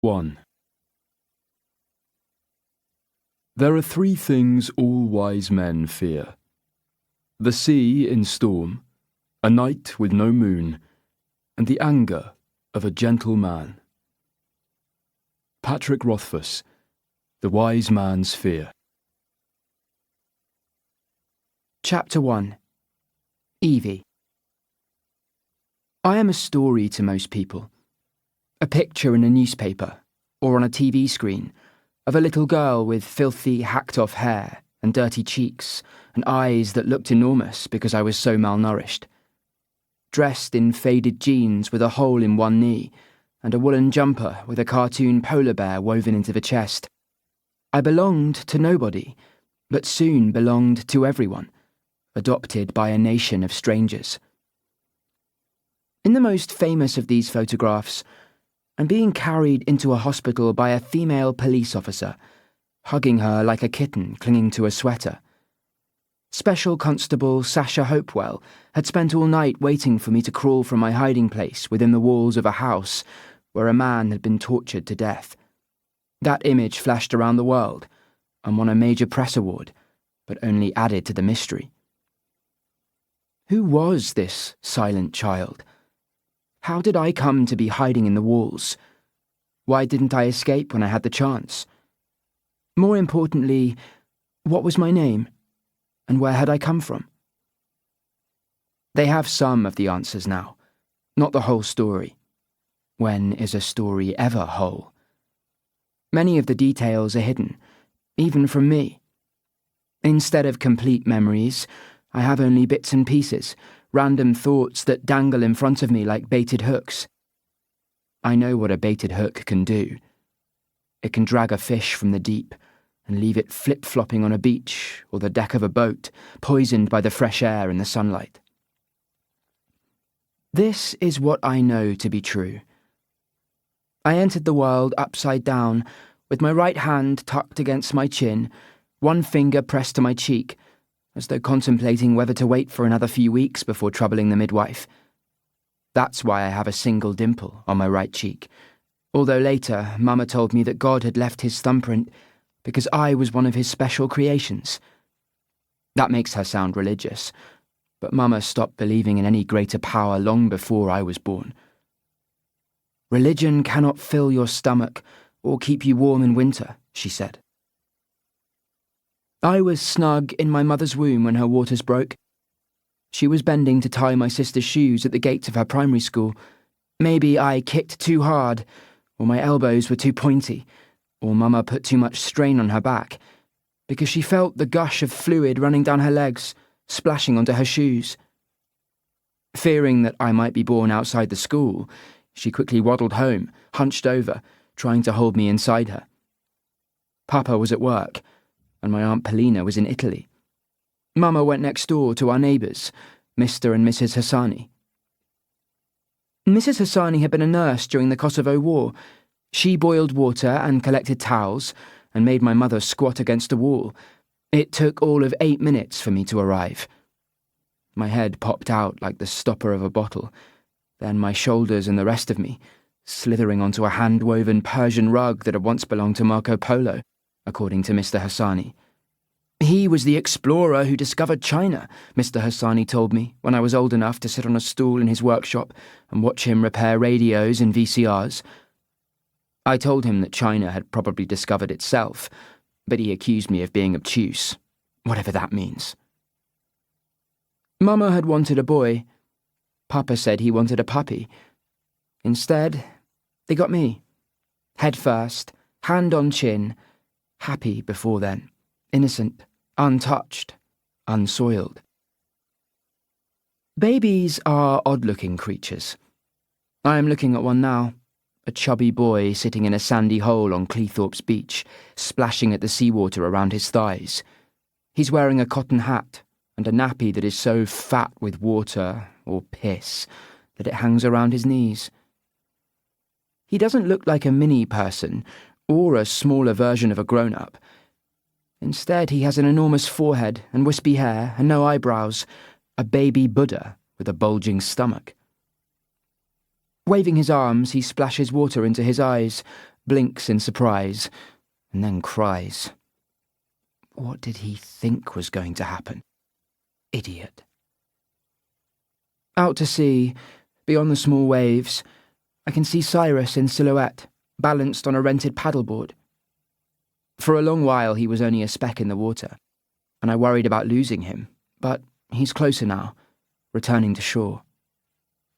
1. There are 3 things all wise men fear: the sea in storm, a night with no moon, and the anger of a gentle man. Patrick Rothfuss, The Wise Man's Fear. Chapter 1. Evie. I am a story to most people. A picture in a newspaper, or on a TV screen, of a little girl with filthy, hacked-off hair and dirty cheeks and eyes that looked enormous because I was so malnourished. Dressed in faded jeans with a hole in one knee and a woolen jumper with a cartoon polar bear woven into the chest. I belonged to nobody, but soon belonged to everyone, adopted by a nation of strangers. In the most famous of these photographs, I'm being carried into a hospital by a female police officer, hugging her like a kitten clinging to a sweater. Special Constable Sasha Hopewell had spent all night waiting for me to crawl from my hiding place within the walls of a house where a man had been tortured to death. That image flashed around the world and won a major press award, but only added to the mystery. Who was this silent child? How did I come to be hiding in the walls? Why didn't I escape when I had the chance? More importantly, what was my name? And where had I come from? They have some of the answers now, not the whole story. When is a story ever whole? Many of the details are hidden, even from me. Instead of complete memories, I have only bits and pieces, random thoughts that dangle in front of me like baited hooks. I know what a baited hook can do. It can drag a fish from the deep and leave it flip-flopping on a beach or the deck of a boat, poisoned by the fresh air and the sunlight. This is what I know to be true. I entered the world upside down, with my right hand tucked against my chin, one finger pressed to my cheek, as though contemplating whether to wait for another few weeks before troubling the midwife. That's why I have a single dimple on my right cheek, although later Mama told me that God had left his thumbprint because I was one of his special creations. That makes her sound religious, but Mama stopped believing in any greater power long before I was born. Religion cannot fill your stomach or keep you warm in winter, she said. I was snug in my mother's womb when her waters broke. She was bending to tie my sister's shoes at the gates of her primary school. Maybe I kicked too hard, or my elbows were too pointy, or Mama put too much strain on her back, because she felt the gush of fluid running down her legs, splashing onto her shoes. Fearing that I might be born outside the school, she quickly waddled home, hunched over, trying to hold me inside her. Papa was at work, and my Aunt Polina was in Italy. Mama went next door to our neighbours, Mr. and Mrs. Hassani. Mrs. Hassani had been a nurse during the Kosovo War. She boiled water and collected towels and made my mother squat against a wall. It took all of 8 minutes for me to arrive. My head popped out like the stopper of a bottle, then my shoulders and the rest of me, slithering onto a hand-woven Persian rug that had once belonged to Marco Polo, according to Mr. Hassani. He was the explorer who discovered China, Mr. Hassani told me when I was old enough to sit on a stool in his workshop and watch him repair radios and VCRs. I told him that China had probably discovered itself, but he accused me of being obtuse, whatever that means. Mama had wanted a boy. Papa said he wanted a puppy. Instead, they got me. Head first, hand on chin, happy before then, innocent, untouched, unsoiled. Babies are odd-looking creatures. I am looking at one now, a chubby boy sitting in a sandy hole on Cleethorpes Beach, splashing at the seawater around his thighs. He's wearing a cotton hat and a nappy that is so fat with water, or piss, that it hangs around his knees. He doesn't look like a mini person, or a smaller version of a grown-up. Instead, he has an enormous forehead and wispy hair and no eyebrows, a baby Buddha with a bulging stomach. Waving his arms, he splashes water into his eyes, blinks in surprise, and then cries. What did he think was going to happen? Idiot. Out to sea, beyond the small waves, I can see Cyrus in silhouette, balanced on a rented paddleboard. For a long while he was only a speck in the water, and I worried about losing him, but he's closer now, returning to shore.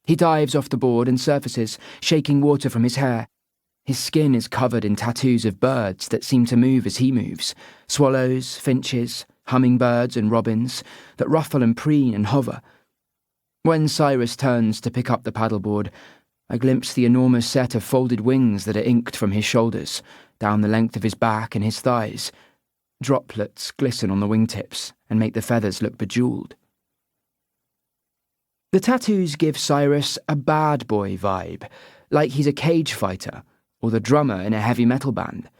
He dives off the board and surfaces, shaking water from his hair. His skin is covered in tattoos of birds that seem to move as he moves, swallows, finches, hummingbirds and robins that ruffle and preen and hover. When Cyrus turns to pick up the paddleboard, I glimpse the enormous set of folded wings that are inked from his shoulders, down the length of his back and his thighs. Droplets glisten on the wingtips and make the feathers look bejeweled. The tattoos give Cyrus a bad boy vibe, like he's a cage fighter or the drummer in a heavy metal band.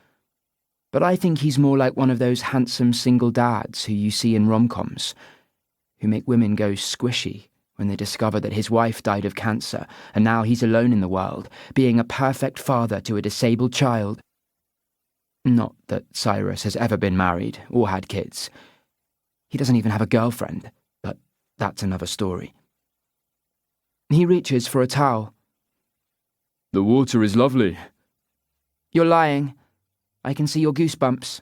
But I think he's more like one of those handsome single dads who you see in rom-coms, who make women go squishy when they discover that his wife died of cancer and now he's alone in the world, being a perfect father to a disabled child. Not that Cyrus has ever been married or had kids. He doesn't even have a girlfriend, but that's another story. He reaches for a towel. The water is lovely. You're lying. I can see your goosebumps.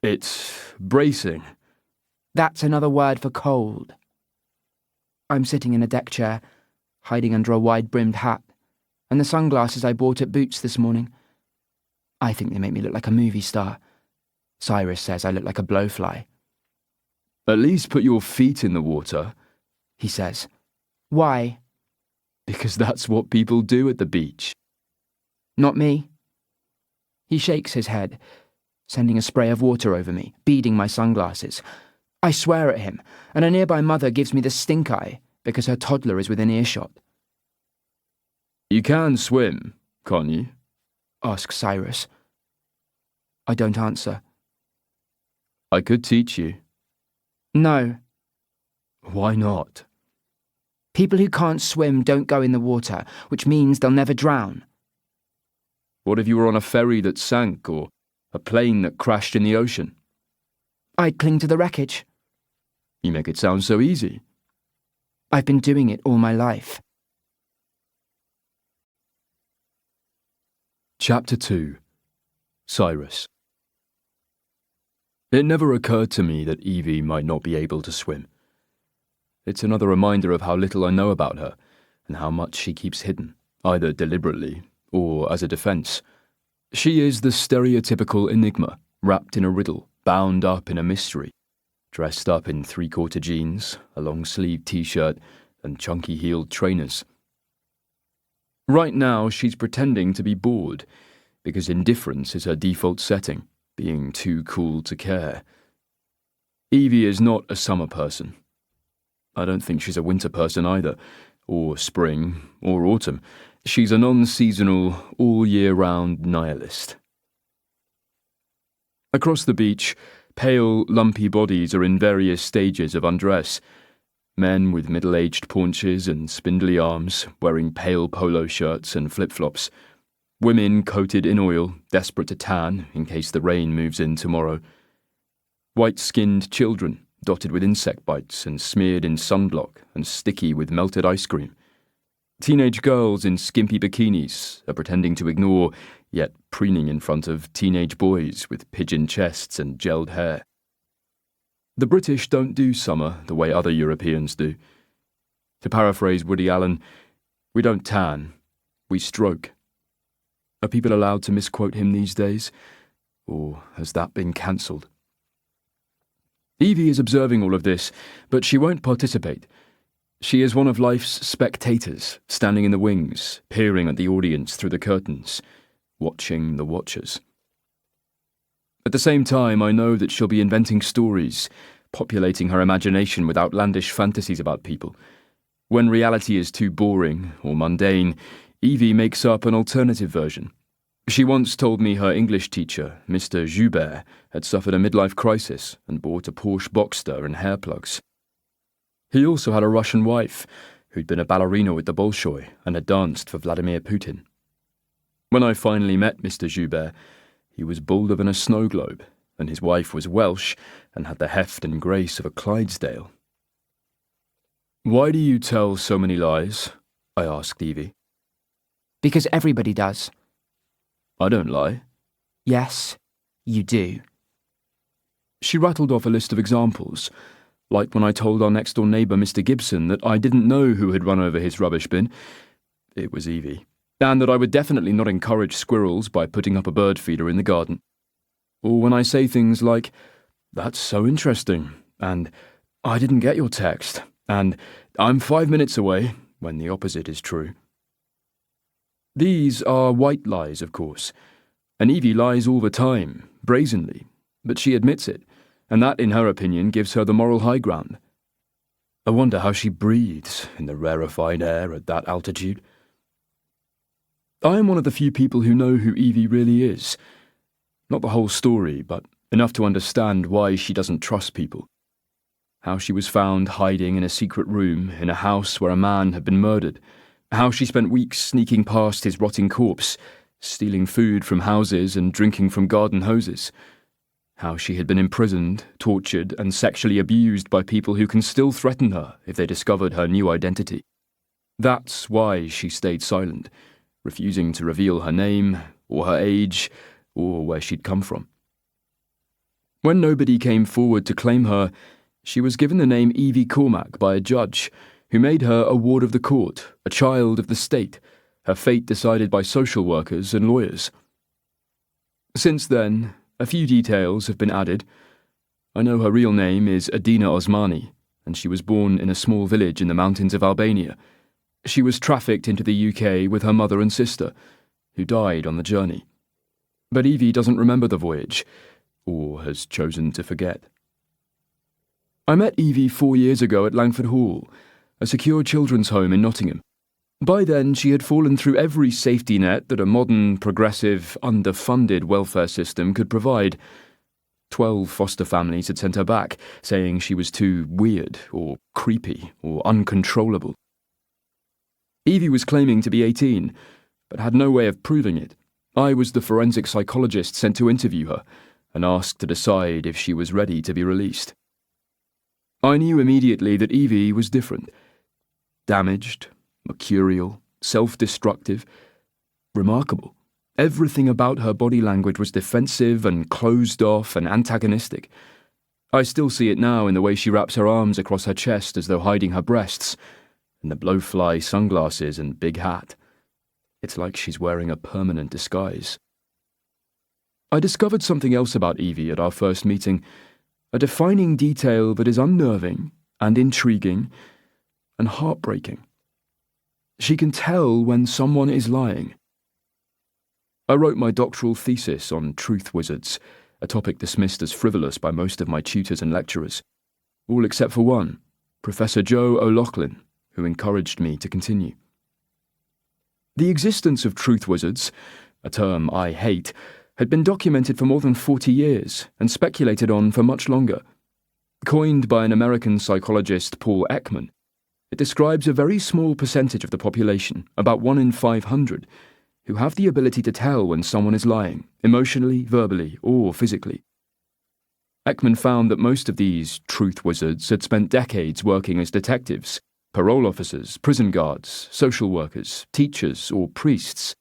It's bracing. That's another word for cold. I'm sitting in a deck chair, hiding under a wide-brimmed hat, and the sunglasses I bought at Boots this morning. I think they make me look like a movie star. Cyrus says I look like a blowfly. At least put your feet in the water, he says. Why? Because that's what people do at the beach. Not me. He shakes his head, sending a spray of water over me, beading my sunglasses. I swear at him, and a nearby mother gives me the stink eye because her toddler is within earshot. You can swim, can't you? Asks Cyrus. I don't answer. I could teach you. No. Why not? People who can't swim don't go in the water, which means they'll never drown. What if you were on a ferry that sank or a plane that crashed in the ocean? I'd cling to the wreckage. You make it sound so easy. I've been doing it all my life. Chapter 2. Cyrus. It never occurred to me that Evie might not be able to swim. It's another reminder of how little I know about her and how much she keeps hidden, either deliberately or as a defence. She is the stereotypical enigma, wrapped in a riddle, bound up in a mystery, dressed up in three-quarter jeans, a long-sleeved t-shirt, and chunky-heeled trainers. Right now, she's pretending to be bored, because indifference is her default setting, being too cool to care. Evie is not a summer person. I don't think she's a winter person either, or spring, or autumn. She's a non-seasonal, all-year-round nihilist. Across the beach, pale, lumpy bodies are in various stages of undress. Men with middle-aged paunches and spindly arms, wearing pale polo shirts and flip-flops. Women coated in oil, desperate to tan in case the rain moves in tomorrow. White-skinned children, dotted with insect bites and smeared in sunblock and sticky with melted ice cream. Teenage girls in skimpy bikinis are pretending to ignore, yet preening in front of teenage boys with pigeon chests and gelled hair. The British don't do summer the way other Europeans do. To paraphrase Woody Allen, we don't tan, we stroke. Are people allowed to misquote him these days? Or has that been cancelled? Evie is observing all of this, but she won't participate. She is one of life's spectators, standing in the wings, peering at the audience through the curtains, watching the watchers. At the same time, I know that she'll be inventing stories, populating her imagination with outlandish fantasies about people. When reality is too boring or mundane, Evie makes up an alternative version. She once told me her English teacher, Mr. Joubert, had suffered a midlife crisis and bought a Porsche Boxster and hair plugs. He also had a Russian wife, who'd been a ballerina with the Bolshoi and had danced for Vladimir Putin. When I finally met Mr. Joubert, he was bolder than a snow globe, and his wife was Welsh and had the heft and grace of a Clydesdale. "Why do you tell so many lies?" I asked Evie. Because everybody does. "I don't lie." Yes, you do. She rattled off a list of examples, like when I told our next-door neighbour, Mr. Gibson, that I didn't know who had run over his rubbish bin. It was Evie. And that I would definitely not encourage squirrels by putting up a bird feeder in the garden. Or when I say things like, "That's so interesting," and "I didn't get your text," and "I'm 5 minutes away," when the opposite is true. These are white lies, of course, and Evie lies all the time, brazenly, but she admits it, and that, in her opinion, gives her the moral high ground. I wonder how she breathes in the rarefied air at that altitude. I am one of the few people who know who Evie really is. Not the whole story, but enough to understand why she doesn't trust people. How she was found hiding in a secret room in a house where a man had been murdered. How she spent weeks sneaking past his rotting corpse, stealing food from houses and drinking from garden hoses. How she had been imprisoned, tortured, and sexually abused by people who can still threaten her if they discovered her new identity. That's why she stayed silent, refusing to reveal her name, or her age, or where she'd come from. When nobody came forward to claim her, she was given the name Evie Cormack by a judge, who made her a ward of the court, a child of the state, her fate decided by social workers and lawyers. Since then, a few details have been added. I know her real name is Adina Osmani, and she was born in a small village in the mountains of Albania. She was trafficked into the UK with her mother and sister, who died on the journey. But Evie doesn't remember the voyage, or has chosen to forget. I met Evie 4 years ago at Langford Hall, a secure children's home in Nottingham. By then, she had fallen through every safety net that a modern, progressive, underfunded welfare system could provide. 12 foster families had sent her back, saying she was too weird, or creepy, or uncontrollable. Evie was claiming to be 18, but had no way of proving it. I was the forensic psychologist sent to interview her, and asked to decide if she was ready to be released. I knew immediately that Evie was different. Damaged, mercurial, self-destructive, remarkable. Everything about her body language was defensive and closed off and antagonistic. I still see it now in the way she wraps her arms across her chest as though hiding her breasts, and the blowfly sunglasses and big hat. It's like she's wearing a permanent disguise. I discovered something else about Evie at our first meeting, a defining detail that is unnerving and intriguing and heartbreaking. She can tell when someone is lying. I wrote my doctoral thesis on truth wizards, a topic dismissed as frivolous by most of my tutors and lecturers, all except for one, Professor Joe O'Loughlin, who encouraged me to continue. The existence of truth wizards, a term I hate, had been documented for more than 40 years and speculated on for much longer. Coined by an American psychologist, Paul Ekman, it describes a very small percentage of the population, about 1 in 500, who have the ability to tell when someone is lying, emotionally, verbally, or physically. Ekman found that most of these truth wizards had spent decades working as detectives, parole officers, prison guards, social workers, teachers, or priests,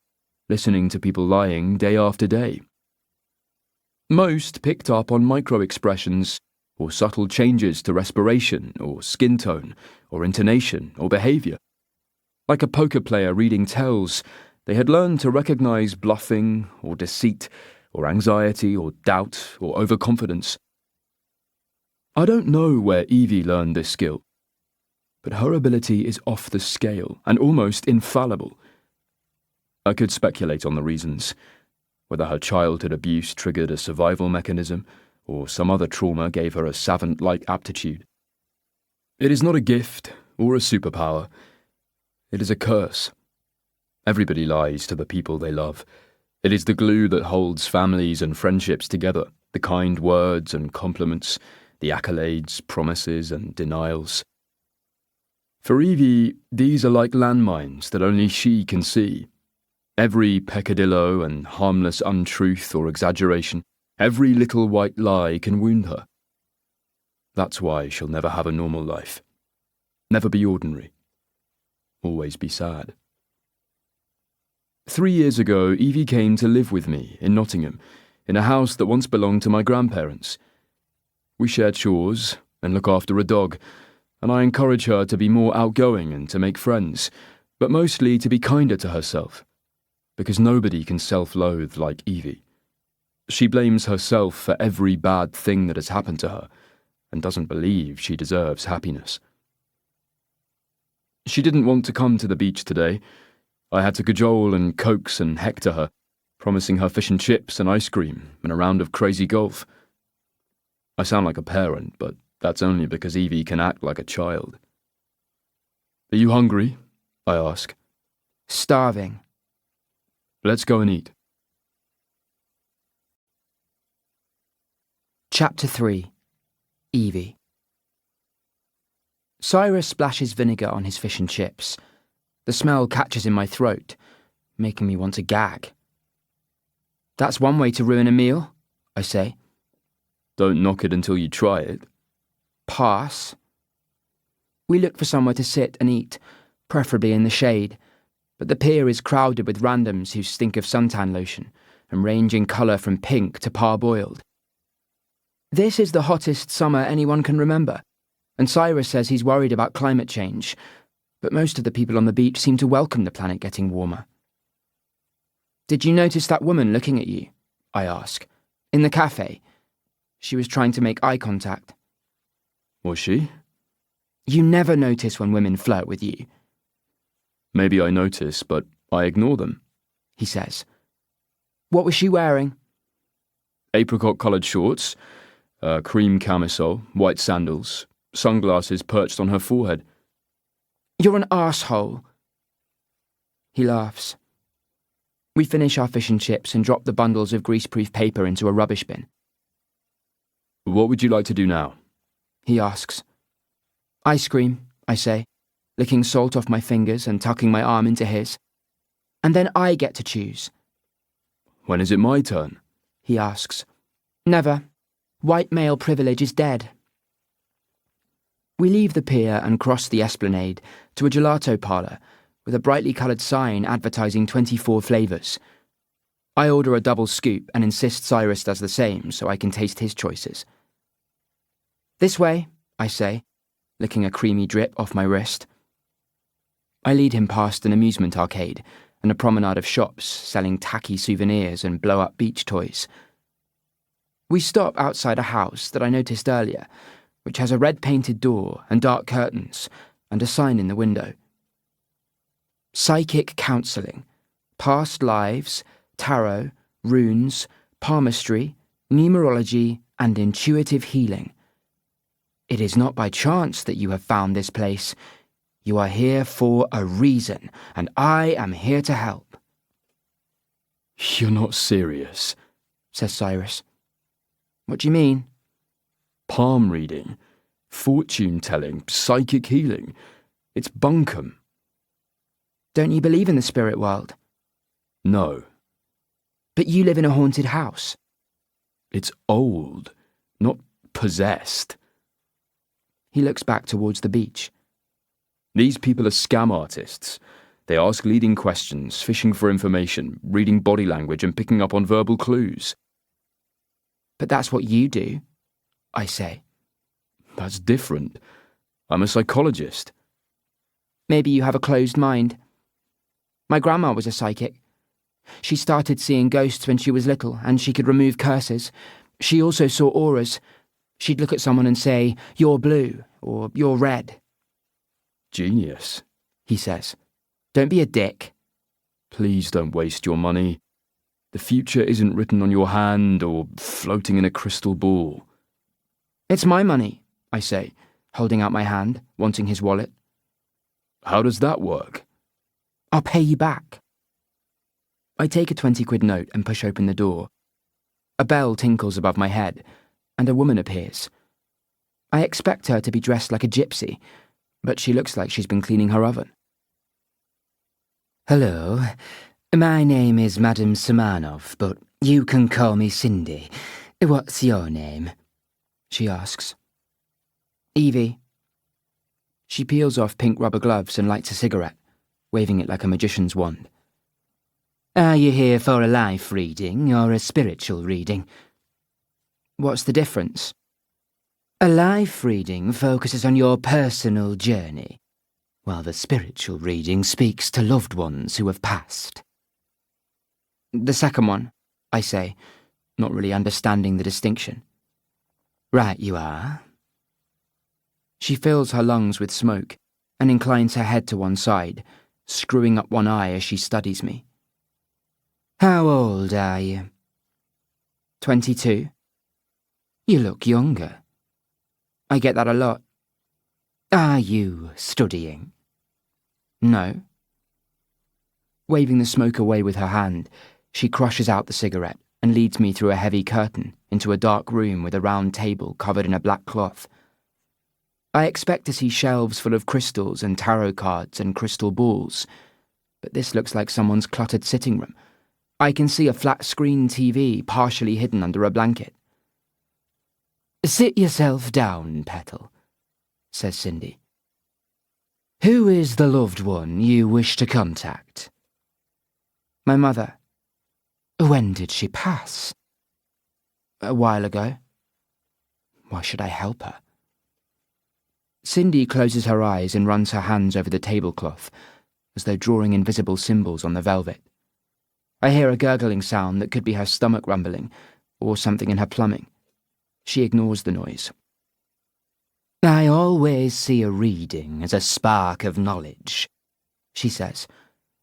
listening to people lying day after day. Most picked up on micro-expressions or subtle changes to respiration or skin tone or intonation or behaviour. Like a poker player reading tells, they had learned to recognise bluffing or deceit or anxiety or doubt or overconfidence. I don't know where Evie learned this skill, but her ability is off the scale and almost infallible. I could speculate on the reasons, whether her childhood abuse triggered a survival mechanism, or some other trauma gave her a savant-like aptitude. It is not a gift or a superpower. It is a curse. Everybody lies to the people they love. It is the glue that holds families and friendships together, the kind words and compliments, the accolades, promises, and denials. For Evie, these are like landmines that only she can see. Every peccadillo and harmless untruth or exaggeration, every little white lie can wound her. That's why she'll never have a normal life. Never be ordinary. Always be sad. 3 years ago, Evie came to live with me in Nottingham, in a house that once belonged to my grandparents. We shared chores and look after a dog, and I encourage her to be more outgoing and to make friends, but mostly to be kinder to herself, because nobody can self-loathe like Evie. She blames herself for every bad thing that has happened to her, and doesn't believe she deserves happiness. She didn't want to come to the beach today. I had to cajole and coax and hector her, promising her fish and chips and ice cream and a round of crazy golf. I sound like a parent, but that's only because Evie can act like a child. Are you hungry? I ask. Starving. Let's go and eat. Chapter 3. Evie. Cyrus splashes vinegar on his fish and chips. The smell catches in my throat, making me want to gag. That's one way to ruin a meal, I say. Don't knock it until you try it. Pass. We look for somewhere to sit and eat, preferably in the shade, but the pier is crowded with randoms who stink of suntan lotion and range in colour from pink to parboiled. This is the hottest summer anyone can remember, and Cyrus says he's worried about climate change, but most of the people on the beach seem to welcome the planet getting warmer. Did you notice that woman looking at you? I ask. In the cafe. She was trying to make eye contact. Was she? You never notice when women flirt with you. Maybe I notice, but I ignore them, he says. What was she wearing? Apricot-coloured shorts, a cream camisole, white sandals, sunglasses perched on her forehead. You're an arsehole. He laughs. We finish our fish and chips and drop the bundles of greaseproof paper into a rubbish bin. What would you like to do now? He asks. Ice cream, I say, licking salt off my fingers and tucking my arm into his. And then I get to choose. When is it my turn? He asks. Never. White male privilege is dead. We leave the pier and cross the esplanade to a gelato parlour with a brightly coloured sign advertising 24 flavours. I order a double scoop and insist Cyrus does the same so I can taste his choices. This way, I say, licking a creamy drip off my wrist. I lead him past an amusement arcade and a promenade of shops selling tacky souvenirs and blow-up beach toys. We stop outside a house that I noticed earlier, which has a red-painted door and dark curtains and a sign in the window. Psychic counselling, past lives, tarot, runes, palmistry, numerology, and intuitive healing. It is not by chance that you have found this place. You are here for a reason, and I am here to help. You're not serious, says Cyrus. What do you mean? Palm reading, fortune-telling, psychic healing. It's bunkum. Don't you believe in the spirit world? No. But you live in a haunted house. It's old, not possessed. He looks back towards the beach. These people are scam artists. They ask leading questions, fishing for information, reading body language and picking up on verbal clues. But that's what you do, I say. That's different. I'm a psychologist. Maybe you have a closed mind. My grandma was a psychic. She started seeing ghosts when she was little, and she could remove curses. She also saw auras. She'd look at someone and say, "You're blue," or "You're red." Genius, he says. Don't be a dick. Please don't waste your money. The future isn't written on your hand or floating in a crystal ball. It's my money, I say, holding out my hand, wanting his wallet. How does that work? I'll pay you back. I take a 20-quid note and push open the door. A bell tinkles above my head, and a woman appears. I expect her to be dressed like a gypsy, but she looks like she's been cleaning her oven. Hello. My name is Madame Samanov, but you can call me Cindy. What's your name? She asks. Evie. She peels off pink rubber gloves and lights a cigarette, waving it like a magician's wand. Are you here for a life reading or a spiritual reading? What's the difference? A life reading focuses on your personal journey, while the spiritual reading speaks to loved ones who have passed. The second one, I say, not really understanding the distinction. Right you are. She fills her lungs with smoke and inclines her head to one side, screwing up one eye as she studies me. How old are you? 22. You look younger. I get that a lot. Are you studying? No. Waving the smoke away with her hand, she crushes out the cigarette and leads me through a heavy curtain into a dark room with a round table covered in a black cloth. I expect to see shelves full of crystals and tarot cards and crystal balls, but this looks like someone's cluttered sitting room. I can see a flat-screen TV partially hidden under a blanket. Sit yourself down, Petal, says Cindy. Who is the loved one you wish to contact? My mother. When did she pass? A while ago. Why should I help her? Cindy closes her eyes and runs her hands over the tablecloth, as though drawing invisible symbols on the velvet. I hear a gurgling sound that could be her stomach rumbling, or something in her plumbing. She ignores the noise. I always see a reading as a spark of knowledge, she says,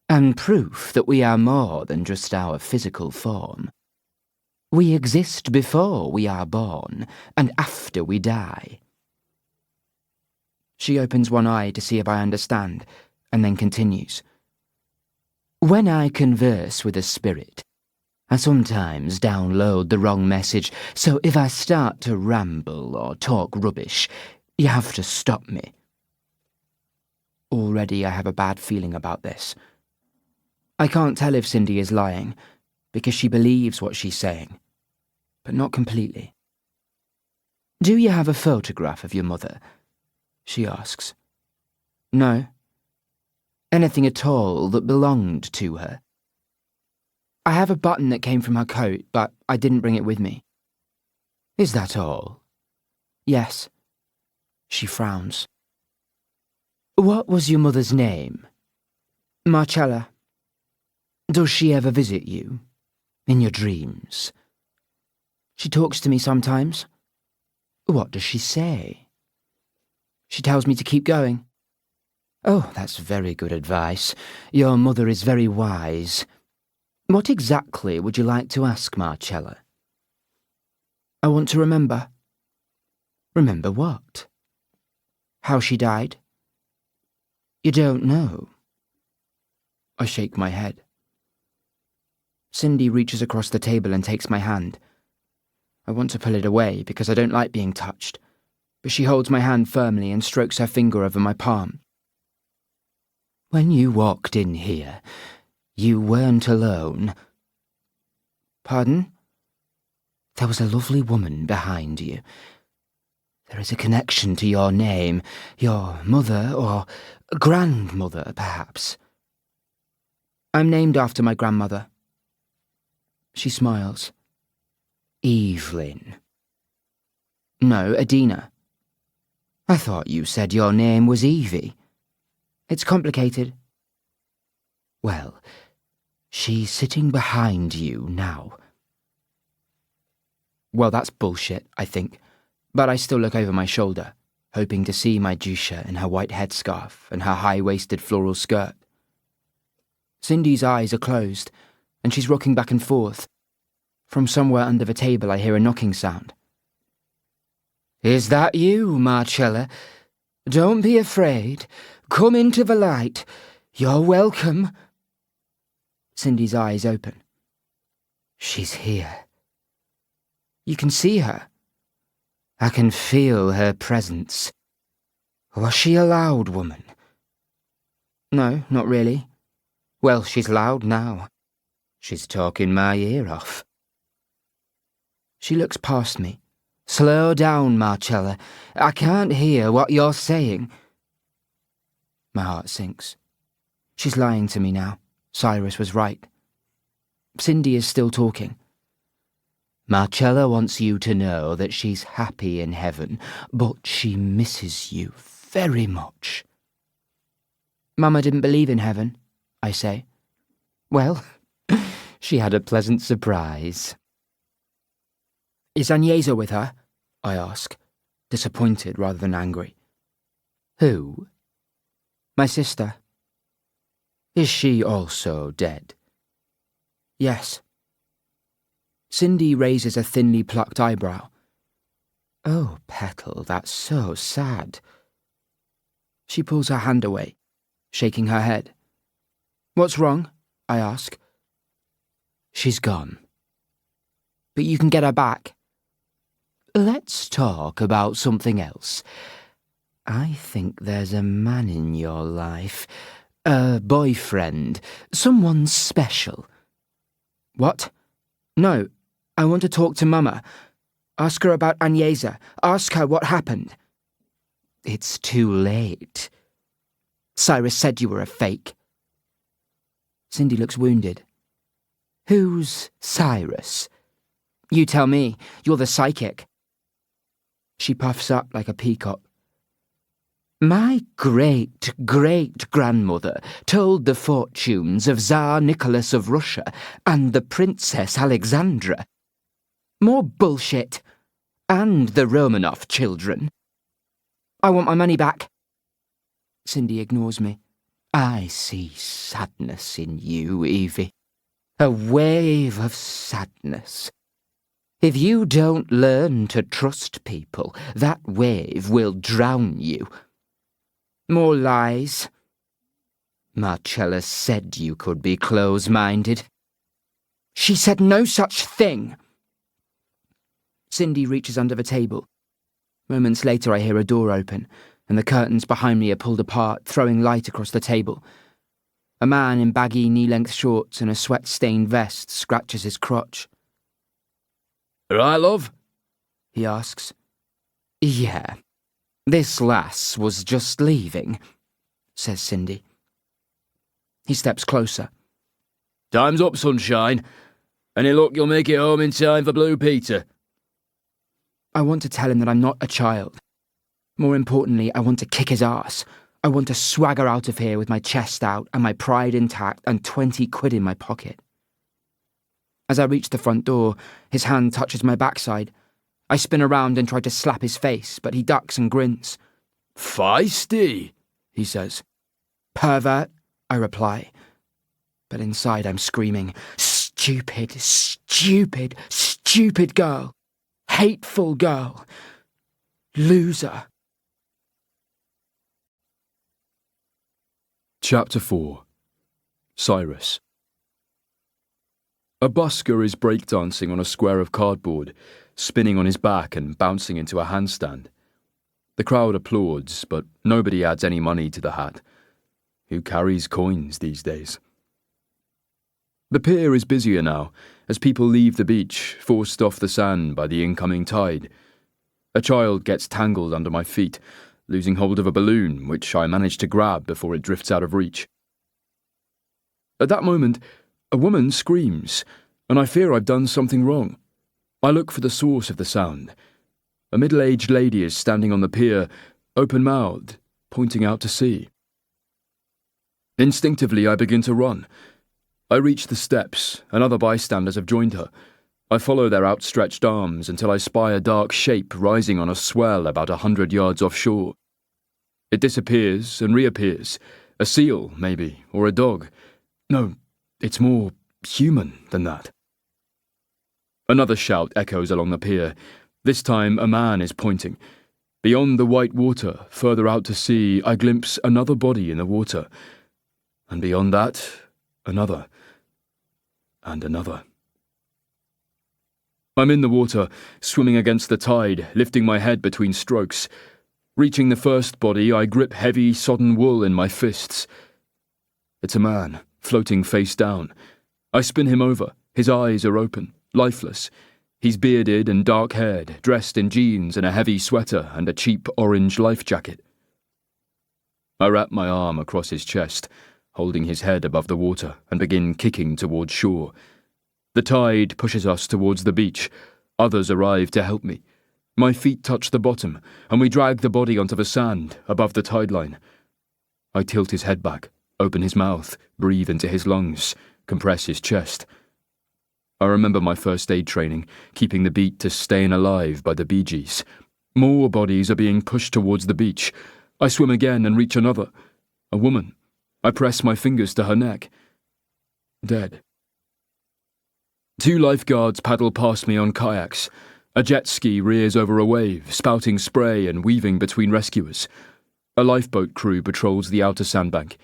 and proof that we are more than just our physical form. We exist before we are born, and after we die. She opens one eye to see if I understand, and then continues. When I converse with a spirit, I sometimes download the wrong message, so if I start to ramble or talk rubbish, you have to stop me. Already I have a bad feeling about this. I can't tell if Cindy is lying, because she believes what she's saying, but not completely. Do you have a photograph of your mother? She asks. No. Anything at all that belonged to her? I have a button that came from her coat, but I didn't bring it with me. Is that all? Yes. She frowns. What was your mother's name? Marcella. Does she ever visit you? In your dreams? She talks to me sometimes. What does she say? She tells me to keep going. Oh, that's very good advice. Your mother is very wise. What exactly would you like to ask Marcella? I want to remember. Remember what? How she died? You don't know. I shake my head. Cindy reaches across the table and takes my hand. I want to pull it away because I don't like being touched, but she holds my hand firmly and strokes her finger over my palm. When you walked in here, you weren't alone. Pardon? There was a lovely woman behind you. There is a connection to your name, your mother or grandmother, perhaps. I'm named after my grandmother. She smiles. Evelyn. No, Adina. I thought you said your name was Evie. It's complicated. Well, she's sitting behind you now. Well, that's bullshit, I think, but I still look over my shoulder, hoping to see my Jusha in her white headscarf and her high-waisted floral skirt. Cindy's eyes are closed, and she's rocking back and forth. From somewhere under the table I hear a knocking sound. Is that you, Marcella? Don't be afraid. Come into the light. You're welcome. Cindy's eyes open. She's here. You can see her. I can feel her presence. Was she a loud woman? No, not really. Well, she's loud now. She's talking my ear off. She looks past me. Slow down, Marcella. I can't hear what you're saying. My heart sinks. She's lying to me now. Cyrus was right. Cindy is still talking. Marcella wants you to know that she's happy in heaven, but she misses you very much. Mama didn't believe in heaven, I say. Well, she had a pleasant surprise. Is Agnesa with her? I ask, disappointed rather than angry. Who? My sister. Is she also dead? Yes. Cindy raises a thinly plucked eyebrow. Oh, Petal, that's so sad. She pulls her hand away, shaking her head. What's wrong? I ask. She's gone. But you can get her back. Let's talk about something else. I think there's a man in your life. A boyfriend. Someone special. What? No, I want to talk to Mama. Ask her about Agnesa. Ask her what happened. It's too late. Cyrus said you were a fake. Cindy looks wounded. Who's Cyrus? You tell me. You're the psychic. She puffs up like a peacock. My great-great-grandmother told the fortunes of Tsar Nicholas of Russia and the Princess Alexandra. More bullshit. And the Romanov children. I want my money back. Cindy ignores me. I see sadness in you, Evie. A wave of sadness. If you don't learn to trust people, that wave will drown you. More lies. Marcella said you could be close-minded. She said no such thing. Cindy reaches under the table. Moments later I hear a door open, and the curtains behind me are pulled apart, throwing light across the table. A man in baggy knee-length shorts and a sweat-stained vest scratches his crotch. Right, love? He asks. Yeah. This lass was just leaving, says Cindy. He steps closer. Time's up, sunshine. Any luck you'll make it home in time for Blue Peter? I want to tell him that I'm not a child. More importantly, I want to kick his ass. I want to swagger out of here with my chest out and my pride intact and 20 quid in my pocket. As I reach the front door, his hand touches my backside. I spin around and try to slap his face, but he ducks and grins. Feisty, he says. Pervert, I reply. But inside I'm screaming, stupid, stupid, stupid girl. Hateful girl. Loser. Chapter 4. Cyrus. A busker is breakdancing on a square of cardboard, spinning on his back and bouncing into a handstand. The crowd applauds, but nobody adds any money to the hat. Who carries coins these days? The pier is busier now, as people leave the beach, forced off the sand by the incoming tide. A child gets tangled under my feet, losing hold of a balloon, which I manage to grab before it drifts out of reach. At that moment, a woman screams, and I fear I've done something wrong. I look for the source of the sound. A middle-aged lady is standing on the pier, open-mouthed, pointing out to sea. Instinctively, I begin to run. I reach the steps, and other bystanders have joined her. I follow their outstretched arms until I spy a dark shape rising on a swell about 100 yards offshore. It disappears and reappears. A seal, maybe, or a dog. No, it's more human than that. Another shout echoes along the pier. This time a man is pointing. Beyond the white water, further out to sea, I glimpse another body in the water. And beyond that, another. And another. I'm in the water, swimming against the tide, lifting my head between strokes. Reaching the first body, I grip heavy, sodden wool in my fists. It's a man, floating face down. I spin him over. His eyes are open, lifeless. He's bearded and dark-haired, dressed in jeans and a heavy sweater and a cheap orange life jacket. I wrap my arm across his chest, holding his head above the water, and begin kicking towards shore. The tide pushes us towards the beach. Others arrive to help me. My feet touch the bottom, and we drag the body onto the sand, above the tide line. I tilt his head back, open his mouth, breathe into his lungs, compress his chest. I remember my first aid training, keeping the beat to Staying Alive by the Bee Gees. More bodies are being pushed towards the beach. I swim again and reach another. A woman. I press my fingers to her neck. Dead. 2 lifeguards paddle past me on kayaks. A jet ski rears over a wave, spouting spray and weaving between rescuers. A lifeboat crew patrols the outer sandbank.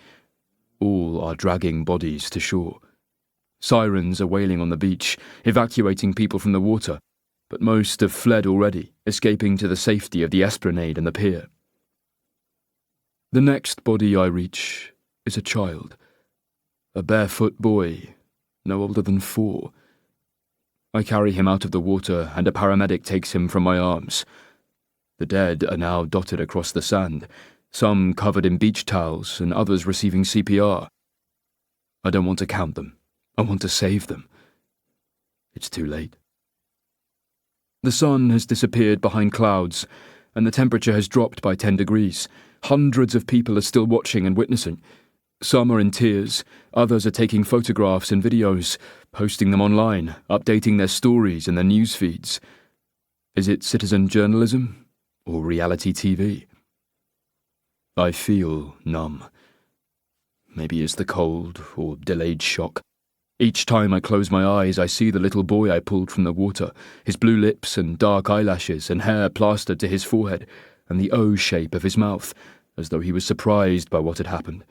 All are dragging bodies to shore. Sirens are wailing on the beach, evacuating people from the water, but most have fled already, escaping to the safety of the esplanade and the pier. The next body I reach is a child. A barefoot boy, no older than 4. I carry him out of the water and a paramedic takes him from my arms. The dead are now dotted across the sand, some covered in beach towels and others receiving CPR. I don't want to count them. I want to save them. It's too late. The sun has disappeared behind clouds, and the temperature has dropped by 10 degrees. Hundreds of people are still watching and witnessing. Some are in tears, others are taking photographs and videos, posting them online, updating their stories in their news feeds. Is it citizen journalism or reality TV? I feel numb. Maybe it's the cold or delayed shock. Each time I close my eyes, I see the little boy I pulled from the water, his blue lips and dark eyelashes and hair plastered to his forehead, and the O shape of his mouth, as though he was surprised by what had happened.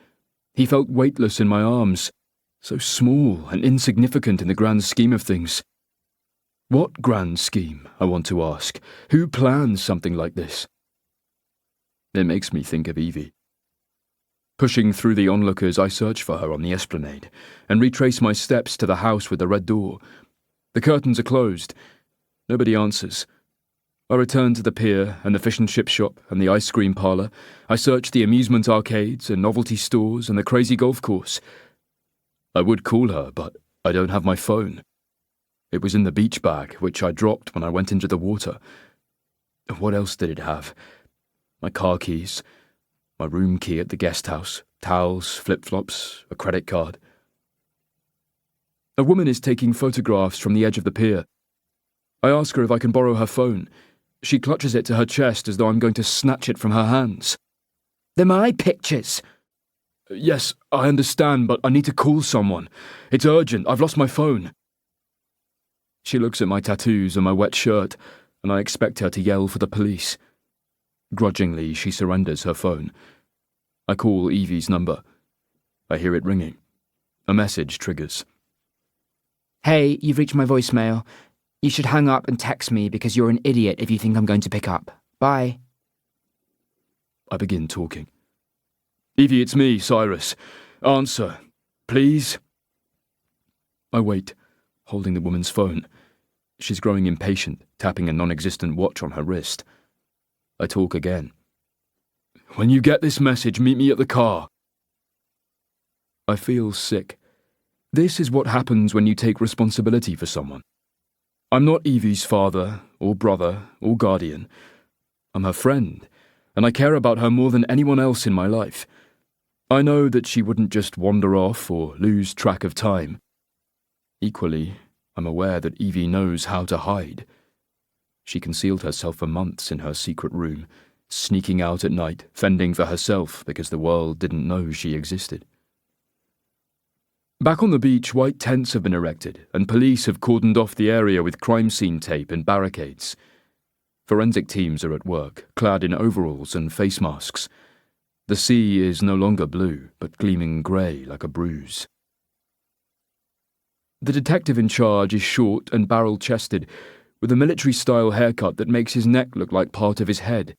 He felt weightless in my arms, so small and insignificant in the grand scheme of things. What grand scheme, I want to ask? Who plans something like this? It makes me think of Evie. Pushing through the onlookers, I search for her on the esplanade and retrace my steps to the house with the red door. The curtains are closed. Nobody answers. I return to the pier and the fish and chip shop and the ice cream parlour. I search the amusement arcades and novelty stores and the crazy golf course. I would call her, but I don't have my phone. It was in the beach bag, which I dropped when I went into the water. What else did it have? My car keys, my room key at the guest house, towels, flip-flops, a credit card. A woman is taking photographs from the edge of the pier. I ask her if I can borrow her phone. She clutches it to her chest as though I'm going to snatch it from her hands. They're my pictures. Yes, I understand, but I need to call someone. It's urgent. I've lost my phone. She looks at my tattoos and my wet shirt, and I expect her to yell for the police. Grudgingly, she surrenders her phone. I call Evie's number. I hear it ringing. A message triggers. Hey, you've reached my voicemail. You should hang up and text me because you're an idiot if you think I'm going to pick up. Bye. I begin talking. Evie, it's me, Cyrus. Answer, please. I wait, holding the woman's phone. She's growing impatient, tapping a non-existent watch on her wrist. I talk again. When you get this message, meet me at the car. I feel sick. This is what happens when you take responsibility for someone. I'm not Evie's father, or brother, or guardian. I'm her friend, and I care about her more than anyone else in my life. I know that she wouldn't just wander off or lose track of time. Equally, I'm aware that Evie knows how to hide. She concealed herself for months in her secret room, sneaking out at night, fending for herself because the world didn't know she existed. Back on the beach, white tents have been erected, and police have cordoned off the area with crime scene tape and barricades. Forensic teams are at work, clad in overalls and face masks. The sea is no longer blue, but gleaming grey like a bruise. The detective in charge is short and barrel-chested, with a military-style haircut that makes his neck look like part of his head.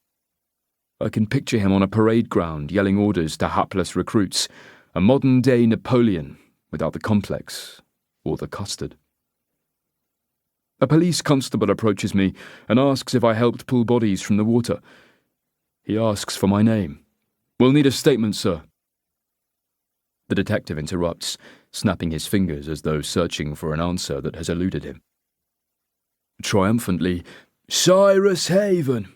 I can picture him on a parade ground yelling orders to hapless recruits, a modern-day Napoleon without the complex or the custard. A police constable approaches me and asks if I helped pull bodies from the water. He asks for my name. "We'll need a statement, sir." The detective interrupts, snapping his fingers as though searching for an answer that has eluded him. Triumphantly, "Cyrus Haven."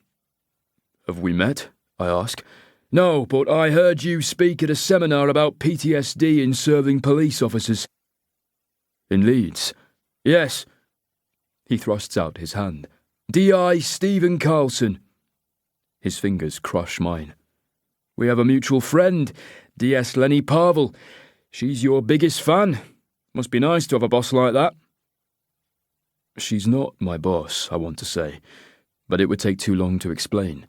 "Have we met?" I ask. "No, but I heard you speak at a seminar about PTSD in serving police officers." "In Leeds?" "Yes." He thrusts out his hand. "D.I. Stephen Carlson." His fingers crush mine. "We have a mutual friend, D.S. Lenny Parvel. She's your biggest fan. Must be nice to have a boss like that." She's not my boss, I want to say, but it would take too long to explain.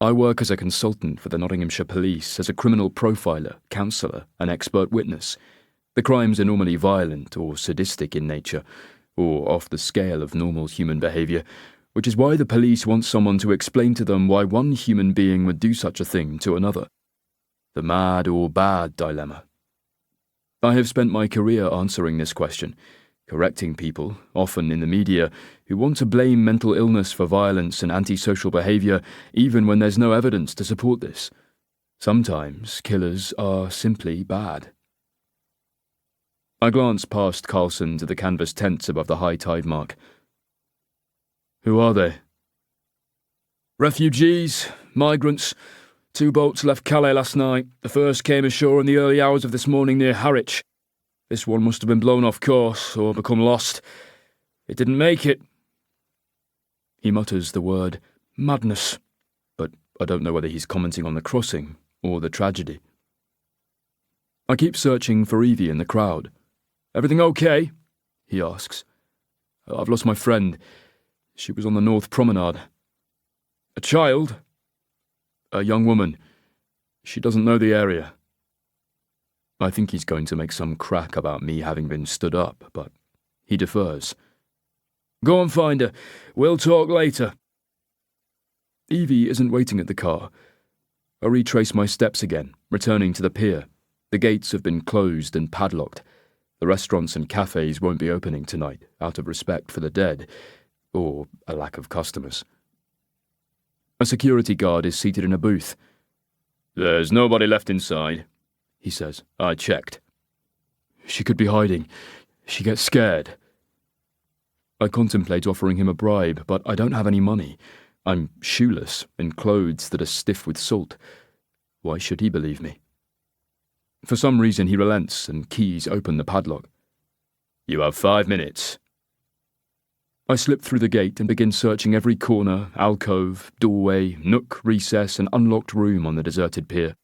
I work as a consultant for the Nottinghamshire Police as a criminal profiler, counsellor, and expert witness. The crimes are normally violent or sadistic in nature, or off the scale of normal human behaviour, which is why the police want someone to explain to them why one human being would do such a thing to another. The mad or bad dilemma. I have spent my career answering this question, correcting people, often in the media, who want to blame mental illness for violence and antisocial behaviour even when there's no evidence to support this. Sometimes killers are simply bad. I glance past Carlson to the canvas tents above the high tide mark. "Who are they?" "Refugees, migrants. 2 boats left Calais last night. The first came ashore in the early hours of this morning near Harwich. This one must have been blown off course or become lost. It didn't make it." He mutters the word madness, but I don't know whether he's commenting on the crossing or the tragedy. I keep searching for Evie in the crowd. "Everything okay?" he asks. "I've lost my friend. She was on the North Promenade." "A child?" "A young woman. She doesn't know the area." I think he's going to make some crack about me having been stood up, but he defers. "Go and find her. We'll talk later." Evie isn't waiting at the car. I retrace my steps again, returning to the pier. The gates have been closed and padlocked. The restaurants and cafes won't be opening tonight, out of respect for the dead, or a lack of customers. A security guard is seated in a booth. "There's nobody left inside," he says. "I checked." "She could be hiding. She gets scared." I contemplate offering him a bribe, but I don't have any money. I'm shoeless, in clothes that are stiff with salt. Why should he believe me? For some reason he relents and keys open the padlock. "You have 5 minutes." I slip through the gate and begin searching every corner, alcove, doorway, nook, recess, and unlocked room on the deserted pier.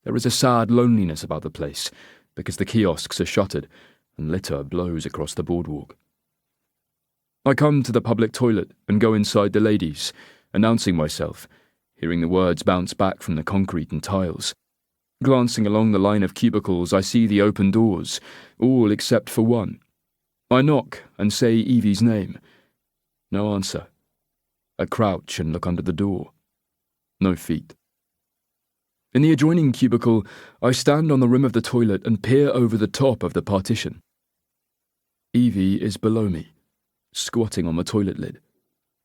There is a sad loneliness about the place, because the kiosks are shuttered, and litter blows across the boardwalk. I come to the public toilet and go inside the ladies, announcing myself, hearing the words bounce back from the concrete and tiles. Glancing along the line of cubicles, I see the open doors, all except for one. I knock and say Evie's name. No answer. I crouch and look under the door. No feet. In the adjoining cubicle, I stand on the rim of the toilet and peer over the top of the partition. Evie is below me, squatting on the toilet lid,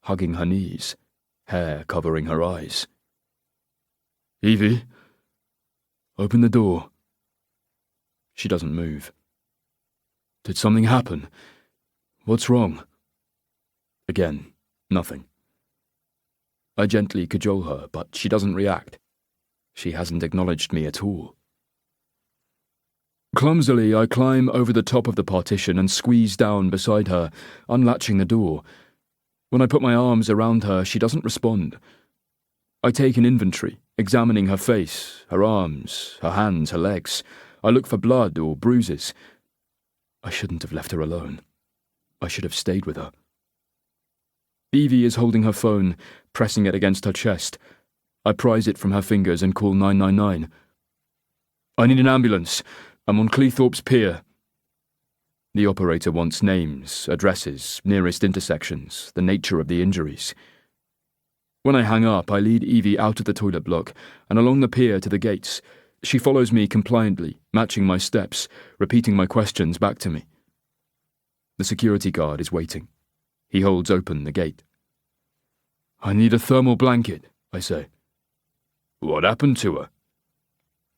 hugging her knees, hair covering her eyes. "Evie, open the door." She doesn't move. "Did something happen? What's wrong?" Again, nothing. I gently cajole her, but she doesn't react. She hasn't acknowledged me at all. Clumsily, I climb over the top of the partition and squeeze down beside her, unlatching the door. When I put my arms around her, she doesn't respond. I take an inventory, examining her face, her arms, her hands, her legs. I look for blood or bruises. I shouldn't have left her alone. I should have stayed with her. Evie is holding her phone, pressing it against her chest. I prise it from her fingers and call 999. "I need an ambulance. I'm on Cleethorpes Pier." The operator wants names, addresses, nearest intersections, the nature of the injuries. When I hang up, I lead Evie out of the toilet block and along the pier to the gates, She follows me compliantly, matching my steps, repeating my questions back to me. The security guard is waiting. He holds open the gate. "I need a thermal blanket," I say. "What happened to her?"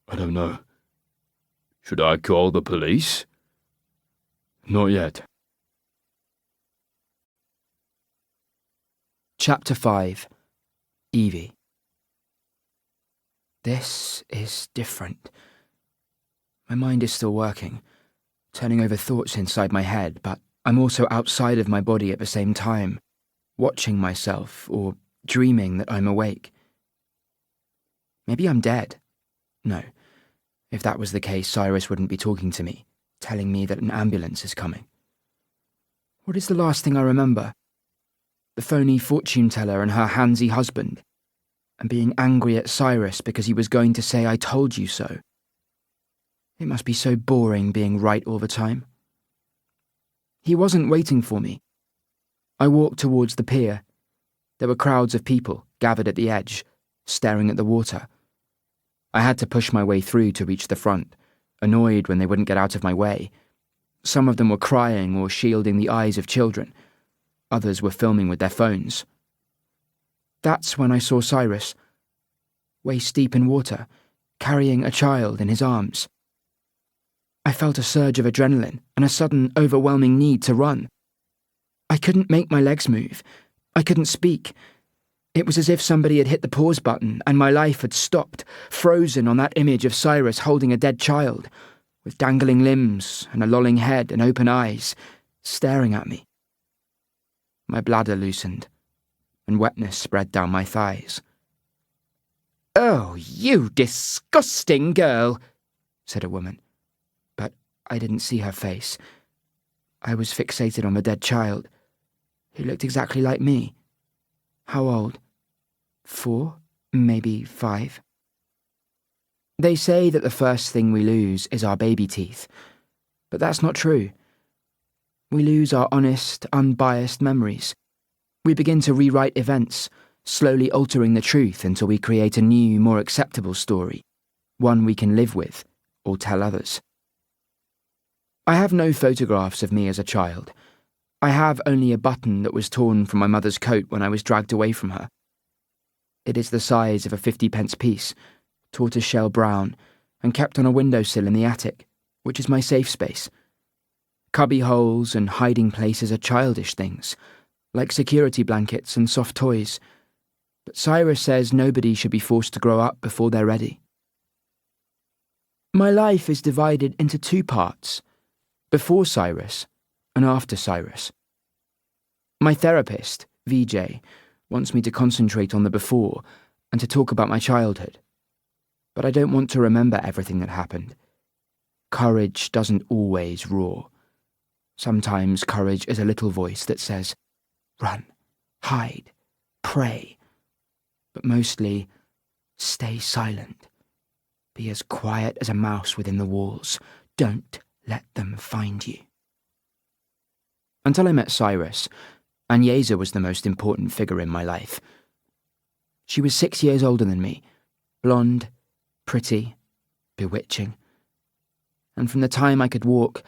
"I don't know." "Should I call the police?" "Not yet." Chapter 5. Evie. This is different. My mind is still working, turning over thoughts inside my head, but I'm also outside of my body at the same time, watching myself or dreaming that I'm awake. Maybe I'm dead. No. If that was the case, Cyrus wouldn't be talking to me, telling me that an ambulance is coming. What is the last thing I remember? The phony fortune teller and her handsy husband, and being angry at Cyrus because he was going to say, "I told you so." It must be so boring being right all the time. He wasn't waiting for me. I walked towards the pier. There were crowds of people gathered at the edge, staring at the water. I had to push my way through to reach the front, annoyed when they wouldn't get out of my way. Some of them were crying or shielding the eyes of children. Others were filming with their phones. That's when I saw Cyrus, waist deep in water, carrying a child in his arms. I felt a surge of adrenaline and a sudden, overwhelming need to run. I couldn't make my legs move. I couldn't speak. It was as if somebody had hit the pause button and my life had stopped, frozen on that image of Cyrus holding a dead child, with dangling limbs and a lolling head and open eyes, staring at me. My bladder loosened, and wetness spread down my thighs. "Oh, you disgusting girl," said a woman. But I didn't see her face. I was fixated on the dead child, who looked exactly like me. How old? 4? Maybe 5? They say that the first thing we lose is our baby teeth, but that's not true. We lose our honest, unbiased memories. We begin to rewrite events, slowly altering the truth until we create a new, more acceptable story, one we can live with or tell others. I have no photographs of me as a child. I have only a button that was torn from my mother's coat when I was dragged away from her. It is the size of a 50-pence piece, tortoiseshell brown, and kept on a windowsill in the attic, which is my safe space. Cubby holes and hiding places are childish things, like security blankets and soft toys. But Cyrus says nobody should be forced to grow up before they're ready. My life is divided into 2 parts, before Cyrus and after Cyrus. My therapist, VJ, wants me to concentrate on the before and to talk about my childhood. But I don't want to remember everything that happened. Courage doesn't always roar. Sometimes courage is a little voice that says, "Run, hide, pray." But mostly, stay silent. Be as quiet as a mouse within the walls. Don't let them find you. Until I met Cyrus, Agnesa was the most important figure in my life. She was 6 years older than me, blonde, pretty, bewitching. And from the time I could walk,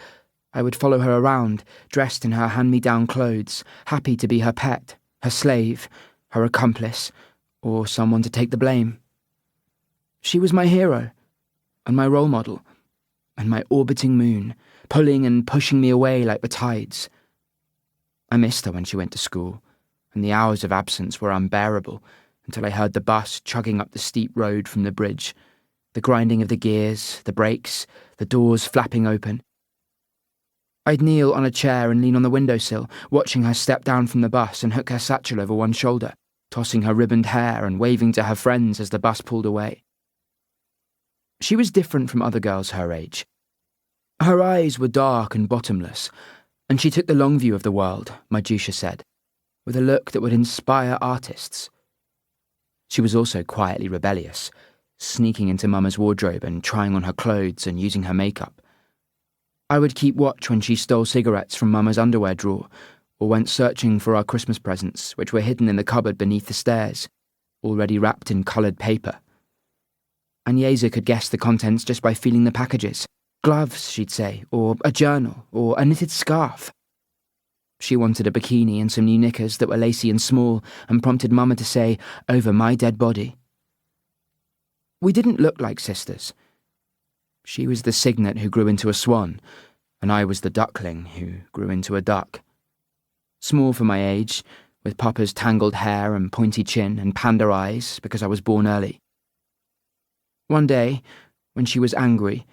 I would follow her around, dressed in her hand-me-down clothes, happy to be her pet, her slave, her accomplice, or someone to take the blame. She was my hero, and my role model, and my orbiting moon, pulling and pushing me away like the tides. I missed her when she went to school, and the hours of absence were unbearable until I heard the bus chugging up the steep road from the bridge, the grinding of the gears, the brakes, the doors flapping open. I'd kneel on a chair and lean on the windowsill, watching her step down from the bus and hook her satchel over one shoulder, tossing her ribboned hair and waving to her friends as the bus pulled away. She was different from other girls her age. Her eyes were dark and bottomless, and she took the long view of the world, my Jusha said, with a look that would inspire artists. She was also quietly rebellious, sneaking into Mama's wardrobe and trying on her clothes and using her makeup. I would keep watch when she stole cigarettes from Mama's underwear drawer, or went searching for our Christmas presents, which were hidden in the cupboard beneath the stairs, already wrapped in coloured paper. Agnesa could guess the contents just by feeling the packages. Gloves, she'd say, or a journal, or a knitted scarf. She wanted a bikini and some new knickers that were lacy and small, and prompted Mama to say, "Over my dead body." We didn't look like sisters. She was the cygnet who grew into a swan, and I was the duckling who grew into a duck. Small for my age, with Papa's tangled hair and pointy chin and panda eyes because I was born early. One day, when she was angry,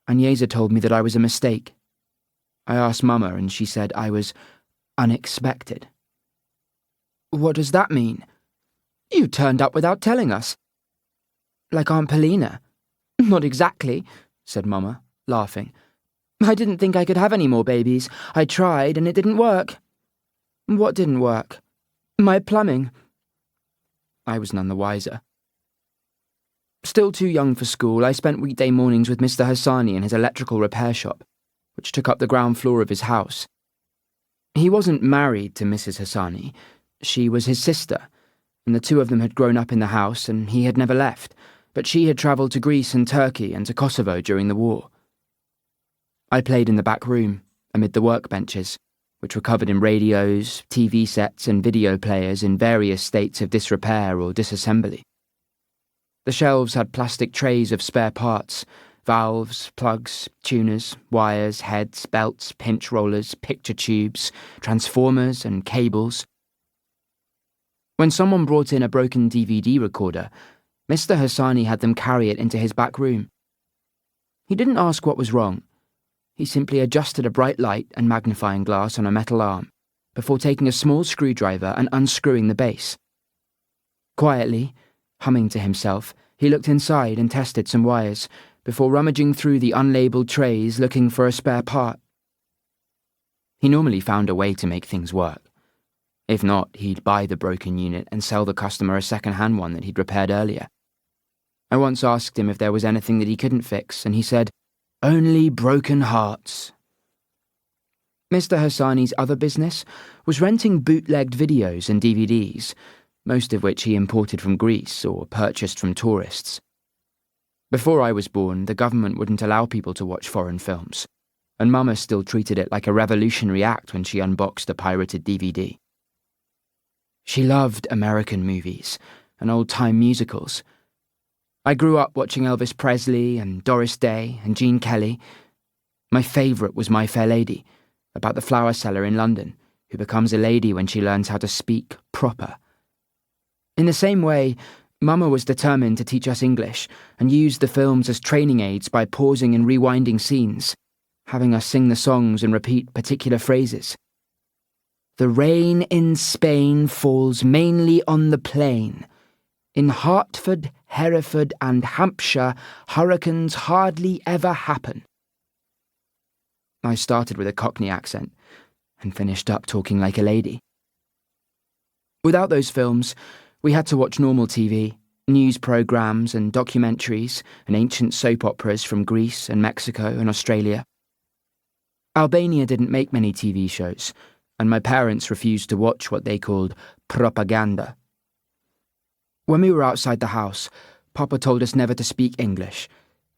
Agnesa told me that I was a mistake. I asked Mama and she said I was unexpected. "What does that mean?" "You turned up without telling us." "Like Aunt Paulina?" "Not exactly," said Mama, laughing. "I didn't think I could have any more babies. I tried and it didn't work." "What didn't work?" "My plumbing." I was none the wiser. Still too young for school, I spent weekday mornings with Mr. Hassani in his electrical repair shop, which took up the ground floor of his house. He wasn't married to Mrs. Hassani. She was his sister, and the two of them had grown up in the house and he had never left, but she had travelled to Greece and Turkey and to Kosovo during the war. I played in the back room, amid the workbenches, which were covered in radios, TV sets and video players in various states of disrepair or disassembly. The shelves had plastic trays of spare parts, valves, plugs, tuners, wires, heads, belts, pinch rollers, picture tubes, transformers and cables. When someone brought in a broken DVD recorder, Mr. Hassani had them carry it into his back room. He didn't ask what was wrong. He simply adjusted a bright light and magnifying glass on a metal arm, before taking a small screwdriver and unscrewing the base. Quietly, humming to himself, he looked inside and tested some wires, before rummaging through the unlabelled trays looking for a spare part. He normally found a way to make things work. If not, he'd buy the broken unit and sell the customer a second-hand one that he'd repaired earlier. I once asked him if there was anything that he couldn't fix, and he said, "Only broken hearts." Mr. Hassani's other business was renting bootlegged videos and DVDs, most of which he imported from Greece or purchased from tourists. Before I was born, the government wouldn't allow people to watch foreign films, and Mama still treated it like a revolutionary act when she unboxed a pirated DVD. She loved American movies and old-time musicals. I grew up watching Elvis Presley and Doris Day and Gene Kelly. My favourite was My Fair Lady, about the flower seller in London, who becomes a lady when she learns how to speak proper. In the same way, Mama was determined to teach us English and used the films as training aids by pausing and rewinding scenes, having us sing the songs and repeat particular phrases. "The rain in Spain falls mainly on the plain. In Hertford, Hereford and Hampshire, hurricanes hardly ever happen." I started with a Cockney accent and finished up talking like a lady. Without those films, we had to watch normal TV, news programmes and documentaries and ancient soap operas from Greece and Mexico and Australia. Albania didn't make many TV shows, and my parents refused to watch what they called propaganda. When we were outside the house, Papa told us never to speak English,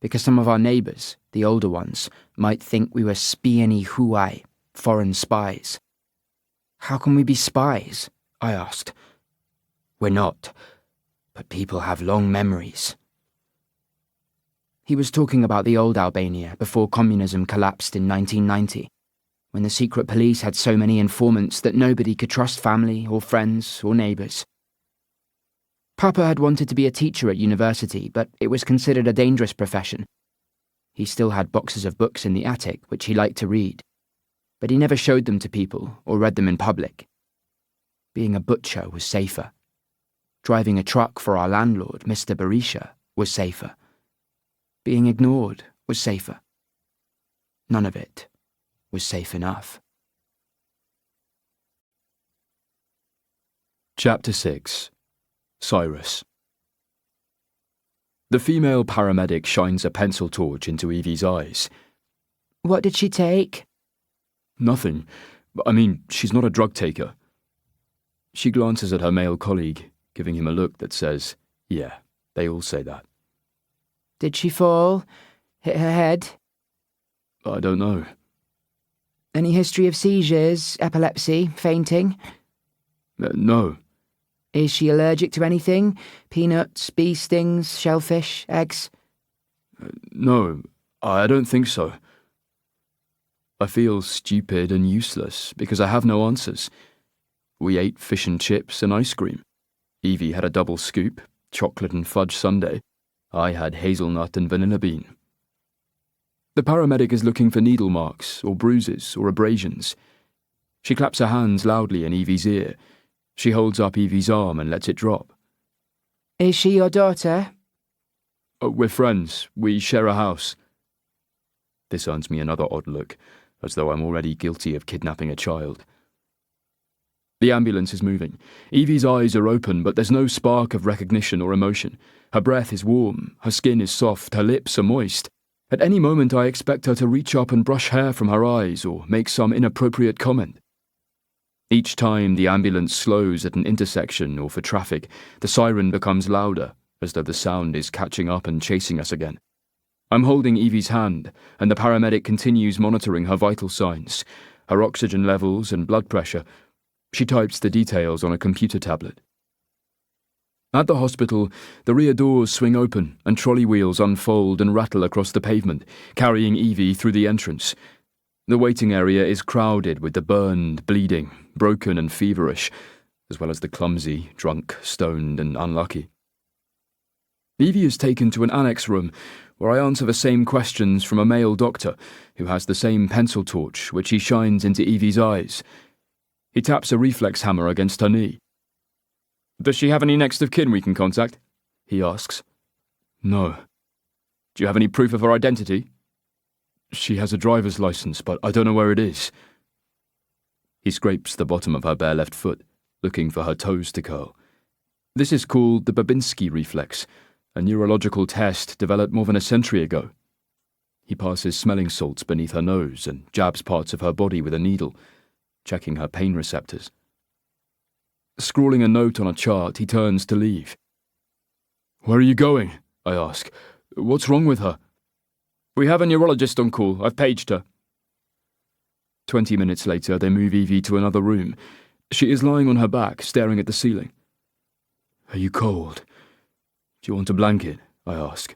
because some of our neighbours, the older ones, might think we were spieni huai, foreign spies. "How can we be spies?" I asked. "We're not, but people have long memories." He was talking about the old Albania before communism collapsed in 1990, when the secret police had so many informants that nobody could trust family or friends or neighbours. Papa had wanted to be a teacher at university, but it was considered a dangerous profession. He still had boxes of books in the attic, which he liked to read, but he never showed them to people or read them in public. Being a butcher was safer. Driving a truck for our landlord, Mr. Berisha, was safer. Being ignored was safer. None of it was safe enough. Chapter 6. Cyrus. The female paramedic shines a pencil torch into Evie's eyes. "What did she take?" "Nothing. I mean, she's not a drug taker." She glances at her male colleague, giving him a look that says, "Yeah, they all say that." Did she fall? Hit her head? I don't know. Any history of seizures, epilepsy, fainting? No. Is she allergic to anything? Peanuts, bee stings, shellfish, eggs? No, I don't think so. I feel stupid and useless because I have no answers. We ate fish and chips and ice cream. Evie had a double scoop, chocolate and fudge sundae. I had hazelnut and vanilla bean. The paramedic is looking for needle marks or bruises or abrasions. She claps her hands loudly in Evie's ear. She holds up Evie's arm and lets it drop. Is she your daughter? We're friends. We share a house. This earns me another odd look, as though I'm already guilty of kidnapping a child. The ambulance is moving. Evie's eyes are open, but there's no spark of recognition or emotion. Her breath is warm, her skin is soft, her lips are moist. At any moment I expect her to reach up and brush hair from her eyes or make some inappropriate comment. Each time the ambulance slows at an intersection or for traffic, the siren becomes louder, as though the sound is catching up and chasing us again. I'm holding Evie's hand, and the paramedic continues monitoring her vital signs, her oxygen levels and blood pressure. She types the details on a computer tablet. At the hospital, the rear doors swing open and trolley wheels unfold and rattle across the pavement, carrying Evie through the entrance. The waiting area is crowded with the burned, bleeding, broken and feverish, as well as the clumsy, drunk, stoned and unlucky. Evie is taken to an annex room where I answer the same questions from a male doctor who has the same pencil torch which he shines into Evie's eyes. He taps a reflex hammer against her knee. Does she have any next of kin we can contact? He asks. No. Do you have any proof of her identity? She has a driver's license, but I don't know where it is. He scrapes the bottom of her bare left foot, looking for her toes to curl. This is called the Babinski reflex, a neurological test developed more than a century ago. He passes smelling salts beneath her nose and jabs parts of her body with a needle, checking her pain receptors. Scrawling a note on a chart, he turns to leave. Where are you going? I ask. What's wrong with her? We have a neurologist on call. I've paged her. 20 minutes later, they move Evie to another room. She is lying on her back, staring at the ceiling. Are you cold? Do you want a blanket? I ask.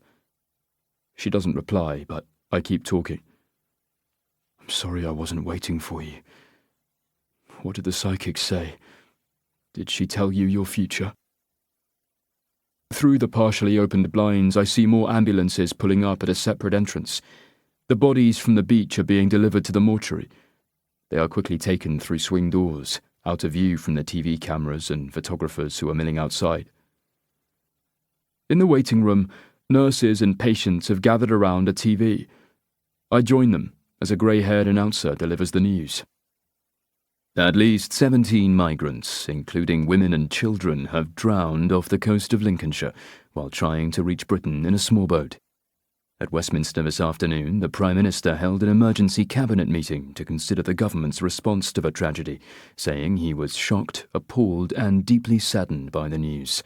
She doesn't reply, but I keep talking. I'm sorry I wasn't waiting for you. What did the psychic say? Did she tell you your future? Through the partially opened blinds, I see more ambulances pulling up at a separate entrance. The bodies from the beach are being delivered to the mortuary. They are quickly taken through swing doors, out of view from the TV cameras and photographers who are milling outside. In the waiting room, nurses and patients have gathered around a TV. I join them as a grey-haired announcer delivers the news. At least 17 migrants, including women and children, have drowned off the coast of Lincolnshire while trying to reach Britain in a small boat. At Westminster this afternoon, the Prime Minister held an emergency cabinet meeting to consider the government's response to the tragedy, saying he was shocked, appalled and deeply saddened by the news.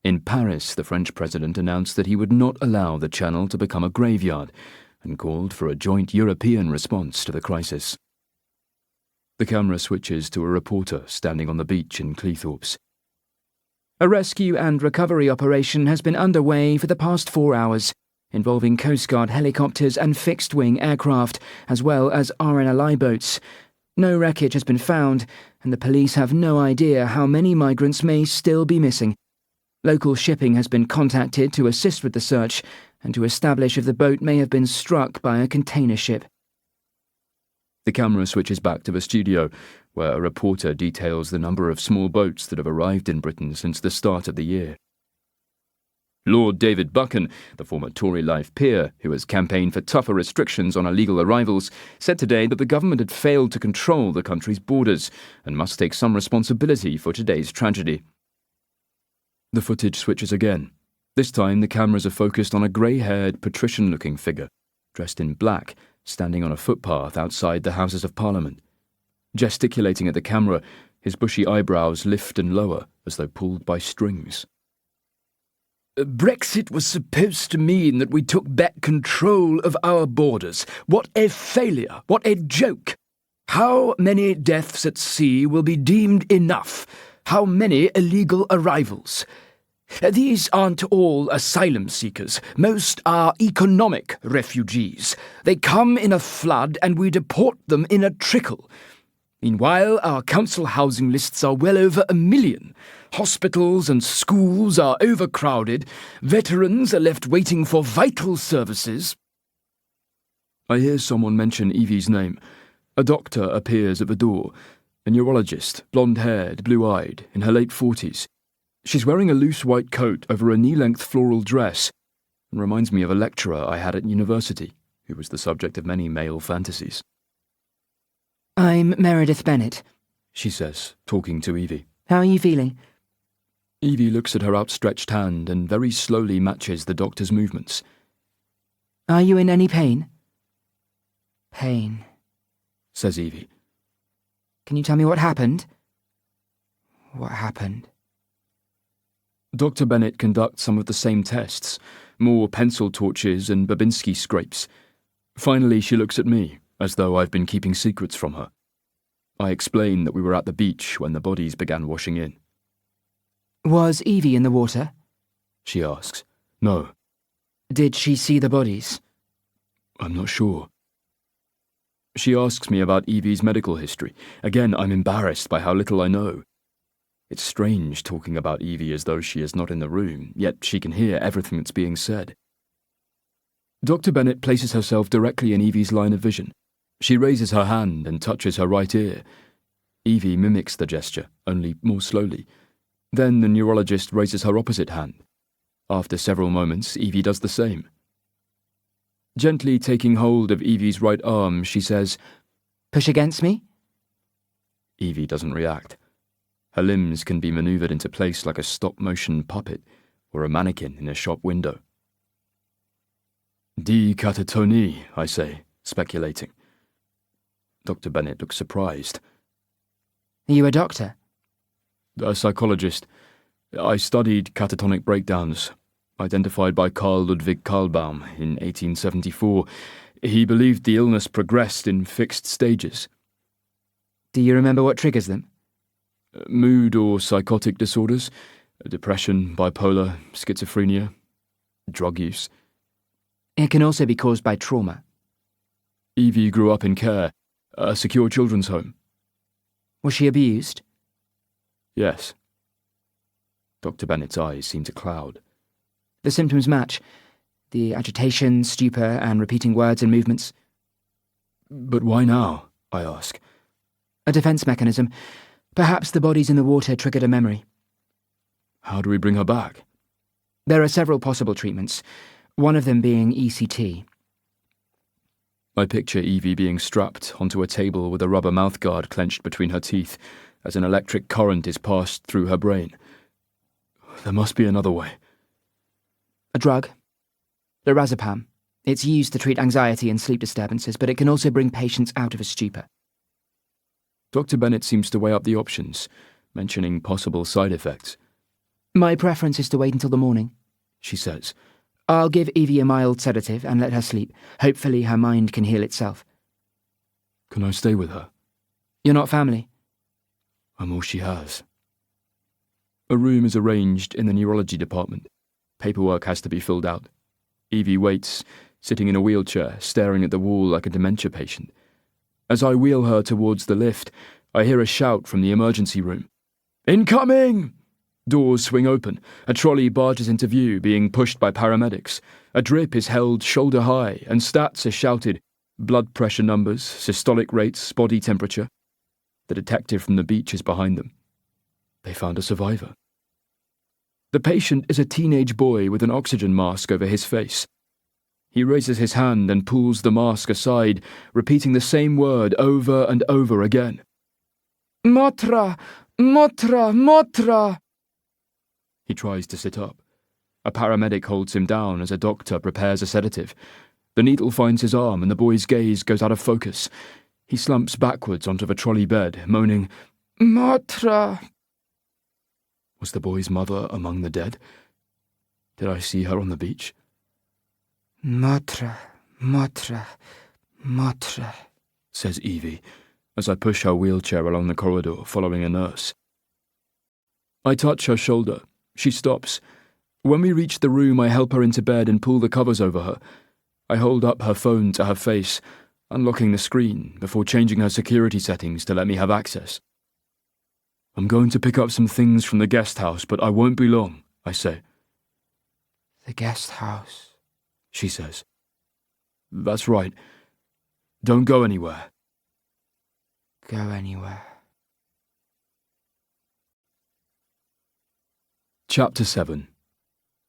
In Paris, the French president announced that he would not allow the Channel to become a graveyard and called for a joint European response to the crisis. The camera switches to a reporter standing on the beach in Cleethorpes. A rescue and recovery operation has been underway for the past 4 hours, involving Coast Guard helicopters and fixed-wing aircraft, as well as RNLI boats. No wreckage has been found, and the police have no idea how many migrants may still be missing. Local shipping has been contacted to assist with the search and to establish if the boat may have been struck by a container ship. The camera switches back to the studio, where a reporter details the number of small boats that have arrived in Britain since the start of the year. Lord David Buchan, the former Tory life peer who has campaigned for tougher restrictions on illegal arrivals, said today that the government had failed to control the country's borders and must take some responsibility for today's tragedy. The footage switches again. This time the cameras are focused on a grey-haired, patrician-looking figure, dressed in black, standing on a footpath outside the Houses of Parliament. Gesticulating at the camera, his bushy eyebrows lift and lower as though pulled by strings. Brexit was supposed to mean that we took back control of our borders. What a failure! What a joke! How many deaths at sea will be deemed enough? How many illegal arrivals? These aren't all asylum seekers. Most are economic refugees. They come in a flood and we deport them in a trickle. Meanwhile, our council housing lists are well over 1 million. Hospitals and schools are overcrowded. Veterans are left waiting for vital services. I hear someone mention Evie's name. A doctor appears at the door. A neurologist, blonde-haired, blue-eyed, in her late 40s. She's wearing a loose white coat over a knee-length floral dress and reminds me of a lecturer I had at university who was the subject of many male fantasies. I'm Meredith Bennett, She says, talking to Evie. How are you feeling? Evie looks at her outstretched hand and very slowly matches the doctor's movements. Are you in any pain? Pain, Says Evie. Can you tell me what happened? What happened? Dr. Bennett conducts some of the same tests, more pencil torches and Babinski scrapes. Finally, she looks at me, as though I've been keeping secrets from her. I explain that we were at the beach when the bodies began washing in. Was Evie in the water? She asks. No, Did she see the bodies? I'm not sure. She asks me about Evie's medical history. Again, I'm embarrassed by how little I know. It's strange talking about Evie as though she is not in the room, yet she can hear everything that's being said. Dr. Bennett places herself directly in Evie's line of vision. She raises her hand and touches her right ear. Evie mimics the gesture, only more slowly. Then the neurologist raises her opposite hand. After several moments, Evie does the same. Gently taking hold of Evie's right arm, she says, Push against me? Evie doesn't react. Her limbs can be manoeuvred into place like a stop-motion puppet or a mannequin in a shop window. Die Katatonie, I say, speculating. Dr. Bennett looks surprised. Are you a doctor? A psychologist. I studied catatonic breakdowns, identified by Carl Ludwig Karlbaum in 1874. He believed the illness progressed in fixed stages. Do you remember what triggers them? Mood or psychotic disorders, depression, bipolar, schizophrenia, drug use. It can also be caused by trauma. Evie grew up in care, a secure children's home. Was she abused? Yes. Dr. Bennett's eyes seem to cloud. The symptoms match. The agitation, stupor, and repeating words and movements. But why now? I ask. A defense mechanism. Perhaps the bodies in the water triggered a memory. How do we bring her back? There are several possible treatments, one of them being ECT. I picture Evie being strapped onto a table with a rubber mouthguard clenched between her teeth as an electric current is passed through her brain. There must be another way. A drug. Lorazepam. It's used to treat anxiety and sleep disturbances, but it can also bring patients out of a stupor. Dr. Bennett seems to weigh up the options, mentioning possible side effects. My preference is to wait until the morning, She says. I'll give Evie a mild sedative and let her sleep. Hopefully her mind can heal itself. Can I stay with her? You're not family? I'm all she has. A room is arranged in the neurology department. Paperwork has to be filled out. Evie waits, sitting in a wheelchair, staring at the wall like a dementia patient. As I wheel her towards the lift, I hear a shout from the emergency room. Incoming! Doors swing open. A trolley barges into view, being pushed by paramedics. A drip is held shoulder high, and stats are shouted. Blood pressure numbers, systolic rates, body temperature. The detective from the beach is behind them. They found a survivor. The patient is a teenage boy with an oxygen mask over his face. He raises his hand and pulls the mask aside, repeating the same word over and over again. Motra! Motra! Motra! He tries to sit up. A paramedic holds him down as a doctor prepares a sedative. The needle finds his arm and the boy's gaze goes out of focus. He slumps backwards onto the trolley bed, moaning, Motra! Was the boy's mother among the dead? Did I see her on the beach? Matre, matre, matre, says Evie, as I push her wheelchair along the corridor, following a nurse. I touch her shoulder. She stops. When we reach the room, I help her into bed and pull the covers over her. I hold up her phone to her face, unlocking the screen before changing her security settings to let me have access. I'm going to pick up some things from the guest house, but I won't be long, I say. The guest house, she says. That's right. Don't go anywhere. Go anywhere. Chapter 7.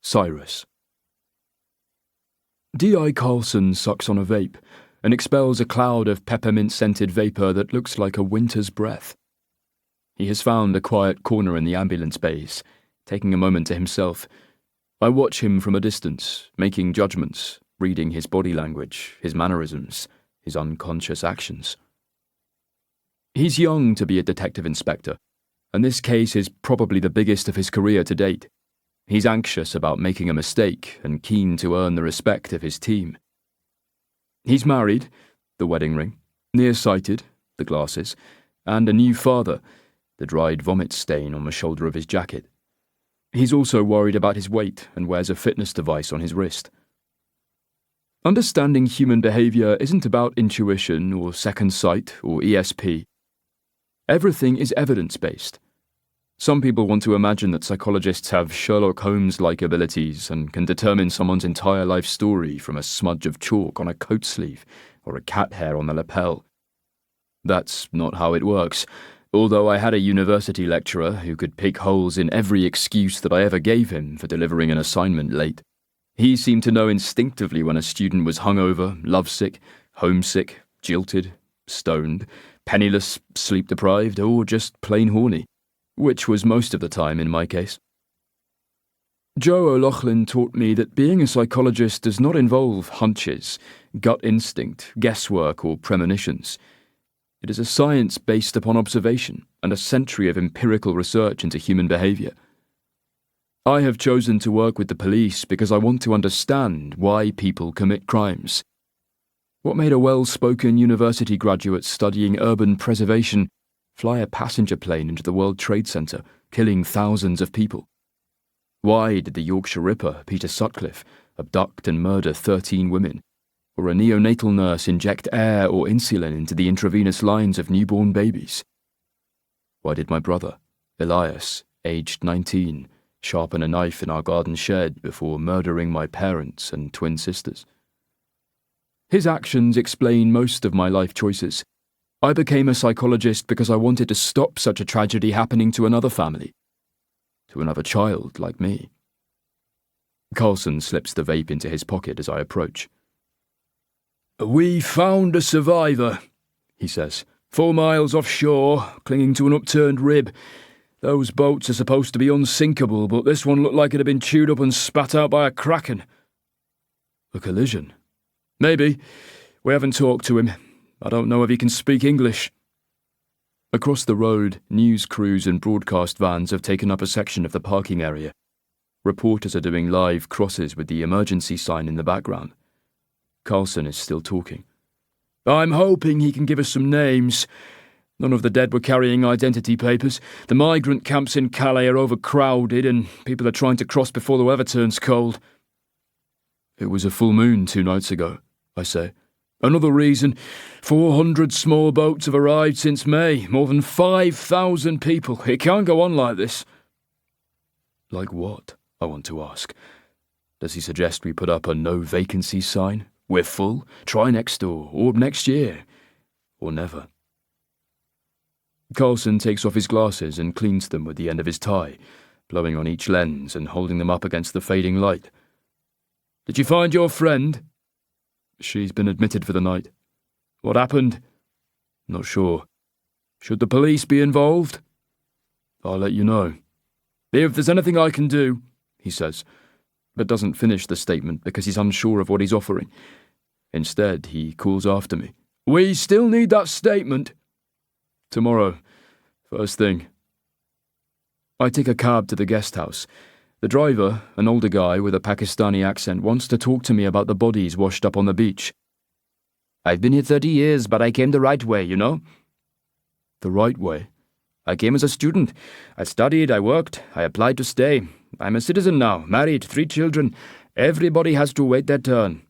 Cyrus. D.I. Carlson sucks on a vape and expels a cloud of peppermint-scented vapour that looks like a winter's breath. He has found a quiet corner in the ambulance bays, taking a moment to himself. I watch him from a distance, making judgments, reading his body language, his mannerisms, his unconscious actions. He's young to be a detective inspector, and this case is probably the biggest of his career to date. He's anxious about making a mistake and keen to earn the respect of his team. He's married, the wedding ring, nearsighted, the glasses, and a new father, the dried vomit stain on the shoulder of his jacket. He's also worried about his weight and wears a fitness device on his wrist. Understanding human behaviour isn't about intuition or second sight or ESP. Everything is evidence-based. Some people want to imagine that psychologists have Sherlock Holmes-like abilities and can determine someone's entire life story from a smudge of chalk on a coat sleeve or a cat hair on the lapel. That's not how it works, although I had a university lecturer who could pick holes in every excuse that I ever gave him for delivering an assignment late. He seemed to know instinctively when a student was hungover, lovesick, homesick, jilted, stoned, penniless, sleep-deprived, or just plain horny, which was most of the time in my case. Joe O'Loughlin taught me that being a psychologist does not involve hunches, gut instinct, guesswork, or premonitions. It is a science based upon observation and a century of empirical research into human behaviour. I have chosen to work with the police because I want to understand why people commit crimes. What made a well-spoken university graduate studying urban preservation fly a passenger plane into the World Trade Center, killing thousands of people? Why did the Yorkshire Ripper, Peter Sutcliffe, abduct and murder 13 women? Or a neonatal nurse inject air or insulin into the intravenous lines of newborn babies? Why did my brother, Elias, aged 19, sharpen a knife in our garden shed before murdering my parents and twin sisters? His actions explain most of my life choices. I became a psychologist because I wanted to stop such a tragedy happening to another family, to another child like me. Carlson slips the vape into his pocket as I approach. "We found a survivor," he says, 4 miles offshore, clinging to an upturned rib. Those boats are supposed to be unsinkable, but this one looked like it had been chewed up and spat out by a kraken. A collision? Maybe. We haven't talked to him. I don't know if he can speak English. Across the road, news crews and broadcast vans have taken up a section of the parking area. Reporters are doing live crosses with the emergency sign in the background. Carlson is still talking. "I'm hoping he can give us some names. None of the dead were carrying identity papers. The migrant camps in Calais are overcrowded and people are trying to cross before the weather turns cold." "It was a full moon 2 nights ago," I say. "Another reason. 400 small boats have arrived since May. More than 5,000 people. It can't go on like this." Like what? I want to ask. Does he suggest we put up a no vacancy sign? We're full. Try next door, or next year, or never. Carlson takes off his glasses and cleans them with the end of his tie, blowing on each lens and holding them up against the fading light. "Did you find your friend?" "She's been admitted for the night." "What happened?" "Not sure." "Should the police be involved?" "I'll let you know." "If there's anything I can do," he says, but doesn't finish the statement because he's unsure of what he's offering. Instead, he calls after me. "We still need that statement." "Tomorrow, first thing." I take a cab to the guest house. The driver, an older guy with a Pakistani accent, wants to talk to me about the bodies washed up on the beach. I've been here 30 years, but I came the right way, you know? The right way? I came as a student. I studied, I worked, I applied to stay. I'm a citizen now, married, 3 children. Everybody has to wait their turn.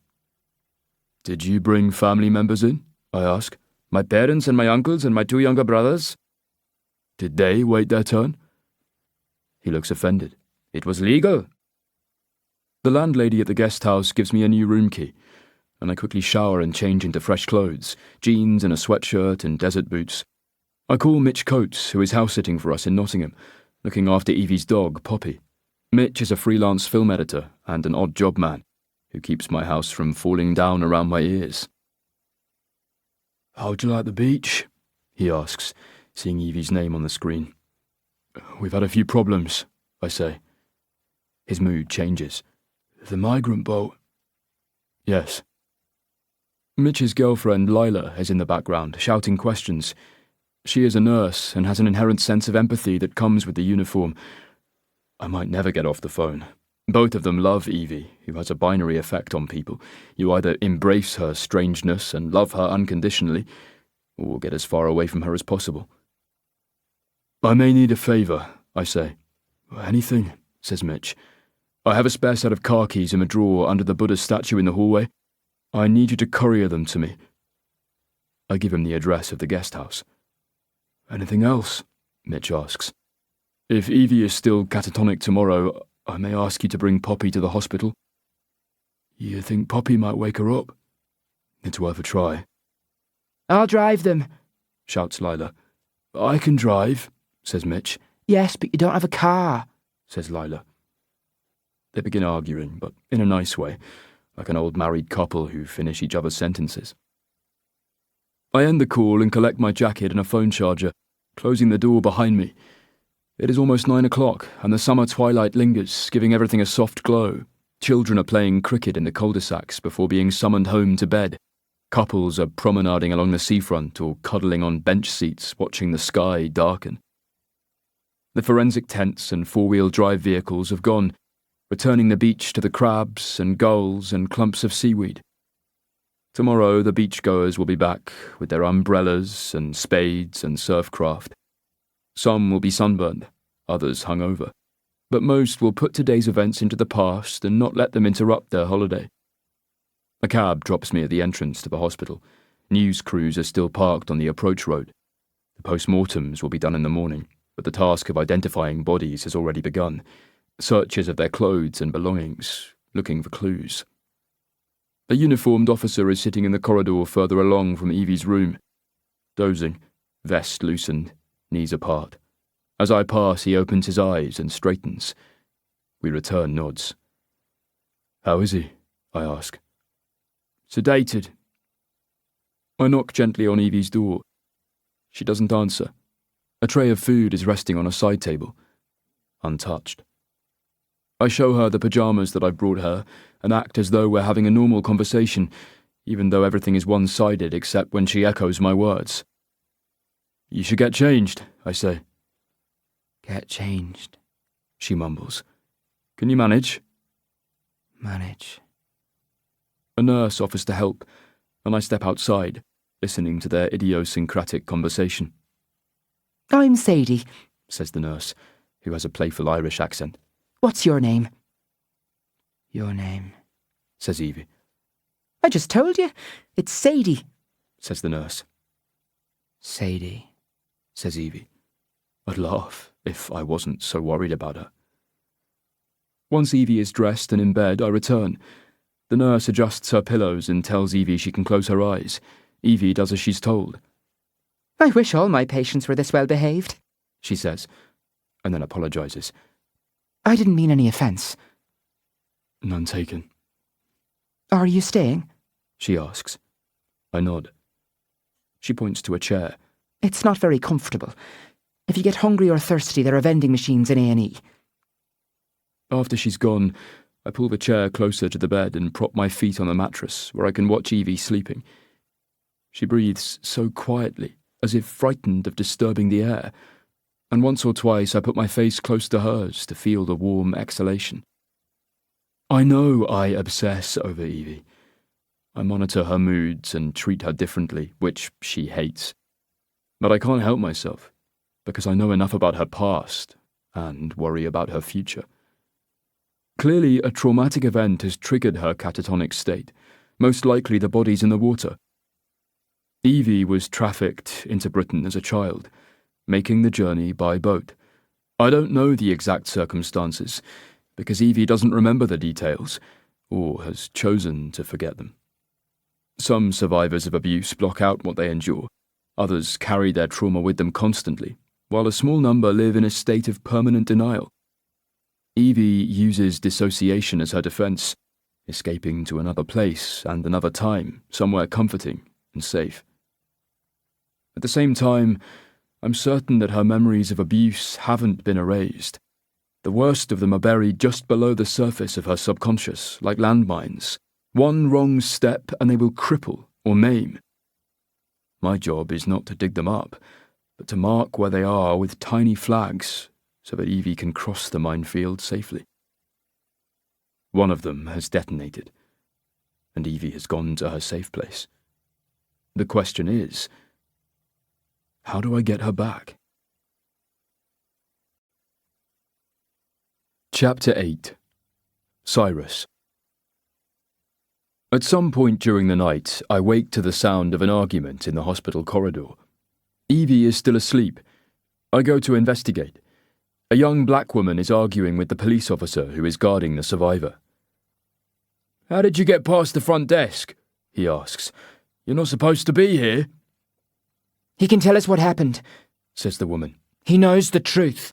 Did you bring family members in? I ask. My parents and my uncles and my 2 younger brothers. Did they wait their turn? He looks offended. It was legal. The landlady at the guest house gives me a new room key, and I quickly shower and change into fresh clothes, jeans and a sweatshirt and desert boots. I call Mitch Coates, who is house-sitting for us in Nottingham, looking after Evie's dog, Poppy. Mitch is a freelance film editor and an odd job man, who keeps my house from falling down around my ears. How'd you like the beach? He asks, seeing Evie's name on the screen. We've had a few problems, I say. His mood changes. The migrant boat? Yes. Mitch's girlfriend, Lila, is in the background, shouting questions. She is a nurse and has an inherent sense of empathy that comes with the uniform. I might never get off the phone. Both of them love Evie, who has a binary effect on people. You either embrace her strangeness and love her unconditionally, or get as far away from her as possible. I may need a favour, I say. Anything, says Mitch. I have a spare set of car keys in a drawer under the Buddha statue in the hallway. I need you to courier them to me. I give him the address of the guest house. Anything else? Mitch asks. If Evie is still catatonic tomorrow, I may ask you to bring Poppy to the hospital. You think Poppy might wake her up? It's worth a try. I'll drive them, shouts Lila. I can drive, says Mitch. Yes, but you don't have a car, says Lila. They begin arguing, but in a nice way, like an old married couple who finish each other's sentences. I end the call and collect my jacket and a phone charger, closing the door behind me. It is almost 9 o'clock, and the summer twilight lingers, giving everything a soft glow. Children are playing cricket in the cul-de-sacs before being summoned home to bed. Couples are promenading along the seafront or cuddling on bench seats, watching the sky darken. The forensic tents and four-wheel drive vehicles have gone, returning the beach to the crabs and gulls and clumps of seaweed. Tomorrow the beachgoers will be back with their umbrellas and spades and surfcraft. Some will be sunburned, others hungover, but most will put today's events into the past and not let them interrupt their holiday. A cab drops me at the entrance to the hospital. News crews are still parked on the approach road. The post-mortems will be done in the morning, but the task of identifying bodies has already begun. Searches of their clothes and belongings, looking for clues. A uniformed officer is sitting in the corridor further along from Evie's room, dozing, vest loosened, knees apart. As I pass, he opens his eyes and straightens. We return nods. How is he? I ask. Sedated. I knock gently on Evie's door. She doesn't answer. A tray of food is resting on a side table, untouched. I show her the pyjamas that I've brought her and act as though we're having a normal conversation, even though everything is one-sided except when she echoes my words. You should get changed, I say. Get changed, she mumbles. Can you manage? Manage. A nurse offers to help, and I step outside, listening to their idiosyncratic conversation. I'm Sadie, says the nurse, who has a playful Irish accent. What's your name? Your name, says Evie. I just told you. It's Sadie, says the nurse. Sadie, says Evie. I'd laugh if I wasn't so worried about her. Once Evie is dressed and in bed, I return. The nurse adjusts her pillows and tells Evie she can close her eyes. Evie does as she's told. I wish all my patients were this well behaved, she says, and then apologises. I didn't mean any offence. None taken. Are you staying? She asks. I nod. She points to a chair. It's not very comfortable. If you get hungry or thirsty, there are vending machines in A&E. After she's gone, I pull the chair closer to the bed and prop my feet on the mattress where I can watch Evie sleeping. She breathes so quietly, as if frightened of disturbing the air. and once or twice I put my face close to hers to feel the warm exhalation. I know I obsess over Evie. I monitor her moods and treat her differently, which she hates. But I can't help myself, because I know enough about her past and worry about her future. Clearly, a traumatic event has triggered her catatonic state, most likely the bodies in the water. Evie was trafficked into Britain as a child, making the journey by boat. I don't know the exact circumstances, because Evie doesn't remember the details, or has chosen to forget them. Some survivors of abuse block out what they endure. Others carry their trauma with them constantly, while a small number live in a state of permanent denial. Evie uses dissociation as her defense, escaping to another place and another time, somewhere comforting and safe. At the same time, I'm certain that her memories of abuse haven't been erased. The worst of them are buried just below the surface of her subconscious, like landmines. One wrong step and they will cripple or maim. My job is not to dig them up, but to mark where they are with tiny flags so that Evie can cross the minefield safely. One of them has detonated, and Evie has gone to her safe place. The question is, how do I get her back? Chapter 8. Cyrus. At some point during the night, I wake to the sound of an argument in the hospital corridor. Evie is still asleep. I go to investigate. A young black woman is arguing with the police officer who is guarding the survivor. "How did you get past the front desk?" he asks. "You're not supposed to be here." He can tell us what happened, says the woman. He knows the truth.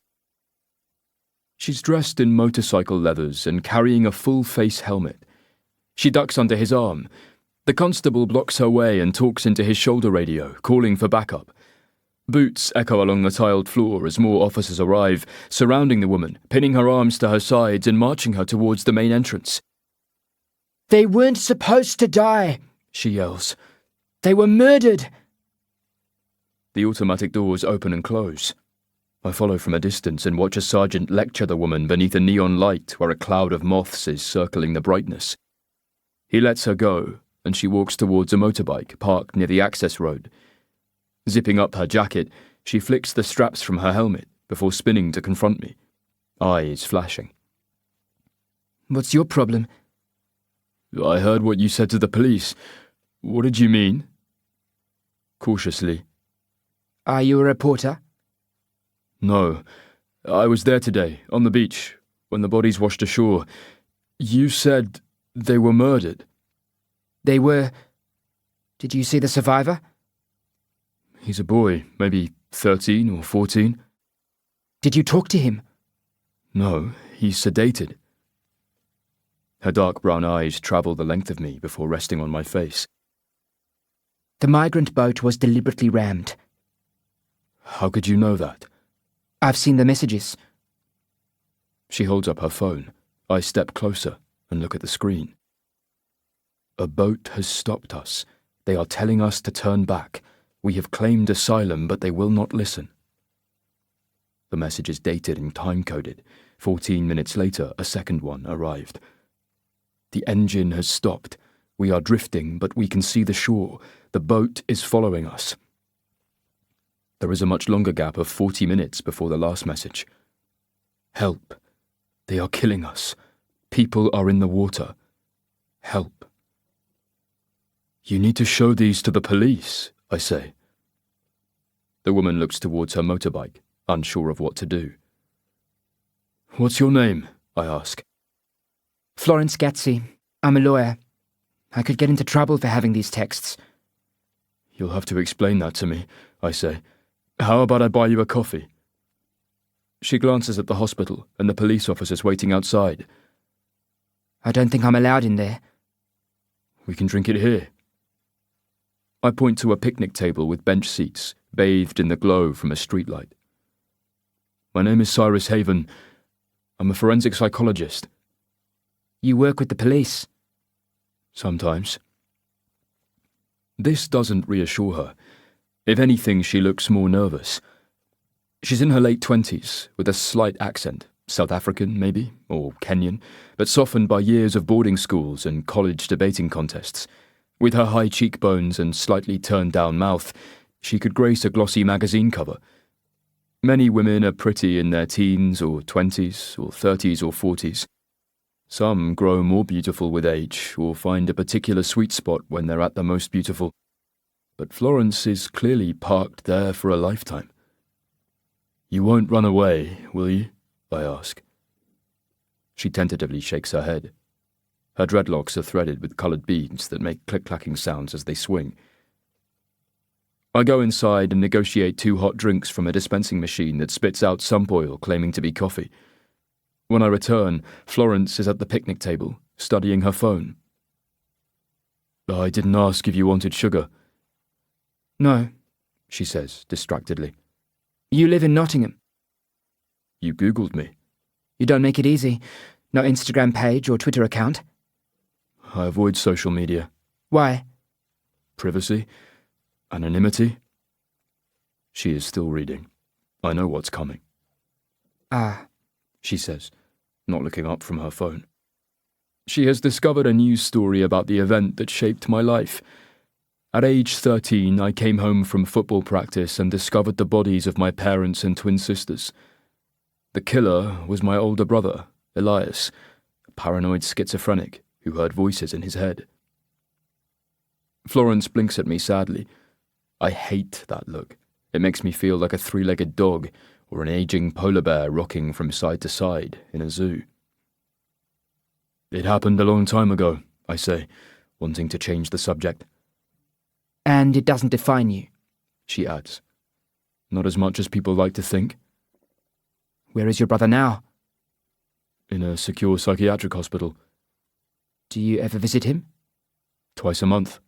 She's dressed in motorcycle leathers and carrying a full-face helmet. She ducks under his arm. The constable blocks her way and talks into his shoulder radio, calling for backup. Boots echo along the tiled floor as more officers arrive, surrounding the woman, pinning her arms to her sides and marching her towards the main entrance. "They weren't supposed to die," she yells. "They were murdered." The automatic doors open and close. I follow from a distance and watch a sergeant lecture the woman beneath a neon light where a cloud of moths is circling the brightness. He lets her go, and she walks towards a motorbike parked near the access road. Zipping up her jacket, she flicks the straps from her helmet before spinning to confront me, eyes flashing. "What's your problem?" "I heard what you said to the police. What did you mean?" Cautiously. "Are you a reporter?" "No. I was there today, on the beach, when the bodies washed ashore. You said they were murdered." "They were. Did you see the survivor?" "He's a boy, maybe 13 or 14. "Did you talk to him?" "No, he's sedated." Her dark brown eyes travel the length of me before resting on my face. "The migrant boat was deliberately rammed." "How could you know that?" "I've seen the messages." She holds up her phone. I step closer and look at the screen. "A boat has stopped us. They are telling us to turn back. We have claimed asylum, but they will not listen." The message is dated and time-coded. 14 minutes later, a second one arrived. "The engine has stopped. We are drifting, but we can see the shore. The boat is following us." There is a much longer gap of 40 minutes before the last message. "Help. They are killing us. People are in the water. Help." "You need to show these to the police," I say. The woman looks towards her motorbike, unsure of what to do. "What's your name?" I ask. "Florence Gatzi. I'm a lawyer. I could get into trouble for having these texts." "You'll have to explain that to me," I say. "How about I buy you a coffee?" She glances at the hospital and the police officers waiting outside. "I don't think I'm allowed in there." "We can drink it here." I point to a picnic table with bench seats, bathed in the glow from a streetlight. "My name is Cyrus Haven. I'm a forensic psychologist." "You work with the police?" "Sometimes." This doesn't reassure her. If anything, she looks more nervous. She's in her late 20s, with a slight accent, South African maybe, or Kenyan, but softened by years of boarding schools and college debating contests. With her high cheekbones and slightly turned-down mouth, she could grace a glossy magazine cover. Many women are pretty in their teens or 20s or 30s or 40s. Some grow more beautiful with age or find a particular sweet spot when they're at their most beautiful. But Florence is clearly parked there for a lifetime. "You won't run away, will you?" I ask. She tentatively shakes her head. Her dreadlocks are threaded with coloured beads that make click-clacking sounds as they swing. I go inside and negotiate 2 hot drinks from a dispensing machine that spits out sump oil claiming to be coffee. When I return, Florence is at the picnic table, studying her phone. "I didn't ask if you wanted sugar." "No," she says, distractedly. "You live in Nottingham." "You Googled me." "You don't make it easy. No Instagram page or Twitter account?" "I avoid social media." "Why?" "Privacy. Anonymity." She is still reading. I know what's coming. "Ah," she says, not looking up from her phone. She has discovered a news story about the event that shaped my life. At age 13, I came home from football practice and discovered the bodies of my parents and twin sisters. The killer was my older brother, Elias, a paranoid schizophrenic who heard voices in his head. Florence blinks at me sadly. I hate that look. It makes me feel like a 3-legged dog or an aging polar bear rocking from side to side in a zoo. "It happened a long time ago," I say, wanting to change the subject. "And it doesn't define you?" she adds. "Not as much as people like to think." "Where is your brother now?" "In a secure psychiatric hospital." "Do you ever visit him?" "Twice a month."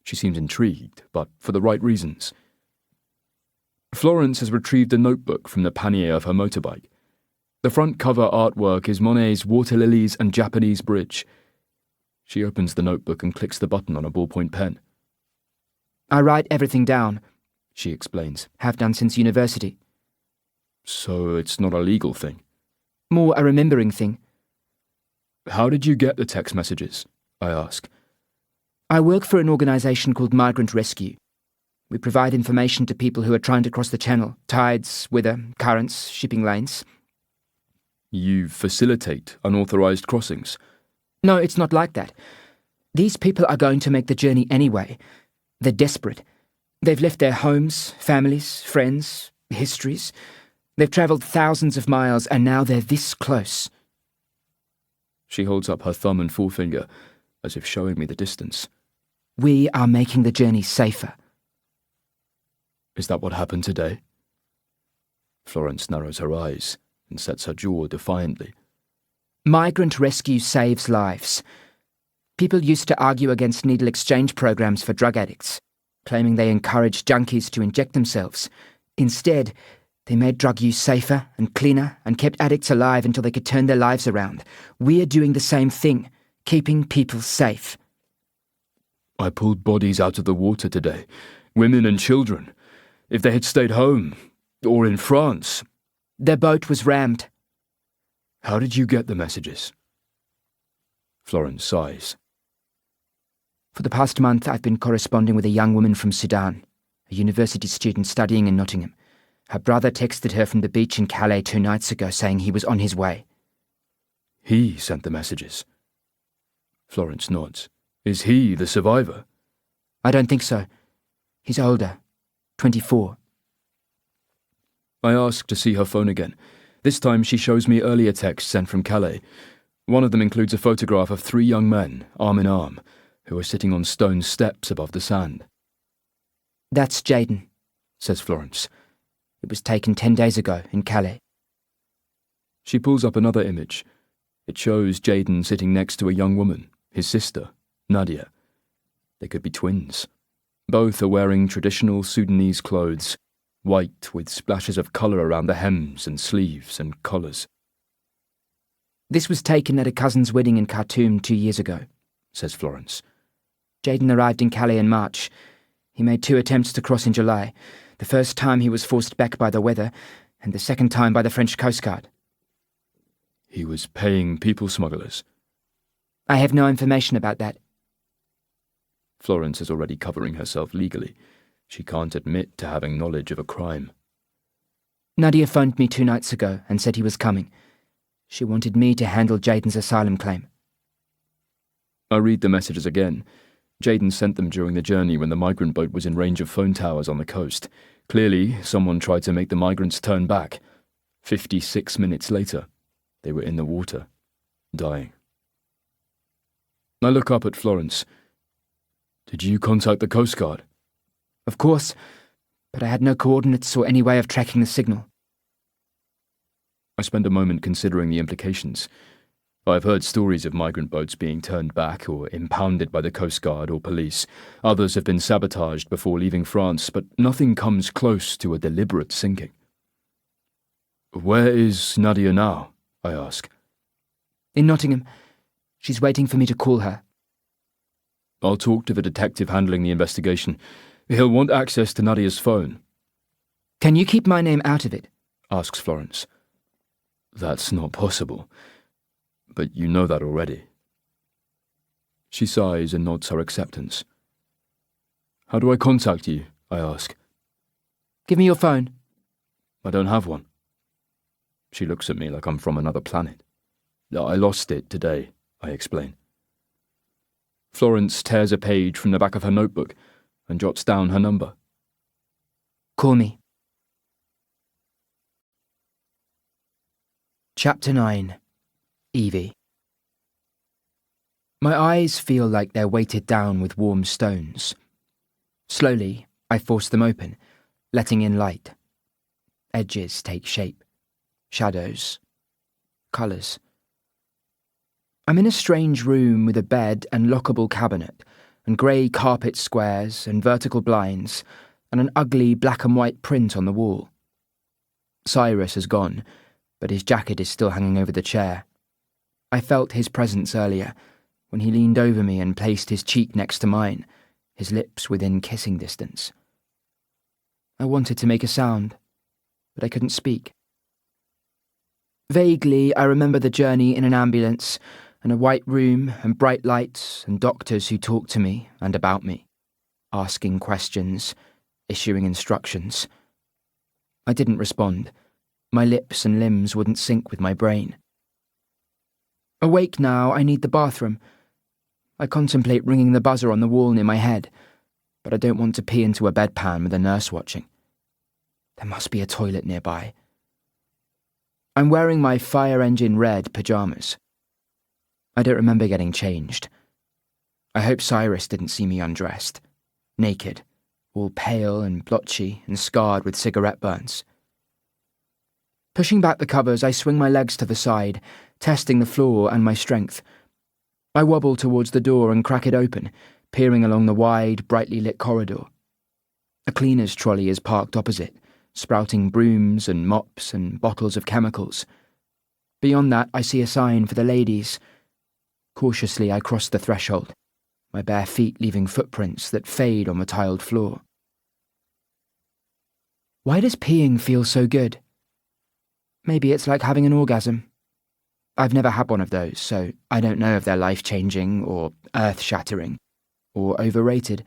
She seems intrigued, but for the right reasons. Florence has retrieved a notebook from the pannier of her motorbike. The front cover artwork is Monet's Water Lilies and Japanese Bridge. She opens the notebook and clicks the button on a ballpoint pen. "I write everything down," she explains. "Have done since university." "So it's not a legal thing?" "More a remembering thing." "How did you get the text messages?" I ask. "I work for an organisation called Migrant Rescue. We provide information to people who are trying to cross the channel, tides, weather, currents, shipping lanes." "You facilitate unauthorised crossings?" "No, it's not like that. These people are going to make the journey anyway. They're desperate. They've left their homes, families, friends, histories. They've travelled thousands of miles and now they're this close." She holds up her thumb and forefinger, as if showing me the distance. "We are making the journey safer." "Is that what happened today?" Florence narrows her eyes and sets her jaw defiantly. Migrant Rescue saves lives. People used to argue against needle exchange programs for drug addicts, claiming they encouraged junkies to inject themselves. Instead, they made drug use safer and cleaner and kept addicts alive until they could turn their lives around. We're doing the same thing, keeping people safe. "I pulled bodies out of the water today, women and children. If they had stayed home, or in France..." "Their boat was rammed." "How did you get the messages?" Florence sighs. "For the past month, I've been corresponding with a young woman from Sudan, a university student studying in Nottingham. Her brother texted her from the beach in Calais 2 nights ago saying he was on his way." "He sent the messages?" Florence nods. "Is he the survivor?" "I don't think so. He's older, 24. I ask to see her phone again. This time she shows me earlier texts sent from Calais. One of them includes a photograph of 3 young men, arm in arm, who are sitting on stone steps above the sand. "That's Jaden," says Florence. "It was taken 10 days ago in Calais." She pulls up another image. It shows Jaden sitting next to a young woman, his sister, Nadia. They could be twins. Both are wearing traditional Sudanese clothes, white with splashes of colour around the hems and sleeves and collars. "This was taken at a cousin's wedding in Khartoum 2 years ago," says Florence. "Jaden arrived in Calais in March. He made 2 attempts to cross in July. The first time he was forced back by the weather, and the second time by the French Coast Guard. He was paying people smugglers. I have no information about that. Florence is already covering herself legally. She can't admit to having knowledge of a crime. Nadia phoned me 2 nights ago and said he was coming. She wanted me to handle Jaden's asylum claim. I read the messages again. Jaden sent them during the journey when the migrant boat was in range of phone towers on the coast. Clearly, someone tried to make the migrants turn back. 56 minutes later, they were in the water, dying. I look up at Florence. Did you contact the Coast Guard? Of course, but I had no coordinates or any way of tracking the signal. I spend a moment considering the implications. I've heard stories of migrant boats being turned back or impounded by the Coast Guard or police. Others have been sabotaged before leaving France, but nothing comes close to a deliberate sinking. Where is Nadia now? I ask. In Nottingham. She's waiting for me to call her. I'll talk to the detective handling the investigation. He'll want access to Nadia's phone. Can you keep my name out of it? Asks Florence. That's not possible. But you know that already. She sighs and nods her acceptance. How do I contact you? I ask. Give me your phone. I don't have one. She looks at me like I'm from another planet. I lost it today, I explain. Florence tears a page from the back of her notebook and jots down her number. Call me. Chapter 9. Evie. My eyes feel like they're weighted down with warm stones. Slowly, I force them open, letting in light. Edges take shape. Shadows. Colours. I'm in a strange room with a bed and lockable cabinet, and grey carpet squares and vertical blinds, and an ugly black and white print on the wall. Cyrus has gone, but his jacket is still hanging over the chair. I felt his presence earlier, when he leaned over me and placed his cheek next to mine, his lips within kissing distance. I wanted to make a sound, but I couldn't speak. Vaguely, I remember the journey in an ambulance, and a white room and bright lights and doctors who talked to me and about me, asking questions, issuing instructions. I didn't respond. My lips and limbs wouldn't sync with my brain. Awake now, I need the bathroom. I contemplate ringing the buzzer on the wall near my head, but I don't want to pee into a bedpan with a nurse watching. There must be a toilet nearby. I'm wearing my fire engine red pyjamas. I don't remember getting changed. I hope Cyrus didn't see me undressed, naked, all pale and blotchy and scarred with cigarette burns. Pushing back the covers, I swing my legs to the side, testing the floor and my strength. I wobble towards the door and crack it open, peering along the wide, brightly lit corridor. A cleaner's trolley is parked opposite, sprouting brooms and mops and bottles of chemicals. Beyond that, I see a sign for the ladies. Cautiously, I cross the threshold, my bare feet leaving footprints that fade on the tiled floor. Why does peeing feel so good? Maybe it's like having an orgasm. I've never had one of those, so I don't know if they're life-changing or earth-shattering or overrated.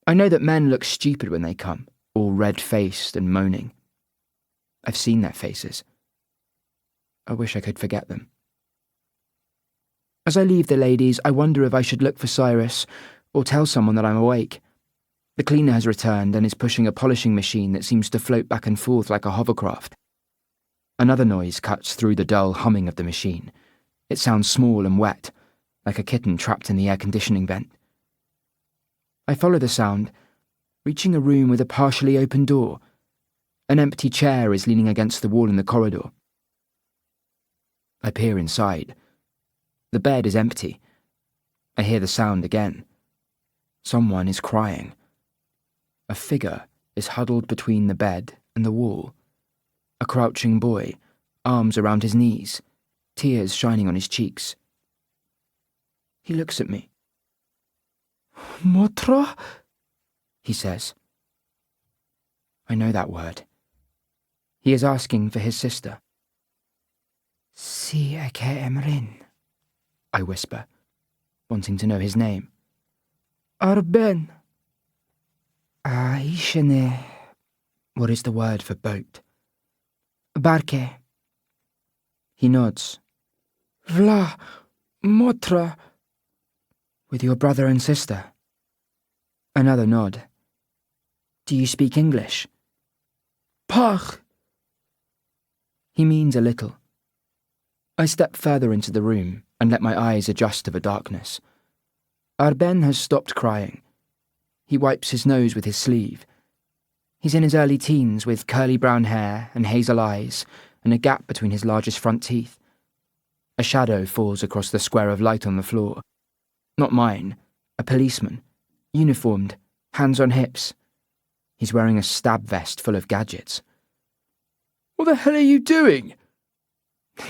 I know that men look stupid when they come, all red-faced and moaning. I've seen their faces. I wish I could forget them. As I leave the ladies, I wonder if I should look for Cyrus or tell someone that I'm awake. The cleaner has returned and is pushing a polishing machine that seems to float back and forth like a hovercraft. Another noise cuts through the dull humming of the machine. It sounds small and wet, like a kitten trapped in the air conditioning vent. I follow the sound, reaching a room with a partially open door. An empty chair is leaning against the wall in the corridor. I peer inside. The bed is empty. I hear the sound again. Someone is crying. A figure is huddled between the bed and the wall. A crouching boy, arms around his knees, tears shining on his cheeks. He looks at me. "Motra?" he says. I know that word. He is asking for his sister. Si eke emrin, I whisper, wanting to know his name. Arben. Ishene. What is the word for boat? Barke. He nods. Vla, motra. With your brother and sister. Another nod. Do you speak English? Pach. He means a little. I step further into the room and let my eyes adjust to the darkness. Arben has stopped crying. He wipes his nose with his sleeve. He's in his early teens with curly brown hair and hazel eyes and a gap between his largest front teeth. A shadow falls across the square of light on the floor. Not mine, a policeman, uniformed, hands on hips. He's wearing a stab vest full of gadgets. What the hell are you doing?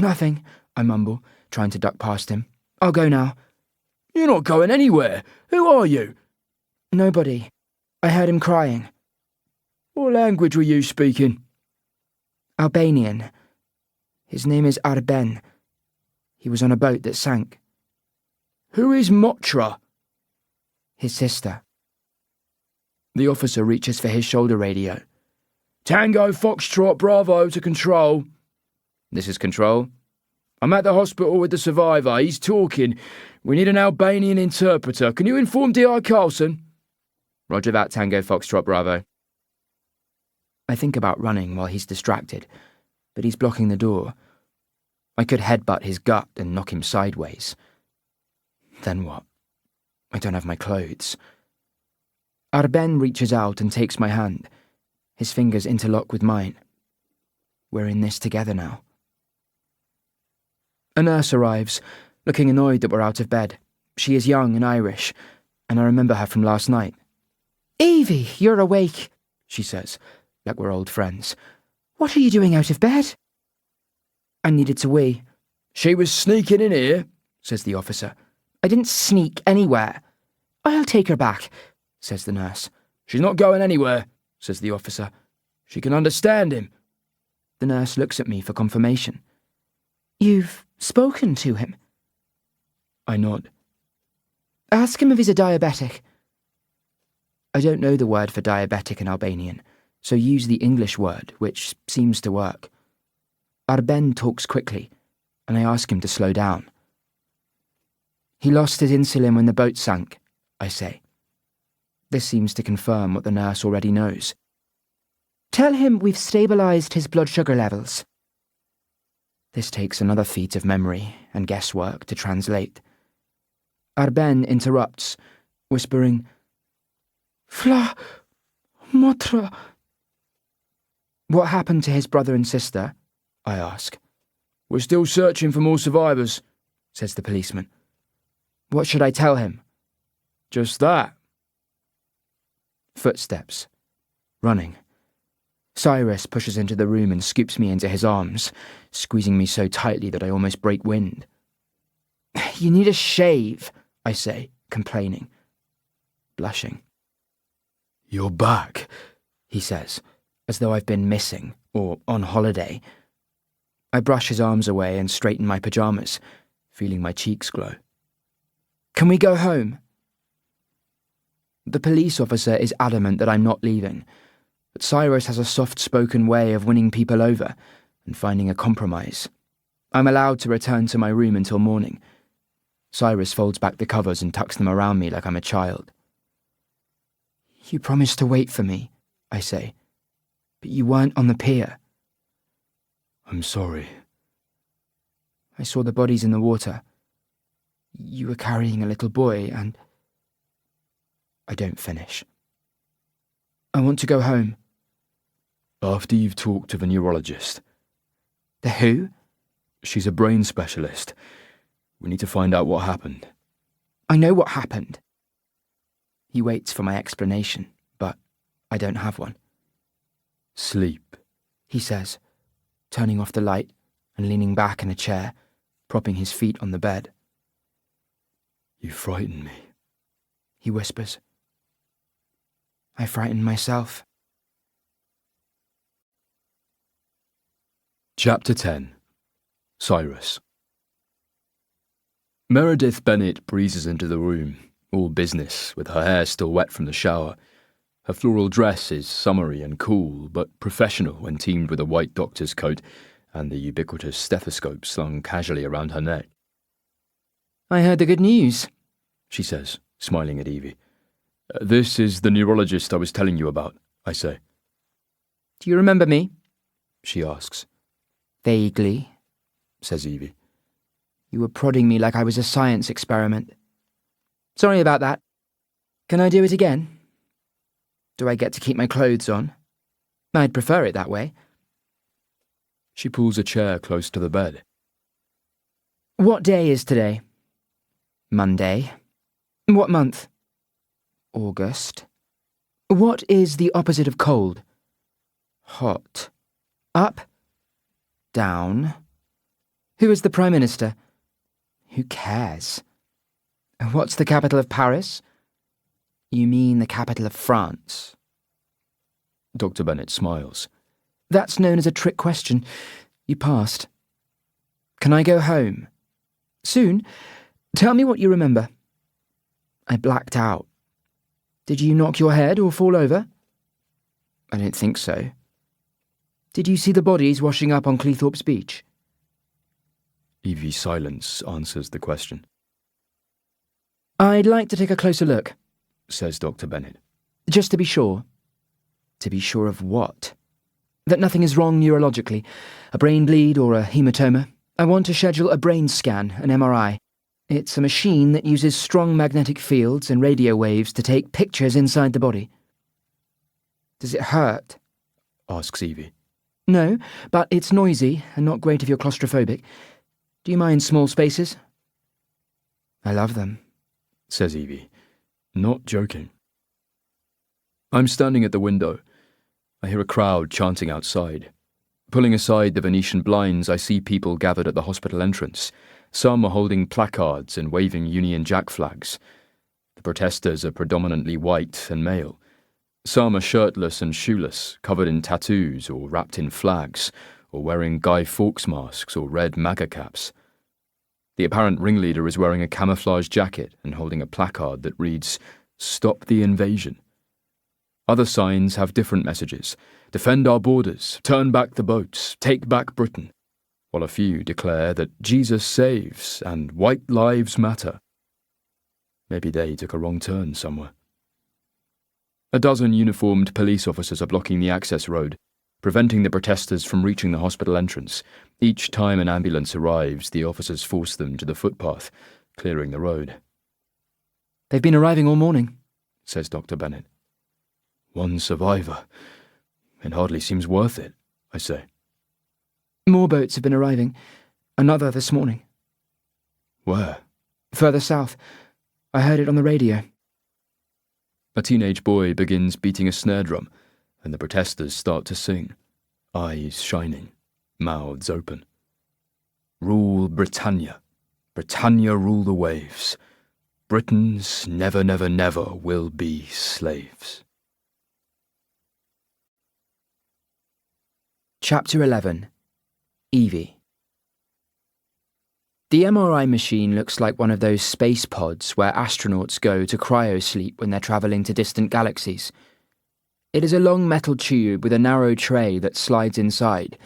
Nothing, I mumble, trying to duck past him. I'll go now. You're not going anywhere. Who are you? Nobody. I heard him crying. What language were you speaking? Albanian. His name is Arben. He was on a boat that sank. Who is Motra? His sister. The officer reaches for his shoulder radio. Tango Foxtrot Bravo to Control. This is Control. I'm at the hospital with the survivor. He's talking. We need an Albanian interpreter. Can you inform D.R. Carlson? Roger that, Tango Foxtrot Bravo. I think about running while he's distracted, but he's blocking the door. I could headbutt his gut and knock him sideways. Then what? I don't have my clothes. Arben reaches out and takes my hand. His fingers interlock with mine. We're in this together now. A nurse arrives, looking annoyed that we're out of bed. She is young and Irish, and I remember her from last night. Evie, you're awake, she says, like we're old friends. What are you doing out of bed? I needed to wee. She was sneaking in here, says the officer. I didn't sneak anywhere. I'll take her back, says the nurse. She's not going anywhere, says the officer. She can understand him. The nurse looks at me for confirmation. You've spoken to him? I nod. Ask him if he's a diabetic. I don't know the word for diabetic in Albanian, so use the English word, which seems to work. Arben talks quickly, and I ask him to slow down. He lost his insulin when the boat sank, I say. This seems to confirm what the nurse already knows. Tell him we've stabilised his blood sugar levels. This takes another feat of memory and guesswork to translate. Arben interrupts, whispering, Fla, Motra. What happened to his brother and sister? I ask. We're still searching for more survivors, says the policeman. What should I tell him? Just that. Footsteps. Running. Cyrus pushes into the room and scoops me into his arms, squeezing me so tightly that I almost break wind. You need a shave, I say, complaining. Blushing. You're back, he says, as though I've been missing, or on holiday. I brush his arms away and straighten my pyjamas, feeling my cheeks glow. Can we go home? The police officer is adamant that I'm not leaving, but Cyrus has a soft-spoken way of winning people over and finding a compromise. I'm allowed to return to my room until morning. Cyrus folds back the covers and tucks them around me like I'm a child. You promised to wait for me, I say, but you weren't on the pier. I'm sorry. I saw the bodies in the water. You were carrying a little boy and... I don't finish. I want to go home. After you've talked to the neurologist. The who? She's a brain specialist. We need to find out what happened. I know what happened. He waits for my explanation, but I don't have one. Sleep, he says, turning off the light and leaning back in a chair, propping his feet on the bed. You frighten me, he whispers. I frighten myself. Chapter 10. Cyrus. Meredith Bennett breezes into the room, all business, with her hair still wet from the shower. Her floral dress is summery and cool, but professional when teamed with a white doctor's coat and the ubiquitous stethoscope slung casually around her neck. I heard the good news, She says, smiling at Evie. This is the neurologist I was telling you about, I say. Do you remember me? She asks. Vaguely, Says Evie. You were prodding me like I was a science experiment. Sorry about that. Can I do it again? Do I get to keep my clothes on? I'd prefer it that way. She pulls a chair close to the bed. What day is today? Monday. What month? August. What is the opposite of cold? Hot. Up? Down. Who is the Prime Minister? Who cares? What's the capital of Paris? You mean the capital of France? Dr. Bennett smiles. That's known as a trick question. You passed. Can I go home? Soon. Tell me what you remember. I blacked out. Did you knock your head or fall over? I don't think so. Did you see the bodies washing up on Cleethorpes Beach? Evie's silence answers the question. I'd like to take a closer look, Says Dr. Bennett. just to be sure. To be sure of what? That nothing is wrong neurologically, a brain bleed or a hematoma. I want to schedule a brain scan, an MRI. It's a machine that uses strong magnetic fields and radio waves to take pictures inside the body. Does it hurt? Asks Evie. No, but it's noisy and not great if you're claustrophobic. Do you mind small spaces? I love them, Says Evie, not joking. I'm standing at the window. I hear a crowd chanting outside. Pulling aside the Venetian blinds, I see people gathered at the hospital entrance. Some are holding placards and waving Union Jack flags. The protesters are predominantly white and male. Some are shirtless and shoeless, covered in tattoos or wrapped in flags, or wearing Guy Fawkes masks or red MAGA caps. The apparent ringleader is wearing a camouflage jacket and holding a placard that reads, "Stop the invasion." Other signs have different messages. Defend our borders, turn back the boats, take back Britain, while a few declare that Jesus saves and white lives matter. Maybe they took a wrong turn somewhere. A dozen uniformed police officers are blocking the access road, preventing the protesters from reaching the hospital entrance. Each time an ambulance arrives, the officers force them to the footpath, clearing the road. They've been arriving all morning, Says Dr. Bennett. One survivor. It hardly seems worth it, I say. More boats have been arriving. Another this morning. Where? Further south. I heard it on the radio. A teenage boy begins beating a snare drum, and the protesters start to sing, eyes shining, mouths open. Rule Britannia. Britannia rule the waves. Britons never, never, never will be slaves. Chapter 11. Evie. The MRI machine looks like one of those space pods where astronauts go to cryosleep when they're travelling to distant galaxies. It is a long metal tube with a narrow tray that slides inside.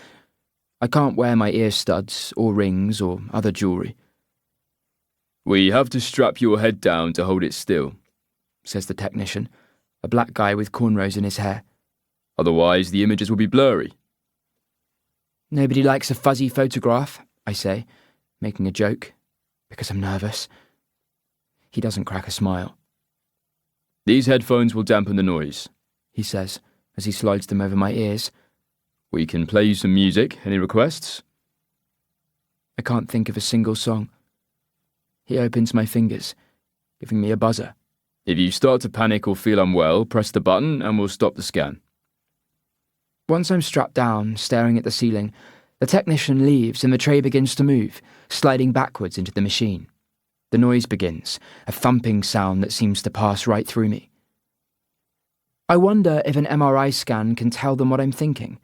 I can't wear my ear studs or rings or other jewellery. We have to strap your head down to hold it still, says the technician, a black guy with cornrows in his hair. Otherwise the images will be blurry. Nobody likes a fuzzy photograph, I say, making a joke, because I'm nervous. He doesn't crack a smile. These headphones will dampen the noise, he says, as he slides them over my ears. We can play you some music. Any requests? I can't think of a single song. He opens my fingers, giving me a buzzer. If you start to panic or feel unwell, press the button and we'll stop the scan. Once I'm strapped down, staring at the ceiling, the technician leaves and the tray begins to move, sliding backwards into the machine. The noise begins, a thumping sound that seems to pass right through me. I wonder if an MRI scan can tell them what I'm thinking.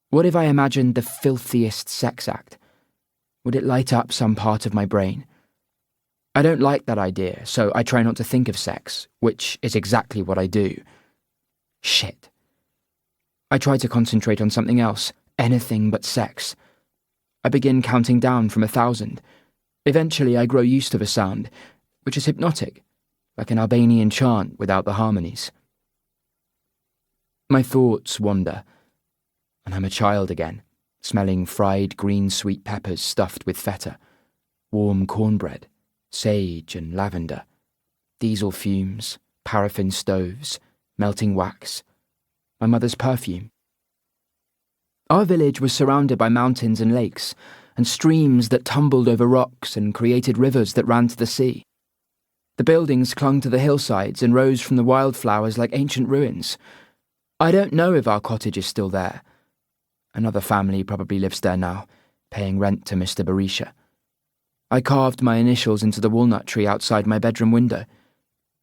What if I imagined the filthiest sex act? Would it light up some part of my brain? I don't like that idea, so I try not to think of sex, which is exactly what I do. Shit. I try to concentrate on something else, anything but sex. I begin counting down from 1,000. Eventually I grow used to the sound, which is hypnotic, like an Albanian chant without the harmonies. My thoughts wander, and I'm a child again, smelling fried green sweet peppers stuffed with feta, warm cornbread, sage and lavender, diesel fumes, paraffin stoves, melting wax, my mother's perfume. Our village was surrounded by mountains and lakes, and streams that tumbled over rocks and created rivers that ran to the sea. The buildings clung to the hillsides and rose from the wildflowers like ancient ruins. I don't know if our cottage is still there. Another family probably lives there now, paying rent to Mr. Berisha. I carved my initials into the walnut tree outside my bedroom window,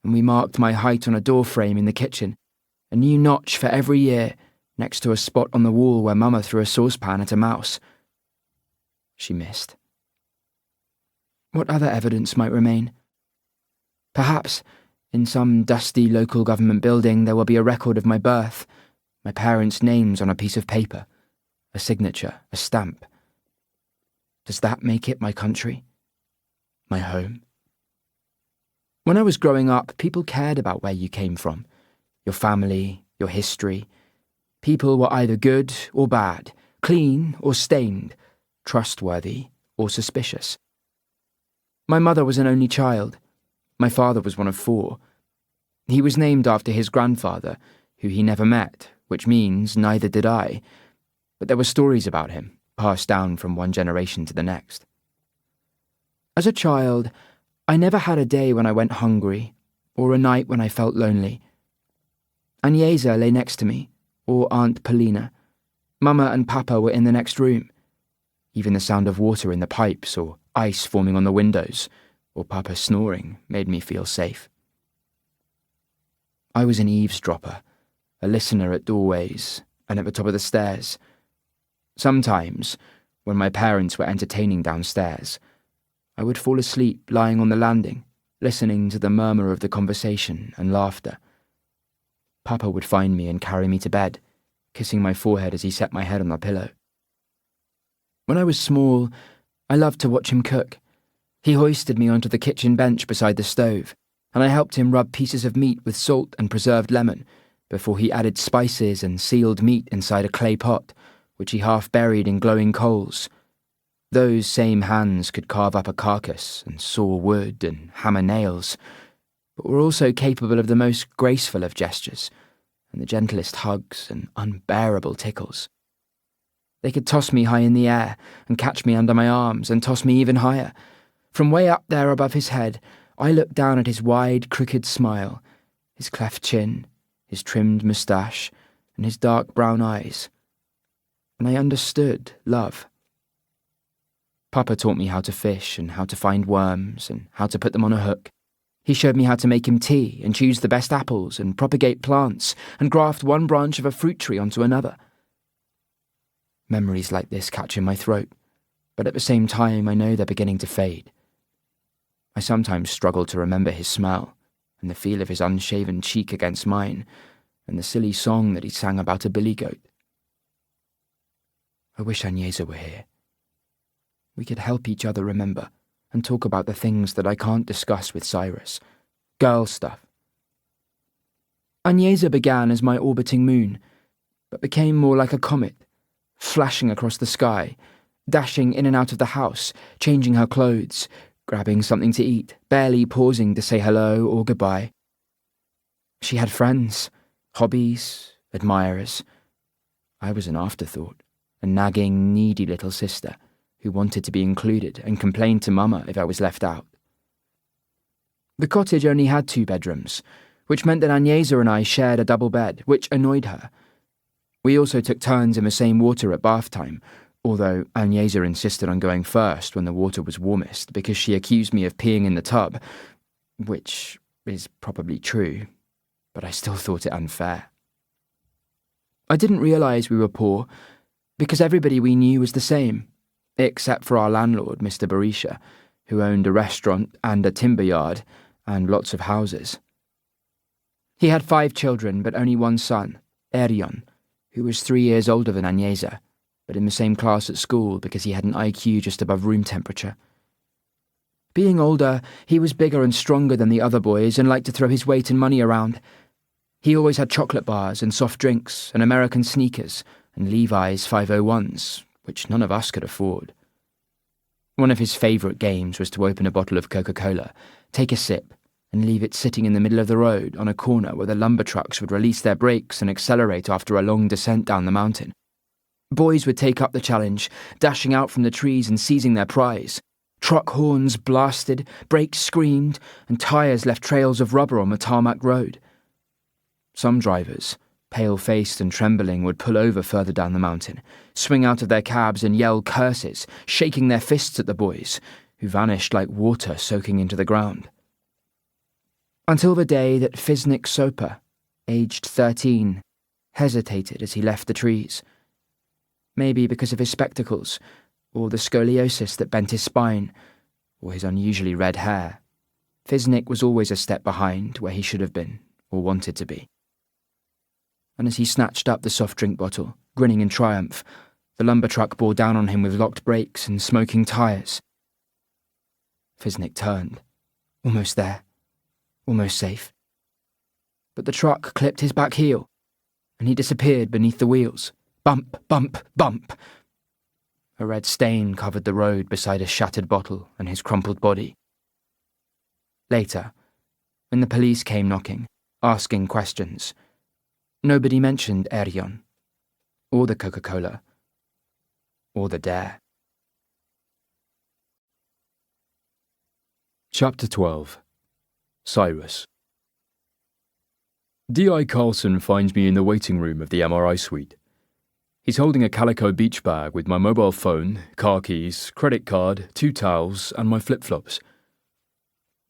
and we marked my height on a door frame in the kitchen, a new notch for every year, next to a spot on the wall where Mama threw a saucepan at a mouse. She missed. What other evidence might remain? Perhaps, in some dusty local government building, there will be a record of my birth, my parents' names on a piece of paper, a signature, a stamp. Does that make it my country? My home? When I was growing up, people cared about where you came from, your family, your history. People were either good or bad, clean or stained, trustworthy or suspicious. My mother was an only child. My father was one of 4. He was named after his grandfather, who he never met, which means neither did I. But there were stories about him, passed down from one generation to the next. As a child, I never had a day when I went hungry, or a night when I felt lonely. Agnesa lay next to me, or Aunt Polina. Mama and Papa were in the next room. Even the sound of water in the pipes, or ice forming on the windows, or Papa snoring, made me feel safe. I was an eavesdropper, a listener at doorways and at the top of the stairs. Sometimes, when my parents were entertaining downstairs, I would fall asleep lying on the landing, listening to the murmur of the conversation and laughter. Papa would find me and carry me to bed, kissing my forehead as he set my head on the pillow. When I was small, I loved to watch him cook. He hoisted me onto the kitchen bench beside the stove, and I helped him rub pieces of meat with salt and preserved lemon before he added spices and sealed meat inside a clay pot, which he half buried in glowing coals. Those same hands could carve up a carcass and saw wood and hammer nails, but were also capable of the most graceful of gestures and the gentlest hugs and unbearable tickles. They could toss me high in the air and catch me under my arms and toss me even higher. From way up there above his head, I looked down at his wide, crooked smile, his cleft chin, his trimmed moustache, and his dark brown eyes. And I understood love. Papa taught me how to fish and how to find worms and how to put them on a hook. He showed me how to make him tea and choose the best apples and propagate plants and graft one branch of a fruit tree onto another. Memories like this catch in my throat, but at the same time I know they're beginning to fade. I sometimes struggle to remember his smell and the feel of his unshaven cheek against mine and the silly song that he sang about a billy goat. I wish Agnesa were here. We could help each other remember and talk about the things that I can't discuss with Cyrus. Girl stuff. Agnesa began as my orbiting moon, but became more like a comet, flashing across the sky, dashing in and out of the house, changing her clothes, grabbing something to eat, barely pausing to say hello or goodbye. She had friends, hobbies, admirers. I was an afterthought, a nagging, needy little sister who wanted to be included and complained to Mama if I was left out. The cottage only had 2 bedrooms, which meant that Agnesa and I shared a double bed, which annoyed her. We also took turns in the same water at bath time, although Agnesa insisted on going first when the water was warmest because she accused me of peeing in the tub, which is probably true, but I still thought it unfair. I didn't realise we were poor, Because everybody we knew was the same, except for our landlord, Mr. Berisha, who owned a restaurant and a timber yard and lots of houses. He had 5 children, but only one son, Erion, who was 3 years older than Agnesa, but in the same class at school because he had an IQ just above room temperature. Being older, he was bigger and stronger than the other boys and liked to throw his weight and money around. He always had chocolate bars and soft drinks and American sneakers and Levi's 501s, which none of us could afford. One of his favourite games was to open a bottle of Coca-Cola, take a sip, and leave it sitting in the middle of the road on a corner where the lumber trucks would release their brakes and accelerate after a long descent down the mountain. Boys would take up the challenge, dashing out from the trees and seizing their prize. Truck horns blasted, brakes screamed, and tyres left trails of rubber on the tarmac road. Some drivers, pale-faced and trembling, would pull over further down the mountain, swing out of their cabs and yell curses, shaking their fists at the boys, who vanished like water soaking into the ground. Until the day that Fisnik Soper, aged 13, hesitated as he left the trees. Maybe because of his spectacles, or the scoliosis that bent his spine, or his unusually red hair. Fisnik was always a step behind where he should have been, or wanted to be. And as he snatched up the soft drink bottle, grinning in triumph, the lumber truck bore down on him with locked brakes and smoking tyres. Fisnik turned. Almost there. Almost safe. But the truck clipped his back heel, and he disappeared beneath the wheels. Bump, bump, bump. A red stain covered the road beside a shattered bottle and his crumpled body. Later, when the police came knocking, asking questions, nobody mentioned Erion, or the Coca-Cola, or the dare. Chapter 12. Cyrus. D.I. Carlson finds me in the waiting room of the MRI suite. He's holding a calico beach bag with my mobile phone, car keys, credit card, 2 towels, and my flip-flops.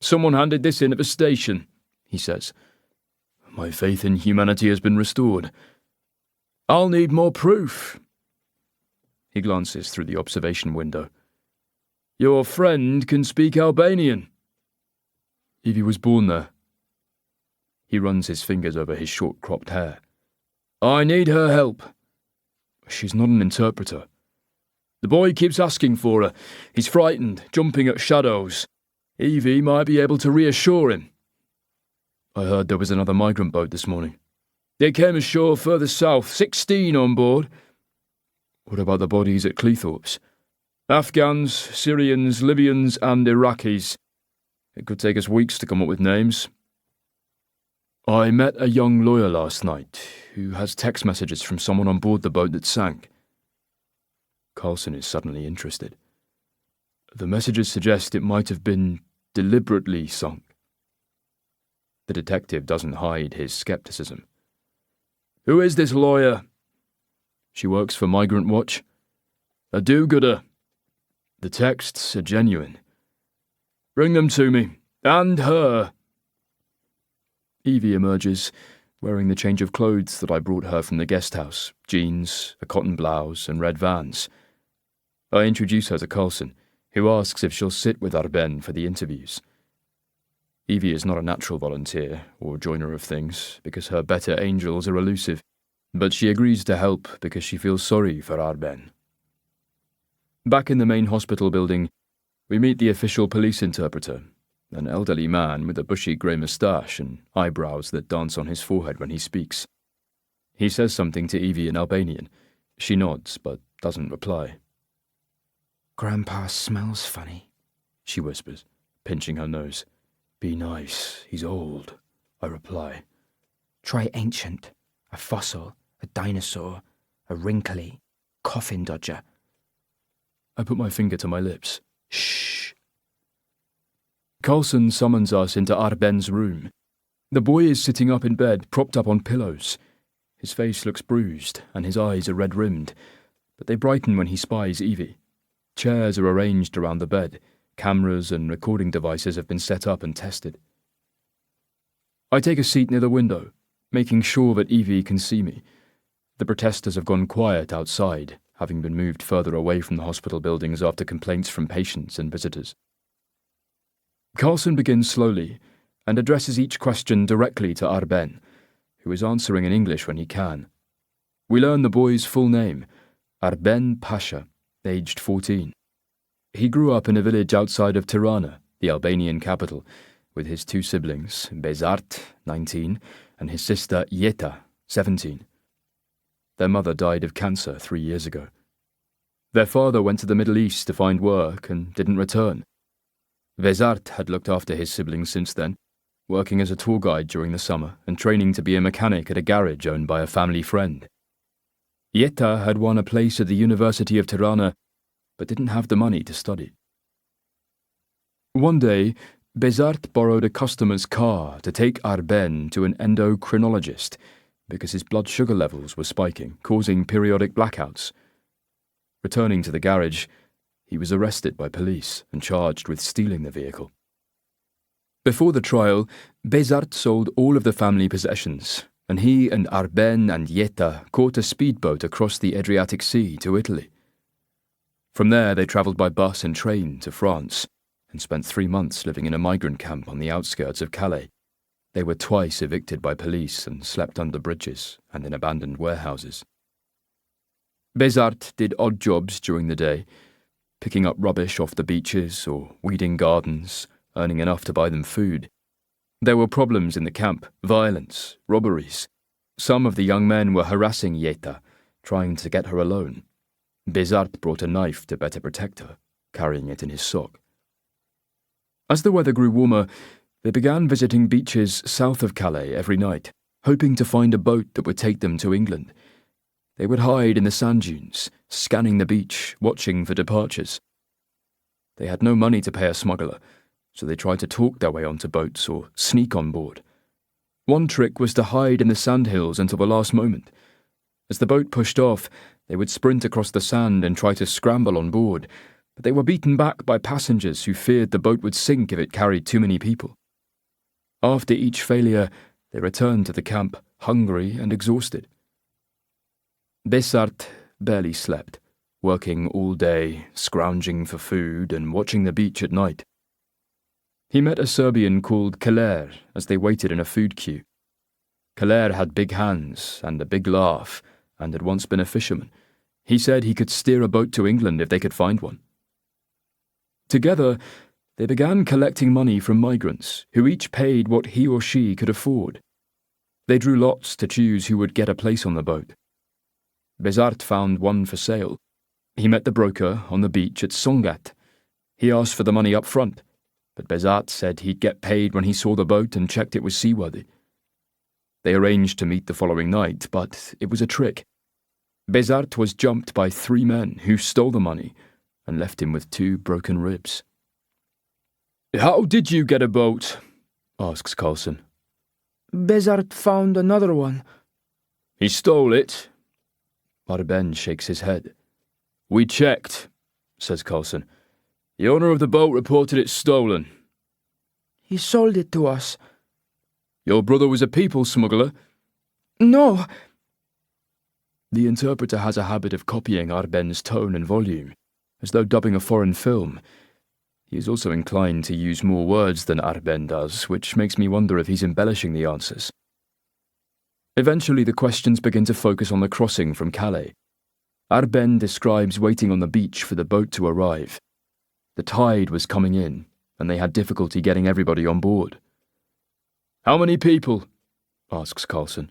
"Someone handed this in at the station," he says. "My faith in humanity has been restored. I'll need more proof." He glances through the observation window. "Your friend can speak Albanian." "Evie was born there." He runs his fingers over his short-cropped hair. "I need her help." "She's not an interpreter." "The boy keeps asking for her. He's frightened, jumping at shadows. Evie might be able to reassure him." "I heard there was another migrant boat this morning." "They came ashore further south, 16 on board." "What about the bodies at Cleethorpes?" "Afghans, Syrians, Libyans, and Iraqis. It could take us weeks to come up with names." "I met a young lawyer last night who has text messages from someone on board the boat that sank." Carlson is suddenly interested. "The messages suggest it might have been deliberately sunk." The detective doesn't hide his skepticism. "Who is this lawyer?" "She works for Migrant Watch." "A do-gooder." "The texts are genuine." "Bring them to me. And her." Evie emerges, wearing the change of clothes that I brought her from the guest house, jeans, a cotton blouse, and red Vans. I introduce her to Carlson, who asks if she'll sit with Arben for the interviews. Evie is not a natural volunteer or joiner of things, because her better angels are elusive, but she agrees to help because she feels sorry for Arben. Back in the main hospital building, we meet the official police interpreter, an elderly man with a bushy grey moustache and eyebrows that dance on his forehead when he speaks. He says something to Evie in Albanian. She nods, but doesn't reply. "Grandpa smells funny," she whispers, pinching her nose. "Be nice, he's old," I reply. "Try ancient, a fossil, a dinosaur, a wrinkly, coffin dodger." I put my finger to my lips. Shh. Carlson summons us into Arben's room. The boy is sitting up in bed, propped up on pillows. His face looks bruised, and his eyes are red-rimmed, but they brighten when he spies Evie. Chairs are arranged around the bed. Cameras and recording devices have been set up and tested. I take a seat near the window, making sure that Evie can see me. The protesters have gone quiet outside, having been moved further away from the hospital buildings after complaints from patients and visitors. Carlson begins slowly and addresses each question directly to Arben, who is answering in English when he can. We learn the boy's full name, Arben Pasha, aged 14. He grew up in a village outside of Tirana, the Albanian capital, with his two siblings, Bezart, 19, and his sister Yeta, 17. Their mother died of cancer 3 years ago. Their father went to the Middle East to find work and didn't return. Bezart had looked after his siblings since then, working as a tour guide during the summer and training to be a mechanic at a garage owned by a family friend. Yeta had won a place at the University of Tirana, but didn't have the money to study. One day, Bezart borrowed a customer's car to take Arben to an endocrinologist because his blood sugar levels were spiking, causing periodic blackouts. Returning to the garage, he was arrested by police and charged with stealing the vehicle. Before the trial, Bezart sold all of the family possessions, and he and Arben and Yeta caught a speedboat across the Adriatic Sea to Italy. From there, they travelled by bus and train to France and spent 3 months living in a migrant camp on the outskirts of Calais. They were twice evicted by police and slept under bridges and in abandoned warehouses. Bezart did odd jobs during the day, picking up rubbish off the beaches or weeding gardens, earning enough to buy them food. There were problems in the camp, violence, robberies. Some of the young men were harassing Yeta, trying to get her alone. Bezart brought a knife to better protect her, carrying it in his sock. As the weather grew warmer, they began visiting beaches south of Calais every night, hoping to find a boat that would take them to England. They would hide in the sand dunes, scanning the beach, watching for departures. They had no money to pay a smuggler, so they tried to talk their way onto boats or sneak on board. One trick was to hide in the sandhills until the last moment. As the boat pushed off, they would sprint across the sand and try to scramble on board, but they were beaten back by passengers who feared the boat would sink if it carried too many people. After each failure, they returned to the camp, hungry and exhausted. Bezart barely slept, working all day, scrounging for food and watching the beach at night. He met a Serbian called Keller as they waited in a food queue. Keller had big hands and a big laugh and had once been a fisherman. He said he could steer a boat to England if they could find one. Together, they began collecting money from migrants, who each paid what he or she could afford. They drew lots to choose who would get a place on the boat. Bezart found one for sale. He met the broker on the beach at Songat. He asked for the money up front, but Bezart said he'd get paid when he saw the boat and checked it was seaworthy. They arranged to meet the following night, but it was a trick. Bezart was jumped by 3 men who stole the money and left him with 2 broken ribs. "How did you get a boat?" asks Carlson. Bezart found another one. "He stole it?" Arben shakes his head. "We checked," says Carlson. "The owner of the boat reported it stolen." He sold it to us. "Your brother was a people smuggler?" No! The interpreter has a habit of copying Arben's tone and volume, as though dubbing a foreign film. He is also inclined to use more words than Arben does, which makes me wonder if he's embellishing the answers. Eventually, the questions begin to focus on the crossing from Calais. Arben describes waiting on the beach for the boat to arrive. The tide was coming in, and they had difficulty getting everybody on board. "How many people?" asks Carlson.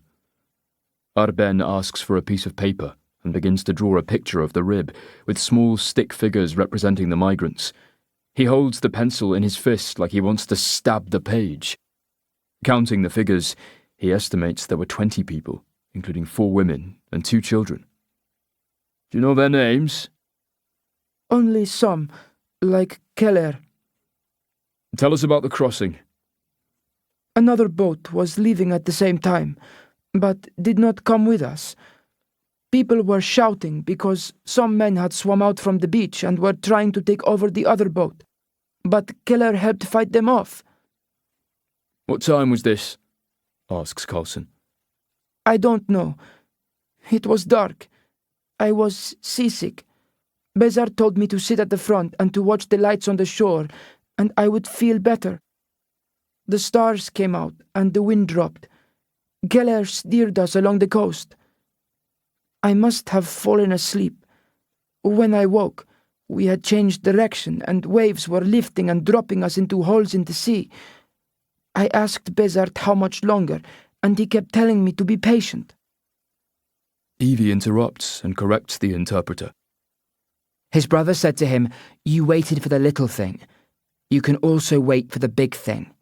Arben asks for a piece of paper and begins to draw a picture of the rib, with small stick figures representing the migrants. He holds the pencil in his fist like he wants to stab the page. Counting the figures, he estimates there were 20 people, including 4 women and 2 children. "Do you know their names?" Only some, like Keller. "Tell us about the crossing." Another boat was leaving at the same time, but did not come with us. People were shouting because some men had swum out from the beach and were trying to take over the other boat, but Keller helped fight them off. "What time was this?" asks Carlson. I don't know. It was dark. I was seasick. Besart told me to sit at the front and to watch the lights on the shore, and I would feel better. The stars came out and the wind dropped. Keller steered us along the coast. I must have fallen asleep. When I woke, we had changed direction and waves were lifting and dropping us into holes in the sea. I asked Besart how much longer, and he kept telling me to be patient. Evie interrupts and corrects the interpreter. His brother said to him, "You waited for the little thing. You can also wait for the big thing."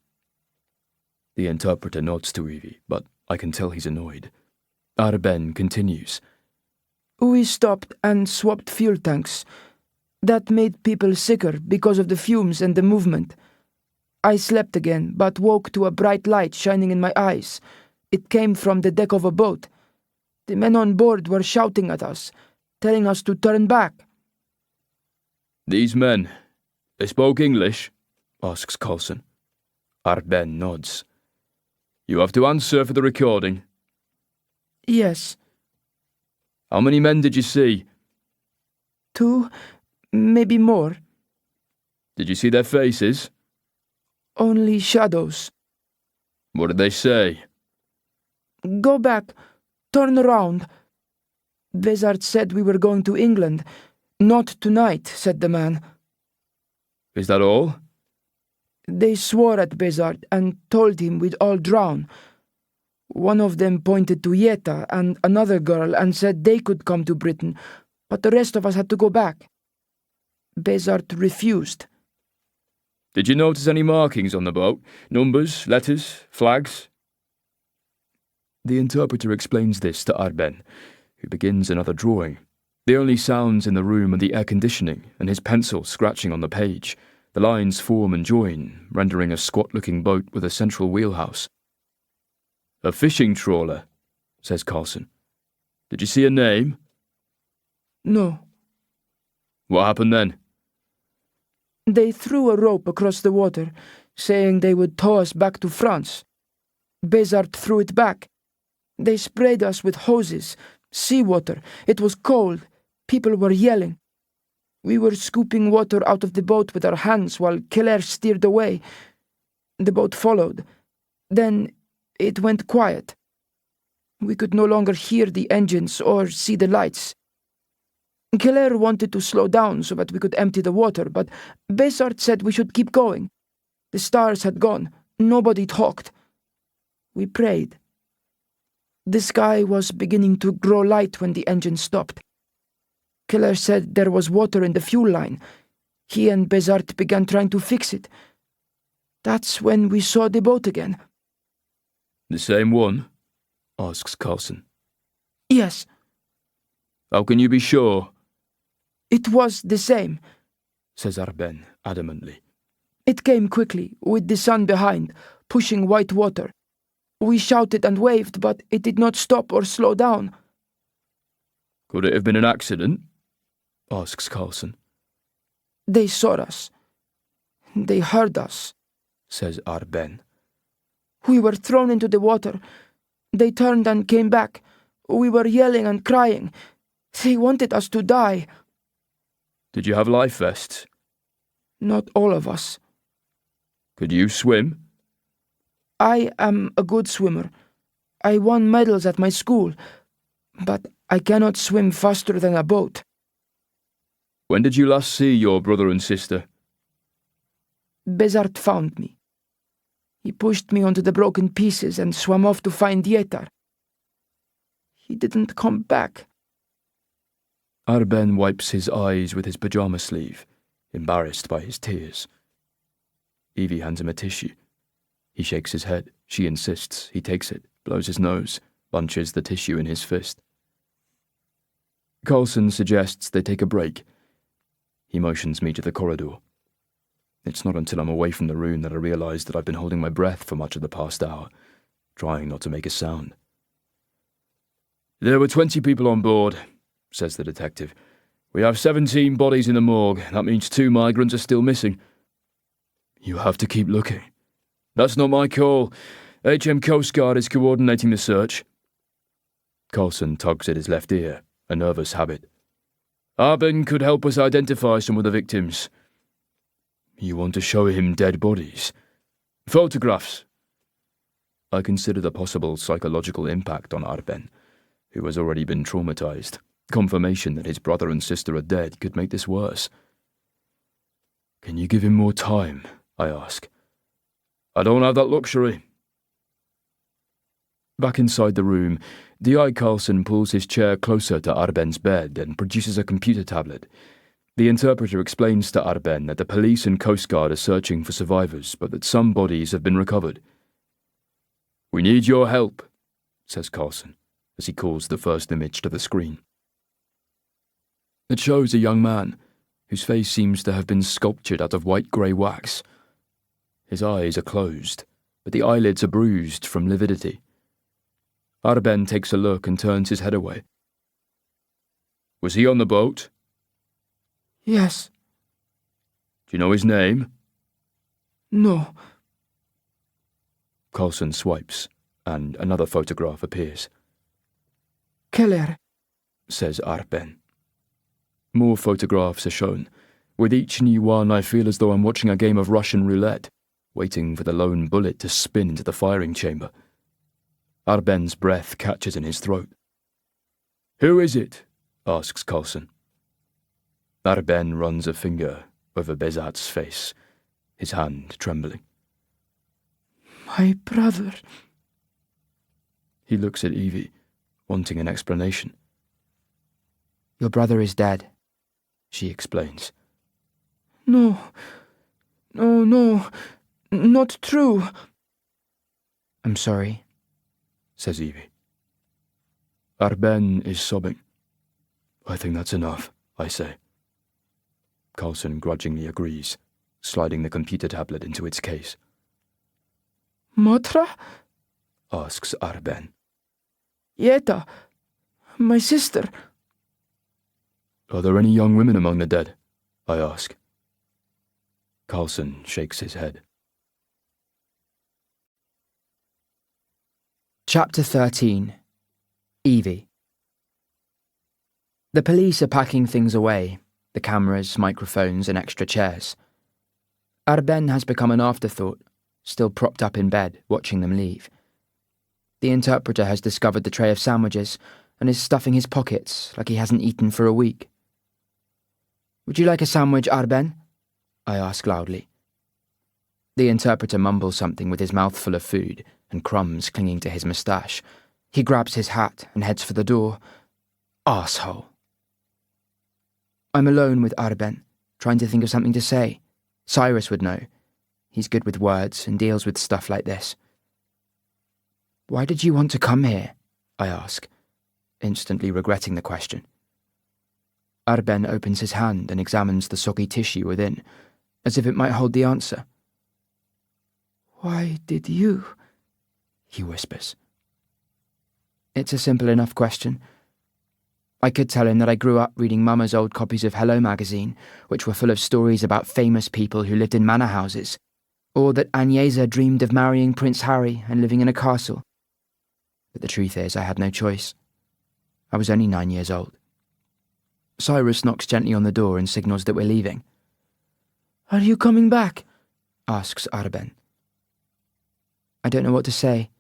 The interpreter nods to Evie, but I can tell he's annoyed. Arben continues. We stopped and swapped fuel tanks. That made people sicker because of the fumes and the movement. I slept again, but woke to a bright light shining in my eyes. It came from the deck of a boat. The men on board were shouting at us, telling us to turn back. These men, they spoke English? Asks Coulson. Arben nods. You have to answer for the recording. Yes. How many men did you see? 2, maybe more. Did you see their faces? Only shadows. What did they say? Go back. Turn around. Besart said we were going to England. Not tonight, said the man. Is that all? They swore at Besart and told him we'd all drown. One of them pointed to Yetta and another girl and said they could come to Britain, but the rest of us had to go back. Besart refused. Did you notice any markings on the boat? Numbers, letters, flags? The interpreter explains this to Arben, who begins another drawing. The only sounds in the room are the air conditioning and his pencil scratching on the page. The lines form and join, rendering a squat-looking boat with a central wheelhouse. A fishing trawler, says Coulson. Did you see a name? No. What happened then? They threw a rope across the water, saying they would tow us back to France. Besart threw it back. They sprayed us with hoses, seawater. It was cold. People were yelling. We were scooping water out of the boat with our hands while Keller steered away. The boat followed. Then it went quiet. We could no longer hear the engines or see the lights. Keller wanted to slow down so that we could empty the water, but Besart said we should keep going. The stars had gone. Nobody talked. We prayed. The sky was beginning to grow light when the engine stopped. Keller said there was water in the fuel line. He and Besart began trying to fix it. That's when we saw the boat again. The same one? Asks Coulson. Yes. How can you be sure? It was the same, says Arben adamantly. It came quickly, with the sun behind, pushing white water. We shouted and waved, but it did not stop or slow down. Could it have been an accident? Asks Coulson. They saw us. They heard us, says Arben. We were thrown into the water. They turned and came back. We were yelling and crying. They wanted us to die. Did you have life vests? Not all of us. Could you swim? I am a good swimmer. I won medals at my school, but I cannot swim faster than a boat. When did you last see your brother and sister? Besart found me. He pushed me onto the broken pieces and swam off to find Yetar. He didn't come back. Arben wipes his eyes with his pyjama sleeve, embarrassed by his tears. Evie hands him a tissue. He shakes his head. She insists. He takes it, blows his nose, bunches the tissue in his fist. Coulson suggests they take a break. He motions me to the corridor. It's not until I'm away from the room that I realise that I've been holding my breath for much of the past hour, trying not to make a sound. There were 20 people on board, says the detective. We have 17 bodies in the morgue. That means 2 migrants are still missing. You have to keep looking. That's not my call. HM Coast Guard is coordinating the search. Coulson tugs at his left ear, a nervous habit. Arben could help us identify some of the victims. You want to show him dead bodies? Photographs. I consider the possible psychological impact on Arben, who has already been traumatized. Confirmation that his brother and sister are dead could make this worse. Can you give him more time? I ask. I don't have that luxury. Back inside the room, D.I. Carlson pulls his chair closer to Arben's bed and produces a computer tablet. The interpreter explains to Arben that the police and Coast Guard are searching for survivors, but that some bodies have been recovered. We need your help, says Carlson, as he calls the first image to the screen. It shows a young man, whose face seems to have been sculptured out of white-grey wax. His eyes are closed, but the eyelids are bruised from lividity. Arben takes a look and turns his head away. Was he on the boat? Yes. Do you know his name? No. Carlson swipes, and another photograph appears. Keller, says Arben. More photographs are shown. With each new one, I feel as though I'm watching a game of Russian roulette, waiting for the lone bullet to spin into the firing chamber. Arben's breath catches in his throat. Who is it? Asks Carlson. Arben runs a finger over Bezat's face, his hand trembling. My brother. He looks at Evie, wanting an explanation. Your brother is dead, she explains. No, not true. I'm sorry, says Evie. Arben is sobbing. I think that's enough, I say. Carlson grudgingly agrees, sliding the computer tablet into its case. Matra? Asks Arben. Yeta, my sister. Are there any young women among the dead? I ask. Carlson shakes his head. Chapter 13. Evie. The police are packing things away, the cameras, microphones and extra chairs. Arben has become an afterthought, still propped up in bed, watching them leave. The interpreter has discovered the tray of sandwiches and is stuffing his pockets like he hasn't eaten for a week. Would you like a sandwich, Arben? I ask loudly. The interpreter mumbles something with his mouth full of food and crumbs clinging to his moustache. He grabs his hat and heads for the door. Arsehole. I'm alone with Arben, trying to think of something to say. Cyrus would know. He's good with words and deals with stuff like this. Why did you want to come here? I ask, instantly regretting the question. Arben opens his hand and examines the soggy tissue within, as if it might hold the answer. Why did you? He whispers. It's a simple enough question. I could tell him that I grew up reading Mama's old copies of Hello magazine, which were full of stories about famous people who lived in manor houses, or that Agnesa dreamed of marrying Prince Harry and living in a castle. But the truth is, I had no choice. I was only 9 years old. Cyrus knocks gently on the door and signals that we're leaving. Are you coming back? Asks Arben. I don't know what to say.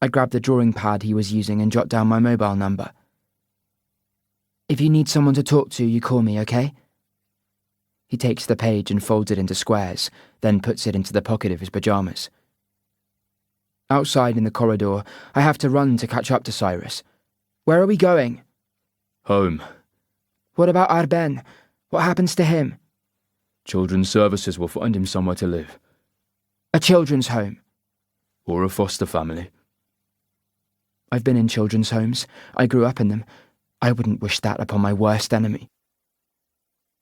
I grab the drawing pad he was using and jot down my mobile number. If you need someone to talk to, you call me, okay? He takes the page and folds it into squares, then puts it into the pocket of his pyjamas. Outside in the corridor, I have to run to catch up to Cyrus. Where are we going? Home. What about Arben? What happens to him? Children's Services will find him somewhere to live. A children's home. Or a foster family. I've been in children's homes. I grew up in them. I wouldn't wish that upon my worst enemy.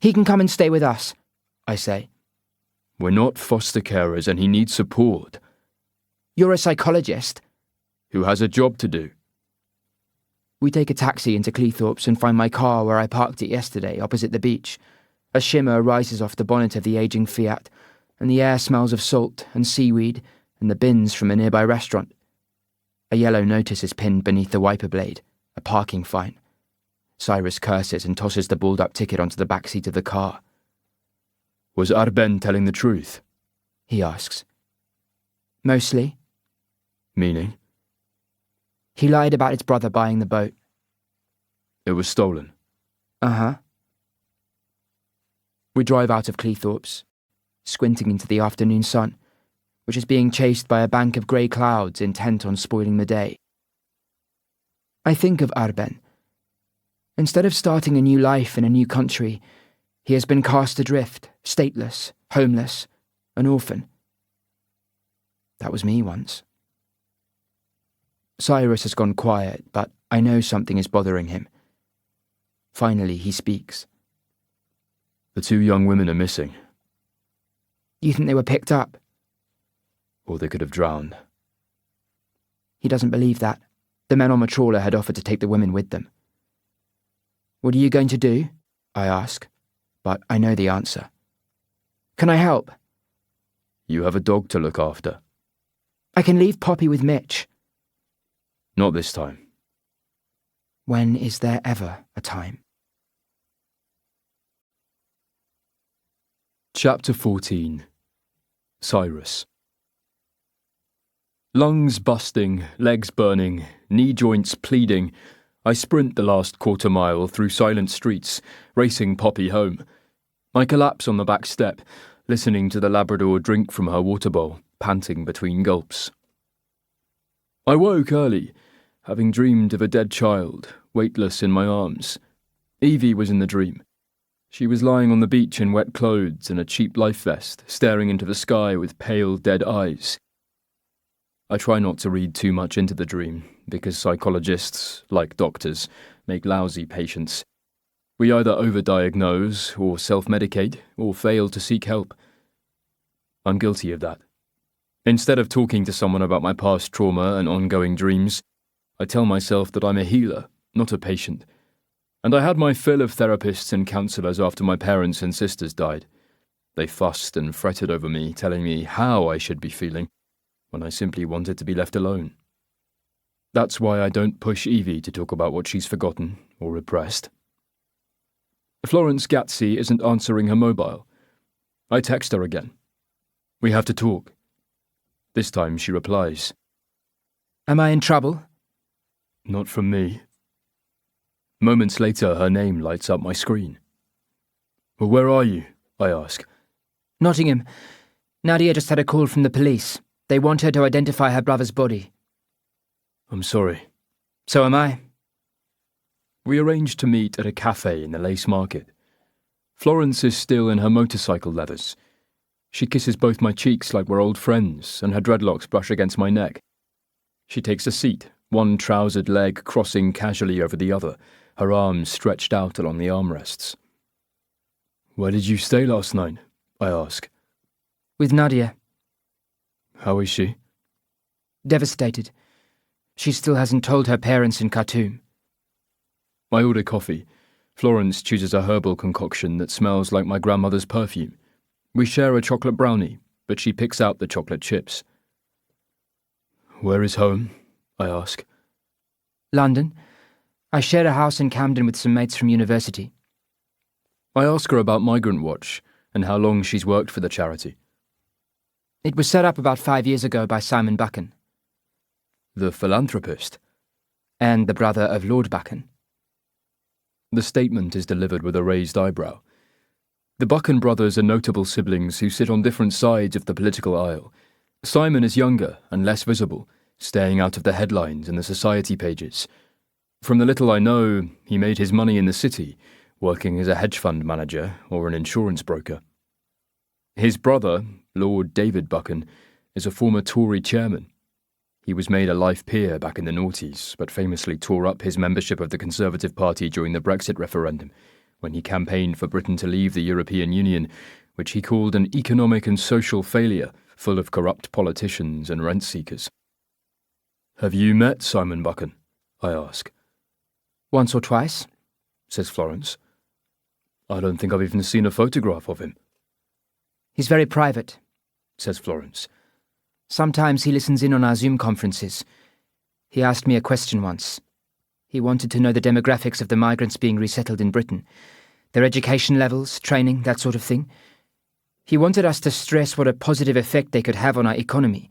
He can come and stay with us, I say. We're not foster carers and he needs support. You're a psychologist. Who has a job to do. We take a taxi into Cleethorpes and find my car where I parked it yesterday, opposite the beach. A shimmer rises off the bonnet of the ageing Fiat, and the air smells of salt and seaweed and the bins from a nearby restaurant. A yellow notice is pinned beneath the wiper blade, a parking fine. Cyrus curses and tosses the balled-up ticket onto the back seat of the car. Was Arben telling the truth? He asks. Mostly. Meaning? He lied about his brother buying the boat. It was stolen. Uh-huh. We drive out of Cleethorpes, squinting into the afternoon sun, which is being chased by a bank of grey clouds intent on spoiling the day. I think of Arben. Instead of starting a new life in a new country, he has been cast adrift, stateless, homeless, an orphan. That was me once. Cyrus has gone quiet, but I know something is bothering him. Finally, he speaks. The 2 young women are missing. You think they were picked up? Or they could have drowned. He doesn't believe that. The men on the trawler had offered to take the women with them. What are you going to do? I ask, but I know the answer. Can I help? You have a dog to look after. I can leave Poppy with Mitch. Not this time. When is there ever a time? Chapter 14. Cyrus. Lungs busting, legs burning, knee joints pleading, I sprint the last quarter mile through silent streets, racing Poppy home. I collapse on the back step, listening to the Labrador drink from her water bowl, panting between gulps. I woke early, having dreamed of a dead child, weightless in my arms. Evie was in the dream. She was lying on the beach in wet clothes and a cheap life vest, staring into the sky with pale, dead eyes. I try not to read too much into the dream, because psychologists, like doctors, make lousy patients. We either overdiagnose, or self-medicate, or fail to seek help. I'm guilty of that. Instead of talking to someone about my past trauma and ongoing dreams, I tell myself that I'm a healer, not a patient. And I had my fill of therapists and counsellors after my parents and sisters died. They fussed and fretted over me, telling me how I should be feeling, when I simply wanted to be left alone. That's why I don't push Evie to talk about what she's forgotten or repressed. Florence Gatsey isn't answering her mobile. I text her again. We have to talk. This time she replies. Am I in trouble? Not from me. Moments later, her name lights up my screen. Well, where are you? I ask. Nottingham. Nadia just had a call from the police. They want her to identify her brother's body. I'm sorry. So am I. We arranged to meet at a cafe in the Lace Market. Florence is still in her motorcycle leathers. She kisses both my cheeks like we're old friends, and her dreadlocks brush against my neck. She takes a seat, one trousered leg crossing casually over the other, her arms stretched out along the armrests. Where did you stay last night? I ask. With Nadia. How is she? Devastated. She still hasn't told her parents in Khartoum. I order coffee. Florence chooses a herbal concoction that smells like my grandmother's perfume. We share a chocolate brownie, but she picks out the chocolate chips. Where is home? I ask. London. I share a house in Camden with some mates from university. I ask her about Migrant Watch and how long she's worked for the charity. It was set up about 5 years ago by Simon Buchan. The philanthropist? And the brother of Lord Buchan. The statement is delivered with a raised eyebrow. The Buchan brothers are notable siblings who sit on different sides of the political aisle. Simon is younger and less visible, staying out of the headlines and the society pages. From the little I know, he made his money in the city, working as a hedge fund manager or an insurance broker. His brother, Lord David Buchan, is a former Tory chairman. He was made a life peer back in the noughties, but famously tore up his membership of the Conservative Party during the Brexit referendum, when he campaigned for Britain to leave the European Union, which he called an economic and social failure, full of corrupt politicians and rent-seekers. Have you met Simon Buchan? I ask. Once or twice, says Florence. I don't think I've even seen a photograph of him. He's very private, says Florence. Sometimes he listens in on our Zoom conferences. He asked me a question once. He wanted to know the demographics of the migrants being resettled in Britain, their education levels, training, that sort of thing. He wanted us to stress what a positive effect they could have on our economy,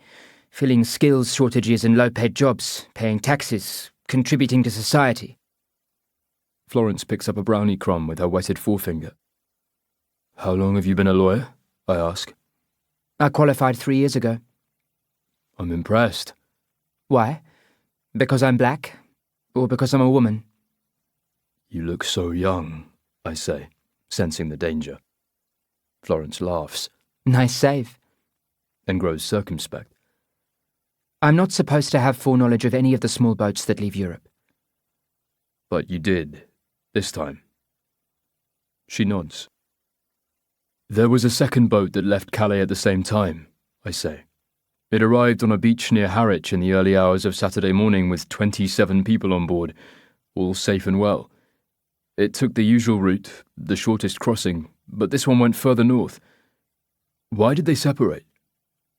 filling skills shortages and low-paid jobs, paying taxes, contributing to society. Florence picks up a brownie crumb with her wetted forefinger. How long have you been a lawyer? I ask. I qualified 3 years ago. I'm impressed. Why? Because I'm black? Or because I'm a woman? You look so young, I say, sensing the danger. Florence laughs. Nice save. And grows circumspect. I'm not supposed to have foreknowledge of any of the small boats that leave Europe. But you did, this time. She nods. There was a second boat that left Calais at the same time, I say. It arrived on a beach near Harwich in the early hours of Saturday morning with 27 people on board, all safe and well. It took the usual route, the shortest crossing, but this one went further north. Why did they separate?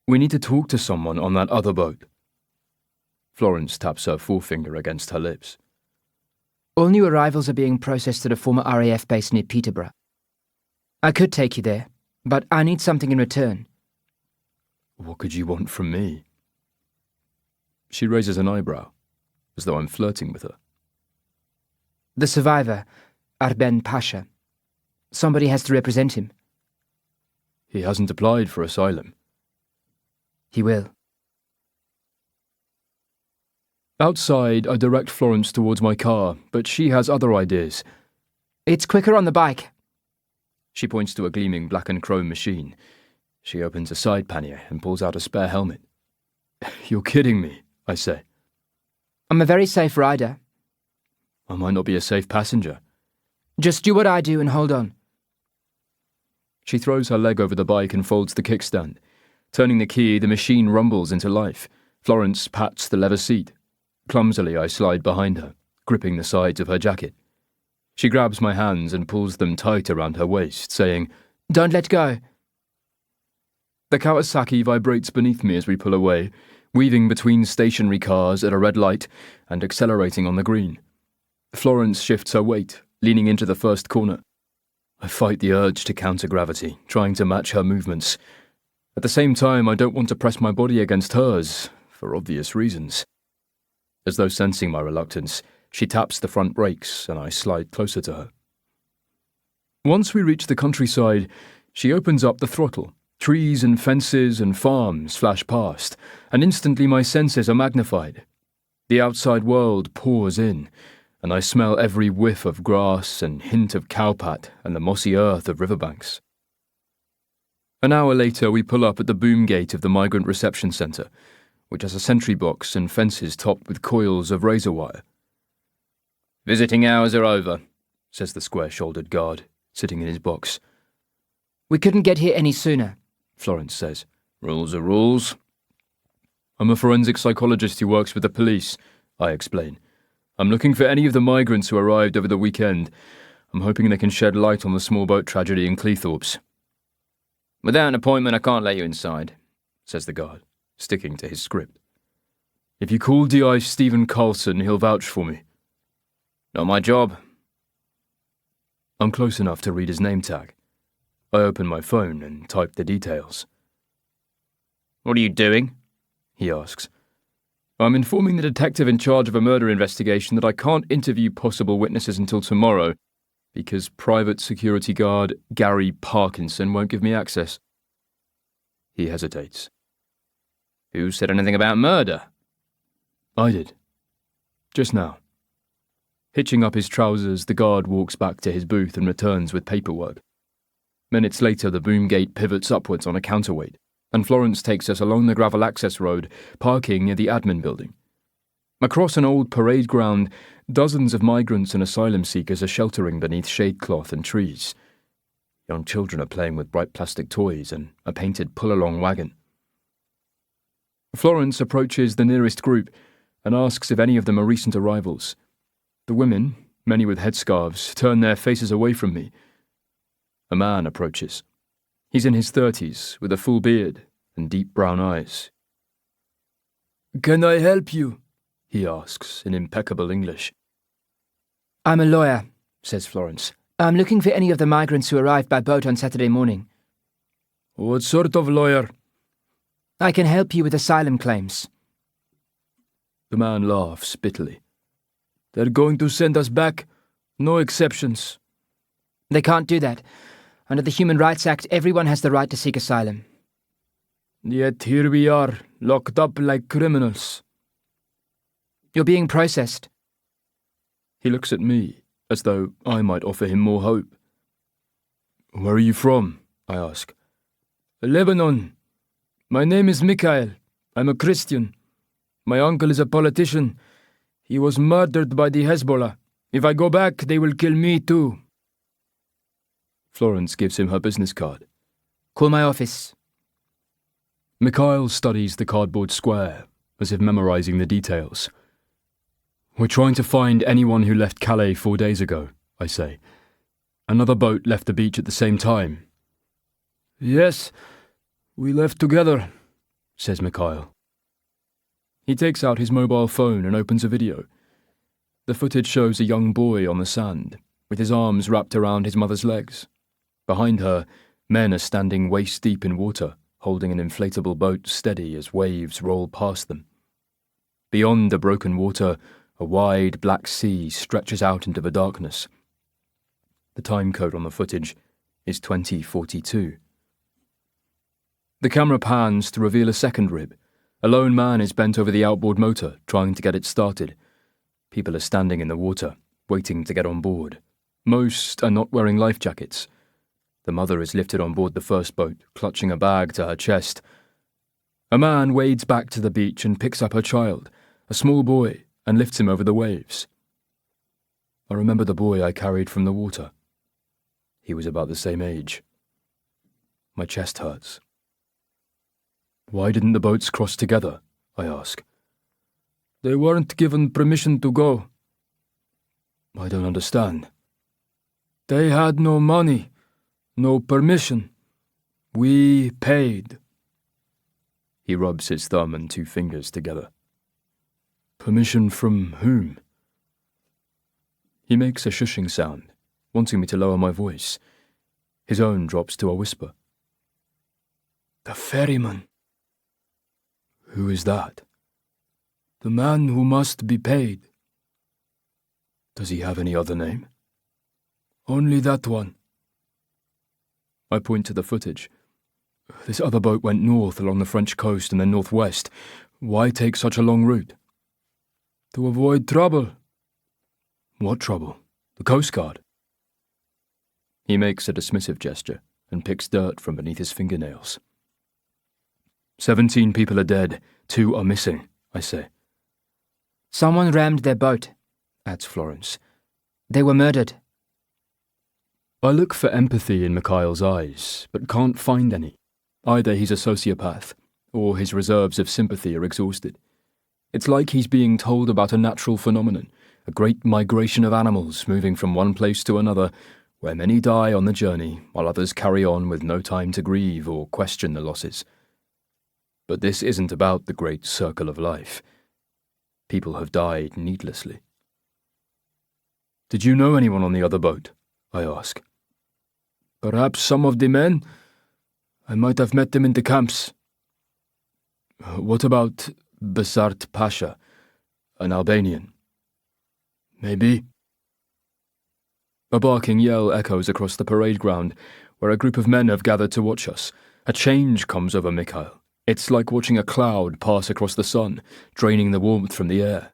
We need to talk to someone on that other boat. Florence taps her forefinger against her lips. All new arrivals are being processed at a former RAF base near Peterborough. I could take you there, but I need something in return. What could you want from me? She raises an eyebrow, as though I'm flirting with her. The survivor, Arben Pasha. Somebody has to represent him. He hasn't applied for asylum. He will. Outside, I direct Florence towards my car, but she has other ideas. It's quicker on the bike. She points to a gleaming black and chrome machine. She opens a side pannier and pulls out a spare helmet. You're kidding me, I say. I'm a very safe rider. I might not be a safe passenger. Just do what I do and hold on. She throws her leg over the bike and folds the kickstand. Turning the key, the machine rumbles into life. Florence pats the leather seat. Clumsily, I slide behind her, gripping the sides of her jacket. She grabs my hands and pulls them tight around her waist, saying, Don't let go. The Kawasaki vibrates beneath me as we pull away, weaving between stationary cars at a red light and accelerating on the green. Florence shifts her weight, leaning into the first corner. I fight the urge to counter gravity, trying to match her movements. At the same time, I don't want to press my body against hers, for obvious reasons. As though sensing my reluctance, she taps the front brakes and I slide closer to her. Once we reach the countryside, she opens up the throttle. Trees and fences and farms flash past, and instantly my senses are magnified. The outside world pours in, and I smell every whiff of grass and hint of cowpat and the mossy earth of riverbanks. An hour later, we pull up at the boom gate of the Migrant Reception Centre, which has a sentry box and fences topped with coils of razor wire. Visiting hours are over, says the square-shouldered guard, sitting in his box. We couldn't get here any sooner, Florence says. Rules are rules. I'm a forensic psychologist who works with the police, I explain. I'm looking for any of the migrants who arrived over the weekend. I'm hoping they can shed light on the small boat tragedy in Cleethorpes. Without an appointment, I can't let you inside, says the guard, sticking to his script. If you call D.I. Stephen Carlson, he'll vouch for me. Not my job. I'm close enough to read his name tag. I open my phone and type the details. What are you doing? He asks. I'm informing the detective in charge of a murder investigation that I can't interview possible witnesses until tomorrow because private security guard Gary Parkinson won't give me access. He hesitates. Who said anything about murder? I did. Just now. Hitching up his trousers, the guard walks back to his booth and returns with paperwork. Minutes later, the boom gate pivots upwards on a counterweight, and Florence takes us along the gravel access road, parking near the admin building. Across an old parade ground, dozens of migrants and asylum seekers are sheltering beneath shade cloth and trees. Young children are playing with bright plastic toys and a painted pull-along wagon. Florence approaches the nearest group and asks if any of them are recent arrivals. The women, many with headscarves, turn their faces away from me. A man approaches. He's in his 30s, with a full beard and deep brown eyes. "Can I help you?" he asks in impeccable English. I'm a lawyer, says Florence. I'm looking for any of the migrants who arrived by boat on Saturday morning. What sort of lawyer? I can help you with asylum claims. The man laughs bitterly. They're going to send us back? No exceptions. They can't do that. Under the Human Rights Act, everyone has the right to seek asylum. Yet here we are, locked up like criminals. You're being processed. He looks at me, as though I might offer him more hope. Where are you from? I ask. Lebanon. My name is Mikhail. I'm a Christian. My uncle is a politician. He was murdered by the Hezbollah. If I go back, they will kill me too. Florence gives him her business card. Call my office. Mikhail studies the cardboard square, as if memorizing the details. We're trying to find anyone who left Calais 4 days ago, I say. Another boat left the beach at the same time. Yes, we left together, says Mikhail. He takes out his mobile phone and opens a video. The footage shows a young boy on the sand, with his arms wrapped around his mother's legs. Behind her, men are standing waist-deep in water, holding an inflatable boat steady as waves roll past them. Beyond the broken water, a wide black sea stretches out into the darkness. The time code on the footage is 2042. The camera pans to reveal a second rib. A lone man is bent over the outboard motor, trying to get it started. People are standing in the water, waiting to get on board. Most are not wearing life jackets. The mother is lifted on board the first boat, clutching a bag to her chest. A man wades back to the beach and picks up her child, a small boy, and lifts him over the waves. I remember the boy I carried from the water. He was about the same age. My chest hurts. Why didn't the boats cross together? I ask. They weren't given permission to go. I don't understand. They had no money, no permission. We paid. He rubs his thumb and 2 fingers together. Permission from whom? He makes a shushing sound, wanting me to lower my voice. His own drops to a whisper. The ferryman. Who is that? The man who must be paid. Does he have any other name? Only that one. I point to the footage. This other boat went north along the French coast and then northwest. Why take such a long route? To avoid trouble. What trouble? The Coast Guard. He makes a dismissive gesture and picks dirt from beneath his fingernails. 17 people are dead, 2 are missing, I say. Someone rammed their boat, adds Florence. They were murdered. I look for empathy in Mikhail's eyes, but can't find any. Either he's a sociopath, or his reserves of sympathy are exhausted. It's like he's being told about a natural phenomenon, a great migration of animals moving from one place to another, where many die on the journey, while others carry on with no time to grieve or question the losses. But this isn't about the great circle of life. People have died needlessly. Did you know anyone on the other boat? I ask. Perhaps some of the men. I might have met them in the camps. What about Besart Pasha, an Albanian? Maybe. A barking yell echoes across the parade ground, where a group of men have gathered to watch us. A change comes over Mikhail. It's like watching a cloud pass across the sun, draining the warmth from the air.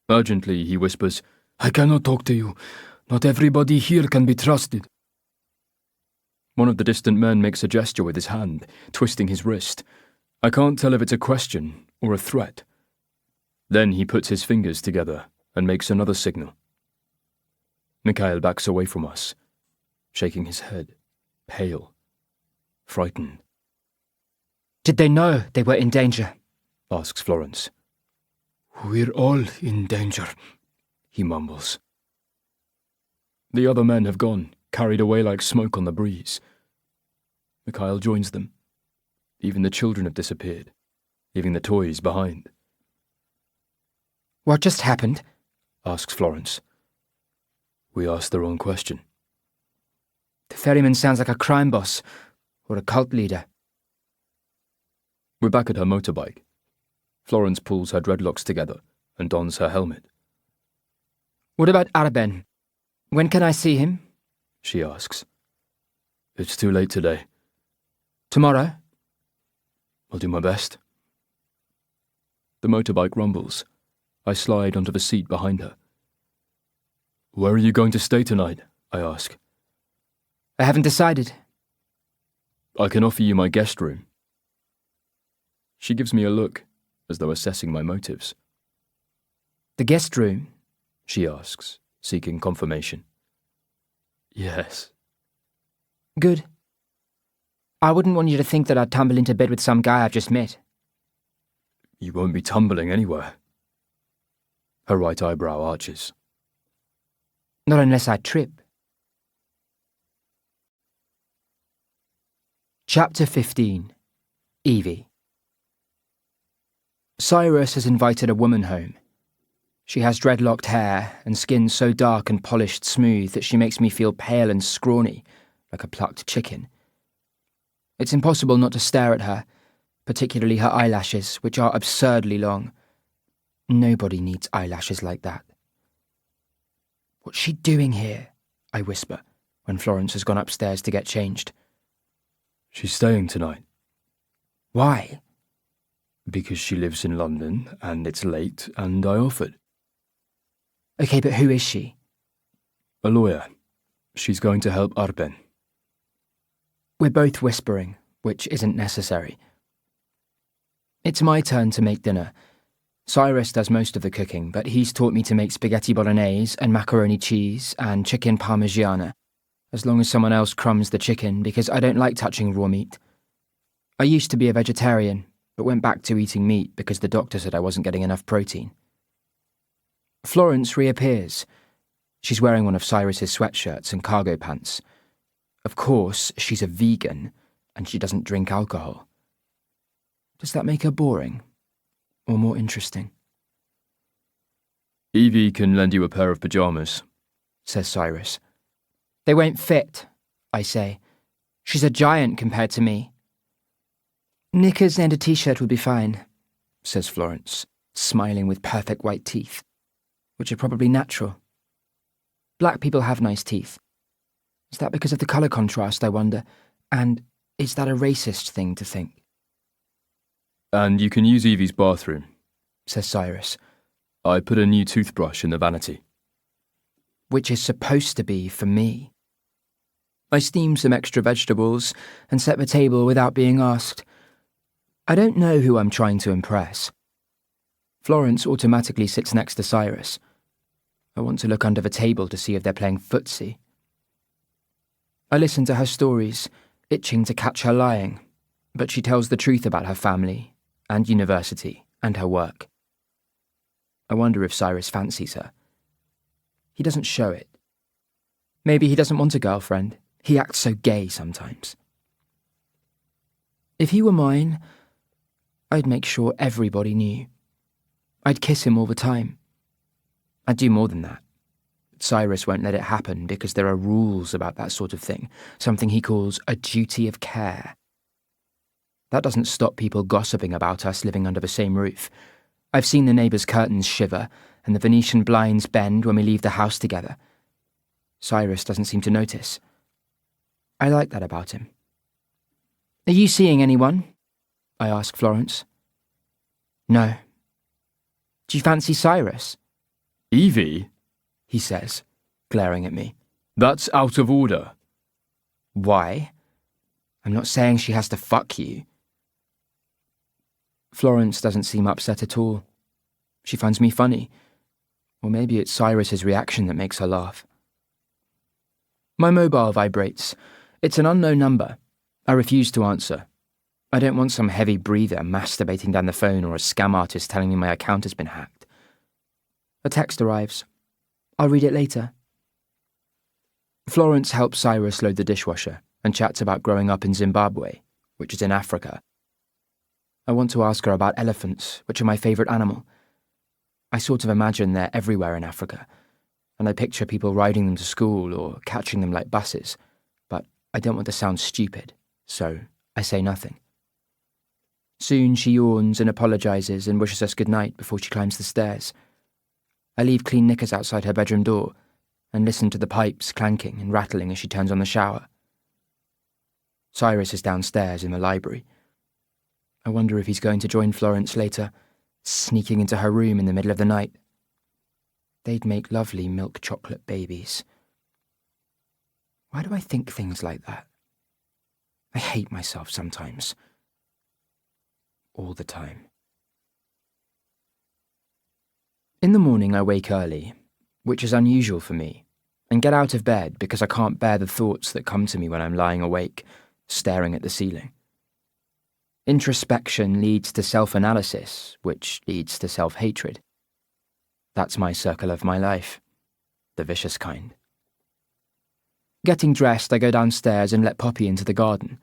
Urgently, he whispers, I cannot talk to you. Not everybody here can be trusted. One of the distant men makes a gesture with his hand, twisting his wrist. I can't tell if it's a question or a threat. Then he puts his fingers together and makes another signal. Mikhail backs away from us, shaking his head, pale, frightened. Did they know they were in danger? Asks Florence. We're all in danger, he mumbles. The other men have gone, carried away like smoke on the breeze. Mikhail joins them. Even the children have disappeared, leaving the toys behind. What just happened? Asks Florence. We asked the wrong question. The ferryman sounds like a crime boss or a cult leader. We're back at her motorbike. Florence pulls her dreadlocks together and dons her helmet. What about Arben? When can I see him? She asks. It's too late today. Tomorrow? I'll do my best. The motorbike rumbles. I slide onto the seat behind her. Where are you going to stay tonight? I ask. I haven't decided. I can offer you my guest room. She gives me a look, as though assessing my motives. The guest room? She asks, seeking confirmation. Yes. Good. I wouldn't want you to think that I'd tumble into bed with some guy I've just met. You won't be tumbling anywhere. Her right eyebrow arches. Not unless I trip. Chapter 15. Evie. Cyrus has invited a woman home. She has dreadlocked hair and skin so dark and polished smooth that she makes me feel pale and scrawny, like a plucked chicken. It's impossible not to stare at her, particularly her eyelashes, which are absurdly long. Nobody needs eyelashes like that. What's she doing here? I whisper, when Florence has gone upstairs to get changed. She's staying tonight. Why? Because she lives in London, and it's late, and I offered. Okay, but who is she? A lawyer. She's going to help Arben. We're both whispering, which isn't necessary. It's my turn to make dinner. Cyrus does most of the cooking, but he's taught me to make spaghetti bolognese and macaroni cheese and chicken parmigiana, as long as someone else crumbs the chicken, because I don't like touching raw meat. I used to be a vegetarian, but went back to eating meat because the doctor said I wasn't getting enough protein. Florence reappears. She's wearing one of Cyrus's sweatshirts and cargo pants. Of course, she's a vegan, and she doesn't drink alcohol. Does that make her boring? Or more interesting? Evie can lend you a pair of pyjamas, says Cyrus. They won't fit, I say. She's a giant compared to me. Knickers and a t-shirt will be fine, says Florence, smiling with perfect white teeth, which are probably natural. Black people have nice teeth. Is that because of the colour contrast, I wonder? And is that a racist thing to think? And you can use Evie's bathroom, says Cyrus. I put a new toothbrush in the vanity. Which is supposed to be for me. I steam some extra vegetables and set the table without being asked. I don't know who I'm trying to impress. Florence automatically sits next to Cyrus. I want to look under the table to see if they're playing footsie. I listen to her stories, itching to catch her lying, but she tells the truth about her family, and university, and her work. I wonder if Cyrus fancies her. He doesn't show it. Maybe he doesn't want a girlfriend. He acts so gay sometimes. If he were mine, I'd make sure everybody knew. I'd kiss him all the time. I'd do more than that. Cyrus won't let it happen because there are rules about that sort of thing, something he calls a duty of care. That doesn't stop people gossiping about us living under the same roof. I've seen the neighbours' curtains shiver and the Venetian blinds bend when we leave the house together. Cyrus doesn't seem to notice. I like that about him. Are you seeing anyone? I ask Florence. No. Do you fancy Cyrus? Evie? He says, glaring at me. That's out of order. Why? I'm not saying she has to fuck you. Florence doesn't seem upset at all. She finds me funny. Or maybe it's Cyrus's reaction that makes her laugh. My mobile vibrates. It's an unknown number. I refuse to answer. I don't want some heavy breather masturbating down the phone or a scam artist telling me my account has been hacked. A text arrives. I'll read it later. Florence helps Cyrus load the dishwasher and chats about growing up in Zimbabwe, which is in Africa. I want to ask her about elephants, which are my favourite animal. I sort of imagine they're everywhere in Africa, and I picture people riding them to school or catching them like buses, but I don't want to sound stupid, so I say nothing. Soon she yawns and apologises and wishes us good night before she climbs the stairs. I leave clean knickers outside her bedroom door and listen to the pipes clanking and rattling as she turns on the shower. Cyrus is downstairs in the library. I wonder if he's going to join Florence later, sneaking into her room in the middle of the night. They'd make lovely milk chocolate babies. Why do I think things like that? I hate myself sometimes. All the time. In the morning I wake early, which is unusual for me, and get out of bed because I can't bear the thoughts that come to me when I'm lying awake, staring at the ceiling. Introspection leads to self-analysis, which leads to self-hatred. That's my circle of my life, the vicious kind. Getting dressed, I go downstairs and let Poppy into the garden.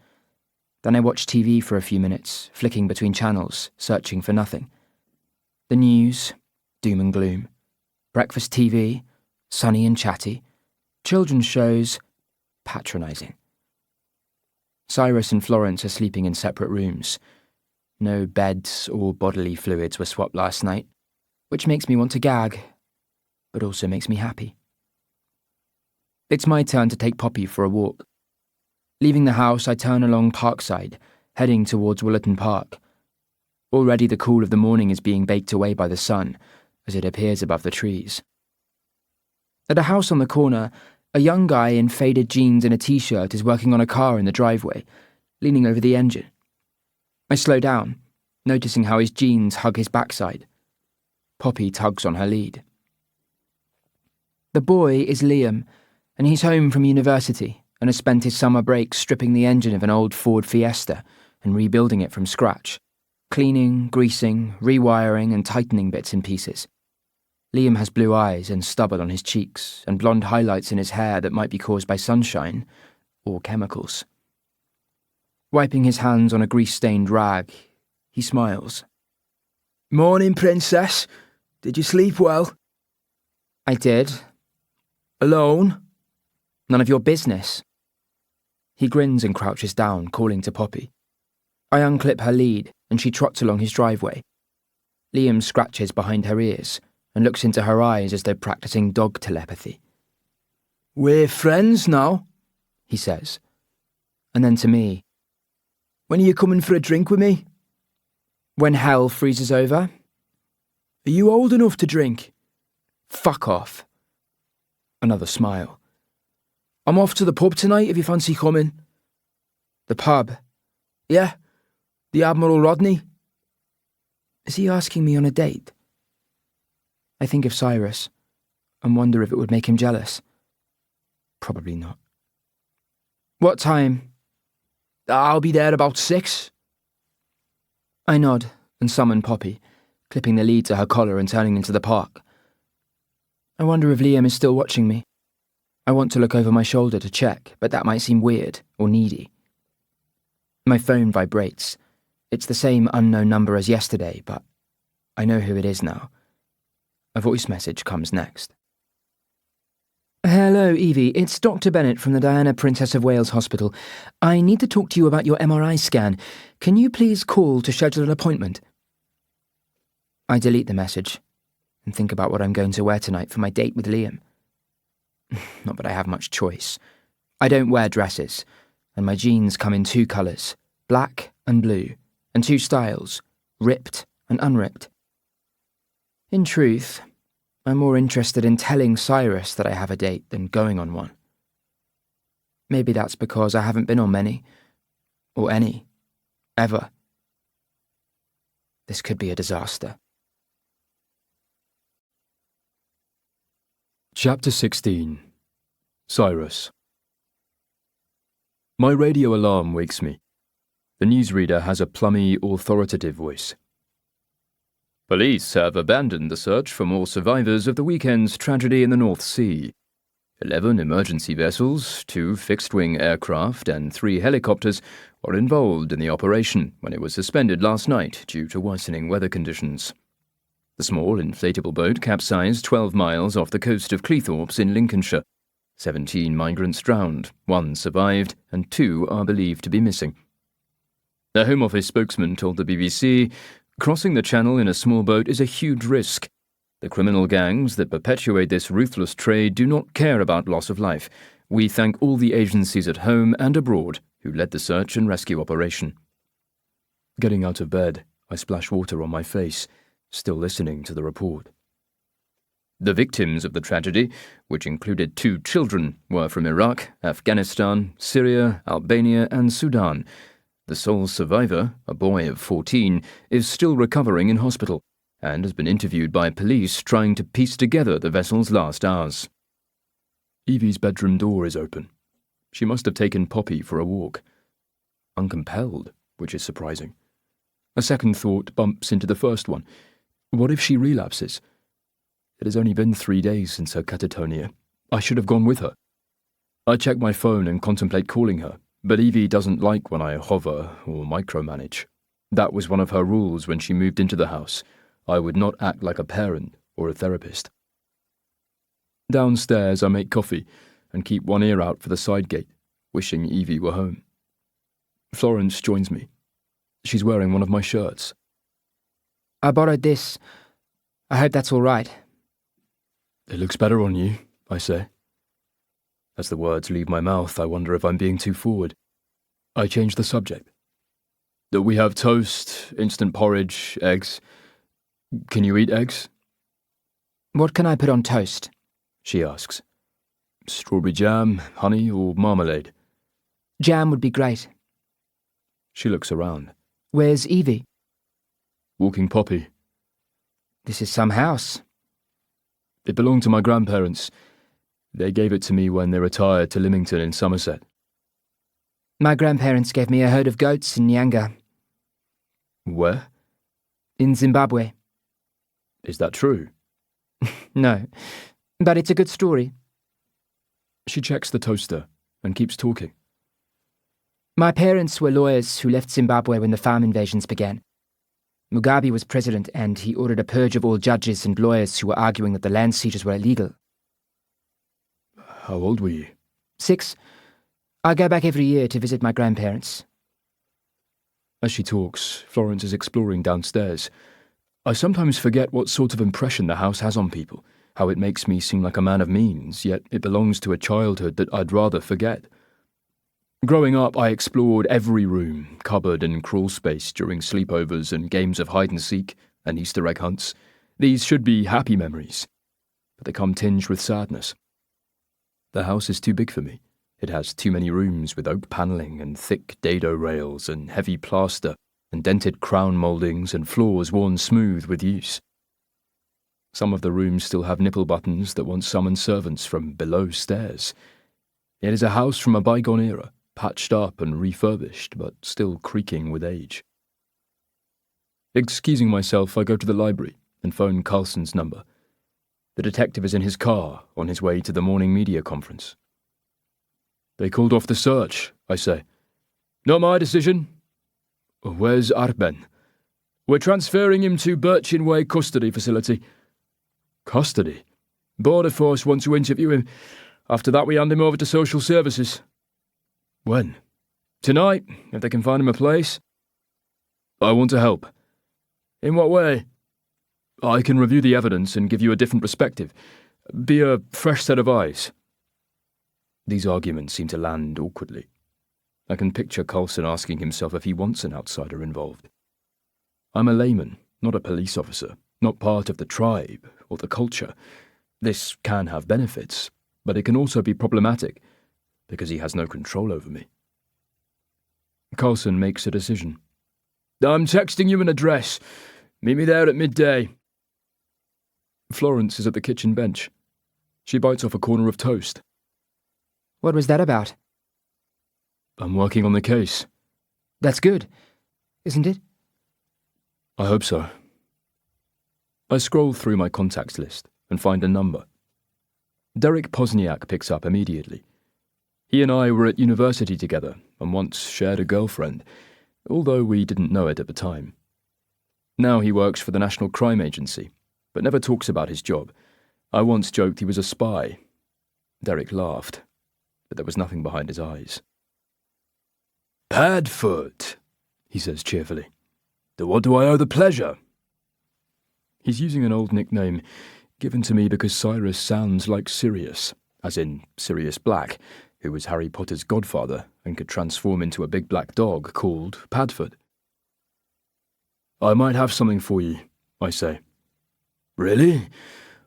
Then I watch TV for a few minutes, flicking between channels, searching for nothing. The news, doom and gloom. Breakfast TV, sunny and chatty. Children's shows, patronising. Cyrus and Florence are sleeping in separate rooms. No beds or bodily fluids were swapped last night, which makes me want to gag, but also makes me happy. It's my turn to take Poppy for a walk. Leaving the house, I turn along Parkside, heading towards Woollerton Park. Already the cool of the morning is being baked away by the sun, as it appears above the trees. At a house on the corner, a young guy in faded jeans and a t-shirt is working on a car in the driveway, leaning over the engine. I slow down, noticing how his jeans hug his backside. Poppy tugs on her lead. The boy is Liam, and he's home from university and has spent his summer break stripping the engine of an old Ford Fiesta and rebuilding it from scratch, cleaning, greasing, rewiring and tightening bits and pieces. Liam has blue eyes and stubble on his cheeks and blonde highlights in his hair that might be caused by sunshine or chemicals. Wiping his hands on a grease-stained rag, he smiles. Morning, Princess. Did you sleep well? I did. Alone? None of your business. He grins and crouches down, calling to Poppy. I unclip her lead, and she trots along his driveway. Liam scratches behind her ears and looks into her eyes as though practicing dog telepathy. We're friends now, he says. And then to me, when are you coming for a drink with me? When hell freezes over. Are you old enough to drink? Fuck off. Another smile. I'm off to the pub tonight if you fancy coming. The pub? Yeah, the Admiral Rodney. Is he asking me on a date? I think of Cyrus and wonder if it would make him jealous. Probably not. What time? I'll be there about 6. I nod and summon Poppy, clipping the lead to her collar and turning into the park. I wonder if Liam is still watching me. I want to look over my shoulder to check, but that might seem weird or needy. My phone vibrates. It's the same unknown number as yesterday, but I know who it is now. A voice message comes next. Hello, Evie. It's Dr. Bennett from the Diana, Princess of Wales Hospital. I need to talk to you about your MRI scan. Can you please call to schedule an appointment? I delete the message and think about what I'm going to wear tonight for my date with Liam. Not that I have much choice. I don't wear dresses, and my jeans come in 2 colours, black and blue, and 2 styles, ripped and unripped. In truth, I'm more interested in telling Cyrus that I have a date than going on one. Maybe that's because I haven't been on many, or any, ever. This could be a disaster. Chapter 16. Cyrus. My radio alarm wakes me. The newsreader has a plummy, authoritative voice. Police have abandoned the search for more survivors of the weekend's tragedy in the North Sea. 11 emergency vessels, 2 fixed-wing aircraft and 3 helicopters were involved in the operation when it was suspended last night due to worsening weather conditions. The small inflatable boat capsized 12 miles off the coast of Cleethorpes in Lincolnshire. 17 migrants drowned, 1 survived, and 2 are believed to be missing. The Home Office spokesman told the BBC, "Crossing the channel in a small boat is a huge risk. The criminal gangs that perpetuate this ruthless trade do not care about loss of life. We thank all the agencies at home and abroad who led the search and rescue operation." Getting out of bed, I splash water on my face, still listening to the report. The victims of the tragedy, which included 2 children, were from Iraq, Afghanistan, Syria, Albania, and Sudan. The sole survivor, a boy of 14, is still recovering in hospital and has been interviewed by police trying to piece together the vessel's last hours. Evie's bedroom door is open. She must have taken Poppy for a walk. Uncompelled, which is surprising. A second thought bumps into the first one. What if she relapses? It has only been 3 days since her catatonia. I should have gone with her. I check my phone and contemplate calling her, but Evie doesn't like when I hover or micromanage. That was one of her rules when she moved into the house. I would not act like a parent or a therapist. Downstairs, I make coffee and keep one ear out for the side gate, wishing Evie were home. Florence joins me. She's wearing one of my shirts. I borrowed this. I hope that's all right. It looks better on you, I say. As the words leave my mouth, I wonder if I'm being too forward. I change the subject. We have toast, instant porridge, eggs. Can you eat eggs? What can I put on toast? She asks. Strawberry jam, honey, or marmalade? Jam would be great. She looks around. Where's Evie? Walking Poppy. This is some house. It belonged to my grandparents. They gave it to me when they retired to Lymington in Somerset. My grandparents gave me a herd of goats in Nyanga. Where? In Zimbabwe. Is that true? No, but it's a good story. She checks the toaster and keeps talking. My parents were lawyers who left Zimbabwe when the farm invasions began. Mugabe was president and he ordered a purge of all judges and lawyers who were arguing that the land seizures were illegal. How old were you? 6. I go back every year to visit my grandparents. As she talks, Florence is exploring downstairs. I sometimes forget what sort of impression the house has on people, how it makes me seem like a man of means, yet it belongs to a childhood that I'd rather forget. Growing up, I explored every room, cupboard and crawl space during sleepovers and games of hide-and-seek and Easter egg hunts. These should be happy memories, but they come tinged with sadness. The house is too big for me. It has too many rooms with oak panelling and thick dado rails and heavy plaster and dented crown mouldings and floors worn smooth with use. Some of the rooms still have nipple buttons that once summoned servants from below stairs. It is a house from a bygone era, patched up and refurbished, but still creaking with age. Excusing myself, I go to the library and phone Carlson's number. The detective is in his car on his way to the morning media conference. They called off the search, I say. Not my decision. Where's Arben? We're transferring him to Birchin Way custody facility. Custody? Border Force want to interview him. After that, we hand him over to social services. When? Tonight, if they can find him a place. I want to help. In what way? I can review the evidence and give you a different perspective. Be a fresh set of eyes. These arguments seem to land awkwardly. I can picture Coulson asking himself if he wants an outsider involved. I'm a layman, not a police officer, not part of the tribe or the culture. This can have benefits, but it can also be problematic, because he has no control over me. Coulson makes a decision. I'm texting you an address. Meet me there at midday. Florence is at the kitchen bench. She bites off a corner of toast. What was that about? I'm working on the case. That's good, isn't it? I hope so. I scroll through my contacts list and find a number. Derek Posniak picks up immediately. He and I were at university together and once shared a girlfriend, although we didn't know it at the time. Now he works for the National Crime Agency, but never talks about his job. I once joked he was a spy. Derek laughed, but there was nothing behind his eyes. "Padfoot," he says cheerfully. "To what do I owe the pleasure?" He's using an old nickname given to me because Cyrus sounds like Sirius, as in Sirius Black, who was Harry Potter's godfather and could transform into a big black dog called Padfoot. "I might have something for you," I say. "Really?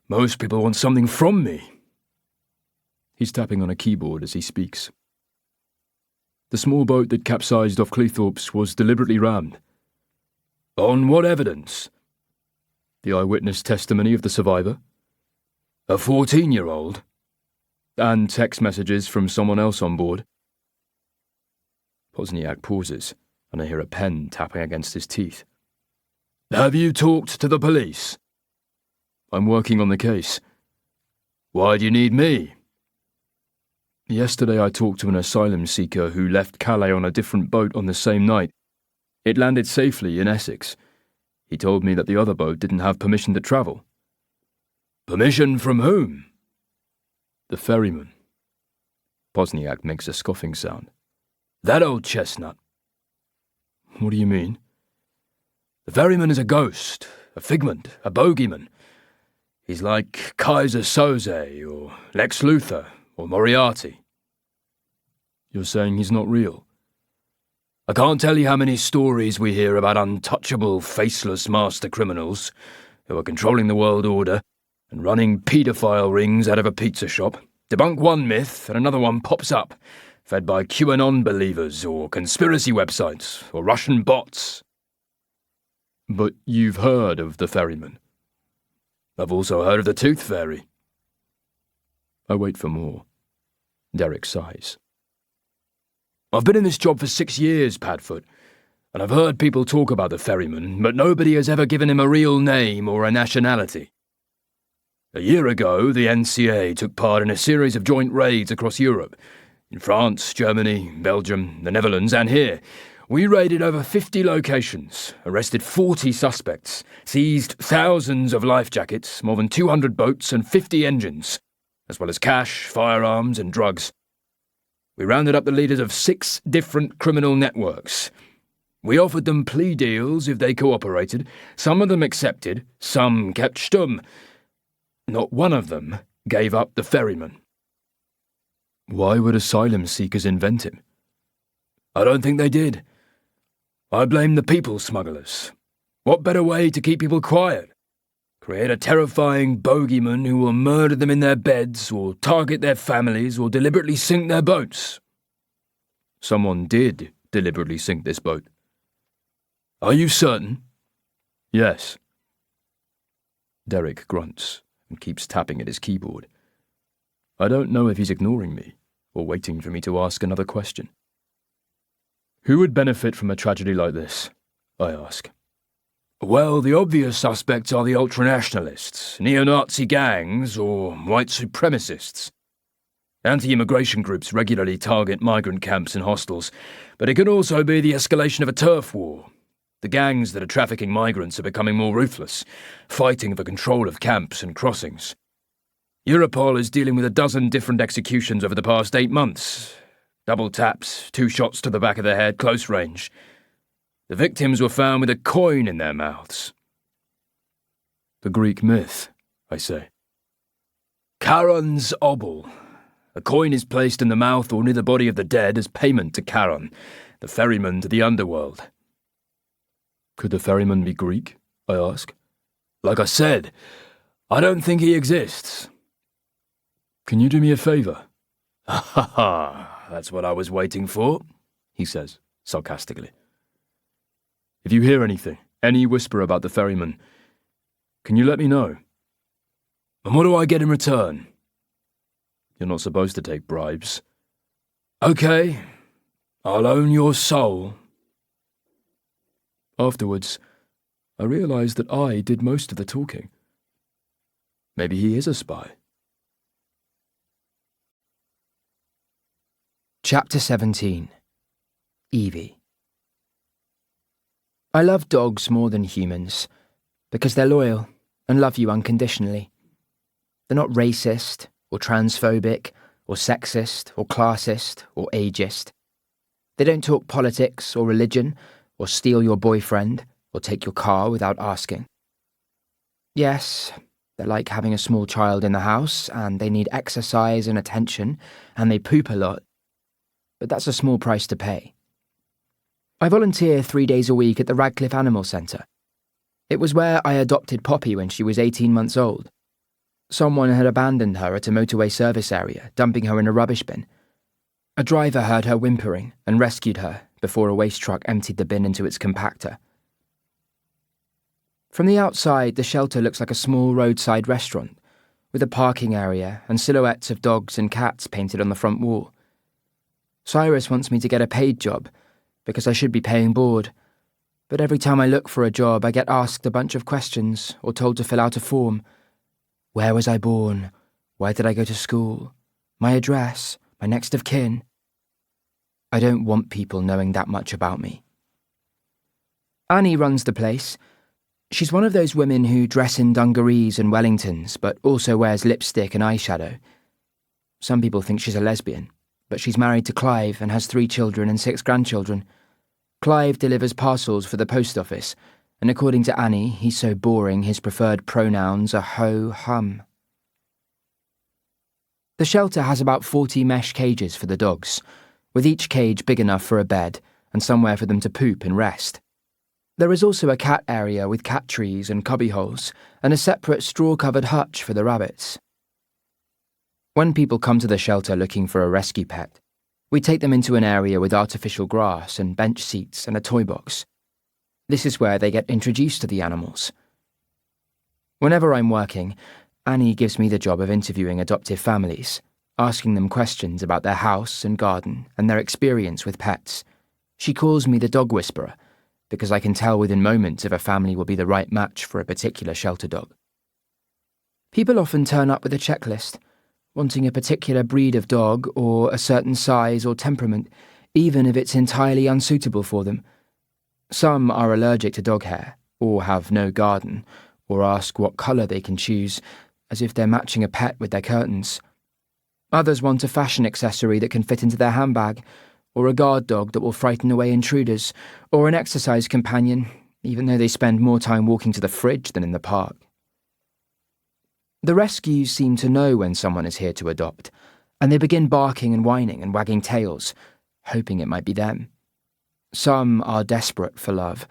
Most people want something from me." He's tapping on a keyboard as he speaks. "The small boat that capsized off Cleethorpes was deliberately rammed." "On what evidence?" "The eyewitness testimony of the survivor." "A 14-year-old? "And text messages from someone else on board." Pozniak pauses, and I hear a pen tapping against his teeth. "Have you talked to the police?" "I'm working on the case." "Why do you need me?" "Yesterday I talked to an asylum seeker who left Calais on a different boat on the same night. It landed safely in Essex. He told me that the other boat didn't have permission to travel." "Permission from whom?" "The ferryman." Pozniak makes a scoffing sound. "That old chestnut." "What do you mean?" "The ferryman is a ghost, a figment, a bogeyman. He's like Kaiser Soze, or Lex Luthor, or Moriarty." "You're saying he's not real?" "I can't tell you how many stories we hear about untouchable, faceless master criminals who are controlling the world order and running paedophile rings out of a pizza shop. Debunk one myth and another one pops up, fed by QAnon believers or conspiracy websites or Russian bots." "But you've heard of the ferryman?" "I've also heard of the Tooth Fairy." I wait for more. Derek sighs. "I've been in this job for 6 years, Padfoot, and I've heard people talk about the ferryman, but nobody has ever given him a real name or a nationality. A year ago, the NCA took part in a series of joint raids across Europe, in France, Germany, Belgium, the Netherlands, and here. We raided over 50 locations, arrested 40 suspects, seized thousands of life jackets, more than 200 boats and 50 engines, as well as cash, firearms, and drugs. We rounded up the leaders of 6 different criminal networks. We offered them plea deals if they cooperated. Some of them accepted, some kept stum. Not one of them gave up the ferryman." "Why would asylum seekers invent him?" "I don't think they did. I blame the people smugglers. What better way to keep people quiet? Create a terrifying bogeyman who will murder them in their beds, or target their families, or deliberately sink their boats." "Someone did deliberately sink this boat." "Are you certain?" "Yes." Derek grunts and keeps tapping at his keyboard. I don't know if he's ignoring me or waiting for me to ask another question. "Who would benefit from a tragedy like this?" I ask. "Well, the obvious suspects are the ultranationalists, neo-Nazi gangs, or white supremacists. Anti-immigration groups regularly target migrant camps and hostels, but it could also be the escalation of a turf war. The gangs that are trafficking migrants are becoming more ruthless, fighting for control of camps and crossings. Europol is dealing with 12 different executions over the past 8 months. Double taps, 2 shots to the back of the head, close range. The victims were found with a coin in their mouths." "The Greek myth," I say. "Charon's obol. A coin is placed in the mouth or near the body of the dead as payment to Charon, the ferryman to the underworld." "Could the ferryman be Greek?" I ask. "Like I said, I don't think he exists." "Can you do me a favour?" "Ha ha, that's what I was waiting for," he says, sarcastically. "If you hear anything, any whisper about the ferryman, can you let me know?" "And what do I get in return?" "You're not supposed to take bribes." "Okay, I'll own your soul." Afterwards, I realised that I did most of the talking. Maybe he is a spy. Chapter 17. Evie. I love dogs more than humans, because they're loyal and love you unconditionally. They're not racist, or transphobic, or sexist, or classist, or ageist. They don't talk politics or religion, or steal your boyfriend, or take your car without asking. Yes, they're like having a small child in the house, and they need exercise and attention, and they poop a lot. But that's a small price to pay. I volunteer 3 days a week at the Radcliffe Animal Centre. It was where I adopted Poppy when she was 18 months old. Someone had abandoned her at a motorway service area, dumping her in a rubbish bin. A driver heard her whimpering and rescued her before a waste truck emptied the bin into its compactor. From the outside, the shelter looks like a small roadside restaurant, with a parking area and silhouettes of dogs and cats painted on the front wall. Cyrus wants me to get a paid job, because I should be paying board, but every time I look for a job, I get asked a bunch of questions or told to fill out a form. Where was I born? Where did I go to school? My address? My next of kin? I don't want people knowing that much about me. Annie runs the place. She's one of those women who dress in dungarees and Wellingtons, but also wears lipstick and eyeshadow. Some people think she's a lesbian, but she's married to Clive and has 3 children and 6 grandchildren. Clive delivers parcels for the post office, and according to Annie, he's so boring his preferred pronouns are ho-hum. The shelter has about 40 mesh cages for the dogs, with each cage big enough for a bed and somewhere for them to poop and rest. There is also a cat area with cat trees and cubbyholes, and a separate straw-covered hutch for the rabbits. When people come to the shelter looking for a rescue pet, we take them into an area with artificial grass and bench seats and a toy box. This is where they get introduced to the animals. Whenever I'm working, Annie gives me the job of interviewing adoptive families, asking them questions about their house and garden and their experience with pets. She calls me the dog whisperer, because I can tell within moments if a family will be the right match for a particular shelter dog. People often turn up with a checklist, wanting a particular breed of dog or a certain size or temperament, even if it's entirely unsuitable for them. Some are allergic to dog hair, or have no garden, or ask what colour they can choose, as if they're matching a pet with their curtains. Others want a fashion accessory that can fit into their handbag, or a guard dog that will frighten away intruders, or an exercise companion, even though they spend more time walking to the fridge than in the park. The rescues seem to know when someone is here to adopt, and they begin barking and whining and wagging tails, hoping it might be them. Some are desperate for love,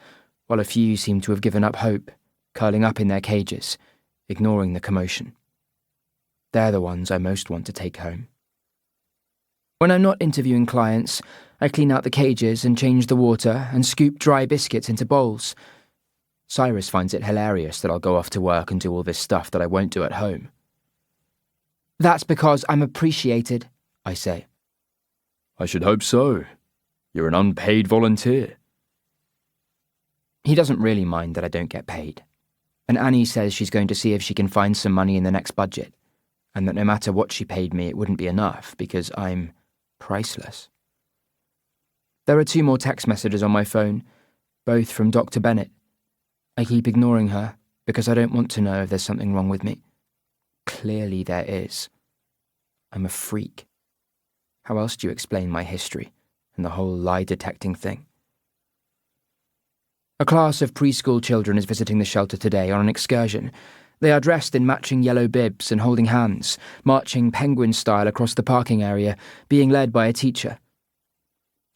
while a few seem to have given up hope, curling up in their cages, ignoring the commotion. They're the ones I most want to take home. When I'm not interviewing clients, I clean out the cages and change the water and scoop dry biscuits into bowls. Cyrus finds it hilarious that I'll go off to work and do all this stuff that I won't do at home. That's because I'm appreciated, I say. I should hope so. You're an unpaid volunteer. He doesn't really mind that I don't get paid. And Annie says she's going to see if she can find some money in the next budget, and that no matter what she paid me, it wouldn't be enough because I'm priceless. There are 2 more text messages on my phone, both from Dr. Bennett. I keep ignoring her because I don't want to know if there's something wrong with me. Clearly there is. I'm a freak. How else do you explain my history and the whole lie-detecting thing? A class of preschool children is visiting the shelter today on an excursion. They are dressed in matching yellow bibs and holding hands, marching penguin style across the parking area, being led by a teacher.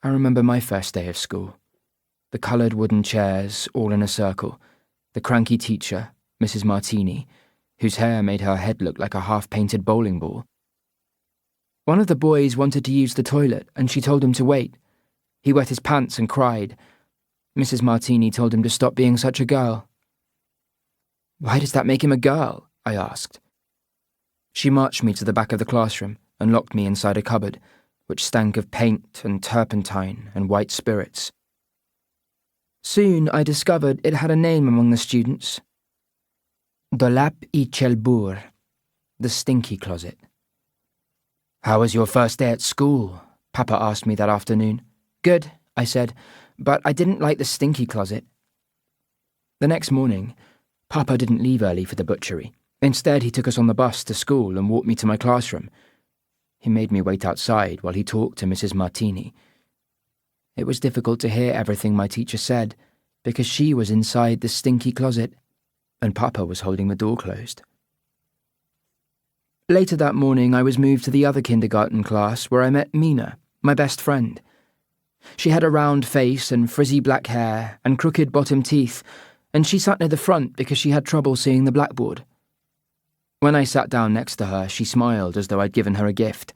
I remember my first day of school. The coloured wooden chairs, all in a circle. The cranky teacher, Mrs. Martini, whose hair made her head look like a half-painted bowling ball. One of the boys wanted to use the toilet, and she told him to wait. He wet his pants and cried. Mrs. Martini told him to stop being such a girl. Why does that make him a girl? I asked. She marched me to the back of the classroom and locked me inside a cupboard, which stank of paint and turpentine and white spirits. Soon I discovered it had a name among the students. Dolap I Chelbour, the stinky closet. How was your first day at school? Papa asked me that afternoon. Good, I said, but I didn't like the stinky closet. The next morning, Papa didn't leave early for the butchery. Instead, he took us on the bus to school and walked me to my classroom. He made me wait outside while he talked to Mrs. Martini. It was difficult to hear everything my teacher said, because she was inside the stinky closet, and Papa was holding the door closed. Later that morning, I was moved to the other kindergarten class where I met Mina, my best friend. She had a round face and frizzy black hair and crooked bottom teeth, and she sat near the front because she had trouble seeing the blackboard. When I sat down next to her, she smiled as though I'd given her a gift.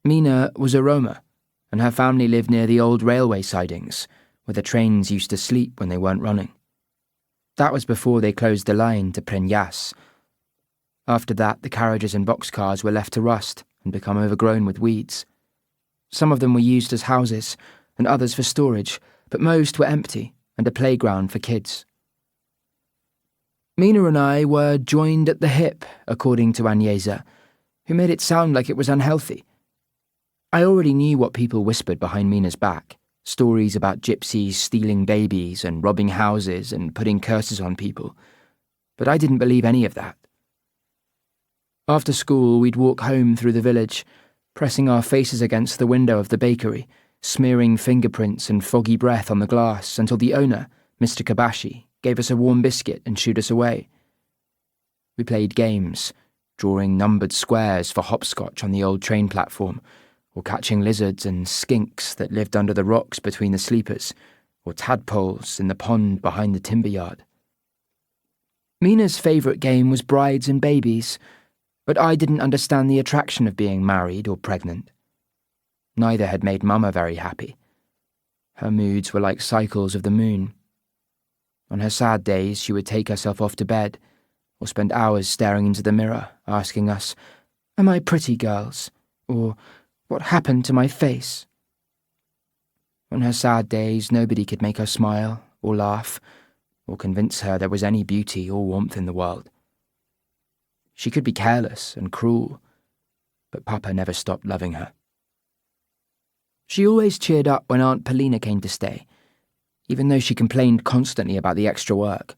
Mina was a Roma, and her family lived near the old railway sidings, where the trains used to sleep when they weren't running. That was before they closed the line to Prenyas. After that, the carriages and boxcars were left to rust and become overgrown with weeds. Some of them were used as houses, and others for storage, but most were empty and a playground for kids. Mina and I were joined at the hip, according to Agnesa, who made it sound like it was unhealthy. I already knew what people whispered behind Mina's back, stories about gypsies stealing babies and robbing houses and putting curses on people, but I didn't believe any of that. After school, we'd walk home through the village, pressing our faces against the window of the bakery, smearing fingerprints and foggy breath on the glass until the owner, Mr. Kabashi, gave us a warm biscuit and shooed us away. We played games, drawing numbered squares for hopscotch on the old train platform, or catching lizards and skinks that lived under the rocks between the sleepers, or tadpoles in the pond behind the timber yard. Mina's favourite game was brides and babies, but I didn't understand the attraction of being married or pregnant. Neither had made Mama very happy. Her moods were like cycles of the moon. On her sad days, she would take herself off to bed, or spend hours staring into the mirror, asking us, "Am I pretty, girls?" or "What happened to my face?" On her sad days, nobody could make her smile, or laugh, or convince her there was any beauty or warmth in the world. She could be careless and cruel, but Papa never stopped loving her. She always cheered up when Aunt Polina came to stay, even though she complained constantly about the extra work.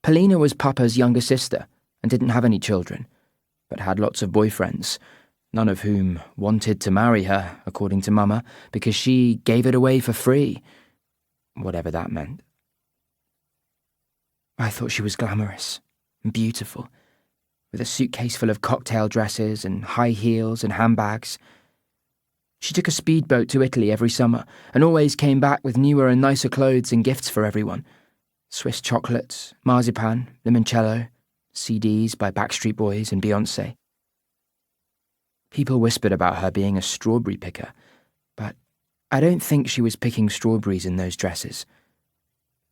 Polina was Papa's younger sister and didn't have any children, but had lots of boyfriends, none of whom wanted to marry her, according to Mama, because she gave it away for free, whatever that meant. I thought she was glamorous and beautiful, with a suitcase full of cocktail dresses and high heels and handbags. She took a speedboat to Italy every summer and always came back with newer and nicer clothes and gifts for everyone. Swiss chocolates, marzipan, limoncello, CDs by Backstreet Boys and Beyoncé. People whispered about her being a strawberry picker, but I don't think she was picking strawberries in those dresses.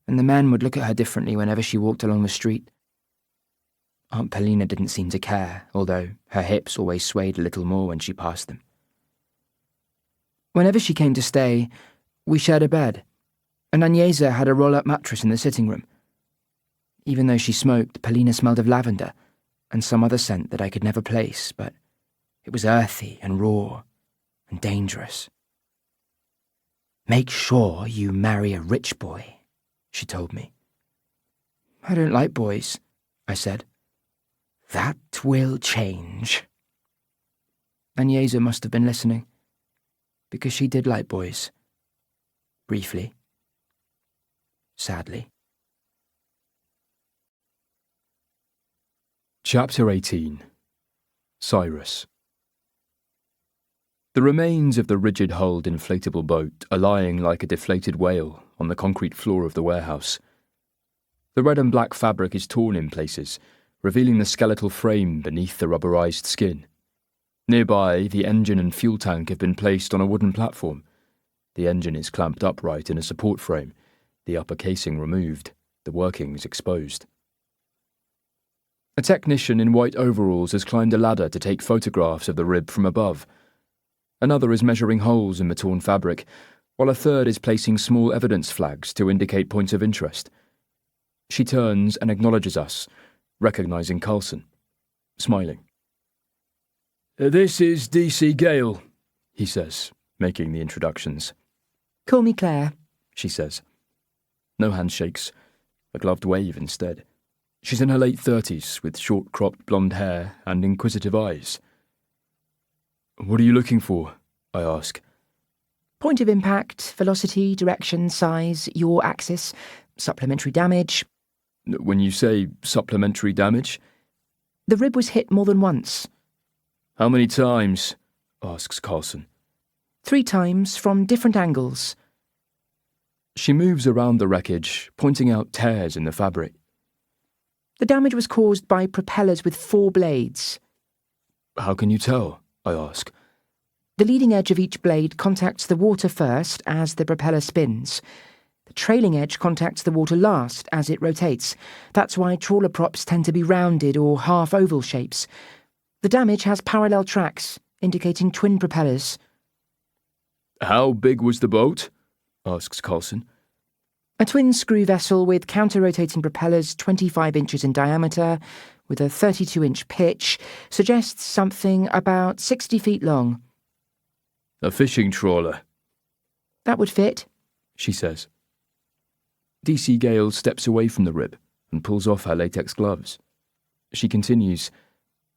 And the men would look at her differently whenever she walked along the street. Aunt Polina didn't seem to care, although her hips always swayed a little more when she passed them. Whenever she came to stay, we shared a bed, and Agnesa had a roll-up mattress in the sitting room. Even though she smoked, Polina smelled of lavender, and some other scent that I could never place, but it was earthy and raw and dangerous. "Make sure you marry a rich boy," she told me. "I don't like boys," I said. "That will change." Agnesa must have been listening, because she did like boys. Briefly. Sadly. Chapter 18. Cyrus. The remains of the rigid-hulled inflatable boat are lying like a deflated whale on the concrete floor of the warehouse. The red and black fabric is torn in places, revealing the skeletal frame beneath the rubberized skin. Nearby, the engine and fuel tank have been placed on a wooden platform. The engine is clamped upright in a support frame, the upper casing removed, the workings exposed. A technician in white overalls has climbed a ladder to take photographs of the rib from above. Another is measuring holes in the torn fabric, while a third is placing small evidence flags to indicate points of interest. She turns and acknowledges us, recognizing Carlson, smiling. "This is DC Gale," he says, making the introductions. "Call me Claire," she says. No handshakes, a gloved wave instead. She's in her late 30s, with short-cropped blonde hair and inquisitive eyes. What are you looking for? I ask. Point of impact, velocity, direction, size, yaw axis, supplementary damage. When you say supplementary damage? The rib was hit more than once. How many times? Asks Carlson. 3 times from different angles. She moves around the wreckage, pointing out tears in the fabric. The damage was caused by propellers with 4 blades. How can you tell? I ask. The leading edge of each blade contacts the water first as the propeller spins. The trailing edge contacts the water last as it rotates. That's why trawler props tend to be rounded or half-oval shapes. The damage has parallel tracks, indicating twin propellers. How big was the boat? Asks Carlson. A twin-screw vessel with counter-rotating propellers 25 inches in diameter, with a 32-inch pitch, suggests something about 60 feet long. A fishing trawler. That would fit, she says. DC Gale steps away from the rib and pulls off her latex gloves. She continues,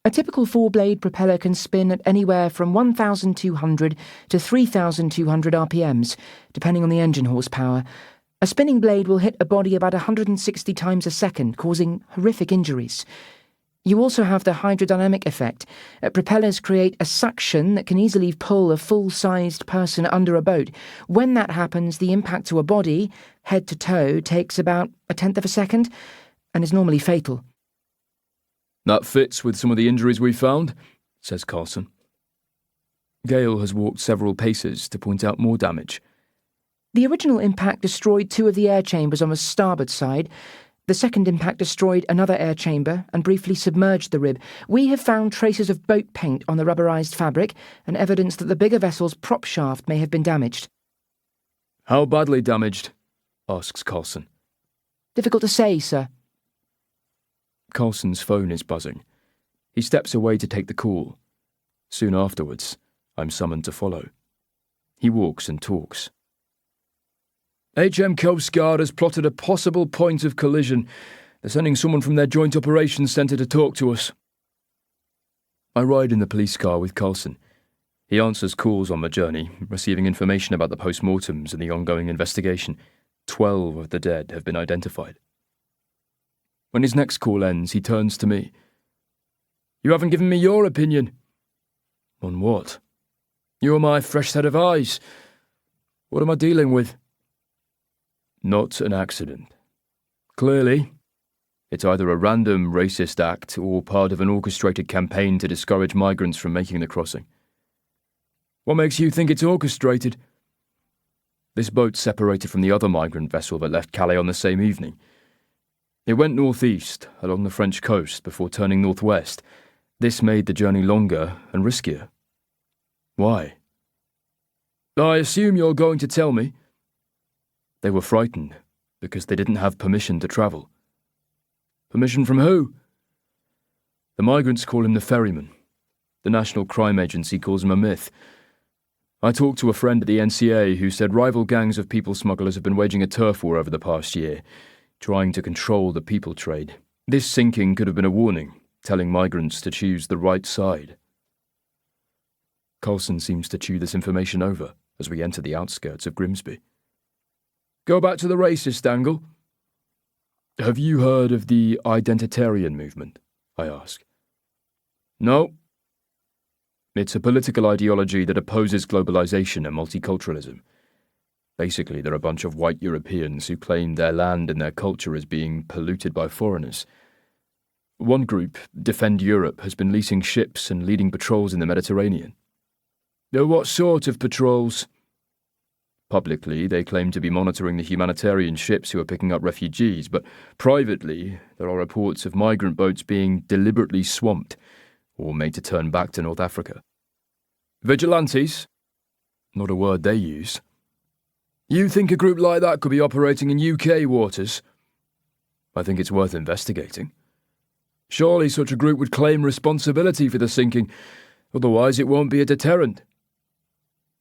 A typical 4-blade propeller can spin at anywhere from 1,200 to 3,200 RPMs, depending on the engine horsepower. A spinning blade will hit a body about 160 times a second, causing horrific injuries. You also have the hydrodynamic effect. Propellers create a suction that can easily pull a full-sized person under a boat. When that happens, the impact to a body, head to toe, takes about 1/10 of a second and is normally fatal. That fits with some of the injuries we found, says Carlson. Gale has walked several paces to point out more damage. The original impact destroyed 2 of the air chambers on the starboard side. The second impact destroyed another air chamber and briefly submerged the rib. We have found traces of boat paint on the rubberized fabric and evidence that the bigger vessel's prop shaft may have been damaged. How badly damaged? Asks Carlson. Difficult to say, sir. Carlson's phone is buzzing. He steps away to take the call. Soon afterwards, I'm summoned to follow. He walks and talks. HM Coast Guard has plotted a possible point of collision. They're sending someone from their Joint Operations Centre to talk to us. I ride in the police car with Carlson. He answers calls on the journey, receiving information about the post-mortems and the ongoing investigation. 12 of the dead have been identified. When his next call ends, he turns to me. You haven't given me your opinion. On what? You're my fresh set of eyes. What am I dealing with? Not an accident. Clearly, it's either a random racist act or part of an orchestrated campaign to discourage migrants from making the crossing. What makes you think it's orchestrated? This boat separated from the other migrant vessel that left Calais on the same evening. It went northeast, along the French coast, before turning northwest. This made the journey longer and riskier. Why? I assume you're going to tell me. They were frightened, because they didn't have permission to travel. Permission from who? The migrants call him the ferryman. The National Crime Agency calls him a myth. I talked to a friend at the NCA who said rival gangs of people smugglers have been waging a turf war over the past year, trying to control the people trade. This sinking could have been a warning, telling migrants to choose the right side. Carlson seems to chew this information over as we enter the outskirts of Grimsby. Go back to the racist angle. Have you heard of the identitarian movement? I ask. No. It's a political ideology that opposes globalization and multiculturalism. Basically, they're a bunch of white Europeans who claim their land and their culture is being polluted by foreigners. One group, Defend Europe, has been leasing ships and leading patrols in the Mediterranean. What sort of patrols? Publicly, they claim to be monitoring the humanitarian ships who are picking up refugees, but privately, there are reports of migrant boats being deliberately swamped or made to turn back to North Africa. Vigilantes? Not a word they use. You think a group like that could be operating in UK waters? I think it's worth investigating. Surely such a group would claim responsibility for the sinking, otherwise it won't be a deterrent.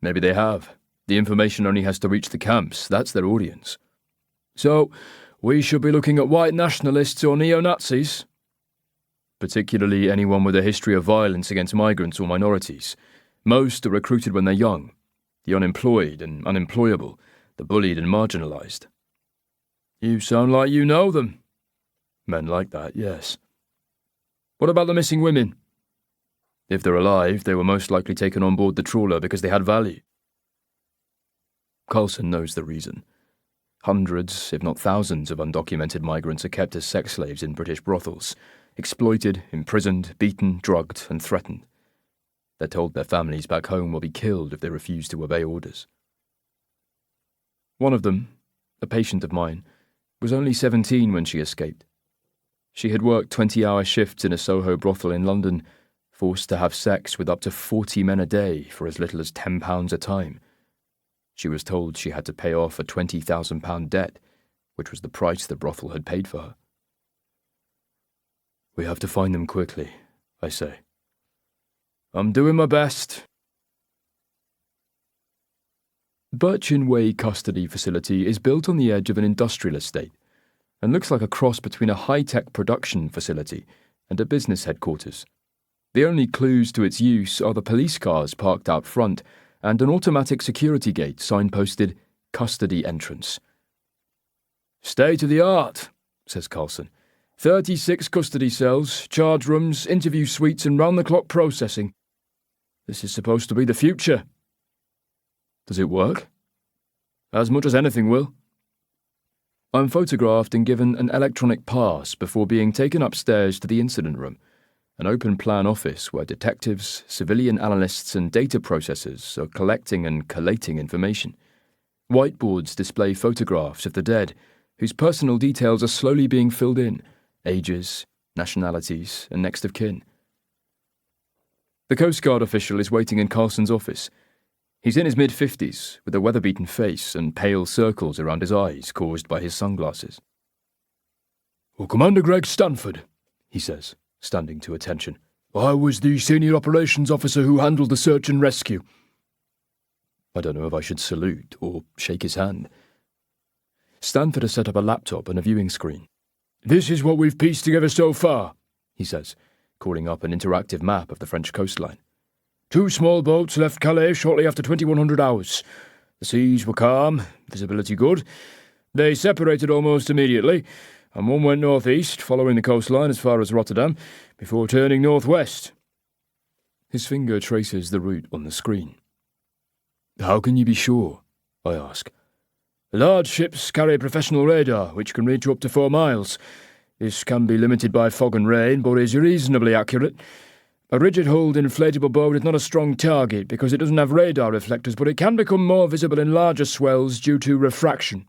Maybe they have. The information only has to reach the camps, that's their audience. So, We should be looking at white nationalists or neo-Nazis, particularly anyone with a history of violence against migrants or minorities. Most are recruited when they're young, the unemployed and unemployable, the bullied and marginalised. You sound like you know them. Men like that, yes. What about the missing women? If they're alive, they were most likely taken on board the trawler because they had value. Carlson knows the reason. Hundreds, if not thousands, of undocumented migrants are kept as sex slaves in British brothels, exploited, imprisoned, beaten, drugged, and threatened. They're told their families back home will be killed if they refuse to obey orders. One of them, a patient of mine, was only 17 when she escaped. She had worked 20-hour shifts in a Soho brothel in London, forced to have sex with up to 40 men a day for as little as £10 a time. She was told she had to pay off a £20,000 debt, which was the price the brothel had paid for her. We have to find them quickly, I say. I'm doing my best. Birchin Way Custody Facility is built on the edge of an industrial estate and looks like a cross between a high-tech production facility and a business headquarters. The only clues to its use are the police cars parked out front and an automatic security gate signposted Custody Entrance. State of the art, says Carlson. 36 custody cells, charge rooms, interview suites and round-the-clock processing. This is supposed to be the future. Does it work? As much as anything will. I'm photographed and given an electronic pass before being taken upstairs to the incident room, an open-plan office where detectives, civilian analysts and data processors are collecting and collating information. Whiteboards display photographs of the dead, whose personal details are slowly being filled in, ages, nationalities and next of kin. The Coast Guard official is waiting in Carlson's office. He's in his mid-50s, with a weather-beaten face and pale circles around his eyes caused by his sunglasses. Well, Commander Greg Stanford, he says, standing to attention. I was the senior operations officer who handled the search and rescue. I don't know if I should salute or shake his hand. Stanford has set up a laptop and a viewing screen. This is what we've pieced together so far, he says, calling up an interactive map of the French coastline. 2 small boats left Calais shortly after 2100 hours. The seas were calm, visibility good. They separated almost immediately, and one went northeast, following the coastline as far as Rotterdam, before turning northwest. His finger traces the route on the screen. How can you be sure? I ask. Large ships carry professional radar, which can reach up to 4 miles. This can be limited by fog and rain, but is reasonably accurate. A rigid-hulled inflatable boat is not a strong target because it doesn't have radar reflectors, but it can become more visible in larger swells due to refraction.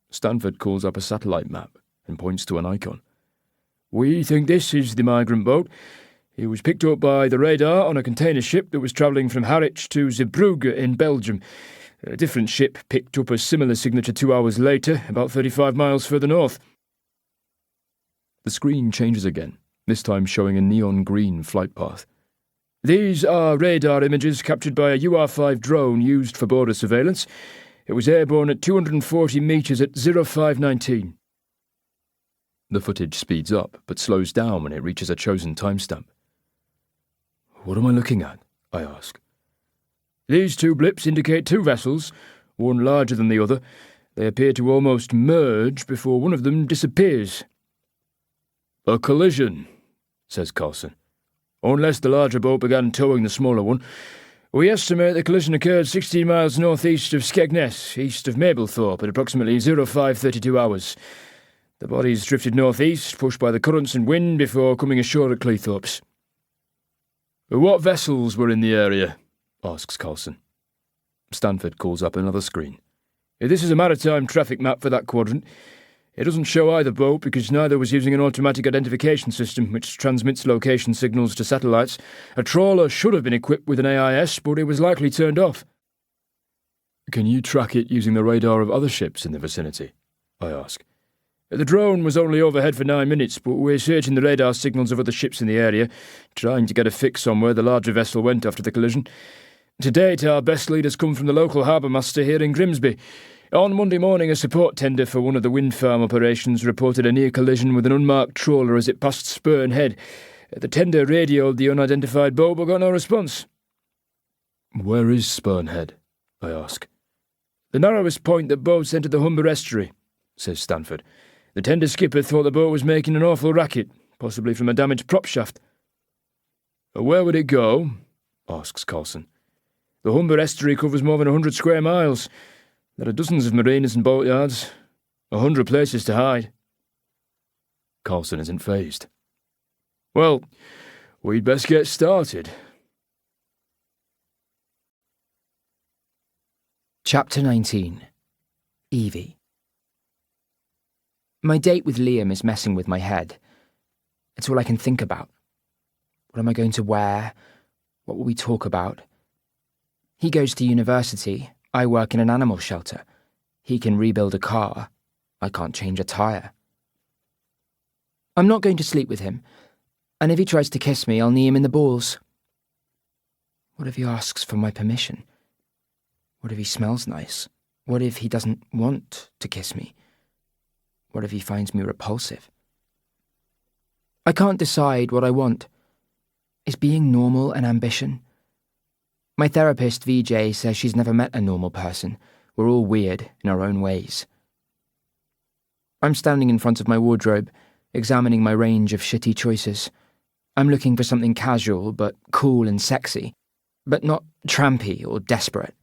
Stanford calls up a satellite map and points to an icon. We think this is the migrant boat. It was picked up by the radar on a container ship that was travelling from Harwich to Zeebrugge in Belgium. A different ship picked up a similar signature 2 hours later, about 35 miles further north. The screen changes again, this time showing a neon green flight path. These are radar images captured by a UR-5 drone used for border surveillance. It was airborne at 240 metres at 0519. The footage speeds up, but slows down when it reaches a chosen timestamp. What am I looking at? I ask. These 2 blips indicate 2 vessels, one larger than the other. They appear to almost merge before one of them disappears. A collision, says Carlson. Unless the larger boat began towing the smaller one. We estimate the collision occurred 16 miles northeast of Skegness, east of Mablethorpe, at approximately 0532 hours. The bodies drifted northeast, pushed by the currents and wind before coming ashore at Cleethorpes. What vessels were in the area? Asks Carlson. Stanford calls up another screen. This is a maritime traffic map for that quadrant. It doesn't show either boat because neither was using an automatic identification system which transmits location signals to satellites. A trawler should have been equipped with an AIS, but it was likely turned off. Can you track it using the radar of other ships in the vicinity? I ask. The drone was only overhead for 9 minutes, but we're searching the radar signals of other ships in the area, trying to get a fix on where the larger vessel went after the collision. To date, our best lead has come from the local harbour master here in Grimsby. On Monday morning, a support tender for one of the wind farm operations reported a near collision with an unmarked trawler as it passed Spurn Head. The tender radioed the unidentified boat but got no response. Where is Spurn Head? I ask. The narrowest point that boats enter the Humber estuary, says Stanford. The tender skipper thought the boat was making an awful racket, possibly from a damaged prop shaft. Where would it go? Asks Carlson. The Humber estuary covers more than 100 square miles. There are dozens of marinas and boatyards, 100 places to hide. Carlson isn't fazed. Well, we'd best get started. Chapter 19. Evie. My date with Liam is messing with my head. It's all I can think about. What am I going to wear? What will we talk about? He goes to university. I work in an animal shelter. He can rebuild a car. I can't change a tyre. I'm not going to sleep with him, and if he tries to kiss me, I'll knee him in the balls. What if he asks for my permission? What if he smells nice? What if he doesn't want to kiss me? What if he finds me repulsive? I can't decide what I want. Is being normal an ambition? My therapist, VJ, says she's never met a normal person. We're all weird in our own ways. I'm standing in front of my wardrobe, examining my range of shitty choices. I'm looking for something casual, but cool and sexy, but not trampy or desperate.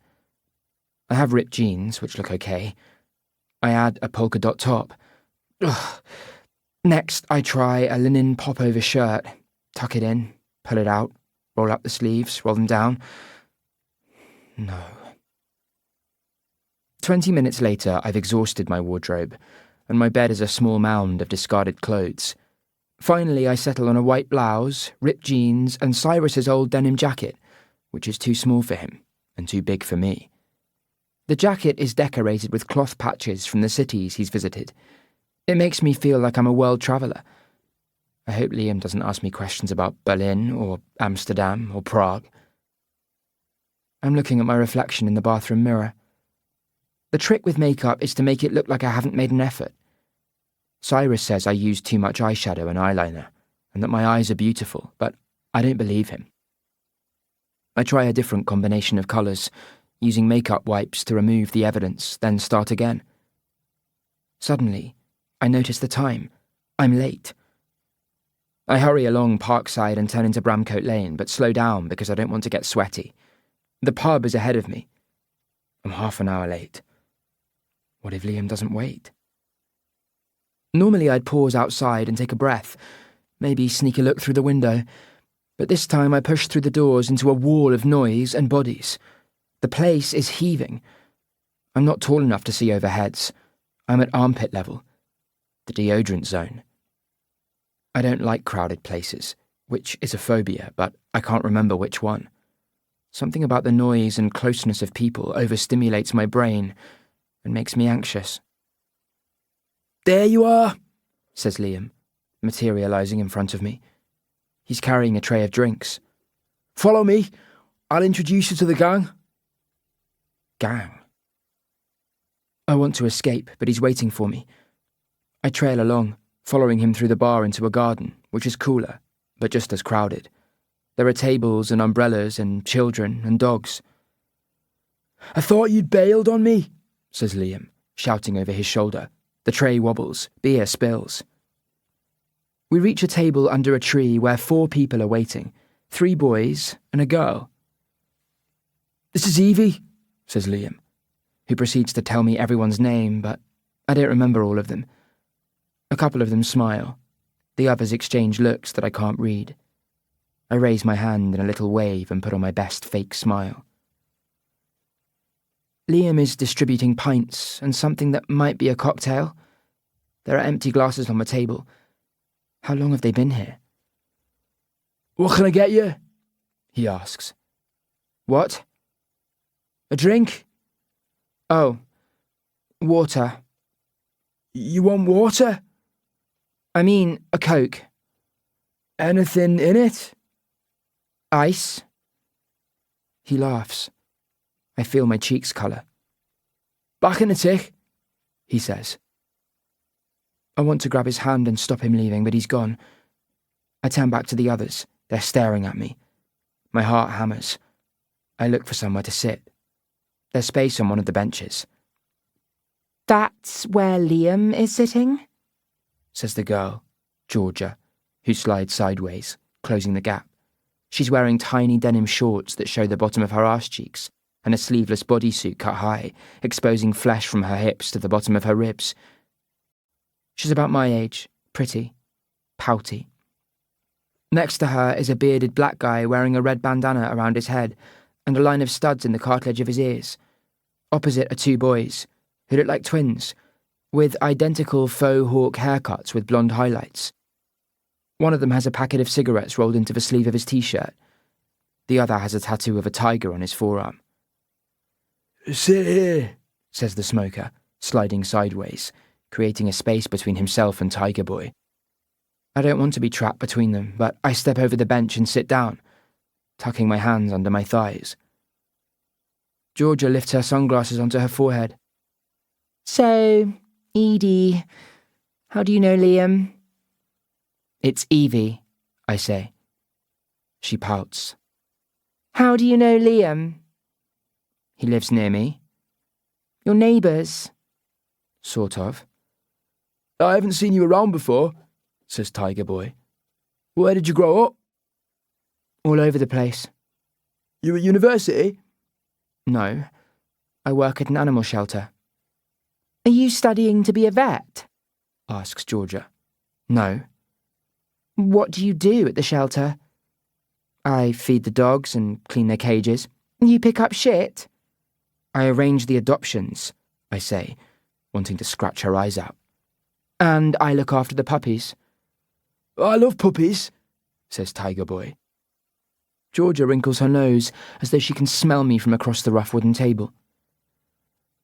I have ripped jeans, which look okay. I add a polka dot top. Ugh. Next, I try a linen pop-over shirt. Tuck it in, pull it out, roll up the sleeves, roll them down. No. 20 minutes later, I've exhausted my wardrobe, and my bed is a small mound of discarded clothes. Finally, I settle on a white blouse, ripped jeans, and Cyrus's old denim jacket, which is too small for him and too big for me. The jacket is decorated with cloth patches from the cities he's visited. It makes me feel like I'm a world traveller. I hope Liam doesn't ask me questions about Berlin or Amsterdam or Prague. I'm looking at my reflection in the bathroom mirror. The trick with makeup is to make it look like I haven't made an effort. Cyrus says I use too much eyeshadow and eyeliner, and that my eyes are beautiful, but I don't believe him. I try a different combination of colours, using makeup wipes to remove the evidence, then start again. Suddenly, I notice the time. I'm late. I hurry along Parkside and turn into Bramcote Lane, but slow down because I don't want to get sweaty. The pub is ahead of me. I'm half an hour late. What if Liam doesn't wait? Normally I'd pause outside and take a breath, maybe sneak a look through the window, but this time I push through the doors into a wall of noise and bodies. The place is heaving. I'm not tall enough to see overheads. I'm at armpit level. The deodorant zone. I don't like crowded places, which is a phobia, but I can't remember which one. Something about the noise and closeness of people overstimulates my brain and makes me anxious. There you are, says Liam, materialising in front of me. He's carrying a tray of drinks. Follow me. I'll introduce you to the gang. Gang? I want to escape, but he's waiting for me. I trail along, following him through the bar into a garden, which is cooler, but just as crowded. There are tables and umbrellas and children and dogs. I thought you'd bailed on me, says Liam, shouting over his shoulder. The tray wobbles, beer spills. We reach a table under a tree where 4 people are waiting, 3 boys and a girl. This is Evie, says Liam, who proceeds to tell me everyone's name, but I don't remember all of them. A couple of them smile. The others exchange looks that I can't read. I raise my hand in a little wave and put on my best fake smile. Liam is distributing pints and something that might be a cocktail. There are empty glasses on the table. How long have they been here? What can I get you? He asks. What? A drink? Oh, water. You want water? I mean, a Coke. Anything in it? Ice? He laughs. I feel my cheeks colour. Back in a tick, he says. I want to grab his hand and stop him leaving, but he's gone. I turn back to the others. They're staring at me. My heart hammers. I look for somewhere to sit. There's space on one of the benches. That's where Liam is sitting? Says the girl, Georgia, who slides sideways, closing the gap. She's wearing tiny denim shorts that show the bottom of her arse cheeks, and a sleeveless bodysuit cut high, exposing flesh from her hips to the bottom of her ribs. She's about my age, pretty, pouty. Next to her is a bearded black guy wearing a red bandana around his head and a line of studs in the cartilage of his ears. Opposite are two boys, who look like twins, with identical faux hawk haircuts with blonde highlights. One of them has a packet of cigarettes rolled into the sleeve of his t-shirt. The other has a tattoo of a tiger on his forearm. Sit here, says the smoker, sliding sideways, creating a space between himself and Tiger Boy. I don't want to be trapped between them, but I step over the bench and sit down, tucking my hands under my thighs. Georgia lifts her sunglasses onto her forehead. So, Edie, how do you know Liam? It's Evie, I say. She pouts. How do you know Liam? He lives near me. Your neighbours? Sort of. I haven't seen you around before, says Tiger Boy. Where did you grow up? All over the place. You at university? No. I work at an animal shelter. Are you studying to be a vet? Asks Georgia. No. What do you do at the shelter? I feed the dogs and clean their cages. You pick up shit? I arrange the adoptions, I say, wanting to scratch her eyes out. And I look after the puppies. I love puppies, says Tiger Boy. Georgia wrinkles her nose as though she can smell me from across the rough wooden table.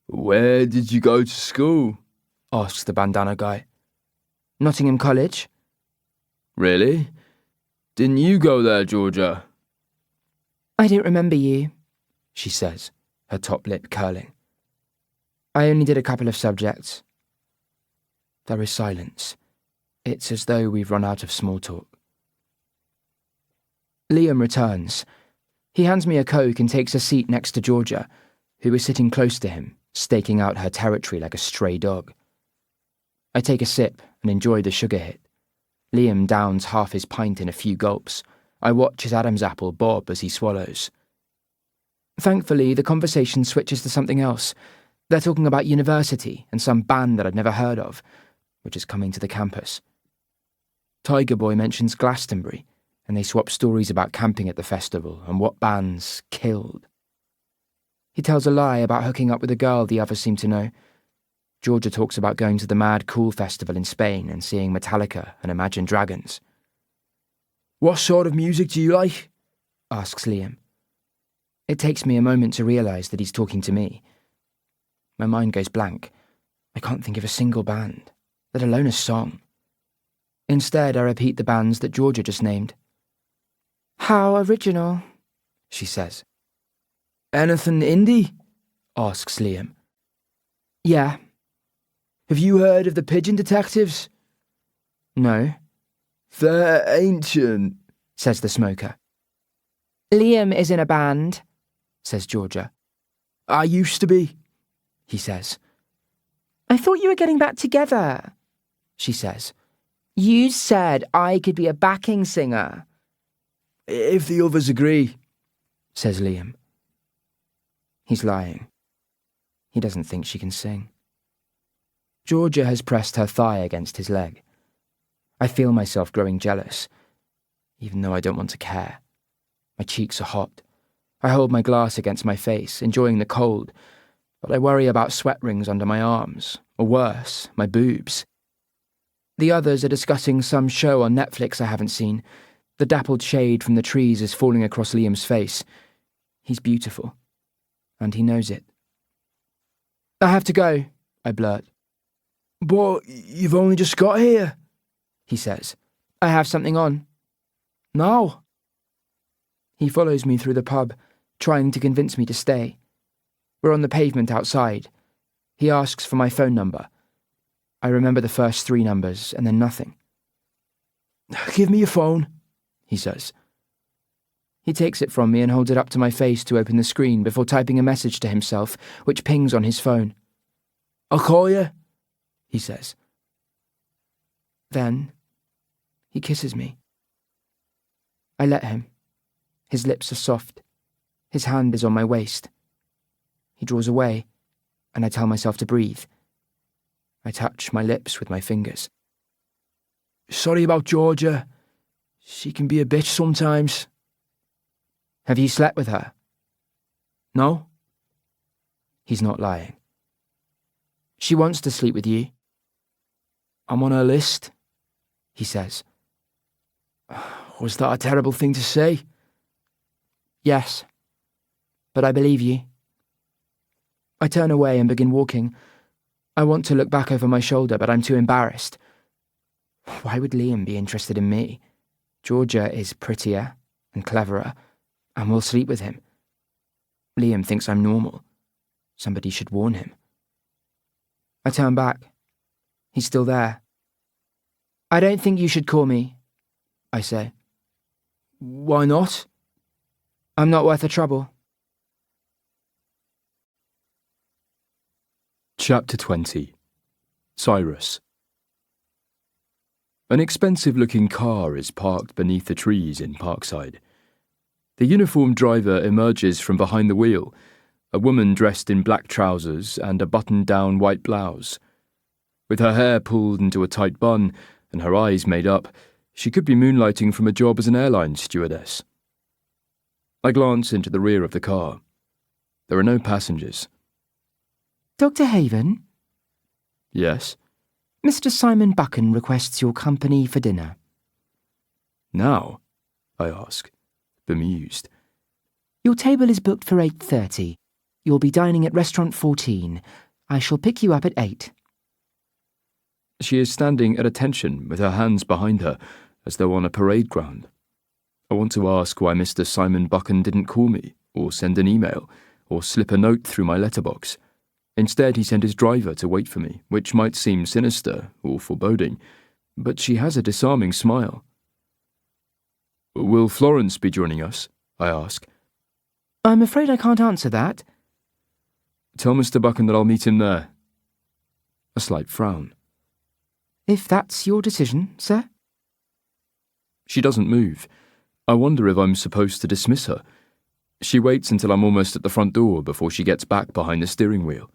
Where did you go to school? Asks the bandana guy. Nottingham College. Really? Didn't you go there, Georgia? I don't remember you, she says, her top lip curling. I only did a couple of subjects. There is silence. It's as though we've run out of small talk. Liam returns. He hands me a Coke and takes a seat next to Georgia, who is sitting close to him, staking out her territory like a stray dog. I take a sip and enjoy the sugar hit. Liam downs half his pint in a few gulps. I watch his Adam's apple bob as he swallows. Thankfully, the conversation switches to something else. They're talking about university and some band that I'd never heard of, which is coming to the campus. Tiger Boy mentions Glastonbury, and they swap stories about camping at the festival and what bands killed. He tells a lie about hooking up with a girl the others seem to know. Georgia talks about going to the Mad Cool Festival in Spain and seeing Metallica and Imagine Dragons. What sort of music do you like? Asks Liam. It takes me a moment to realise that he's talking to me. My mind goes blank. I can't think of a single band, let alone a song. Instead, I repeat the bands that Georgia just named. How original, she says. Anything indie? Asks Liam. Yeah. Have you heard of the Pigeon Detectives? No. They're ancient, says the smoker. Liam is in a band, says Georgia. I used to be, he says. I thought you were getting back together, she says. You said I could be a backing singer. If the others agree, says Liam. He's lying. He doesn't think she can sing. Georgia has pressed her thigh against his leg. I feel myself growing jealous, even though I don't want to care. My cheeks are hot. I hold my glass against my face, enjoying the cold, but I worry about sweat rings under my arms, or worse, my boobs. The others are discussing some show on Netflix I haven't seen. The dappled shade from the trees is falling across Liam's face. He's beautiful, and he knows it. I have to go, I blurt. But you've only just got here, he says. I have something on. Now? He follows me through the pub, trying to convince me to stay. We're on the pavement outside. He asks for my phone number. I remember the first 3 numbers and then nothing. Give me your phone, he says. He takes it from me and holds it up to my face to open the screen before typing a message to himself, which pings on his phone. I'll call you, he says. Then he kisses me. I let him. His lips are soft. His hand is on my waist. He draws away, and I tell myself to breathe. I touch my lips with my fingers. Sorry about Georgia. She can be a bitch sometimes. Have you slept with her? No? He's not lying. She wants to sleep with you. I'm on her list, he says. Was that a terrible thing to say? Yes, but I believe you. I turn away and begin walking. I want to look back over my shoulder, but I'm too embarrassed. Why would Liam be interested in me? Georgia is prettier and cleverer, and will sleep with him. Liam thinks I'm normal. Somebody should warn him. I turn back. He's still there. I don't think you should call me, I say. Why not? I'm not worth the trouble. Chapter 20. Cyrus. An expensive-looking car is parked beneath the trees in Parkside. The uniformed driver emerges from behind the wheel, a woman dressed in black trousers and a buttoned-down white blouse. With her hair pulled into a tight bun and her eyes made up, she could be moonlighting from a job as an airline stewardess. I glance into the rear of the car. There are no passengers. Dr. Haven? Yes? Mr. Simon Buchan requests your company for dinner. Now? I ask, bemused. Your table is booked for 8:30. You'll be dining at Restaurant 14. I shall pick you up at 8. She is standing at attention with her hands behind her, as though on a parade ground. I want to ask why Mr. Simon Buchan didn't call me, or send an email, or slip a note through my letterbox. Instead, he sent his driver to wait for me, which might seem sinister or foreboding, but she has a disarming smile. Will Florence be joining us? I ask. I'm afraid I can't answer that. Tell Mr. Buchan that I'll meet him there. A slight frown. If that's your decision, sir? She doesn't move. I wonder if I'm supposed to dismiss her. She waits until I'm almost at the front door before she gets back behind the steering wheel.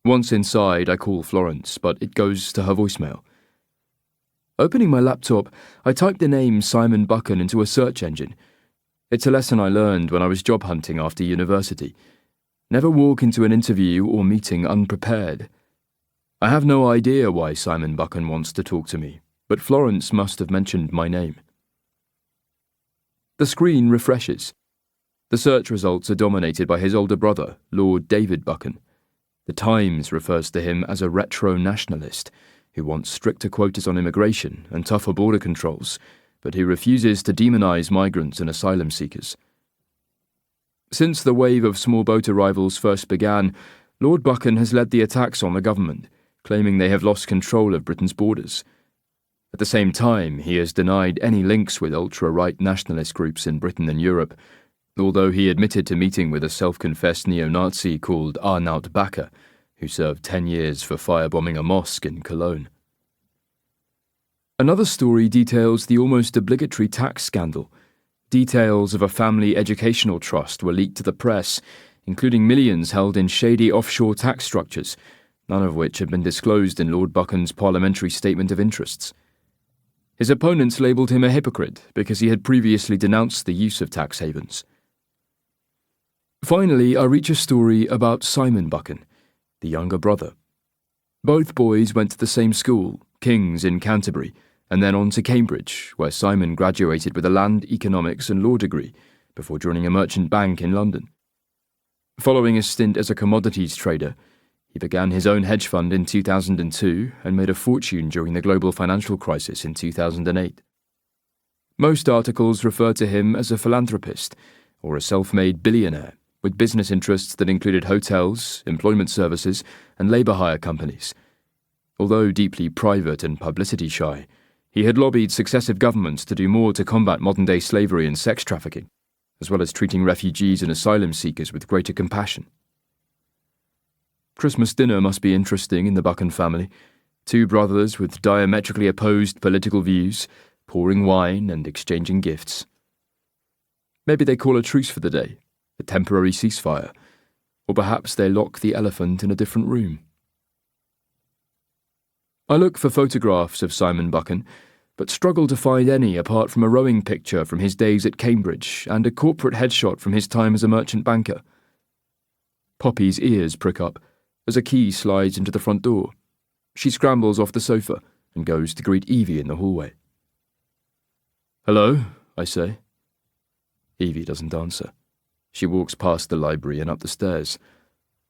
Once inside, I call Florence, but it goes to her voicemail. Opening my laptop, I type the name Simon Buchan into a search engine. It's a lesson I learned when I was job hunting after university. Never walk into an interview or meeting unprepared. I have no idea why Simon Buchan wants to talk to me, but Florence must have mentioned my name. The screen refreshes. The search results are dominated by his older brother, Lord David Buchan. The Times refers to him as a retro-nationalist who wants stricter quotas on immigration and tougher border controls, but who refuses to demonise migrants and asylum seekers. Since the wave of small boat arrivals first began, Lord Buchan has led the attacks on the government, claiming they have lost control of Britain's borders. At the same time, he has denied any links with ultra-right nationalist groups in Britain and Europe, although he admitted to meeting with a self-confessed neo-Nazi called Arnaut Backer, who served 10 years for firebombing a mosque in Cologne. Another story details the almost obligatory tax scandal. Details of a family educational trust were leaked to the press, including millions held in shady offshore tax structures, none of which had been disclosed in Lord Buchan's parliamentary statement of interests. His opponents labelled him a hypocrite because he had previously denounced the use of tax havens. Finally, I reach a story about Simon Buchan, the younger brother. Both boys went to the same school, King's in Canterbury, and then on to Cambridge, where Simon graduated with a land, economics and law degree before joining a merchant bank in London. Following a stint as a commodities trader, he began his own hedge fund in 2002 and made a fortune during the global financial crisis in 2008. Most articles refer to him as a philanthropist or a self-made billionaire, with business interests that included hotels, employment services, and labour hire companies. Although deeply private and publicity shy, he had lobbied successive governments to do more to combat modern-day slavery and sex trafficking, as well as treating refugees and asylum seekers with greater compassion. Christmas dinner must be interesting in the Buchan family. Two brothers with diametrically opposed political views, pouring wine and exchanging gifts. Maybe they call a truce for the day, a temporary ceasefire, or perhaps they lock the elephant in a different room. I look for photographs of Simon Buchan, but struggle to find any apart from a rowing picture from his days at Cambridge and a corporate headshot from his time as a merchant banker. Poppy's ears prick up as a key slides into the front door. She scrambles off the sofa and goes to greet Evie in the hallway. "Hello," I say. Evie doesn't answer. She walks past the library and up the stairs.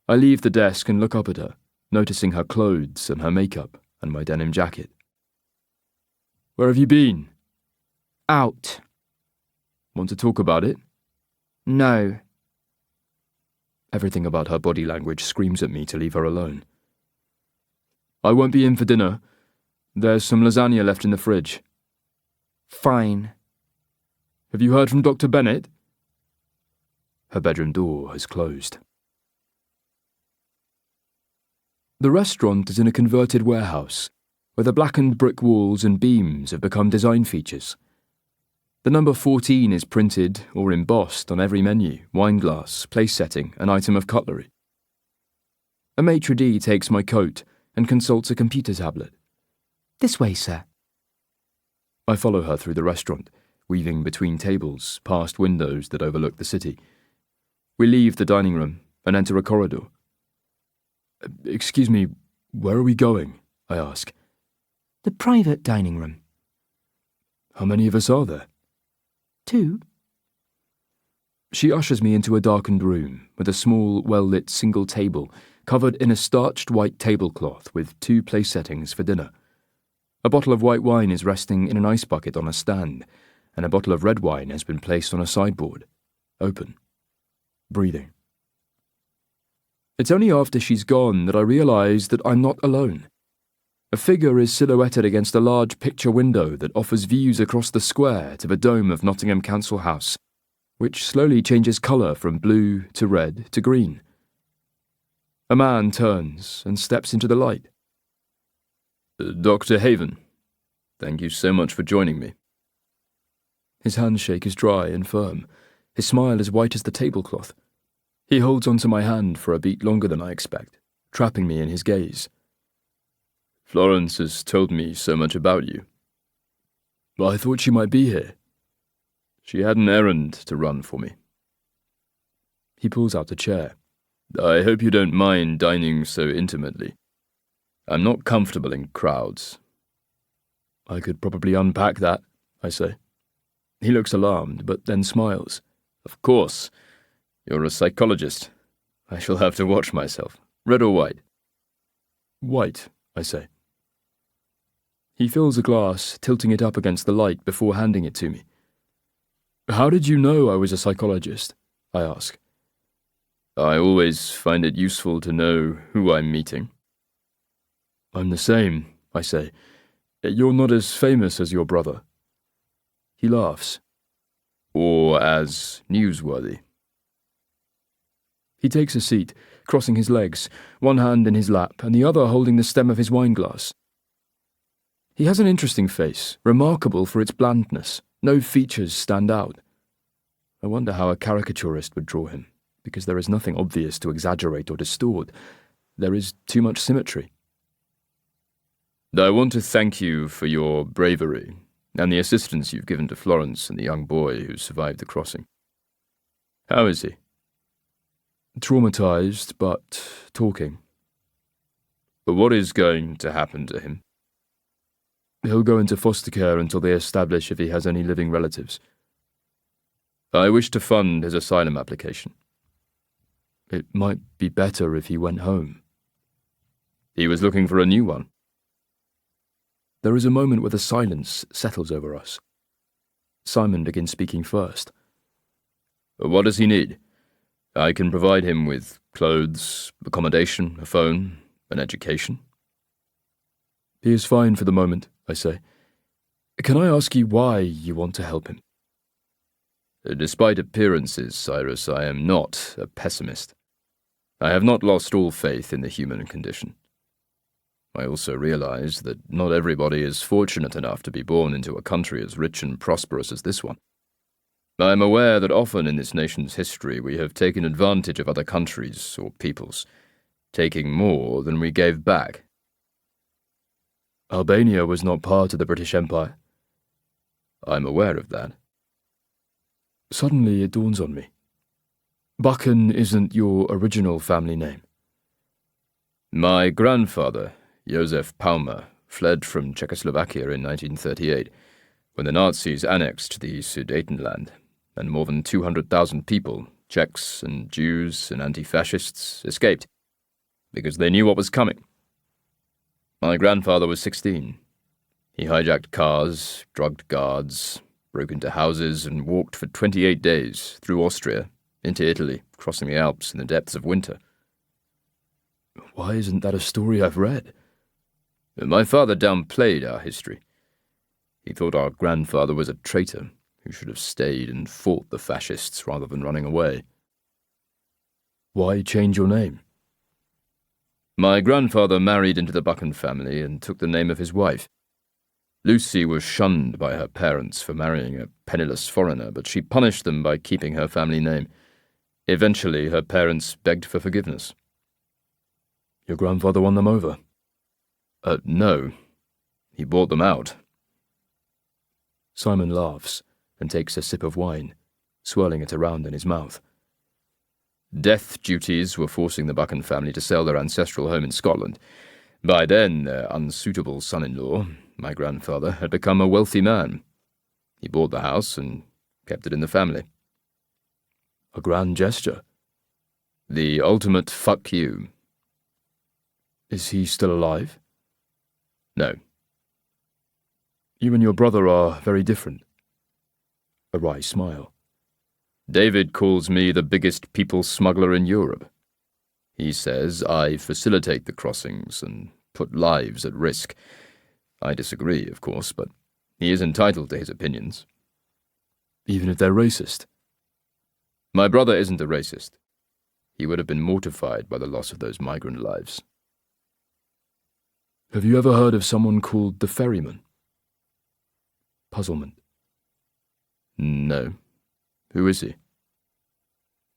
I leave the desk and look up at her, noticing her clothes and her makeup and my denim jacket. "Where have you been?" Out. Want to talk about it? No. Everything about her body language screams at me to leave her alone. "I won't be in for dinner. There's some lasagna left in the fridge." Fine. "Have you heard from Dr. Bennett?" Her bedroom door has closed. The restaurant is in a converted warehouse, where the blackened brick walls and beams have become design features. The number 14 is printed or embossed on every menu, wineglass, place setting, and item of cutlery. A maitre d' takes my coat and consults a computer tablet. This way, sir. I follow her through the restaurant, weaving between tables, past windows that overlook the city. We leave the dining room and enter a corridor. "Excuse me, where are we going?" I ask. The private dining room. "How many of us are there?" 2. She ushers me into a darkened room with a small, well-lit single table covered in a starched white tablecloth with 2 place settings for dinner. A bottle of white wine is resting in an ice bucket on a stand, and a bottle of red wine has been placed on a sideboard, open, breathing. It's only after she's gone that I realise that I'm not alone. A figure is silhouetted against a large picture window that offers views across the square to the dome of Nottingham Council House, which slowly changes colour from blue to red to green. A man turns and steps into the light. "Dr. Haven, thank you so much for joining me." His handshake is dry and firm, his smile as white as the tablecloth. He holds onto my hand for a beat longer than I expect, trapping me in his gaze. "Florence has told me so much about you." "I thought she might be here." "She had an errand to run for me." He pulls out a chair. "I hope you don't mind dining so intimately. I'm not comfortable in crowds." "I could probably unpack that," I say. He looks alarmed, but then smiles. "Of course. You're a psychologist. I shall have to watch myself. Red or white?" "White," I say. He fills a glass, tilting it up against the light before handing it to me. "How did you know I was a psychologist?" I ask. "I always find it useful to know who I'm meeting." "I'm the same," I say. "You're not as famous as your brother." He laughs. "Or as newsworthy." He takes a seat, crossing his legs, one hand in his lap and the other holding the stem of his wineglass. He has an interesting face, remarkable for its blandness. No features stand out. I wonder how a caricaturist would draw him, because there is nothing obvious to exaggerate or distort. There is too much symmetry. "I want to thank you for your bravery and the assistance you've given to Florence and the young boy who survived the crossing. How is he?" "Traumatized, but talking." "But what is going to happen to him?" "He'll go into foster care until they establish if he has any living relatives." "I wish to fund his asylum application." "It might be better if he went home." "He was looking for a new one." There is a moment where the silence settles over us. Simon begins speaking first. "What does he need? I can provide him with clothes, accommodation, a phone, an education. He is fine for the moment, I say. Can I ask you why you want to help him? Despite appearances, Cyrus, I am not a pessimist. I have not lost all faith in the human condition. I also realize that not everybody is fortunate enough to be born into a country as rich and prosperous as this one. I am aware that often in this nation's history we have taken advantage of other countries or peoples, taking more than we gave back. Albania was not part of the British Empire. I'm aware of that. Suddenly it dawns on me. Buchan isn't your original family name. My grandfather, Josef Palmer, fled from Czechoslovakia in 1938, when the Nazis annexed the Sudetenland, and more than 200,000 people, Czechs and Jews and anti-fascists, escaped, because they knew what was coming. My grandfather was 16. He hijacked cars, drugged guards, broke into houses, and walked for 28 days through Austria, into Italy, crossing the Alps in the depths of winter. Why isn't that a story I've read? My father downplayed our history. He thought our grandfather was a traitor who should have stayed and fought the fascists rather than running away. Why change your name? My grandfather married into the Buchan family and took the name of his wife. Lucy was shunned by her parents for marrying a penniless foreigner, but she punished them by keeping her family name. Eventually, her parents begged for forgiveness. Your grandfather won them over? No. He bought them out. Simon laughs and takes a sip of wine, swirling it around in his mouth. Death duties were forcing the Buchan family to sell their ancestral home in Scotland. By then, their unsuitable son-in-law, my grandfather, had become a wealthy man. He bought the house and kept it in the family. A grand gesture. The ultimate fuck you. Is he still alive? No. You and your brother are very different. A wry smile. David calls me the biggest people smuggler in Europe. He says I facilitate the crossings and put lives at risk. I disagree, of course, but he is entitled to his opinions. Even if they're racist? My brother isn't a racist. He would have been mortified by the loss of those migrant lives. Have you ever heard of someone called the ferryman? Puzzlement. No. Who is he?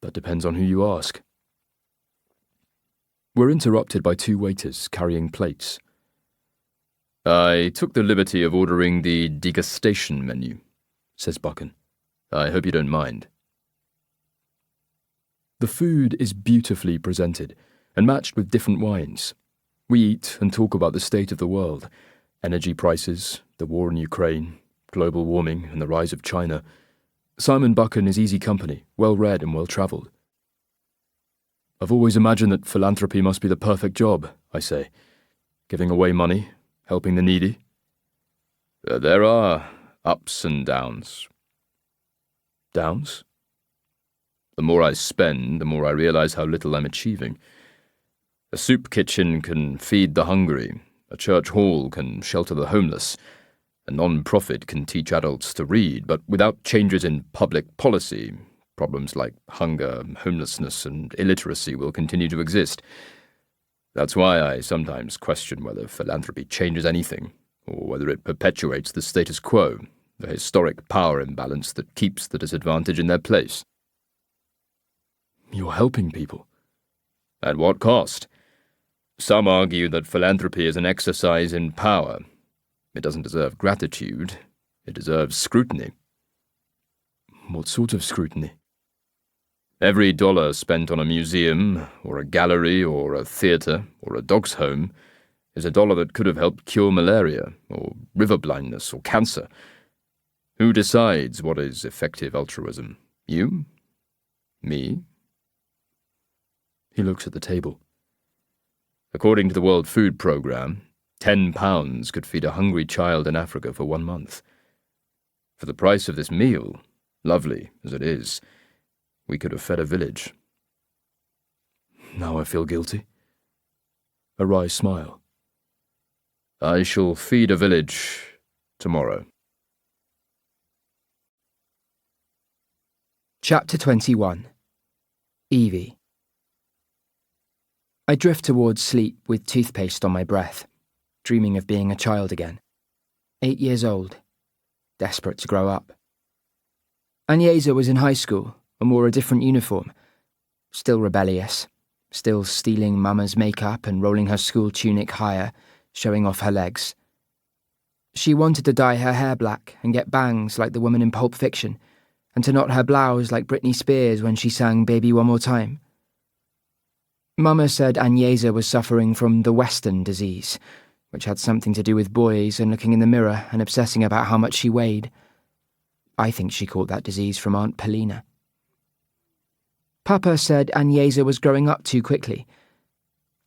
That depends on who you ask. We're interrupted by two waiters carrying plates. I took the liberty of ordering the degustation menu, says Buchan. I hope you don't mind. The food is beautifully presented and matched with different wines. We eat and talk about the state of the world, energy prices, the war in Ukraine, global warming and the rise of China. Simon Buchan is easy company, well-read and well-travelled. I've always imagined that philanthropy must be the perfect job, I say. Giving away money, helping the needy. There are ups and downs. Downs? The more I spend, the more I realize how little I'm achieving. A soup kitchen can feed the hungry, a church hall can shelter the homeless, a non-profit can teach adults to read, but without changes in public policy, problems like hunger, homelessness, and illiteracy will continue to exist. That's why I sometimes question whether philanthropy changes anything, or whether it perpetuates the status quo, the historic power imbalance that keeps the disadvantaged in their place. You're helping people. At what cost? Some argue that philanthropy is an exercise in power. It doesn't deserve gratitude. It deserves scrutiny. What sort of scrutiny? Every dollar spent on a museum, or a gallery, or a theatre, or a dog's home is a dollar that could have helped cure malaria, or river blindness, or cancer. Who decides what is effective altruism? You? Me? He looks at the table. According to the World Food Programme, £10 could feed a hungry child in Africa for 1 month. For the price of this meal, lovely as it is, we could have fed a village. Now I feel guilty. A wry smile. I shall feed a village tomorrow. Chapter 21. Evie. I drift towards sleep with toothpaste on my breath, dreaming of being a child again. 8 years old, desperate to grow up. Agnesa was in high school and wore a different uniform, still rebellious, still stealing Mama's makeup and rolling her school tunic higher, showing off her legs. She wanted to dye her hair black and get bangs like the woman in Pulp Fiction, and to knot her blouse like Britney Spears when she sang Baby One More Time. Mama said Agnesa was suffering from the Western disease, which had something to do with boys and looking in the mirror and obsessing about how much she weighed. I think she caught that disease from Aunt Polina. Papa said Agnesa was growing up too quickly.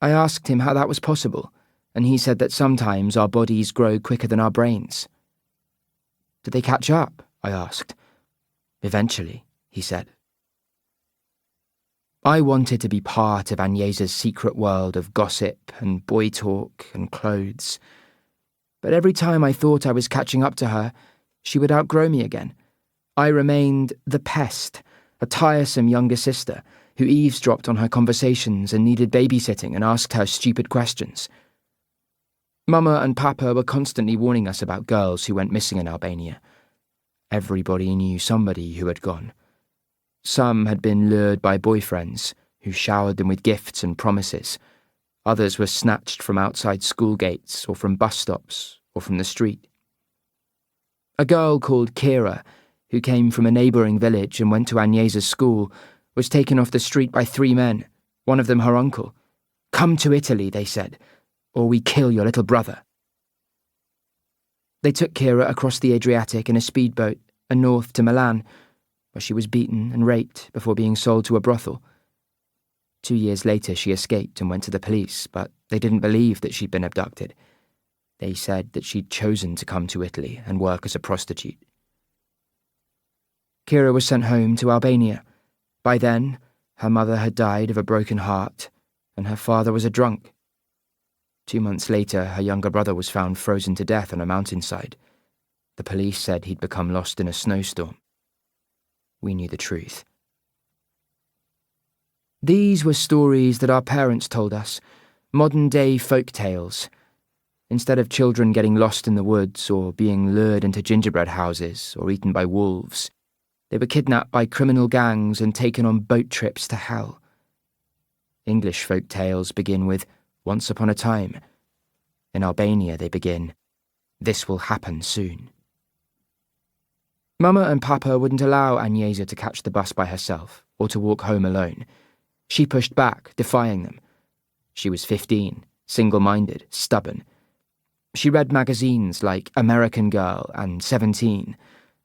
I asked him how that was possible, and he said that sometimes our bodies grow quicker than our brains. Did they catch up? I asked. Eventually, he said. I wanted to be part of Agnesa's secret world of gossip and boy talk and clothes. But every time I thought I was catching up to her, she would outgrow me again. I remained the pest, a tiresome younger sister who eavesdropped on her conversations and needed babysitting and asked her stupid questions. Mama and Papa were constantly warning us about girls who went missing in Albania. Everybody knew somebody who had gone. Some had been lured by boyfriends who showered them with gifts and promises. Others were snatched from outside school gates or from bus stops or from the street. A girl called Kira, who came from a neighbouring village and went to Agnesa's school, was taken off the street by 3 men, one of them her uncle. "Come to Italy," they said, "or we kill your little brother." They took Kira across the Adriatic in a speedboat and north to Milan, where she was beaten and raped before being sold to a brothel. 2 years later she escaped and went to the police, but they didn't believe that she'd been abducted. They said that she'd chosen to come to Italy and work as a prostitute. Kira was sent home to Albania. By then, her mother had died of a broken heart, and her father was a drunk. 2 months later, her younger brother was found frozen to death on a mountainside. The police said he'd become lost in a snowstorm. We knew the truth. These were stories that our parents told us, modern-day folk tales. Instead of children getting lost in the woods or being lured into gingerbread houses or eaten by wolves, they were kidnapped by criminal gangs and taken on boat trips to hell. English folk tales begin with "Once upon a time." In Albania they begin, "This will happen soon." Mama and Papa wouldn't allow Agnesa to catch the bus by herself or to walk home alone. She pushed back, defying them. She was 15, single-minded, stubborn. She read magazines like American Girl and 17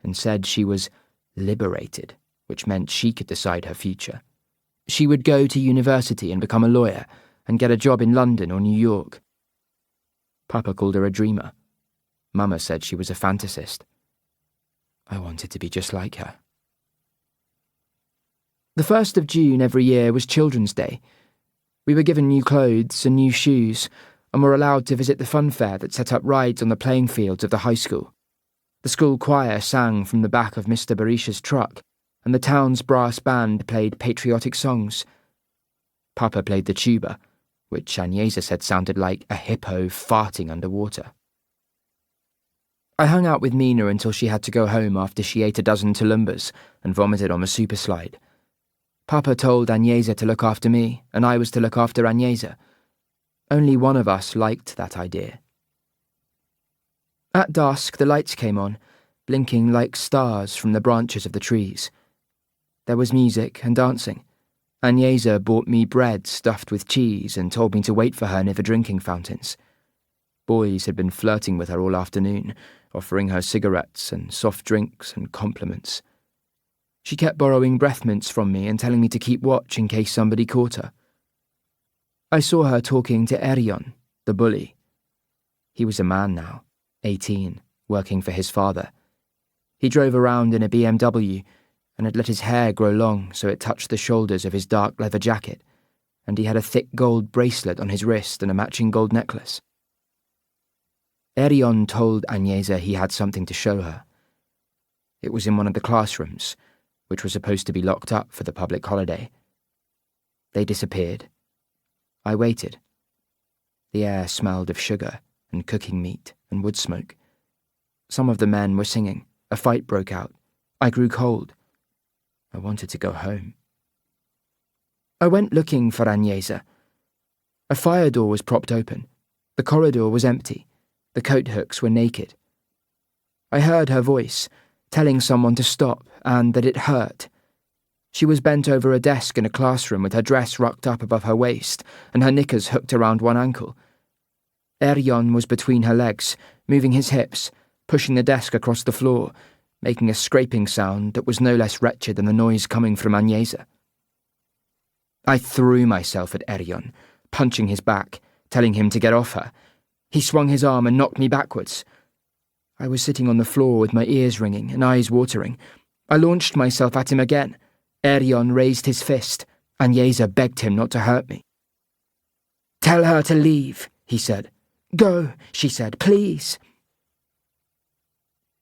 and said she was liberated, which meant she could decide her future. She would go to university and become a lawyer and get a job in London or New York. Papa called her a dreamer. Mama said she was a fantasist. I wanted to be just like her. The 1st of June every year was Children's Day. We were given new clothes and new shoes and were allowed to visit the fun fair that set up rides on the playing fields of the high school. The school choir sang from the back of Mr. Barisha's truck, and the town's brass band played patriotic songs. Papa played the tuba, which Agnesa said sounded like a hippo farting underwater. I hung out with Mina until she had to go home after she ate a dozen tulumbas and vomited on a super slide. Papa told Agnesa to look after me, and I was to look after Agnesa. Only one of us liked that idea. At dusk, the lights came on, blinking like stars from the branches of the trees. There was music and dancing. Agnesa bought me bread stuffed with cheese and told me to wait for her near the drinking fountains. Boys had been flirting with her all afternoon, offering her cigarettes and soft drinks and compliments. She kept borrowing breath mints from me and telling me to keep watch in case somebody caught her. I saw her talking to Erion, the bully. He was a man now, 18, working for his father. He drove around in a BMW and had let his hair grow long so it touched the shoulders of his dark leather jacket, and he had a thick gold bracelet on his wrist and a matching gold necklace. Erion told Agnesa he had something to show her. It was in one of the classrooms, which was supposed to be locked up for the public holiday. They disappeared. I waited. The air smelled of sugar and cooking meat and wood smoke. Some of the men were singing. A fight broke out. I grew cold. I wanted to go home. I went looking for Agnesa. A fire door was propped open. The corridor was empty. The coat hooks were naked. I heard her voice, telling someone to stop and that it hurt. She was bent over a desk in a classroom with her dress rucked up above her waist and her knickers hooked around one ankle. Erion was between her legs, moving his hips, pushing the desk across the floor, making a scraping sound that was no less wretched than the noise coming from Agnesa. I threw myself at Erion, punching his back, telling him to get off her. He swung his arm and knocked me backwards. I was sitting on the floor with my ears ringing and eyes watering. I launched myself at him again. Erion raised his fist. Agnesa begged him not to hurt me. "Tell her to leave," he said. "Go," she said, "please."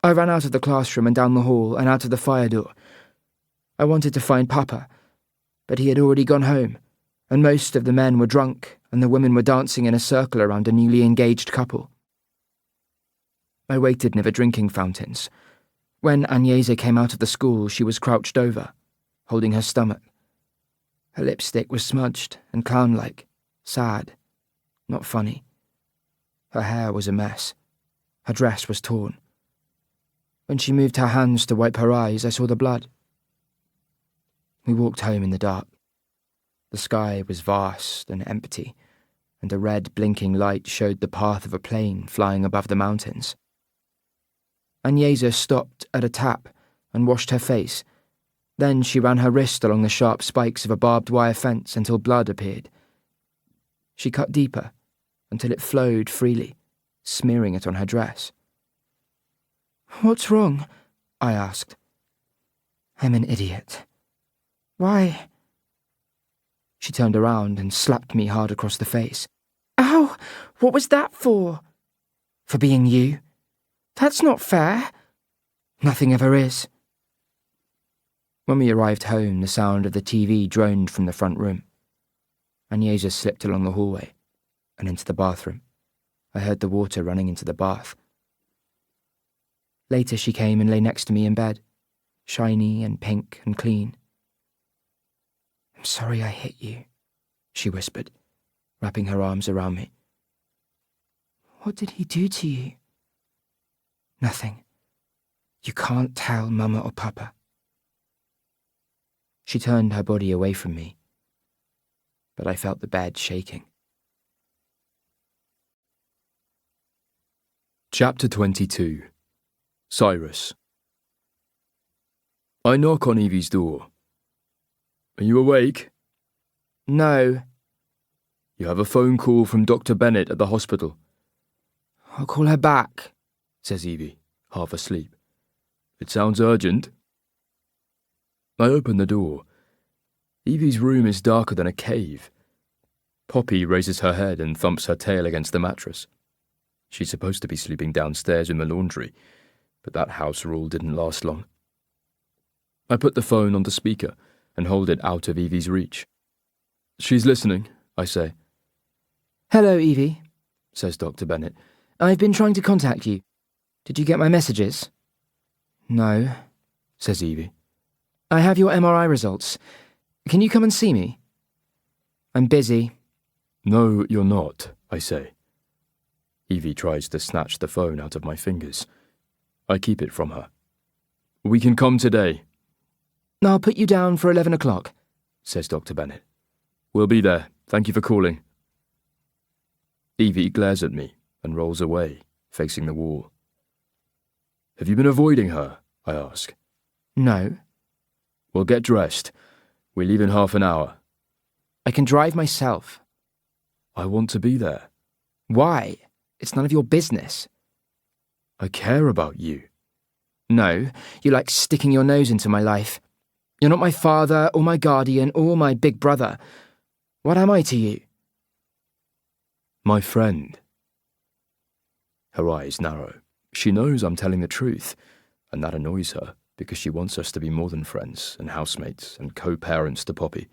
I ran out of the classroom and down the hall and out of the fire door. I wanted to find Papa, but he had already gone home, and most of the men were drunk and the women were dancing in a circle around a newly engaged couple. I waited near the drinking fountains. When Agnesa came out of the school, she was crouched over, holding her stomach. Her lipstick was smudged and clown-like, sad, not funny. Her hair was a mess. Her dress was torn. When she moved her hands to wipe her eyes, I saw the blood. We walked home in the dark. The sky was vast and empty, and a red blinking light showed the path of a plane flying above the mountains. Agnesa stopped at a tap and washed her face. Then she ran her wrist along the sharp spikes of a barbed wire fence until blood appeared. She cut deeper until it flowed freely, smearing it on her dress. "What's wrong?" I asked. "I'm an idiot." "Why?" She turned around and slapped me hard across the face. "Ow! What was that for?" "For being you." "That's not fair." "Nothing ever is." When we arrived home, the sound of the TV droned from the front room. Agnesa slipped along the hallway and into the bathroom. I heard the water running into the bath. Later she came and lay next to me in bed, shiny and pink and clean. "I'm sorry I hit you," she whispered, wrapping her arms around me. "What did he do to you?" "Nothing. You can't tell Mama or Papa." She turned her body away from me, but I felt the bed shaking. Chapter 22. Cyrus. I knock on Evie's door. "Are you awake?" "No." "You have a phone call from Dr. Bennett at the hospital." "I'll call her back," says Evie, half asleep. "It sounds urgent." I open the door. Evie's room is darker than a cave. Poppy raises her head and thumps her tail against the mattress. She's supposed to be sleeping downstairs in the laundry, but that house rule didn't last long. I put the phone on the speaker and hold it out of Evie's reach. "She's listening," I say. "Hello, Evie," says Dr. Bennett. "I've been trying to contact you. Did you get my messages?" "No," says Evie. "I have your MRI results. Can you come and see me?" "I'm busy." "No, you're not," I say. Evie tries to snatch the phone out of my fingers. I keep it from her. "We can come today," "I'll put you down for 11 o'clock, says Dr. Bennett. "We'll be there. Thank you for calling." Evie glares at me and rolls away, facing the wall. "Have you been avoiding her?" I ask. "No." "Well, get dressed. We leave in half an hour." "I can drive myself." "I want to be there." "Why? It's none of your business." "I care about you." "No, you like sticking your nose into my life. You're not my father or my guardian or my big brother. What am I to you? My friend. Her eyes narrow. She knows I'm telling the truth, and that annoys her, because she wants us to be more than friends and housemates and co-parents to Poppy.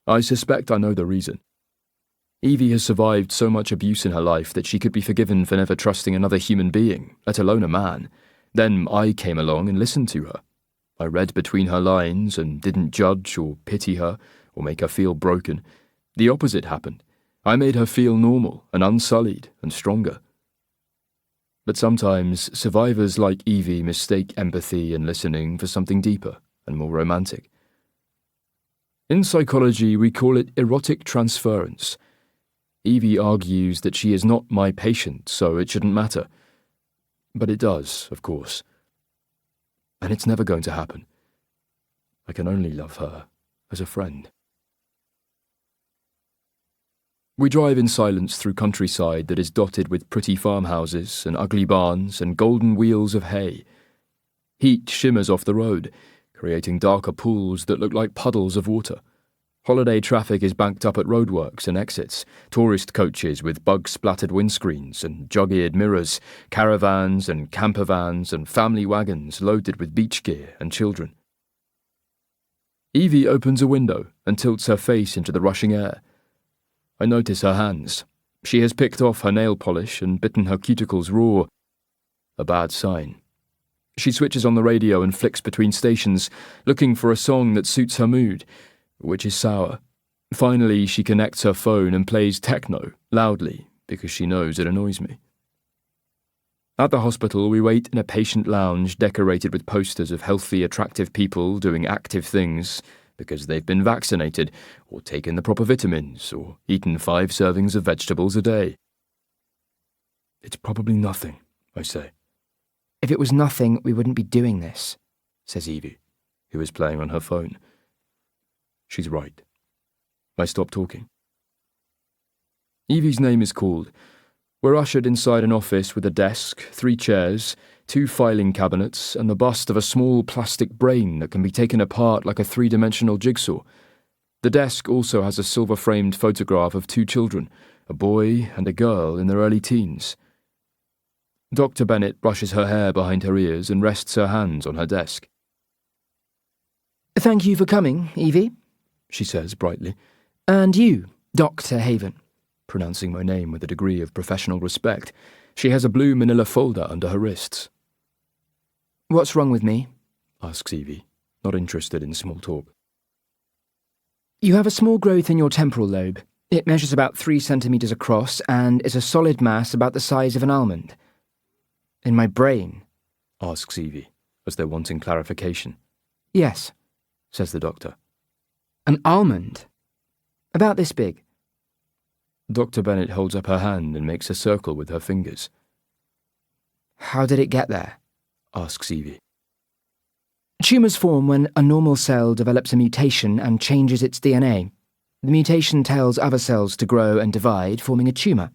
I suspect I know the reason. Evie has survived so much abuse in her life that she could be forgiven for never trusting another human being, let alone a man. Then I came along and listened to her. I read between her lines and didn't judge or pity her or make her feel broken. The opposite happened. I made her feel normal and unsullied and stronger. But sometimes survivors like Evie mistake empathy and listening for something deeper and more romantic. In psychology, we call it erotic transference. Evie argues that she is not my patient, so it shouldn't matter. But it does, of course. And it's never going to happen. I can only love her as a friend. We drive in silence through countryside that is dotted with pretty farmhouses and ugly barns and golden wheels of hay. Heat shimmers off the road, creating darker pools that look like puddles of water. Holiday traffic is banked up at roadworks and exits, tourist coaches with bug-splattered windscreens and jug-eared mirrors, caravans and camper vans and family wagons loaded with beach gear and children. Evie opens a window and tilts her face into the rushing air. I notice her hands. She has picked off her nail polish and bitten her cuticles raw. A bad sign. She switches on the radio and flicks between stations, looking for a song that suits her mood, which is sour. Finally, she connects her phone and plays techno, loudly, because she knows it annoys me. At the hospital, we wait in a patient lounge decorated with posters of healthy, attractive people doing active things because they've been vaccinated, or taken the proper vitamins, or eaten 5 servings of vegetables a day. It's probably nothing, I say. If it was nothing, we wouldn't be doing this, says Evie, who is playing on her phone. She's right. I stop talking. Evie's name is called. We're ushered inside an office with a desk, 3 chairs, 2 filing cabinets, and the bust of a small plastic brain that can be taken apart like a 3-dimensional jigsaw. The desk also has a silver-framed photograph of 2 children, a boy and a girl in their early teens. Dr. Bennett brushes her hair behind her ears and rests her hands on her desk. Thank you for coming, Evie, she says brightly. And you, Dr. Haven. Pronouncing my name with a degree of professional respect. She has a blue manila folder under her wrists. What's wrong with me? Asks Evie, not interested in small talk. You have a small growth in your temporal lobe. It measures about 3 centimetres across and is a solid mass about the size of an almond. In my brain? Asks Evie, as though wanting clarification. Yes, says the doctor. An almond? About this big. Dr. Bennett holds up her hand and makes a circle with her fingers. How did it get there? Asks Evie. Tumours form when a normal cell develops a mutation and changes its DNA. The mutation tells other cells to grow and divide, forming a tumour.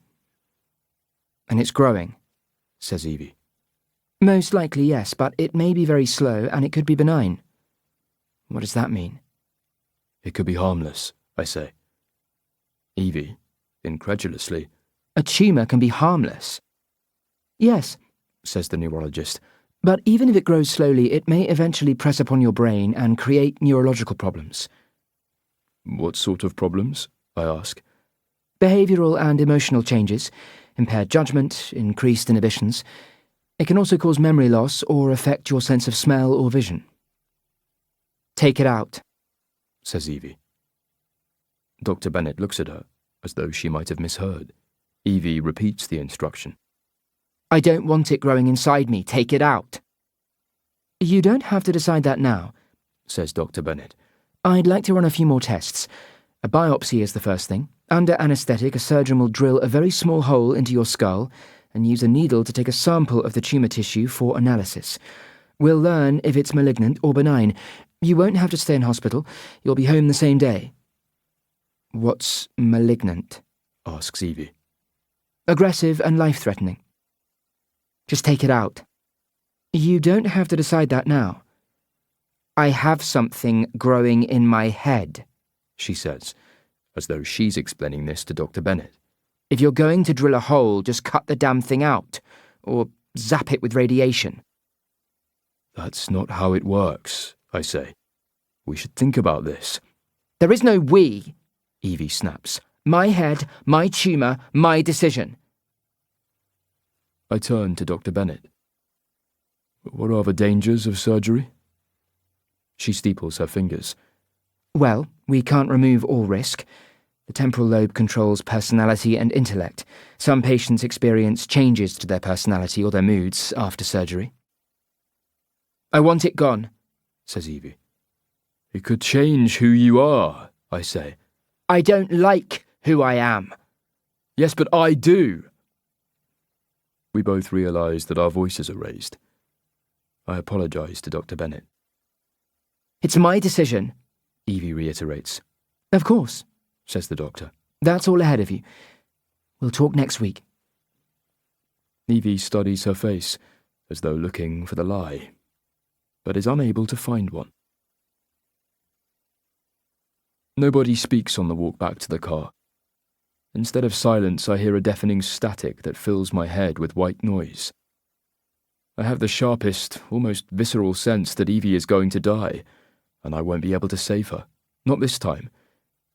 And it's growing, says Evie. Most likely, yes, but it may be very slow and it could be benign. What does that mean? It could be harmless, I say. Evie, incredulously. A tumour can be harmless? Yes, says the neurologist. But even if it grows slowly, it may eventually press upon your brain and create neurological problems. What sort of problems? I ask. Behavioural and emotional changes, impaired judgment, increased inhibitions. It can also cause memory loss or affect your sense of smell or vision. Take it out, says Evie. Dr. Bennett looks at her, as though she might have misheard. Evie repeats the instruction. I don't want it growing inside me. Take it out. You don't have to decide that now, says Dr. Bennett. I'd like to run a few more tests. A biopsy is the first thing. Under anaesthetic, a surgeon will drill a very small hole into your skull and use a needle to take a sample of the tumour tissue for analysis. We'll learn if it's malignant or benign. You won't have to stay in hospital. You'll be home the same day. What's malignant? Asks Evie. Aggressive and life-threatening. Just take it out. You don't have to decide that now. I have something growing in my head, she says, as though she's explaining this to Dr. Bennett. If you're going to drill a hole, just cut the damn thing out, or zap it with radiation. That's not how it works, I say. We should think about this. There is no we, Evie snaps. My head, my tumour, my decision. I turn to Dr. Bennett. What are the dangers of surgery? She steeples her fingers. Well, we can't remove all risk. The temporal lobe controls personality and intellect. Some patients experience changes to their personality or their moods after surgery. I want it gone, says Evie. It could change who you are, I say. I don't like who I am. Yes, but I do. We both realise that our voices are raised. I apologise to Dr. Bennett. It's my decision, Evie reiterates. Of course, says the doctor. That's all ahead of you. We'll talk next week. Evie studies her face, as though looking for the lie, but is unable to find one. Nobody speaks on the walk back to the car. Instead of silence, I hear a deafening static that fills my head with white noise. I have the sharpest, almost visceral sense that Evie is going to die, and I won't be able to save her. Not this time.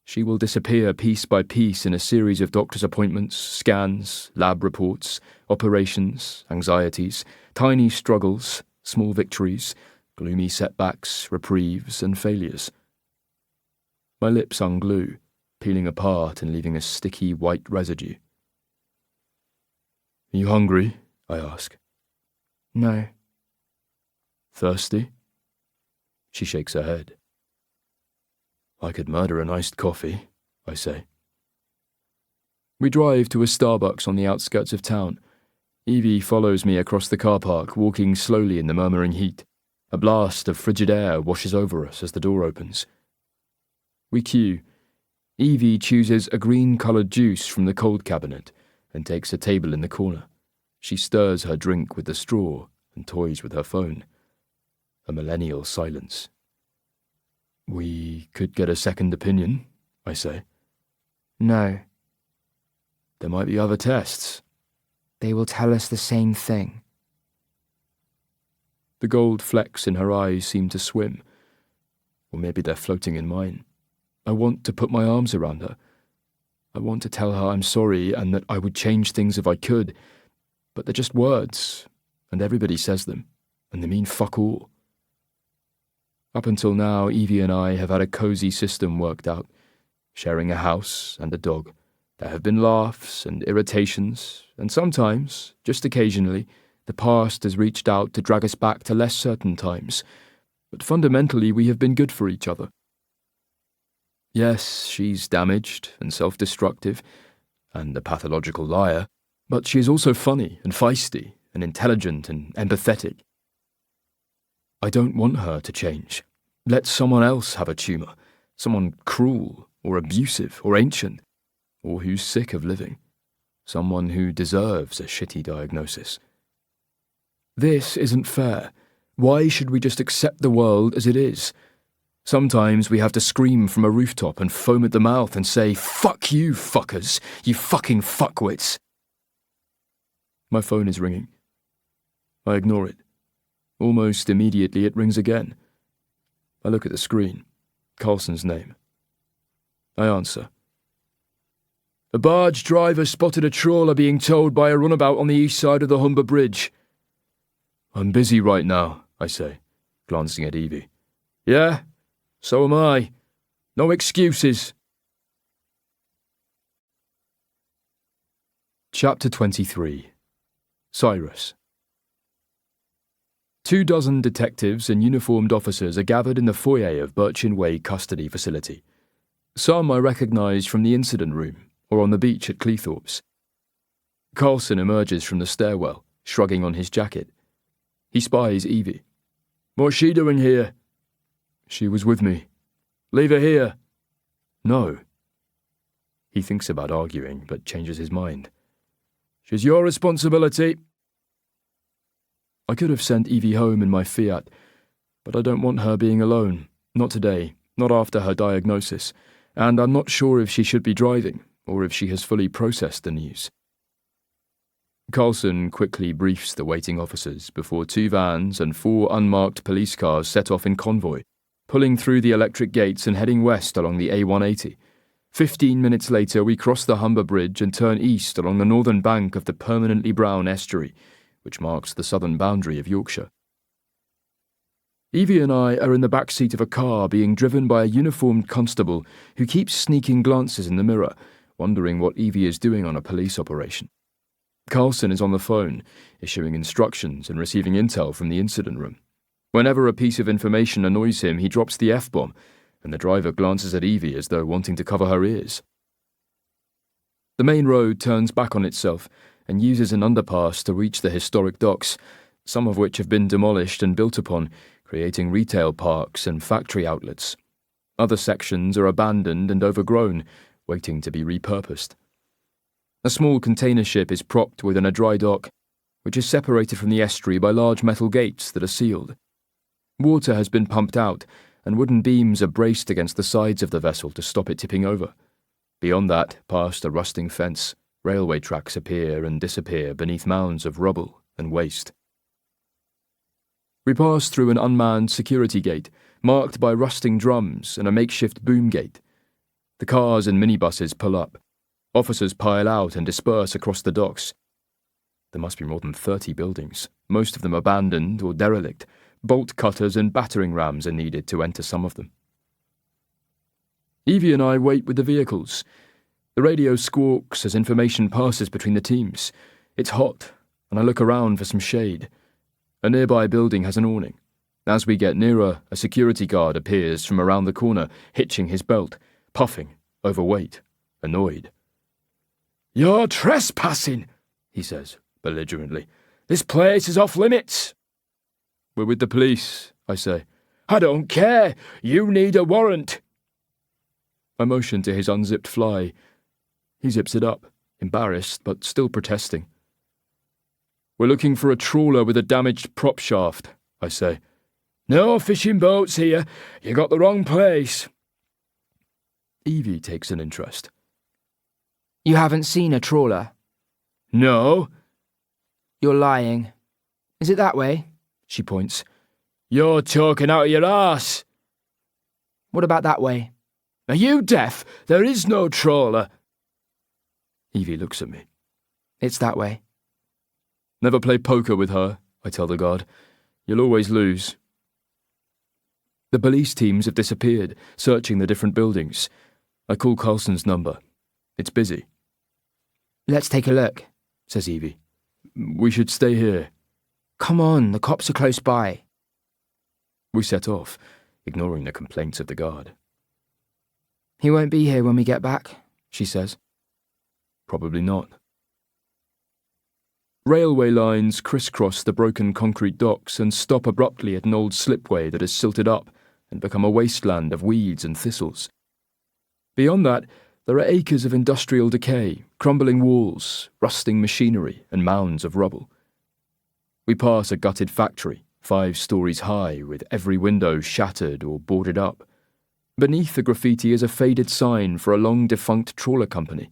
She will disappear piece by piece in a series of doctor's appointments, scans, lab reports, operations, anxieties, tiny struggles, small victories, gloomy setbacks, reprieves, and failures. My lips unglue, peeling apart and leaving a sticky white residue. Are you hungry? I ask. No. Thirsty? She shakes her head. I could murder an iced coffee, I say. We drive to a Starbucks on the outskirts of town. Evie follows me across the car park, walking slowly in the murmuring heat. A blast of frigid air washes over us as the door opens. We queue. Evie chooses a green-coloured juice from the cold cabinet and takes a table in the corner. She stirs her drink with the straw and toys with her phone. A millennial silence. We could get a second opinion, I say. No. There might be other tests. They will tell us the same thing. The gold flecks in her eyes seem to swim. Or maybe they're floating in mine. I want to put my arms around her. I want to tell her I'm sorry and that I would change things if I could. But they're just words, and everybody says them, and they mean fuck all. Up until now, Evie and I have had a cosy system worked out, sharing a house and a dog. There have been laughs and irritations, and sometimes, just occasionally, the past has reached out to drag us back to less certain times. But fundamentally, we have been good for each other. Yes, she's damaged and self-destructive, and a pathological liar, but she is also funny and feisty and intelligent and empathetic. I don't want her to change. Let someone else have a tumour, someone cruel or abusive or ancient, or who's sick of living, someone who deserves a shitty diagnosis. This isn't fair. Why should we just accept the world as it is? Sometimes we have to scream from a rooftop and foam at the mouth and say, "Fuck you, fuckers, you fucking fuckwits." My phone is ringing. I ignore it. Almost immediately it rings again. I look at the screen. Carlson's name. I answer. A barge driver spotted a trawler being towed by a runabout on the east side of the Humber Bridge. I'm busy right now, I say, glancing at Evie. Yeah? So am I. No excuses. Chapter 23. Cyrus. 24 detectives and uniformed officers are gathered in the foyer of Birchin Way Custody Facility. Some I recognise from the incident room or on the beach at Cleethorpes. Carlson emerges from the stairwell, shrugging on his jacket. He spies Evie. What's she doing here? She was with me. Leave her here. No. He thinks about arguing, but changes his mind. She's your responsibility. I could have sent Evie home in my Fiat, but I don't want her being alone. Not today, not after her diagnosis. and I'm not sure if she should be driving or if she has fully processed the news. Carlson quickly briefs the waiting officers before 2 vans and 4 unmarked police cars set off in convoy, pulling through the electric gates and heading west along the A180. 15 minutes later, we cross the Humber Bridge and turn east along the northern bank of the permanently brown estuary, which marks the southern boundary of Yorkshire. Evie and I are in the back seat of a car being driven by a uniformed constable who keeps sneaking glances in the mirror, wondering what Evie is doing on a police operation. Carlson is on the phone, issuing instructions and receiving intel from the incident room. Whenever a piece of information annoys him, he drops the F-bomb, and the driver glances at Evie as though wanting to cover her ears. The main road turns back on itself and uses an underpass to reach the historic docks, some of which have been demolished and built upon, creating retail parks and factory outlets. Other sections are abandoned and overgrown, waiting to be repurposed. A small container ship is propped within a dry dock, which is separated from the estuary by large metal gates that are sealed. Water has been pumped out, and wooden beams are braced against the sides of the vessel to stop it tipping over. Beyond that, past a rusting fence, railway tracks appear and disappear beneath mounds of rubble and waste. We pass through an unmanned security gate, marked by rusting drums and a makeshift boom gate. The cars and minibuses pull up. Officers pile out and disperse across the docks. There must be more than 30 buildings, most of them abandoned or derelict. Bolt cutters and battering rams are needed to enter some of them. Evie and I wait with the vehicles. The radio squawks as information passes between the teams. It's hot, and I look around for some shade. A nearby building has an awning. As we get nearer, a security guard appears from around the corner, hitching his belt, puffing, overweight, annoyed. "You're trespassing," he says, belligerently. "This place is off limits." "We're with the police," I say. "I don't care. You need a warrant." I motion to his unzipped fly. He zips it up, embarrassed but still protesting. "We're looking for a trawler with a damaged prop shaft," I say. "No fishing boats here. You got the wrong place." Evie takes an interest. You haven't seen a trawler? "No." You're lying. Is it that way? She points. "You're talking out of your arse." What about that way? "Are you deaf? There is no trawler." Evie looks at me. It's that way. "Never play poker with her," I tell the guard. "You'll always lose." The police teams have disappeared, searching the different buildings. I call Carlson's number. It's busy. Let's take a look, says Evie. "We should stay here." Come on, the cops are close by. We set off, ignoring the complaints of the guard. He won't be here when we get back, she says. Probably not. Railway lines crisscross the broken concrete docks and stop abruptly at an old slipway that has silted up and become a wasteland of weeds and thistles. Beyond that, there are acres of industrial decay, crumbling walls, rusting machinery, and mounds of rubble. We pass a gutted factory, 5 stories high, with every window shattered or boarded up. Beneath the graffiti is a faded sign for a long-defunct trawler company.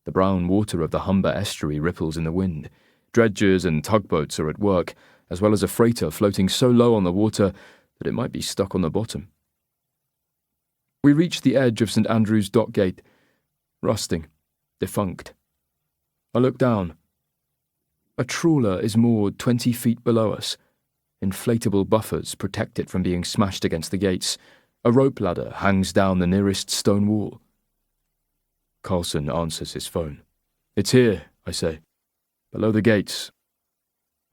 The brown water of the Humber estuary ripples in the wind. Dredgers and tugboats are at work, as well as a freighter floating so low on the water that it might be stuck on the bottom. We reach the edge of St. Andrew's dock gate, rusting, defunct. I look down. A trawler is moored 20 feet below us. Inflatable buffers protect it from being smashed against the gates. A rope ladder hangs down the nearest stone wall. Carlson answers his phone. "It's here," I say. "Below the gates."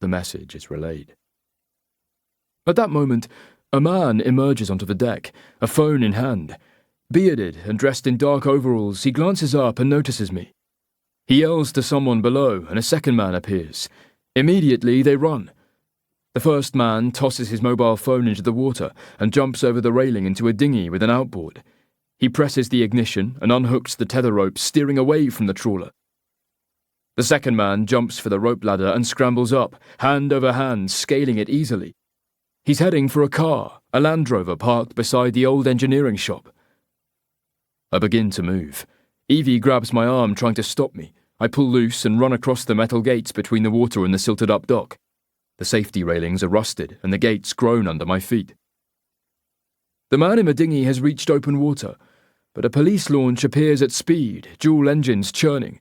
The message is relayed. At that moment, a man emerges onto the deck, a phone in hand. Bearded and dressed in dark overalls, he glances up and notices me. He yells to someone below, and a second man appears. Immediately, they run. The first man tosses his mobile phone into the water and jumps over the railing into a dinghy with an outboard. He presses the ignition and unhooks the tether rope, steering away from the trawler. The second man jumps for the rope ladder and scrambles up, hand over hand, scaling it easily. He's heading for a car, a Land Rover parked beside the old engineering shop. I begin to move. Evie grabs my arm, trying to stop me. I pull loose and run across the metal gates between the water and the silted-up dock. The safety railings are rusted, and the gates groan under my feet. The man in the dinghy has reached open water, but a police launch appears at speed, dual engines churning.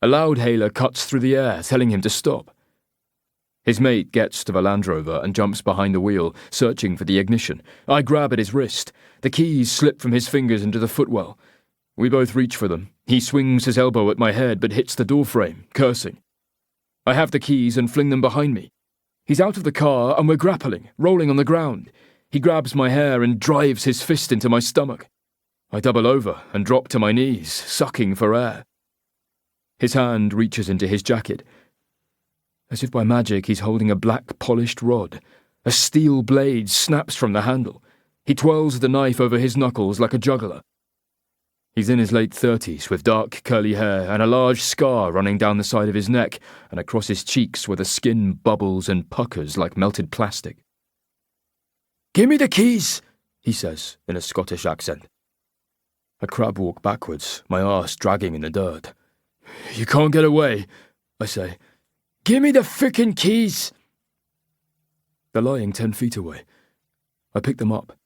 A loudhailer cuts through the air, telling him to stop. His mate gets to the Land Rover and jumps behind the wheel, searching for the ignition. I grab at his wrist. The keys slip from his fingers into the footwell. We both reach for them. He swings his elbow at my head but hits the doorframe, cursing. I have the keys and fling them behind me. He's out of the car and we're grappling, rolling on the ground. He grabs my hair and drives his fist into my stomach. I double over and drop to my knees, sucking for air. His hand reaches into his jacket. As if by magic, he's holding a black polished rod. A steel blade snaps from the handle. He twirls the knife over his knuckles like a juggler. He's in his late 30s, with dark curly hair and a large scar running down the side of his neck and across his cheeks where the skin bubbles and puckers like melted plastic. "Give me the keys," he says in a Scottish accent. I crab walk backwards, my arse dragging in the dirt. "You can't get away," I say. "Give me the frickin' keys!" They're lying 10 feet away. I pick them up.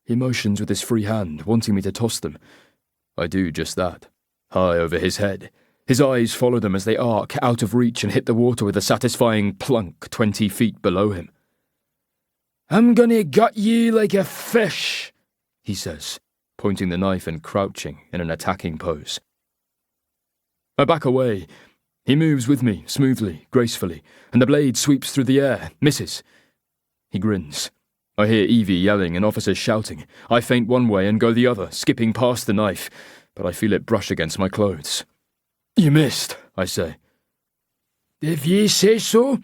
He motions with his free hand, wanting me to toss them. I do just that, high over his head. His eyes follow them as they arc out of reach and hit the water with a satisfying plunk 20 feet below him. "I'm gonna gut you like a fish," he says, pointing the knife and crouching in an attacking pose. I back away. He moves with me, smoothly, gracefully, and the blade sweeps through the air, misses. He grins. I hear Evie yelling and officers shouting. I feint one way and go the other, skipping past the knife, but I feel it brush against my clothes. "You missed," I say. "If ye say so."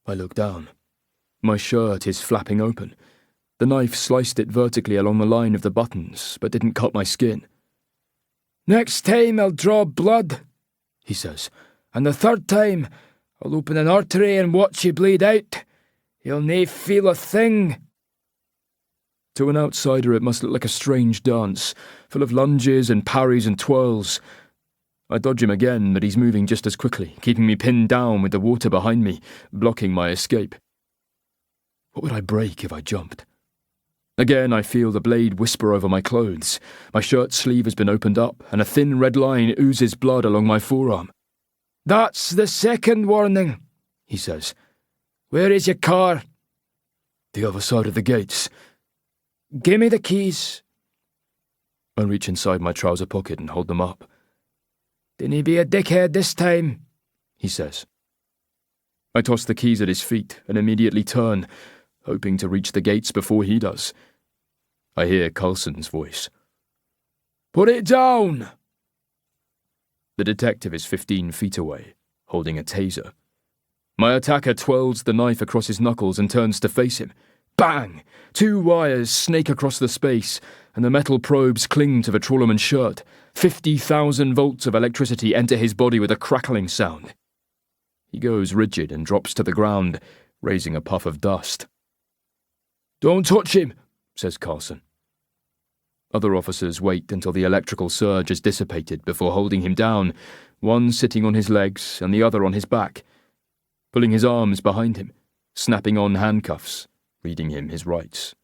I look down. My shirt is flapping open. The knife sliced it vertically along the line of the buttons, but didn't cut my skin. "Next time I'll draw blood," he says, "and the third time I'll open an artery and watch you bleed out. You'll nae feel a thing." To an outsider it must look like a strange dance, full of lunges and parries and twirls. I dodge him again, but he's moving just as quickly, keeping me pinned down with the water behind me, blocking my escape. What would I break if I jumped? Again I feel the blade whisper over my clothes. My shirt sleeve has been opened up, and a thin red line oozes blood along my forearm. "That's the second warning," he says. "Where is your car?" "The other side of the gates." "Give me the keys." I reach inside my trouser pocket and hold them up. "Dinna be a dickhead this time," he says. I toss the keys at his feet and immediately turn, hoping to reach the gates before he does. I hear Coulson's voice. "Put it down!" The detective is 15 feet away, holding a taser. My attacker twirls the knife across his knuckles and turns to face him. Bang! 2 wires snake across the space, and the metal probes cling to the trawlerman's shirt. 50,000 volts of electricity enter his body with a crackling sound. He goes rigid and drops to the ground, raising a puff of dust. "Don't touch him," says Coulson. Other officers wait until the electrical surge has dissipated before holding him down, one sitting on his legs and the other on his back, pulling his arms behind him, snapping on handcuffs, reading him his rights.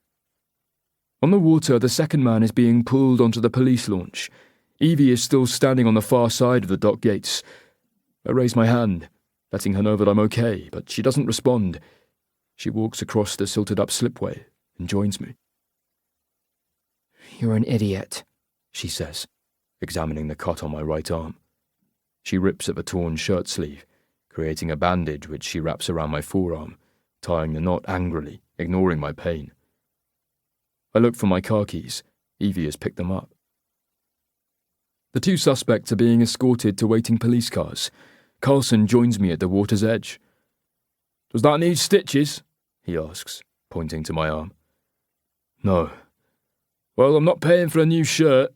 On the water, the second man is being pulled onto the police launch. Evie is still standing on the far side of the dock gates. I raise my hand, letting her know that I'm okay, but she doesn't respond. She walks across the silted-up slipway and joins me. "You're an idiot," she says, examining the cut on my right arm. She rips at the torn shirt sleeve, creating a bandage which she wraps around my forearm, tying the knot angrily, ignoring my pain. I look for my car keys. Evie has picked them up. The 2 suspects are being escorted to waiting police cars. Coulson joins me at the water's edge. "Does that need stitches?" he asks, pointing to my arm. "No." "Well, I'm not paying for a new shirt."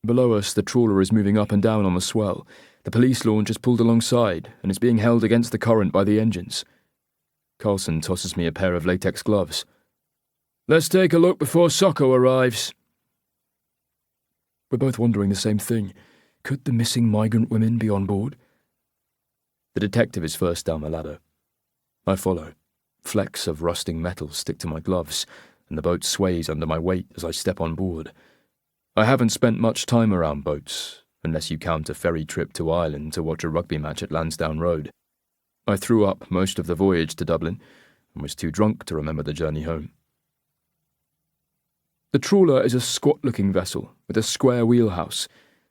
Below us, the trawler is moving up and down on the swell. The police launch is pulled alongside and is being held against the current by the engines. Coulson tosses me a pair of latex gloves. "Let's take a look before Socko arrives." We're both wondering the same thing. Could the missing migrant women be on board? The detective is first down the ladder. I follow. Flecks of rusting metal stick to my gloves, and the boat sways under my weight as I step on board. I haven't spent much time around boats, unless you count a ferry trip to Ireland to watch a rugby match at Lansdowne Road. I threw up most of the voyage to Dublin, and was too drunk to remember the journey home. The trawler is a squat-looking vessel with a square wheelhouse.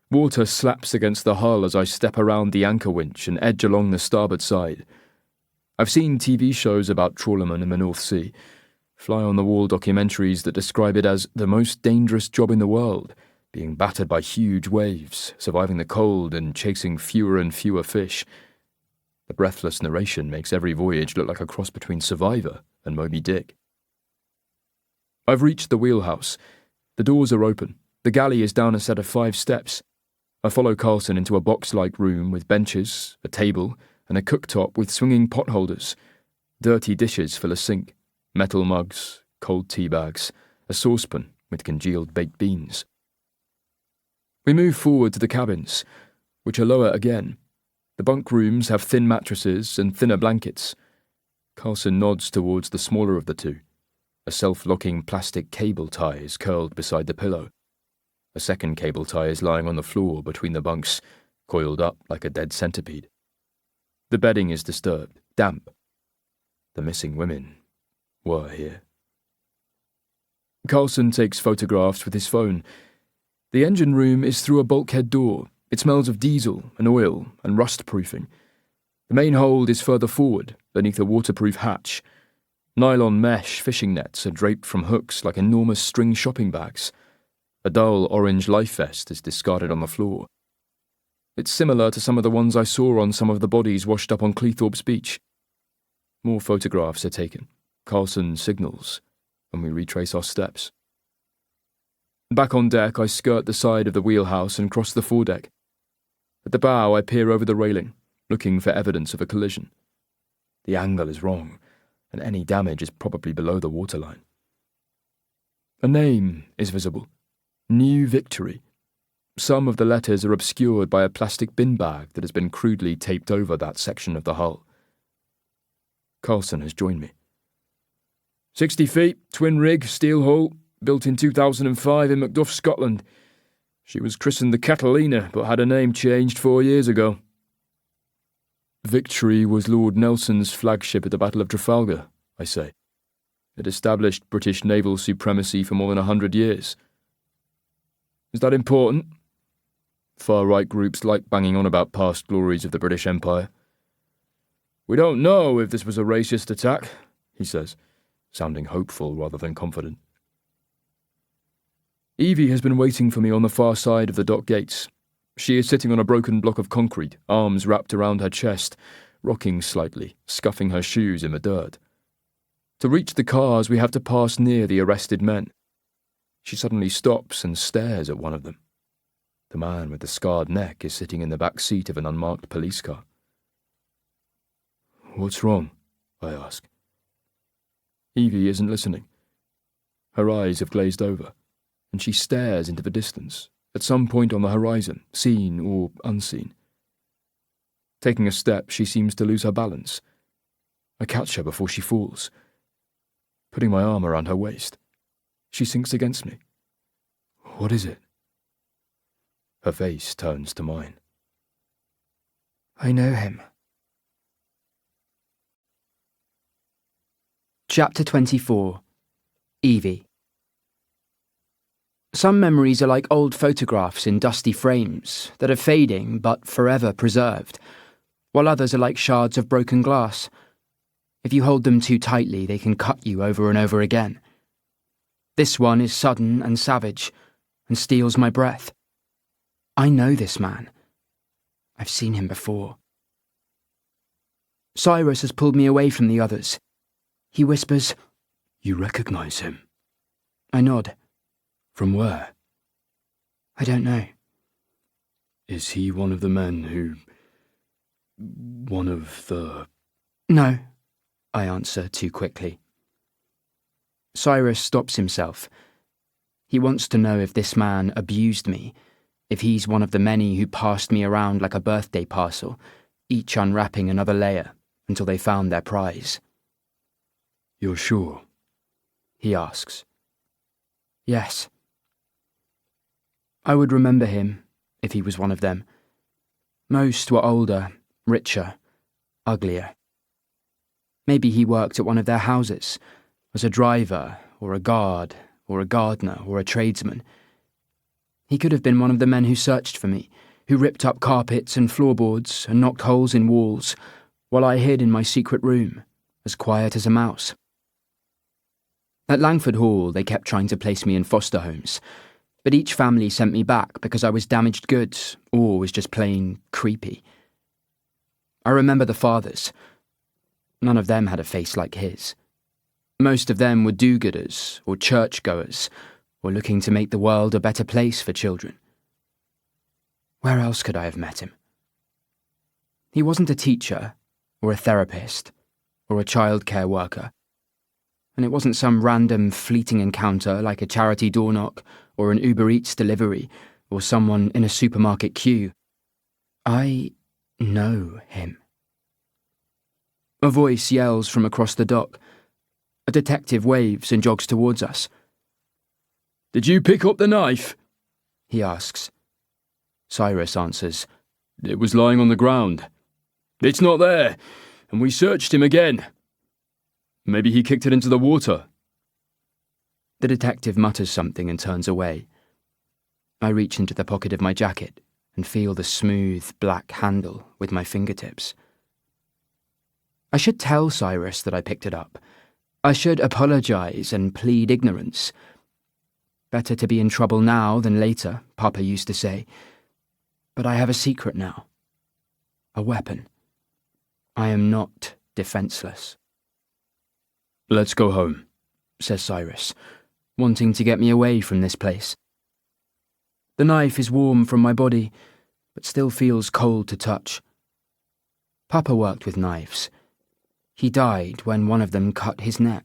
Water slaps against the hull as I step around the anchor winch and edge along the starboard side. I've seen TV shows about trawlermen in the North Sea, fly-on-the-wall documentaries that describe it as the most dangerous job in the world, being battered by huge waves, surviving the cold and chasing fewer and fewer fish. The breathless narration makes every voyage look like a cross between Survivor and Moby Dick. I've reached the wheelhouse. The doors are open. The galley is down a set of 5 steps. I follow Carlson into a box-like room with benches, a table, and a cooktop with swinging pot holders. Dirty dishes fill a sink, metal mugs, cold tea bags, a saucepan with congealed baked beans. We move forward to the cabins, which are lower again. The bunk rooms have thin mattresses and thinner blankets. Carlson nods towards the smaller of the two. A self-locking plastic cable tie is curled beside the pillow. A second cable tie is lying on the floor between the bunks, coiled up like a dead centipede. The bedding is disturbed, damp. The missing women were here. Carlson takes photographs with his phone. The engine room is through a bulkhead door. It smells of diesel and oil and rust-proofing. The main hold is further forward, beneath a waterproof hatch. Nylon mesh fishing nets are draped from hooks like enormous string shopping bags. A dull orange life vest is discarded on the floor. It's similar to some of the ones I saw on some of the bodies washed up on Cleethorpes Beach. More photographs are taken. Carlson signals, and we retrace our steps. Back on deck, I skirt the side of the wheelhouse and cross the foredeck. At the bow, I peer over the railing, looking for evidence of a collision. The angle is wrong, and any damage is probably below the waterline. A name is visible. New Victory. Some of the letters are obscured by a plastic bin bag that has been crudely taped over that section of the hull. Carlson has joined me. 60 feet, twin rig, steel hull, built in 2005 in Macduff, Scotland. She was christened the Catalina, but had her name changed 4 years ago. Victory was Lord Nelson's flagship at the Battle of Trafalgar, I say. It established British naval supremacy for more than 100 years. Is that important? Far-right groups like banging on about past glories of the British Empire. We don't know if this was a racist attack, he says, sounding hopeful rather than confident. Evie has been waiting for me on the far side of the dock gates. She is sitting on a broken block of concrete, arms wrapped around her chest, rocking slightly, scuffing her shoes in the dirt. To reach the cars, we have to pass near the arrested men. She suddenly stops and stares at one of them. The man with the scarred neck is sitting in the back seat of an unmarked police car. What's wrong? I ask. Evie isn't listening. Her eyes have glazed over, and she stares into the distance, at some point on the horizon, seen or unseen. Taking a step, she seems to lose her balance. I catch her before she falls, putting my arm around her waist. She sinks against me. What is it? Her face turns to mine. I know him. Chapter 24. Evie. Some memories are like old photographs in dusty frames that are fading but forever preserved, while others are like shards of broken glass. If you hold them too tightly, they can cut you over and over again. This one is sudden and savage, and steals my breath. I know this man. I've seen him before. Cyrus has pulled me away from the others. He whispers, "You recognize him?" I nod. From where? I don't know. Is he one of the men who... one of the... No, I answer too quickly. Cyrus stops himself. He wants to know if this man abused me, if he's one of the many who passed me around like a birthday parcel, each unwrapping another layer until they found their prize. You're sure? He asks. Yes. I would remember him if he was one of them. Most were older, richer, uglier. Maybe he worked at one of their houses, as a driver, or a guard, or a gardener, or a tradesman. He could have been one of the men who searched for me, who ripped up carpets and floorboards and knocked holes in walls, while I hid in my secret room, as quiet as a mouse. At Langford Hall, they kept trying to place me in foster homes, but each family sent me back because I was damaged goods or was just plain creepy. I remember the fathers. None of them had a face like his. Most of them were do-gooders or churchgoers or looking to make the world a better place for children. Where else could I have met him? He wasn't a teacher or a therapist or a childcare worker. And it wasn't some random fleeting encounter like a charity door knock or an Uber Eats delivery or someone in a supermarket queue. I know him. A voice yells from across the dock. A detective waves and jogs towards us. Did you pick up the knife? He asks. Cyrus answers. It was lying on the ground. It's not there, and we searched him again. Maybe he kicked it into the water. The detective mutters something and turns away. I reach into the pocket of my jacket and feel the smooth, black handle with my fingertips. I should tell Cyrus that I picked it up. I should apologize and plead ignorance. Better to be in trouble now than later, Papa used to say. But I have a secret now. A weapon. I am not defenseless. Let's go home, says Cyrus, wanting to get me away from this place. The knife is warm from my body, but still feels cold to touch. Papa worked with knives. He died when one of them cut his neck.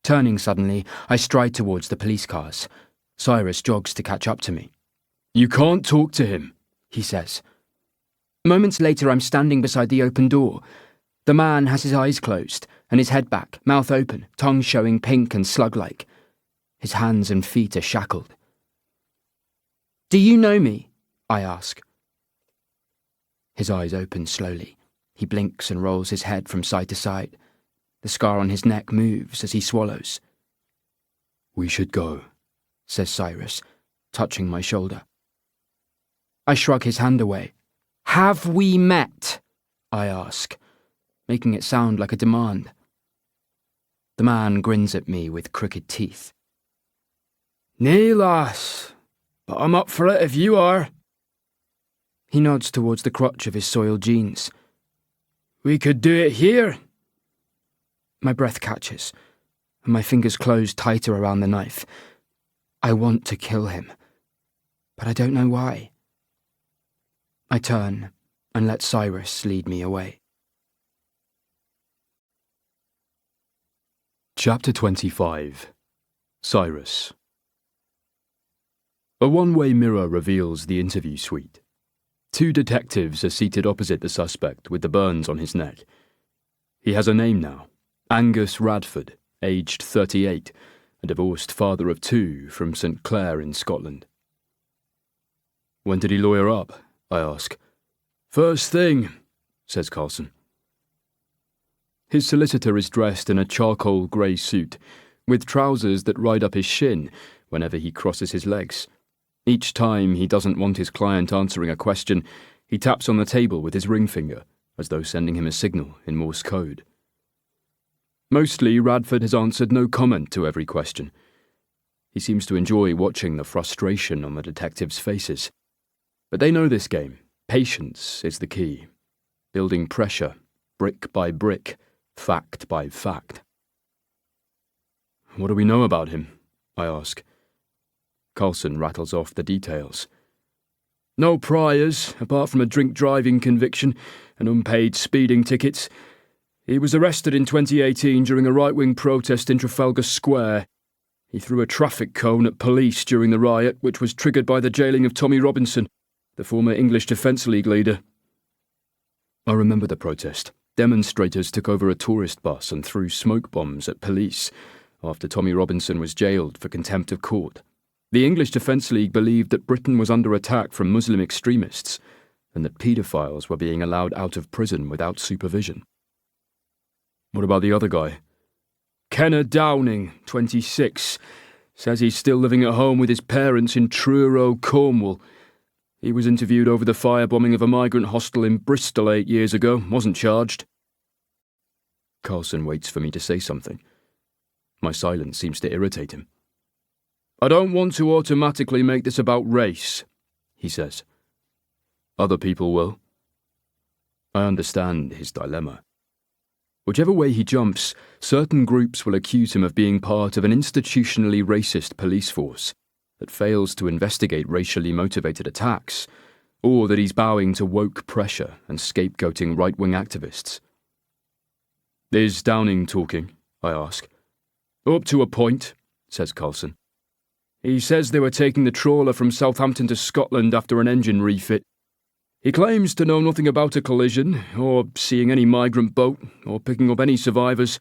Turning suddenly, I stride towards the police cars. Cyrus jogs to catch up to me. You can't talk to him, he says. Moments later, I'm standing beside the open door. The man has his eyes closed and his head back, mouth open, tongue showing pink and slug-like. His hands and feet are shackled. Do you know me? I ask. His eyes open slowly. He blinks and rolls his head from side to side. The scar on his neck moves as he swallows. We should go, says Cyrus, touching my shoulder. I shrug his hand away. Have we met? I ask, making it sound like a demand. The man grins at me with crooked teeth. Nay, lass, but I'm up for it if you are. He nods towards the crotch of his soiled jeans. We could do it here. My breath catches, and my fingers close tighter around the knife. I want to kill him, but I don't know why. I turn and let Cyrus lead me away. Chapter 25. Cyrus. A one-way mirror reveals the interview suite. 2 detectives are seated opposite the suspect with the burns on his neck. He has a name now, Angus Radford, aged 38, a divorced father of 2 from St. Clair in Scotland. When did he lawyer up? I ask. First thing, says Carlson. His solicitor is dressed in a charcoal grey suit, with trousers that ride up his shin whenever he crosses his legs. Each time he doesn't want his client answering a question, he taps on the table with his ring finger, as though sending him a signal in Morse code. Mostly, Radford has answered no comment to every question. He seems to enjoy watching the frustration on the detectives' faces. But they know this game. Patience is the key. Building pressure, brick by brick, fact by fact. What do we know about him? I ask. Carlson rattles off the details. No priors, apart from a drink-driving conviction and unpaid speeding tickets. He was arrested in 2018 during a right-wing protest in Trafalgar Square. He threw a traffic cone at police during the riot, which was triggered by the jailing of Tommy Robinson, the former English Defence League leader. I remember the protest. Demonstrators took over a tourist bus and threw smoke bombs at police after Tommy Robinson was jailed for contempt of court. The English Defence League believed that Britain was under attack from Muslim extremists and that paedophiles were being allowed out of prison without supervision. What about the other guy? Kenneth Downing, 26, says he's still living at home with his parents in Truro, Cornwall. He was interviewed over the firebombing of a migrant hostel in Bristol 8 years ago, wasn't charged. Carlson waits for me to say something. My silence seems to irritate him. I don't want to automatically make this about race, he says. Other people will. I understand his dilemma. Whichever way he jumps, certain groups will accuse him of being part of an institutionally racist police force that fails to investigate racially motivated attacks, or that he's bowing to woke pressure and scapegoating right-wing activists. Is Downing talking? I ask. Up to a point, says Carlson. He says they were taking the trawler from Southampton to Scotland after an engine refit. He claims to know nothing about a collision, or seeing any migrant boat, or picking up any survivors.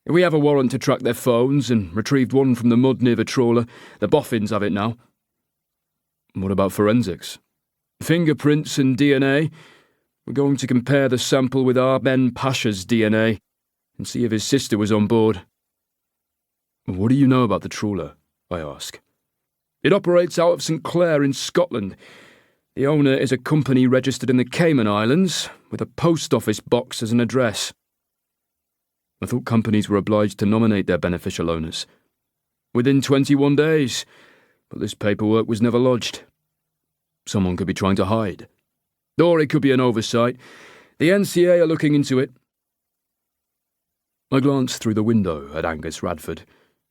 We have a warrant to track their phones and retrieved one from the mud near the trawler. The boffins have it now. What about forensics? Fingerprints and DNA. We're going to compare the sample with our Ben Pasha's DNA and see if his sister was on board. What do you know about the trawler? I ask. It operates out of St Clair in Scotland. The owner is a company registered in the Cayman Islands, with a post office box as an address. I thought companies were obliged to nominate their beneficial owners. Within 21 days, but this paperwork was never lodged. Someone could be trying to hide. Or it could be an oversight. The NCA are looking into it. I glance through the window at Angus Radford,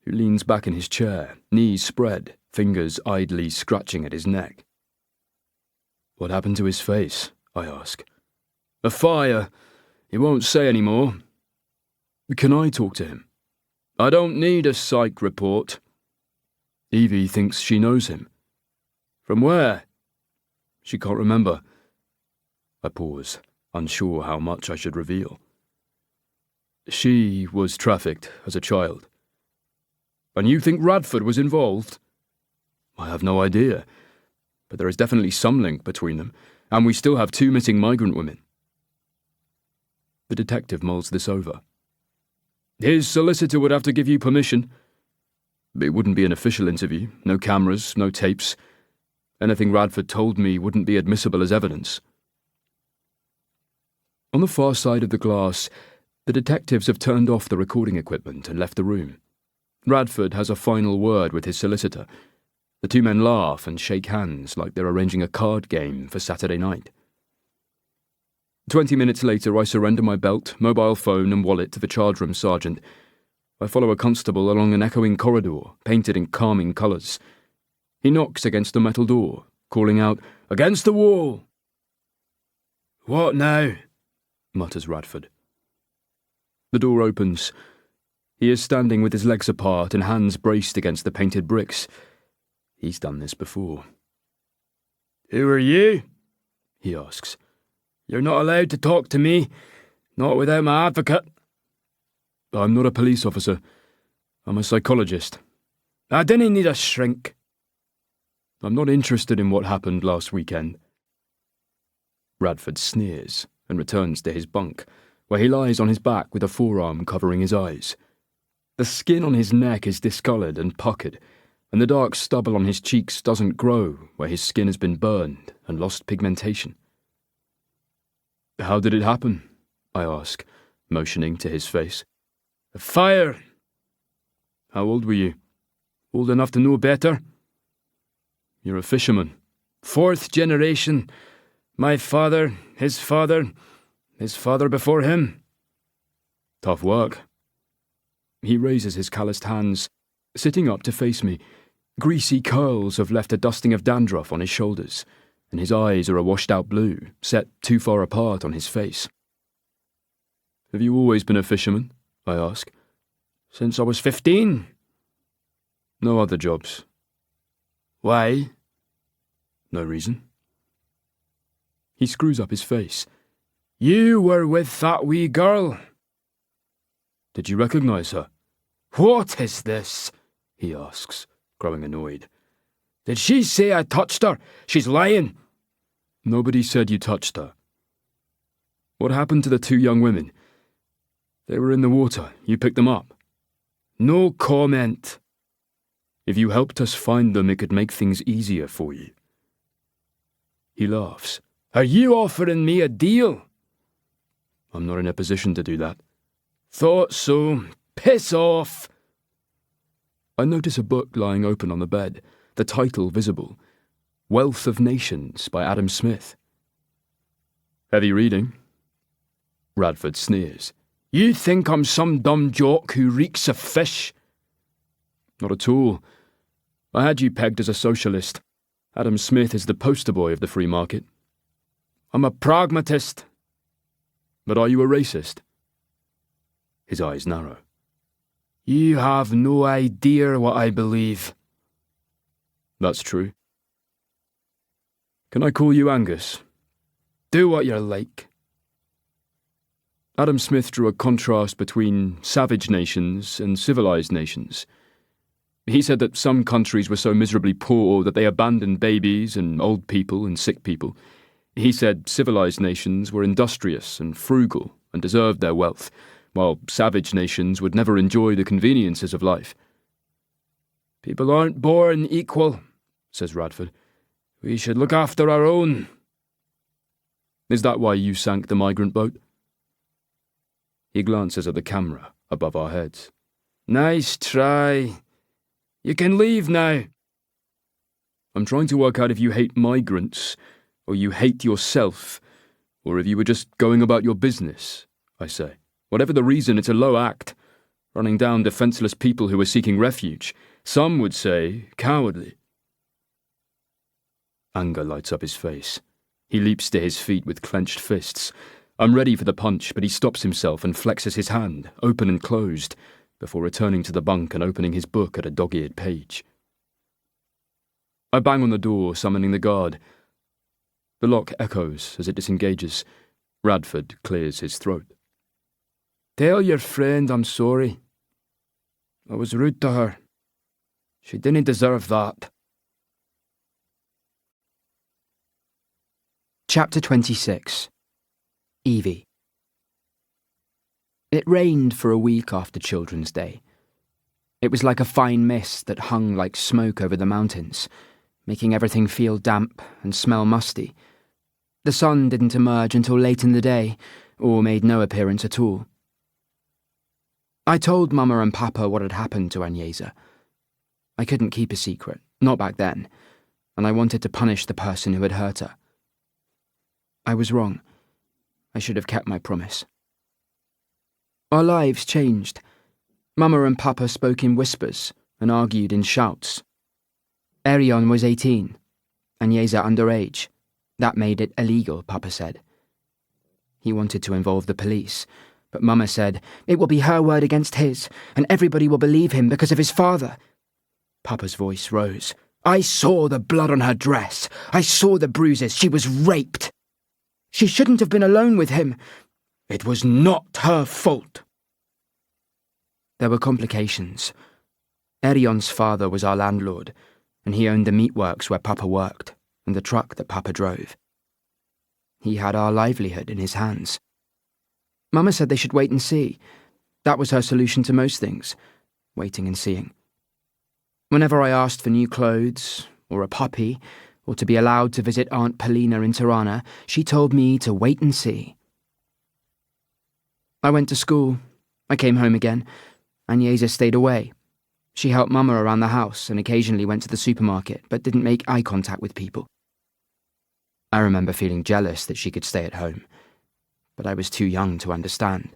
who leans back in his chair, knees spread, fingers idly scratching at his neck. What happened to his face? I ask. A fire. He won't say any more. Can I talk to him? I don't need a psych report. Evie thinks she knows him. From where? She can't remember. I pause, unsure how much I should reveal. She was trafficked as a child. And you think Radford was involved? I have no idea, but there is definitely some link between them, and we still have 2 missing migrant women. The detective mulls this over. His solicitor would have to give you permission. It wouldn't be an official interview, no cameras, no tapes. Anything Radford told me wouldn't be admissible as evidence. On the far side of the glass, the detectives have turned off the recording equipment and left the room. Radford has a final word with his solicitor. The 2 men laugh and shake hands like they're arranging a card game for Saturday night. 20 minutes later, I surrender my belt, mobile phone and wallet to the charge room sergeant. I follow a constable along an echoing corridor, painted in calming colours. He knocks against the metal door, calling out, "Against the wall!" "What now?" mutters Radford. The door opens. He is standing with his legs apart and hands braced against the painted bricks. He's done this before. "Who are you?" he asks. "You're not allowed to talk to me, not without my advocate." "I'm not a police officer. I'm a psychologist." "I didn't need a shrink." "I'm not interested in what happened last weekend." Radford sneers and returns to his bunk, where he lies on his back with a forearm covering his eyes. The skin on his neck is discoloured and puckered, and the dark stubble on his cheeks doesn't grow where his skin has been burned and lost pigmentation. "How did it happen?" I ask, motioning to his face. "A fire." "How old were you?" "Old enough to know better." "You're a fisherman." "4th generation. My father, his father before him." "Tough work." He raises his calloused hands, sitting up to face me. Greasy curls have left a dusting of dandruff on his shoulders, and his eyes are a washed-out blue, set too far apart on his face. "Have you always been a fisherman?" I ask. "Since I was 15. No other jobs. Why? No reason. He screws up his face. You were with that wee girl. Did you recognise her? What is this? He asks, growing annoyed. Did she say I touched her? She's lying. Nobody said you touched her. What happened to the two young women? They were in the water. You picked them up. No comment. If you helped us find them, it could make things easier for you. He laughs. Are you offering me a deal? I'm not in a position to do that. Thought so. Piss off. I notice a book lying open on the bed, the title visible. Wealth of Nations by Adam Smith. Heavy reading. Radford sneers. You think I'm some dumb jock who reeks of fish? Not at all. I had you pegged as a socialist. Adam Smith is the poster boy of the free market. I'm a pragmatist. But are you a racist? His eyes narrow. You have no idea what I believe. That's true. Can I call you Angus? Do what you're like. Adam Smith drew a contrast between savage nations and civilized nations. He said that some countries were so miserably poor that they abandoned babies and old people and sick people. He said civilized nations were industrious and frugal and deserved their wealth, while savage nations would never enjoy the conveniences of life. People aren't born equal, says Radford. We should look after our own. Is that why you sank the migrant boat? He glances at the camera above our heads. Nice try. You can leave now. I'm trying to work out if you hate migrants, or you hate yourself, or if you were just going about your business, I say. Whatever the reason, it's a low act, running down defenceless people who are seeking refuge. Some would say cowardly. Anger lights up his face. He leaps to his feet with clenched fists. I'm ready for the punch, but he stops himself and flexes his hand, open and closed, before returning to the bunk and opening his book at a dog-eared page. I bang on the door, summoning the guard. The lock echoes as it disengages. Radford clears his throat. Tell your friend I'm sorry. I was rude to her. She didn't deserve that. Chapter 26. Evie. It rained for a week after Children's Day. It was like a fine mist that hung like smoke over the mountains, making everything feel damp and smell musty. The sun didn't emerge until late in the day, or made no appearance at all. I told Mama and Papa what had happened to Agnesa. I couldn't keep a secret, not back then, and I wanted to punish the person who had hurt her. I was wrong. I should have kept my promise. Our lives changed. Mama and Papa spoke in whispers and argued in shouts. Arion was 18, Agnesa underage. That made it illegal, Papa said. He wanted to involve the police, but Mama said, it will be her word against his, and everybody will believe him because of his father. Papa's voice rose. I saw the blood on her dress. I saw the bruises. She was raped. She shouldn't have been alone with him. It was not her fault. There were complications. Arion's father was our landlord, and he owned the meatworks where Papa worked, and the truck that Papa drove. He had our livelihood in his hands. Mama said they should wait and see. That was her solution to most things, waiting and seeing. Whenever I asked for new clothes, or a puppy, or to be allowed to visit Aunt Polina in Tirana, she told me to wait and see. I went to school. I came home again. Agnesa stayed away. She helped Mama around the house and occasionally went to the supermarket, but didn't make eye contact with people. I remember feeling jealous that she could stay at home, but I was too young to understand.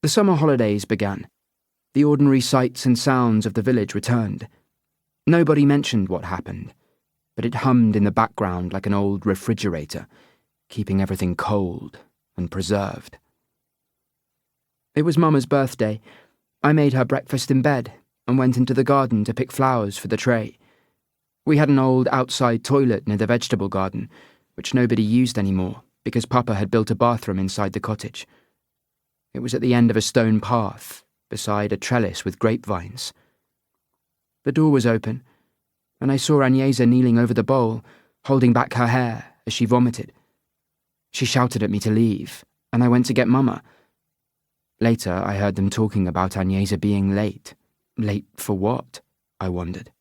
The summer holidays began. The ordinary sights and sounds of the village returned. Nobody mentioned what happened, but it hummed in the background like an old refrigerator, keeping everything cold and preserved. It was Mama's birthday. I made her breakfast in bed, and went into the garden to pick flowers for the tray. We had an old outside toilet near the vegetable garden, which nobody used anymore because Papa had built a bathroom inside the cottage. It was at the end of a stone path, beside a trellis with grapevines. The door was open, and I saw Agnesa kneeling over the bowl, holding back her hair as she vomited. She shouted at me to leave, and I went to get Mama. Later, I heard them talking about Agnesa being late. Late for what? I wondered.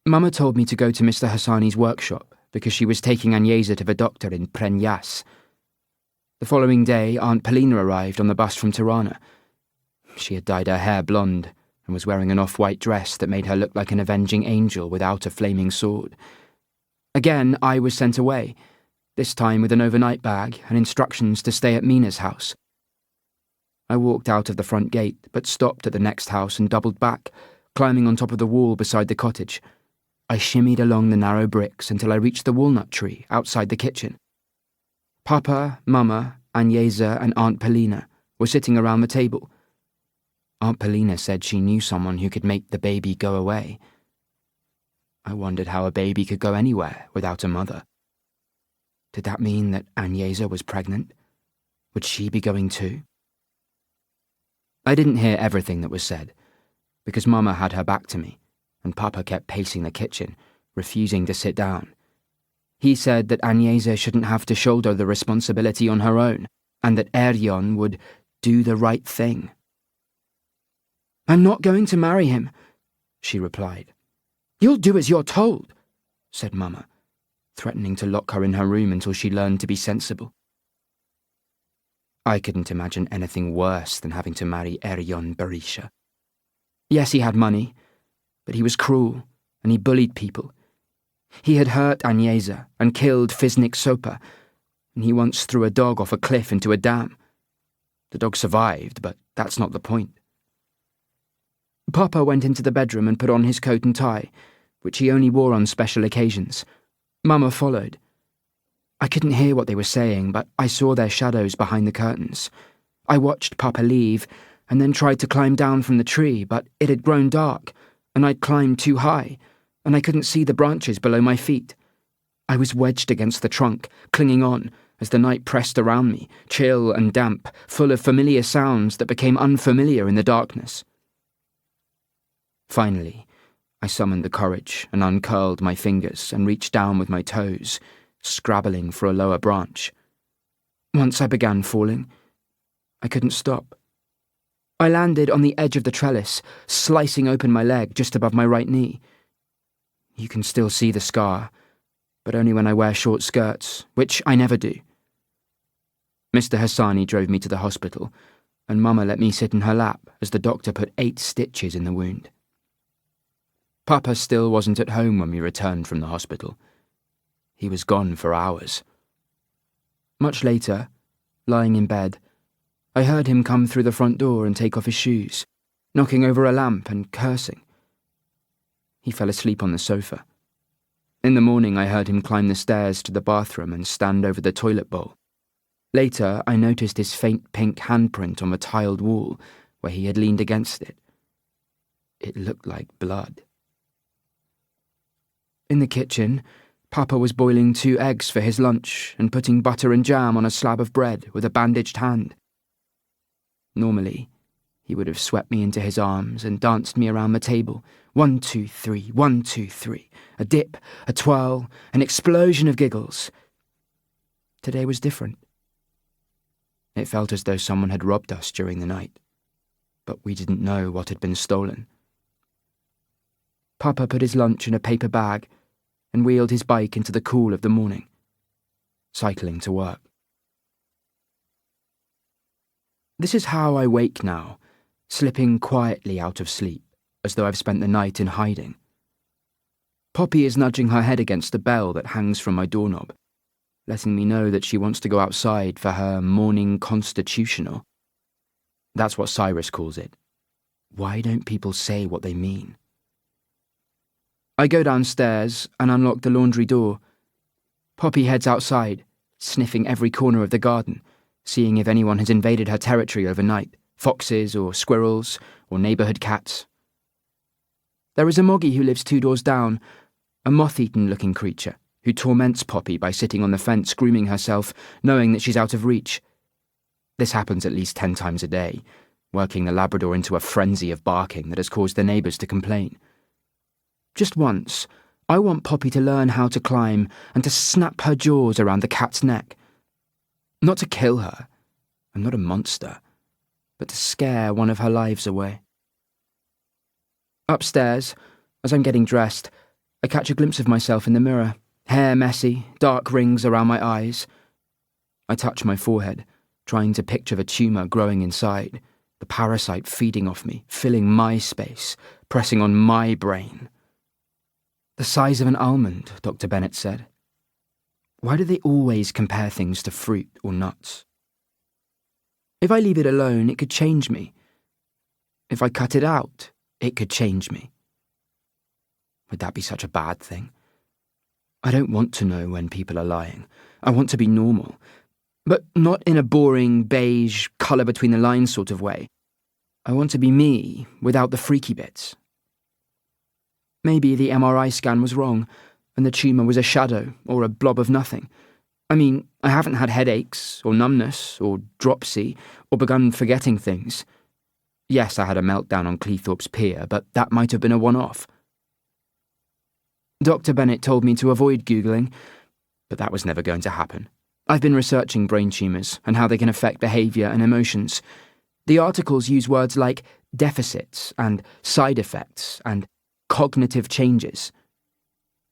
Mama told me to go to Mr. Hassani's workshop because she was taking Agnesa to the doctor in Prenyas. The following day, Aunt Polina arrived on the bus from Tirana. She had dyed her hair blonde and was wearing an off-white dress that made her look like an avenging angel without a flaming sword. Again, I was sent away, this time with an overnight bag and instructions to stay at Mina's house. I walked out of the front gate, but stopped at the next house and doubled back, climbing on top of the wall beside the cottage. I shimmied along the narrow bricks until I reached the walnut tree outside the kitchen. Papa, Mama, Agnesa and Aunt Polina were sitting around the table. Aunt Polina said she knew someone who could make the baby go away. I wondered how a baby could go anywhere without a mother. Did that mean that Agnesa was pregnant? Would she be going too? I didn't hear everything that was said, because Mama had her back to me, and Papa kept pacing the kitchen, refusing to sit down. He said that Agnesa shouldn't have to shoulder the responsibility on her own, and that Eryon would do the right thing. "I'm not going to marry him," she replied. "You'll do as you're told," said Mama, threatening to lock her in her room until she learned to be sensible. I couldn't imagine anything worse than having to marry Eryon Berisha. Yes, he had money, but he was cruel, and he bullied people. He had hurt Agnesa and killed Fiznik Sopa, and he once threw a dog off a cliff into a dam. The dog survived, but that's not the point. Papa went into the bedroom and put on his coat and tie, which he only wore on special occasions. Mama followed. I couldn't hear what they were saying, but I saw their shadows behind the curtains. I watched Papa leave, and then tried to climb down from the tree, but it had grown dark, and I'd climbed too high, and I couldn't see the branches below my feet. I was wedged against the trunk, clinging on, as the night pressed around me, chill and damp, full of familiar sounds that became unfamiliar in the darkness. Finally, I summoned the courage and uncurled my fingers and reached down with my toes, scrabbling for a lower branch. Once I began falling, I couldn't stop. I landed on the edge of the trellis, slicing open my leg just above my right knee. You can still see the scar, but only when I wear short skirts, which I never do. Mr. Hassani drove me to the hospital, and Mama let me sit in her lap as the doctor put 8 stitches in the wound. Papa still wasn't at home when we returned from the hospital. He was gone for hours. Much later, lying in bed, I heard him come through the front door and take off his shoes, knocking over a lamp and cursing. He fell asleep on the sofa. In the morning, I heard him climb the stairs to the bathroom and stand over the toilet bowl. Later, I noticed his faint pink handprint on the tiled wall where he had leaned against it. It looked like blood. In the kitchen, Papa was boiling 2 eggs for his lunch and putting butter and jam on a slab of bread with a bandaged hand. Normally, he would have swept me into his arms and danced me around the table. 1, 2, 3, 1, 2, 3. A dip, a twirl, an explosion of giggles. Today was different. It felt as though someone had robbed us during the night, but we didn't know what had been stolen. Papa put his lunch in a paper bag and wheeled his bike into the cool of the morning, cycling to work. This is how I wake now, slipping quietly out of sleep, as though I've spent the night in hiding. Poppy is nudging her head against the bell that hangs from my doorknob, letting me know that she wants to go outside for her morning constitutional. That's what Cyrus calls it. Why don't people say what they mean? I go downstairs and unlock the laundry door. Poppy heads outside, sniffing every corner of the garden, seeing if anyone has invaded her territory overnight, foxes or squirrels or neighbourhood cats. There is a moggy who lives 2 doors down, a moth-eaten looking creature who torments Poppy by sitting on the fence grooming herself, knowing that she's out of reach. This happens at least 10 times a day, working the Labrador into a frenzy of barking that has caused the neighbours to complain. Just once, I want Poppy to learn how to climb and to snap her jaws around the cat's neck. Not to kill her, I'm not a monster, but to scare one of her lives away. Upstairs, as I'm getting dressed, I catch a glimpse of myself in the mirror, hair messy, dark rings around my eyes. I touch my forehead, trying to picture the tumour growing inside, the parasite feeding off me, filling my space, pressing on my brain. The size of an almond, Dr. Bennett said. Why do they always compare things to fruit or nuts? If I leave it alone, it could change me. If I cut it out, it could change me. Would that be such a bad thing? I don't want to know when people are lying. I want to be normal, but not in a boring, beige, colour between the lines sort of way. I want to be me, without the freaky bits. Maybe the MRI scan was wrong, and the tumour was a shadow or a blob of nothing. I mean, I haven't had headaches, or numbness, or dropsy, or begun forgetting things. Yes, I had a meltdown on Cleethorpes Pier, but that might have been a one-off. Dr. Bennett told me to avoid Googling, but that was never going to happen. I've been researching brain tumours and how they can affect behaviour and emotions. The articles use words like deficits and side effects and cognitive changes.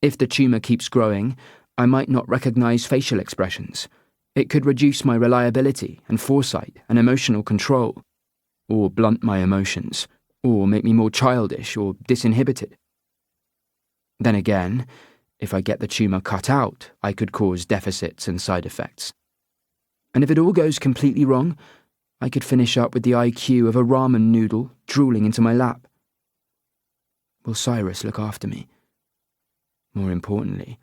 If the tumour keeps growing, I might not recognise facial expressions. It could reduce my reliability and foresight and emotional control, or blunt my emotions, or make me more childish or disinhibited. Then again, if I get the tumour cut out, I could cause deficits and side effects. And if it all goes completely wrong, I could finish up with the IQ of a ramen noodle drooling into my lap. Will Cyrus look after me? More importantly,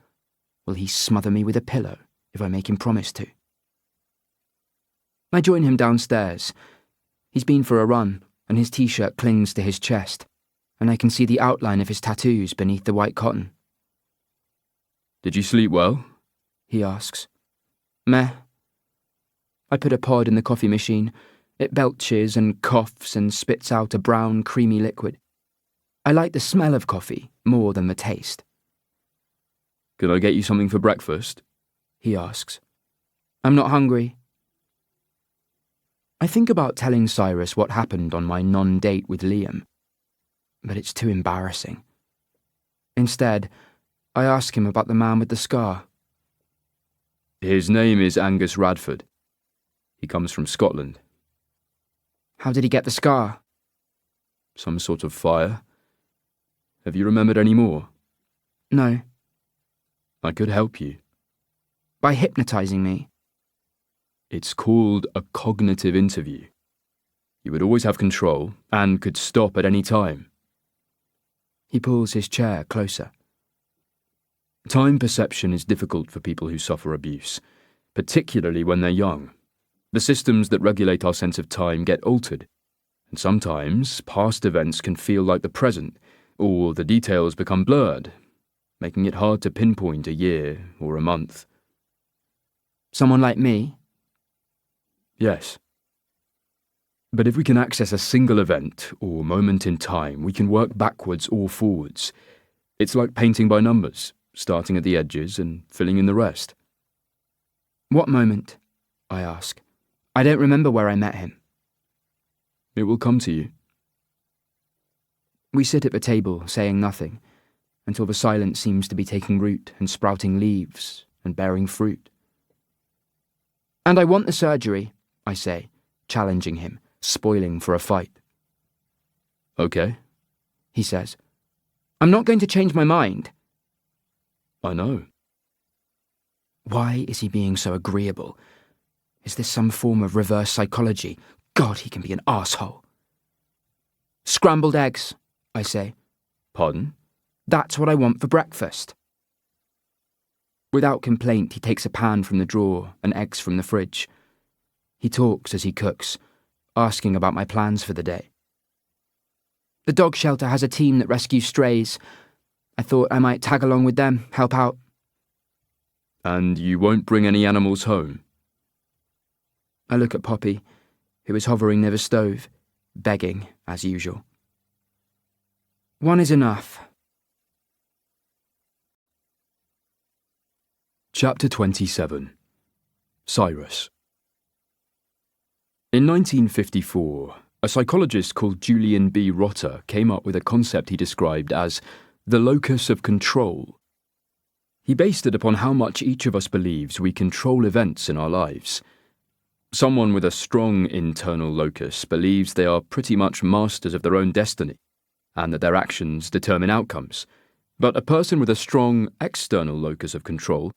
will he smother me with a pillow if I make him promise to? I join him downstairs. He's been for a run, and his t-shirt clings to his chest, and I can see the outline of his tattoos beneath the white cotton. Did you sleep well? He asks. Meh. I put a pod in the coffee machine. It belches and coughs and spits out a brown, creamy liquid. I like the smell of coffee more than the taste. Can I get you something for breakfast? He asks. I'm not hungry. I think about telling Cyrus what happened on my non-date with Liam, but it's too embarrassing. Instead, I ask him about the man with the scar. His name is Angus Radford. He comes from Scotland. How did he get the scar? Some sort of fire. Have you remembered any more? No. I could help you. By hypnotising me. It's called a cognitive interview. You would always have control and could stop at any time. He pulls his chair closer. Time perception is difficult for people who suffer abuse, particularly when they're young. The systems that regulate our sense of time get altered, and sometimes past events can feel like the present, or the details become blurred, making it hard to pinpoint a year or a month. Someone like me? Yes. But if we can access a single event or moment in time, we can work backwards or forwards. It's like painting by numbers, starting at the edges and filling in the rest. What moment? I ask. I don't remember where I met him. It will come to you. We sit at the table, saying nothing, until the silence seems to be taking root and sprouting leaves and bearing fruit. And I want the surgery, I say, challenging him, spoiling for a fight. Okay, he says. I'm not going to change my mind. I know. Why is he being so agreeable? Is this some form of reverse psychology? God, he can be an arsehole. Scrambled eggs, I say. Pardon? That's what I want for breakfast. Without complaint, he takes a pan from the drawer and eggs from the fridge. He talks as he cooks, asking about my plans for the day. The dog shelter has a team that rescues strays. I thought I might tag along with them, help out. And you won't bring any animals home? I look at Poppy, who is hovering near the stove, begging as usual. One is enough. Chapter 27. Cyrus. In 1954, a psychologist called Julian B. Rotter came up with a concept he described as the locus of control. He based it upon how much each of us believes we control events in our lives. Someone with a strong internal locus believes they are pretty much masters of their own destiny, and that their actions determine outcomes. But a person with a strong external locus of control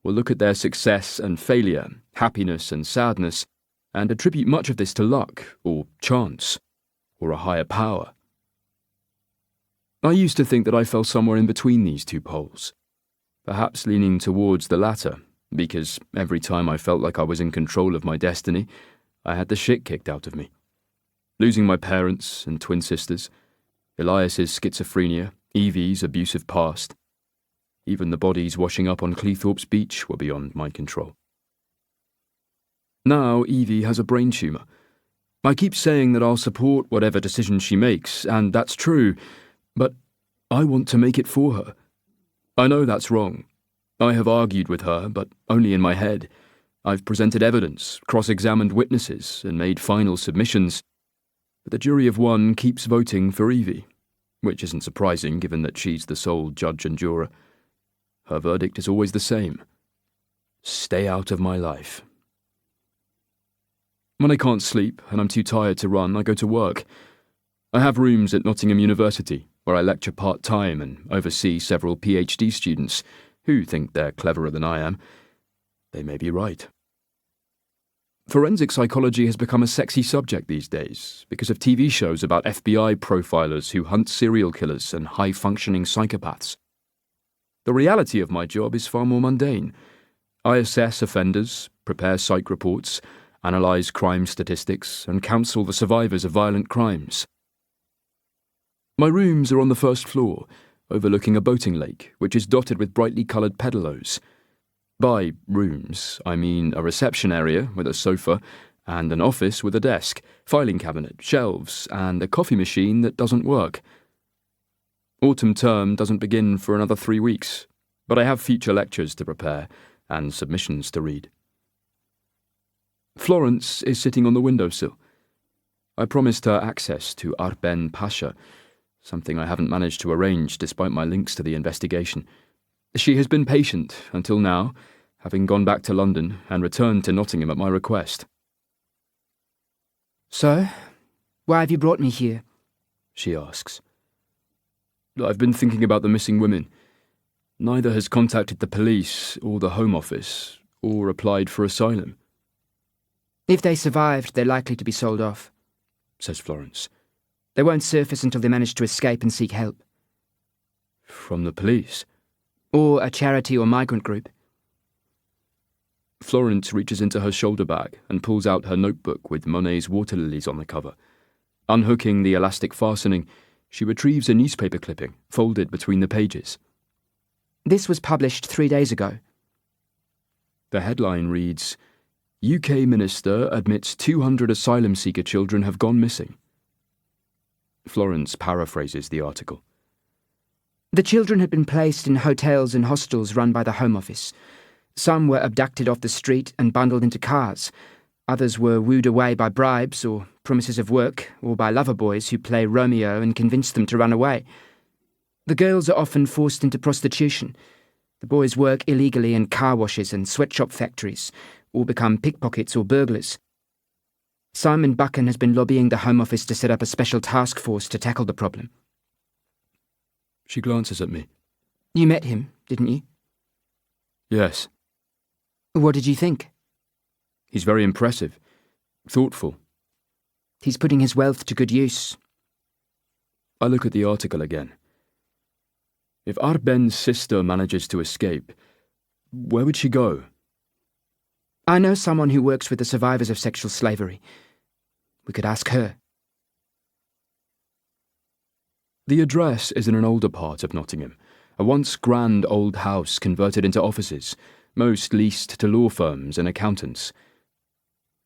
will look at their success and failure, happiness and sadness, and attribute much of this to luck, or chance, or a higher power. I used to think that I fell somewhere in between these two poles, perhaps leaning towards the latter, because every time I felt like I was in control of my destiny, I had the shit kicked out of me. Losing my parents and twin sisters, Elias's schizophrenia, Evie's abusive past. Even the bodies washing up on Cleethorpes Beach were beyond my control. Now Evie has a brain tumour. I keep saying that I'll support whatever decision she makes, and that's true, but I want to make it for her. I know that's wrong. I have argued with her, but only in my head. I've presented evidence, cross-examined witnesses, and made final submissions. But the jury of one keeps voting for Evie, which isn't surprising given that she's the sole judge and juror. Her verdict is always the same. Stay out of my life. When I can't sleep and I'm too tired to run, I go to work. I have rooms at Nottingham University, where I lecture part-time and oversee several PhD students who think they're cleverer than I am. They may be right. Forensic psychology has become a sexy subject these days because of TV shows about FBI profilers who hunt serial killers and high-functioning psychopaths. The reality of my job is far more mundane. I assess offenders, prepare psych reports, analyse crime statistics, and counsel the survivors of violent crimes. My rooms are on the first floor, overlooking a boating lake, which is dotted with brightly coloured pedalos. By rooms, I mean a reception area with a sofa, and an office with a desk, filing cabinet, shelves, and a coffee machine that doesn't work. Autumn term doesn't begin for another 3 weeks, but I have future lectures to prepare and submissions to read. Florence is sitting on the windowsill. I promised her access to Arben Pasha, something I haven't managed to arrange despite my links to the investigation. She has been patient until now, having gone back to London and returned to Nottingham at my request. So, why have you brought me here? She asks. I've been thinking about the missing women. Neither has contacted the police or the Home Office or applied for asylum. If they survived, they're likely to be sold off, says Florence. They won't surface until they manage to escape and seek help. From the police? Or a charity or migrant group. Florence reaches into her shoulder bag and pulls out her notebook with Monet's water lilies on the cover. Unhooking the elastic fastening, she retrieves a newspaper clipping, folded between the pages. This was published 3 days ago. The headline reads, UK Minister admits 200 asylum seeker children have gone missing. Florence paraphrases the article. The children had been placed in hotels and hostels run by the Home Office. Some were abducted off the street and bundled into cars. Others were wooed away by bribes or promises of work, or by lover boys who play Romeo and convince them to run away. The girls are often forced into prostitution. The boys work illegally in car washes and sweatshop factories, or become pickpockets or burglars. Simon Buchan has been lobbying the Home Office to set up a special task force to tackle the problem. She glances at me. You met him, didn't you? Yes. What did you think? He's very impressive, thoughtful. He's putting his wealth to good use. I look at the article again. If Arben's sister manages to escape, where would she go? I know someone who works with the survivors of sexual slavery. We could ask her. The address is in an older part of Nottingham, a once grand old house converted into offices, most leased to law firms and accountants.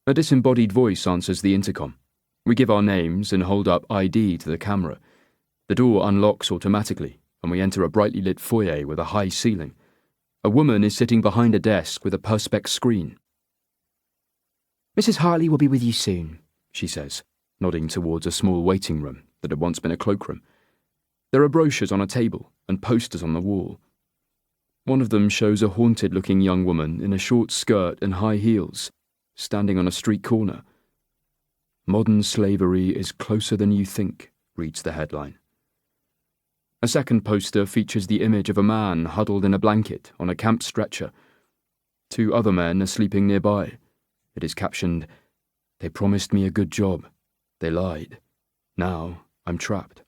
A disembodied voice answers the intercom. We give our names and hold up ID to the camera. The door unlocks automatically, and we enter a brightly lit foyer with a high ceiling. A woman is sitting behind a desk with a perspex screen. Mrs. Hartley will be with you soon, she says, nodding towards a small waiting room that had once been a cloakroom. There are brochures on a table and posters on the wall. One of them shows a haunted-looking young woman in a short skirt and high heels, standing on a street corner. "Modern slavery is closer than you think," reads the headline. A second poster features the image of a man huddled in a blanket on a camp stretcher. 2 other men are sleeping nearby. It is captioned, "They promised me a good job. They lied. Now I'm trapped."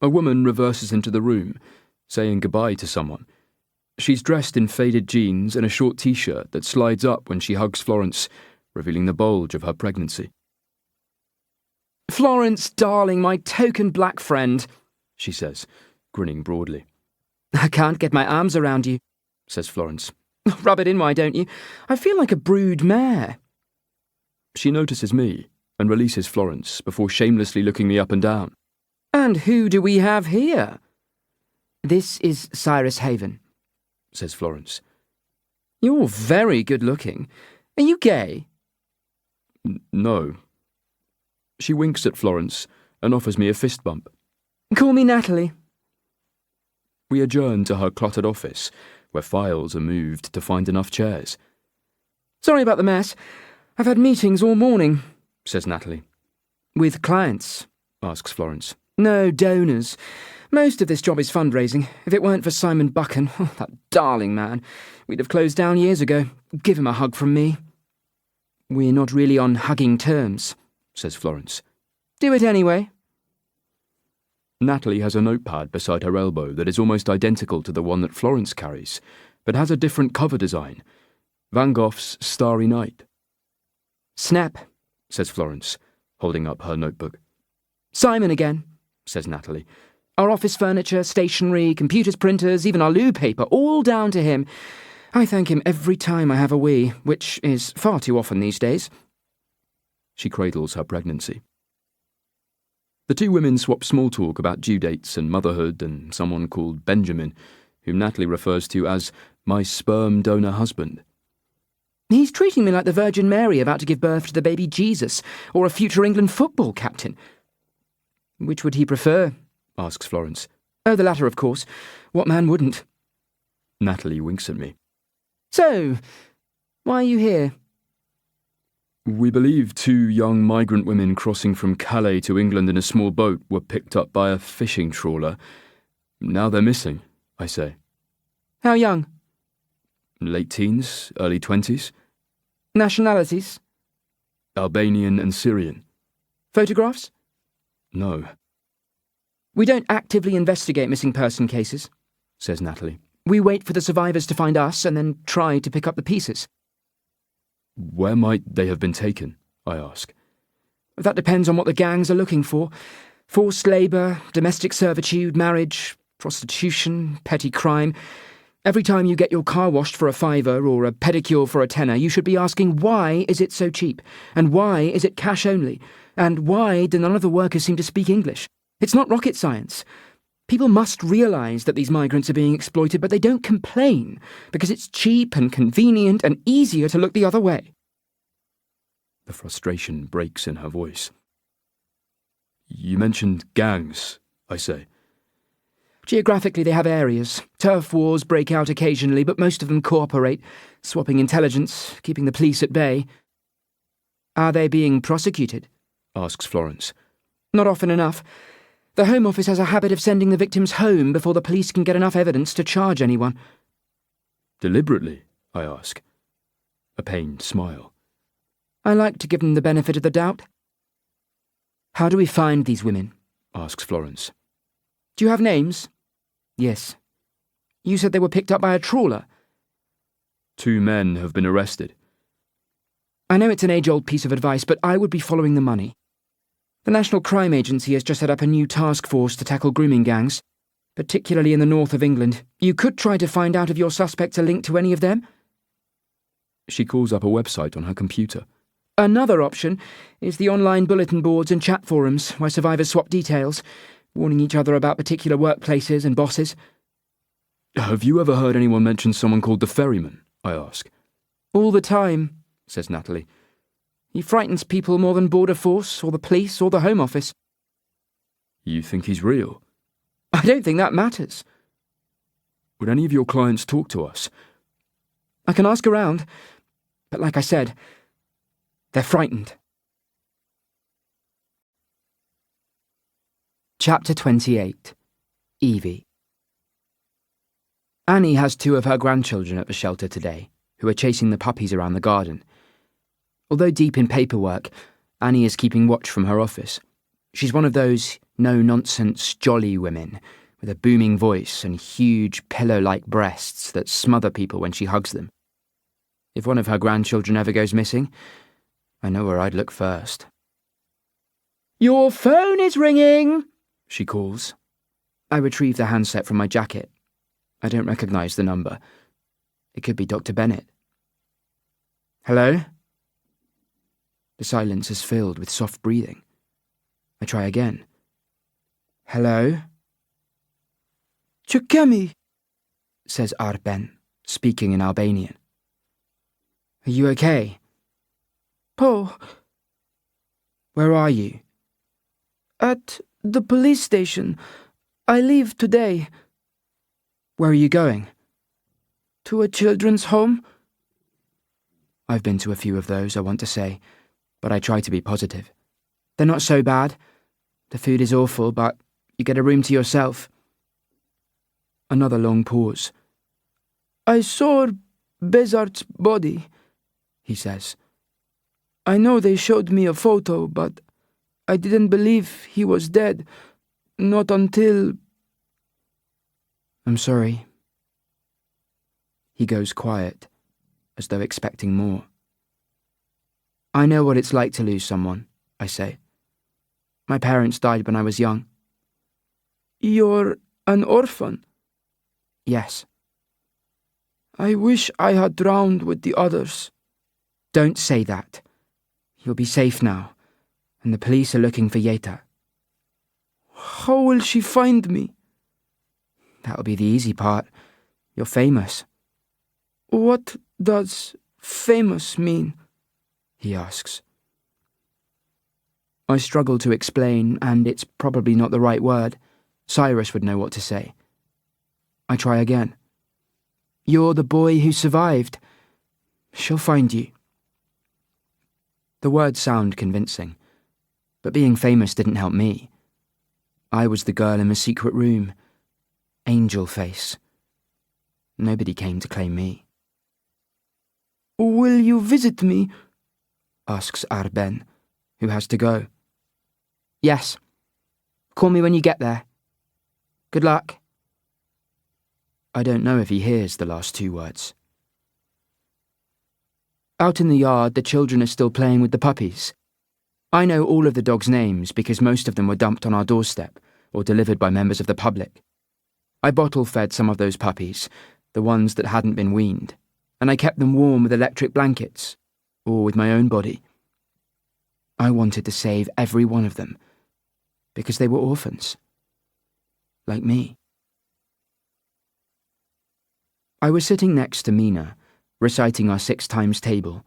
A woman reverses into the room, saying goodbye to someone. She's dressed in faded jeans and a short t-shirt that slides up when she hugs Florence, revealing the bulge of her pregnancy. "Florence, darling, my token black friend," she says, grinning broadly. "I can't get my arms around you," says Florence. "Rub it in, why don't you? I feel like a brood mare." She notices me and releases Florence before shamelessly looking me up and down. "And who do we have here?" This is Cyrus Haven, says Florence. "You're very good looking. Are you gay?" No. She winks at Florence and offers me a fist bump. "Call me Natalie." We adjourn to her cluttered office, where files are moved to find enough chairs. "Sorry about the mess. I've had meetings all morning," says Natalie. "With clients?" asks Florence. "No, donors. Most of this job is fundraising. If it weren't for Simon Buchan, that darling man, we'd have closed down years ago. Give him a hug from me." We're not really on hugging terms, says Florence. "Do it anyway." Natalie has a notepad beside her elbow that is almost identical to the one that Florence carries, but has a different cover design. Van Gogh's Starry Night. "Snap," says Florence, holding up her notebook. "Simon again," says Natalie. "Our office furniture, stationery, computers, printers, even our loo paper, all down to him. I thank him every time I have a wee, which is far too often these days." She cradles her pregnancy. The 2 women swap small talk about due dates and motherhood and someone called Benjamin, whom Natalie refers to as my sperm donor husband. "He's treating me like the Virgin Mary about to give birth to the baby Jesus, or a future England football captain." which would he prefer? asks Florence. "Oh, the latter, of course. What man wouldn't?" Natalie winks at me. "So, why are you here?" We believe 2 young migrant women crossing from Calais to England in a small boat were picked up by a fishing trawler. Now they're missing, I say. "How young?" Late teens, early 20s. "Nationalities?" Albanian and Syrian. "Photographs?" No, "We don't actively investigate missing person cases," says Natalie. "We wait for the survivors to find us and then try to pick up the pieces." Where might they have been taken? I ask. "That depends on what the gangs are looking for. Forced labour, domestic servitude, marriage, prostitution, petty crime. Every time you get your car washed for a £5 or a pedicure for a £10, you should be asking, why is it so cheap? And why is it cash only? And why do none of the workers seem to speak English? It's not rocket science. People must realise that these migrants are being exploited, but they don't complain, because it's cheap and convenient and easier to look the other way." The frustration breaks in her voice. You mentioned gangs, I say. "Geographically, they have areas. Turf wars break out occasionally, but most of them cooperate, swapping intelligence, keeping the police at bay." Are they being prosecuted? asks Florence. "Not often enough. The Home Office has a habit of sending the victims home before the police can get enough evidence to charge anyone." Deliberately, I ask. A pained smile. "I like to give them the benefit of the doubt." How do we find these women? asks Florence. "Do you have names?" Yes. "You said they were picked up by a trawler." 2 men have been arrested. I know it's an age-old piece of advice, but I would be following the money. The National Crime Agency has just set up a new task force to tackle grooming gangs, particularly in the north of England. You could try to find out if your suspects are linked to any of them. She calls up a website on her computer. Another option is the online bulletin boards and chat forums where survivors swap details, warning each other about particular workplaces and bosses. Have you ever heard anyone mention someone called the Ferryman? I ask. All the time, says Natalie. He frightens people more than Border Force or the police or the Home Office. You think he's real? I don't think that matters. Would any of your clients talk to us? I can ask around, but like I said, they're frightened. Chapter 28. Evie. Annie has 2 of her grandchildren at the shelter today, who are chasing the puppies around the garden. Although deep in paperwork, Annie is keeping watch from her office. She's one of those no-nonsense, jolly women, with a booming voice and huge pillow-like breasts that smother people when she hugs them. If one of her grandchildren ever goes missing, I know where I'd look first. "Your phone is ringing," she calls. I retrieve the handset from my jacket. I don't recognise the number. It could be Dr. Bennett. "Hello?" The silence is filled with soft breathing. I try again. "Hello?" "Chukemi," says Arben, speaking in Albanian. "Are you okay?" "Po, "Where are you?" at the police station. I leave today." "Where are you going?" "To a children's home." I've been to a few of those, I want to say, but I try to be positive. They're not so bad. The food is awful, but you get a room to yourself. Another long pause. "I saw Bezart's body," he says. "I know they showed me a photo, but I didn't believe he was dead. Not until..." "I'm sorry." He goes quiet, as though expecting more. "I know what it's like to lose someone," I say. "My parents died when I was young." "You're an orphan?" "Yes." "I wish I had drowned with the others." "Don't say that. You'll be safe now, and the police are looking for Yeta." "How will she find me?" "That'll be the easy part. You're famous." "What does famous mean?" he asks. I struggle to explain, and it's probably not the right word. Cyrus would know what to say. I try again. "You're the boy who survived. She'll find you." The words sound convincing, but being famous didn't help me. I was the girl in the secret room. Angel face. Nobody came to claim me. "Will you visit me?" asks Arben, who has to go. "Yes. Call me when you get there. Good luck." I don't know if he hears the last 2 words. Out in the yard, the children are still playing with the puppies. I know all of the dogs' names because most of them were dumped on our doorstep or delivered by members of the public. I bottle-fed some of those puppies, the ones that hadn't been weaned, and I kept them warm with electric blankets, or with my own body. I wanted to save every one of them, because they were orphans. Like me. I was sitting next to Mina, reciting our 6 times table,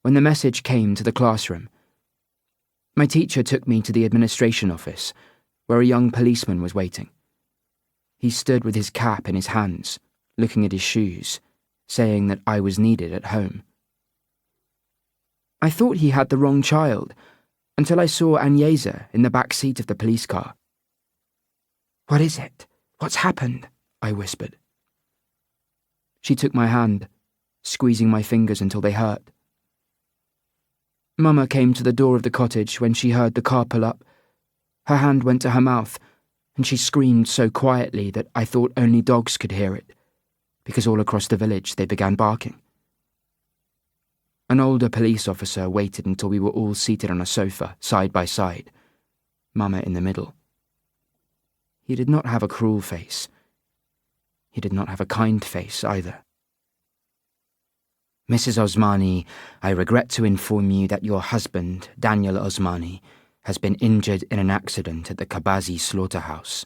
when the message came to the classroom. My teacher took me to the administration office, where a young policeman was waiting. He stood with his cap in his hands, looking at his shoes, saying that I was needed at home. I thought he had the wrong child, until I saw Agnesa in the back seat of the police car. "What is it? What's happened?" I whispered. She took my hand, squeezing my fingers until they hurt. Mama came to the door of the cottage when she heard the car pull up. Her hand went to her mouth, and she screamed so quietly that I thought only dogs could hear it, because all across the village they began barking. An older police officer waited until we were all seated on a sofa, side by side, Mama in the middle. He did not have a cruel face. He did not have a kind face either. Mrs. Osmani, I regret to inform you that your husband, Daniel Osmani, has been injured in an accident at the Kabazi slaughterhouse.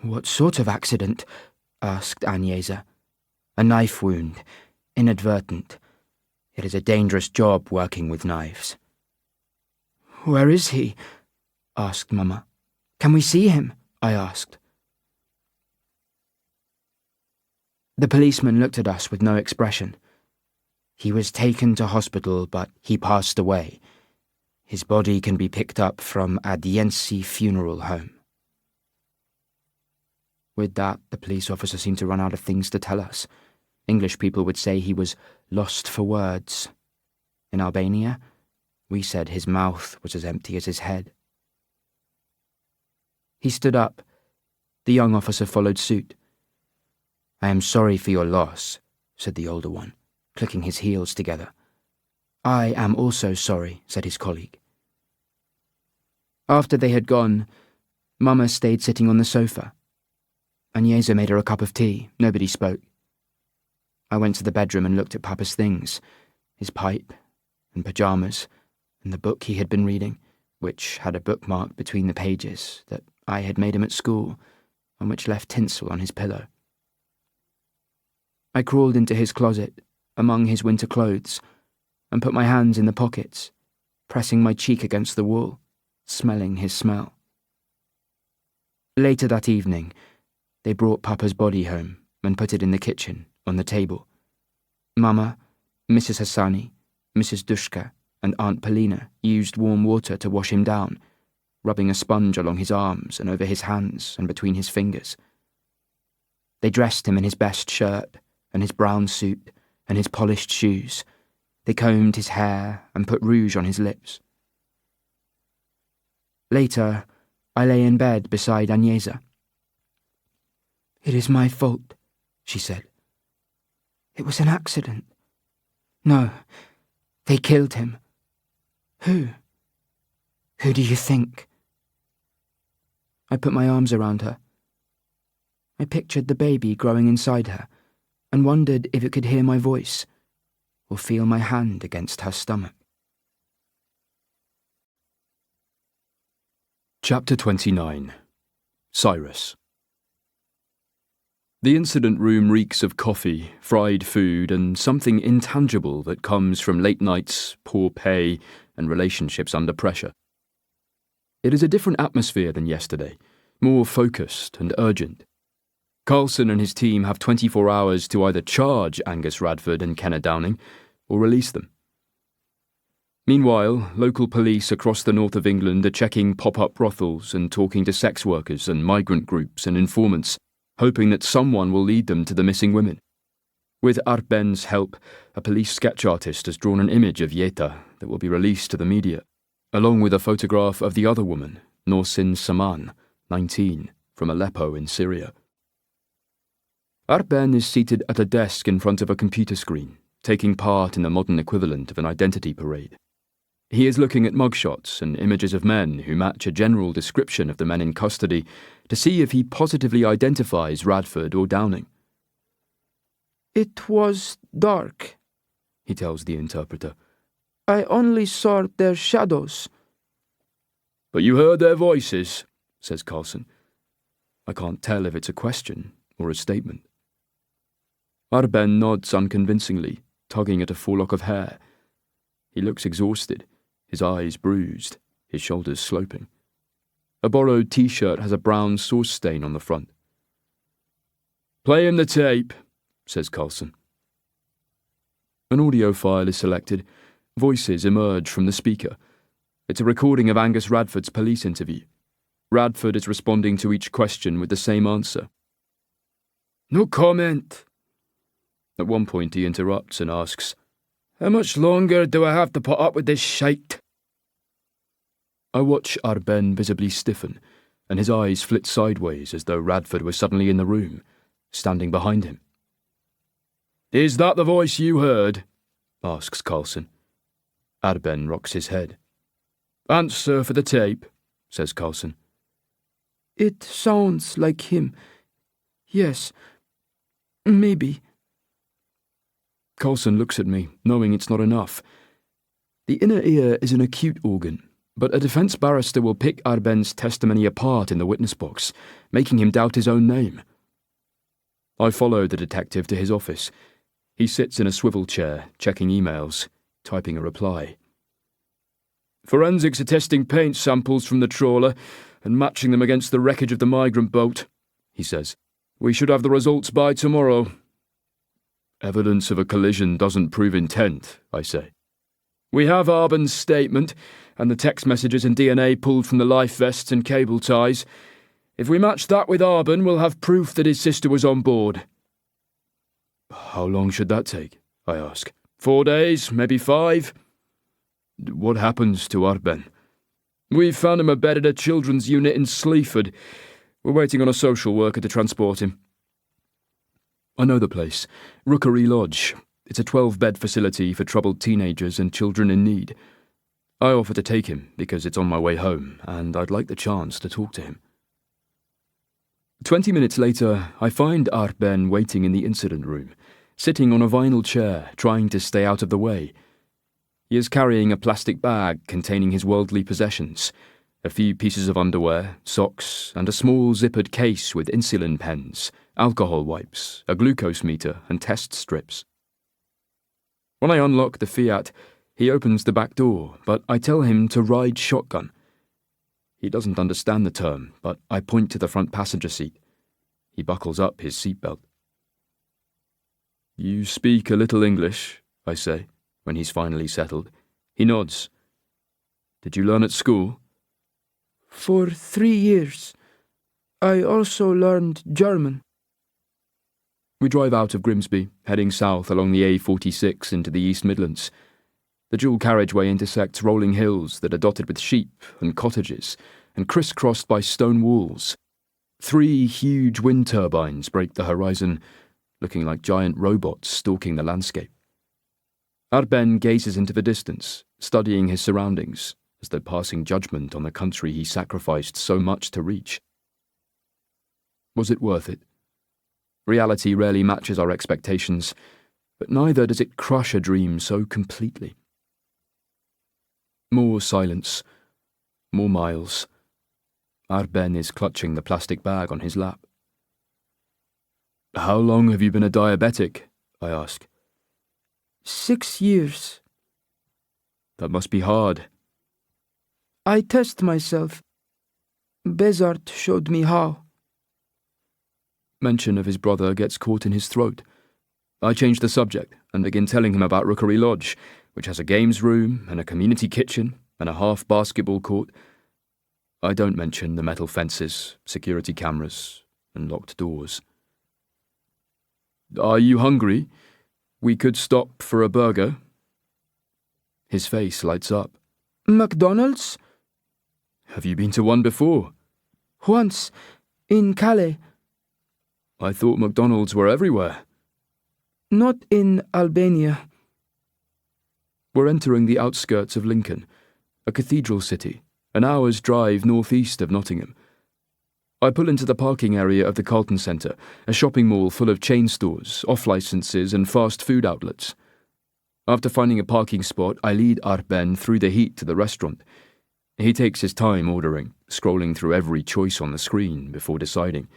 What sort of accident? Asked Agnesa. A knife wound, inadvertent. It is a dangerous job working with knives. Where is he? Asked Mama. Can we see him? I asked. The policeman looked at us with no expression. He was taken to hospital, but he passed away. His body can be picked up from Adiensi Funeral Home. With that, the police officer seemed to run out of things to tell us. English people would say he was lost for words. In Albania, we said his mouth was as empty as his head. He stood up. The young officer followed suit. I am sorry for your loss, said the older one, clicking his heels together. I am also sorry, said his colleague. After they had gone, Mama stayed sitting on the sofa. Agnesa made her a cup of tea. Nobody spoke. I went to the bedroom and looked at Papa's things, his pipe and pyjamas, and the book he had been reading, which had a bookmark between the pages that I had made him at school, and which left tinsel on his pillow. I crawled into his closet, among his winter clothes, and put my hands in the pockets, pressing my cheek against the wall, smelling his smell. Later that evening, they brought Papa's body home and put it in the kitchen, on the table. Mama, Mrs. Hassani, Mrs. Dushka, and Aunt Polina used warm water to wash him down, rubbing a sponge along his arms and over his hands and between his fingers. They dressed him in his best shirt and his brown suit and his polished shoes. They combed his hair and put rouge on his lips. Later, I lay in bed beside Agnesa. It is my fault, she said. It was an accident. No, they killed him. Who? Who do you think? I put my arms around her. I pictured the baby growing inside her and wondered if it could hear my voice or feel my hand against her stomach. Chapter 29. Cyrus. The incident room reeks of coffee, fried food, and something intangible that comes from late nights, poor pay, and relationships under pressure. It is a different atmosphere than yesterday, more focused and urgent. Carlson and his team have 24 hours to either charge Angus Radford and Kenneth Downing, or release them. Meanwhile, local police across the north of England are checking pop-up brothels and talking to sex workers and migrant groups and informants, hoping that someone will lead them to the missing women. With Arben's help, a police sketch artist has drawn an image of Yeta that will be released to the media, along with a photograph of the other woman, Norsin Saman, 19, from Aleppo in Syria. Arben is seated at a desk in front of a computer screen, taking part in the modern equivalent of an identity parade. He is looking at mugshots and images of men who match a general description of the men in custody to see if he positively identifies Radford or Downing. It was dark, he tells the interpreter. I only saw their shadows. But you heard their voices, says Carlson. I can't tell if it's a question or a statement. Arben nods unconvincingly, tugging at a forelock of hair. He looks exhausted, his eyes bruised, his shoulders sloping. A borrowed T-shirt has a brown sauce stain on the front. Play him the tape, says Carlson. An audio file is selected. Voices emerge from the speaker. It's a recording of Angus Radford's police interview. Radford is responding to each question with the same answer. No comment. At one point he interrupts and asks, How much longer do I have to put up with this shite? I watch Arben visibly stiffen, and his eyes flit sideways as though Radford were suddenly in the room, standing behind him. Is that the voice you heard? asks Carlson. Arben rocks his head. Answer for the tape, says Carlson. It sounds like him. Yes, maybe. Carlson looks at me, knowing it's not enough. The inner ear is an acute organ, but a defence barrister will pick Arben's testimony apart in the witness box, making him doubt his own name. I follow the detective to his office. He sits in a swivel chair, checking emails, typing a reply. Forensics are testing paint samples from the trawler and matching them against the wreckage of the migrant boat, he says. We should have the results by tomorrow. Evidence of a collision doesn't prove intent, I say. We have Arben's statement and the text messages and DNA pulled from the life vests and cable ties. If we match that with Arben, we'll have proof that his sister was on board. How long should that take? I ask. 4 days, maybe 5. What happens to Arben? We've found him a bed at a children's unit in Sleaford. We're waiting on a social worker to transport him. I know the place. Rookery Lodge. It's a 12-bed facility for troubled teenagers and children in need. I offer to take him because it's on my way home, and I'd like the chance to talk to him. 20 minutes later, I find Arben waiting in the incident room, sitting on a vinyl chair, trying to stay out of the way. He is carrying a plastic bag containing his worldly possessions, a few pieces of underwear, socks, and a small zippered case with insulin pens, alcohol wipes, a glucose meter, and test strips. When I unlock the Fiat, he opens the back door, but I tell him to ride shotgun. He doesn't understand the term, but I point to the front passenger seat. He buckles up his seatbelt. You speak a little English, I say, when he's finally settled. He nods. Did you learn at school? For 3 years. I also learned German. We drive out of Grimsby, heading south along the A46 into the East Midlands. The dual carriageway intersects rolling hills that are dotted with sheep and cottages and crisscrossed by stone walls. 3 huge wind turbines break the horizon, looking like giant robots stalking the landscape. Arben gazes into the distance, studying his surroundings, as though passing judgment on the country he sacrificed so much to reach. Was it worth it? Reality rarely matches our expectations, but neither does it crush a dream so completely. More silence, more miles. Arben is clutching the plastic bag on his lap. How long have you been a diabetic? I ask. 6 years. That must be hard. I test myself. Bezart showed me how. Mention of his brother gets caught in his throat. I change the subject and begin telling him about Rookery Lodge, which has a games room and a community kitchen and a half basketball court. I don't mention the metal fences, security cameras, and locked doors. Are you hungry? We could stop for a burger. His face lights up. McDonald's? Have you been to one before? Once, in Calais. I thought McDonald's were everywhere. Not in Albania. We're entering the outskirts of Lincoln, a cathedral city, an hour's drive northeast of Nottingham. I pull into the parking area of the Carlton Centre, a shopping mall full of chain stores, off-licences and fast food outlets. After finding a parking spot, I lead Arben through the heat to the restaurant. He takes his time ordering, scrolling through every choice on the screen before deciding.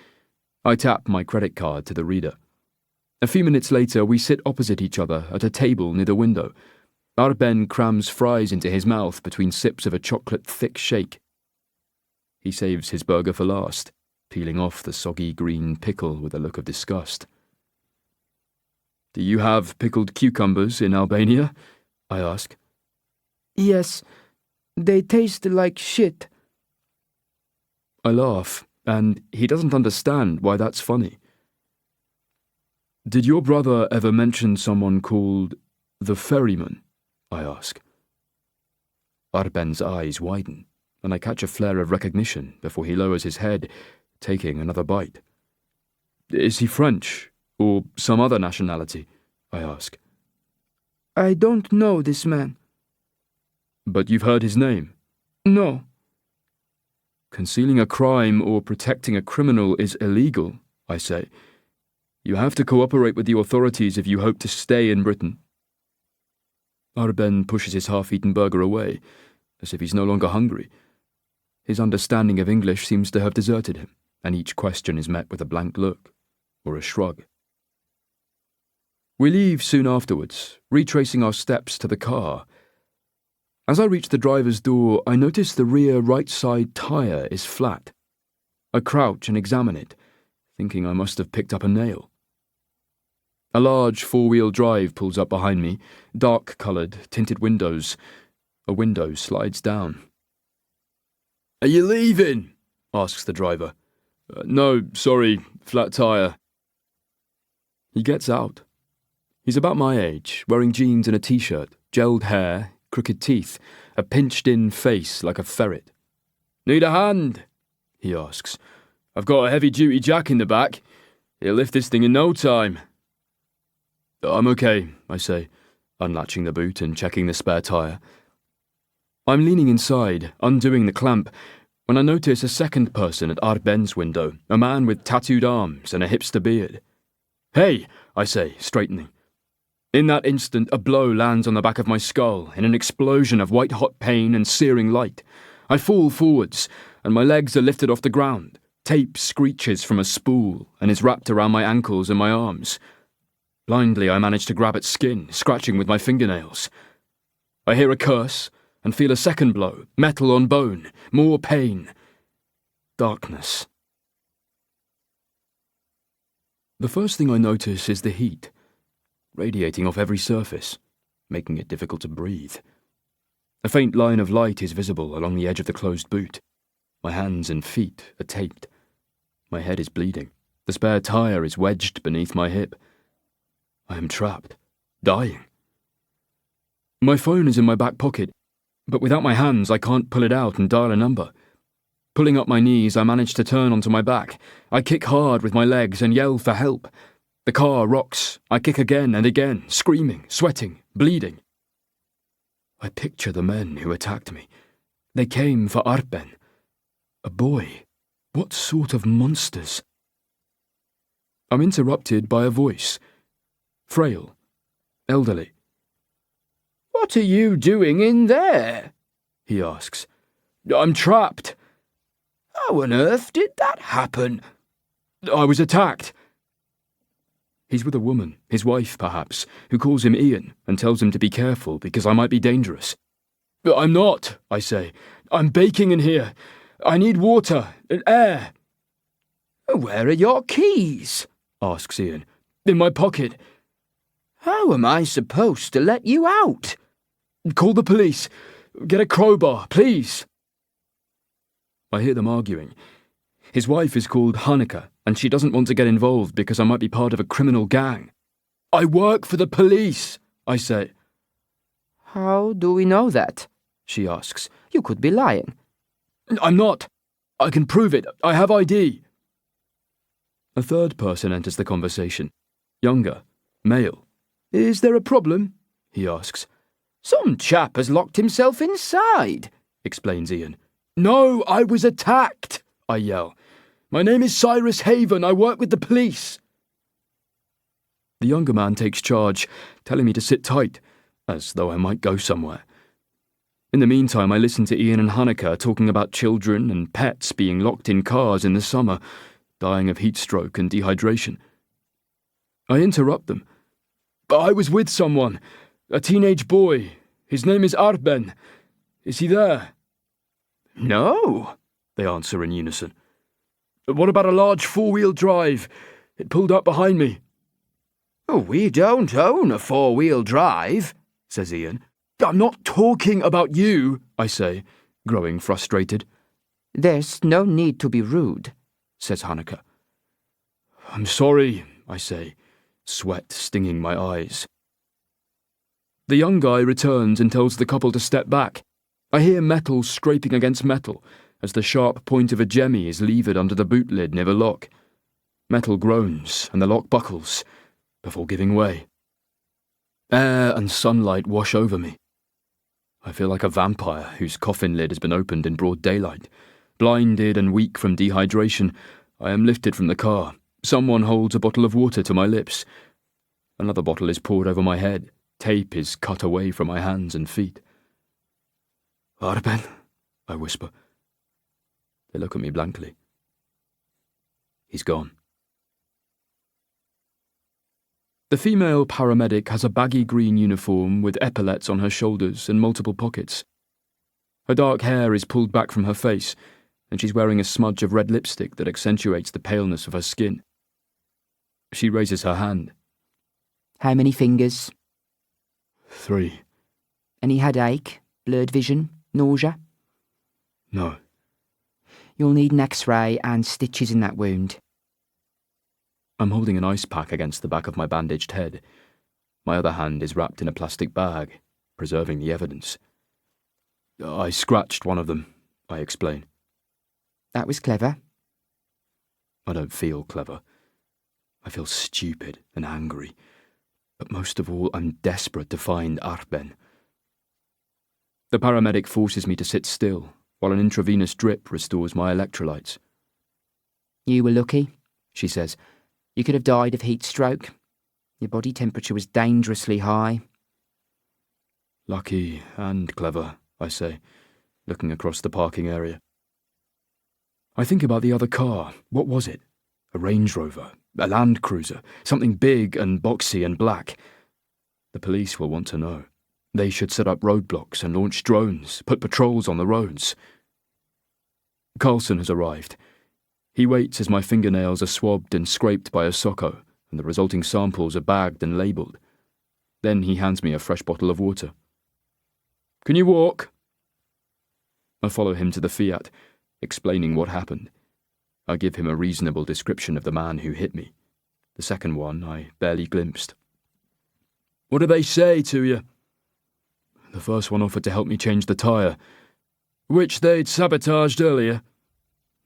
I tap my credit card to the reader. A few minutes later, we sit opposite each other at a table near the window. Arben crams fries into his mouth between sips of a chocolate-thick shake. He saves his burger for last, peeling off the soggy green pickle with a look of disgust. Do you have pickled cucumbers in Albania? I ask. Yes, they taste like shit. I laugh, and he doesn't understand why that's funny. Did your brother ever mention someone called the ferryman? I ask. Arben's eyes widen, and I catch a flare of recognition before he lowers his head, taking another bite. Is he French, or some other nationality? I ask. I don't know this man. But you've heard his name? No. Concealing a crime or protecting a criminal is illegal, I say. You have to cooperate with the authorities if you hope to stay in Britain. Arben pushes his half-eaten burger away, as if he's no longer hungry. His understanding of English seems to have deserted him, and each question is met with a blank look, or a shrug. We leave soon afterwards, retracing our steps to the car. As I reach the driver's door, I notice the rear right side tyre is flat. I crouch and examine it, thinking I must have picked up a nail. A large four-wheel drive pulls up behind me, dark-coloured, tinted windows. A window slides down. "Are you leaving?" asks the driver. "No, sorry, flat tyre." He gets out. He's about my age, wearing jeans and a t-shirt, gelled hair, crooked teeth, a pinched-in face like a ferret. "Need a hand?" he asks. "I've got a heavy-duty jack in the back. He'll lift this thing in no time." "I'm okay," I say, unlatching the boot and checking the spare tyre. I'm leaning inside, undoing the clamp, when I notice a second person at Arben's window, a man with tattooed arms and a hipster beard. "Hey," I say, straightening. In that instant, a blow lands on the back of my skull in an explosion of white-hot pain and searing light. I fall forwards, and my legs are lifted off the ground. Tape screeches from a spool and is wrapped around my ankles and my arms. Blindly, I manage to grab at skin, scratching with my fingernails. I hear a curse and feel a second blow, metal on bone, more pain. Darkness. The first thing I notice is the heat, radiating off every surface, making it difficult to breathe. A faint line of light is visible along the edge of the closed boot. My hands and feet are taped. My head is bleeding. The spare tyre is wedged beneath my hip. I am trapped, dying. My phone is in my back pocket, but without my hands I can't pull it out and dial a number. Pulling up my knees, I manage to turn onto my back. I kick hard with my legs and yell for help. The car rocks. I kick again and again, screaming, sweating, bleeding. I picture the men who attacked me. They came for Arben. A boy. What sort of monsters? I'm interrupted by a voice. Frail. Elderly. "What are you doing in there?" he asks. "I'm trapped." "How on earth did that happen?" "I was attacked." He's with a woman, his wife perhaps, who calls him Ian and tells him to be careful because I might be dangerous. "I'm not," I say. "I'm baking in here. I need water and air." "Where are your keys?" asks Ian. "In my pocket." "How am I supposed to let you out?" "Call the police. Get a crowbar, please." I hear them arguing. His wife is called Hanneke, and she doesn't want to get involved because I might be part of a criminal gang. "I work for the police," I say. How do we know that? She asks. You could be lying. "I'm not. I can prove it. I have ID." A third person enters the conversation. Younger, male. "Is there a problem?" he asks. "Some chap has locked himself inside," explains Ian. "No, I was attacked," I yell. "My name is Cyrus Haven. I work with the police." The younger man takes charge, telling me to sit tight, as though I might go somewhere. In the meantime, I listen to Ian and Hanneke talking about children and pets being locked in cars in the summer, dying of heat stroke and dehydration. I interrupt them. "But I was with someone, a teenage boy. His name is Arben. Is he there?" "No," they answer in unison. "What about a large four-wheel drive? It pulled up behind me." "We don't own a four-wheel drive," says Ian. "I'm not talking about you," I say, growing frustrated. There's no need to be rude, says Hanneke. "I'm sorry," I say, sweat stinging my eyes. The young guy returns and tells the couple to step back. I hear metal scraping against metal as the sharp point of a jemmy is levered under the boot lid near the lock. Metal groans and the lock buckles before giving way. Air and sunlight wash over me. I feel like a vampire whose coffin lid has been opened in broad daylight. Blinded and weak from dehydration, I am lifted from the car. Someone holds a bottle of water to my lips. Another bottle is poured over my head. Tape is cut away from my hands and feet. "Arben," I whisper. They look at me blankly. He's gone. The female paramedic has a baggy green uniform with epaulets on her shoulders and multiple pockets. Her dark hair is pulled back from her face, and she's wearing a smudge of red lipstick that accentuates the paleness of her skin. She raises her hand. How many fingers? 3. Any headache? Blurred vision? Nausea? No. You'll need an X-ray and stitches in that wound. I'm holding an ice pack against the back of my bandaged head. My other hand is wrapped in a plastic bag, preserving the evidence. I scratched one of them, I explain. That was clever. I don't feel clever. I feel stupid and angry. But most of all, I'm desperate to find Arben. The paramedic forces me to sit still, while an intravenous drip restores my electrolytes. You were lucky, she says. You could have died of heat stroke. Your body temperature was dangerously high. Lucky and clever, I say, looking across the parking area. I think about the other car. What was it? A Range Rover, a Land Cruiser, something big and boxy and black. The police will want to know. They should set up roadblocks and launch drones, put patrols on the roads. Carlson has arrived. He waits as my fingernails are swabbed and scraped by a socko, and the resulting samples are bagged and labelled. Then he hands me a fresh bottle of water. "Can you walk?" I follow him to the Fiat, explaining what happened. I give him a reasonable description of the man who hit me. The second one I barely glimpsed. "What did they say to you?" The first one offered to help me change the tyre, which they'd sabotaged earlier.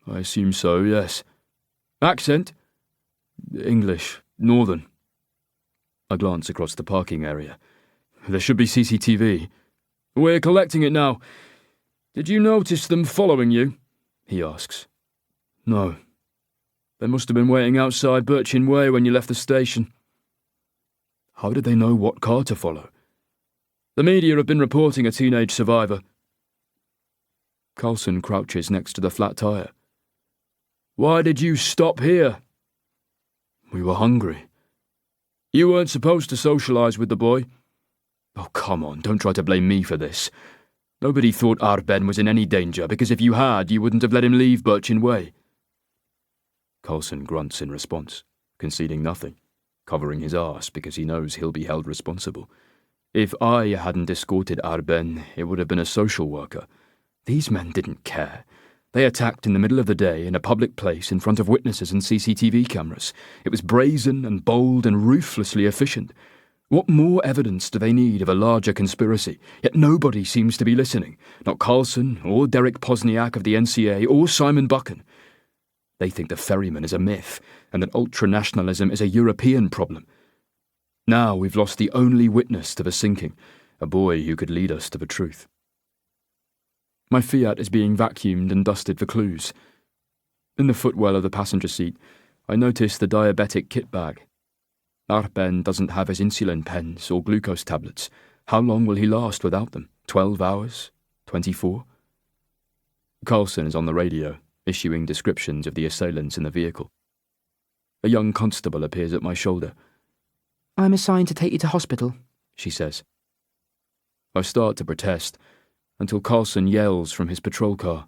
I assume so, yes. Accent? English, northern. I glance across the parking area. There should be CCTV. "We're collecting it now. Did you notice them following you?" he asks. "No. They must have been waiting outside Birchin Way when you left the station." How did they know what car to follow? "The media have been reporting a teenage survivor." Carlson crouches next to the flat tyre. "Why did you stop here?" "We were hungry." "You weren't supposed to socialise with the boy." "Oh, come on, don't try to blame me for this. Nobody thought Arben was in any danger, because if you had, you wouldn't have let him leave Birchin Way." Carlson grunts in response, conceding nothing, covering his arse because he knows he'll be held responsible. If I hadn't escorted Arben, it would have been a social worker. These men didn't care. They attacked in the middle of the day in a public place in front of witnesses and CCTV cameras. It was brazen and bold and ruthlessly efficient. What more evidence do they need of a larger conspiracy? Yet nobody seems to be listening. Not Carlson, or Derek Pozniak of the NCA, or Simon Buchan. They think the ferryman is a myth, and that ultranationalism is a European problem. Now we've lost the only witness to the sinking, a boy who could lead us to the truth. My Fiat is being vacuumed and dusted for clues. In the footwell of the passenger seat, I notice the diabetic kit bag. Arben doesn't have his insulin pens or glucose tablets. How long will he last without them? 12 hours? 24? Carlson is on the radio, issuing descriptions of the assailants in the vehicle. A young constable appears at my shoulder. "I'm assigned to take you to hospital," she says. I start to protest, until Carlson yells from his patrol car,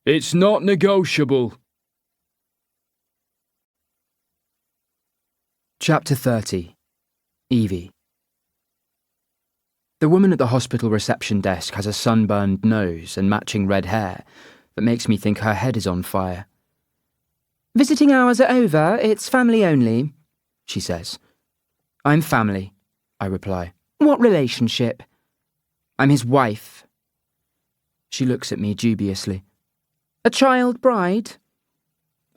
"It's not negotiable!" Chapter 30. Evie. The woman at the hospital reception desk has a sunburned nose and matching red hair that makes me think her head is on fire. "Visiting hours are over, it's family only," she says. "I'm family," I reply. "What relationship?" "I'm his wife." She looks at me dubiously. "A child bride?"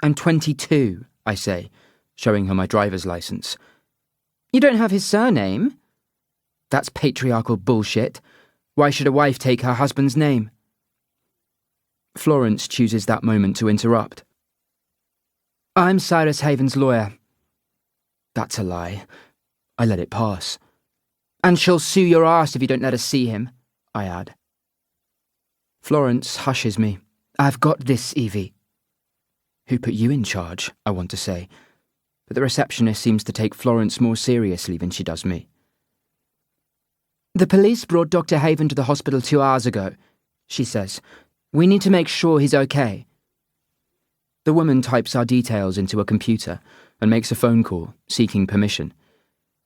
"I'm 22, I say, showing her my driver's license. "You don't have his surname?" That's patriarchal bullshit. Why should a wife take her husband's name? Florence chooses that moment to interrupt. I'm Cyrus Haven's lawyer. That's a lie. I let it pass. And she'll sue your ass if you don't let us see him, I add. Florence hushes me. I've got this, Evie. Who put you in charge, I want to say, but the receptionist seems to take Florence more seriously than she does me. The police brought Dr. Haven to the hospital 2 hours ago, she says. We need to make sure he's okay. The woman types our details into a computer and makes a phone call, seeking permission.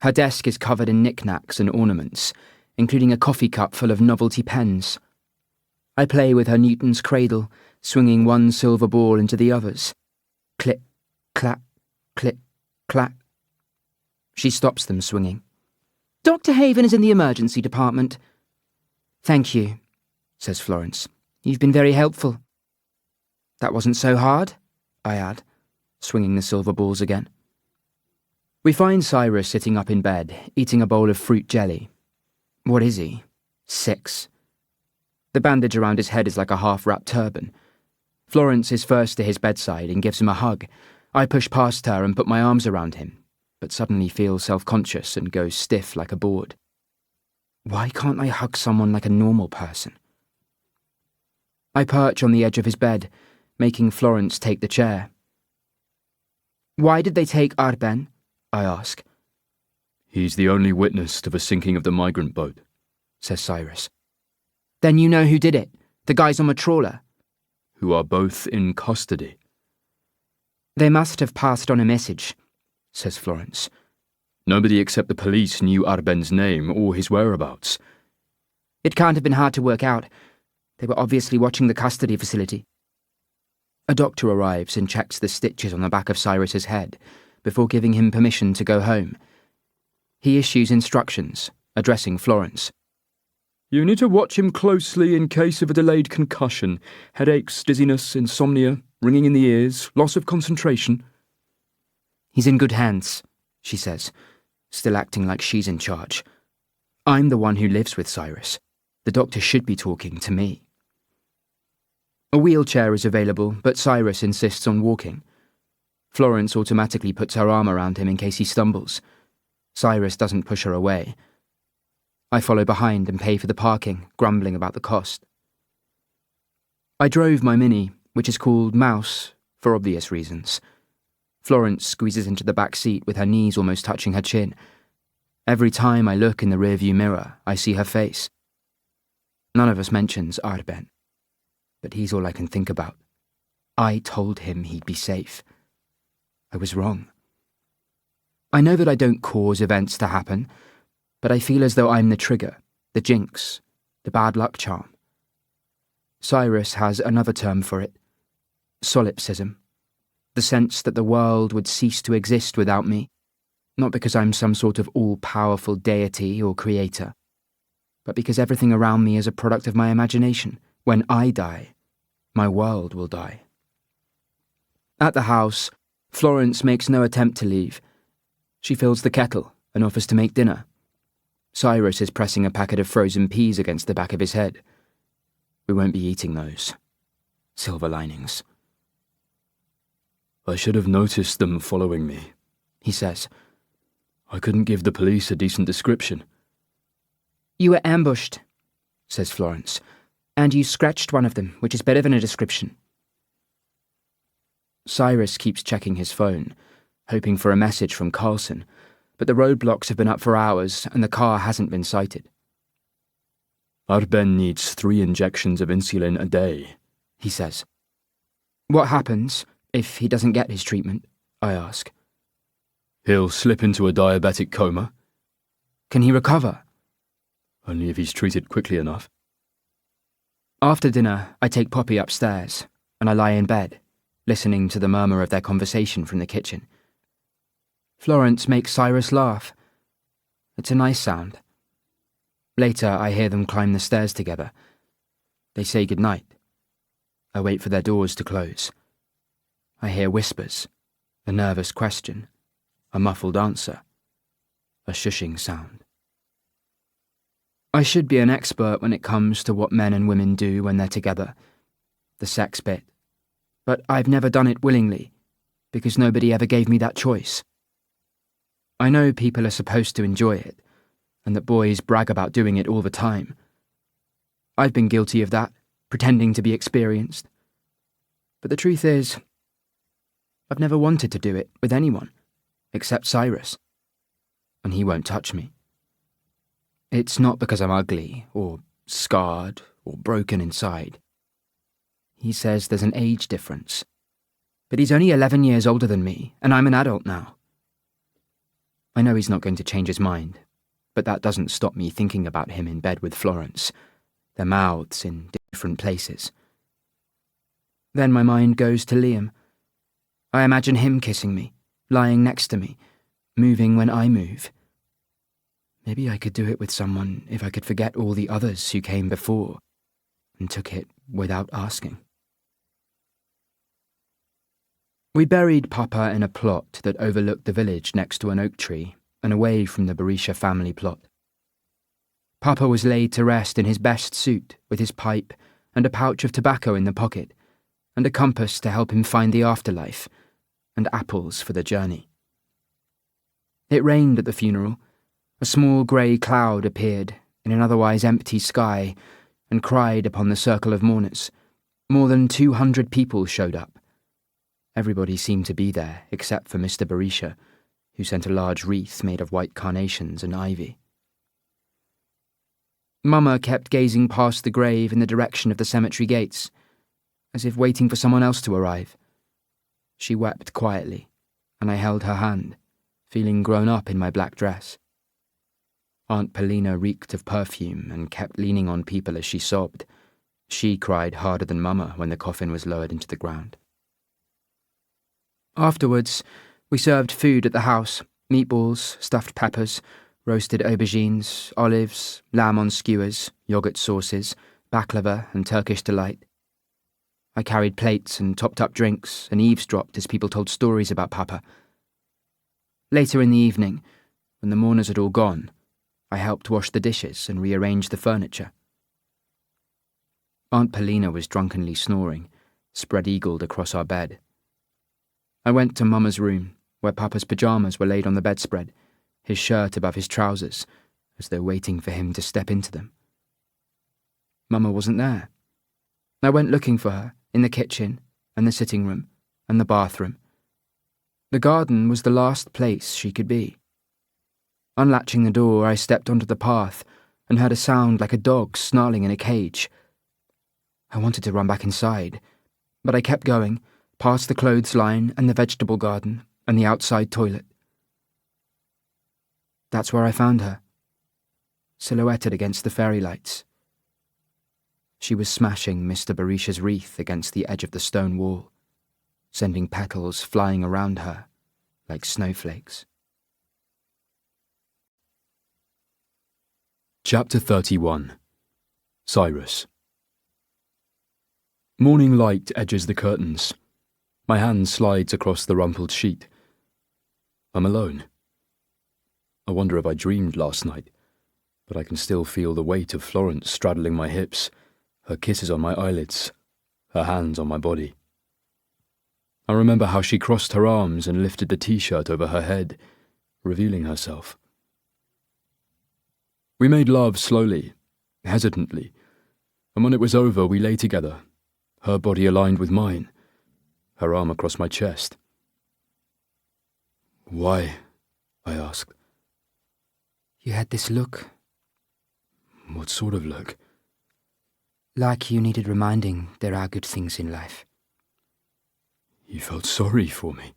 Her desk is covered in knickknacks and ornaments, including a coffee cup full of novelty pens. I play with her Newton's cradle, swinging one silver ball into the others. Click, clack, click, clack. She stops them swinging. Dr. Haven is in the emergency department. Thank you, says Florence. You've been very helpful. That wasn't so hard, I add, swinging the silver balls again. We find Cyrus sitting up in bed, eating a bowl of fruit jelly. What is he? 6. The bandage around his head is like a half-wrapped turban. Florence is first to his bedside and gives him a hug. I push past her and put my arms around him, but suddenly feel self-conscious and go stiff like a board. Why can't I hug someone like a normal person? I perch on the edge of his bed, making Florence take the chair. Why did they take Arben? I ask. He's the only witness to the sinking of the migrant boat, says Cyrus. Then you know who did it, the guys on the trawler. Who are both in custody. They must have passed on a message, says Florence. Nobody except the police knew Arben's name or his whereabouts. It can't have been hard to work out. They were obviously watching the custody facility. A doctor arrives and checks the stitches on the back of Cyrus's head before giving him permission to go home. He issues instructions, addressing Florence. You need to watch him closely in case of a delayed concussion, headaches, dizziness, insomnia, ringing in the ears, loss of concentration. He's in good hands, she says, still acting like she's in charge. I'm the one who lives with Cyrus. The doctor should be talking to me. A wheelchair is available, but Cyrus insists on walking. Florence automatically puts her arm around him in case he stumbles. Cyrus doesn't push her away. I follow behind and pay for the parking, grumbling about the cost. I drove my Mini, which is called Mouse, for obvious reasons. Florence squeezes into the back seat with her knees almost touching her chin. Every time I look in the rearview mirror, I see her face. None of us mentions Arben, but he's all I can think about. I told him he'd be safe. I was wrong. I know that I don't cause events to happen, but I feel as though I'm the trigger, the jinx, the bad luck charm. Cyrus has another term for it. Solipsism. The sense that the world would cease to exist without me, not because I'm some sort of all-powerful deity or creator, but because everything around me is a product of my imagination. When I die, my world will die. At the house, Florence makes no attempt to leave. She fills the kettle and offers to make dinner. Cyrus is pressing a packet of frozen peas against the back of his head. We won't be eating those. Silver linings. I should have noticed them following me, he says. I couldn't give the police a decent description. You were ambushed, says Florence, and you scratched one of them, which is better than a description. Cyrus keeps checking his phone, hoping for a message from Carlson, but the roadblocks have been up for hours and the car hasn't been sighted. Arben needs 3 injections of insulin a day, he says. What happens if he doesn't get his treatment? I ask. He'll slip into a diabetic coma. Can he recover? Only if he's treated quickly enough. After dinner, I take Poppy upstairs, and I lie in bed, listening to the murmur of their conversation from the kitchen. Florence makes Cyrus laugh. It's a nice sound. Later, I hear them climb the stairs together. They say goodnight. I wait for their doors to close. I hear whispers, a nervous question, a muffled answer, a shushing sound. I should be an expert when it comes to what men and women do when they're together, the sex bit, but I've never done it willingly, because nobody ever gave me that choice. I know people are supposed to enjoy it, and that boys brag about doing it all the time. I've been guilty of that, pretending to be experienced. But the truth is, I've never wanted to do it with anyone, except Cyrus, and he won't touch me. It's not because I'm ugly, or scarred, or broken inside. He says there's an age difference, but he's only 11 years older than me, and I'm an adult now. I know he's not going to change his mind, but that doesn't stop me thinking about him in bed with Florence, their mouths in different places. Then my mind goes to Liam. I imagine him kissing me, lying next to me, moving when I move. Maybe I could do it with someone if I could forget all the others who came before and took it without asking. We buried Papa in a plot that overlooked the village next to an oak tree and away from the Berisha family plot. Papa was laid to rest in his best suit with his pipe and a pouch of tobacco in the pocket, and a compass to help him find the afterlife, and apples for the journey. It rained at the funeral. A small grey cloud appeared in an otherwise empty sky and cried upon the circle of mourners. More than 200 people showed up. Everybody seemed to be there except for Mr. Berisha, who sent a large wreath made of white carnations and ivy. Mama kept gazing past the grave in the direction of the cemetery gates, as if waiting for someone else to arrive. She wept quietly, and I held her hand, feeling grown up in my black dress. Aunt Paulina reeked of perfume and kept leaning on people as she sobbed. She cried harder than Mama when the coffin was lowered into the ground. Afterwards, we served food at the house: meatballs, stuffed peppers, roasted aubergines, olives, lamb on skewers, yogurt sauces, baklava and Turkish delight. I carried plates and topped up drinks and eavesdropped as people told stories about Papa. Later in the evening, when the mourners had all gone, I helped wash the dishes and rearrange the furniture. Aunt Paulina was drunkenly snoring, spread-eagled across our bed. I went to Mama's room, where Papa's pyjamas were laid on the bedspread, his shirt above his trousers, as though waiting for him to step into them. Mama wasn't there. I went looking for her in the kitchen and the sitting room and the bathroom. The garden was the last place she could be. Unlatching the door, I stepped onto the path and heard a sound like a dog snarling in a cage. I wanted to run back inside, but I kept going, past the clothesline and the vegetable garden and the outside toilet. That's where I found her, silhouetted against the fairy lights. She was smashing Mr. Berisha's wreath against the edge of the stone wall, sending petals flying around her like snowflakes. Chapter 31. Cyrus. Morning light edges the curtains. My hand slides across the rumpled sheet. I'm alone. I wonder if I dreamed last night, but I can still feel the weight of Florence straddling my hips, her kisses on my eyelids, her hands on my body. I remember how she crossed her arms and lifted the t-shirt over her head, revealing herself. We made love slowly, hesitantly, and when it was over we lay together, her body aligned with mine, her arm across my chest. "Why?" I asked. You had this look, "What sort of look?" like you needed reminding there are good things in life. "You felt sorry for me?"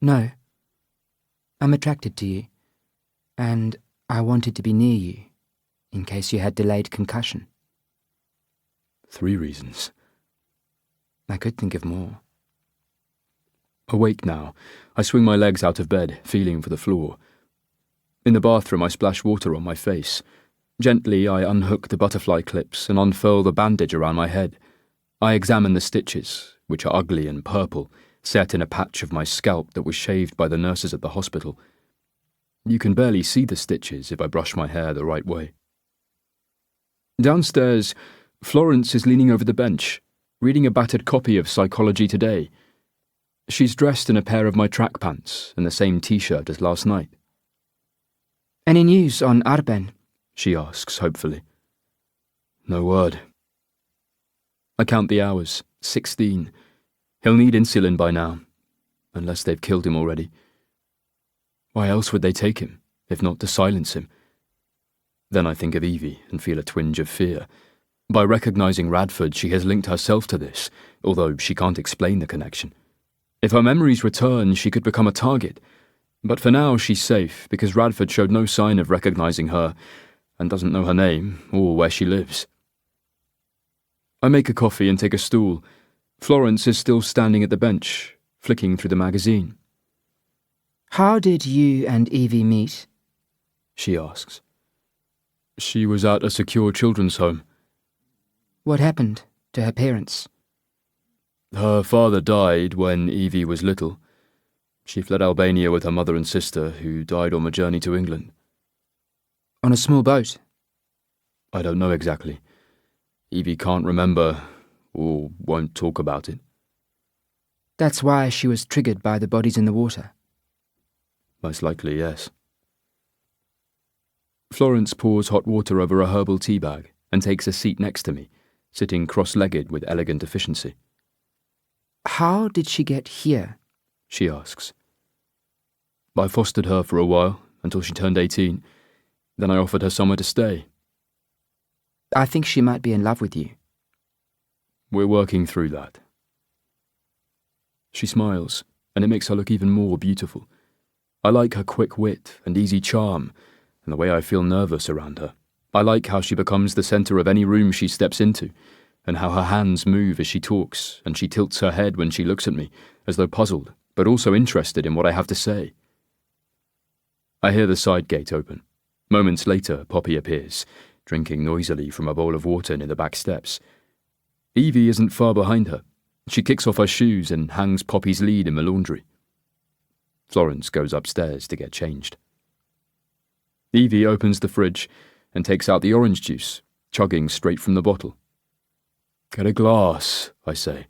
No. I'm attracted to you, and I wanted to be near you, in case you had delayed concussion. 3 reasons. I could think of more. Awake now, I swing my legs out of bed, feeling for the floor. In the bathroom, I splash water on my face. Gently, I unhook the butterfly clips and unfurl the bandage around my head. I examine the stitches, which are ugly and purple, set in a patch of my scalp that was shaved by the nurses at the hospital. You can barely see the stitches if I brush my hair the right way. Downstairs, Florence is leaning over the bench, reading a battered copy of Psychology Today. She's dressed in a pair of my track pants and the same t-shirt as last night. Any news on Arben? She asks, hopefully. No word. I count the hours. 16. He'll need insulin by now, unless they've killed him already. Why else would they take him, if not to silence him? Then I think of Evie and feel a twinge of fear. By recognising Radford, she has linked herself to this, although she can't explain the connection. If her memories return, she could become a target. But for now, she's safe, because Radford showed no sign of recognising her, and doesn't know her name, or where she lives. I make a coffee and take a stool. Florence is still standing at the bench, flicking through the magazine. How did you and Evie meet? She asks. She was at a secure children's home. What happened to her parents? Her father died when Evie was little. She fled Albania with her mother and sister, who died on the journey to England. On a small boat? I don't know exactly. Evie can't remember, or won't talk about it. That's why she was triggered by the bodies in the water. Most likely, yes. Florence pours hot water over a herbal tea bag and takes a seat next to me, sitting cross-legged with elegant efficiency. How did she get here? She asks. I fostered her for a while, until she turned 18. Then I offered her somewhere to stay. I think she might be in love with you. We're working through that. She smiles, and it makes her look even more beautiful. I like her quick wit and easy charm, and the way I feel nervous around her. I like how she becomes the centre of any room she steps into, and how her hands move as she talks, and she tilts her head when she looks at me, as though puzzled, but also interested in what I have to say. I hear the side gate open. Moments later, Poppy appears, drinking noisily from a bowl of water near the back steps. Evie isn't far behind her. She kicks off her shoes and hangs Poppy's lead in the laundry. Florence goes upstairs to get changed. Evie opens the fridge and takes out the orange juice, chugging straight from the bottle. Get a glass, I say.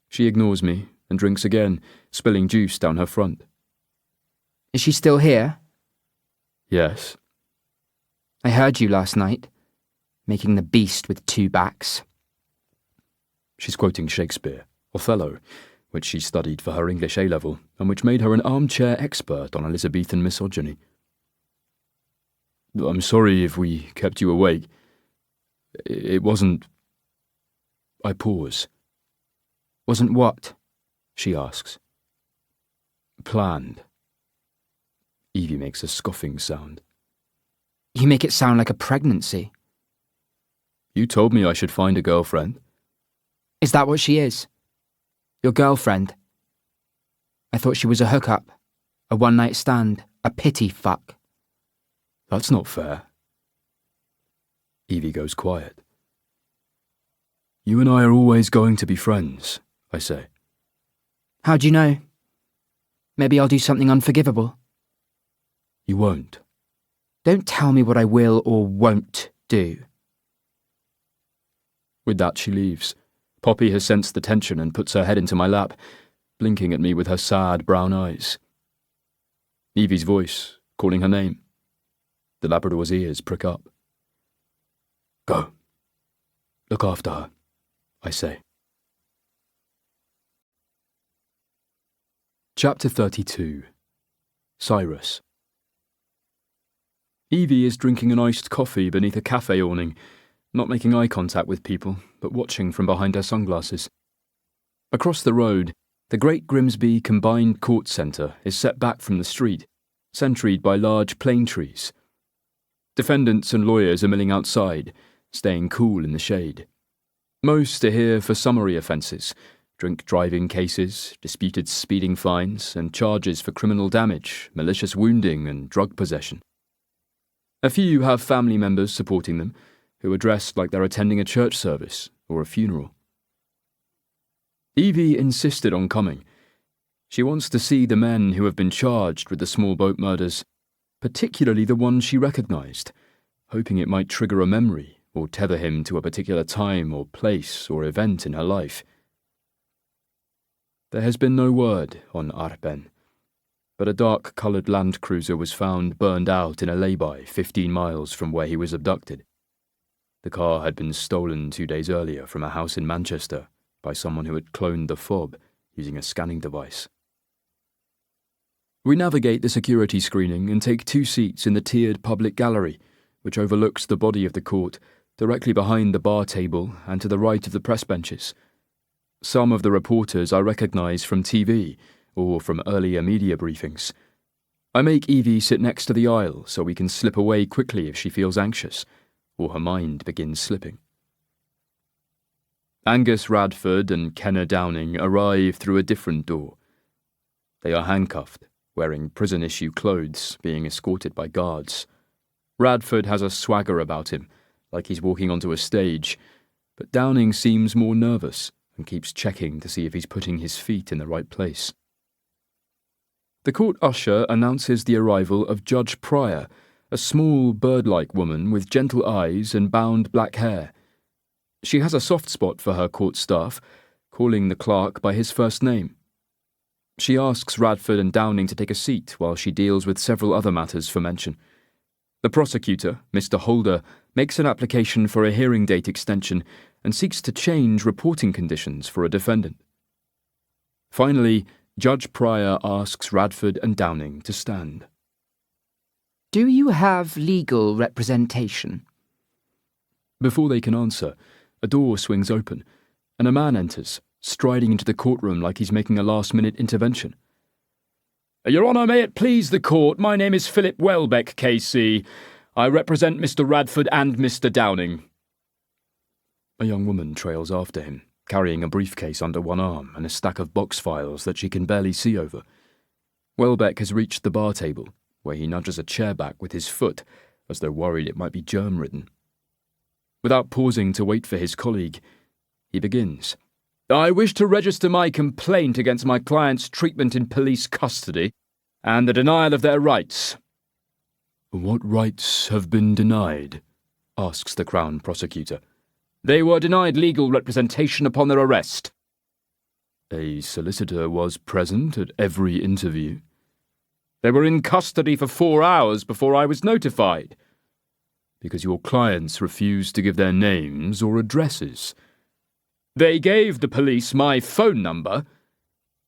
She ignores me and drinks again, spilling juice down her front. Is she still here? Yes. I heard you last night, making the beast with two backs. She's quoting Shakespeare, Othello, which she studied for her English A-level, and which made her an armchair expert on Elizabethan misogyny. I'm sorry if we kept you awake. It wasn't... I pause. Wasn't what? She asks. Planned. Evie makes a scoffing sound. You make it sound like a pregnancy. You told me I should find a girlfriend. Is that what she is? Your girlfriend? I thought she was a hookup, a one-night stand, a pity fuck. That's not fair. Evie goes quiet. You and I are always going to be friends, I say. How do you know? Maybe I'll do something unforgivable. You won't. Don't tell me what I will or won't do. With that, she leaves. Poppy has sensed the tension and puts her head into my lap, blinking at me with her sad brown eyes. Evie's voice, calling her name. The Labrador's ears prick up. Go. Look after her, I say. Chapter 32. Cyrus. Evie is drinking an iced coffee beneath a cafe awning, not making eye contact with people, but watching from behind her sunglasses. Across the road, the Great Grimsby Combined Court Centre is set back from the street, sentryed by large plane trees. Defendants and lawyers are milling outside, staying cool in the shade. Most are here for summary offences, drink driving cases, disputed speeding fines, and charges for criminal damage, malicious wounding, and drug possession. A few have family members supporting them, who are dressed like they're attending a church service or a funeral. Evie insisted on coming. She wants to see the men who have been charged with the small boat murders, particularly the one she recognised, hoping it might trigger a memory or tether him to a particular time or place or event in her life. There has been no word on Arben, but a dark-coloured Land Cruiser was found burned out in a lay-by 15 miles from where he was abducted. The car had been stolen 2 days earlier from a house in Manchester by someone who had cloned the fob using a scanning device. We navigate the security screening and take 2 seats in the tiered public gallery, which overlooks the body of the court, directly behind the bar table and to the right of the press benches. Some of the reporters I recognise from TV or from earlier media briefings. I make Evie sit next to the aisle so we can slip away quickly if she feels anxious, or her mind begins slipping. Angus Radford and Kenna Downing arrive through a different door. They are handcuffed, wearing prison-issue clothes, being escorted by guards. Radford has a swagger about him, like he's walking onto a stage, but Downing seems more nervous and keeps checking to see if he's putting his feet in the right place. The court usher announces the arrival of Judge Pryor, a small, bird-like woman with gentle eyes and bound black hair. She has a soft spot for her court staff, calling the clerk by his first name. She asks Radford and Downing to take a seat while she deals with several other matters for mention. The prosecutor, Mr. Holder, makes an application for a hearing date extension and seeks to change reporting conditions for a defendant. Finally, Judge Pryor asks Radford and Downing to stand. Do you have legal representation? Before they can answer, a door swings open, and a man enters, striding into the courtroom like he's making a last-minute intervention. Your Honour, may it please the court, my name is Philip Welbeck, KC. I represent Mr. Radford and Mr. Downing. A young woman trails after him, carrying a briefcase under one arm and a stack of box files that she can barely see over. Welbeck has reached the bar table, where he nudges a chair back with his foot, as though worried it might be germ-ridden. Without pausing to wait for his colleague, he begins. I wish to register my complaint against my client's treatment in police custody and the denial of their rights. What rights have been denied? Asks the Crown Prosecutor. They were denied legal representation upon their arrest. A solicitor was present at every interview. They were in custody for 4 hours before I was notified. Because your clients refused to give their names or addresses. They gave the police my phone number,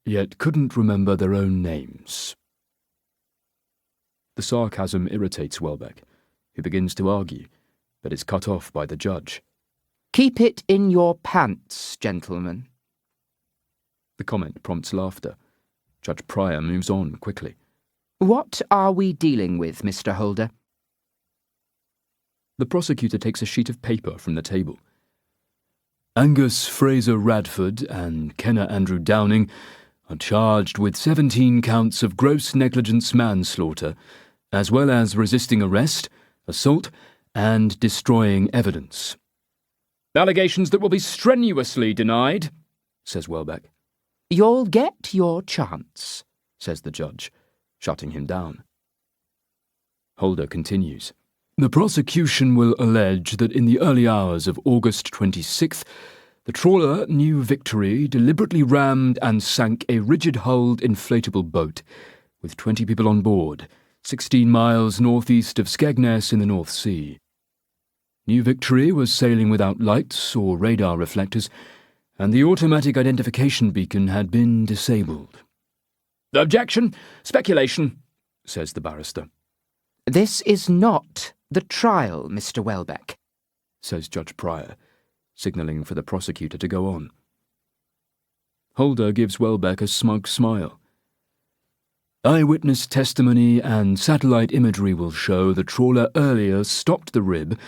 yet couldn't remember their own names. The sarcasm irritates Welbeck, who begins to argue, but is cut off by the judge. Keep it in your pants, gentlemen. The comment prompts laughter. Judge Pryor moves on quickly. What are we dealing with, Mr. Holder? The prosecutor takes a sheet of paper from the table. Angus Fraser Radford and Kenna Andrew Downing are charged with 17 counts of gross negligence manslaughter, as well as resisting arrest, assault, and destroying evidence. Allegations that will be strenuously denied, says Welbeck. You'll get your chance, says the judge, shutting him down. Holder continues. The prosecution will allege that in the early hours of August 26th, the trawler New Victory deliberately rammed and sank a rigid-hulled inflatable boat with 20 people on board, 16 miles northeast of Skegness in the North Sea. New Victory was sailing without lights or radar reflectors, and the automatic identification beacon had been disabled. Objection! Speculation, says the barrister. This is not the trial, Mr. Welbeck, says Judge Pryor, signalling for the prosecutor to go on. Holder gives Welbeck a smug smile. Eyewitness testimony and satellite imagery will show the trawler earlier stopped the rib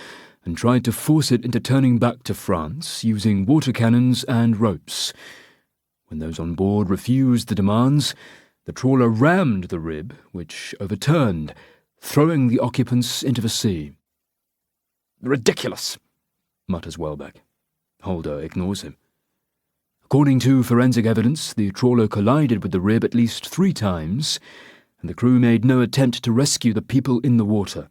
and tried to force it into turning back to France using water cannons and ropes. When those on board refused the demands, the trawler rammed the rib, which overturned, throwing the occupants into the sea. Ridiculous, mutters Welbeck. Holder ignores him. According to forensic evidence, the trawler collided with the rib at least 3 times, and the crew made no attempt to rescue the people in the water,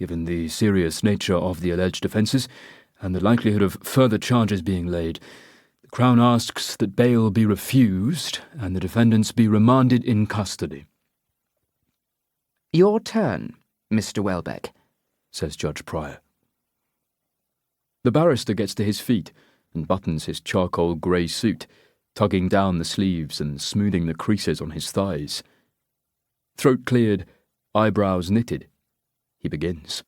Given the serious nature of the alleged offences and the likelihood of further charges being laid, the Crown asks that bail be refused and the defendants be remanded in custody. Your turn, Mr. Welbeck, says Judge Pryor. The barrister gets to his feet and buttons his charcoal grey suit, tugging down the sleeves and smoothing the creases on his thighs. Throat cleared, eyebrows knitted, he begins.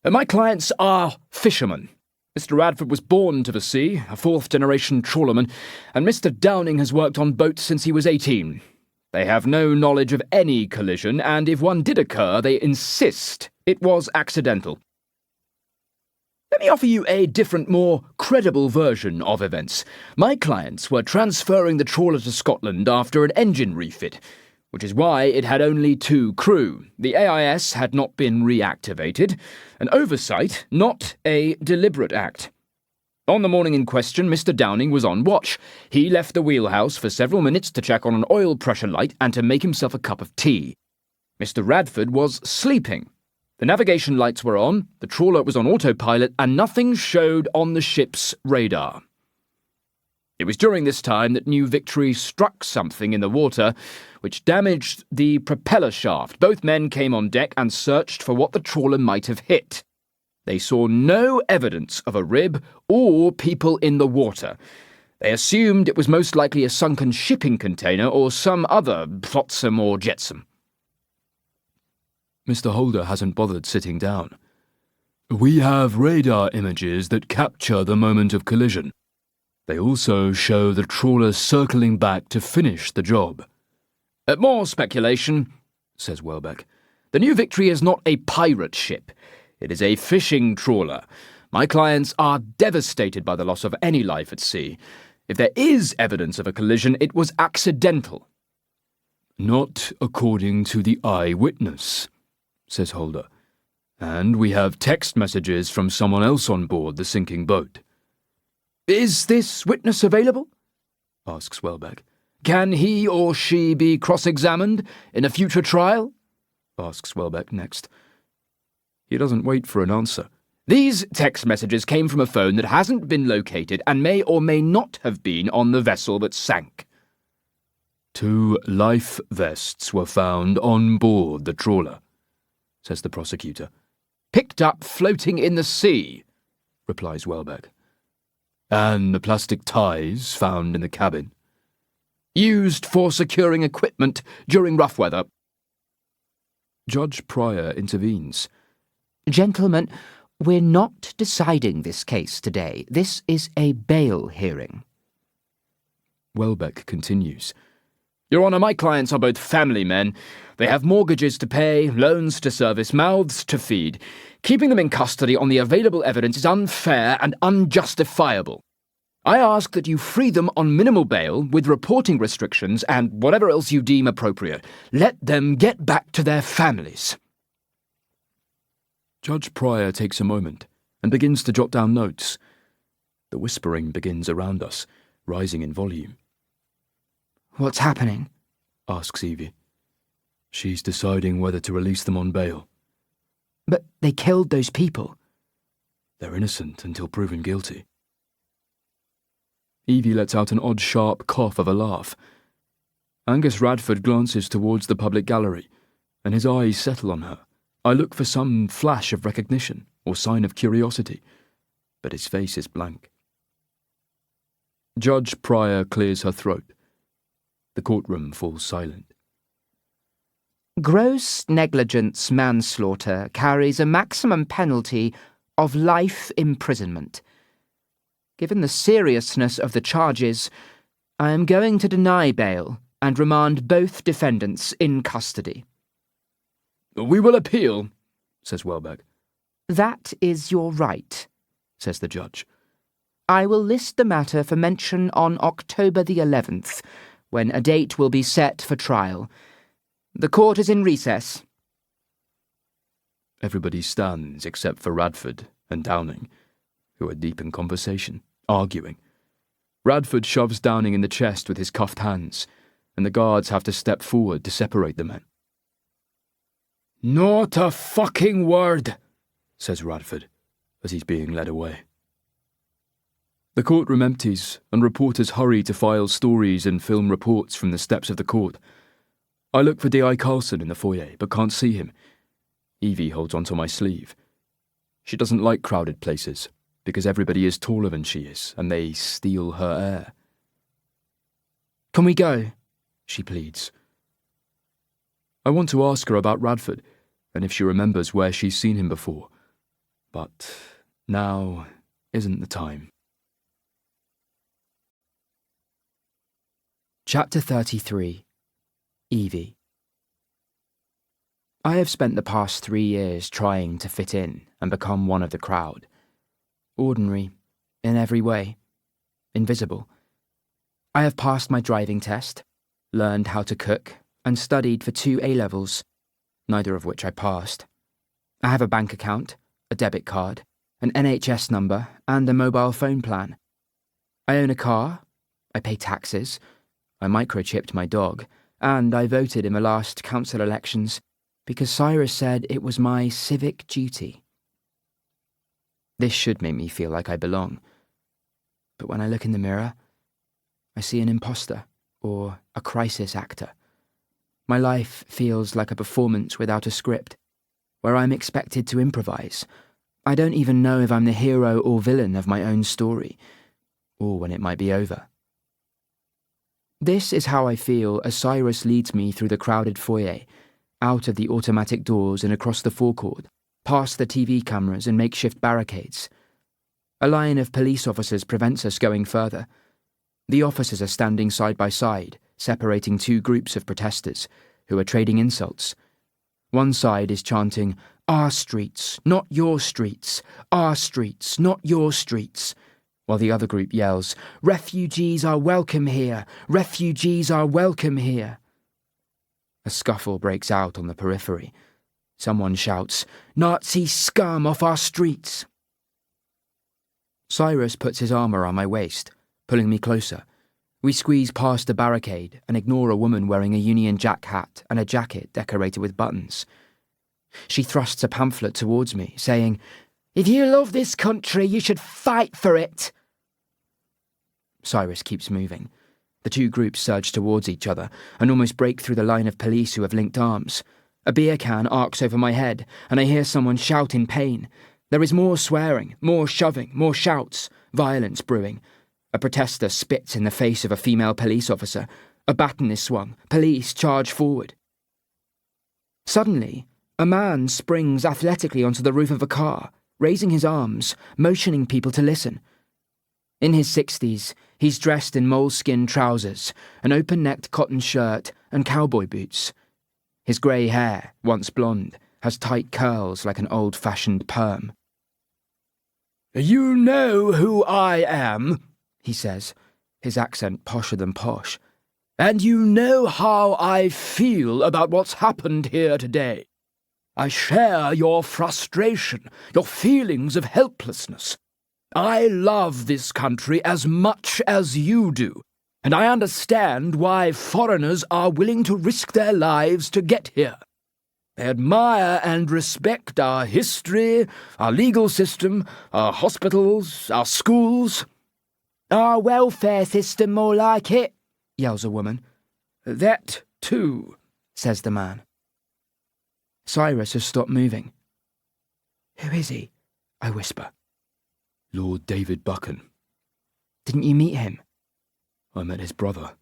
My clients are fishermen. Mr. Radford was born to the sea, a fourth-generation trawlerman, and Mr. Downing has worked on boats since he was 18. They have no knowledge of any collision, and if one did occur, they insist it was accidental. Let me offer you a different, more credible version of events. My clients were transferring the trawler to Scotland after an engine refit, which is why it had only 2 crew. The AIS had not been reactivated, an oversight, not a deliberate act. On the morning in question, Mr. Downing was on watch. He left the wheelhouse for several minutes to check on an oil pressure light and to make himself a cup of tea. Mr. Radford was sleeping. The navigation lights were on, the trawler was on autopilot, and nothing showed on the ship's radar. It was during this time that New Victory struck something in the water, which damaged the propeller shaft. Both men came on deck and searched for what the trawler might have hit. They saw no evidence of a rib or people in the water. They assumed it was most likely a sunken shipping container or some other flotsam or jetsam. Mr. Holder hasn't bothered sitting down. We have radar images that capture the moment of collision. They also show the trawler circling back to finish the job. More speculation, says Welbeck. The New Victory is not a pirate ship. It is a fishing trawler. My clients are devastated by the loss of any life at sea. If there is evidence of a collision, it was accidental. Not according to the eyewitness, says Holder. And we have text messages from someone else on board the sinking boat. Is this witness available? Asks Welbeck. Can he or she be cross-examined in a future trial? Asks Welbeck next. He doesn't wait for an answer. These text messages came from a phone that hasn't been located and may or may not have been on the vessel that sank. 2 life vests were found on board the trawler, says the prosecutor. Picked up floating in the sea, replies Welbeck. And the plastic ties found in the cabin. Used for securing equipment during rough weather. Judge Pryor intervenes. Gentlemen, we're not deciding this case today. This is a bail hearing. Welbeck continues. Your Honour, my clients are both family men. They have mortgages to pay, loans to service, mouths to feed. Keeping them in custody on the available evidence is unfair and unjustifiable. I ask that you free them on minimal bail with reporting restrictions and whatever else you deem appropriate. Let them get back to their families. Judge Pryor takes a moment and begins to jot down notes. The whispering begins around us, rising in volume. What's happening? Asks Evie. She's deciding whether to release them on bail. But they killed those people. They're innocent until proven guilty. Evie lets out an odd sharp cough of a laugh. Angus Radford glances towards the public gallery, and his eyes settle on her. I look for some flash of recognition or sign of curiosity, but his face is blank. Judge Pryor clears her throat. The courtroom falls silent. Gross negligence manslaughter carries a maximum penalty of life imprisonment. Given the seriousness of the charges, I am going to deny bail and remand both defendants in custody. We will appeal, says Welbeck. That is your right, says the judge. I will list the matter for mention on October the 11th, when a date will be set for trial. The court is in recess. Everybody stands except for Radford and Downing, who are deep in conversation, arguing. Radford shoves Downing in the chest with his cuffed hands, and the guards have to step forward to separate the men. Not a fucking word, says Radford, as he's being led away. The courtroom empties, and reporters hurry to file stories and film reports from the steps of the court. I look for D.I. Carlson in the foyer, but can't see him. Evie holds onto my sleeve. She doesn't like crowded places, because everybody is taller than she is, and they steal her air. Can we go? She pleads. I want to ask her about Radford, and if she remembers where she's seen him before. But now isn't the time. Chapter 33. Evie. I have spent the past 3 years trying to fit in and become one of the crowd. Ordinary, in every way. Invisible. I have passed my driving test, learned how to cook, and studied for 2 A-levels, neither of which I passed. I have a bank account, a debit card, an NHS number, and a mobile phone plan. I own a car, I pay taxes, I microchipped my dog, and I voted in the last council elections because Cyrus said it was my civic duty. This should make me feel like I belong. But when I look in the mirror, I see an imposter, or a crisis actor. My life feels like a performance without a script, where I'm expected to improvise. I don't even know if I'm the hero or villain of my own story, or when it might be over. This is how I feel as Cyrus leads me through the crowded foyer, out of the automatic doors and across the forecourt, past the TV cameras and makeshift barricades. A line of police officers prevents us going further. The officers are standing side by side, separating 2 groups of protesters, who are trading insults. One side is chanting, "Our streets, not your streets. Our streets, not your streets," while the other group yells, "Refugees are welcome here! Refugees are welcome here!" A scuffle breaks out on the periphery. Someone shouts, "Nazi scum off our streets!" Cyrus puts his arm around my waist, pulling me closer. We squeeze past a barricade and ignore a woman wearing a Union Jack hat and a jacket decorated with buttons. She thrusts a pamphlet towards me, saying, "If you love this country, you should fight for it." Cyrus keeps moving. The 2 groups surge towards each other and almost break through the line of police who have linked arms. A beer can arcs over my head, and I hear someone shout in pain. There is more swearing, more shoving, more shouts, violence brewing. A protester spits in the face of a female police officer. A baton is swung. Police charge forward. Suddenly, a man springs athletically onto the roof of a car, raising his arms, motioning people to listen. In his 60s, he's dressed in moleskin trousers, an open-necked cotton shirt, and cowboy boots. His grey hair, once blonde, has tight curls like an old-fashioned perm. "You know who I am," he says, his accent posher than posh. "And you know how I feel about what's happened here today. I share your frustration, your feelings of helplessness. I love this country as much as you do, and I understand why foreigners are willing to risk their lives to get here. They admire and respect our history, our legal system, our hospitals, our schools." "Our welfare system, more like it," yells a woman. "That too," says the man. Cyrus has stopped moving. "Who is he?" I whisper. "Lord David Buchan." "Didn't you meet him?" "I met his brother."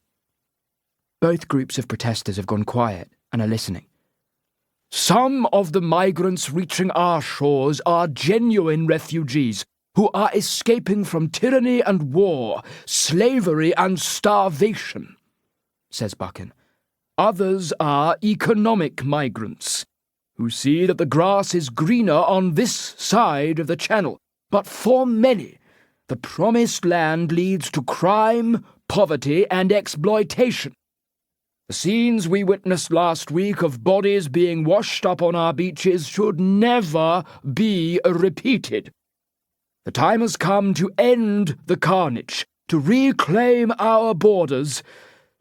Both groups of protesters have gone quiet and are listening. "Some of the migrants reaching our shores are genuine refugees who are escaping from tyranny and war, slavery and starvation," says Buchan. "Others are economic migrants, who see that the grass is greener on this side of the channel. But for many, the promised land leads to crime, poverty, and exploitation. The scenes we witnessed last week of bodies being washed up on our beaches should never be repeated. The time has come to end the carnage, to reclaim our borders,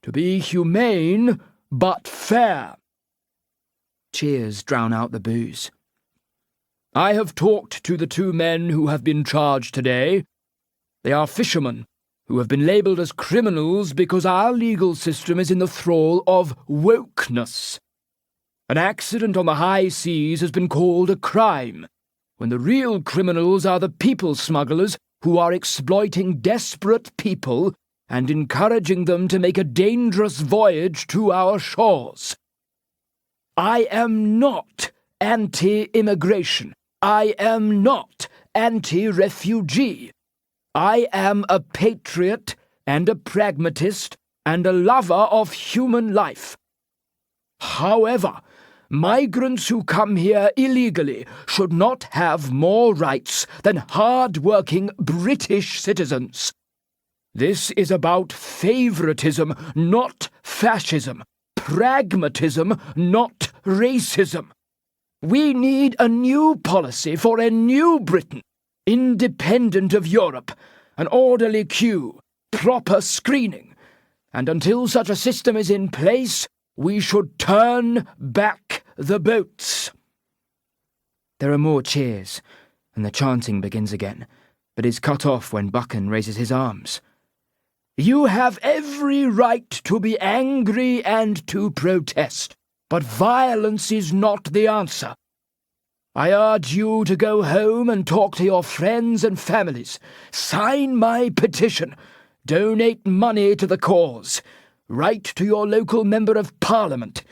to be humane but fair." Cheers drown out the booze. I have talked to the 2 men who have been charged today. They are fishermen who have been labelled as criminals because our legal system is in the thrall of wokeness. An accident on the high seas has been called a crime, when the real criminals are the people smugglers who are exploiting desperate people and encouraging them to make a dangerous voyage to our shores. I am not anti-immigration. I am not anti-refugee. I am a patriot and a pragmatist and a lover of human life. However, migrants who come here illegally should not have more rights than hard-working British citizens. This is about favoritism, not fascism. Pragmatism, not racism. We need a new policy for a new Britain, independent of Europe, an orderly queue, proper screening, and until such a system is in place, we should turn back the boats. There are more cheers, and the chanting begins again, but is cut off when Buchan raises his arms. You have every right to be angry and to protest, but violence is not the answer. I urge you to go home and talk to your friends and families. Sign my petition. Donate money to the cause. Write to your local member of Parliament.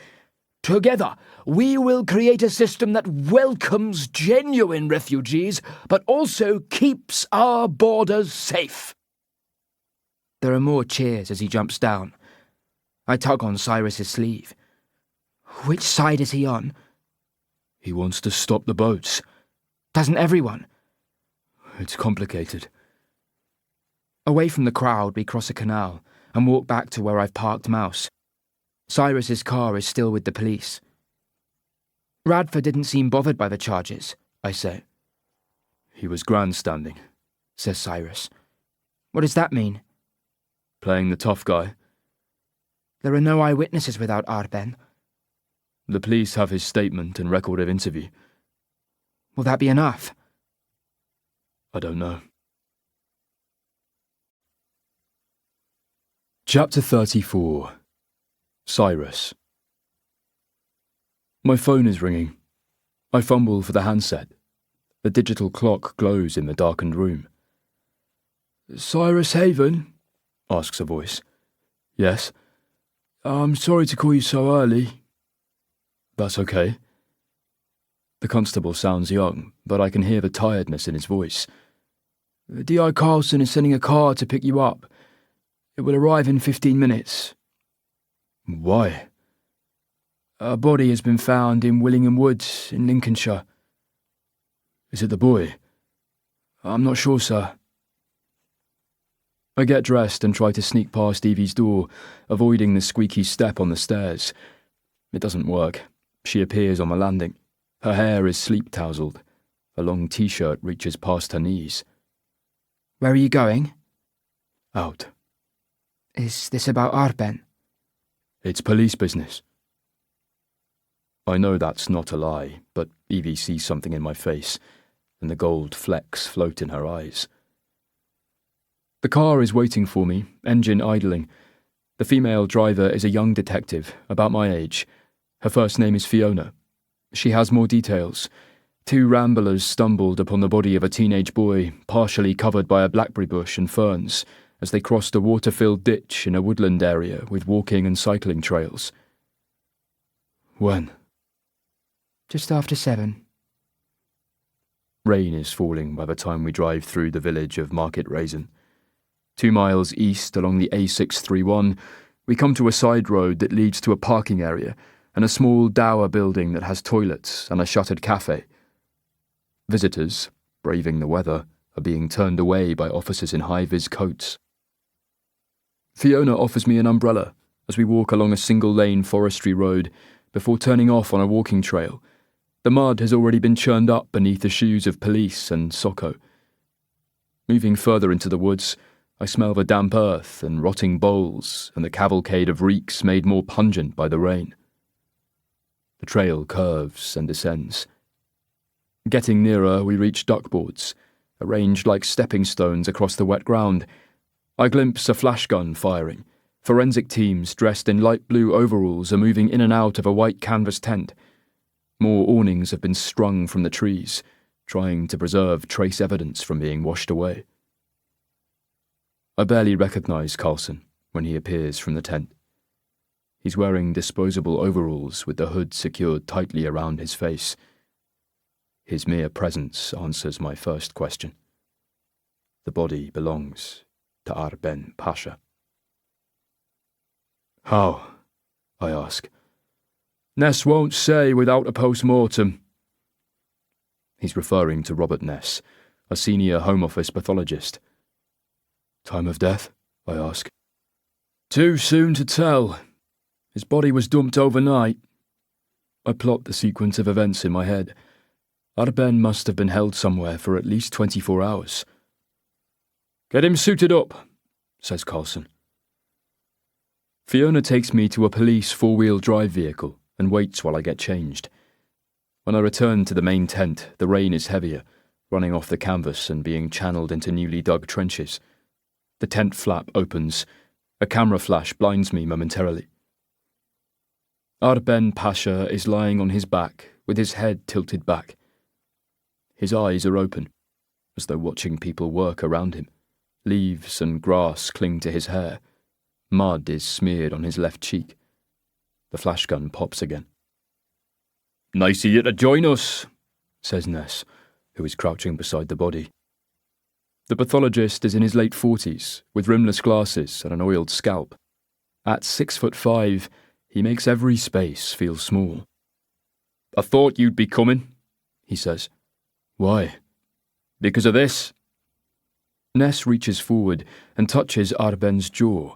Together, we will create a system that welcomes genuine refugees, but also keeps our borders safe. There are more cheers as he jumps down. I tug on Cyrus's sleeve. Which side is he on? He wants to stop the boats. Doesn't everyone? It's complicated. Away from the crowd, we cross a canal and walk back to where I've parked Mouse. Cyrus's car is still with the police. Radford didn't seem bothered by the charges, I say. He was grandstanding, says Cyrus. What does that mean? Playing the tough guy. There are no eyewitnesses without Arben. The police have his statement and record of interview. Will that be enough? I don't know. Chapter 34. Cyrus. My phone is ringing. I fumble for the handset. The digital clock glows in the darkened room. Cyrus Haven? Asks a voice. Yes. I'm sorry to call you so early. That's okay. The constable sounds young, but I can hear the tiredness in his voice. D.I. Carlson is sending a car to pick you up. It will arrive in 15 minutes. Why? A body has been found in Willingham Woods in Lincolnshire. Is it the boy? I'm not sure, sir. I get dressed and try to sneak past Evie's door, avoiding the squeaky step on the stairs. It doesn't work. She appears on the landing. Her hair is sleep-tousled. A long t-shirt reaches past her knees. Where are you going? Out. Is this about Arben? It's police business. I know that's not a lie, but Evie sees something in my face, and the gold flecks float in her eyes. The car is waiting for me, engine idling. The female driver is a young detective, about my age. Her first name is Fiona. She has more details. 2 ramblers stumbled upon the body of a teenage boy, partially covered by a blackberry bush and ferns, as they crossed a water-filled ditch in a woodland area with walking and cycling trails. When? Just after 7. Rain is falling by the time we drive through the village of Market Raisin. 2 miles east along the A631, we come to a side road that leads to a parking area and a small dower building that has toilets and a shuttered cafe. Visitors, braving the weather, are being turned away by officers in high-vis coats. Fiona offers me an umbrella as we walk along a single-lane forestry road before turning off on a walking trail. The mud has already been churned up beneath the shoes of police and Socko. Moving further into the woods, I smell the damp earth and rotting bowls and the cavalcade of reeks made more pungent by the rain. The trail curves and descends. Getting nearer, we reach duckboards, arranged like stepping stones across the wet ground. I glimpse a flash gun firing. Forensic teams dressed in light blue overalls are moving in and out of a white canvas tent. More awnings have been strung from the trees, trying to preserve trace evidence from being washed away. I barely recognize Carlson when he appears from the tent. He's wearing disposable overalls with the hood secured tightly around his face. His mere presence answers my first question. The body belongs to Arben Pasha. How? I ask. Ness won't say without a post-mortem. He's referring to Robert Ness, a senior Home Office pathologist. Time of death? I ask. Too soon to tell. His body was dumped overnight. I plot the sequence of events in my head. Arben must have been held somewhere for at least 24 hours. Get him suited up, says Carlson. Fiona takes me to a police four-wheel drive vehicle and waits while I get changed. When I return to the main tent, the rain is heavier, running off the canvas and being channeled into newly dug trenches. The tent flap opens. A camera flash blinds me momentarily. Arben Pasha is lying on his back, with his head tilted back. His eyes are open, as though watching people work around him. Leaves and grass cling to his hair. Mud is smeared on his left cheek. The flash gun pops again. Nice of you to join us, says Ness, who is crouching beside the body. The pathologist is in his late 40s, with rimless glasses and an oiled scalp. At 6'5", he makes every space feel small. I thought you'd be coming, he says. Why? Because of this. Ness reaches forward and touches Arben's jaw,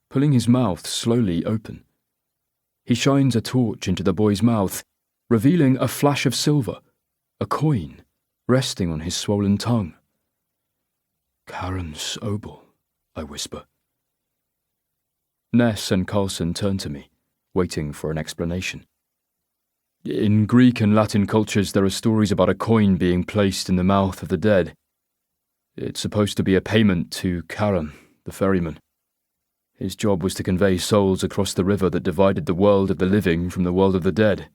pulling his mouth slowly open. He shines a torch into the boy's mouth, revealing a flash of silver, a coin, resting on his swollen tongue. Karen's obol, I whisper. Ness and Carlson turn to me, waiting for an explanation. In Greek and Latin cultures, there are stories about a coin being placed in the mouth of the dead. It's supposed to be a payment to Karen, the ferryman. His job was to convey souls across the river that divided the world of the living from the world of the dead.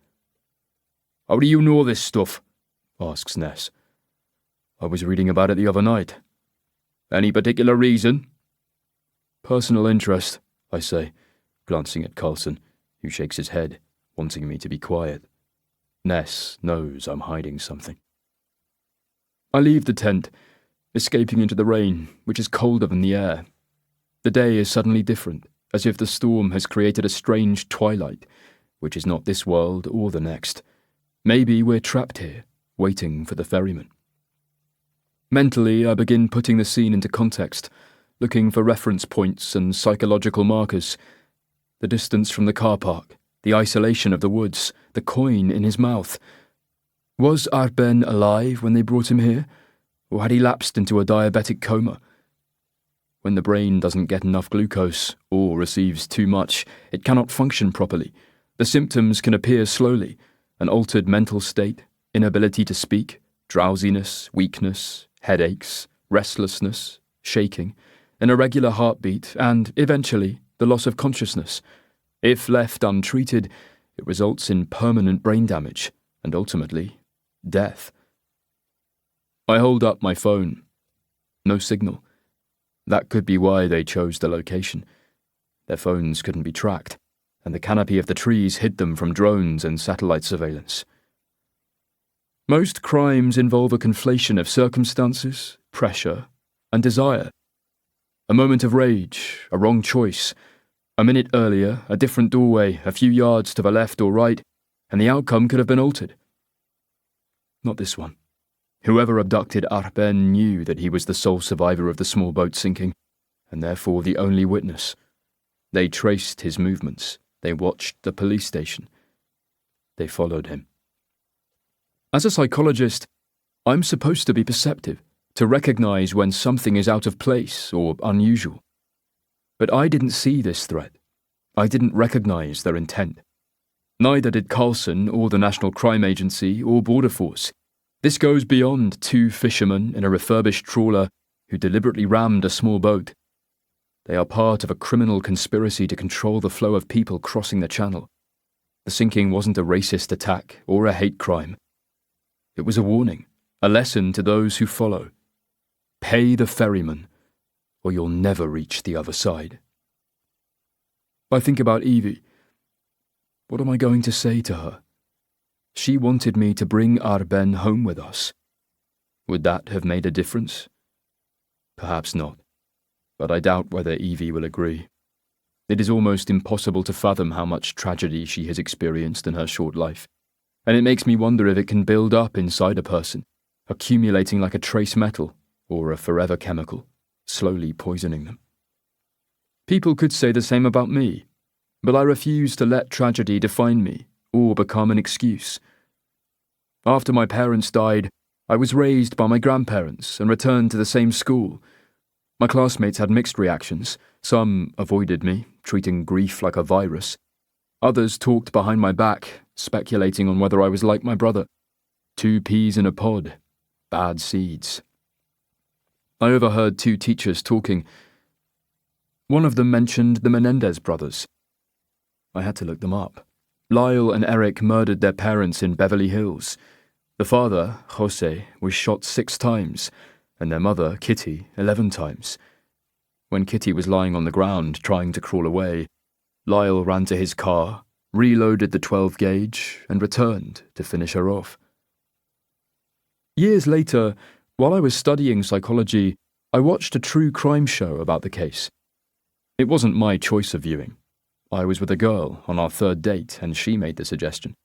How do you know this stuff? Asks Ness. I was reading about it the other night. Any particular reason? Personal interest, I say, glancing at Carlson, who shakes his head, wanting me to be quiet. Ness knows I'm hiding something. I leave the tent, escaping into the rain, which is colder than the air. The day is suddenly different, as if the storm has created a strange twilight, which is not this world or the next. Maybe we're trapped here, waiting for the ferryman. Mentally, I begin putting the scene into context, looking for reference points and psychological markers. The distance from the car park, the isolation of the woods, the coin in his mouth. Was Arben alive when they brought him here, or had he lapsed into a diabetic coma? When the brain doesn't get enough glucose, or receives too much, it cannot function properly. The symptoms can appear slowly: an altered mental state, inability to speak, drowsiness, weakness, headaches, restlessness, shaking, an irregular heartbeat, and, eventually, the loss of consciousness. If left untreated, it results in permanent brain damage, and ultimately, death. I hold up my phone. No signal. That could be why they chose the location. Their phones couldn't be tracked, and the canopy of the trees hid them from drones and satellite surveillance. Most crimes involve a conflation of circumstances, pressure, and desire. A moment of rage, a wrong choice. A minute earlier, a different doorway, a few yards to the left or right, and the outcome could have been altered. Not this one. Whoever abducted Arben knew that he was the sole survivor of the small boat sinking, and therefore the only witness. They traced his movements. They watched the police station. They followed him. As a psychologist, I'm supposed to be perceptive, to recognize when something is out of place or unusual. But I didn't see this threat. I didn't recognize their intent. Neither did Carlson or the National Crime Agency or Border Force. This goes beyond two fishermen in a refurbished trawler who deliberately rammed a small boat. They are part of a criminal conspiracy to control the flow of people crossing the channel. The sinking wasn't a racist attack or a hate crime. It was a warning, a lesson to those who follow. Pay the ferryman, or you'll never reach the other side. I think about Evie. What am I going to say to her? She wanted me to bring Arben home with us. Would that have made a difference? Perhaps not, but I doubt whether Evie will agree. It is almost impossible to fathom how much tragedy she has experienced in her short life, and it makes me wonder if it can build up inside a person, accumulating like a trace metal or a forever chemical, slowly poisoning them. People could say the same about me, but I refuse to let tragedy define me or become an excuse. After my parents died, I was raised by my grandparents and returned to the same school. My classmates had mixed reactions. Some avoided me, treating grief like a virus. Others talked behind my back, speculating on whether I was like my brother. 2 peas in a pod. Bad seeds. I overheard 2 teachers talking. One of them mentioned the Menendez brothers. I had to look them up. Lyle and Eric murdered their parents in Beverly Hills. The father, Jose, was shot 6 times, and their mother, Kitty, 11 times. When Kitty was lying on the ground trying to crawl away, Lyle ran to his car, reloaded the 12 gauge, and returned to finish her off. Years later, while I was studying psychology, I watched a true crime show about the case. It wasn't my choice of viewing. I was with a girl on our 3rd date, and she made the suggestion.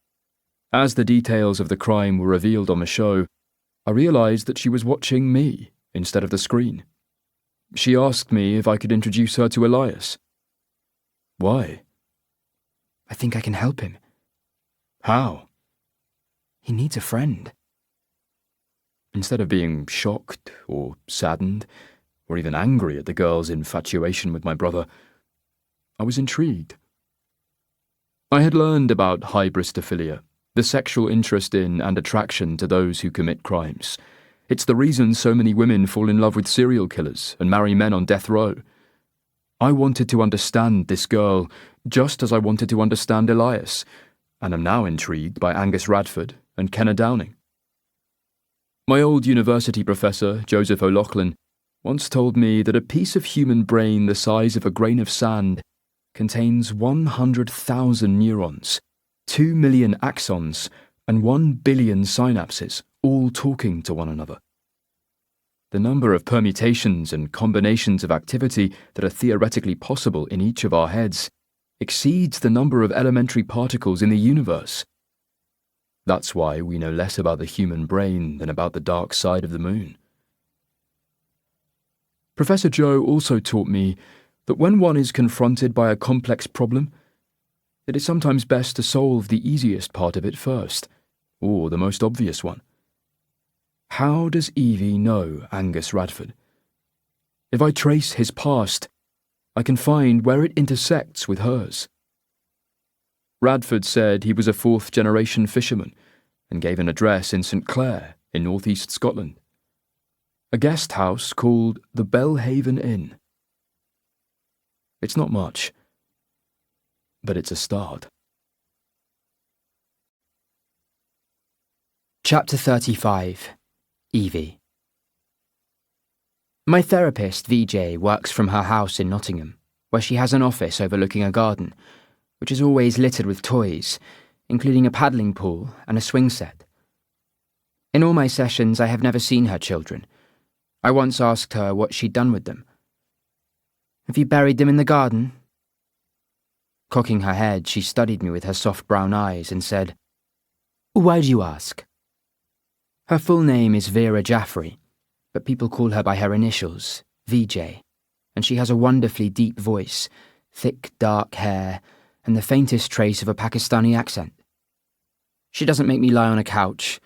As the details of the crime were revealed on the show, I realized that she was watching me instead of the screen. She asked me if I could introduce her to Elias. Why? I think I can help him. How? He needs a friend. Instead of being shocked or saddened or even angry at the girl's infatuation with my brother, I was intrigued. I had learned about hybristophilia, the sexual interest in and attraction to those who commit crimes. It's the reason so many women fall in love with serial killers and marry men on death row. I wanted to understand this girl just as I wanted to understand Elias, and am now intrigued by Angus Radford and Kenna Downing. My old university professor, Joseph O'Loughlin, once told me that a piece of human brain the size of a grain of sand contains 100,000 neurons, 2 million axons, and 1 billion synapses, all talking to one another. The number of permutations and combinations of activity that are theoretically possible in each of our heads exceeds the number of elementary particles in the universe. That's why we know less about the human brain than about the dark side of the moon. Professor Joe also taught me that when one is confronted by a complex problem, it is sometimes best to solve the easiest part of it first, or the most obvious one. How does Evie know Angus Radford? If I trace his past, I can find where it intersects with hers. Radford said he was a 4th-generation fisherman and gave an address in St Clair in northeast Scotland. A guest house called the Belhaven Inn. It's not much, but it's a start. Chapter 35. Evie. My therapist, VJ, works from her house in Nottingham, where she has an office overlooking a garden, which is always littered with toys, including a paddling pool and a swing set. In all my sessions, I have never seen her children. I once asked her what she'd done with them. "Have you buried them in the garden?" Cocking her head, she studied me with her soft brown eyes and said, "Why do you ask?" Her full name is Vera Jaffrey, but people call her by her initials, VJ, and she has a wonderfully deep voice, thick, dark hair, and the faintest trace of a Pakistani accent. She doesn't make me lie on a couch.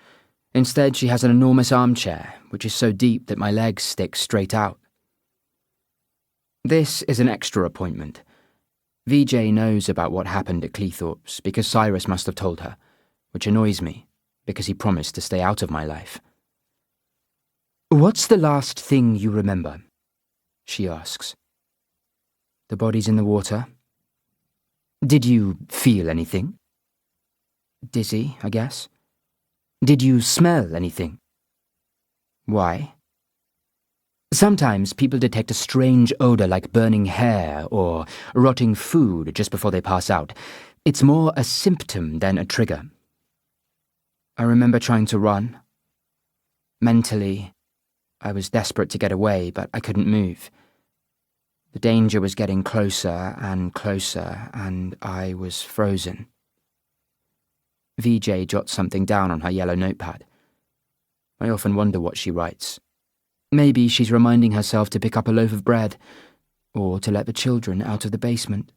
Instead, she has an enormous armchair, which is so deep that my legs stick straight out. This is an extra appointment. VJ knows about what happened at Cleethorpes because Cyrus must have told her, which annoys me because he promised to stay out of my life. "What's the last thing you remember?" she asks. "The body's in the water." "Did you feel anything?" "Dizzy, I guess." "Did you smell anything?" "Why?" "Sometimes people detect a strange odour like burning hair or rotting food just before they pass out. It's more a symptom than a trigger." I remember trying to run. Mentally, I was desperate to get away, but I couldn't move. The danger was getting closer and closer, and I was frozen. VJ jots something down on her yellow notepad. I often wonder what she writes. Maybe she's reminding herself to pick up a loaf of bread, or to let the children out of the basement.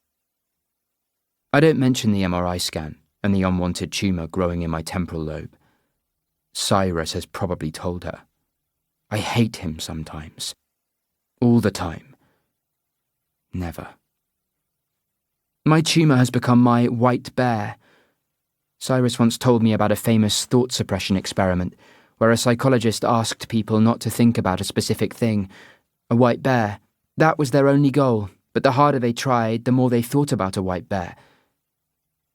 I don't mention the MRI scan and the unwanted tumour growing in my temporal lobe. Cyrus has probably told her. I hate him sometimes. All the time. Never. My tumour has become my white bear. Cyrus once told me about a famous thought suppression experiment where a psychologist asked people not to think about a specific thing. A white bear. That was their only goal, but the harder they tried, the more they thought about a white bear.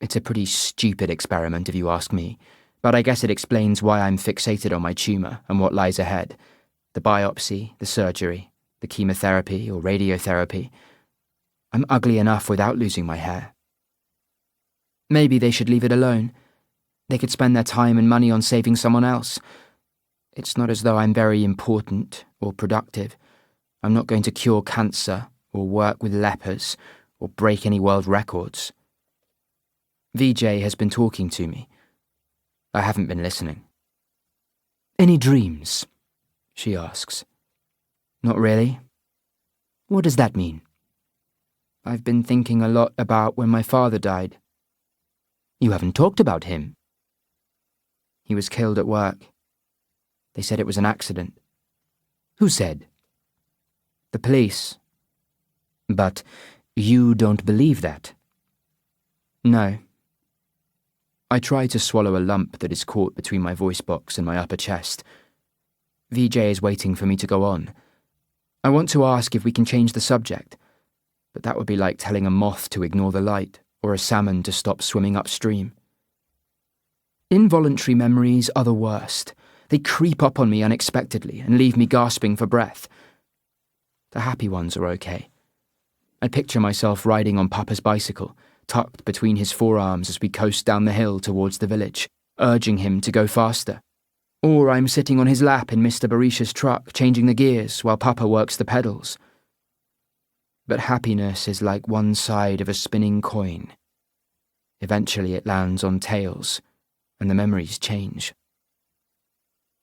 It's a pretty stupid experiment, if you ask me, but I guess it explains why I'm fixated on my tumour and what lies ahead. The biopsy, the surgery, the chemotherapy or radiotherapy. I'm ugly enough without losing my hair. Maybe they should leave it alone. They could spend their time and money on saving someone else. It's not as though I'm very important or productive. I'm not going to cure cancer or work with lepers or break any world records. VJ has been talking to me. I haven't been listening. "Any dreams?" she asks. "Not really." "What does that mean?" "I've been thinking a lot about when my father died." "You haven't talked about him." "He was killed at work. They said it was an accident." "Who said?" "The police." "But you don't believe that?" "No." I try to swallow a lump that is caught between my voice box and my upper chest. VJ is waiting for me to go on. I want to ask if we can change the subject, but that would be like telling a moth to ignore the light or a salmon to stop swimming upstream. Involuntary memories are the worst. They creep up on me unexpectedly and leave me gasping for breath. The happy ones are okay. I picture myself riding on Papa's bicycle, tucked between his forearms as we coast down the hill towards the village, urging him to go faster. Or I'm sitting on his lap in Mr. Barisha's truck, changing the gears while Papa works the pedals. But happiness is like one side of a spinning coin. Eventually it lands on tails, and the memories change.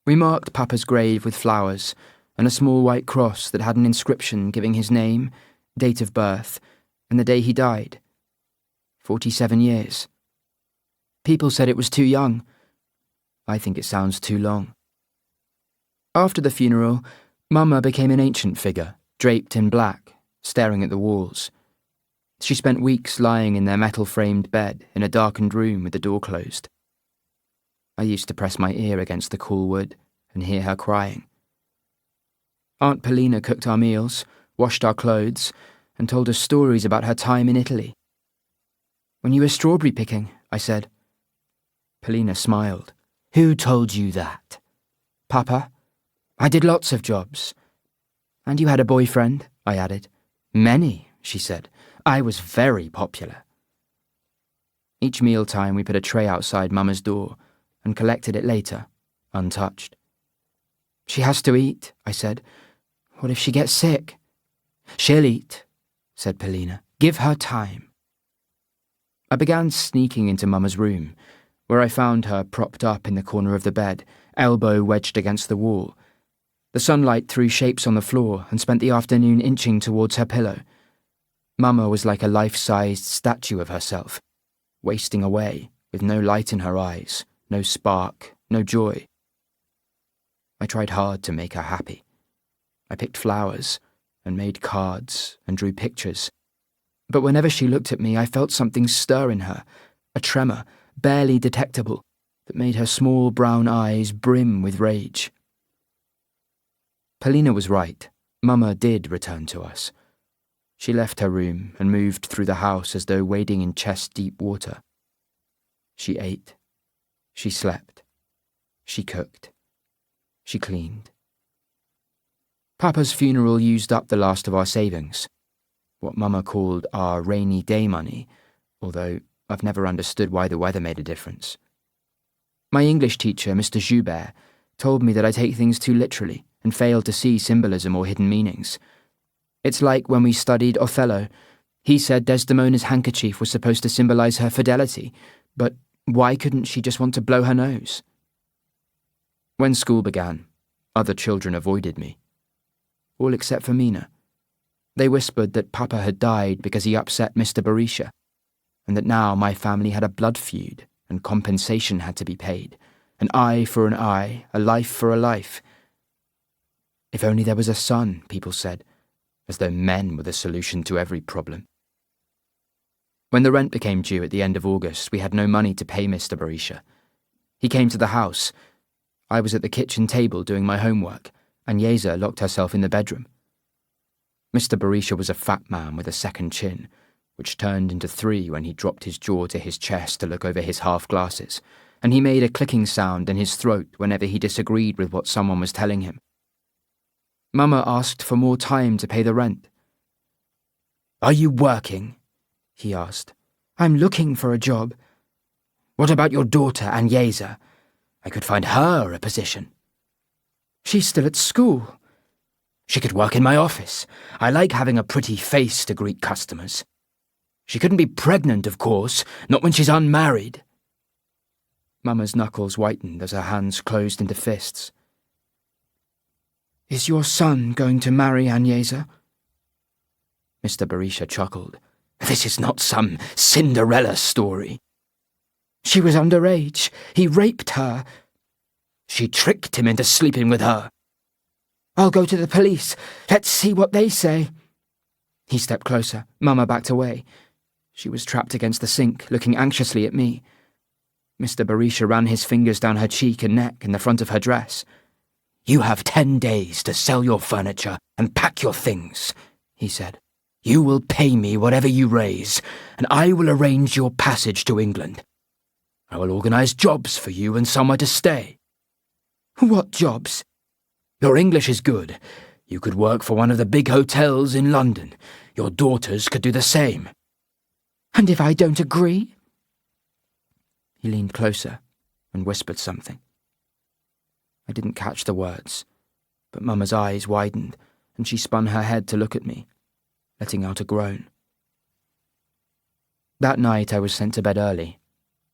We marked Papa's grave with flowers and a small white cross that had an inscription giving his name, date of birth, and the day he died. 47 years. People said it was too young. I think it sounds too long. After the funeral, Mama became an ancient figure, draped in black, staring at the walls. She spent weeks lying in their metal-framed bed in a darkened room with the door closed. I used to press my ear against the cool wood and hear her crying. Aunt Polina cooked our meals, washed our clothes, and told us stories about her time in Italy. "When you were strawberry picking," I said. Polina smiled. "Who told you that?" "Papa. I did lots of jobs." "And you had a boyfriend," I added. "Many," she said. "I was very popular." Each mealtime we put a tray outside Mama's door and collected it later, untouched. "She has to eat," I said. "What if she gets sick?" "She'll eat," said Polina. "Give her time." I began sneaking into Mama's room, where I found her propped up in the corner of the bed, elbow wedged against the wall. The sunlight threw shapes on the floor and spent the afternoon inching towards her pillow. Mama was like a life-sized statue of herself, wasting away, with no light in her eyes, no spark, no joy. I tried hard to make her happy. I picked flowers and made cards and drew pictures. But whenever she looked at me, I felt something stir in her, a tremor, barely detectable, that made her small brown eyes brim with rage. Polina was right. Mama did return to us. She left her room and moved through the house as though wading in chest-deep water. She ate. She slept. She cooked. She cleaned. Papa's funeral used up the last of our savings, what Mama called our rainy day money, although I've never understood why the weather made a difference. My English teacher, Mr. Joubert, told me that I take things too literally and fail to see symbolism or hidden meanings. It's like when we studied Othello. He said Desdemona's handkerchief was supposed to symbolize her fidelity, but why couldn't she just want to blow her nose? When school began, other children avoided me. All except for Mina. They whispered that Papa had died because he upset Mr. Berisha, and that now my family had a blood feud and compensation had to be paid. An eye for an eye, a life for a life. If only there was a son, people said, as though men were the solution to every problem. When the rent became due at the end of August, we had no money to pay Mr. Berisha. He came to the house. I was at the kitchen table doing my homework, and Yeza locked herself in the bedroom. Mr. Berisha was a fat man with a second chin, which turned into 3 when he dropped his jaw to his chest to look over his half-glasses, and he made a clicking sound in his throat whenever he disagreed with what someone was telling him. Mama asked for more time to pay the rent. "Are you working?" he asked. "I'm looking for a job." "What about your daughter, Agnesa? I could find her a position." "She's still at school." "She could work in my office. I like having a pretty face to greet customers." "She couldn't be pregnant, of course, not when she's unmarried." Mama's knuckles whitened as her hands closed into fists. "Is your son going to marry Agnesa?" Mr. Berisha chuckled. "This is not some Cinderella story." "She was underage. He raped her." "She tricked him into sleeping with her." "I'll go to the police. Let's see what they say." He stepped closer. Mama backed away. She was trapped against the sink, looking anxiously at me. Mr. Berisha ran his fingers down her cheek and neck and the front of her dress. "You have 10 days to sell your furniture and pack your things," he said. "You will pay me whatever you raise, and I will arrange your passage to England. I will organise jobs for you and somewhere to stay." "What jobs?" "Your English is good. You could work for one of the big hotels in London. Your daughters could do the same." "And if I don't agree?" He leaned closer and whispered something. I didn't catch the words, but Mama's eyes widened and she spun her head to look at me, letting out a groan. That night I was sent to bed early.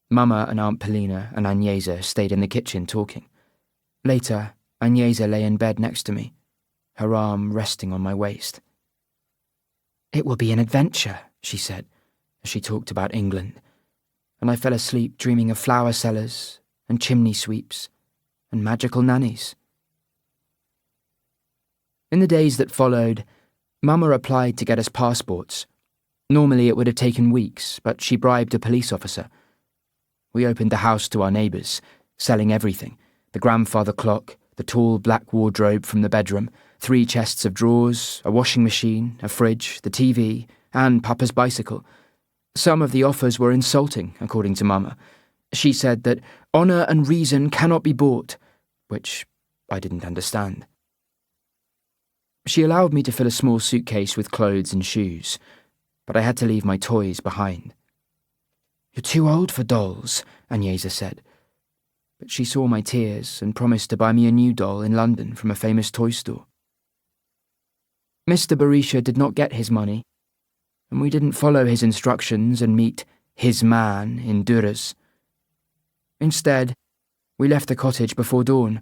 Mama and Aunt Polina and Agnesa stayed in the kitchen talking. Later, Agnesa lay in bed next to me, her arm resting on my waist. "It will be an adventure," she said, as she talked about England, and I fell asleep dreaming of flower sellers and chimney sweeps and magical nannies. In the days that followed, Mama applied to get us passports. Normally it would have taken weeks, but she bribed a police officer. We opened the house to our neighbours, selling everything: the grandfather clock, the tall black wardrobe from the bedroom, 3 chests of drawers, a washing machine, a fridge, the TV, and Papa's bicycle. Some of the offers were insulting, according to Mama. She said that honour and reason cannot be bought, which I didn't understand. She allowed me to fill a small suitcase with clothes and shoes, but I had to leave my toys behind. "You're too old for dolls," Agnesa said. But she saw my tears and promised to buy me a new doll in London from a famous toy store. Mr. Berisha did not get his money, and we didn't follow his instructions and meet his man in Durrës. Instead, we left the cottage before dawn,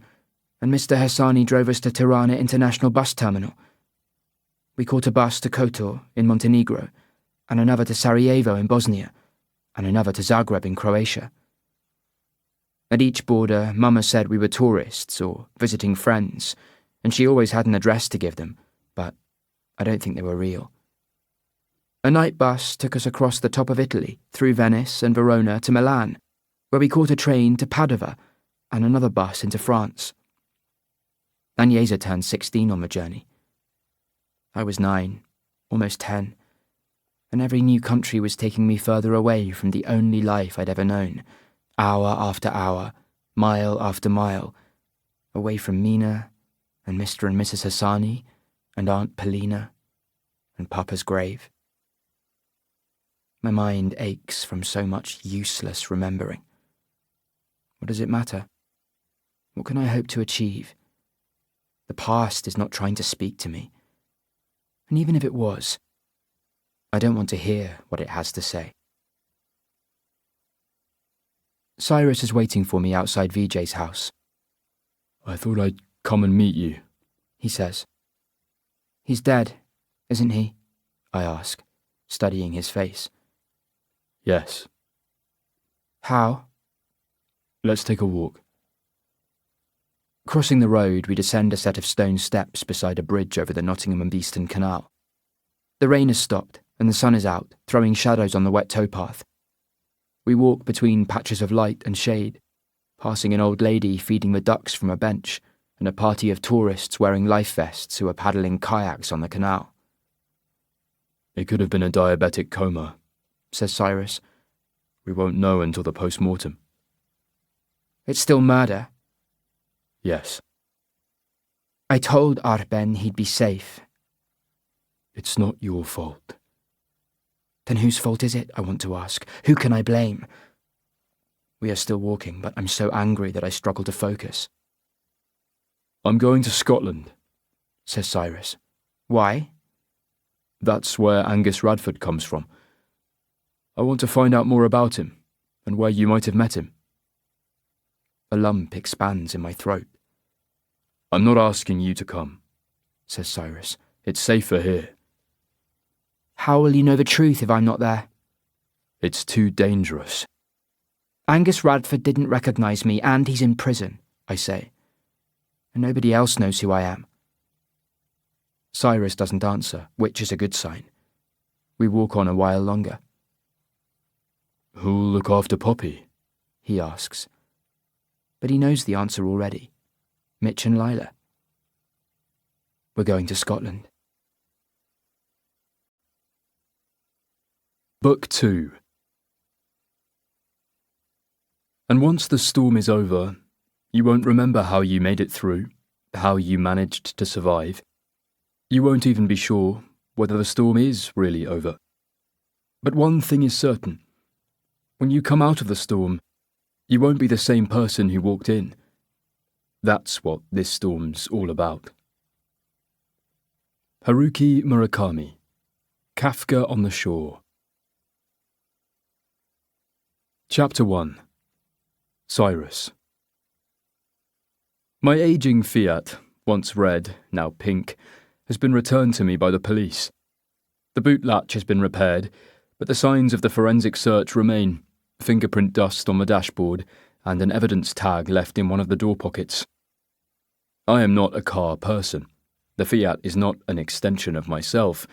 and Mr. Hassani drove us to Tirana International Bus Terminal. We caught a bus to Kotor in Montenegro, and another to Sarajevo in Bosnia, and another to Zagreb in Croatia. At each border, Mama said we were tourists or visiting friends, and she always had an address to give them, but I don't think they were real. A night bus took us across the top of Italy, through Venice and Verona to Milan, where we caught a train to Padova and another bus into France. Agnesa turned 16 on the journey. I was 9, almost 10, and every new country was taking me further away from the only life I'd ever known, hour after hour, mile after mile, away from Mina and Mr. and Mrs. Hassani and Aunt Polina and Papa's grave. My mind aches from so much useless remembering. What does it matter? What can I hope to achieve? The past is not trying to speak to me. And even if it was, I don't want to hear what it has to say. Cyrus is waiting for me outside VJ's house. I thought I'd come and meet you, He says. He's dead, isn't he? I ask, studying his face. Yes. How? Let's take a walk. Crossing the road, we descend a set of stone steps beside a bridge over the Nottingham and Beeston Canal. The rain has stopped, and the sun is out, throwing shadows on the wet towpath. We walk between patches of light and shade, passing an old lady feeding the ducks from a bench, and a party of tourists wearing life vests who are paddling kayaks on the canal. It could have been a diabetic coma, Says Cyrus. We won't know until the post-mortem. It's still murder. Yes. I told Arben he'd be safe. It's not your fault. Then whose fault is it, I want to ask? Who can I blame? We are still walking, but I'm so angry that I struggle to focus. I'm going to Scotland, Says Cyrus. Why? That's where Angus Radford comes from. I want to find out more about him, and where you might have met him. A lump expands in my throat. I'm not asking you to come, Says Cyrus. It's safer here. How will you know the truth if I'm not there? It's too dangerous. Angus Radford didn't recognise me, and he's in prison, I say. And nobody else knows who I am. Cyrus doesn't answer, which is a good sign. We walk on a while longer. Who'll look after Poppy? He asks. But he knows the answer already. Mitch and Lila. We're going to Scotland. Book 2. And once the storm is over, you won't remember how you made it through, how you managed to survive. You won't even be sure whether the storm is really over. But one thing is certain. When you come out of the storm, you won't be the same person who walked in. That's what this storm's all about. Haruki Murakami, Kafka on the Shore. Chapter 1. Cyrus. My aging Fiat, once red, now pink, has been returned to me by the police. The boot latch has been repaired, but the signs of the forensic search remain: fingerprint dust on the dashboard and an evidence tag left in one of the door pockets. I am not a car person. The Fiat is not an extension of myself,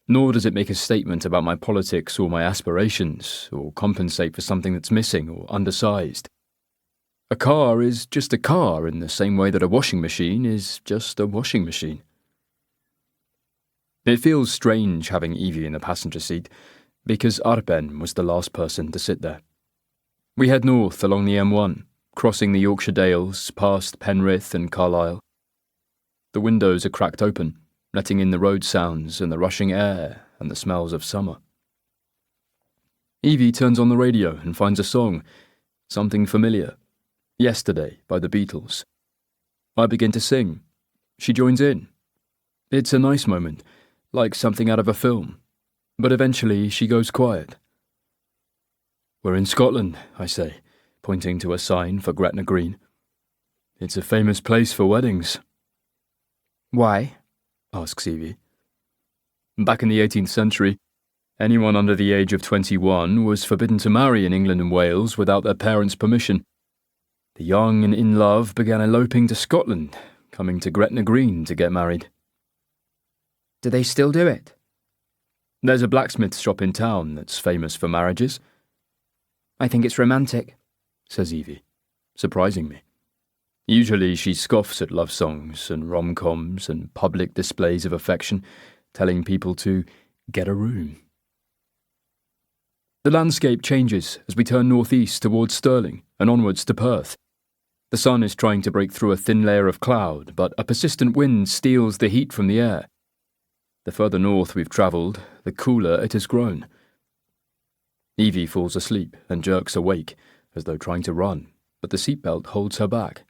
nor does it make a statement about my politics or my aspirations, or compensate for something that's missing or undersized. A car is just a car in the same way that a washing machine is just a washing machine. It feels strange having Evie in the passenger seat, because Arben was the last person to sit there. We head north along the M1, crossing the Yorkshire Dales, past Penrith and Carlisle. The windows are cracked open, letting in the road sounds and the rushing air and the smells of summer. Evie turns on the radio and finds a song, something familiar. Yesterday by the Beatles. I begin to sing. She joins in. It's a nice moment, like something out of a film, but eventually she goes quiet. We're in Scotland, I say, pointing to a sign for Gretna Green. It's a famous place for weddings. Why? Asks Evie. Back in the 18th century, anyone under the age of 21 was forbidden to marry in England and Wales without their parents' permission. The young and in love began eloping to Scotland, coming to Gretna Green to get married. Do they still do it? There's a blacksmith shop in town that's famous for marriages. I think it's romantic, says Evie, surprising me. Usually she scoffs at love songs and rom-coms and public displays of affection, telling people to get a room. The landscape changes as we turn northeast towards Stirling and onwards to Perth. The sun is trying to break through a thin layer of cloud, but a persistent wind steals the heat from the air. The further north we've travelled, the cooler it has grown. Evie falls asleep and jerks awake, as though trying to run, but the seatbelt holds her back.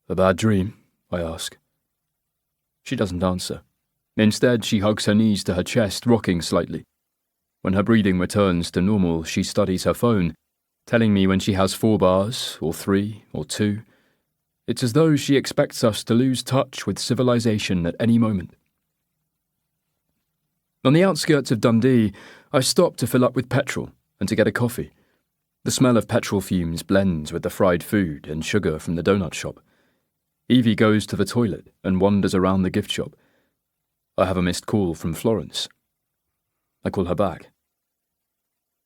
A bad dream? I ask. She doesn't answer. Instead, she hugs her knees to her chest, rocking slightly. When her breathing returns to normal, she studies her phone, telling me when she has 4 bars, or 3, or 2. It's as though she expects us to lose touch with civilization at any moment. On the outskirts of Dundee, I stop to fill up with petrol and to get a coffee. The smell of petrol fumes blends with the fried food and sugar from the donut shop. Evie goes to the toilet and wanders around the gift shop. I have a missed call from Florence. I call her back.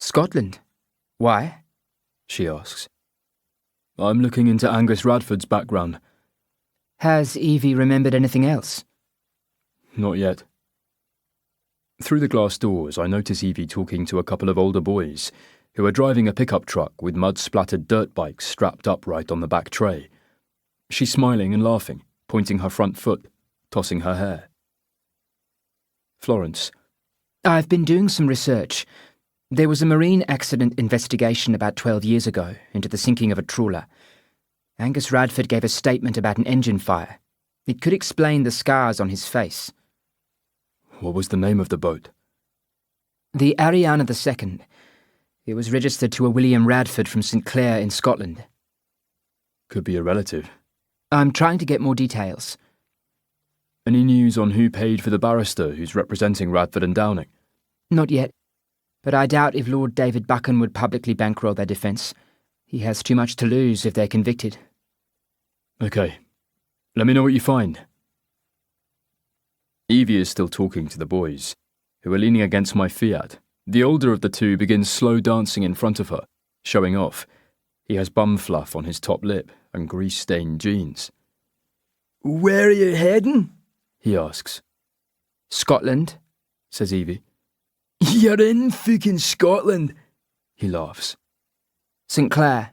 Scotland? Why? She asks. I'm looking into Angus Radford's background. Has Evie remembered anything else? Not yet. Through the glass doors, I notice Evie talking to a couple of older boys who are driving a pickup truck with mud-splattered dirt bikes strapped upright on the back tray. She's smiling and laughing, pointing her front foot, tossing her hair. Florence. I've been doing some research. There was a marine accident investigation about 12 years ago into the sinking of a trawler. Angus Radford gave a statement about an engine fire. It could explain the scars on his face. What was the name of the boat? The Ariana II. It was registered to a William Radford from St Clair in Scotland. Could be a relative. I'm trying to get more details. Any news on who paid for the barrister who's representing Radford and Downing? Not yet, but I doubt if Lord David Buchan would publicly bankroll their defence. He has too much to lose if they're convicted. OK. Let me know what you find. Evie is still talking to the boys, who are leaning against my Fiat. The older of the two begins slow dancing in front of her, showing off. He has bum fluff on his top lip and grease-stained jeans. Where are you heading? He asks. Scotland, says Evie. You're in fucking Scotland. He laughs. St Clair.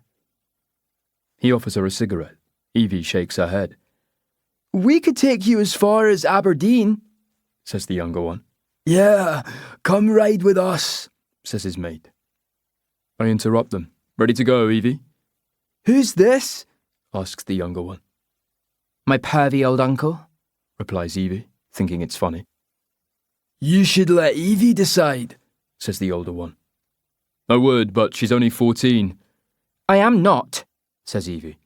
He offers her a cigarette. Evie shakes her head. We could take you as far as Aberdeen, says the younger one. Yeah, come ride with us, says his mate. I interrupt them. Ready to go, Evie? Who's this? Asks the younger one. My pervy old uncle, replies Evie, thinking it's funny. You should let Evie decide, says the older one. I would, but she's only 14. I am not, says Evie.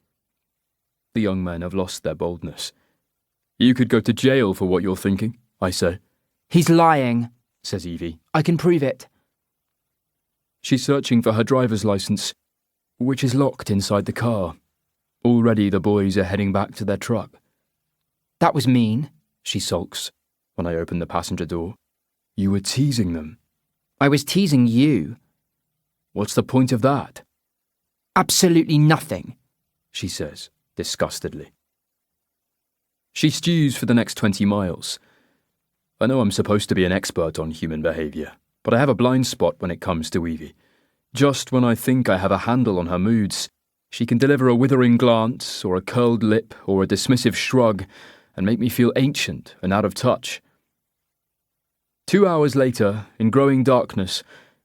The young men have lost their boldness. You could go to jail for what you're thinking, I say. He's lying, says Evie. I can prove it. She's searching for her driver's license, which is locked inside the car. Already the boys are heading back to their truck. That was mean, she sulks when I open the passenger door. You were teasing them. I was teasing you. What's the point of that? Absolutely nothing, she says, disgustedly. She stews for the next 20 miles. I know I'm supposed to be an expert on human behaviour, but I have a blind spot when it comes to Evie. Just when I think I have a handle on her moods, she can deliver a withering glance, or a curled lip, or a dismissive shrug, and make me feel ancient and out of touch. 2 hours later, in growing darkness,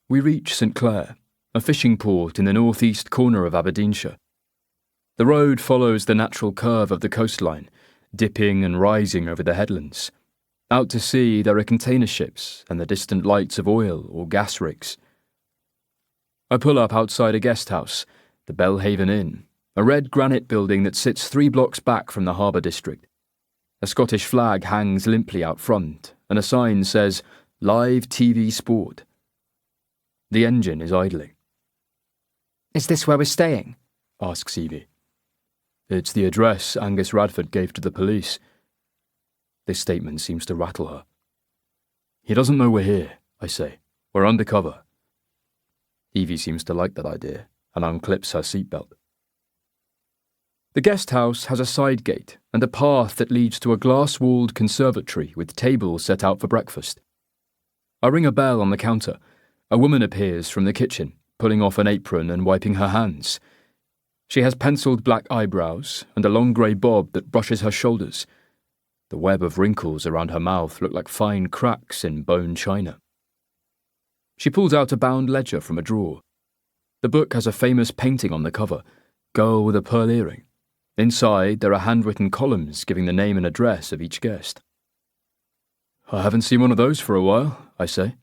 we reach St Clair, a fishing port in the northeast corner of Aberdeenshire. The road follows the natural curve of the coastline, dipping and rising over the headlands. Out to sea, there are container ships and the distant lights of oil or gas rigs. I pull up outside a guest house, the Belhaven Inn, a red granite building that sits 3 blocks back from the harbour district. A Scottish flag hangs limply out front, and a sign says, Live TV Sport. The engine is idling. Is this where we're staying? Asks Evie. It's the address Angus Radford gave to the police. This statement seems to rattle her. He doesn't know we're here, I say. We're undercover. Evie seems to like that idea and unclips her seatbelt. The guest house has a side gate and a path that leads to a glass-walled conservatory with tables set out for breakfast. I ring a bell on the counter. A woman appears from the kitchen, pulling off an apron and wiping her hands. She has penciled black eyebrows and a long grey bob that brushes her shoulders. The web of wrinkles around her mouth look like fine cracks in bone china. She pulls out a bound ledger from a drawer. The book has a famous painting on the cover, Girl with a Pearl Earring. Inside, there are handwritten columns giving the name and address of each guest. I haven't seen one of those for a while, I say.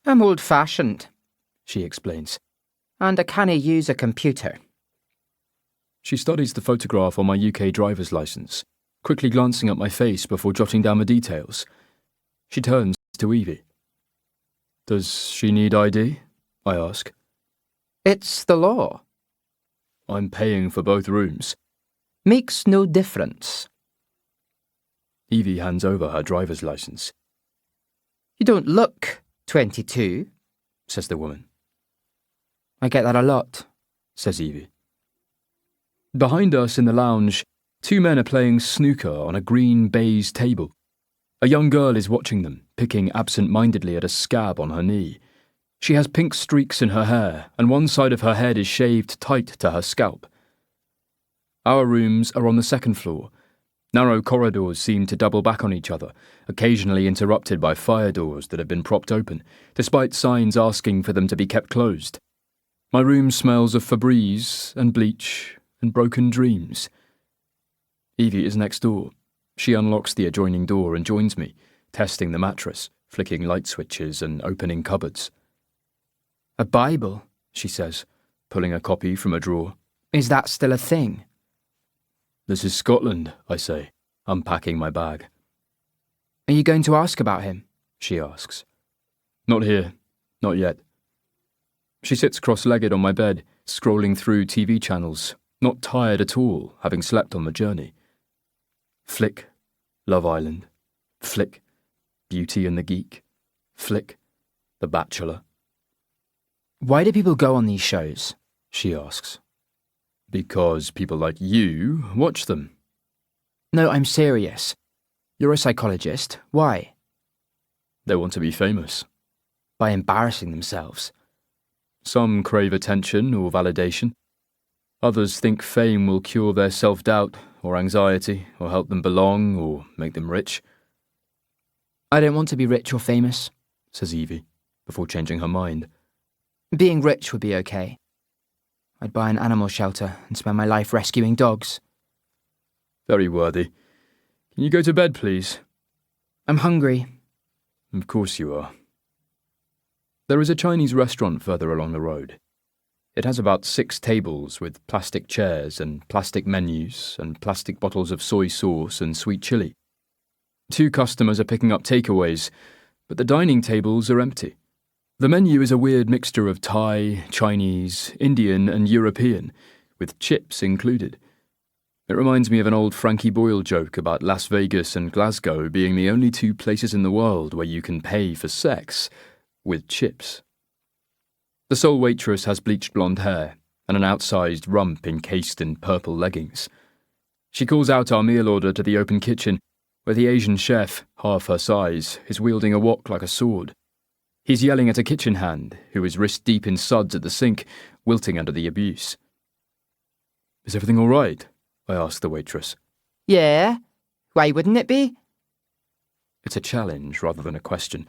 I'm old-fashioned, She explains. and I canna use a computer. She studies the photograph on my UK driver's licence, quickly glancing at my face before jotting down the details. She turns to Evie. Does she need ID? I ask. It's the law. I'm paying for both rooms. Makes no difference. Evie hands over her driver's licence, You don't look 22. says the woman. I get that a lot. Says Evie. Behind us in the lounge, two men are playing snooker on a green baize table. A young girl is watching them, picking absent-mindedly at a scab on her knee. She has pink streaks in her hair, and one side of her head is shaved tight to her scalp. Our rooms are on the second floor. Narrow corridors seem to double back on each other, occasionally interrupted by fire doors that have been propped open, despite signs asking for them to be kept closed. My room smells of Febreze and bleach and broken dreams. Evie is next door. She unlocks the adjoining door and joins me, testing the mattress, flicking light switches and opening cupboards. A Bible, She says, pulling a copy from a drawer. is that still a thing? This is Scotland, I say, unpacking my bag. Are you going to ask about him? She asks. Not here. Not yet. She sits cross-legged on my bed, scrolling through TV channels, not tired at all, having slept on the journey. Flick, Love Island. Flick, Beauty and the Geek. Flick, The Bachelor. Why do people go on these shows? She asks. Because people like you watch them. No, I'm serious. You're a psychologist. Why? They want to be famous. By embarrassing themselves. Some crave attention or validation. Others think fame will cure their self-doubt or anxiety or help them belong or make them rich. I don't want to be rich or famous, Says Evie, before changing her mind. Being rich would be okay. I'd buy an animal shelter and spend my life rescuing dogs. Very worthy. Can you go to bed, please? I'm hungry. Of course you are. There is a Chinese restaurant further along the road. It has about 6 tables with plastic chairs and plastic menus and plastic bottles of soy sauce and sweet chili. 2 customers are picking up takeaways, but the dining tables are empty. The menu is a weird mixture of Thai, Chinese, Indian and European, with chips included. It reminds me of an old Frankie Boyle joke about Las Vegas and Glasgow being the only 2 places in the world where you can pay for sex with chips. The sole waitress has bleached blonde hair and an outsized rump encased in purple leggings. She calls out our meal order to the open kitchen, where the Asian chef, half her size, is wielding a wok like a sword. He's yelling at a kitchen hand, who is wrist-deep in suds at the sink, wilting under the abuse. Is everything all right? I ask the waitress. Yeah? Why wouldn't it be? It's a challenge rather than a question,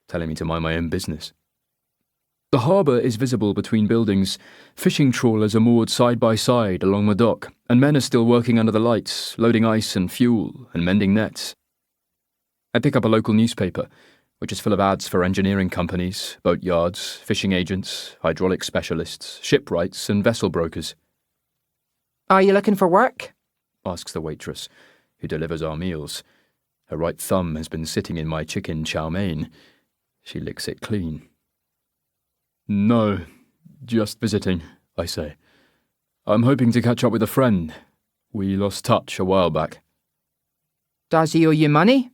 telling me to mind my own business. The harbour is visible between buildings. Fishing trawlers are moored side by side along the dock, and men are still working under the lights, loading ice and fuel and mending nets. I pick up a local newspaper, which is full of ads for engineering companies, boat yards, fishing agents, hydraulic specialists, shipwrights and vessel brokers. Are you looking for work? Asks the waitress, who delivers our meals. Her right thumb has been sitting in my chicken chow mein. She licks it clean. No, just visiting, I say. I'm hoping to catch up with a friend. We lost touch a while back. Does he owe you money?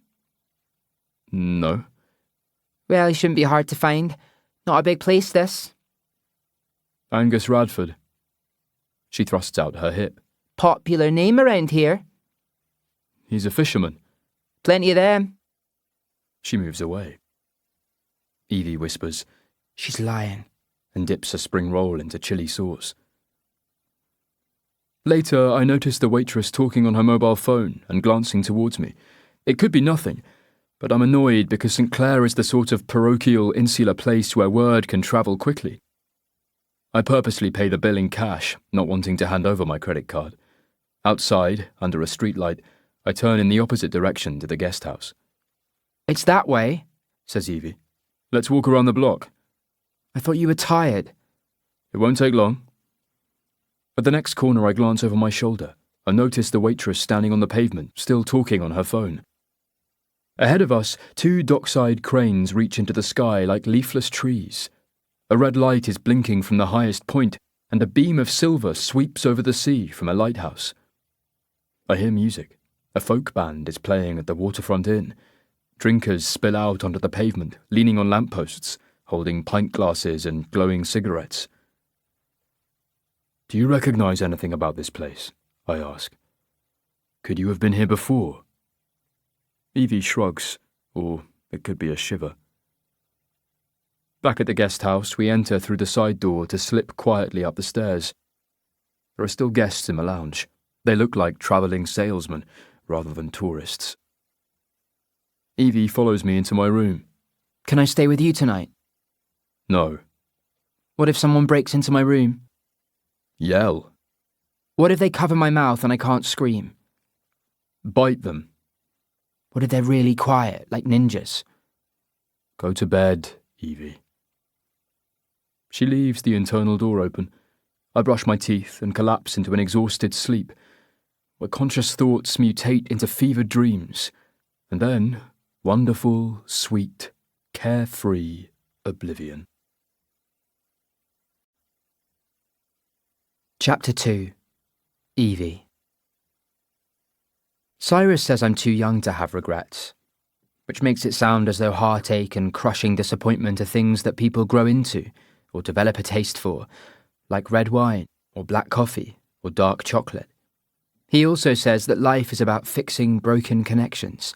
No. Well, he shouldn't be hard to find. Not a big place, this. Angus Radford. She thrusts out her hip. Popular name around here. He's a fisherman. Plenty of them. She moves away. Evie whispers, She's lying. and dips a spring roll into chili sauce. Later, I notice the waitress talking on her mobile phone and glancing towards me. It could be nothing, but I'm annoyed because St. Clair is the sort of parochial, insular place where word can travel quickly. I purposely pay the bill in cash, not wanting to hand over my credit card. Outside, under a streetlight, I turn in the opposite direction to the guest house. It's that way, Says Evie. Let's walk around the block. I thought you were tired. It won't take long. At the next corner, I glance over my shoulder and notice the waitress standing on the pavement, still talking on her phone. Ahead of us, 2 dockside cranes reach into the sky like leafless trees. A red light is blinking from the highest point, and a beam of silver sweeps over the sea from a lighthouse. I hear music. A folk band is playing at the waterfront inn. Drinkers spill out onto the pavement, leaning on lampposts, holding pint glasses and glowing cigarettes. Do you recognise anything about this place? I ask. Could you have been here before? Evie shrugs, or it could be a shiver. Back at the guest house, we enter through the side door to slip quietly up the stairs. There are still guests in the lounge. They look like travelling salesmen rather than tourists. Evie follows me into my room. Can I stay with you tonight? No. What if someone breaks into my room? Yell. What if they cover my mouth and I can't scream? Bite them. What if they're really quiet, like ninjas? Go to bed, Evie. She leaves the internal door open. I brush my teeth and collapse into an exhausted sleep, where conscious thoughts mutate into fevered dreams, and then wonderful, sweet, carefree oblivion. Chapter 2. Evie. Cyrus says I'm too young to have regrets, which makes it sound as though heartache and crushing disappointment are things that people grow into or develop a taste for, like red wine or black coffee or dark chocolate. He also says that life is about fixing broken connections.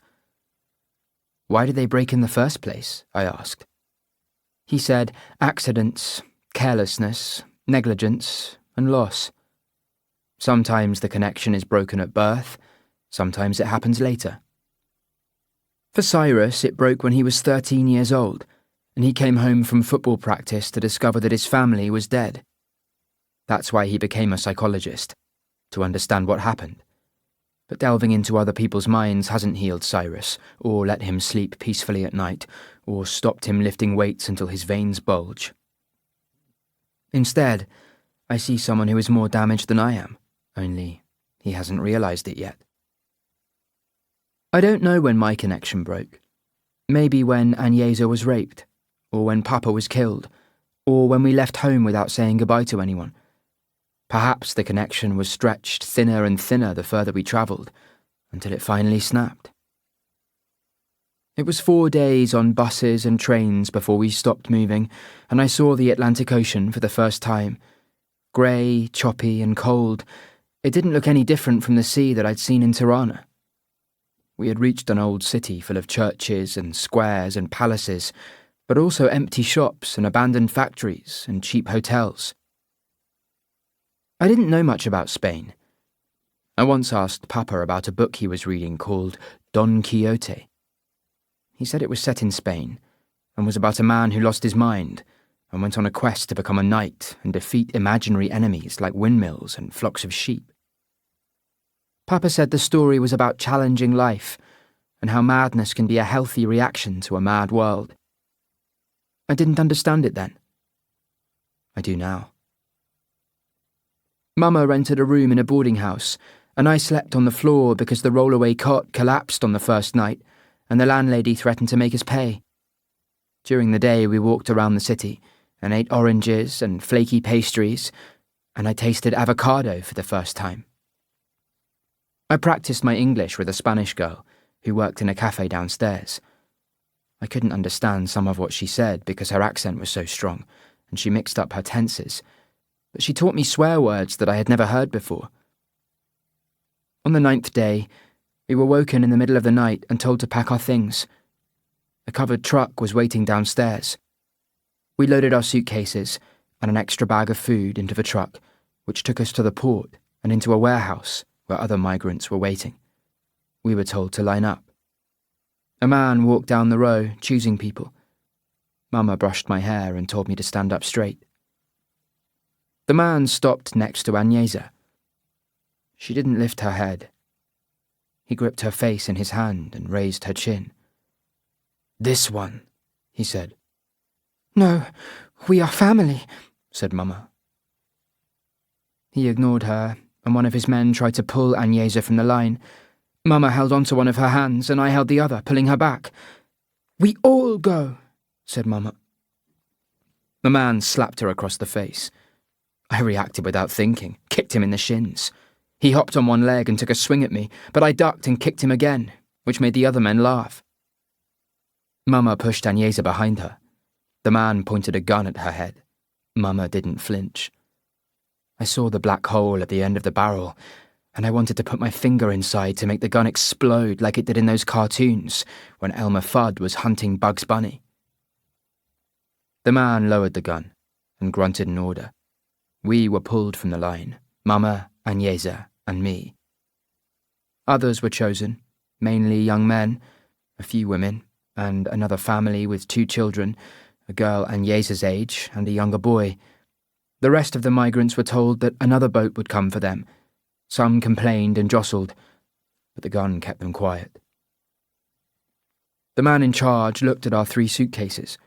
Why did they break in the first place? I asked. He said accidents, carelessness, negligence, and loss. Sometimes the connection is broken at birth, sometimes it happens later. For Cyrus, it broke when he was 13 years old, and he came home from football practice to discover that his family was dead. That's why he became a psychologist, to understand what happened. But delving into other people's minds hasn't healed Cyrus, or let him sleep peacefully at night, or stopped him lifting weights until his veins bulge. Instead, I see someone who is more damaged than I am, only he hasn't realised it yet. I don't know when my connection broke. Maybe when Agnesa was raped, or when Papa was killed, or when we left home without saying goodbye to anyone. Perhaps the connection was stretched thinner and thinner the further we travelled, until it finally snapped. It was 4 days on buses and trains before we stopped moving, and I saw the Atlantic Ocean for the first time. Grey, choppy and cold, it didn't look any different from the sea that I'd seen in Tirana. We had reached an old city full of churches and squares and palaces, but also empty shops and abandoned factories and cheap hotels. I didn't know much about Spain. I once asked Papa about a book he was reading called Don Quixote. He said it was set in Spain and was about a man who lost his mind and went on a quest to become a knight and defeat imaginary enemies like windmills and flocks of sheep. Papa said the story was about challenging life and how madness can be a healthy reaction to a mad world. I didn't understand it then. I do now. Mama rented a room in a boarding house, and I slept on the floor because the rollaway cot collapsed on the first night, and the landlady threatened to make us pay. During the day, we walked around the city and ate oranges and flaky pastries, and I tasted avocado for the first time. I practiced my English with a Spanish girl who worked in a cafe downstairs. I couldn't understand some of what she said because her accent was so strong, and she mixed up her tenses, but she taught me swear words that I had never heard before. On the 9th day, we were woken in the middle of the night and told to pack our things. A covered truck was waiting downstairs. We loaded our suitcases and an extra bag of food into the truck, which took us to the port and into a warehouse where other migrants were waiting. We were told to line up. A man walked down the row, choosing people. Mama brushed my hair and told me to stand up straight. The man stopped next to Agnesa. She didn't lift her head. He gripped her face in his hand and raised her chin. "This one," he said. "No, we are family," said Mama. He ignored her, and one of his men tried to pull Agnesa from the line. Mama held onto one of her hands, and I held the other, pulling her back. "We all go," said Mama. The man slapped her across the face. I reacted without thinking, kicked him in the shins. He hopped on one leg and took a swing at me, but I ducked and kicked him again, which made the other men laugh. Mama pushed Agnesa behind her. The man pointed a gun at her head. Mama didn't flinch. I saw the black hole at the end of the barrel, and I wanted to put my finger inside to make the gun explode like it did in those cartoons when Elmer Fudd was hunting Bugs Bunny. The man lowered the gun and grunted an order. We were pulled from the line, Mama, Agnesa, and me. Others were chosen, mainly young men, a few women, and another family with 2 children, a girl Agnesa's age and a younger boy. The rest of the migrants were told that another boat would come for them. Some complained and jostled, but the gun kept them quiet. The man in charge looked at our 3 suitcases.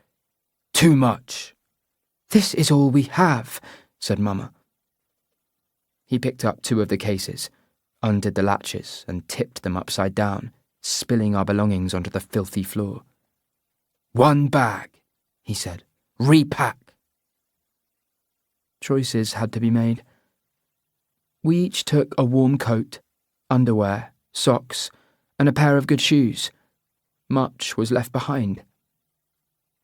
"Too much." "This is all we have," said Mama. He picked up 2 of the cases, undid the latches, and tipped them upside down, spilling our belongings onto the filthy floor. "1 bag," he said. "Repack." Choices had to be made. We each took a warm coat, underwear, socks, and a pair of good shoes. Much was left behind.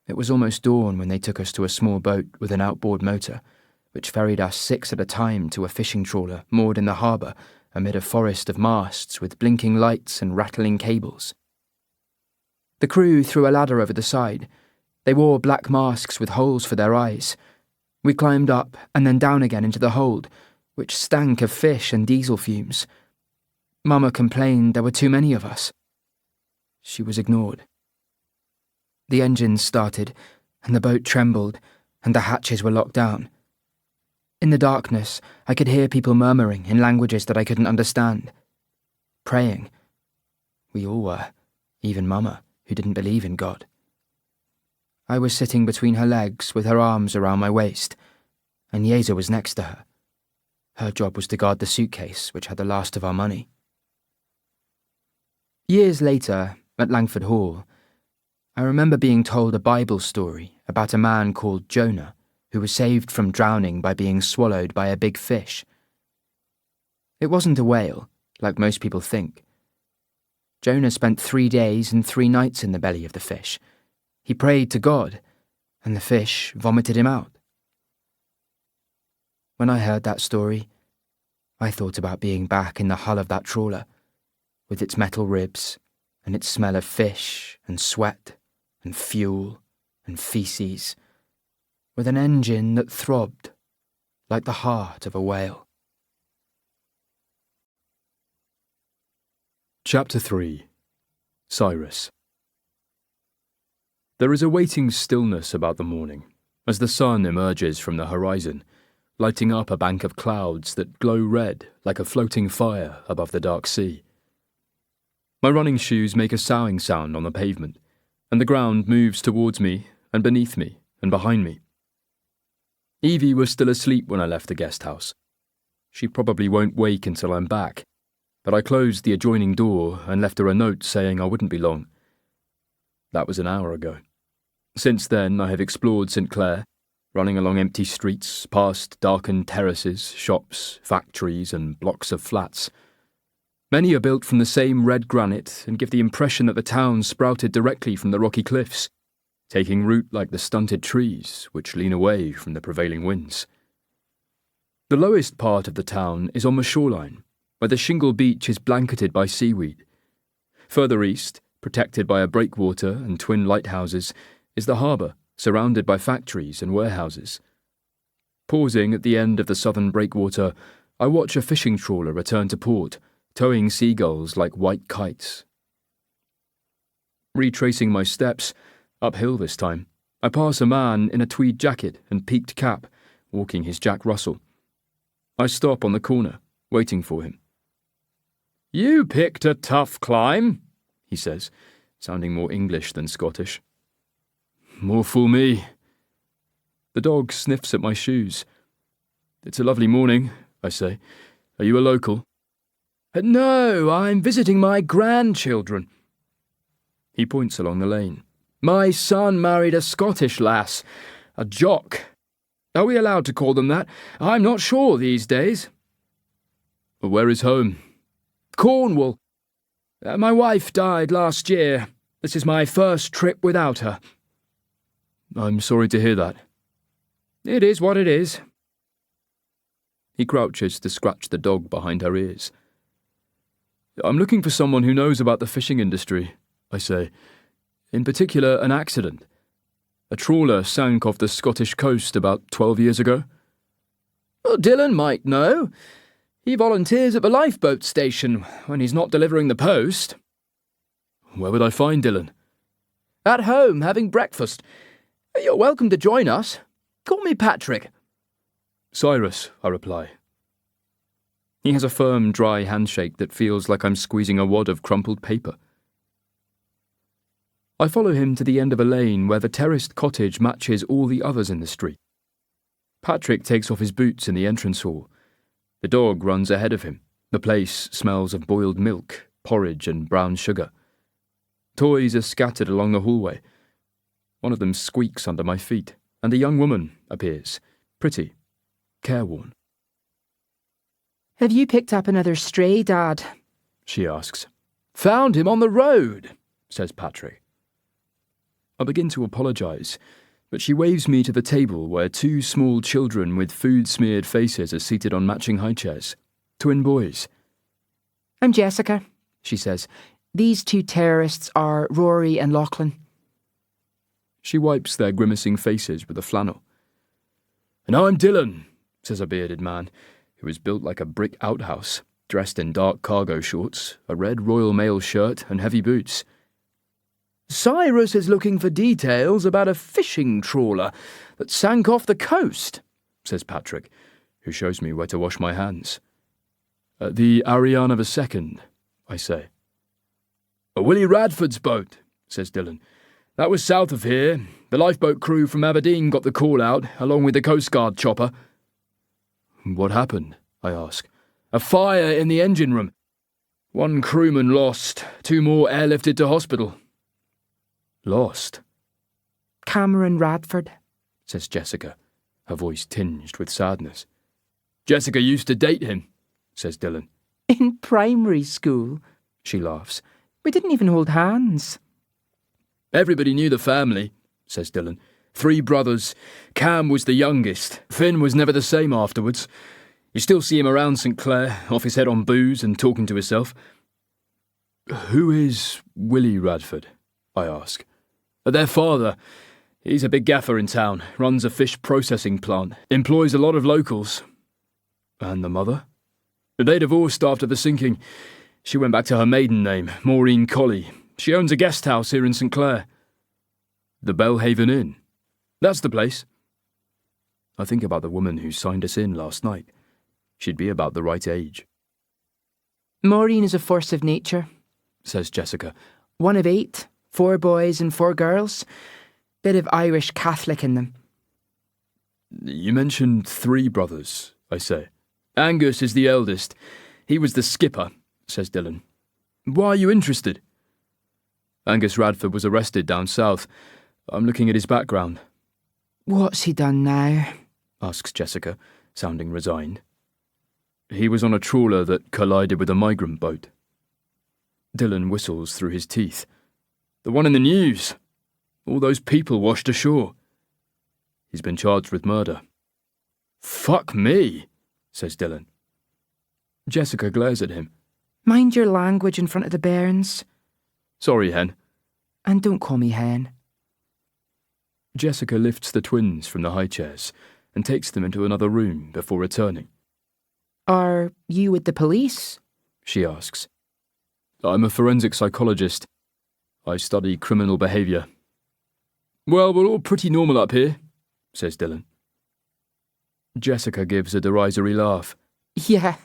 It was almost dawn when they took us to a small boat with an outboard motor, which ferried us 6 at a time to a fishing trawler moored in the harbour amid a forest of masts with blinking lights and rattling cables. The crew threw a ladder over the side. They wore black masks with holes for their eyes. We climbed up and then down again into the hold, which stank of fish and diesel fumes. Mama complained there were too many of us. She was ignored. The engines started, and the boat trembled, and the hatches were locked down. In the darkness, I could hear people murmuring in languages that I couldn't understand. Praying. We all were, even Mama, who didn't believe in God. I was sitting between her legs with her arms around my waist, and Agnesa was next to her. Her job was to guard the suitcase, which had the last of our money. Years later, at Langford Hall, I remember being told a Bible story about a man called Jonah who was saved from drowning by being swallowed by a big fish. It wasn't a whale, like most people think. Jonah spent 3 days and 3 nights in the belly of the fish. He prayed to God, and the fish vomited him out. When I heard that story, I thought about being back in the hull of that trawler, with its metal ribs, and its smell of fish, and sweat, and fuel, and feces, with an engine that throbbed like the heart of a whale. Chapter 3. Cyrus. There is a waiting stillness about the morning, as the sun emerges from the horizon, lighting up a bank of clouds that glow red like a floating fire above the dark sea. My running shoes make a soughing sound on the pavement, and the ground moves towards me and beneath me and behind me. Evie was still asleep when I left the guest house. She probably won't wake until I'm back, but I closed the adjoining door and left her a note saying I wouldn't be long. That was an hour ago. Since then, I have explored St. Clair, running along empty streets, past darkened terraces, shops, factories, and blocks of flats. Many are built from the same red granite and give the impression that the town sprouted directly from the rocky cliffs, taking root like the stunted trees which lean away from the prevailing winds. The lowest part of the town is on the shoreline, where the shingle beach is blanketed by seaweed. Further east, protected by a breakwater and twin lighthouses, is the harbour, surrounded by factories and warehouses. Pausing at the end of the southern breakwater, I watch a fishing trawler return to port, towing seagulls like white kites. Retracing my steps, uphill this time, I pass a man in a tweed jacket and peaked cap, walking his Jack Russell. I stop on the corner, waiting for him. "You picked a tough climb," he says, sounding more English than Scottish. "More fool me." The dog sniffs at my shoes. "It's a lovely morning," I say. "Are you a local?" "No, I'm visiting my grandchildren." He points along the lane. "My son married a Scottish lass, a jock. Are we allowed to call them that? I'm not sure these days." "Where is home?" "Cornwall. My wife died last year. This is my first trip without her." "I'm sorry to hear that." "It is what it is." He crouches to scratch the dog behind her ears. "I'm looking for someone who knows about the fishing industry," I say. "In particular, an accident. A trawler sank off the Scottish coast about 12 years ago." "Well, Dylan might know. He volunteers at the lifeboat station when he's not delivering the post." "Where would I find Dylan?" "At home, having breakfast. You're welcome to join us. Call me Patrick." "Cyrus," I reply. He has a firm, dry handshake that feels like I'm squeezing a wad of crumpled paper. I follow him to the end of a lane where the terraced cottage matches all the others in the street. Patrick takes off his boots in the entrance hall. The dog runs ahead of him. The place smells of boiled milk, porridge and brown sugar. Toys are scattered along the hallway. One of them squeaks under my feet, and a young woman appears, pretty, careworn. Have you picked up another stray, Dad? She asks. "Found him on the road," says Patrick. I begin to apologise, but she waves me to the table where two small children with food-smeared faces are seated on matching high chairs. Twin boys. "I'm Jessica," she says. "These two terrorists are Rory and Lachlan." She wipes their grimacing faces with a flannel. "And I'm Dylan," says a bearded man, who is built like a brick outhouse, dressed in dark cargo shorts, a red Royal Mail shirt and heavy boots. "Cyrus is looking for details about a fishing trawler that sank off the coast," says Patrick, who shows me where to wash my hands. "The Ariana II, I say. "Willie Radford's boat," says Dylan. "That was south of here. The lifeboat crew from Aberdeen got the call out, along with the Coast Guard chopper." "What happened?" I ask. "A fire in the engine room. One crewman lost, 2 more airlifted to hospital." "Lost?" "Cameron Radford," says Jessica, her voice tinged with sadness. "Jessica used to date him," says Dylan. "In primary school," she laughs. "We didn't even hold hands." "Everybody knew the family," says Dylan. 3 brothers. Cam was the youngest. Finn was never the same afterwards. You still see him around St. Clair, off his head on booze and talking to himself." "Who is Willie Radford?" I ask. "Their father. He's a big gaffer in town, runs a fish processing plant, employs a lot of locals." "And the mother?" "They divorced after the sinking. She went back to her maiden name, Maureen Colley. She owns a guest house here in St. Clair." "The Bellhaven Inn?" "That's the place." I think about the woman who signed us in last night. She'd be about the right age. "Maureen is a force of nature," says Jessica. "One of 8, 4 boys and 4 girls. Bit of Irish Catholic in them." "You mentioned 3 brothers," I say. "Angus is the eldest. He was the skipper," says Dylan. "Why are you interested?" "Angus Radford was arrested down south. I'm looking at his background." "What's he done now?" asks Jessica, sounding resigned. "He was on a trawler that collided with a migrant boat," Dylan whistles through his teeth. The one in the news. All those people washed ashore. He's been charged with murder. Fuck me, says Dylan. Jessica glares at him. Mind your language in front of the bairns. Sorry, Hen. And don't call me Hen. Jessica lifts the twins from the high chairs and takes them into another room before returning. Are you with the police? She asks. I'm a forensic psychologist. I study criminal behaviour. Well, we're all pretty normal up here, says Dylan. Jessica gives a derisory laugh. Yeah,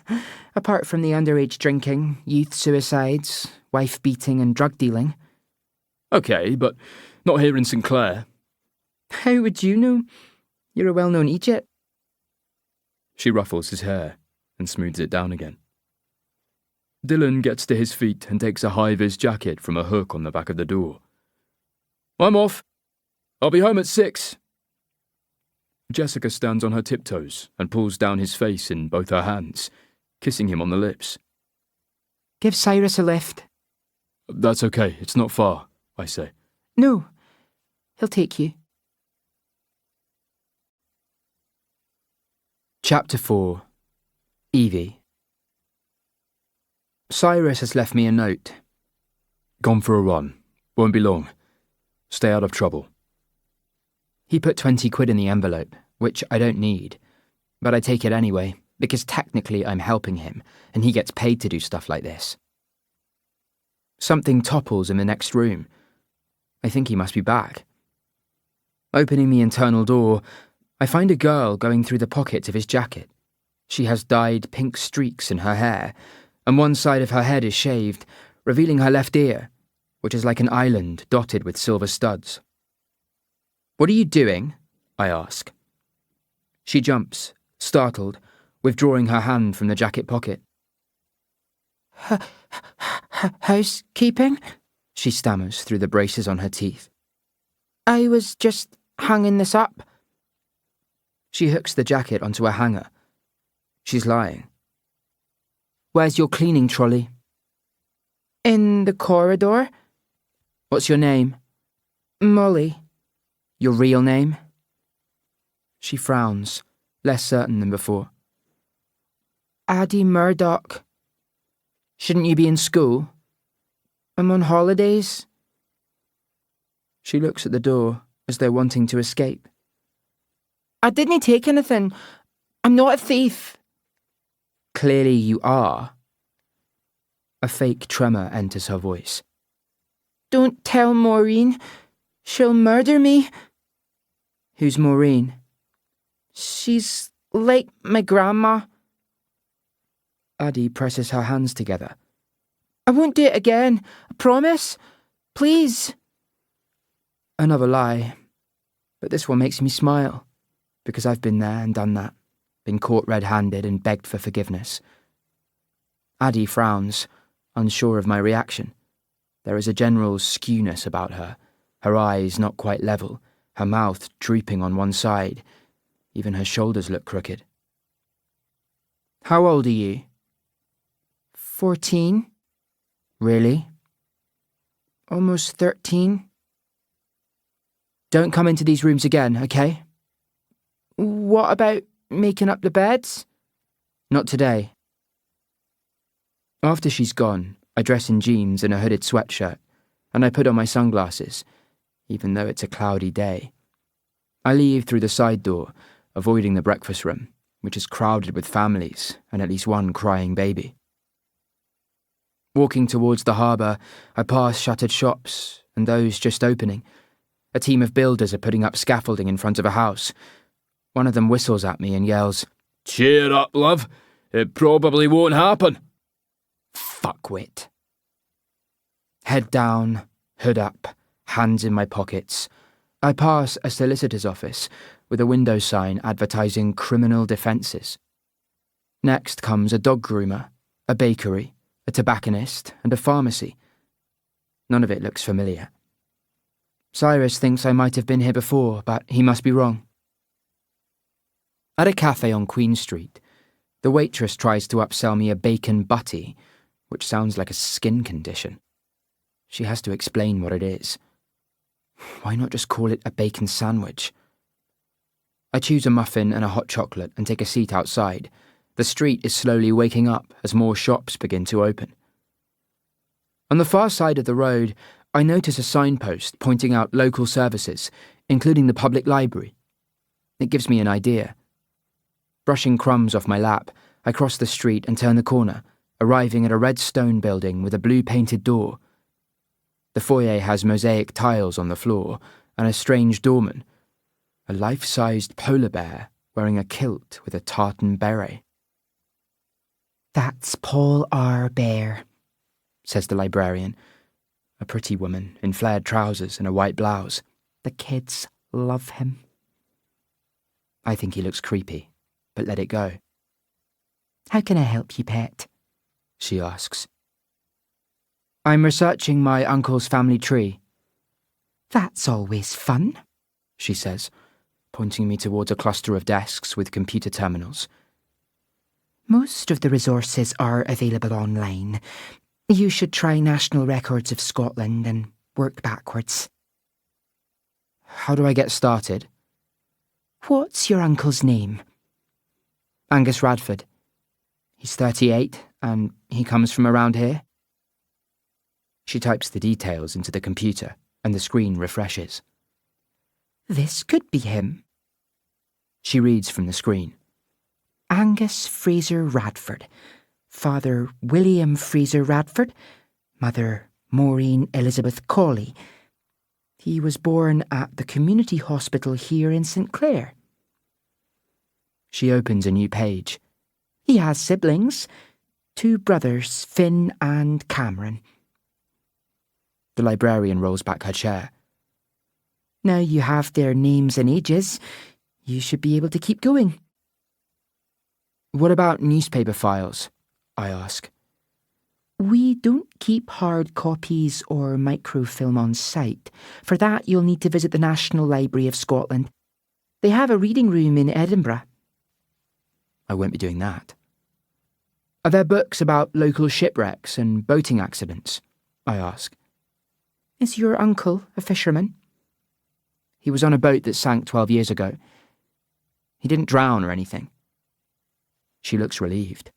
apart from the underage drinking, youth suicides, wife beating and drug dealing. Okay, but not here in St. Clair. How would you know? You're a well-known Egypt. She ruffles his hair and smooths it down again. Dylan gets to his feet and takes a high-vis jacket from a hook on the back of the door. I'm off. I'll be home at 6. Jessica stands on her tiptoes and pulls down his face in both her hands, kissing him on the lips. Give Cyrus a lift. That's okay, it's not far, I say. No, he'll take you. Chapter 4. Evie. Cyrus has left me a note. Gone for a run. Won't be long. Stay out of trouble. He put 20 quid in the envelope, which I don't need, but I take it anyway, because technically I'm helping him, and he gets paid to do stuff like this. Something topples in the next room. I think he must be back. Opening the internal door, I find a girl going through the pockets of his jacket. She has dyed pink streaks in her hair, and one side of her head is shaved, revealing her left ear, which is like an island dotted with silver studs. What are you doing? I ask. She jumps, startled, withdrawing her hand from the jacket pocket. Housekeeping? She stammers through the braces on her teeth. I was just hanging this up. She hooks the jacket onto a hanger. She's lying. Where's your cleaning trolley? In the corridor. What's your name? Molly. Your real name? She frowns, less certain than before. Addie Murdoch. Shouldn't you be in school? I'm on holidays. She looks at the door as though wanting to escape. I didn't take anything. I'm not a thief. Clearly you are. A fake tremor enters her voice. Don't tell Maureen. She'll murder me. Who's Maureen? She's like my grandma. Addie presses her hands together. I won't do it again. I promise. Please. Another lie. But this one makes me smile, because I've been there and done that, been caught red-handed and begged for forgiveness. Addie frowns, unsure of my reaction. There is a general skewness about her, her eyes not quite level, her mouth drooping on one side. Even her shoulders look crooked. How old are you? 14. Really? Almost 13. Don't come into these rooms again, okay? What about making up the beds? Not today. After she's gone, I dress in jeans and a hooded sweatshirt, and I put on my sunglasses, even though it's a cloudy day. I leave through the side door, avoiding the breakfast room, which is crowded with families and at least one crying baby. Walking towards the harbour, I pass shuttered shops and those just opening. A team of builders are putting up scaffolding in front of a house. One of them whistles at me and yells, Cheer up, love. It probably won't happen. Fuckwit. Head down, hood up, hands in my pockets. I pass a solicitor's office with a window sign advertising criminal defences. Next comes a dog groomer, a bakery, a tobacconist, and a pharmacy. None of it looks familiar. Cyrus thinks I might have been here before, but he must be wrong. At a cafe on Queen Street, the waitress tries to upsell me a bacon butty, which sounds like a skin condition. She has to explain what it is. Why not just call it a bacon sandwich? I choose a muffin and a hot chocolate and take a seat outside. The street is slowly waking up as more shops begin to open. On the far side of the road, I notice a signpost pointing out local services, including the public library. It gives me an idea. Brushing crumbs off my lap, I cross the street and turn the corner, arriving at a red stone building with a blue painted door. The foyer has mosaic tiles on the floor and a strange doorman, a life-sized polar bear wearing a kilt with a tartan beret. "That's Paul R. Bear," says the librarian, a pretty woman in flared trousers and a white blouse. "The kids love him." I think he looks creepy, but let it go. "How can I help you, pet?" she asks. I'm researching my uncle's family tree. "That's always fun," she says, pointing me towards a cluster of desks with computer terminals. "Most of the resources are available online. You should try National Records of Scotland and work backwards." How do I get started? "What's your uncle's name?" Angus Radford. He's 38 and he comes from around here. She types the details into the computer and the screen refreshes. "This could be him." She reads from the screen. "Angus Fraser Radford. Father William Fraser Radford. Mother Maureen Elizabeth Cawley. He was born at the community hospital here in St. Clair." She opens a new page. "He has siblings. 2 brothers, Finn and Cameron." The librarian rolls back her chair. "Now you have their names and ages, you should be able to keep going." What about newspaper files? I ask. "We don't keep hard copies or microfilm on site. For that, you'll need to visit the National Library of Scotland. They have a reading room in Edinburgh." I won't be doing that. Are there books about local shipwrecks and boating accidents? I ask. "Is your uncle a fisherman?" He was on a boat that sank 12 years ago. He didn't drown or anything. She looks relieved.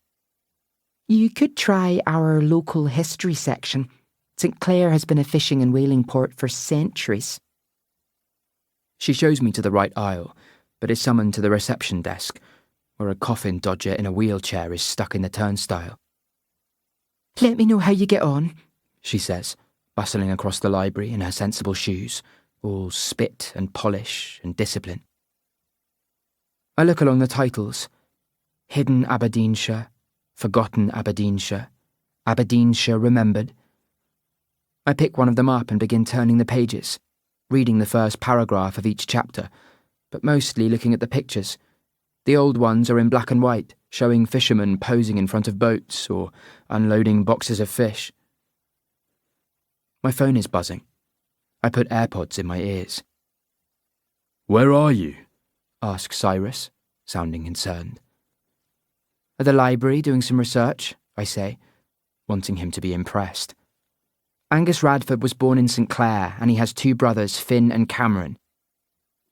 "You could try our local history section. St. Clair has been a fishing and whaling port for centuries." She shows me to the right aisle, but is summoned to the reception desk, where a coffin dodger in a wheelchair is stuck in the turnstile. "Let me know how you get on," she says, bustling across the library in her sensible shoes, all spit and polish and discipline. I look along the titles. Hidden Aberdeenshire, Forgotten Aberdeenshire, Aberdeenshire Remembered. I pick one of them up and begin turning the pages, reading the first paragraph of each chapter, but mostly looking at the pictures. The old ones are in black and white, showing fishermen posing in front of boats or unloading boxes of fish. My phone is buzzing. I put AirPods in my ears. Where are you? Asks Cyrus, sounding concerned. At the library doing some research, I say, wanting him to be impressed. Angus Radford was born in St. Clair and he has 2 brothers, Finn and Cameron.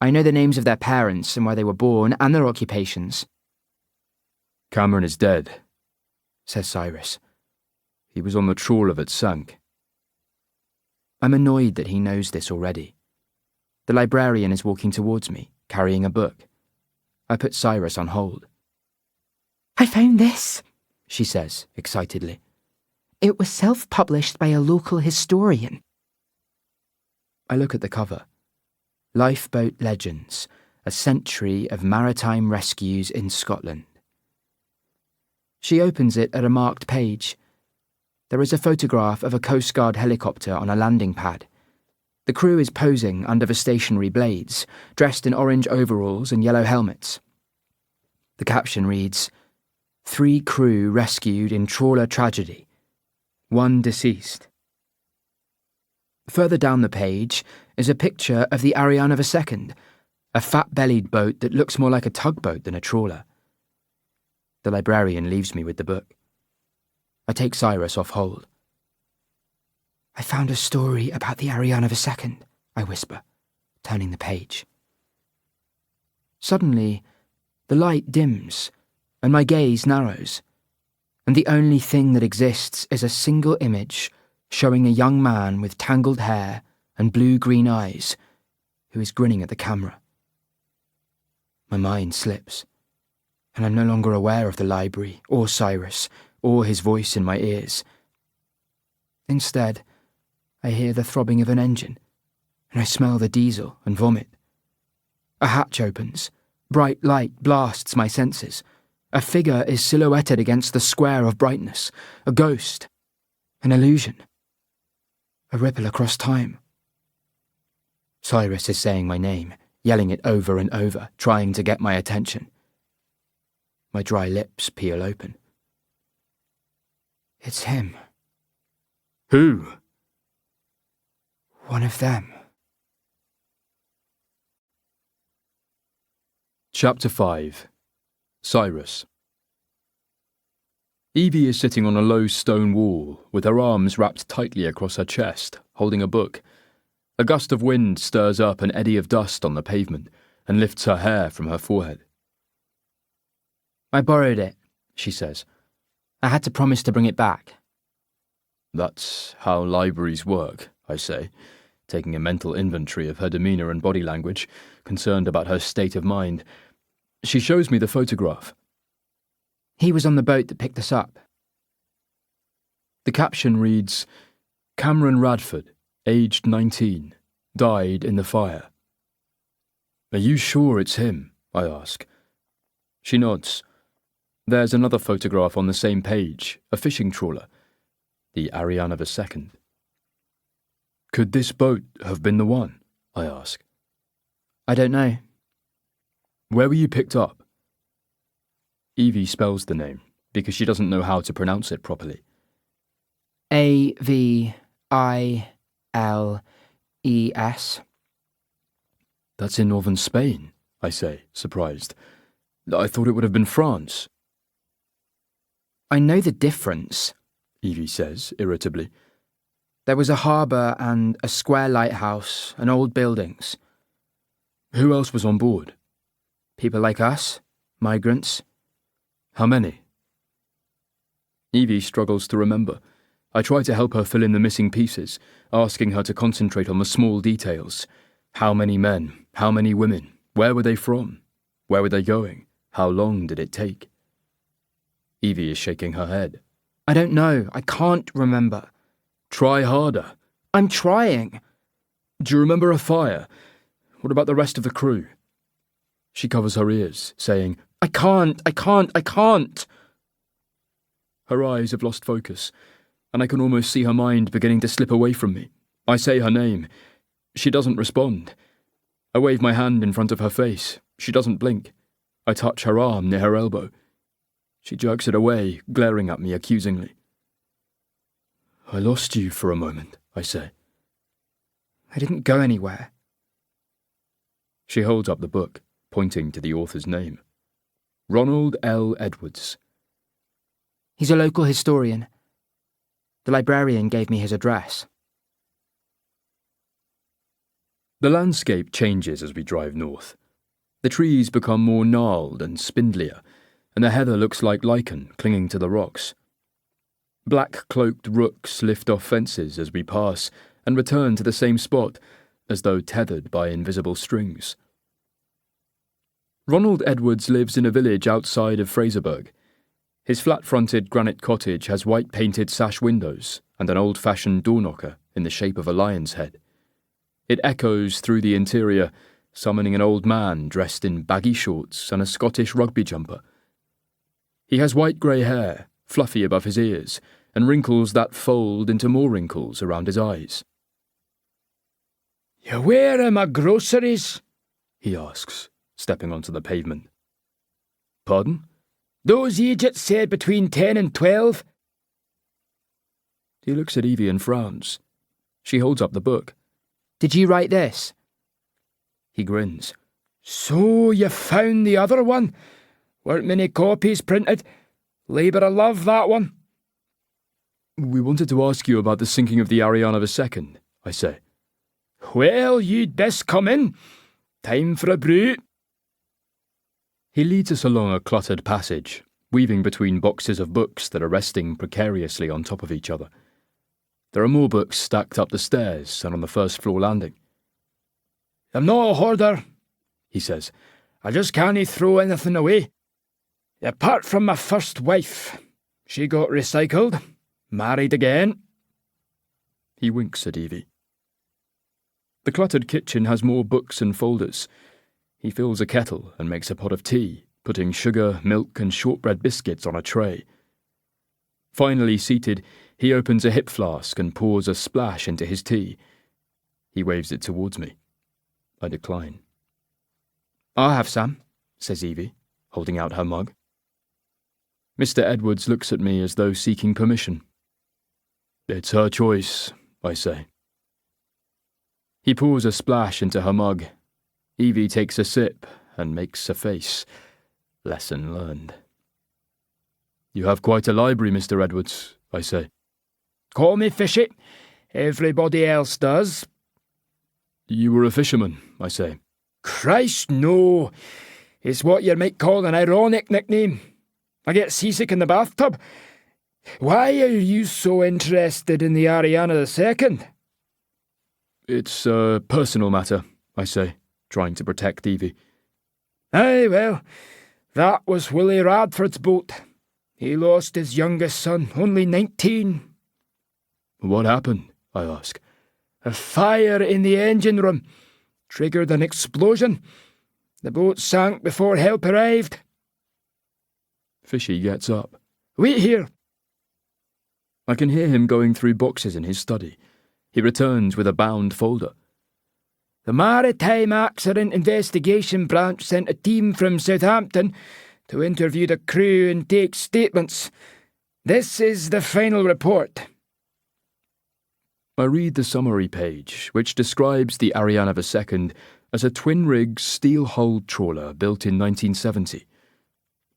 I know the names of their parents and where they were born and their occupations. Cameron is dead, says Cyrus. He was on the trawler that sank. I'm annoyed that he knows this already. The librarian is walking towards me, carrying a book. I put Cyrus on hold. "I found this," she says, excitedly. "It was self-published by a local historian." I look at the cover. Lifeboat Legends, a century of maritime rescues in Scotland. She opens it at a marked page. There is a photograph of a Coast Guard helicopter on a landing pad. The crew is posing under the stationary blades, dressed in orange overalls and yellow helmets. The caption reads, 3 crew rescued in trawler tragedy. 1 deceased. Further down the page is a picture of the Ariane II, a fat-bellied boat that looks more like a tugboat than a trawler. The librarian leaves me with the book. I take Cyrus off hold. I found a story about the Ariane of II, I whisper, turning the page. Suddenly, the light dims, and my gaze narrows, and the only thing that exists is a single image showing a young man with tangled hair and blue-green eyes who is grinning at the camera. My mind slips, and I'm no longer aware of the library, or Cyrus, or his voice in my ears. Instead, I hear the throbbing of an engine, and I smell the diesel and vomit. A hatch opens, bright light blasts my senses. A figure is silhouetted against the square of brightness, a ghost, an illusion, a ripple across time. Cyrus is saying my name, yelling it over and over, trying to get my attention. My dry lips peel open. It's him. Who? One of them. Chapter 5. Cyrus. Evie is sitting on a low stone wall, with her arms wrapped tightly across her chest, holding a book. A gust of wind stirs up an eddy of dust on the pavement and lifts her hair from her forehead. I borrowed it, she says. I had to promise to bring it back. That's how libraries work, I say, taking a mental inventory of her demeanour and body language, concerned about her state of mind. She shows me the photograph. He was on the boat that picked us up. The caption reads, Cameron Radford, aged 19, died in the fire. Are you sure it's him? I ask. She nods. There's another photograph on the same page, a fishing trawler, the Ariane of II. Could this boat have been the one? I ask. I don't know. Where were you picked up? Evie spells the name, because she doesn't know how to pronounce it properly. Avilles. That's in northern Spain, I say, surprised. I thought it would have been France. I know the difference, Evie says, irritably. There was a harbour and a square lighthouse and old buildings. Who else was on board? People like us, migrants. How many? Evie struggles to remember. I try to help her fill in the missing pieces, asking her to concentrate on the small details. How many men? How many women? Where were they from? Where were they going? How long did it take? Evie is shaking her head. I don't know. I can't remember. Try harder. I'm trying. Do you remember a fire? What about the rest of the crew? She covers her ears, saying, I can't. Her eyes have lost focus, and I can almost see her mind beginning to slip away from me. I say her name. She doesn't respond. I wave my hand in front of her face. She doesn't blink. I touch her arm near her elbow. She jerks it away, glaring at me accusingly. I lost you for a moment, I say. I didn't go anywhere. She holds up the book, pointing to the author's name. Ronald L. Edwards. He's a local historian. The librarian gave me his address. The landscape changes as we drive north. The trees become more gnarled and spindlier, and the heather looks like lichen clinging to the rocks. Black-cloaked rooks lift off fences as we pass and return to the same spot, as though tethered by invisible strings. Ronald Edwards lives in a village outside of Fraserburgh. His flat-fronted granite cottage has white-painted sash windows and an old-fashioned door-knocker in the shape of a lion's head. It echoes through the interior, summoning an old man dressed in baggy shorts and a Scottish rugby jumper. He has white-grey hair, fluffy above his ears, and wrinkles that fold into more wrinkles around his eyes. You where are my groceries? He asks, stepping onto the pavement. Pardon? Those idiots said between 10 and 12. He looks at Evie and frowns. She holds up the book. Did you write this? He grins. So you found the other one? Weren't many copies printed? Labour of love, that one. We wanted to ask you about the sinking of the Ariana II, I say. Well, you'd best come in. Time for a brew. He leads us along a cluttered passage, weaving between boxes of books that are resting precariously on top of each other. There are more books stacked up the stairs and on the first floor landing. I'm not a hoarder, he says. I just can't throw anything away. Apart from my first wife. She got recycled, married again. He winks at Evie. The cluttered kitchen has more books and folders. He fills a kettle and makes a pot of tea, putting sugar, milk and shortbread biscuits on a tray. Finally seated, he opens a hip flask and pours a splash into his tea. He waves it towards me. I decline. I'll have some, says Evie, holding out her mug. Mr. Edwards looks at me as though seeking permission. It's her choice, I say. He pours a splash into her mug. Evie takes a sip and makes a face. Lesson learned. You have quite a library, Mr. Edwards, I say. Call me Fishy. Everybody else does. You were a fisherman, I say. Christ, no. It's what you might call an ironic nickname. I get seasick in the bathtub. Why are you so interested in the Ariana II? It's a personal matter, I say, trying to protect Evie. Aye, well, that was Willie Radford's boat. He lost his youngest son, only 19. What happened? I ask. A fire in the engine room triggered an explosion. The boat sank before help arrived. Fishy gets up. Wait here. I can hear him going through boxes in his study. He returns with a bound folder. The Maritime Accident Investigation Branch sent a team from Southampton to interview the crew and take statements. This is the final report. I read the summary page, which describes the Ariana II as a twin-rig, steel-hulled trawler built in 1970.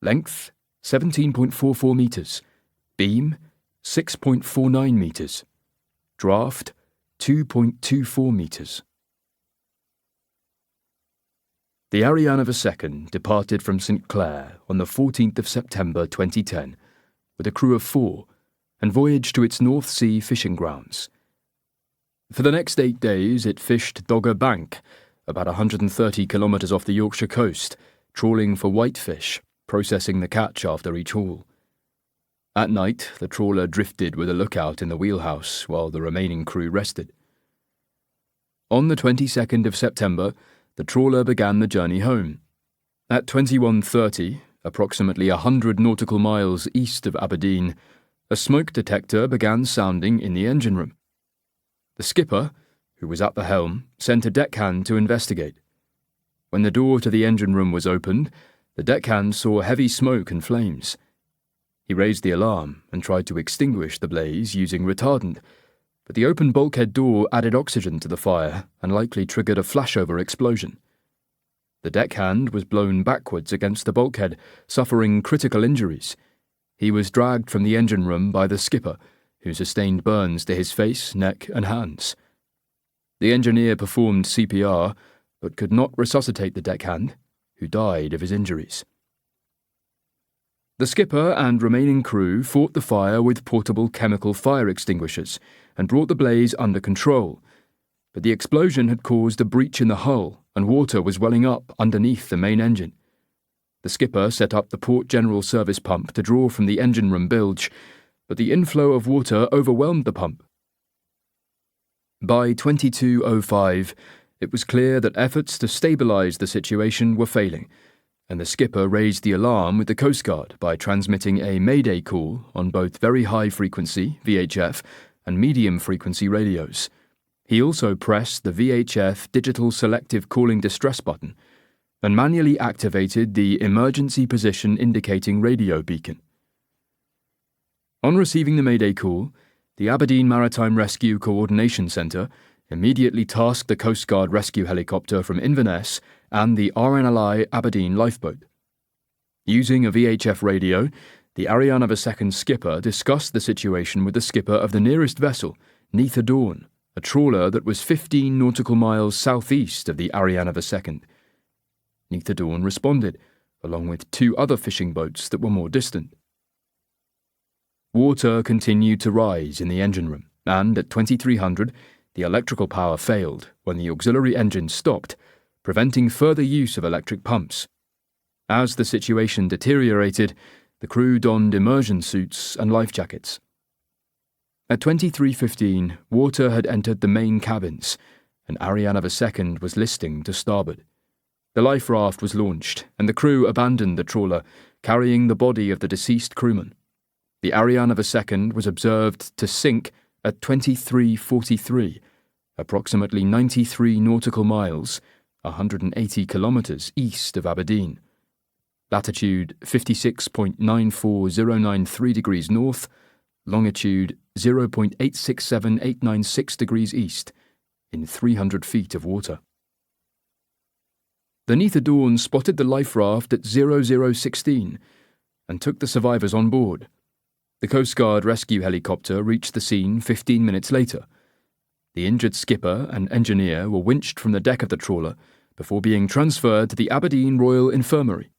Length, 17.44 metres. Beam, 6.49 metres. Draft, 2.24 metres. The Ariana II departed from St. Clair on the 14th of September 2010 with a crew of 4 and voyaged to its North Sea fishing grounds. For the next 8 days it fished Dogger Bank, about 130 kilometres off the Yorkshire coast, trawling for whitefish, processing the catch after each haul. At night, the trawler drifted with a lookout in the wheelhouse while the remaining crew rested. On the 22nd of September, the trawler began the journey home. At 21:30, approximately 100 nautical miles east of Aberdeen, a smoke detector began sounding in the engine room. The skipper, who was at the helm, sent a deckhand to investigate. When the door to the engine room was opened, the deckhand saw heavy smoke and flames. He raised the alarm and tried to extinguish the blaze using retardant, but the open bulkhead door added oxygen to the fire and likely triggered a flashover explosion. The deckhand was blown backwards against the bulkhead, suffering critical injuries. He was dragged from the engine room by the skipper, who sustained burns to his face, neck and hands. The engineer performed CPR, but could not resuscitate the deckhand, who died of his injuries. The skipper and remaining crew fought the fire with portable chemical fire extinguishers and brought the blaze under control, but the explosion had caused a breach in the hull and water was welling up underneath the main engine. The skipper set up the Port General service pump to draw from the engine room bilge, but the inflow of water overwhelmed the pump. By 22:05, it was clear that efforts to stabilise the situation were failing, and the skipper raised the alarm with the Coast Guard by transmitting a mayday call on both very high-frequency, VHF, and medium-frequency radios. He also pressed the VHF digital selective calling distress button and manually activated the emergency position indicating radio beacon. On receiving the mayday call, the Aberdeen Maritime Rescue Coordination Centre immediately tasked the Coast Guard rescue helicopter from Inverness and the RNLI Aberdeen lifeboat. Using a VHF radio, The Ariane II's skipper discussed the situation with the skipper of the nearest vessel, Neath Dawn, a trawler that was 15 nautical miles southeast of the Ariane II. Neath Dawn responded, along with 2 other fishing boats that were more distant. Water continued to rise in the engine room, and at 2300, the electrical power failed when the auxiliary engine stopped, preventing further use of electric pumps. As the situation deteriorated, the crew donned immersion suits and life jackets. At 23:15, water had entered the main cabins, and Ariane II was listing to starboard. The life raft was launched, and the crew abandoned the trawler, carrying the body of the deceased crewman. The Ariane II was observed to sink at 23:43, approximately 93 nautical miles, 180 kilometres east of Aberdeen. Latitude 56.94093 degrees north, longitude 0.867896 degrees east, in 300 feet of water. The Neath Dawn spotted the life raft at 0016 and took the survivors on board. The Coast Guard rescue helicopter reached the scene 15 minutes later. The injured skipper and engineer were winched from the deck of the trawler before being transferred to the Aberdeen Royal Infirmary.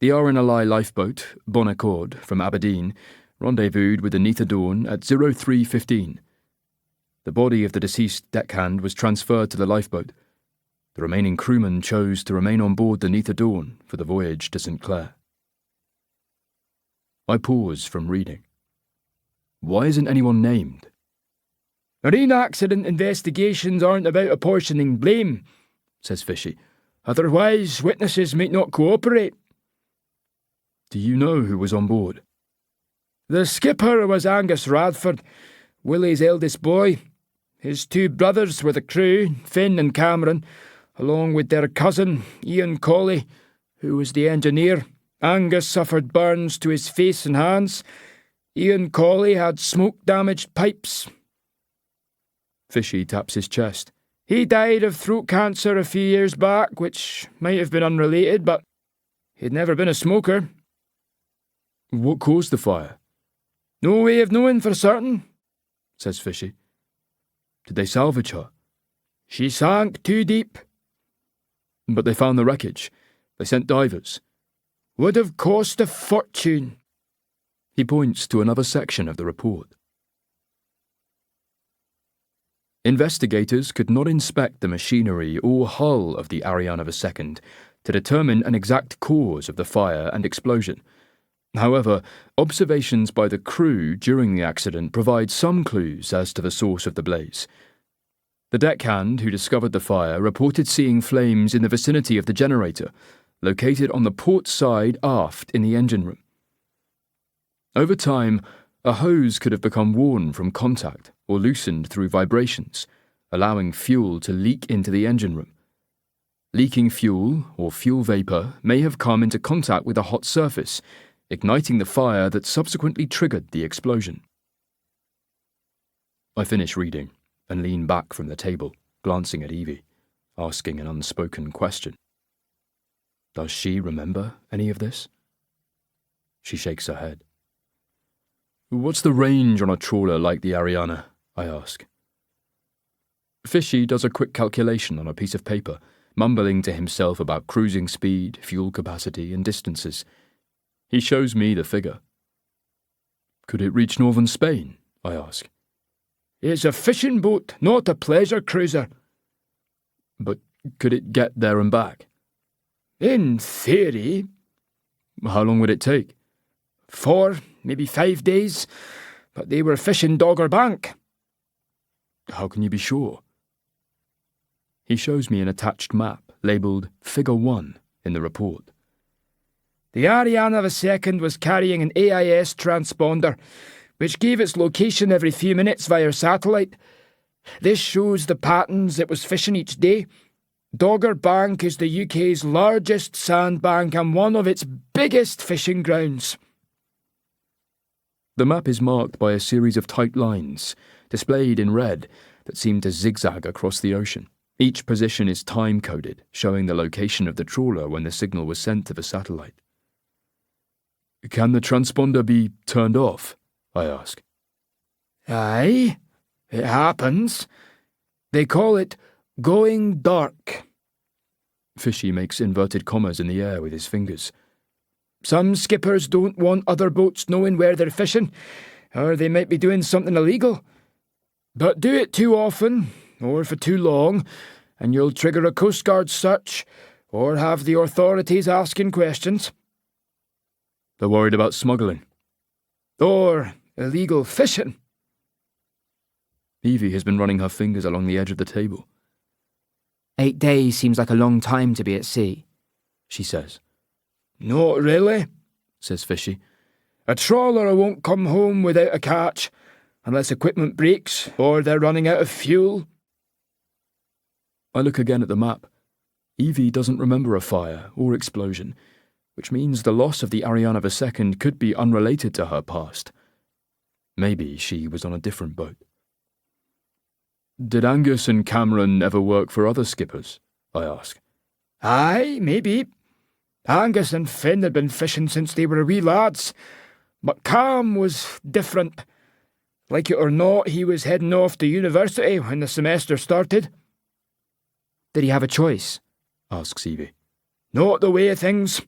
The RNLI lifeboat, Bon Accord, from Aberdeen, rendezvoused with the Neath Dawn at 03:15. The body of the deceased deckhand was transferred to the lifeboat. The remaining crewmen chose to remain on board the Neath Dawn for the voyage to St. Clair. I pause from reading. Why isn't anyone named? Marine accident investigations aren't about apportioning blame, says Fishy. Otherwise, witnesses might not cooperate. Do you know who was on board? The skipper was Angus Radford, Willie's eldest boy. His 2 brothers were the crew, Finn and Cameron, along with their cousin, Ian Colley, who was the engineer. Angus suffered burns to his face and hands. Ian Colley had smoke-damaged pipes. Fishy taps his chest. He died of throat cancer a few years back, which might have been unrelated, but he'd never been a smoker. What caused the fire? No way of knowing for certain, says Fishy. Did they salvage her? She sank too deep. But they found the wreckage. They sent divers. Would have cost a fortune. He points to another section of the report. Investigators could not inspect the machinery or hull of the Ariane II to determine an exact cause of the fire and explosion. However, observations by the crew during the accident provide some clues as to the source of the blaze. The deckhand who discovered the fire reported seeing flames in the vicinity of the generator, located on the port side aft in the engine room. Over time, a hose could have become worn from contact or loosened through vibrations, allowing fuel to leak into the engine room. Leaking fuel, or fuel vapour, may have come into contact with a hot surface, igniting the fire that subsequently triggered the explosion. I finish reading and lean back from the table, glancing at Evie, asking an unspoken question. Does she remember any of this? She shakes her head. What's the range on a trawler like the Ariane? I ask. Fishy does a quick calculation on a piece of paper, mumbling to himself about cruising speed, fuel capacity, and distances. He shows me the figure. Could it reach northern Spain? I ask. It's a fishing boat, not a pleasure cruiser. But could it get there and back? In theory. How long would it take? 4, maybe 5 days, but they were fishing Dogger Bank. How can you be sure? He shows me an attached map labelled Figure 1 in the report. The Ariane II was carrying an AIS transponder, which gave its location every few minutes via satellite. This shows the patterns it was fishing each day. Dogger Bank is the UK's largest sandbank and one of its biggest fishing grounds. The map is marked by a series of tight lines, displayed in red, that seem to zigzag across the ocean. Each position is time-coded, showing the location of the trawler when the signal was sent to the satellite. Can the transponder be turned off? I ask. Aye, it happens. They call it going dark. Fishy makes inverted commas in the air with his fingers. Some skippers don't want other boats knowing where they're fishing, or they might be doing something illegal. But do it too often, or for too long, and you'll trigger a Coast Guard search, or have the authorities asking questions. They're worried about smuggling. Or illegal fishing. Evie has been running her fingers along the edge of the table. 8 days seems like a long time to be at sea, she says. Not really, says Fishy. A trawler won't come home without a catch, unless equipment breaks or they're running out of fuel. I look again at the map. Evie doesn't remember a fire or explosion, which means the loss of the Ariana II could be unrelated to her past. Maybe she was on a different boat. Did Angus and Cameron ever work for other skippers? I ask. Aye, maybe. Angus and Finn had been fishing since they were wee lads, but Cam was different. Like it or not, he was heading off to university when the semester started. Did he have a choice? Asks Evie. Not the way of things.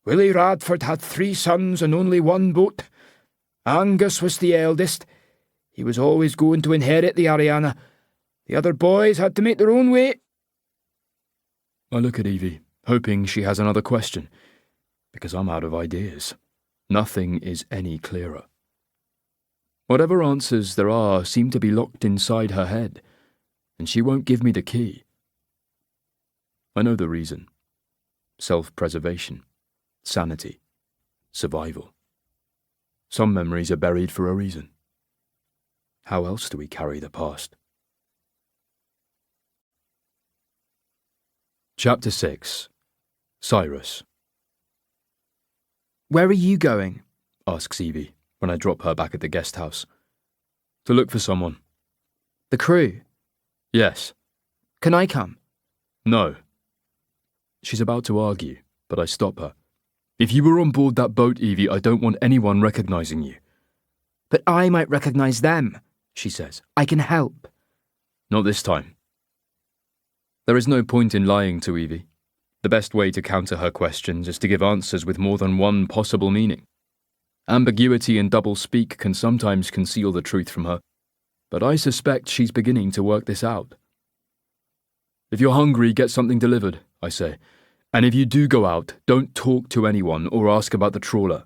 Willie Radford had 3 sons and only 1 boat. Angus was the eldest. He was always going to inherit the Ariana. The other boys had to make their own way. I look at Evie, hoping she has another question, because I'm out of ideas. Nothing is any clearer. Whatever answers there are seem to be locked inside her head, and she won't give me the key. I know the reason. Self-preservation, sanity, survival. Some memories are buried for a reason. How else do we carry the past? Chapter 6. Cyrus. Where are you going? Asks Evie when I drop her back at the guest house. To look for someone. The crew? Yes. Can I come? No. She's about to argue, but I stop her. If you were on board that boat, Evie, I don't want anyone recognising you. But I might recognise them, she says. I can help. Not this time. There is no point in lying to Evie. The best way to counter her questions is to give answers with more than one possible meaning. Ambiguity and double-speak can sometimes conceal the truth from her, but I suspect she's beginning to work this out. If you're hungry, get something delivered, I say. And if you do go out, don't talk to anyone or ask about the trawler.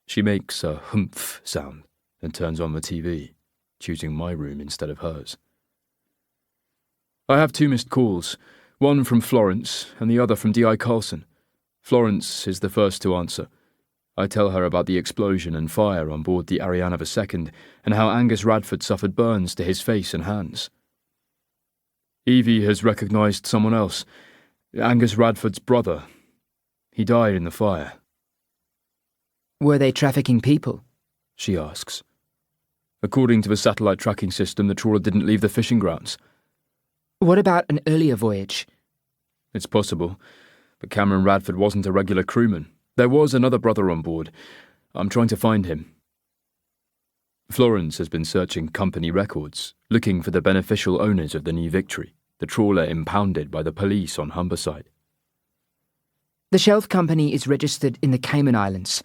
She makes a humph sound and turns on the TV, choosing my room instead of hers. I have 2 missed calls, one from Florence and the other from D.I. Carlson. Florence is the first to answer. I tell her about the explosion and fire on board the Ariana II and how Angus Radford suffered burns to his face and hands. Evie has recognised someone else, Angus Radford's brother. He died in the fire. Were they trafficking people? She asks. According to the satellite tracking system, the trawler didn't leave the fishing grounds. What about an earlier voyage? It's possible, but Cameron Radford wasn't a regular crewman. There was another brother on board. I'm trying to find him. Florence has been searching company records, looking for the beneficial owners of the New Victory, the trawler impounded by the police on Humberside. The Shelf Company is registered in the Cayman Islands.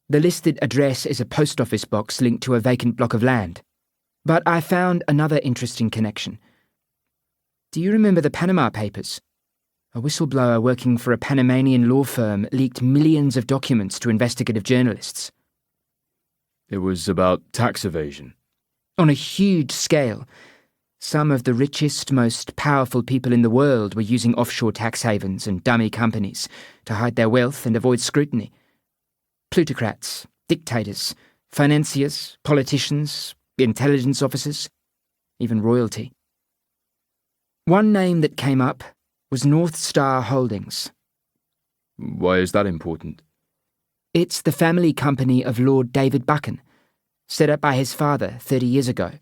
The listed address is a post office box linked to a vacant block of land. But I found another interesting connection. Do you remember the Panama Papers? A whistleblower working for a Panamanian law firm leaked millions of documents to investigative journalists. It was about tax evasion. On a huge scale. Some of the richest, most powerful people in the world were using offshore tax havens and dummy companies to hide their wealth and avoid scrutiny. Plutocrats, dictators, financiers, politicians, intelligence officers, even royalty. One name that came up was North Star Holdings. Why is that important? It's the family company of Lord David Buchan, set up by his father 30 years ago.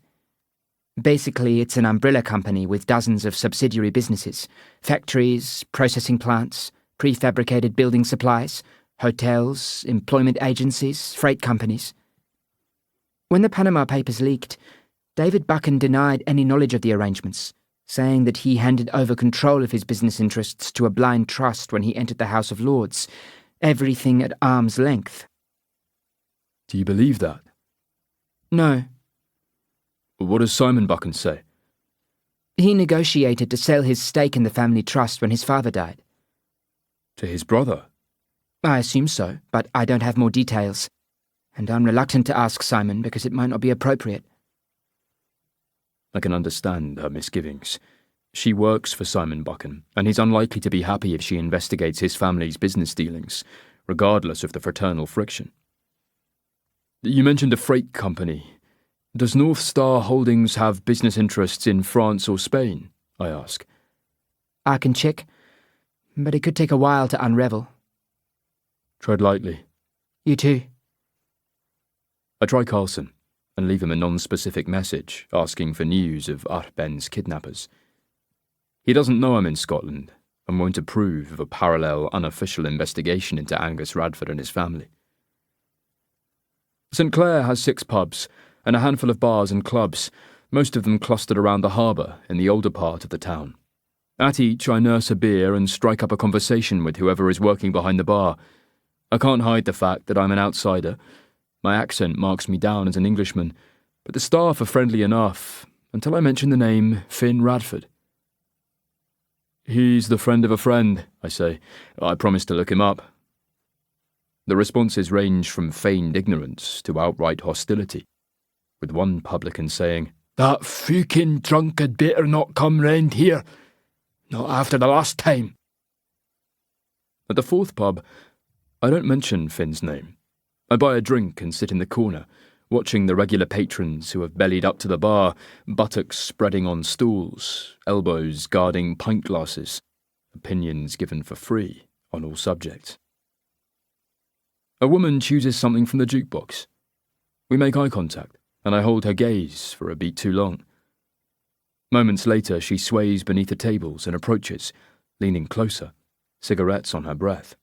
Basically, it's an umbrella company with dozens of subsidiary businesses, factories, processing plants, prefabricated building supplies, hotels, employment agencies, freight companies. When the Panama Papers leaked, David Buchan denied any knowledge of the arrangements, saying that he handed over control of his business interests to a blind trust when he entered the House of Lords, everything at arm's length. Do you believe that? No. What does Simon Buchan say? He negotiated to sell his stake in the family trust when his father died. To his brother? I assume so, but I don't have more details, and I'm reluctant to ask Simon because it might not be appropriate. I can understand her misgivings. She works for Simon Buchan, and he's unlikely to be happy if she investigates his family's business dealings, regardless of the fraternal friction. You mentioned a freight company. Does North Star Holdings have business interests in France or Spain? I ask. I can check, but it could take a while to unravel. Tread lightly. You too. I try Carlson and leave him a non-specific message asking for news of Arben's kidnappers. He doesn't know I'm in Scotland and won't approve of a parallel, unofficial investigation into Angus Radford and his family. St Clair has 6 pubs and a handful of bars and clubs, most of them clustered around the harbour in the older part of the town. At each I nurse a beer and strike up a conversation with whoever is working behind the bar. I can't hide the fact that I'm an outsider. My accent marks me down as an Englishman, but the staff are friendly enough until I mention the name Finn Radford. He's the friend of a friend, I say. I promise to look him up. The responses range from feigned ignorance to outright hostility, with one publican saying, "That fucking drunk had better not come round here. Not after the last time." At the 4th pub, I don't mention Finn's name. I buy a drink and sit in the corner, watching the regular patrons who have bellied up to the bar, buttocks spreading on stools, elbows guarding pint glasses, opinions given for free on all subjects. A woman chooses something from the jukebox. We make eye contact, and I hold her gaze for a beat too long. Moments later, she sways beneath the tables and approaches, leaning closer, cigarettes on her breath.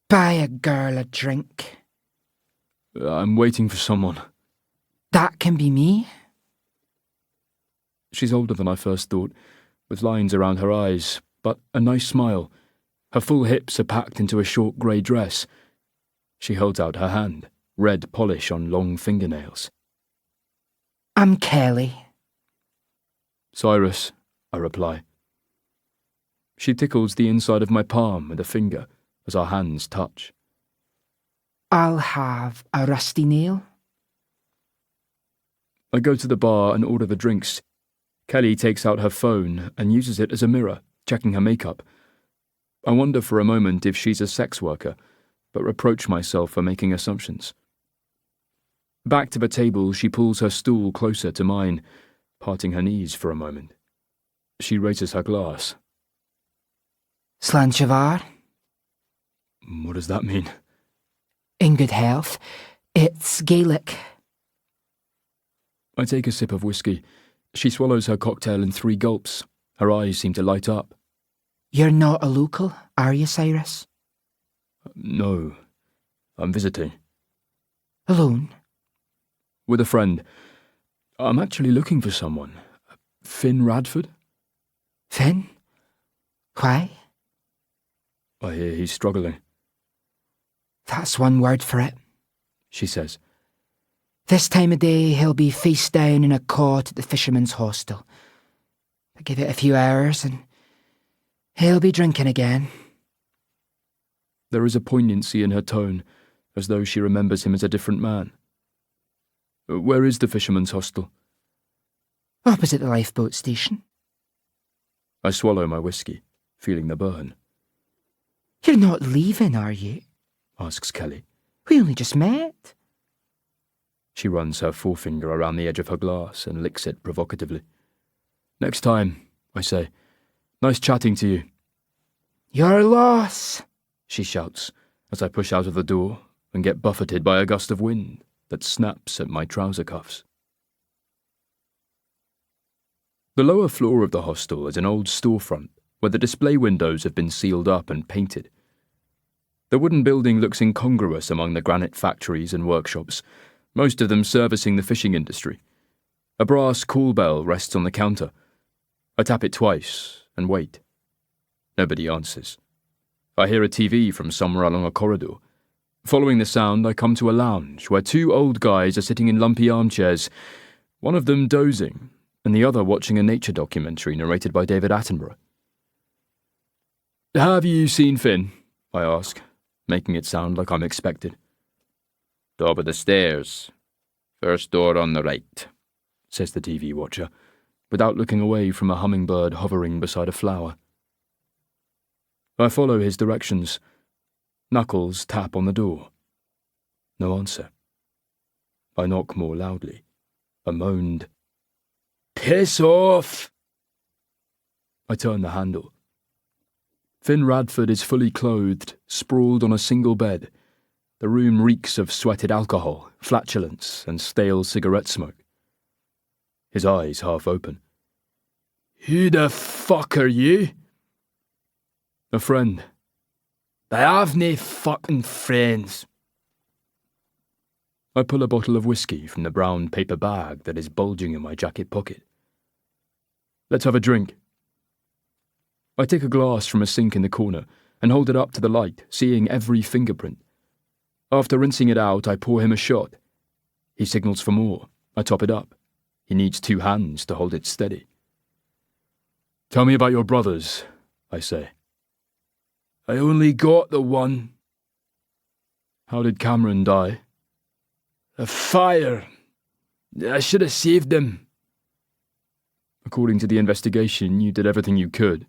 Buy a girl a drink. I'm waiting for someone. That can be me. She's older than I first thought, with lines around her eyes, but a nice smile. Her full hips are packed into a short grey dress. She holds out her hand, red polish on long fingernails. I'm Kelly. Cyrus, I reply. She tickles the inside of my palm with a finger as our hands touch. I'll have a rusty nail. I go to the bar and order the drinks. Kelly takes out her phone and uses it as a mirror, checking her makeup. I wonder for a moment if she's a sex worker, but reproach myself for making assumptions. Back to the table, she pulls her stool closer to mine, parting her knees for a moment. She raises her glass. Slanchavar. What does that mean? In good health. It's Gaelic. I take a sip of whiskey. She swallows her cocktail in 3 gulps. Her eyes seem to light up. You're not a local, are you, Cyrus? No, I'm visiting. Alone? With a friend. I'm actually looking for someone. Finn Radford? Finn? Why? I hear he's struggling. That's one word for it, She says. This time of day he'll be face down in a cot at the fisherman's hostel. But give it a few hours and he'll be drinking again. There is a poignancy in her tone, as though she remembers him as a different man. Where is the fisherman's hostel? Opposite the lifeboat station. I swallow my whiskey, feeling the burn. You're not leaving, are you? Asks Kelly. We only just met. She runs her forefinger around the edge of her glass and licks it provocatively. Next time, I say. Nice chatting to you. Your loss, She shouts as I push out of the door and get buffeted by a gust of wind that snaps at my trouser cuffs. The lower floor of the hostel is an old storefront where the display windows have been sealed up and painted. The wooden building looks incongruous among the granite factories and workshops, most of them servicing the fishing industry. A brass call bell rests on the counter. I tap it twice and wait. Nobody answers. I hear a TV from somewhere along a corridor. Following the sound, I come to a lounge where two old guys are sitting in lumpy armchairs, one of them dozing, and the other watching a nature documentary narrated by David Attenborough. "Have you seen Finn?" I ask, making it sound like I'm expected. "Top of the stairs. First door on the right," says the TV watcher, without looking away from a hummingbird hovering beside a flower. I follow his directions. Knuckles tap on the door. No answer. I knock more loudly. A moaned, "Piss off!" I turn the handle. Finn Radford is fully clothed, sprawled on a single bed. The room reeks of sweated alcohol, flatulence, and stale cigarette smoke. His eyes half open. "Who the fuck are you?" "A friend." "I have nae fucking friends." I pull a bottle of whiskey from the brown paper bag that is bulging in my jacket pocket. "Let's have a drink." I take a glass from a sink in the corner and hold it up to the light, seeing every fingerprint. After rinsing it out, I pour him a shot. He signals for more. I top it up. He needs 2 hands to hold it steady. "Tell me about your brothers," I say. "I only got the one." "How did Cameron die?" "A fire. I should have saved him." "According to the investigation, you did everything you could."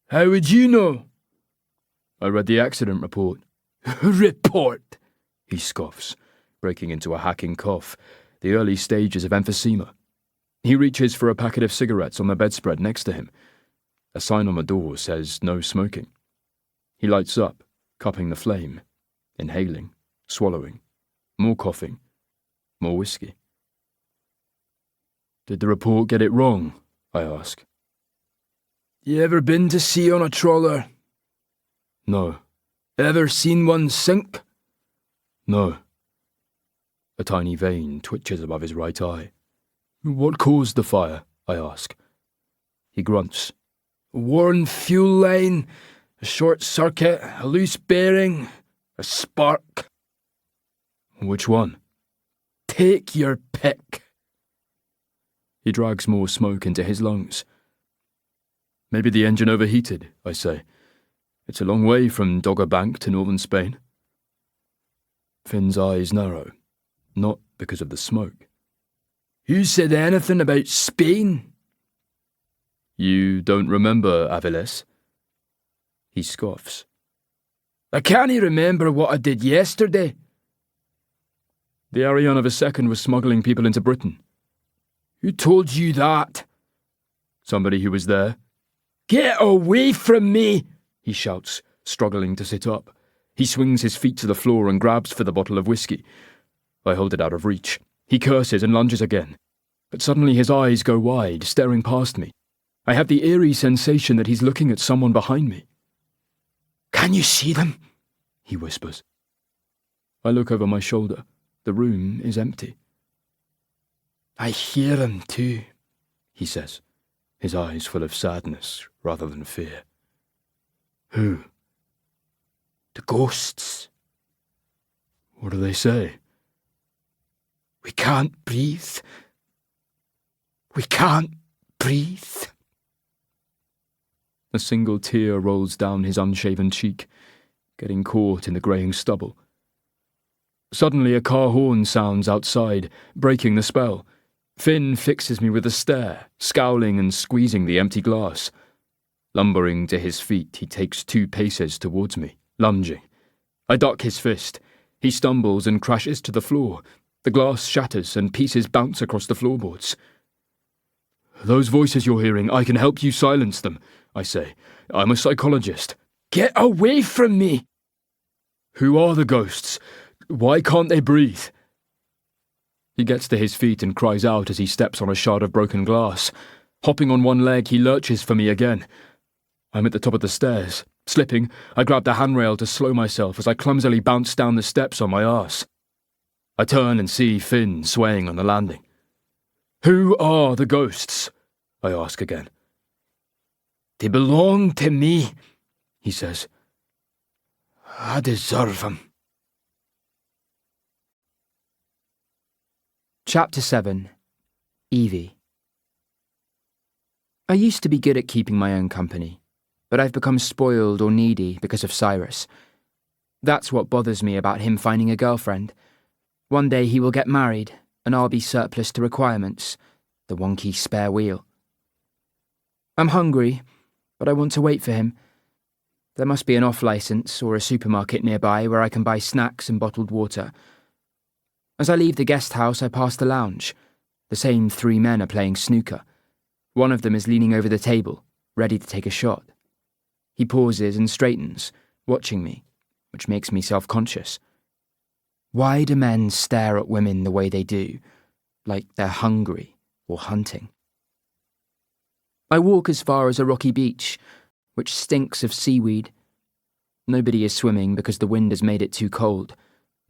"How would you know?" "I read the accident report." "Report," he scoffs, breaking into a hacking cough, the early stages of emphysema. He reaches for a packet of cigarettes on the bedspread next to him. A sign on the door says no smoking. He lights up, cupping the flame, inhaling, swallowing, more coughing, more whiskey. "Did the report get it wrong?" I ask. "You ever been to sea on a trawler?" "No." "Ever seen one sink?" "No." A tiny vein twitches above his right eye. "What caused the fire?" I ask. He grunts. "A worn fuel line, a short circuit, a loose bearing, a spark." "Which one?" "Take your pick." He drags more smoke into his lungs. "Maybe the engine overheated," I say. "It's a long way from Dogger Bank to northern Spain." Finn's eyes narrow, not because of the smoke. "Who said anything about Spain?" "You don't remember Aviles?" He scoffs. "I can't remember what I did yesterday." "The Ariana II was smuggling people into Britain." "Who told you that?" "Somebody who was there." "Get away from me!" he shouts, struggling to sit up. He swings his feet to the floor and grabs for the bottle of whiskey. I hold it out of reach. He curses and lunges again. But suddenly his eyes go wide, staring past me. I have the eerie sensation that he's looking at someone behind me. "Can you see them?" he whispers. I look over my shoulder. The room is empty. "I hear them too," he says, his eyes full of sadness rather than fear. "Who?" "The ghosts." "What do they say?" "We can't breathe. We can't breathe." A single tear rolls down his unshaven cheek, getting caught in the greying stubble. Suddenly a car horn sounds outside, breaking the spell. Finn fixes me with a stare, scowling and squeezing the empty glass. Lumbering to his feet, he takes 2 paces towards me, lunging. I duck his fist. He stumbles and crashes to the floor. The glass shatters and pieces bounce across the floorboards. "Those voices you're hearing, I can help you silence them," I say. "I'm a psychologist." "Get away from me!" "Who are the ghosts? Why can't they breathe?" He gets to his feet and cries out as he steps on a shard of broken glass. Hopping on one leg, he lurches for me again. I'm at the top of the stairs. Slipping, I grabbed a handrail to slow myself as I clumsily bounced down the steps on my arse. I turn and see Finn swaying on the landing. "Who are the ghosts?" I ask again. "They belong to me," he says. "I deserve them." Chapter 7. Evie. I used to be good at keeping my own company, but I've become spoiled or needy because of Cyrus. That's what bothers me about him finding a girlfriend. One day he will get married, and I'll be surplus to requirements, the wonky spare wheel. I'm hungry, but I want to wait for him. There must be an off-licence or a supermarket nearby where I can buy snacks and bottled water. As I leave the guest house, I pass the lounge. The same 3 men are playing snooker. One of them is leaning over the table, ready to take a shot. He pauses and straightens, watching me, which makes me self-conscious. Why do men stare at women the way they do, like they're hungry or hunting? I walk as far as a rocky beach, which stinks of seaweed. Nobody is swimming because the wind has made it too cold.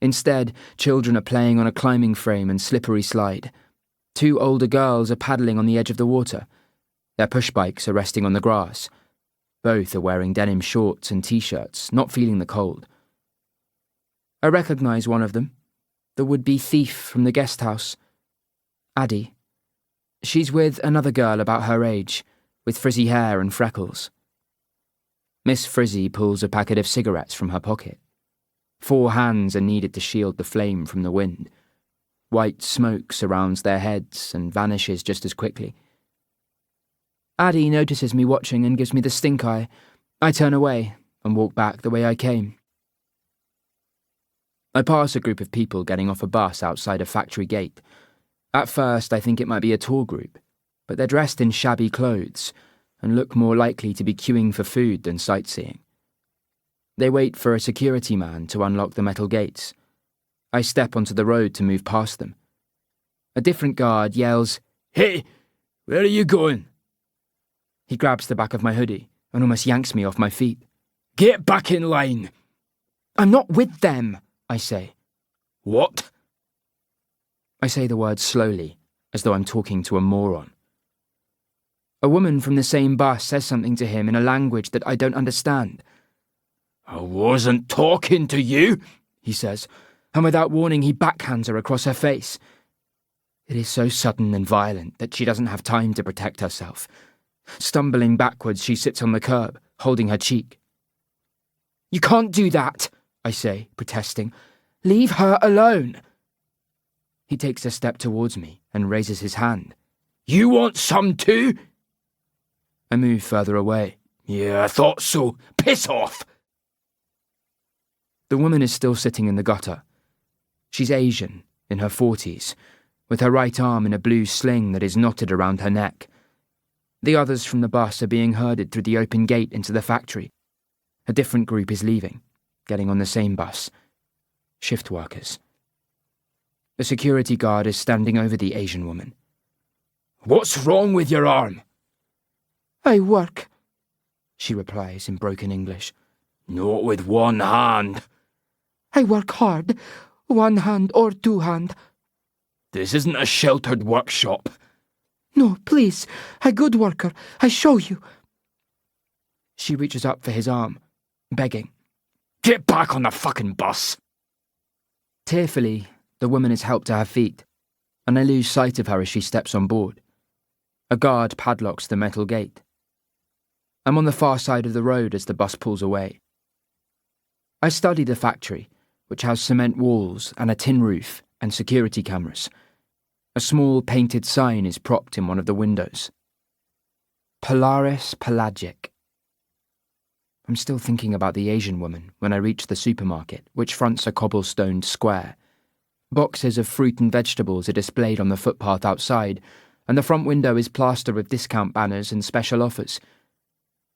Instead, children are playing on a climbing frame and slippery slide. 2 older girls are paddling on the edge of the water. Their push bikes are resting on the grass. Both are wearing denim shorts and t-shirts, not feeling the cold. I recognise one of them, the would-be thief from the guest house. Addie. She's with another girl about her age, with frizzy hair and freckles. Miss Frizzy pulls a packet of cigarettes from her pocket. 4 hands are needed to shield the flame from the wind. White smoke surrounds their heads and vanishes just as quickly. Addie notices me watching and gives me the stink eye. I turn away and walk back the way I came. I pass a group of people getting off a bus outside a factory gate. At first, I think it might be a tour group, but they're dressed in shabby clothes and look more likely to be queuing for food than sightseeing. They wait for a security man to unlock the metal gates. I step onto the road to move past them. A different guard yells, "Hey, where are you going?" He grabs the back of my hoodie and almost yanks me off my feet. "Get back in line!" "I'm not with them," I say. "What?" I say the words slowly, as though I'm talking to a moron. A woman from the same bus says something to him in a language that I don't understand. "I wasn't talking to you," he says, and without warning he backhands her across her face. It is so sudden and violent that she doesn't have time to protect herself. Stumbling backwards, she sits on the curb, holding her cheek. "You can't do that," I say, protesting. "Leave her alone." He takes a step towards me and raises his hand. "You want some too?" I move further away. "Yeah, I thought so. Piss off!" The woman is still sitting in the gutter. She's Asian, in her 40s, with her right arm in a blue sling that is knotted around her neck. The others from the bus are being herded through the open gate into the factory. A different group is leaving, getting on the same bus. Shift workers. The security guard is standing over the Asian woman. "What's wrong with your arm?" "I work," she replies in broken English. "Not with one hand." "I work hard, 1 hand or 2 hand." "This isn't a sheltered workshop." "No, please, I good worker, I show you." She reaches up for his arm, begging. "Get back on the fucking bus." Tearfully, the woman is helped to her feet, and I lose sight of her as she steps on board. A guard padlocks the metal gate. I'm on the far side of the road as the bus pulls away. I study the factory, which has cement walls and a tin roof and security cameras. A small painted sign is propped in one of the windows. Polaris Pelagic. I'm still thinking about the Asian woman when I reach the supermarket, which fronts a cobblestoned square. Boxes of fruit and vegetables are displayed on the footpath outside, and the front window is plastered with discount banners and special offers.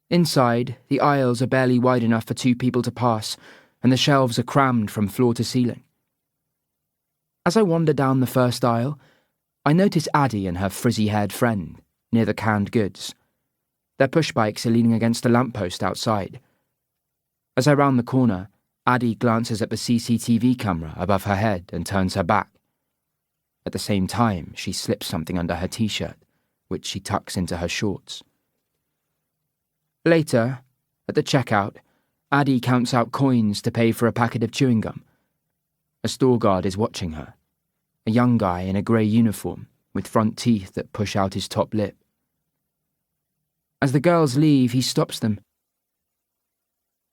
Inside, the aisles are barely wide enough for 2 people to pass, and the shelves are crammed from floor to ceiling. As I wander down the first aisle, I notice Addie and her frizzy-haired friend, near the canned goods. Their pushbikes are leaning against a lamppost outside. As I round the corner, Addie glances at the CCTV camera above her head and turns her back. At the same time, she slips something under her t-shirt, which she tucks into her shorts. Later, at the checkout, Addie counts out coins to pay for a packet of chewing gum. A store guard is watching her, a young guy in a grey uniform with front teeth that push out his top lip. As the girls leave, he stops them.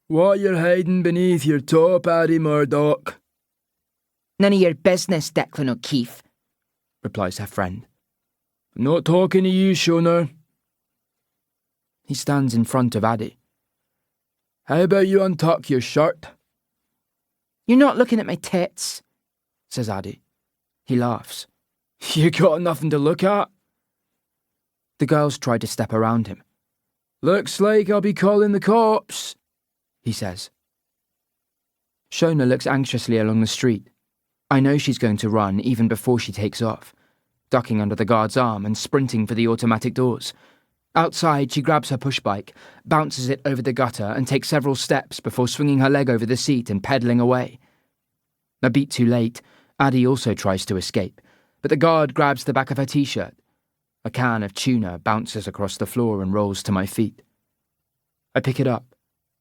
What you're hiding beneath your top, Addie Murdoch? None of your business, Declan O'Keefe, replies her friend. I'm not talking to you, Shona. He stands in front of Addie. How about you untuck your shirt? You're not looking at my tits, says Addie. He laughs. You got nothing to look at? The girls try to step around him. Looks like I'll be calling the cops, he says. Shona looks anxiously along the street. I know she's going to run even before she takes off, ducking under the guard's arm and sprinting for the automatic doors. Outside, she grabs her pushbike, bounces it over the gutter and takes several steps before swinging her leg over the seat and pedalling away. A beat too late, Addie also tries to escape, but the guard grabs the back of her t-shirt. A can of tuna bounces across the floor and rolls to my feet. I pick it up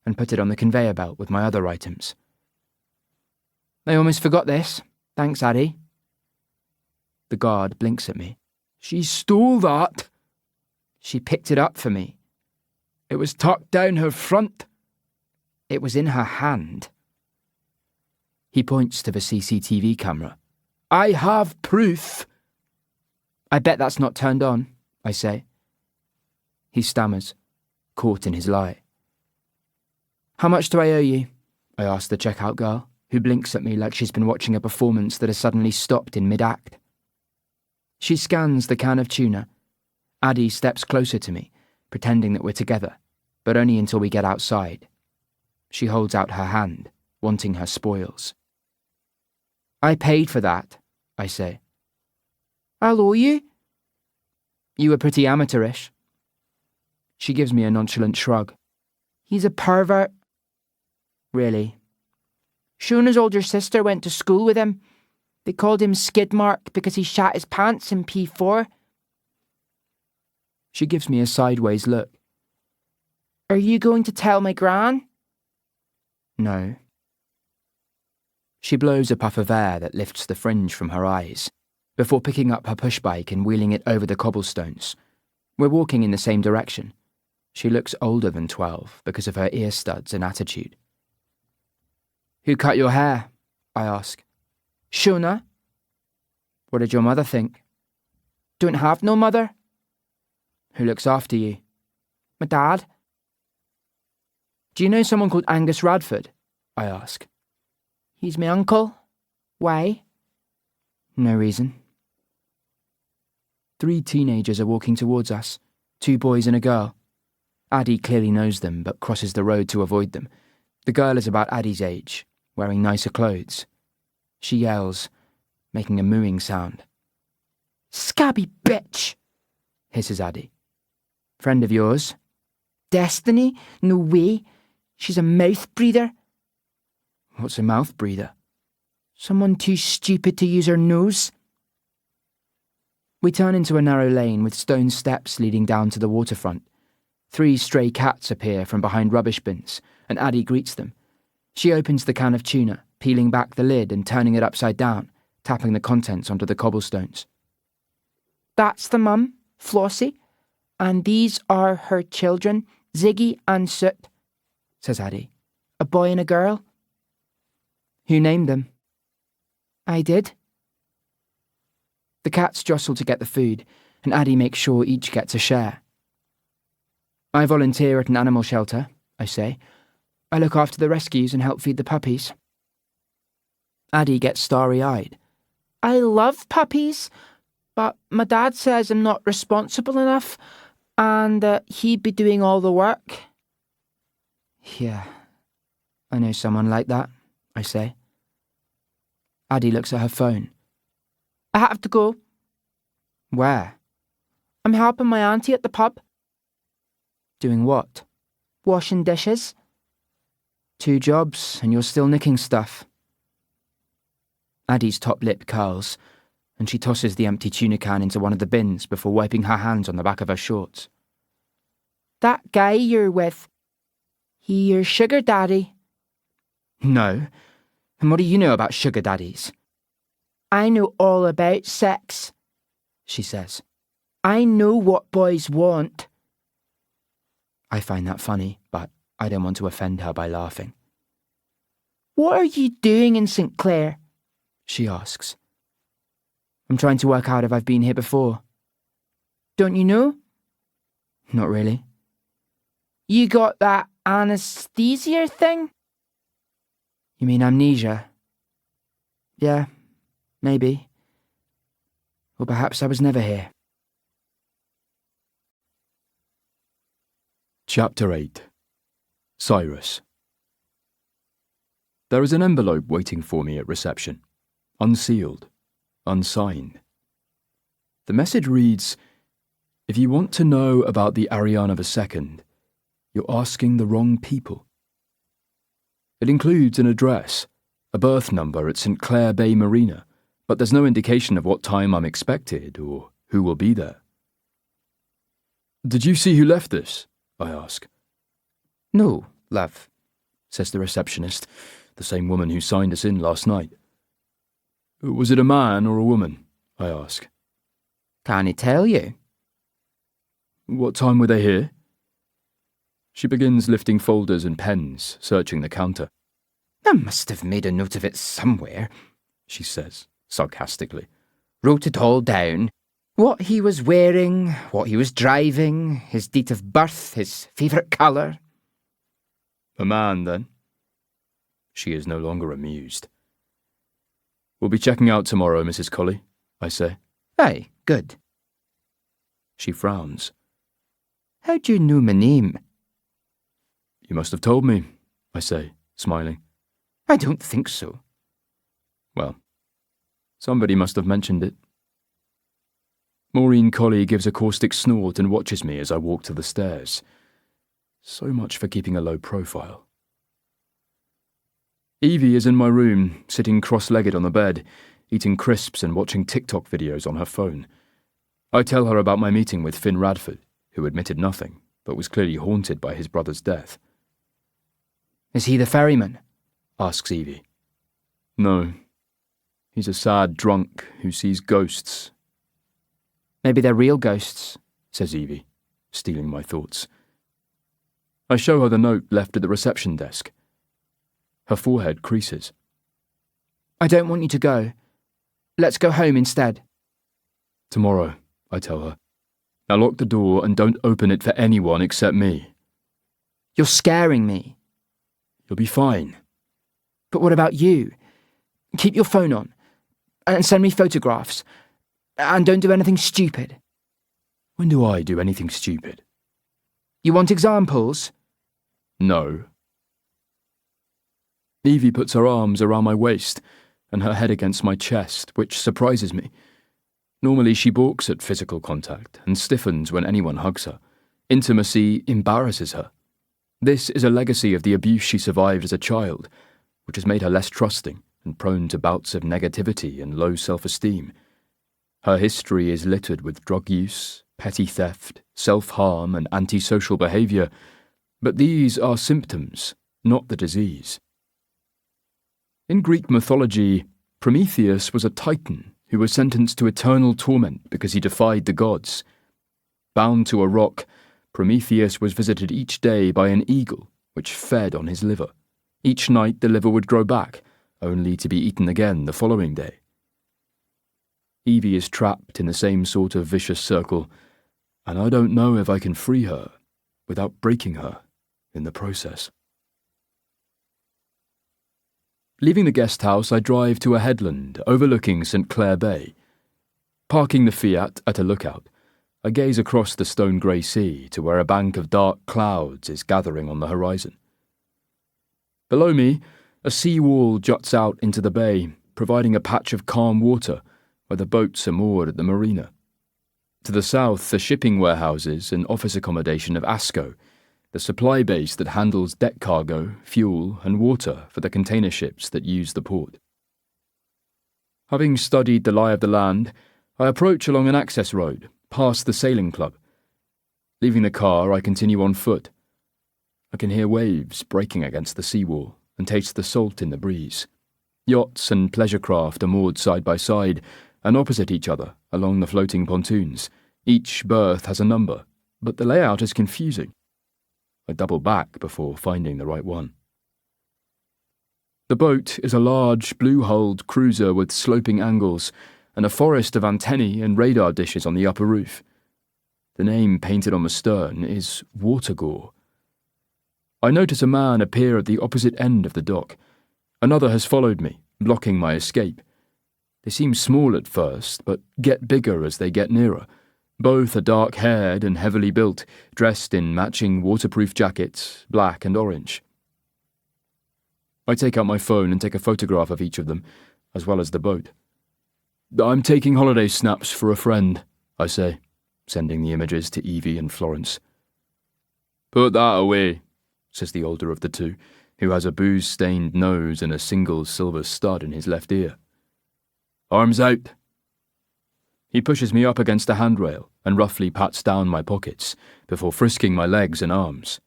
and put it on the conveyor belt with my other items. I almost forgot this. Thanks, Addie. The guard blinks at me. She stole that. She picked it up for me. It was tucked down her front. It was in her hand. He points to the CCTV camera. I have proof. I bet that's not turned on, I say. He stammers, caught in his lie. How much do I owe you? I ask the checkout girl, who blinks at me like she's been watching a performance that has suddenly stopped in mid-act. She scans the can of tuna. Addie steps closer to me, pretending that we're together, but only until we get outside. She holds out her hand, wanting her spoils. I paid for that, I say. I'll owe you. You were pretty amateurish. She gives me a nonchalant shrug. He's a pervert. Really? Shona's older sister went to school with him. They called him Skidmark because he shat his pants in P4. She gives me a sideways look. Are you going to tell my gran? No. She blows a puff of air that lifts the fringe from her eyes, before picking up her pushbike and wheeling it over the cobblestones. We're walking in the same direction. She looks older than 12 because of her ear studs and attitude. Who cut your hair? I ask. Shona. What did your mother think? Don't have no mother. Who looks after you? My dad. Do you know someone called Angus Radford? I ask. He's my uncle. Why? No reason. 3 teenagers are walking towards us, 2 boys and a girl. Addie clearly knows them, but crosses the road to avoid them. The girl is about Addie's age, wearing nicer clothes. She yells, making a mooing sound. Scabby bitch, hisses Addie. Friend of yours? Destiny? No way. She's a mouth breather. What's a mouth breather? Someone too stupid to use her nose. We turn into a narrow lane with stone steps leading down to the waterfront. 3 stray cats appear from behind rubbish bins, and Addie greets them. She opens the can of tuna, peeling back the lid and turning it upside down, tapping the contents onto the cobblestones. That's the mum, Flossie, and these are her children, Ziggy and Soot, says Addie. A boy and a girl. Who named them? I did. The cats jostle to get the food, and Addie makes sure each gets a share. I volunteer at an animal shelter, I say. I look after the rescues and help feed the puppies. Addie gets starry-eyed. I love puppies, but my dad says I'm not responsible enough, and he'd be doing all the work. Yeah, I know someone like that, I say. Addie looks at her phone. I have to go. Where? I'm helping my auntie at the pub. Doing what? Washing dishes. 2 jobs, and you're still nicking stuff. Addie's top lip curls, and she tosses the empty tuna can into one of the bins before wiping her hands on the back of her shorts. That guy you're with, he your sugar daddy? No. And what do you know about sugar daddies? I know all about sex, she says. I know what boys want. I find that funny, but I don't want to offend her by laughing. What are you doing in St. Clair? She asks. I'm trying to work out if I've been here before. Don't you know? Not really. You got that anesthesia thing? You mean amnesia? Yeah, maybe. Or perhaps I was never here. Chapter 8. Cyrus. There is an envelope waiting for me at reception, unsealed, unsigned. The message reads, "If you want to know about the Ariana II, you're asking the wrong people." It includes an address, a berth number at St. Clair Bay Marina, but there's no indication of what time I'm expected or who will be there. "Did you see who left this?" I ask. No, love, says the receptionist, the same woman who signed us in last night. "Was it a man or a woman?" I ask. Can he tell you? "What time were they here?" She begins lifting folders and pens, searching the counter. I must have made a note of it somewhere, she says, sarcastically. Wrote it all down. What he was wearing, what he was driving, his date of birth, his favourite colour. "A man, then?" She is no longer amused. "We'll be checking out tomorrow, Mrs. Colley," I say. Aye, good. She frowns. How do you know my name? "You must have told me," I say, smiling. I don't think so. Well, somebody must have mentioned it. Maureen Colley gives a caustic snort and watches me as I walk to the stairs. So much for keeping a low profile. Evie is in my room, sitting cross-legged on the bed, eating crisps and watching TikTok videos on her phone. I tell her about my meeting with Finn Radford, who admitted nothing, but was clearly haunted by his brother's death. Is he the ferryman? Asks Evie. No. He's a sad drunk who sees ghosts. Maybe they're real ghosts, says Evie, stealing my thoughts. I show her the note left at the reception desk. Her forehead creases. I don't want you to go. Let's go home instead. Tomorrow, I tell her. Now lock the door and don't open it for anyone except me. You're scaring me. You'll be fine. But what about you? Keep your phone on. And send me photographs. And don't do anything stupid. When do I do anything stupid? You want examples? No. Evie puts her arms around my waist and her head against my chest, which surprises me. Normally she balks at physical contact and stiffens when anyone hugs her. Intimacy embarrasses her. This is a legacy of the abuse she survived as a child, which has made her less trusting and prone to bouts of negativity and low self-esteem. Her history is littered with drug use, petty theft, self-harm and antisocial behaviour, but these are symptoms, not the disease. In Greek mythology, Prometheus was a titan who was sentenced to eternal torment because he defied the gods. Bound to a rock, Prometheus was visited each day by an eagle, which fed on his liver. Each night the liver would grow back, only to be eaten again the following day. Evie is trapped in the same sort of vicious circle, and I don't know if I can free her without breaking her in the process. Leaving the guest house, I drive to a headland overlooking St. Clair Bay. Parking the Fiat at a lookout, I gaze across the stone-grey sea to where a bank of dark clouds is gathering on the horizon. Below me, a sea wall juts out into the bay, providing a patch of calm water where the boats are moored at the marina. To the south, the shipping warehouses and office accommodation of Asco, the supply base that handles deck cargo, fuel, and water for the container ships that use the port. Having studied the lie of the land, I approach along an access road, past the sailing club. Leaving the car, I continue on foot. I can hear waves breaking against the seawall and taste the salt in the breeze. Yachts and pleasure craft are moored side by side and opposite each other along the floating pontoons. Each berth has a number, but the layout is confusing. I double back before finding the right one. The boat is a large, blue-hulled cruiser with sloping angles and a forest of antennae and radar dishes on the upper roof. The name painted on the stern is Watergore. I notice a man appear at the opposite end of the dock. Another has followed me, blocking my escape. They seem small at first, but get bigger as they get nearer. Both are dark-haired and heavily built, dressed in matching waterproof jackets, black and orange. I take out my phone and take a photograph of each of them, as well as the boat. "I'm taking holiday snaps for a friend," I say, sending the images to Evie and Florence. "Put that away," says the older of the two, who has a booze-stained nose and a single silver stud in his left ear. "Arms out." He pushes me up against a handrail and roughly pats down my pockets before frisking my legs and arms.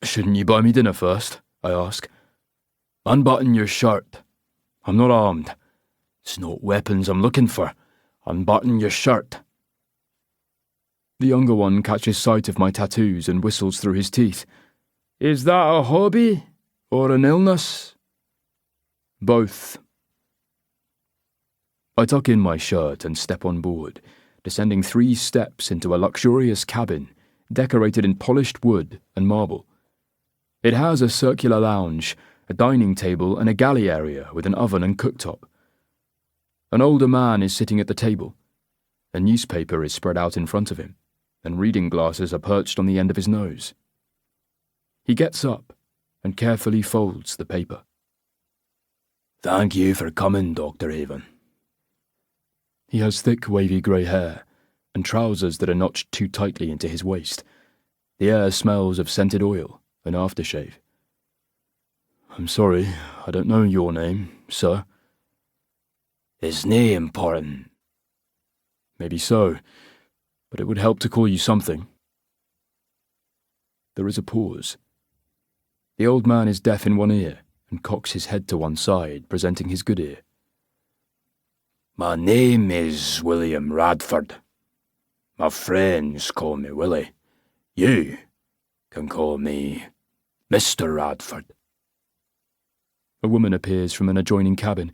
"Shouldn't you buy me dinner first?" I ask. "Unbutton your shirt." "I'm not armed." "It's not weapons I'm looking for. Unbutton your shirt." The younger one catches sight of my tattoos and whistles through his teeth. "Is that a hobby or an illness?" "Both." I tuck in my shirt and step on board, descending 3 steps into a luxurious cabin decorated in polished wood and marble. It has a circular lounge, a dining table, and a galley area with an oven and cooktop. An older man is sitting at the table. A newspaper is spread out in front of him, and reading glasses are perched on the end of his nose. He gets up and carefully folds the paper. "Thank you for coming, Dr. Haven." He has thick, wavy grey hair and trousers that are notched too tightly into his waist. The air smells of scented oil and aftershave. "I'm sorry, I don't know your name, sir." "It's nae important." "Maybe so, but it would help to call you something." There is a pause. The old man is deaf in one ear and cocks his head to one side, presenting his good ear. "My name is William Radford. My friends call me Willie. You can call me Mr. Radford." A woman appears from an adjoining cabin.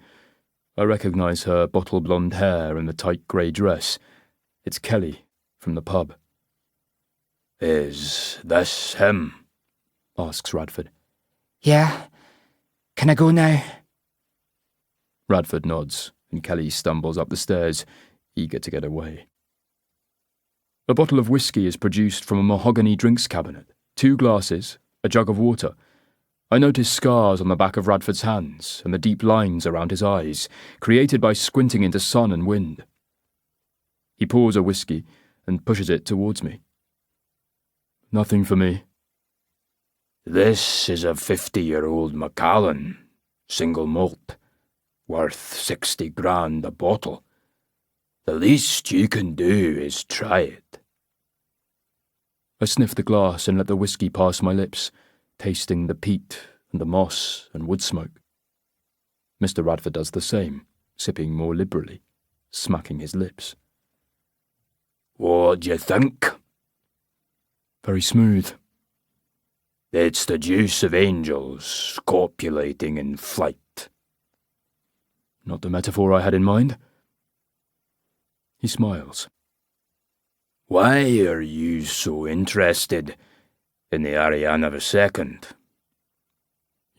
I recognise her bottle-blonde hair and the tight grey dress. It's Kelly from the pub. "Is this him?" asks Radford. Yeah. Can I go now? Radford nods, and Kelly stumbles up the stairs, eager to get away. A bottle of whiskey is produced from a mahogany drinks cabinet, 2 glasses, a jug of water. I notice scars on the back of Radford's hands and the deep lines around his eyes, created by squinting into sun and wind. He pours a whiskey and pushes it towards me. "Nothing for me." "This is a 50-year-old Macallan, single malt, worth 60 grand a bottle. The least you can do is try it." I sniff the glass and let the whiskey pass my lips, tasting the peat and the moss and wood smoke. Mr. Radford does the same, sipping more liberally, smacking his lips. "What do you think?" "Very smooth." "It's the juice of angels copulating in flight." "Not the metaphor I had in mind." He smiles. "Why are you so interested in the Ariane of a second?"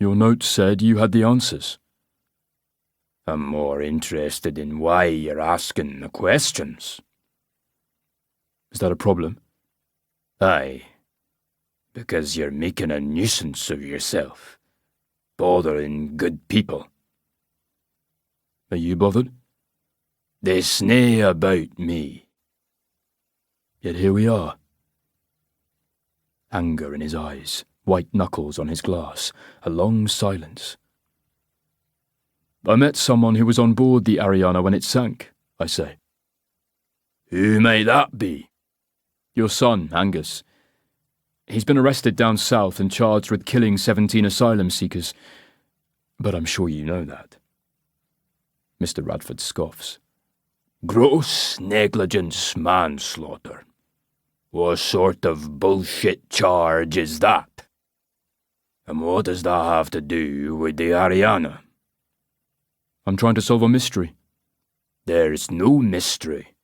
"Your note said you had the answers." "I'm more interested in why you're asking the questions." "Is that a problem?" "Aye, because you're making a nuisance of yourself, bothering good people." "Are you bothered?" "It's nae about me." "Yet here we are." anger in his eyes, white knuckles on his glass, a long silence. I met someone who was on board the Ariana when it sank, I say. Who may that be? Your son, Angus. He's been arrested down south and charged with killing 17 asylum seekers. But I'm sure you know that. Mr. Radford scoffs. Gross negligence manslaughter. What sort of bullshit charge is that? And what does that have to do with the Ariana? I'm trying to solve a mystery. There's no mystery.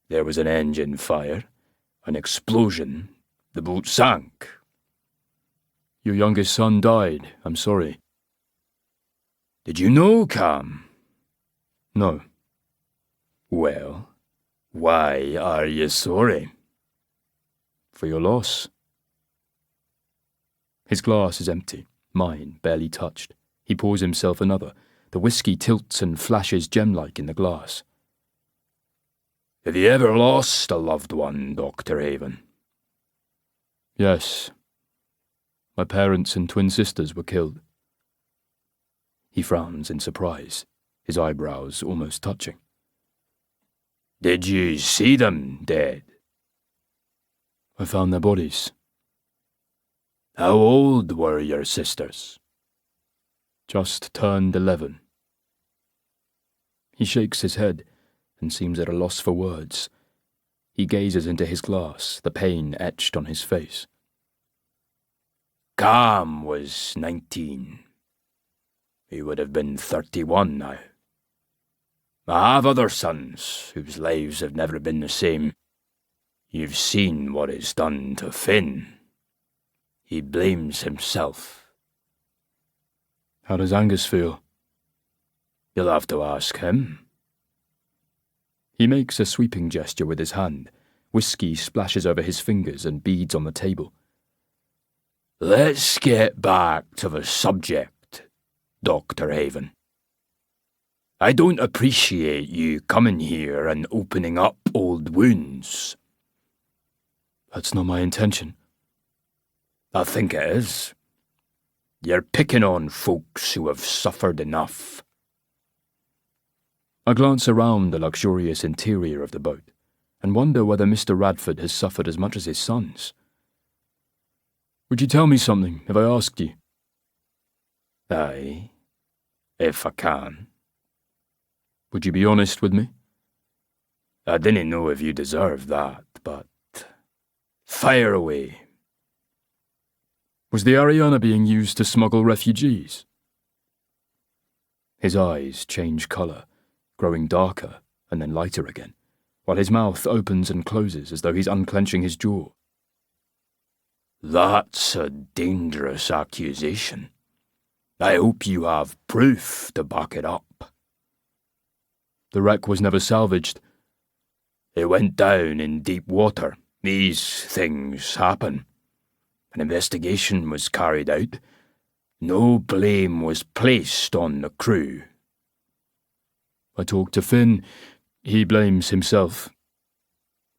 There was an engine fire, an explosion, the boat sank. Your youngest son died, I'm sorry. Did you know, Cam? No. Well, why are you sorry? For your loss. His glass is empty, mine barely touched. He pours himself another. The whiskey tilts and flashes gem-like in the glass. Have you ever lost a loved one, Dr. Haven? Yes. My parents and twin sisters were killed. He frowns in surprise, his eyebrows almost touching. Did you see them dead? I found their bodies. How old were your sisters? Just turned 11. He shakes his head and seems at a loss for words. He gazes into his glass, the pain etched on his face. Cam was 19. He would have been 31 now. I have other sons whose lives have never been the same. You've seen what it's done to Finn. He blames himself. How does Angus feel? You'll have to ask him. He makes a sweeping gesture with his hand. Whiskey splashes over his fingers and beads on the table. Let's get back to the subject, Dr. Haven. I don't appreciate you coming here and opening up old wounds. That's not my intention. I think it is. You're picking on folks who have suffered enough. I glance around the luxurious interior of the boat and wonder whether Mr. Radford has suffered as much as his sons. Would you tell me something if I asked you? Aye, if I can. Would you be honest with me? I didn't know if you deserved that, but... Fire away. Was the Ariana being used to smuggle refugees? His eyes change colour, growing darker and then lighter again, while his mouth opens and closes as though he's unclenching his jaw. That's a dangerous accusation. I hope you have proof to back it up. The wreck was never salvaged. It went down in deep water. These things happen. An investigation was carried out. No blame was placed on the crew. I talked to Finn. He blames himself.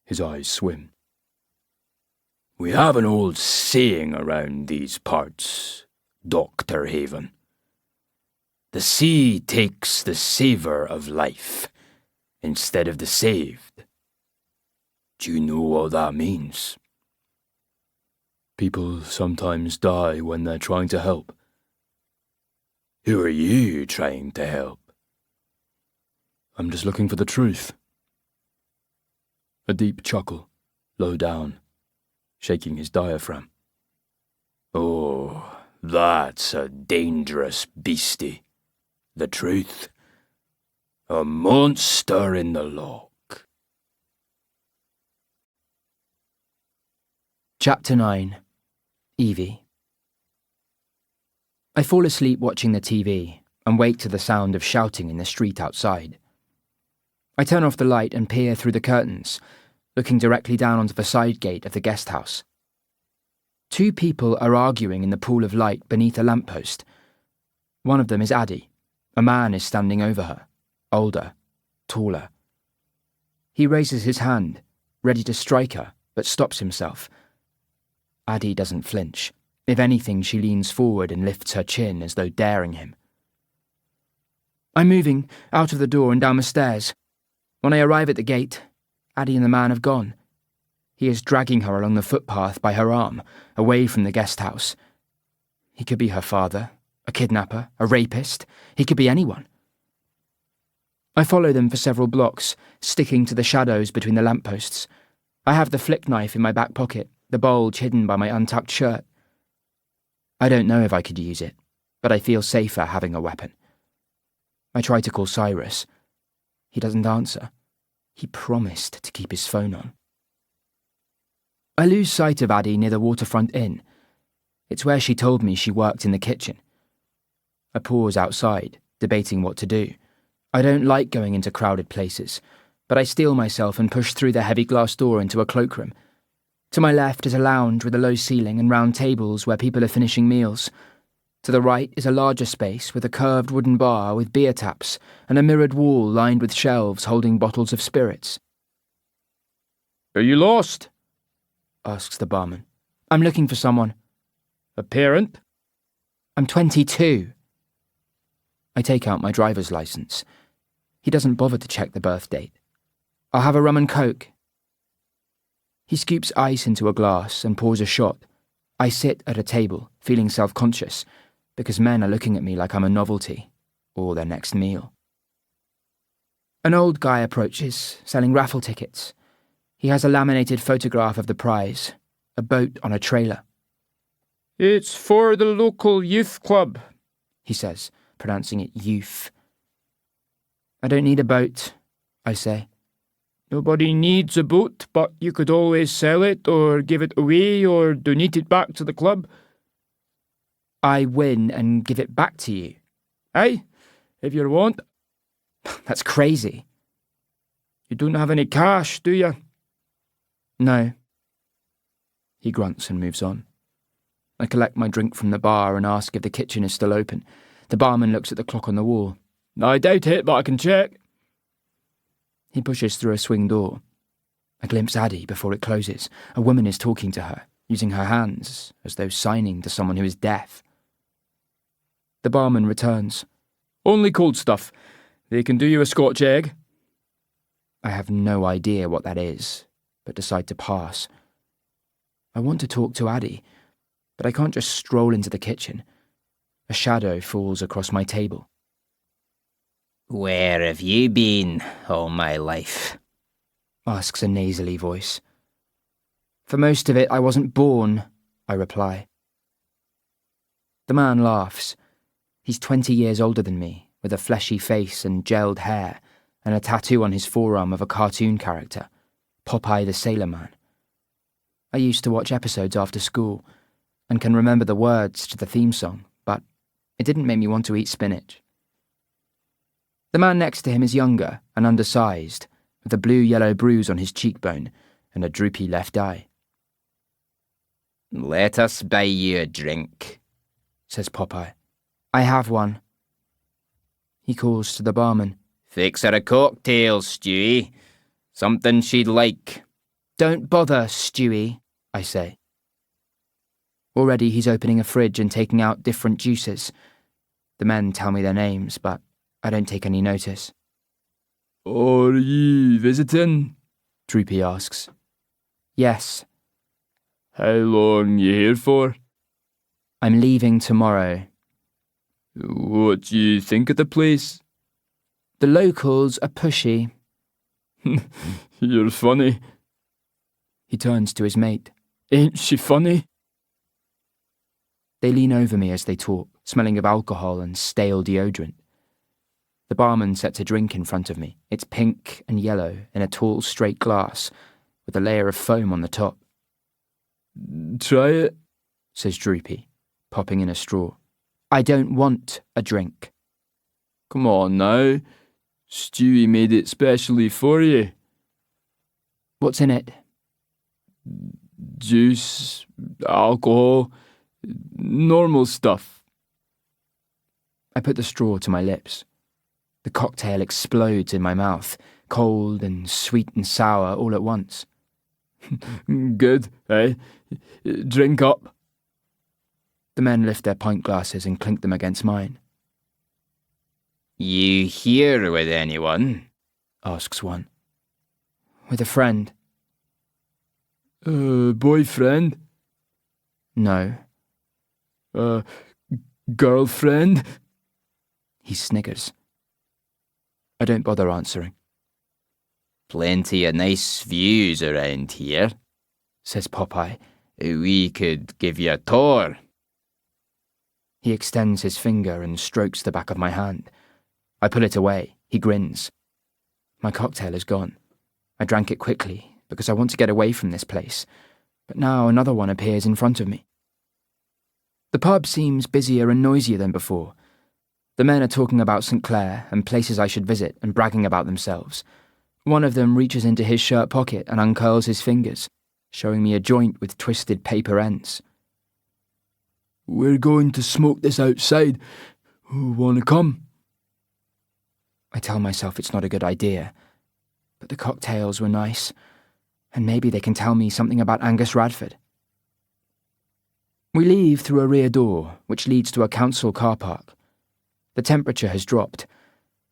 His eyes swim. We have an old saying around these parts, Dr. Haven. The sea takes the savour of life instead of the saved. Do you know what that means? People sometimes die when they're trying to help. Who are you trying to help? I'm just looking for the truth. A deep chuckle, low down, shaking his diaphragm. Oh, that's a dangerous beastie. The truth. A monster in the lock. Chapter 9. Evie. I fall asleep watching the TV and wake to the sound of shouting in the street outside. I turn off the light and peer through the curtains, looking directly down onto the side gate of the guest house. 2 people are arguing in the pool of light beneath a lamppost. One of them is Addie. A man is standing over her, older, taller. He raises his hand, ready to strike her, but stops himself. Addie doesn't flinch. If anything, she leans forward and lifts her chin as though daring him. I'm moving out of the door and down the stairs. When I arrive at the gate, Addie and the man have gone. He is dragging her along the footpath by her arm, away from the guest house. He could be her father, a kidnapper, a rapist. He could be anyone. I follow them for several blocks, sticking to the shadows between the lampposts. I have the flick knife in my back pocket, the bulge hidden by my untucked shirt. I don't know if I could use it, but I feel safer having a weapon. I try to call Cyrus. He doesn't answer. He promised to keep his phone on. I lose sight of Addie near the waterfront inn. It's where she told me she worked in the kitchen. I pause outside, debating what to do. I don't like going into crowded places, but I steel myself and push through the heavy glass door into a cloakroom. To my left is a lounge with a low ceiling and round tables where people are finishing meals. To the right is a larger space with a curved wooden bar with beer taps and a mirrored wall lined with shelves holding bottles of spirits. Are you lost? Asks the barman. I'm looking for someone. A parent? I'm 22. I take out my driver's license. He doesn't bother to check the birth date. I'll have a rum and coke. He scoops ice into a glass and pours a shot. I sit at a table, feeling self-conscious, because men are looking at me like I'm a novelty, or their next meal. An old guy approaches, selling raffle tickets. He has a laminated photograph of the prize, a boat on a trailer. It's for the local youth club, he says, pronouncing it youth. I don't need a boat, I say. Nobody needs a boat, but you could always sell it or give it away or donate it back to the club. I win and give it back to you. Aye, if you want. That's crazy. You don't have any cash, do you? No. He grunts and moves on. I collect my drink from the bar and ask if the kitchen is still open. The barman looks at the clock on the wall. I doubt it, but I can check. He pushes through a swing door. I glimpse Addie before it closes. A woman is talking to her, using her hands as though signing to someone who is deaf. The barman returns. Only cold stuff. They can do you a Scotch egg. I have no idea what that is, but decide to pass. I want to talk to Addie, but I can't just stroll into the kitchen. A shadow falls across my table. Where have you been all my life? Asks a nasally voice. For most of it, I wasn't born, I reply. The man laughs. He's 20 years older than me, with a fleshy face and gelled hair, and a tattoo on his forearm of a cartoon character, Popeye the Sailor Man. I used to watch episodes after school, and can remember the words to the theme song, but it didn't make me want to eat spinach. The man next to him is younger and undersized, with a blue-yellow bruise on his cheekbone and a droopy left eye. Let us buy you a drink, says Popeye. I have one. He calls to the barman. Fix her a cocktail, Stewie. Something she'd like. Don't bother, Stewie, I say. Already he's opening a fridge and taking out different juices. The men tell me their names, but I don't take any notice. Are ye visiting? Droopy asks. Yes. How long you here for? I'm leaving tomorrow. What do you think of the place? The locals are pushy. You're funny. He turns to his mate. Ain't she funny? They lean over me as they talk, smelling of alcohol and stale deodorant. The barman sets a drink in front of me. It's pink and yellow in a tall, straight glass, with a layer of foam on the top. Try it, says Droopy, popping in a straw. I don't want a drink. Come on now. Stewie made it specially for you. What's in it? Juice, alcohol, normal stuff. I put the straw to my lips. The cocktail explodes in my mouth, cold and sweet and sour all at once. Good, eh? Drink up. The men lift their pint glasses and clink them against mine. You here with anyone? Asks one. With a friend. Boyfriend? No. Girlfriend? He sniggers. I don't bother answering. Plenty of nice views around here, Says Popeye. We could give you a tour. He extends his finger and strokes the back of my hand. I pull it away. He grins. My cocktail is gone. I drank it quickly because I want to get away from this place, but now another one appears in front of me. The pub seems busier and noisier than before. The men are talking about St. Clair and places I should visit and bragging about themselves. One of them reaches into his shirt pocket and uncurls his fingers, showing me a joint with twisted paper ends. We're going to smoke this outside. Wanna come? I tell myself it's not a good idea, but the cocktails were nice, and maybe they can tell me something about Angus Radford. We leave through a rear door, which leads to a council car park. The temperature has dropped,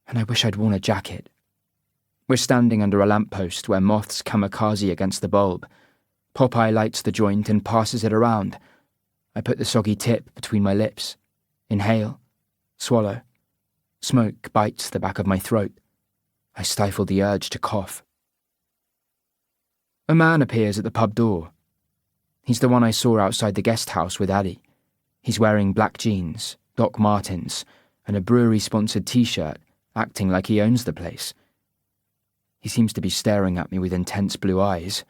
and I wish I'd worn a jacket. We're standing under a lamppost where moths kamikaze against the bulb. Popeye lights the joint and passes it around. I put the soggy tip between my lips. Inhale. Swallow. Smoke bites the back of my throat. I stifle the urge to cough. A man appears at the pub door. He's the one I saw outside the guest house with Addie. He's wearing black jeans, Doc Martens, and a brewery-sponsored t-shirt, acting like he owns the place. He seems to be staring at me with intense blue eyes.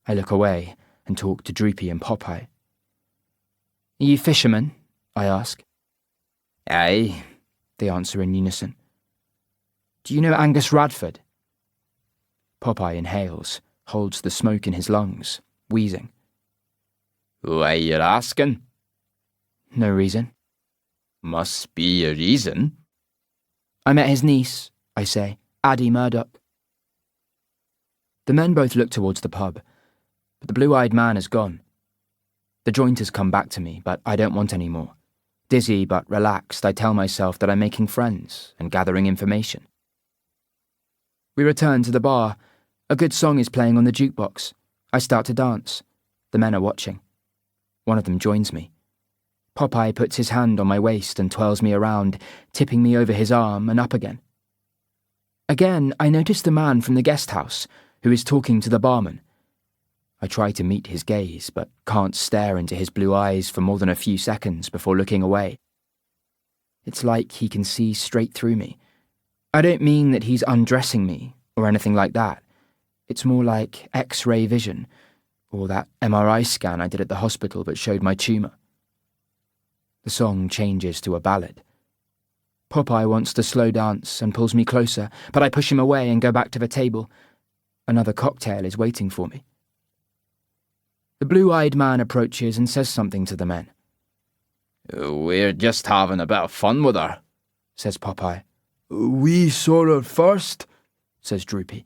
I look away and talk to Droopy and Popeye. Are you fishermen? I ask. Aye, They answer in unison. Do you know Angus Radford? Popeye inhales, holds the smoke in his lungs, wheezing. why you're asking? No reason. Must be a reason. I met his niece, I say, Addie Murdoch. The men both look towards the pub, but the blue-eyed man is gone. The joint has come back to me, but I don't want any more. Dizzy but relaxed, I tell myself that I'm making friends and gathering information. We return to the bar. A good song is playing on the jukebox. I start to dance. The men are watching. One of them joins me. Popeye puts his hand on my waist and twirls me around, tipping me over his arm and up again. Again, I notice the man from the guest house, who is talking to the barman. I try to meet his gaze, but can't stare into his blue eyes for more than a few seconds before looking away. It's like he can see straight through me. I don't mean that he's undressing me, or anything like that. It's more like X-ray vision, or that MRI scan I did at the hospital that showed my tumour. The song changes to a ballad. Popeye wants to slow dance and pulls me closer, but I push him away and go back to the table. Another cocktail is waiting for me. The blue-eyed man approaches and says something to the men. We're just having a bit of fun with her, Says Popeye. We saw her first, Says Droopy.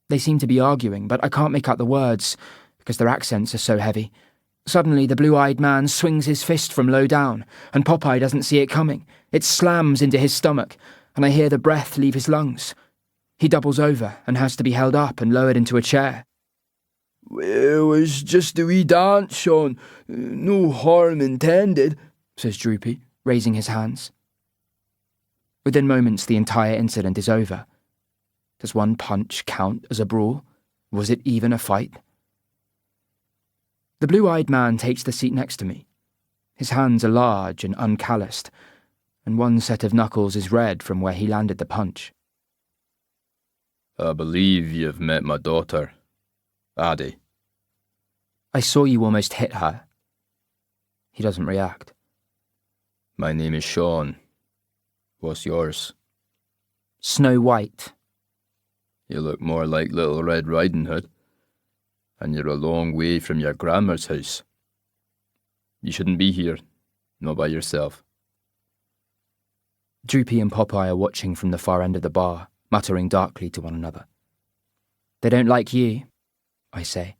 They seem to be arguing, but I can't make out the words because their accents are so heavy. Suddenly, the blue-eyed man swings his fist from low down, and Popeye doesn't see it coming. It slams into his stomach, and I hear the breath leave his lungs. He doubles over and has to be held up and lowered into a chair. It was just a wee dance, Sean. No harm intended, Says Droopy, raising his hands. Within moments, the entire incident is over. Does one punch count as a brawl? Was it even a fight? The blue-eyed man takes the seat next to me. His hands are large and uncalloused, and one set of knuckles is red from where he landed the punch. I believe you've met my daughter, Addie. I saw you almost hit her. He doesn't react. My name is Sean. What's yours? Snow White. You look more like Little Red Riding Hood, and you're a long way from your grandma's house. You shouldn't be here, not by yourself. Droopy and Popeye are watching from the far end of the bar, muttering darkly to one another. They don't like you, I say.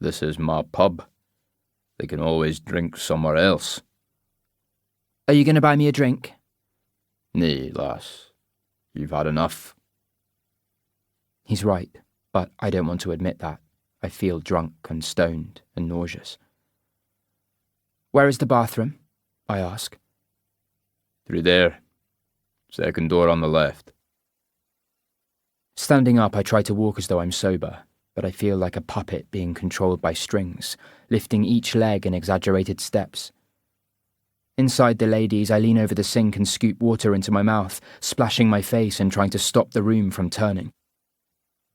This is my pub. They can always drink somewhere else. Are you going to buy me a drink? Nay, lass. You've had enough. He's right, but I don't want to admit that. I feel drunk and stoned and nauseous. Where is the bathroom? I ask. Through there. Second door on the left. Standing up, I try to walk as though I'm sober, but I feel like a puppet being controlled by strings, lifting each leg in exaggerated steps. Inside the ladies, I lean over the sink and scoop water into my mouth, splashing my face and trying to stop the room from turning.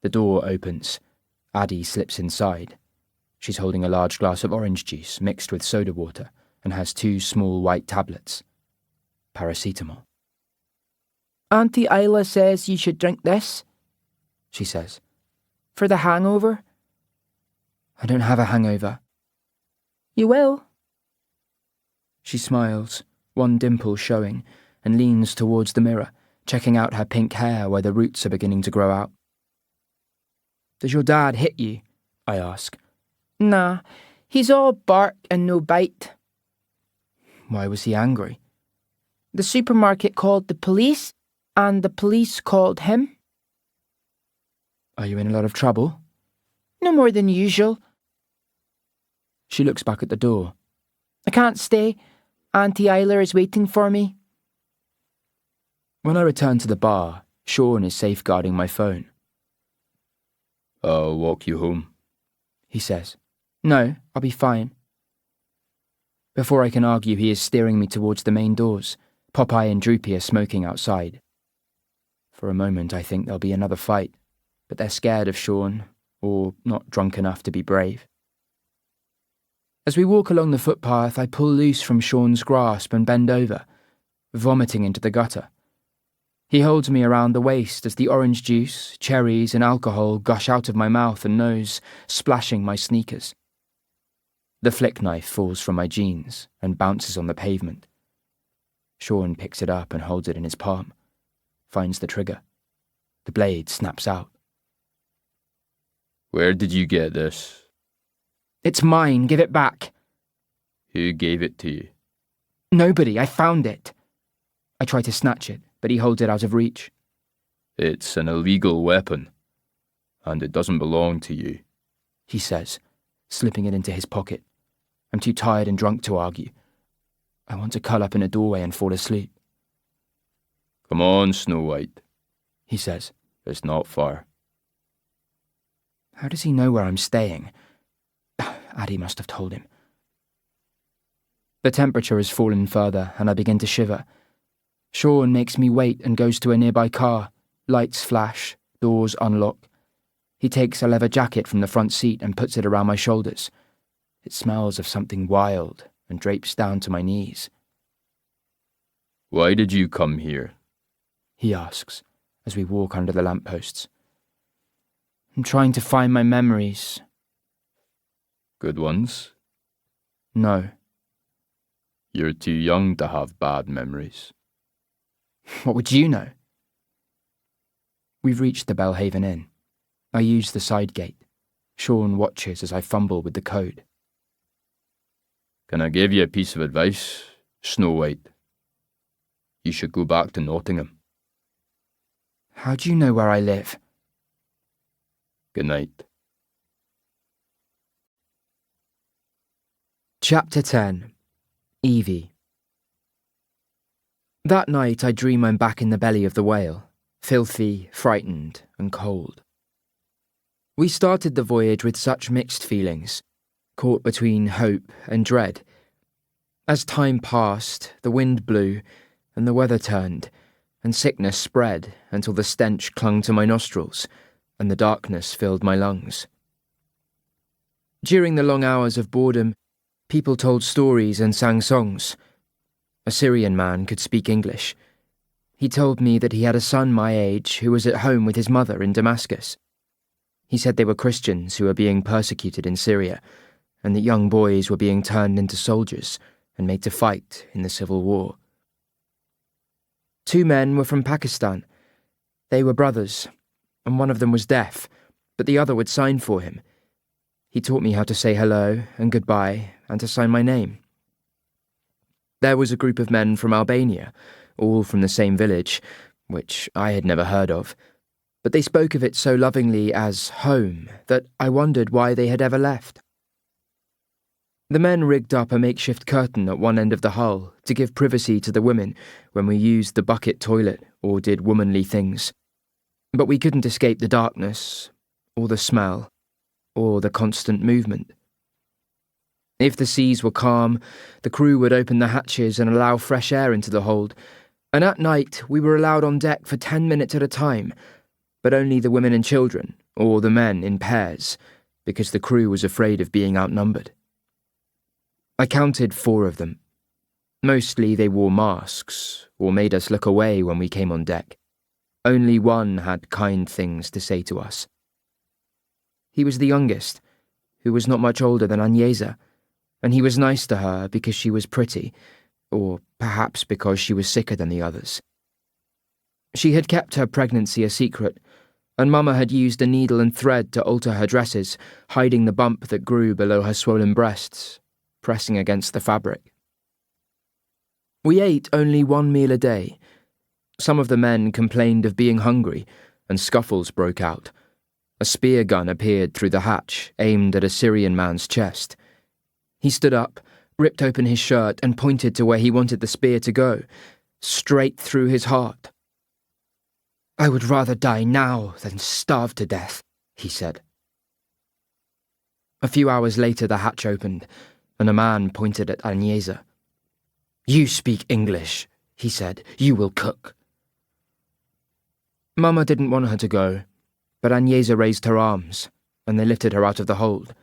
The door opens. Addie slips inside. She's holding a large glass of orange juice mixed with soda water and has 2 small white tablets. Paracetamol. Auntie Isla says you should drink this, She says. for the hangover. I don't have a hangover. You will. She smiles, one dimple showing, and leans towards the mirror, checking out her pink hair where the roots are beginning to grow out. Does your dad hit you? I ask. Nah, he's all bark and no bite. Why was he angry? The supermarket called the police, and the police called him. Are you in a lot of trouble? No more than usual. She looks back at the door. I can't stay. Auntie Isla is waiting for me. When I return to the bar, Sean is safeguarding my phone. I'll walk you home. He says. No, I'll be fine. Before I can argue, he is steering me towards the main doors. Popeye and Droopy are smoking outside. For a moment, I think there'll be another fight, but they're scared of Sean, or not drunk enough to be brave. As we walk along the footpath, I pull loose from Sean's grasp and bend over, vomiting into the gutter. He holds me around the waist as the orange juice, cherries, and alcohol gush out of my mouth and nose, splashing my sneakers. The flick knife falls from my jeans and bounces on the pavement. Sean picks it up and holds it in his palm, finds the trigger. The blade snaps out. Where did you get this? It's mine, give it back. Who gave it to you? Nobody, I found it. I try to snatch it, but he holds it out of reach. It's an illegal weapon, and it doesn't belong to you, He says, slipping it into his pocket. I'm too tired and drunk to argue. I want to curl up in a doorway and fall asleep. Come on, Snow White, He says. It's not far. How does he know where I'm staying? Addie must have told him. The temperature has fallen further, and I begin to shiver. Sean makes me wait and goes to a nearby car. Lights flash, doors unlock. He takes a leather jacket from the front seat and puts it around my shoulders. It smells of something wild and drapes down to my knees. Why did you come here? He asks, as we walk under the lampposts. I'm trying to find my memories. Good ones? No. You're too young to have bad memories. What would you know? We've reached the Belhaven Inn. I use the side gate. Sean watches as I fumble with the code. Can I give you a piece of advice, Snow White? You should go back to Nottingham. How do you know where I live? Good night. Chapter 10. Evie. That night I dream I'm back in the belly of the whale, filthy, frightened, and cold. We started the voyage with such mixed feelings, caught between hope and dread. As time passed, the wind blew, and the weather turned, and sickness spread until the stench clung to my nostrils, and the darkness filled my lungs. During the long hours of boredom, people told stories and sang songs. A Syrian man could speak English. He told me that he had a son my age who was at home with his mother in Damascus. He said they were Christians who were being persecuted in Syria, and that young boys were being turned into soldiers and made to fight in the civil war. 2 men were from Pakistan. They were brothers, and one of them was deaf, but the other would sign for him. He taught me how to say hello and goodbye and to sign my name. There was a group of men from Albania, all from the same village, which I had never heard of, but they spoke of it so lovingly as home that I wondered why they had ever left. The men rigged up a makeshift curtain at one end of the hull to give privacy to the women when we used the bucket toilet or did womanly things. But we couldn't escape the darkness, or the smell, or the constant movement. If the seas were calm, the crew would open the hatches and allow fresh air into the hold, and at night we were allowed on deck for 10 minutes at a time, but only the women and children, or the men in pairs, because the crew was afraid of being outnumbered. I counted 4 of them. Mostly they wore masks, or made us look away when we came on deck. Only one had kind things to say to us. He was the youngest, who was not much older than Agnesa, and he was nice to her because she was pretty, or perhaps because she was sicker than the others. She had kept her pregnancy a secret, and Mama had used a needle and thread to alter her dresses, hiding the bump that grew below her swollen breasts, pressing against the fabric. We ate only 1 meal a day. Some of the men complained of being hungry, and scuffles broke out. A spear gun appeared through the hatch, aimed at a Syrian man's chest. He stood up, ripped open his shirt, and pointed to where he wanted the spear to go, straight through his heart. "I would rather die now than starve to death," he said. A few hours later the hatch opened, and a man pointed at Agnesa. "You speak English," he said. "You will cook." Mama didn't want her to go, but Agnesa raised her arms, and they lifted her out of the hold.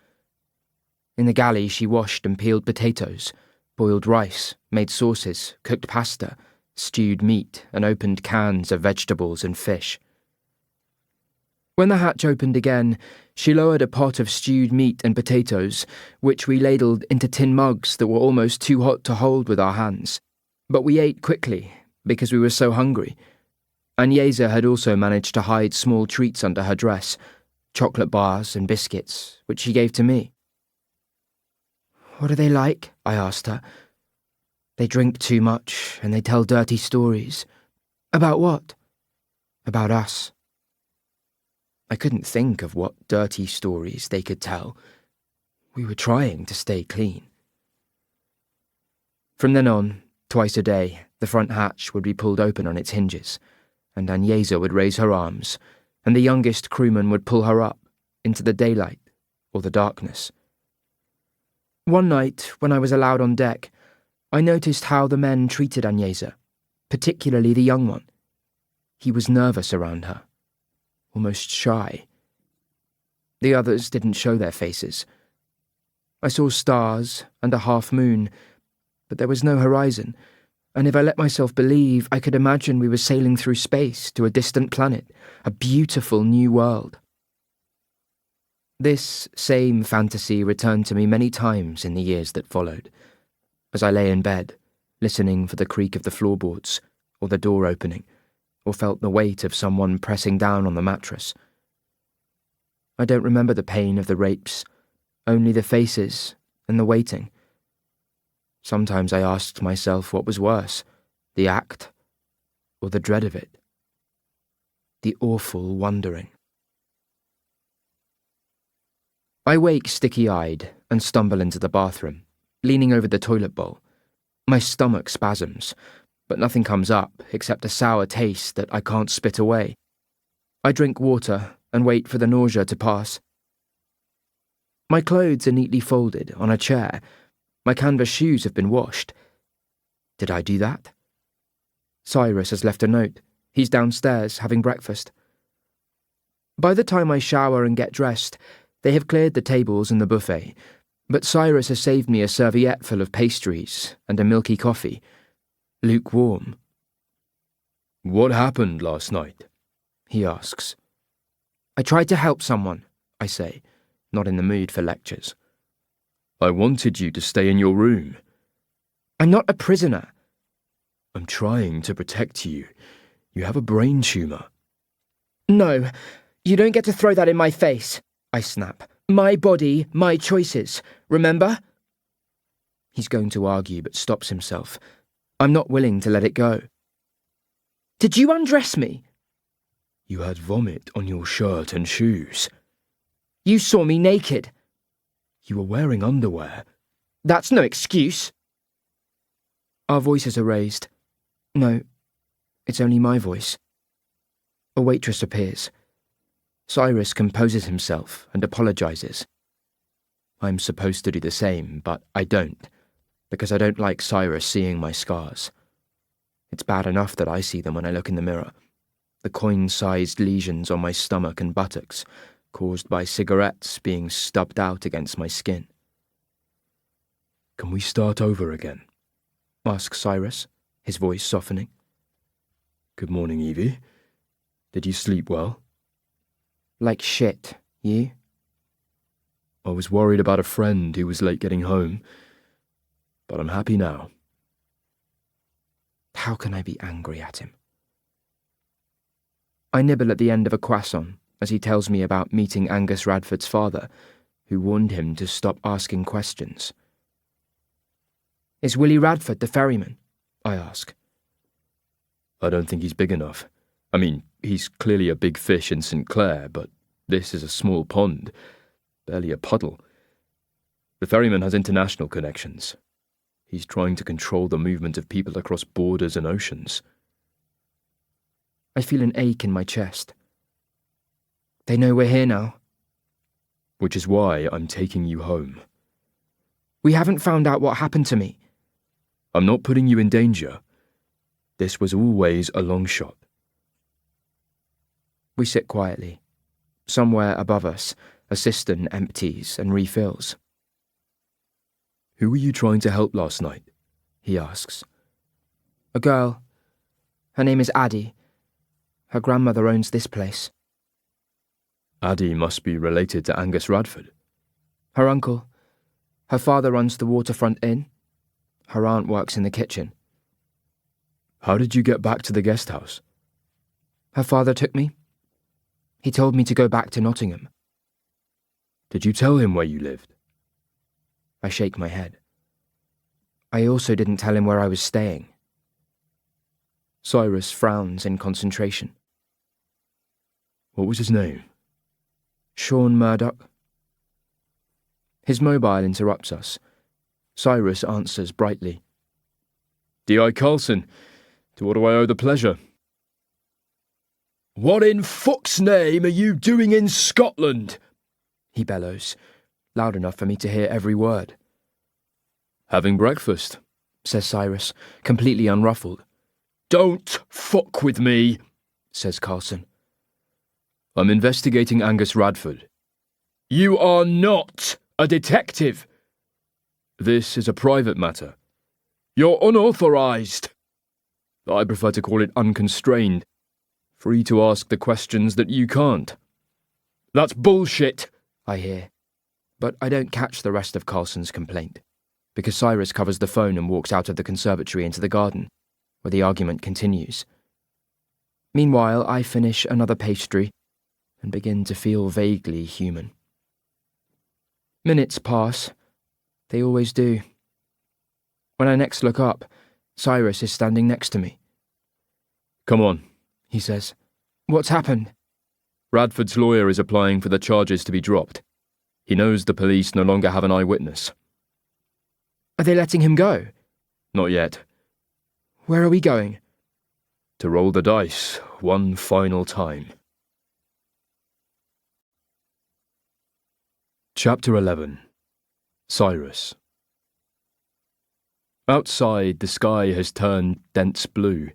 In the galley she washed and peeled potatoes, boiled rice, made sauces, cooked pasta, stewed meat, and opened cans of vegetables and fish. When the hatch opened again, she lowered a pot of stewed meat and potatoes, which we ladled into tin mugs that were almost too hot to hold with our hands. But we ate quickly, because we were so hungry. Agnesa had also managed to hide small treats under her dress, chocolate bars and biscuits, which she gave to me. "What are they like?" I asked her. "They drink too much, and they tell dirty stories." "About what?" "About us." I couldn't think of what dirty stories they could tell. We were trying to stay clean. From then on, twice a day, the front hatch would be pulled open on its hinges, and Agnesa would raise her arms, and the youngest crewman would pull her up into the daylight or the darkness. One night, when I was allowed on deck, I noticed how the men treated Agnesa, particularly the young one. He was nervous around her, almost shy. The others didn't show their faces. I saw stars and a half moon, but there was no horizon, and if I let myself believe, I could imagine we were sailing through space to a distant planet, a beautiful new world. This same fantasy returned to me many times in the years that followed, as I lay in bed, listening for the creak of the floorboards, or the door opening, or felt the weight of someone pressing down on the mattress. I don't remember the pain of the rapes, only the faces and the waiting. Sometimes I asked myself what was worse, the act, or the dread of it. The awful wondering. I wake sticky-eyed and stumble into the bathroom, leaning over the toilet bowl. My stomach spasms, but nothing comes up except a sour taste that I can't spit away. I drink water and wait for the nausea to pass. My clothes are neatly folded on a chair. My canvas shoes have been washed. Did I do that? Cyrus has left a note. He's downstairs having breakfast. By the time I shower and get dressed, they have cleared the tables and the buffet, but Cyrus has saved me a serviette full of pastries and a milky coffee, lukewarm. "What happened last night?" he asks. "I tried to help someone," I say, not in the mood for lectures. "I wanted you to stay in your room." "I'm not a prisoner." "I'm trying to protect you. You have a brain tumour." "No, you don't get to throw that in my face," I snap, My body, my choices, remember? He's going to argue but stops himself. I'm not willing to let it go. Did you undress me? You had vomit on your shirt and shoes. You saw me naked. You were wearing underwear. That's no excuse. Our voices are raised. No, it's only my voice. A waitress appears. Cyrus composes himself and apologizes. I'm supposed to do the same, but I don't, because I don't like Cyrus seeing my scars. It's bad enough that I see them when I look in the mirror. The coin-sized lesions on my stomach and buttocks, caused by cigarettes being stubbed out against my skin. Can we start over again? Asks Cyrus, his voice softening. Good morning, Evie. Did you sleep well? Like shit, you? I was worried about a friend who was late getting home, but I'm happy now. How can I be angry at him? I nibble at the end of a croissant as he tells me about meeting Angus Radford's father, who warned him to stop asking questions. Is Willie Radford the ferryman? I ask. I don't think he's big enough. I mean, he's clearly a big fish in St. Clair, but this is a small pond, barely a puddle. The ferryman has international connections. He's trying to control the movement of people across borders and oceans. I feel an ache in my chest. They know we're here now. Which is why I'm taking you home. We haven't found out what happened to me. I'm not putting you in danger. This was always a long shot. We sit quietly. Somewhere above us, a cistern empties and refills. Who were you trying to help last night? He asks. A girl. Her name is Addie. Her grandmother owns this place. Addie must be related to Angus Radford. Her uncle. Her father runs the waterfront inn. Her aunt works in the kitchen. How did you get back to the guest house? Her father took me. He told me to go back to Nottingham. Did you tell him where you lived? I shake my head. I also didn't tell him where I was staying. Cyrus frowns in concentration. What was his name? Sean Murdoch. His mobile interrupts us. Cyrus answers brightly. D.I. Carlson. To what do I owe the pleasure? What in fuck's name are you doing in Scotland? He bellows, loud enough for me to hear every word. Having breakfast, says Cyrus, completely unruffled. Don't fuck with me, says Carlson. I'm investigating Angus Radford. You are not a detective. This is a private matter. You're unauthorized. I prefer to call it unconstrained. Free to ask the questions that you can't. That's bullshit, I hear. But I don't catch the rest of Carlson's complaint, because Cyrus covers the phone and walks out of the conservatory into the garden, where the argument continues. Meanwhile, I finish another pastry and begin to feel vaguely human. Minutes pass. They always do. When I next look up, Cyrus is standing next to me. Come on, he says. What's happened? Radford's lawyer is applying for the charges to be dropped. He knows the police no longer have an eyewitness. Are they letting him go? Not yet. Where are we going? To roll the dice one final time. Chapter 11. Cyrus. Outside, the sky has turned dense blue,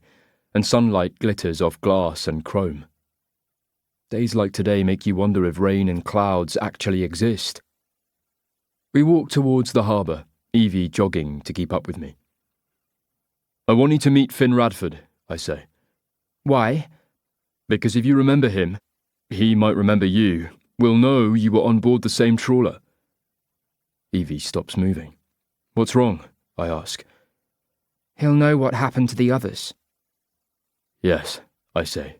and sunlight glitters off glass and chrome. Days like today make you wonder if rain and clouds actually exist. We walk towards the harbour, Evie jogging to keep up with me. I want you to meet Finn Radford, I say. Why? Because if you remember him, he might remember you. We'll know you were on board the same trawler. Evie stops moving. What's wrong? I ask. He'll know what happened to the others. Yes, I say,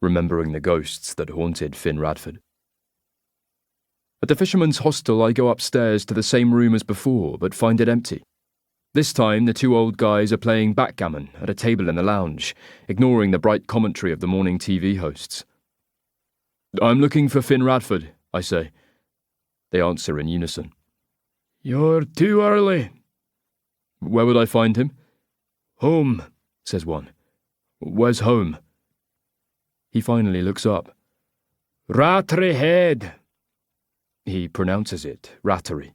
remembering the ghosts that haunted Finn Radford. At the fisherman's hostel, I go upstairs to the same room as before, but find it empty. This time, the two old guys are playing backgammon at a table in the lounge, ignoring the bright commentary of the morning TV hosts. "I'm looking for Finn Radford," I say. They answer in unison. "You're too early." "Where would I find him?" "Home," says one. "Where's home?" He finally looks up. "Rattray Head." He pronounces it Rattery.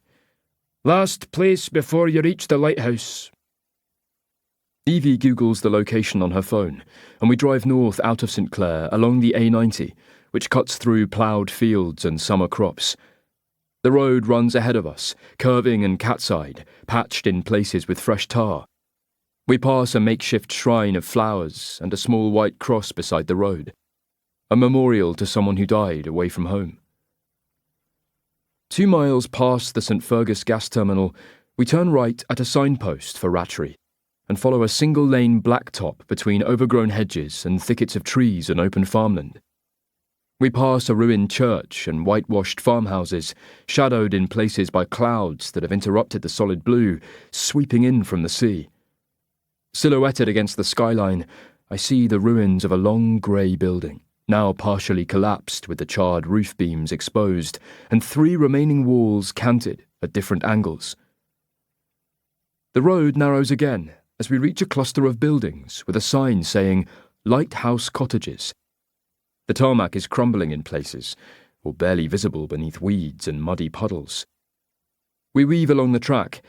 "Last place before you reach the lighthouse." Evie Googles the location on her phone, and we drive north out of St Clair along the A90, which cuts through ploughed fields and summer crops. The road runs ahead of us, curving and cat-eyed, patched in places with fresh tar. We pass a makeshift shrine of flowers and a small white cross beside the road, a memorial to someone who died away from home. 2 miles past the St Fergus gas terminal, we turn right at a signpost for Rattray and follow a single-lane blacktop between overgrown hedges and thickets of trees and open farmland. We pass a ruined church and whitewashed farmhouses, shadowed in places by clouds that have interrupted the solid blue, sweeping in from the sea. Silhouetted against the skyline, I see the ruins of a long grey building, now partially collapsed with the charred roof beams exposed, and 3 remaining walls canted at different angles. The road narrows again as we reach a cluster of buildings with a sign saying Lighthouse Cottages. The tarmac is crumbling in places, or barely visible beneath weeds and muddy puddles. We weave along the track,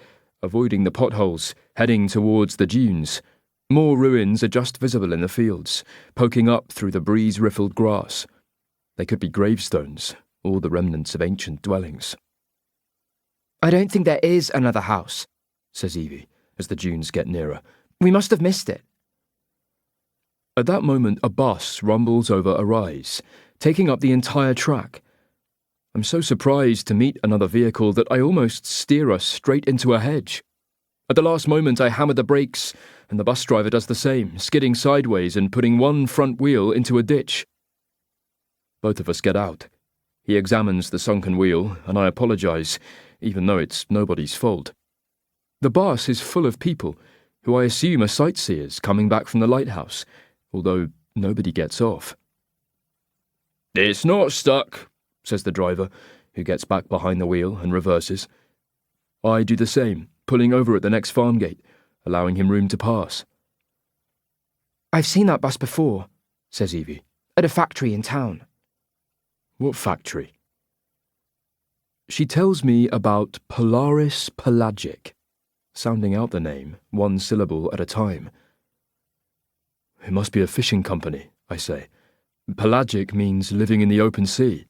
avoiding the potholes, heading towards the dunes. More ruins are just visible in the fields, poking up through the breeze-riffled grass. They could be gravestones, or the remnants of ancient dwellings. "I don't think there is another house," says Evie, as the dunes get nearer. "We must have missed it." At that moment, a bus rumbles over a rise, taking up the entire track. I'm so surprised to meet another vehicle that I almost steer us straight into a hedge. At the last moment, I hammer the brakes, and the bus driver does the same, skidding sideways and putting one front wheel into a ditch. Both of us get out. He examines the sunken wheel, and I apologise, even though it's nobody's fault. The bus is full of people, who I assume are sightseers coming back from the lighthouse, although nobody gets off. "It's not stuck," says the driver, who gets back behind the wheel and reverses. I do the same, pulling over at the next farm gate, allowing him room to pass. "I've seen that bus before," says Evie, "at a factory in town." "What factory?" She tells me about Polaris Pelagic, sounding out the name, 1 syllable at a time. "It must be a fishing company," I say. "Pelagic means living in the open sea."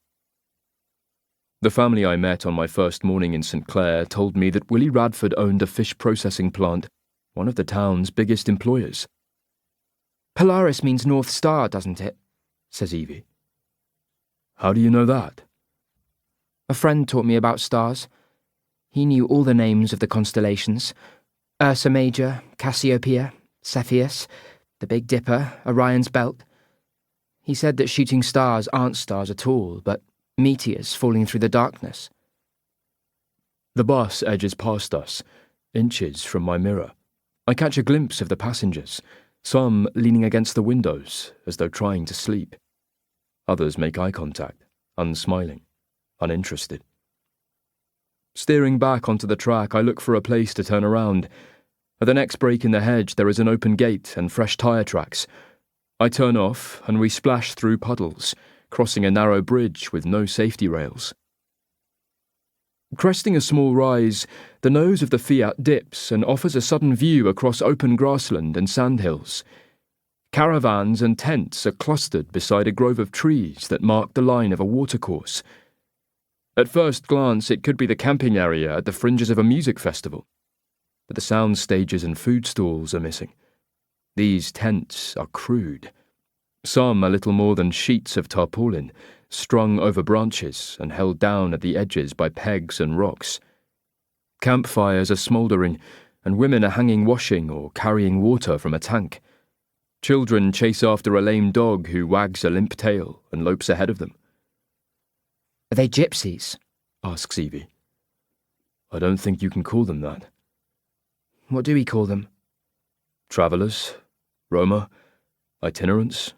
The family I met on my first morning in St Clair told me that Willie Radford owned a fish processing plant, one of the town's biggest employers. "Polaris means North Star, doesn't it?" says Evie. "How do you know that?" "A friend taught me about stars. He knew all the names of the constellations. Ursa Major, Cassiopeia, Cepheus, the Big Dipper, Orion's Belt. He said that shooting stars aren't stars at all, but meteors falling through the darkness." The bus edges past us, inches from my mirror. I catch a glimpse of the passengers, some leaning against the windows as though trying to sleep. Others make eye contact, unsmiling, uninterested. Steering back onto the track, I look for a place to turn around. At the next break in the hedge, there is an open gate and fresh tyre tracks. I turn off, and we splash through puddles, crossing a narrow bridge with no safety rails. Cresting a small rise, the nose of the Fiat dips and offers a sudden view across open grassland and sandhills. Caravans and tents are clustered beside a grove of trees that mark the line of a watercourse. At first glance, it could be the camping area at the fringes of a music festival, but the sound stages and food stalls are missing. These tents are crude. Some are little more than sheets of tarpaulin, strung over branches and held down at the edges by pegs and rocks. Campfires are smouldering, and women are hanging washing or carrying water from a tank. Children chase after a lame dog who wags a limp tail and lopes ahead of them. "Are they gypsies?" asks Evie. I don't think you can call them that. What do we call them? Travellers, Roma, itinerants.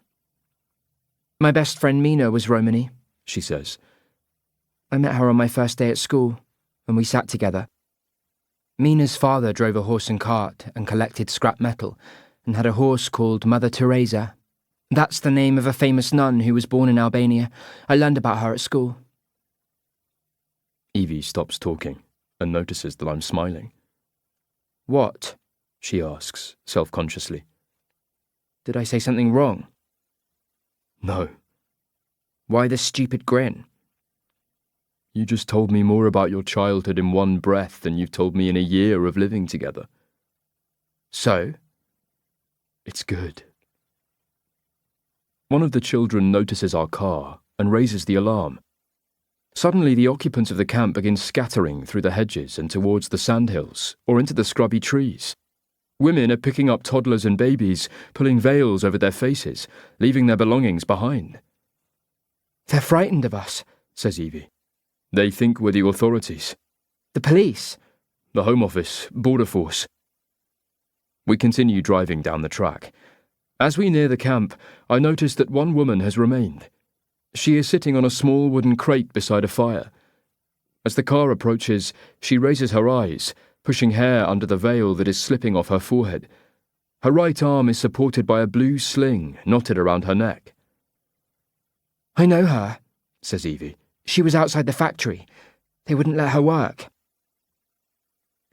My best friend Mina was Romany, She says. I met her on my first day at school, and we sat together. Mina's father drove a horse and cart and collected scrap metal, and had a horse called Mother Teresa. That's the name of a famous nun who was born in Albania. I learned about her at school. Evie stops talking and notices that I'm smiling. What? She asks, self-consciously. Did I say something wrong? No. Why the stupid grin? You just told me more about your childhood in one breath than you've told me in a year of living together. So? It's good. One of the children notices our car and raises the alarm. Suddenly the occupants of the camp begin scattering through the hedges and towards the sandhills or into the scrubby trees. Women are picking up toddlers and babies, pulling veils over their faces, leaving their belongings behind. They're frightened of us, says Evie. They think we're the authorities. The police. The Home Office, Border Force. We continue driving down the track. As we near the camp, I notice that one woman has remained. She is sitting on a small wooden crate beside a fire. As the car approaches, she raises her eyes, pushing hair under the veil that is slipping off her forehead. Her right arm is supported by a blue sling knotted around her neck. I know her, says Evie. She was outside the factory. They wouldn't let her work.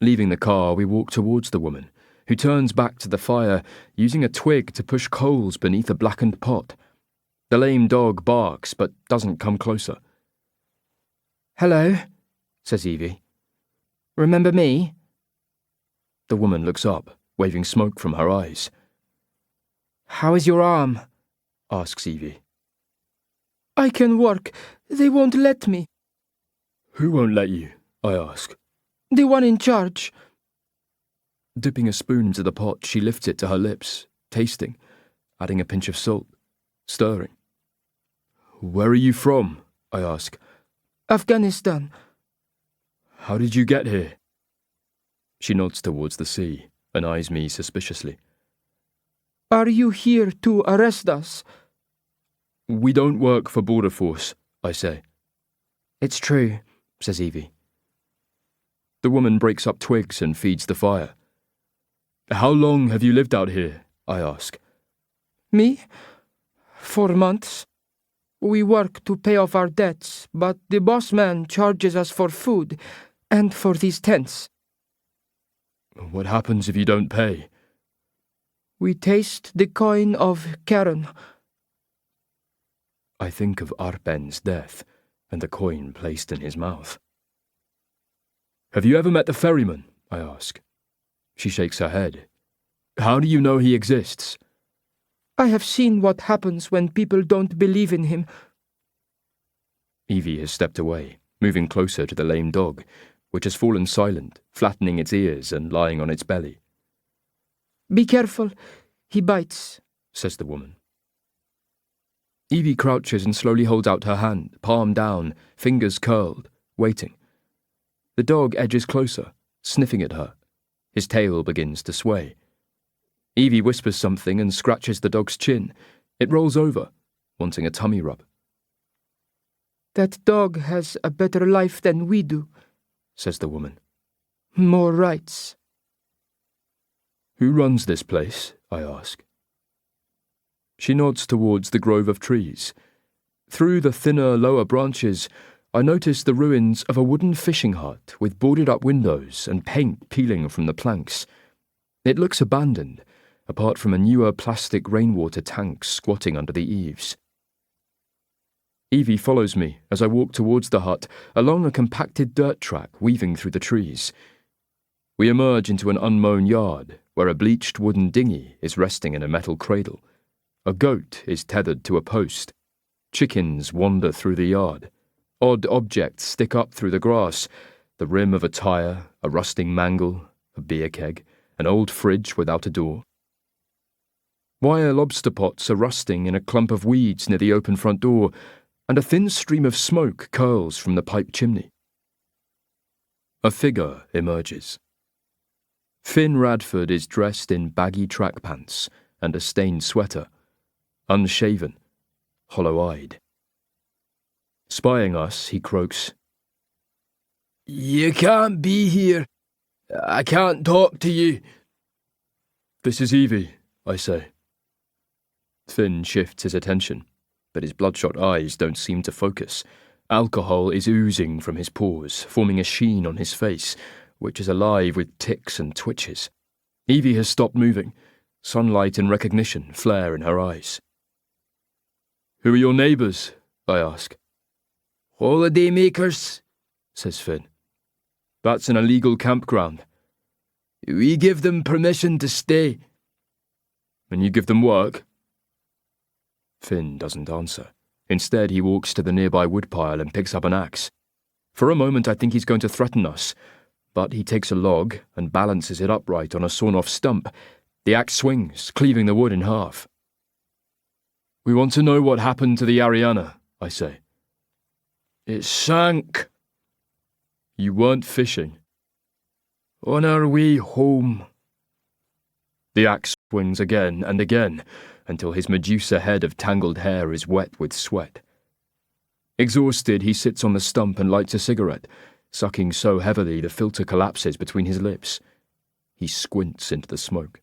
Leaving the car, we walk towards the woman, who turns back to the fire, using a twig to push coals beneath a blackened pot. The lame dog barks, but doesn't come closer. Hello, says Evie. Remember me? The woman looks up, waving smoke from her eyes. How is your arm? Asks Evie. I can work. They won't let me. Who won't let you? I ask. The one in charge. Dipping a spoon into the pot, she lifts it to her lips, tasting, adding a pinch of salt, stirring. Where are you from? I ask. Afghanistan. How did you get here? She nods towards the sea and eyes me suspiciously. Are you here to arrest us? We don't work for Border Force, I say. It's true, says Evie. The woman breaks up twigs and feeds the fire. How long have you lived out here? I ask. Me? 4 months. We work to pay off our debts, but the boss man charges us for food and for these tents. What happens if you don't pay? We taste the coin of Karen. I think of Arpen's death and the coin placed in his mouth. Have you ever met the ferryman? I ask. She shakes her head. How do you know he exists? I have seen what happens when people don't believe in him. Evie has stepped away, moving closer to the lame dog, which has fallen silent, flattening its ears and lying on its belly. Be careful, he bites, says the woman. Evie crouches and slowly holds out her hand, palm down, fingers curled, waiting. The dog edges closer, sniffing at her. His tail begins to sway. Evie whispers something and scratches the dog's chin. It rolls over, wanting a tummy rub. That dog has a better life than we do, says the woman. More rights. Who runs this place? I ask. She nods towards the grove of trees. Through the thinner, lower branches, I notice the ruins of a wooden fishing hut with boarded-up windows and paint peeling from the planks. It looks abandoned, apart from a newer plastic rainwater tank squatting under the eaves. Evie follows me as I walk towards the hut along a compacted dirt track weaving through the trees. We emerge into an unmown yard where a bleached wooden dinghy is resting in a metal cradle. A goat is tethered to a post. Chickens wander through the yard. Odd objects stick up through the grass, the rim of a tyre, a rusting mangle, a beer keg, an old fridge without a door. Wire lobster pots are rusting in a clump of weeds near the open front door, and a thin stream of smoke curls from the pipe chimney. A figure emerges. Finn Radford is dressed in baggy track pants and a stained sweater, unshaven, hollow-eyed. Spying us, he croaks, You can't be here. I can't talk to you. "This is Evie," I say. Finn shifts his attention, but his bloodshot eyes don't seem to focus. Alcohol is oozing from his pores, forming a sheen on his face, which is alive with tics and twitches. Evie has stopped moving. Sunlight and recognition flare in her eyes. "Who are your neighbours?" I ask. Holiday makers, Says Finn. "That's an illegal campground." we give them permission to stay. "And you give them work?" Finn doesn't answer. Instead, he walks to the nearby woodpile and picks up an axe. For a moment, I think he's going to threaten us, but he takes a log and balances it upright on a sawn-off stump. The axe swings, cleaving the wood in half. "We want to know what happened to the Ariana," I say. It sank "You weren't fishing." on our way home. The axe swings again and again, until his Medusa head of tangled hair is wet with sweat. Exhausted, he sits on the stump and lights a cigarette, sucking so heavily the filter collapses between his lips. He squints into the smoke.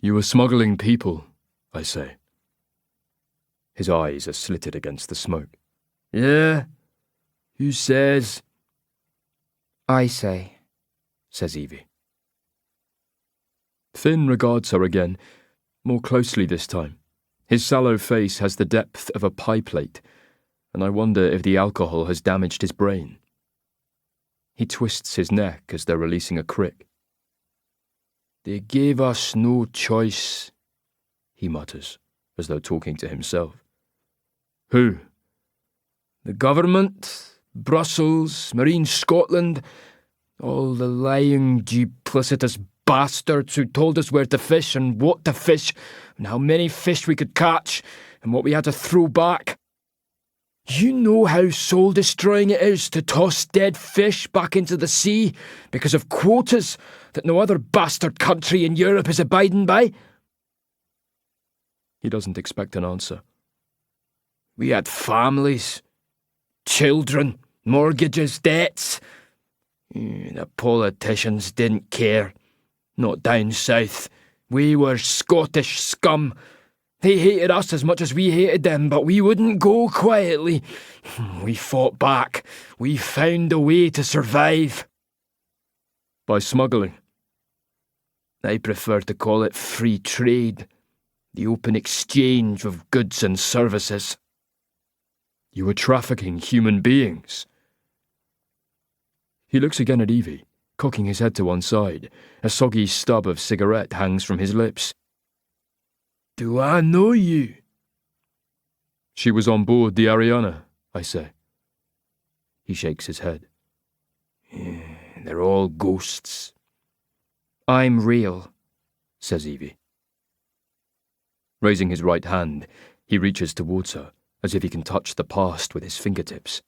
"You were smuggling people," I say. His eyes are slitted against the smoke. Yeah? Who says? I say, Says Evie. Finn regards her again, more closely this time. His sallow face has the depth of a pie plate, and I wonder if the alcohol has damaged his brain. He twists his neck as though releasing a crick. They gave us no choice, he mutters, as though talking to himself. Who? The government, Brussels, Marine Scotland, all the lying, duplicitous bastards who told us where to fish and what to fish, and how many fish we could catch, and what we had to throw back. You know how soul-destroying it is to toss dead fish back into the sea because of quotas that no other bastard country in Europe is abiding by? He doesn't expect an answer. We had families, children, mortgages, debts. The politicians didn't care. Not down south. We were Scottish scum. They hated us as much as we hated them, but we wouldn't go quietly. We fought back. We found a way to survive. By smuggling? I prefer to call it free trade. The open exchange of goods and services. You were trafficking human beings. He looks again at Evie, cocking his head to one side. A soggy stub of cigarette hangs from his lips. Do I know you? She was on board the Ariana, I say. He shakes his head. They're all ghosts. I'm real, says Evie. Raising his right hand, he reaches towards her, as if he can touch the past with his fingertips.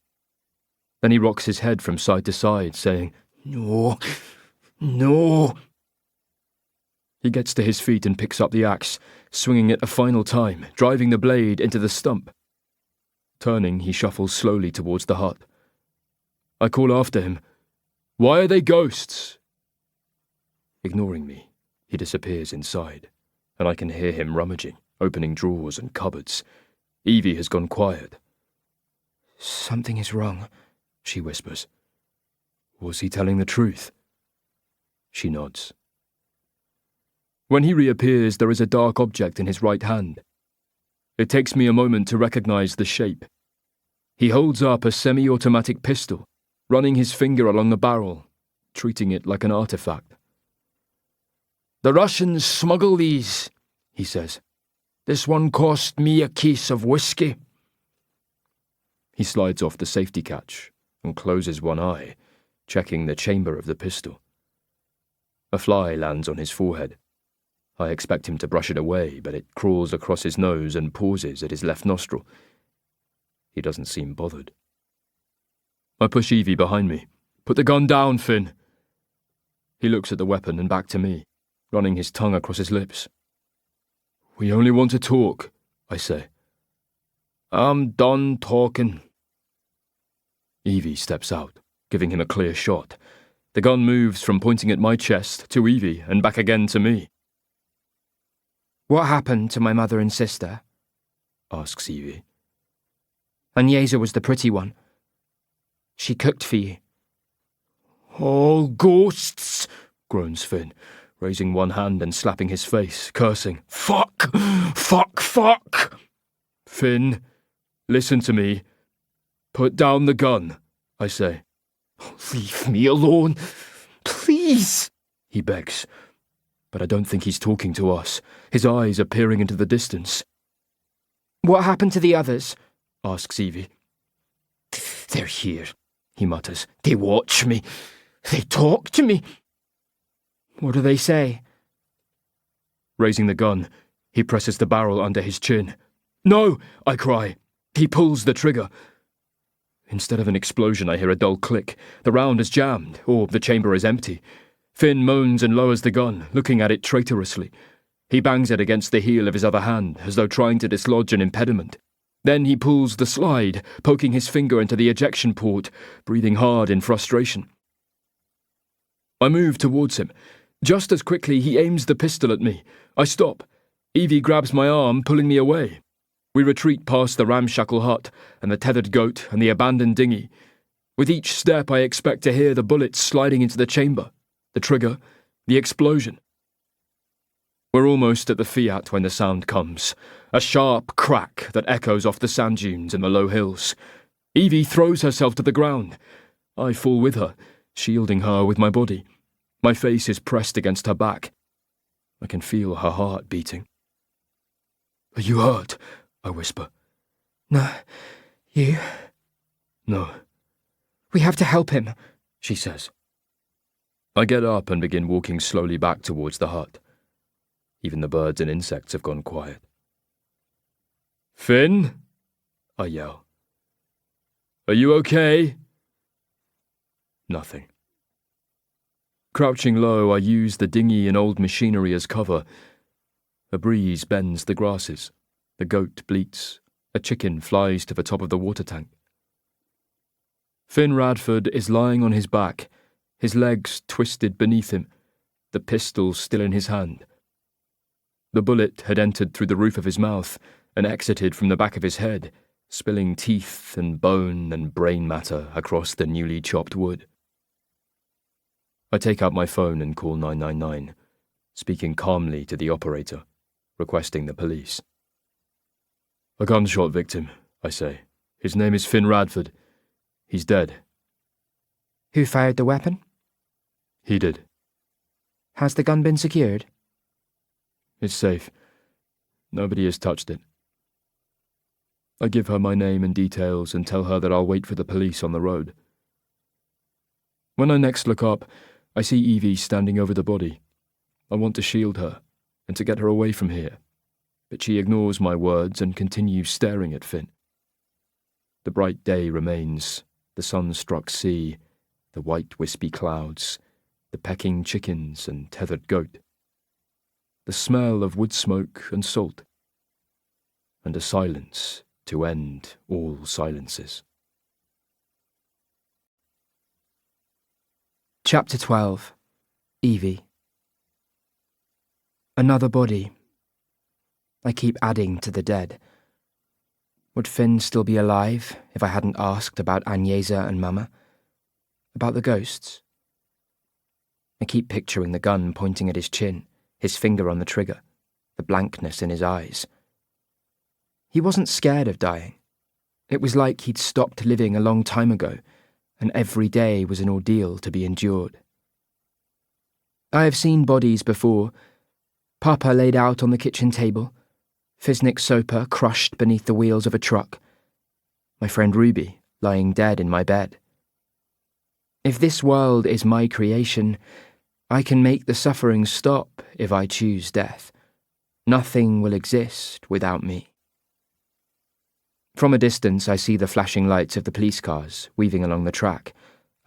Then he rocks his head from side to side, saying, No, no. He gets to his feet and picks up the axe, swinging it a final time, driving the blade into the stump. Turning, he shuffles slowly towards the hut. I call after him, "Why are they ghosts?" Ignoring me, he disappears inside, and I can hear him rummaging, opening drawers and cupboards. Evie has gone quiet. Something is wrong, she whispers. Was he telling the truth? She nods. When he reappears, there is a dark object in his right hand. It takes me a moment to recognize the shape. He holds up a semi-automatic pistol, running his finger along the barrel, treating it like an artifact. The Russians smuggle these, he says. This one cost me a case of whiskey. He slides off the safety catch and closes one eye, checking the chamber of the pistol. A fly lands on his forehead. I expect him to brush it away, but it crawls across his nose and pauses at his left nostril. He doesn't seem bothered. I push Evie behind me, Put the gun down, Finn. He looks at the weapon and back to me, running his tongue across his lips. We only want to talk, I say. I'm done talking. Evie steps out, giving him a clear shot. The gun moves from pointing at my chest to Evie and back again to me. What happened to my mother and sister? Asks Evie. Agnesa was the pretty one. She cooked for you. All ghosts, groans Finn, raising one hand and slapping his face, cursing. Fuck! Fuck! Fuck! Finn, listen to me. Put down the gun, I say. Leave me alone, please, he begs. But I don't think he's talking to us. His eyes are peering into the distance. What happened to the others? Asks Evie. They're here, he mutters. They watch me. They talk to me. What do they say? Raising the gun, he presses the barrel under his chin. No, I cry. He pulls the trigger. Instead of an explosion, I hear a dull click. The round is jammed, or the chamber is empty. Finn moans and lowers the gun, looking at it traitorously. He bangs it against the heel of his other hand, as though trying to dislodge an impediment. Then he pulls the slide, poking his finger into the ejection port, breathing hard in frustration. I move towards him. Just as quickly, he aims the pistol at me. I stop. Evie grabs my arm, pulling me away. We retreat past the ramshackle hut and the tethered goat and the abandoned dinghy. With each step, I expect to hear the bullets sliding into the chamber, the trigger, the explosion. We're almost at the Fiat when the sound comes, a sharp crack that echoes off the sand dunes in the low hills. Evie throws herself to the ground. I fall with her, shielding her with my body. My face is pressed against her back. I can feel her heart beating. Are you hurt? I whisper. No. You? No. We have to help him, she says. I get up and begin walking slowly back towards the hut. Even the birds and insects have gone quiet. Finn? I yell. Are you okay? Nothing. Crouching low, I use the dinghy and old machinery as cover. A breeze bends the grasses. The goat bleats. A chicken flies to the top of the water tank. Finn Radford is lying on his back, his legs twisted beneath him, the pistol still in his hand. The bullet had entered through the roof of his mouth and exited from the back of his head, spilling teeth and bone and brain matter across the newly chopped wood. I take out my phone and call 999, speaking calmly to the operator, requesting the police. A gunshot victim, I say. His name is Finn Radford. He's dead. Who fired the weapon? He did. Has the gun been secured? It's safe. Nobody has touched it. I give her my name and details and tell her that I'll wait for the police on the road. When I next look up, I see Evie standing over the body. I want to shield her and to get her away from here, but she ignores my words and continues staring at Finn. The bright day remains, the sun-struck sea, the white wispy clouds, the pecking chickens and tethered goat, the smell of wood smoke and salt, and a silence to end all silences. Chapter 12. Evie. Another body. I keep adding to the dead. Would Finn still be alive if I hadn't asked about Agnesa and Mama? About the ghosts? I keep picturing the gun pointing at his chin, his finger on the trigger, the blankness in his eyes. He wasn't scared of dying. It was like he'd stopped living a long time ago, and every day was an ordeal to be endured. I have seen bodies before. Papa laid out on the kitchen table, Fisnik Soper crushed beneath the wheels of a truck, my friend Ruby lying dead in my bed. If this world is my creation, I can make the suffering stop if I choose death. Nothing will exist without me. From a distance, I see the flashing lights of the police cars weaving along the track,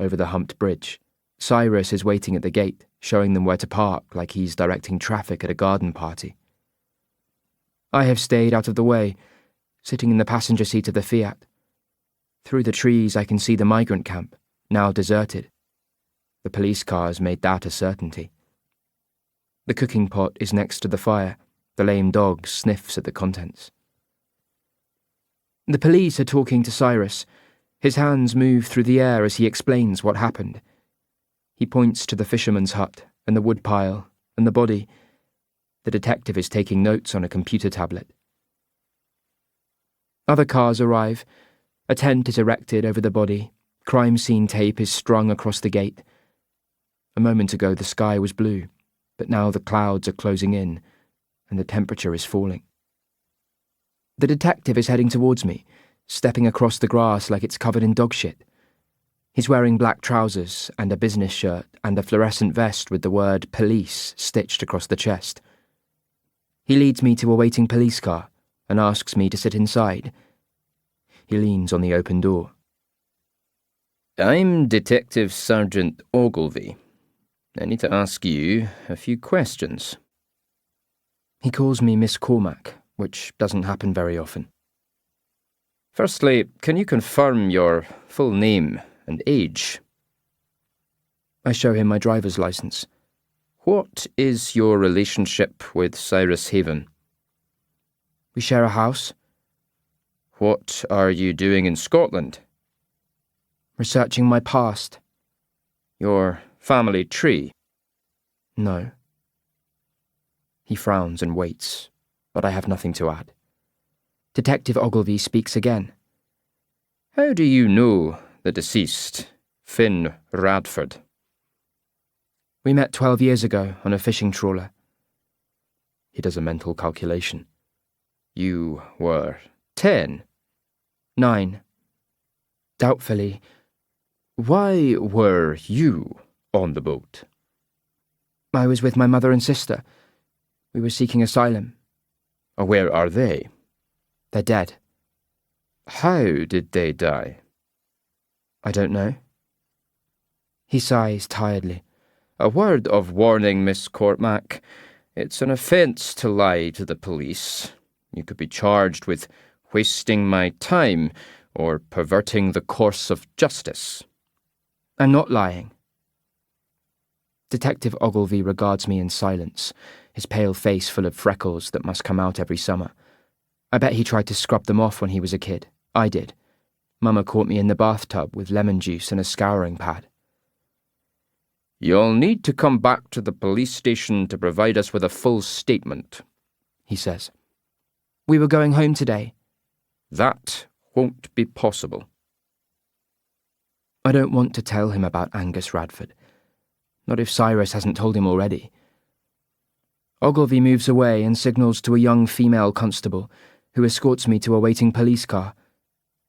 over the humped bridge. Cyrus is waiting at the gate, showing them where to park like he's directing traffic at a garden party. I have stayed out of the way, sitting in the passenger seat of the Fiat. Through the trees I can see the migrant camp, now deserted. The police cars made that a certainty. The cooking pot is next to the fire. The lame dog sniffs at the contents. The police are talking to Cyrus. His hands move through the air as he explains what happened. He points to the fisherman's hut and the woodpile and the body. The detective is taking notes on a computer tablet. Other cars arrive. A tent is erected over the body. Crime scene tape is strung across the gate. A moment ago the sky was blue, but now the clouds are closing in and the temperature is falling. The detective is heading towards me, stepping across the grass like it's covered in dog shit. He's wearing black trousers and a business shirt and a fluorescent vest with the word police stitched across the chest. He leads me to a waiting police car and asks me to sit inside. He leans on the open door. I'm Detective Sergeant Ogilvy. I need to ask you a few questions. He calls me Miss Cormack, which doesn't happen very often. Firstly, can you confirm your full name and age? I show him my driver's license. What is your relationship with Cyrus Haven? We share a house. What are you doing in Scotland? Researching my past. Your family tree? No. He frowns and waits, but I have nothing to add. Detective Ogilvy speaks again. How do you know the deceased, Finn Radford? We met 12 years ago on a fishing trawler. He does a mental calculation. You were 10. 9. Doubtfully. Why were you on the boat? I was with my mother and sister. We were seeking asylum. Where are they? They're dead. How did they die? I don't know. He sighs tiredly. A word of warning, Miss Cormack. It's an offence to lie to the police. You could be charged with wasting my time or perverting the course of justice. I'm not lying. Detective Ogilvy regards me in silence, his pale face full of freckles that must come out every summer. I bet he tried to scrub them off when he was a kid. I did. Mama caught me in the bathtub with lemon juice and a scouring pad. You'll need to come back to the police station to provide us with a full statement, he says. We were going home today. That won't be possible. I don't want to tell him about Angus Radford. Not if Cyrus hasn't told him already. Ogilvy moves away and signals to a young female constable, who escorts me to a waiting police car.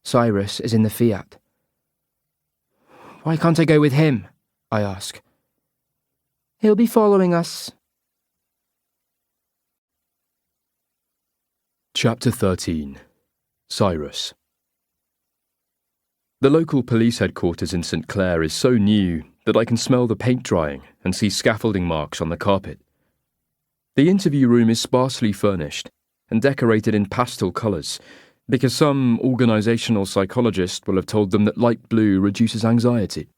Cyrus is in the Fiat. Why can't I go with him? I ask. He'll be following us. Chapter 13. Cyrus. The local police headquarters in St. Clair is so new that I can smell the paint drying and see scaffolding marks on the carpet. The interview room is sparsely furnished and decorated in pastel colours, because some organisational psychologist will have told them that light blue reduces anxiety.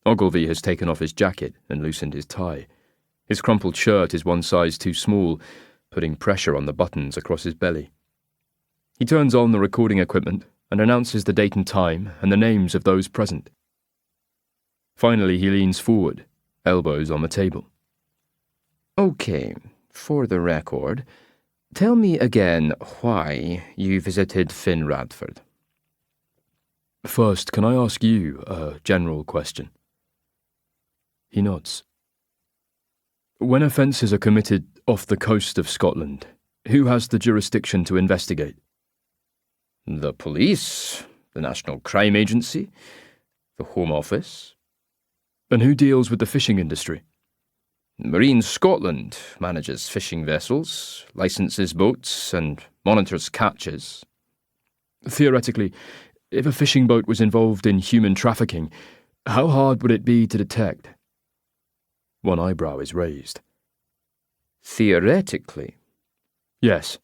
Ogilvy has taken off his jacket and loosened his tie. His crumpled shirt is one size too small, putting pressure on the buttons across his belly. He turns on the recording equipment and announces the date and time and the names of those present. Finally, he leans forward, elbows on the table. Okay, for the record, tell me again why you visited Finn Radford. First, can I ask you a general question? He nods. When offences are committed off the coast of Scotland, who has the jurisdiction to investigate? The police, the National Crime Agency, the Home Office. And who deals with the fishing industry? Marine Scotland manages fishing vessels, licenses boats, and monitors catches. Theoretically, If a fishing boat was involved in human trafficking, how hard would it be to detect? One eyebrow is raised. Theoretically? Yes.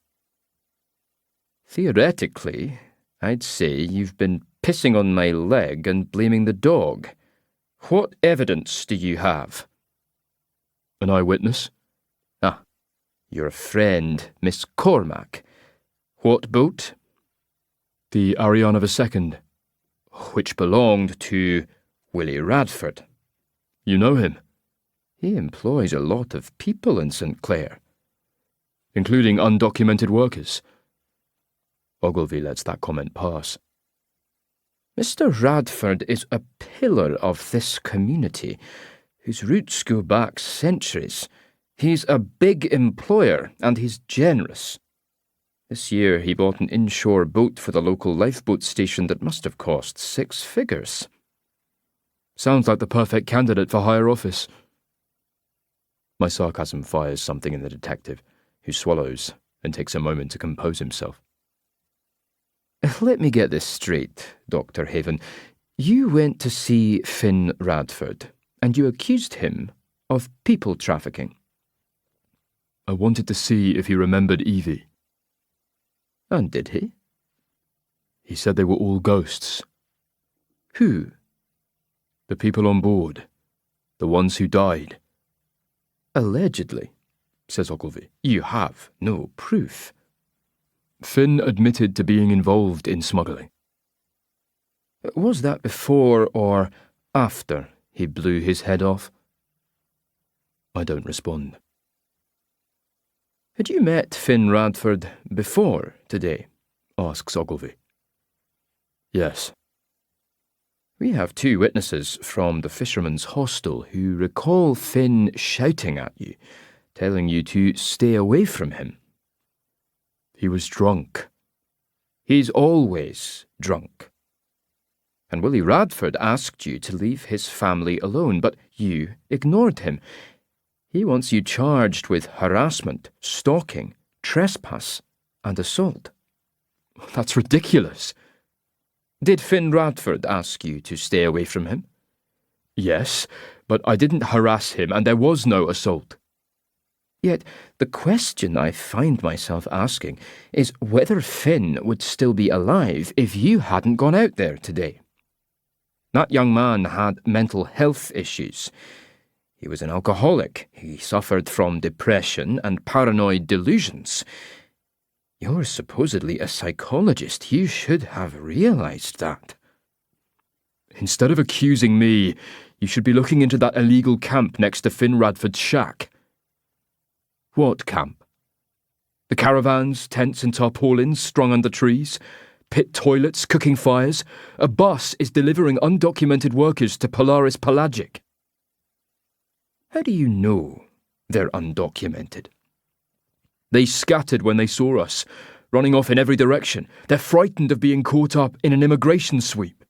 Theoretically, I'd say you've been pissing on my leg and blaming the dog. What evidence do you have? An eyewitness? Ah, your friend, Miss Cormack. What boat? The Ariana II. Which belonged to Willie Radford. You know him? He employs a lot of people in St. Clair. Including undocumented workers. Ogilvy lets that comment pass. Mr. Radford is a pillar of this community, whose roots go back centuries. He's a big employer, and he's generous. This year he bought an inshore boat for the local lifeboat station that must have cost 6 figures. Sounds like the perfect candidate for higher office. My sarcasm fires something in the detective, who swallows and takes a moment to compose himself. Let me get this straight, Dr. Haven. You went to see Finn Radford, and you accused him of people trafficking. I wanted to see if he remembered Evie. And did he? He said they were all ghosts. Who? The people on board. The ones who died. Allegedly, says Ogilvy. You have no proof. Finn admitted to being involved in smuggling. Was that before or after he blew his head off? I don't respond. Had you met Finn Radford before today? Asks Ogilvy. Yes. We have 2 witnesses from the fisherman's hostel who recall Finn shouting at you, telling you to stay away from him. He was drunk. He's always drunk. And Willie Radford asked you to leave his family alone, but you ignored him. He wants you charged with harassment, stalking, trespass, and assault. That's ridiculous. Did Finn Radford ask you to stay away from him? Yes, but I didn't harass him and there was no assault. Yet the question I find myself asking is whether Finn would still be alive if you hadn't gone out there today. That young man had mental health issues. He was an alcoholic. He suffered from depression and paranoid delusions. You're supposedly a psychologist. You should have realized that. Instead of accusing me, you should be looking into that illegal camp next to Finn Radford's shack. What camp? The caravans, tents and tarpaulins strung under trees, pit toilets, cooking fires. A bus is delivering undocumented workers to Polaris Pelagic. How do you know they're undocumented? They scattered when they saw us, running off in every direction. They're frightened of being caught up in an immigration sweep.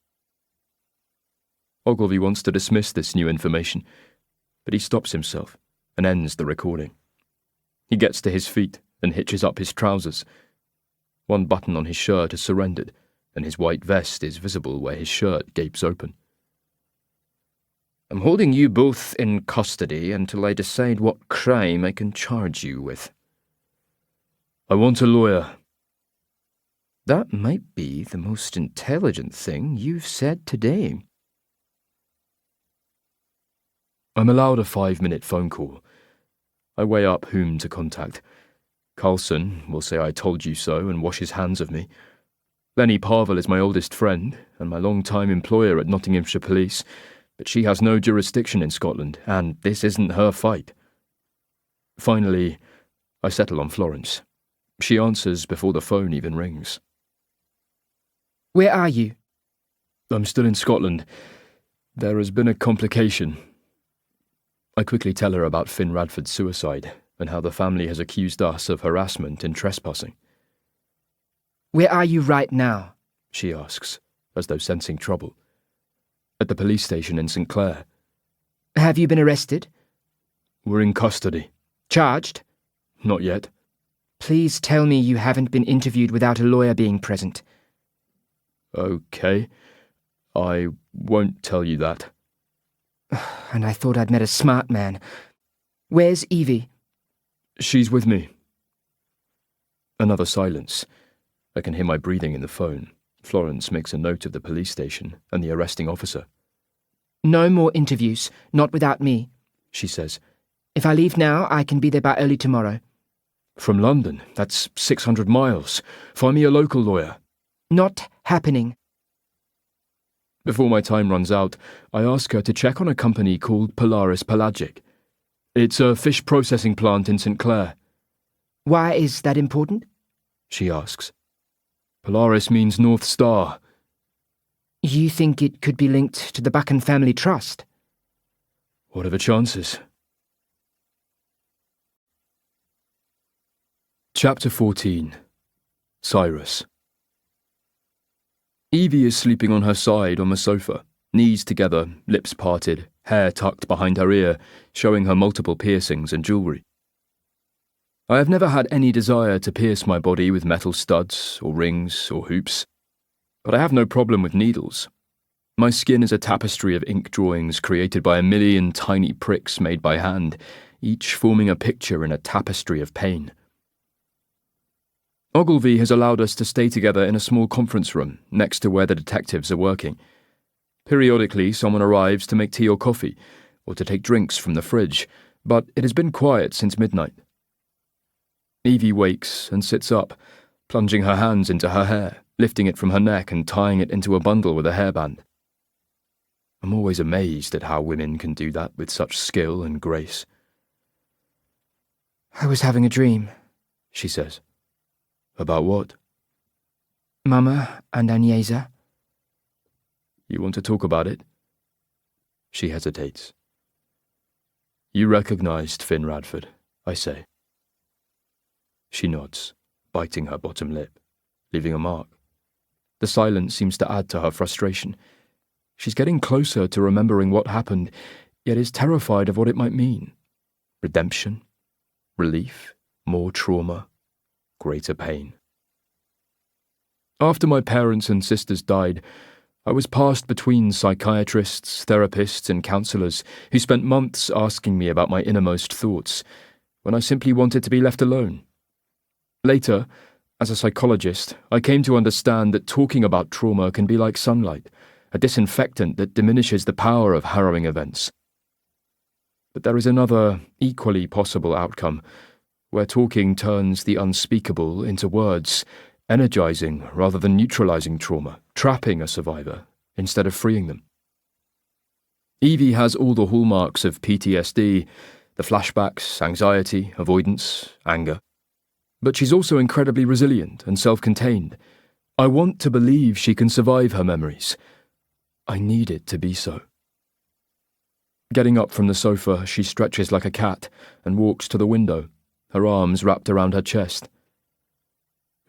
Ogilvy wants to dismiss this new information, but he stops himself and ends the recording. He gets to his feet and hitches up his trousers. One button on his shirt is surrendered, and his white vest is visible where his shirt gapes open. I'm holding you both in custody until I decide what crime I can charge you with. I want a lawyer. That might be the most intelligent thing you've said today. I'm allowed a 5-minute phone call. I weigh up whom to contact. Carlson will say I told you so and wash his hands of me. Lenny Parvel is my oldest friend and my long-time employer at Nottinghamshire Police, but she has no jurisdiction in Scotland, and this isn't her fight. Finally, I settle on Florence. She answers before the phone even rings. Where are you? I'm still in Scotland. There has been a complication. I quickly tell her about Finn Radford's suicide and how the family has accused us of harassment and trespassing. Where are you right now? She asks, as though sensing trouble. At the police station in St. Clair. Have you been arrested? We're in custody. Charged? Not yet. Please tell me you haven't been interviewed without a lawyer being present. Okay, I won't tell you that. And I thought I'd met a smart man. Where's Evie? She's with me. Another silence. I can hear my breathing in the phone. Florence makes a note of the police station and the arresting officer. No more interviews, not without me, She says. If I leave now, I can be there by early tomorrow. From London? That's 600 miles. Find me a local lawyer. Not happening. Before my time runs out, I ask her to check on a company called Polaris Pelagic. It's a fish processing plant in St. Clair. Why is that important? She asks. Polaris means North Star. You think it could be linked to the Buchan Family Trust? What are the chances? Chapter 14. Cyrus. Evie is sleeping on her side on the sofa, knees together, lips parted, hair tucked behind her ear, showing her multiple piercings and jewellery. I have never had any desire to pierce my body with metal studs or rings or hoops, but I have no problem with needles. My skin is a tapestry of ink drawings created by a million tiny pricks made by hand, each forming a picture in a tapestry of pain. Ogilvy has allowed us to stay together in a small conference room next to where the detectives are working. Periodically, someone arrives to make tea or coffee, or to take drinks from the fridge, but it has been quiet since midnight. Evie wakes and sits up, plunging her hands into her hair, lifting it from her neck and tying it into a bundle with a hairband. I'm always amazed at how women can do that with such skill and grace. I was having a dream, She says. About what? Mama and Agnesa. You want to talk about it? She hesitates. You recognized Finn Radford, I say. She nods, biting her bottom lip, leaving a mark. The silence seems to add to her frustration. She's getting closer to remembering what happened, yet is terrified of what it might mean. Redemption, relief, more trauma, greater pain. After my parents and sisters died, I was passed between psychiatrists, therapists, and counsellors who spent months asking me about my innermost thoughts, when I simply wanted to be left alone. Later, as a psychologist, I came to understand that talking about trauma can be like sunlight, a disinfectant that diminishes the power of harrowing events. But there is another, equally possible outcome, where talking turns the unspeakable into words, energizing rather than neutralizing trauma, trapping a survivor instead of freeing them. Evie has all the hallmarks of PTSD, the flashbacks, anxiety, avoidance, anger. But she's also incredibly resilient and self-contained. I want to believe she can survive her memories. I need it to be so. Getting up from the sofa, she stretches like a cat and walks to the window, her arms wrapped around her chest.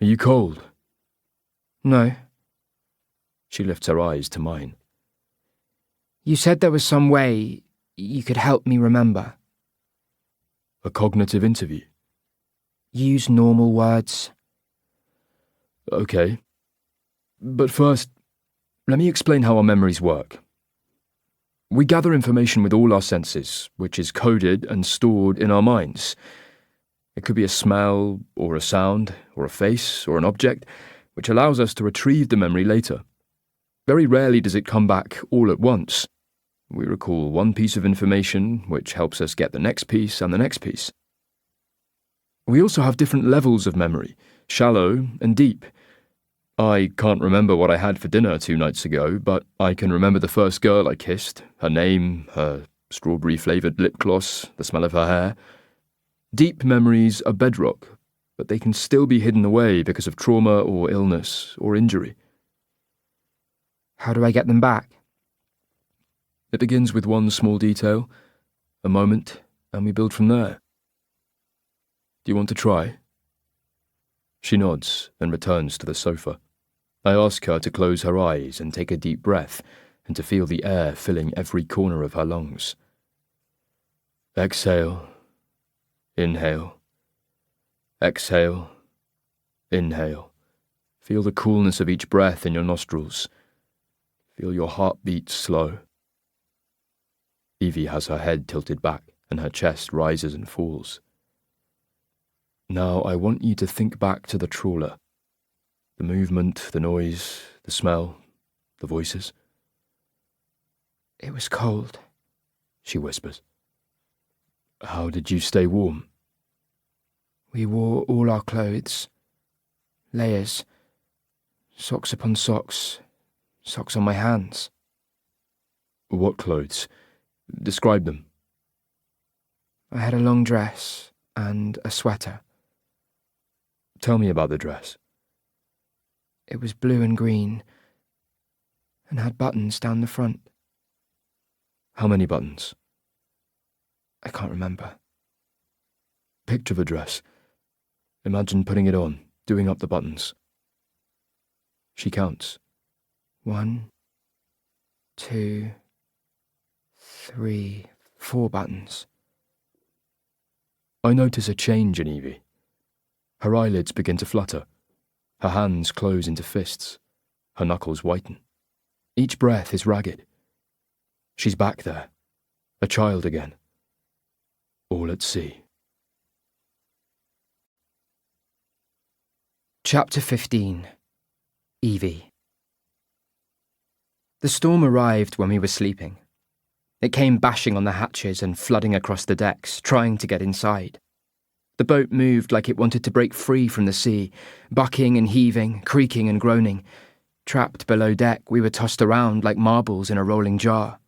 Are you cold? No. She lifts her eyes to mine. You said there was some way you could help me remember. A cognitive interview. Use normal words. Okay. But first, let me explain how our memories work. We gather information with all our senses, which is coded and stored in our minds. It could be a smell, or a sound, or a face, or an object, which allows us to retrieve the memory later. Very rarely does it come back all at once. We recall one piece of information, which helps us get the next piece and the next piece. We also have different levels of memory, shallow and deep. I can't remember what I had for dinner 2 nights ago, but I can remember the first girl I kissed, her name, her strawberry-flavoured lip gloss, the smell of her hair. Deep memories are bedrock, but they can still be hidden away because of trauma or illness or injury. How do I get them back? It begins with one small detail, a moment, and we build from there. Do you want to try? She nods and returns to the sofa. I ask her to close her eyes and take a deep breath and to feel the air filling every corner of her lungs. Exhale. Inhale. Exhale. Inhale. Feel the coolness of each breath in your nostrils. Feel your heartbeat slow. Evie has her head tilted back and her chest rises and falls. Now I want you to think back to the trawler. The movement, the noise, the smell, the voices. It was cold, she whispers. How did you stay warm? We wore all our clothes. Layers. Socks upon socks. Socks on my hands. What clothes? Describe them. I had a long dress and a sweater. Tell me about the dress. It was blue and green and had buttons down the front. How many buttons? I can't remember. Picture the dress. Imagine putting it on, doing up the buttons. She counts. 1, 2, 3, 4 buttons. I notice a change in Evie. Her eyelids begin to flutter. Her hands close into fists. Her knuckles whiten. Each breath is ragged. She's back there, a child again, all at sea. Chapter 15. Evie. The storm arrived when we were sleeping. It came bashing on the hatches and flooding across the decks, trying to get inside. The boat moved like it wanted to break free from the sea, bucking and heaving, creaking and groaning. Trapped below deck, we were tossed around like marbles in a rolling jar.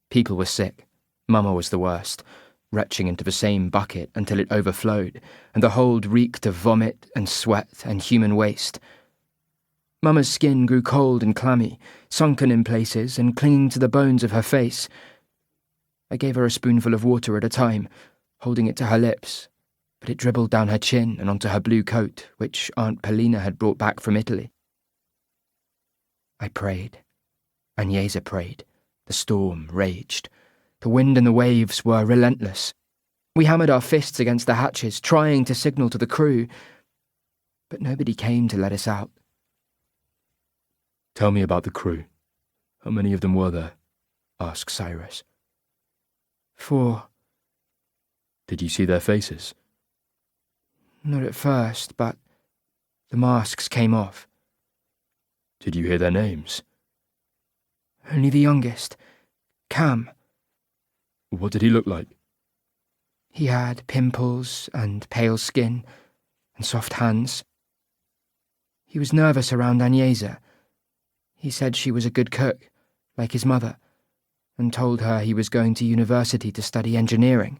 People were sick. Mama was the worst, retching into the same bucket until it overflowed, and the hold reeked of vomit and sweat and human waste. Mama's skin grew cold and clammy, sunken in places and clinging to the bones of her face. I gave her a spoonful of water at a time, holding it to her lips, but it dribbled down her chin and onto her blue coat, which Aunt Paulina had brought back from Italy. I prayed. Agnesa prayed. The storm raged. The wind and the waves were relentless. We hammered our fists against the hatches, trying to signal to the crew, but nobody came to let us out. Tell me about the crew. How many of them were there? Asked Cyrus. 4. Did you see their faces? Not at first, but the masks came off. Did you hear their names? Only the youngest, Cam. What did he look like? He had pimples and pale skin and soft hands. He was nervous around Agnesa. He said she was a good cook, like his mother, and told her he was going to university to study engineering.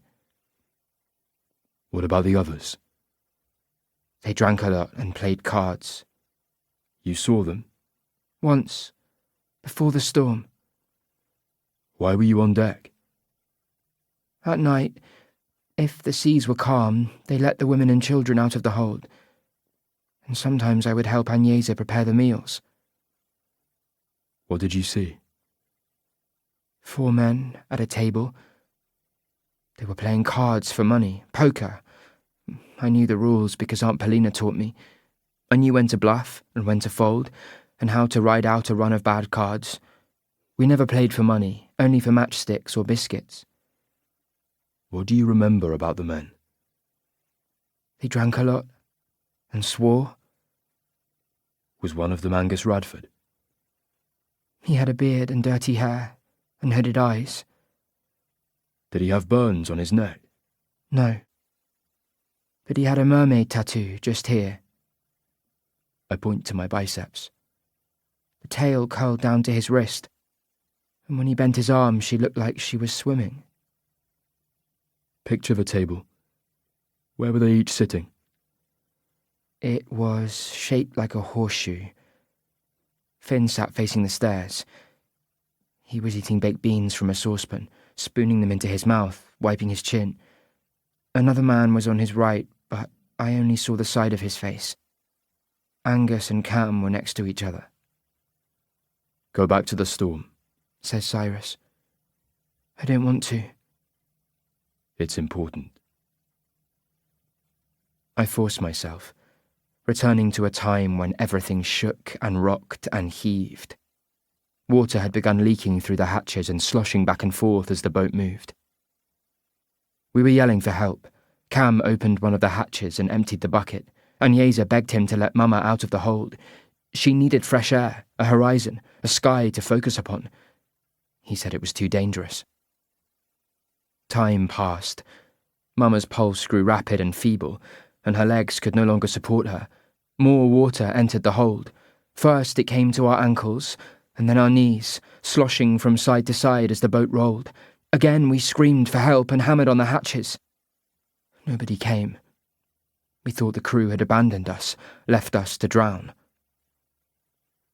What about the others? They drank a lot and played cards. You saw them? Once, before the storm. Why were you on deck? At night, if the seas were calm, they let the women and children out of the hold, and sometimes I would help Agnesa prepare the meals. What did you see? 4 men at a table. They were playing cards for money, poker. I knew the rules because Aunt Paulina taught me. I knew when to bluff and when to fold, and how to ride out a run of bad cards. We never played for money, only for matchsticks or biscuits. What do you remember about the men? They drank a lot and swore. Was one of them Angus Radford? He had a beard and dirty hair and hooded eyes. Did he have burns on his neck? No. But he had a mermaid tattoo just here. I point to my biceps. The tail curled down to his wrist, and when he bent his arm, she looked like she was swimming. Picture the table. Where were they each sitting? It was shaped like a horseshoe. Finn sat facing the stairs. He was eating baked beans from a saucepan, spooning them into his mouth, wiping his chin. Another man was on his right, but I only saw the side of his face. Angus and Cam were next to each other. Go back to the storm, says Cyrus. I don't want to. It's important. I force myself, returning to a time when everything shook and rocked and heaved. Water had begun leaking through the hatches and sloshing back and forth as the boat moved. We were yelling for help. Cam opened one of the hatches and emptied the bucket. Agnesa begged him to let Mama out of the hold. She needed fresh air, a horizon, a sky to focus upon. He said it was too dangerous. Time passed. Mama's pulse grew rapid and feeble, and her legs could no longer support her. More water entered the hold. First it came to our ankles, and then our knees, sloshing from side to side as the boat rolled. Again we screamed for help and hammered on the hatches. Nobody came. We thought the crew had abandoned us, left us to drown.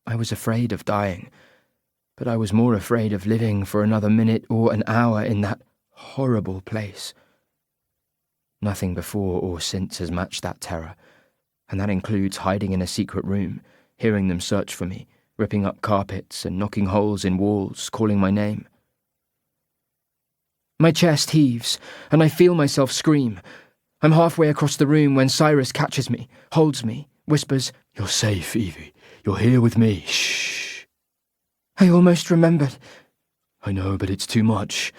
I was afraid of dying, but I was more afraid of living for another minute or an hour in that horrible place. Nothing before or since has matched that terror, and that includes hiding in a secret room, hearing them search for me, ripping up carpets and knocking holes in walls, calling my name. My chest heaves, and I feel myself scream. I'm halfway across the room when Cyrus catches me, holds me, whispers, "You're safe, Evie. You're here with me. Shh." I almost remembered. I know, but it's too much.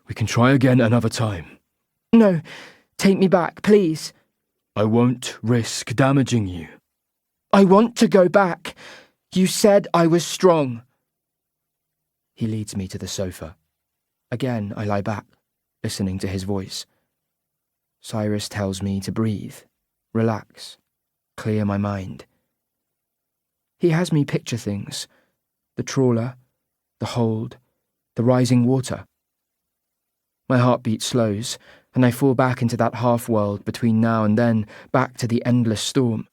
We can try again another time. No, take me back, please. I won't risk damaging you. I want to go back. You said I was strong. He leads me to the sofa. Again I lie back, listening to his voice. Cyrus tells me to breathe, relax, clear my mind. He has me picture things: the trawler, the hold, the rising water. My heartbeat slows, and I fall back into that half-world between now and then, back to the endless storm.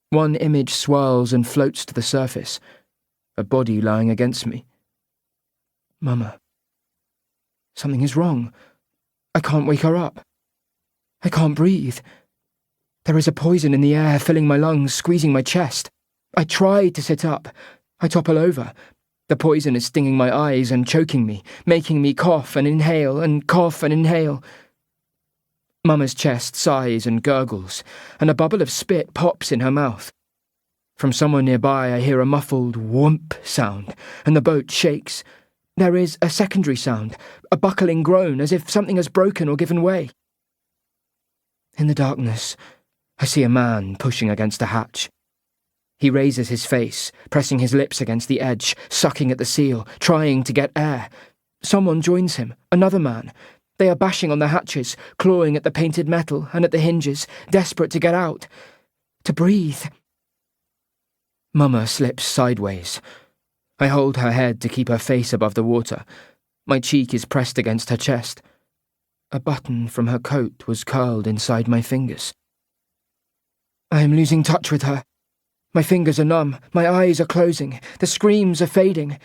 One image swirls and floats to the surface, a body lying against me. Mama. Something is wrong. I can't wake her up. I can't breathe. There is a poison in the air, filling my lungs, squeezing my chest. I try to sit up. I topple over. The poison is stinging my eyes and choking me, making me cough and inhale and cough and inhale. Mama's chest sighs and gurgles, and a bubble of spit pops in her mouth. From somewhere nearby I hear a muffled whoomp sound, and the boat shakes. There is a secondary sound, a buckling groan, as if something has broken or given way. In the darkness, I see a man pushing against a hatch. He raises his face, pressing his lips against the edge, sucking at the seal, trying to get air. Someone joins him, another man. They are bashing on the hatches, clawing at the painted metal and at the hinges, desperate to get out, to breathe. Mama slips sideways. I hold her head to keep her face above the water. My cheek is pressed against her chest. A button from her coat was curled inside my fingers. I am losing touch with her. My fingers are numb, my eyes are closing, the screams are fading.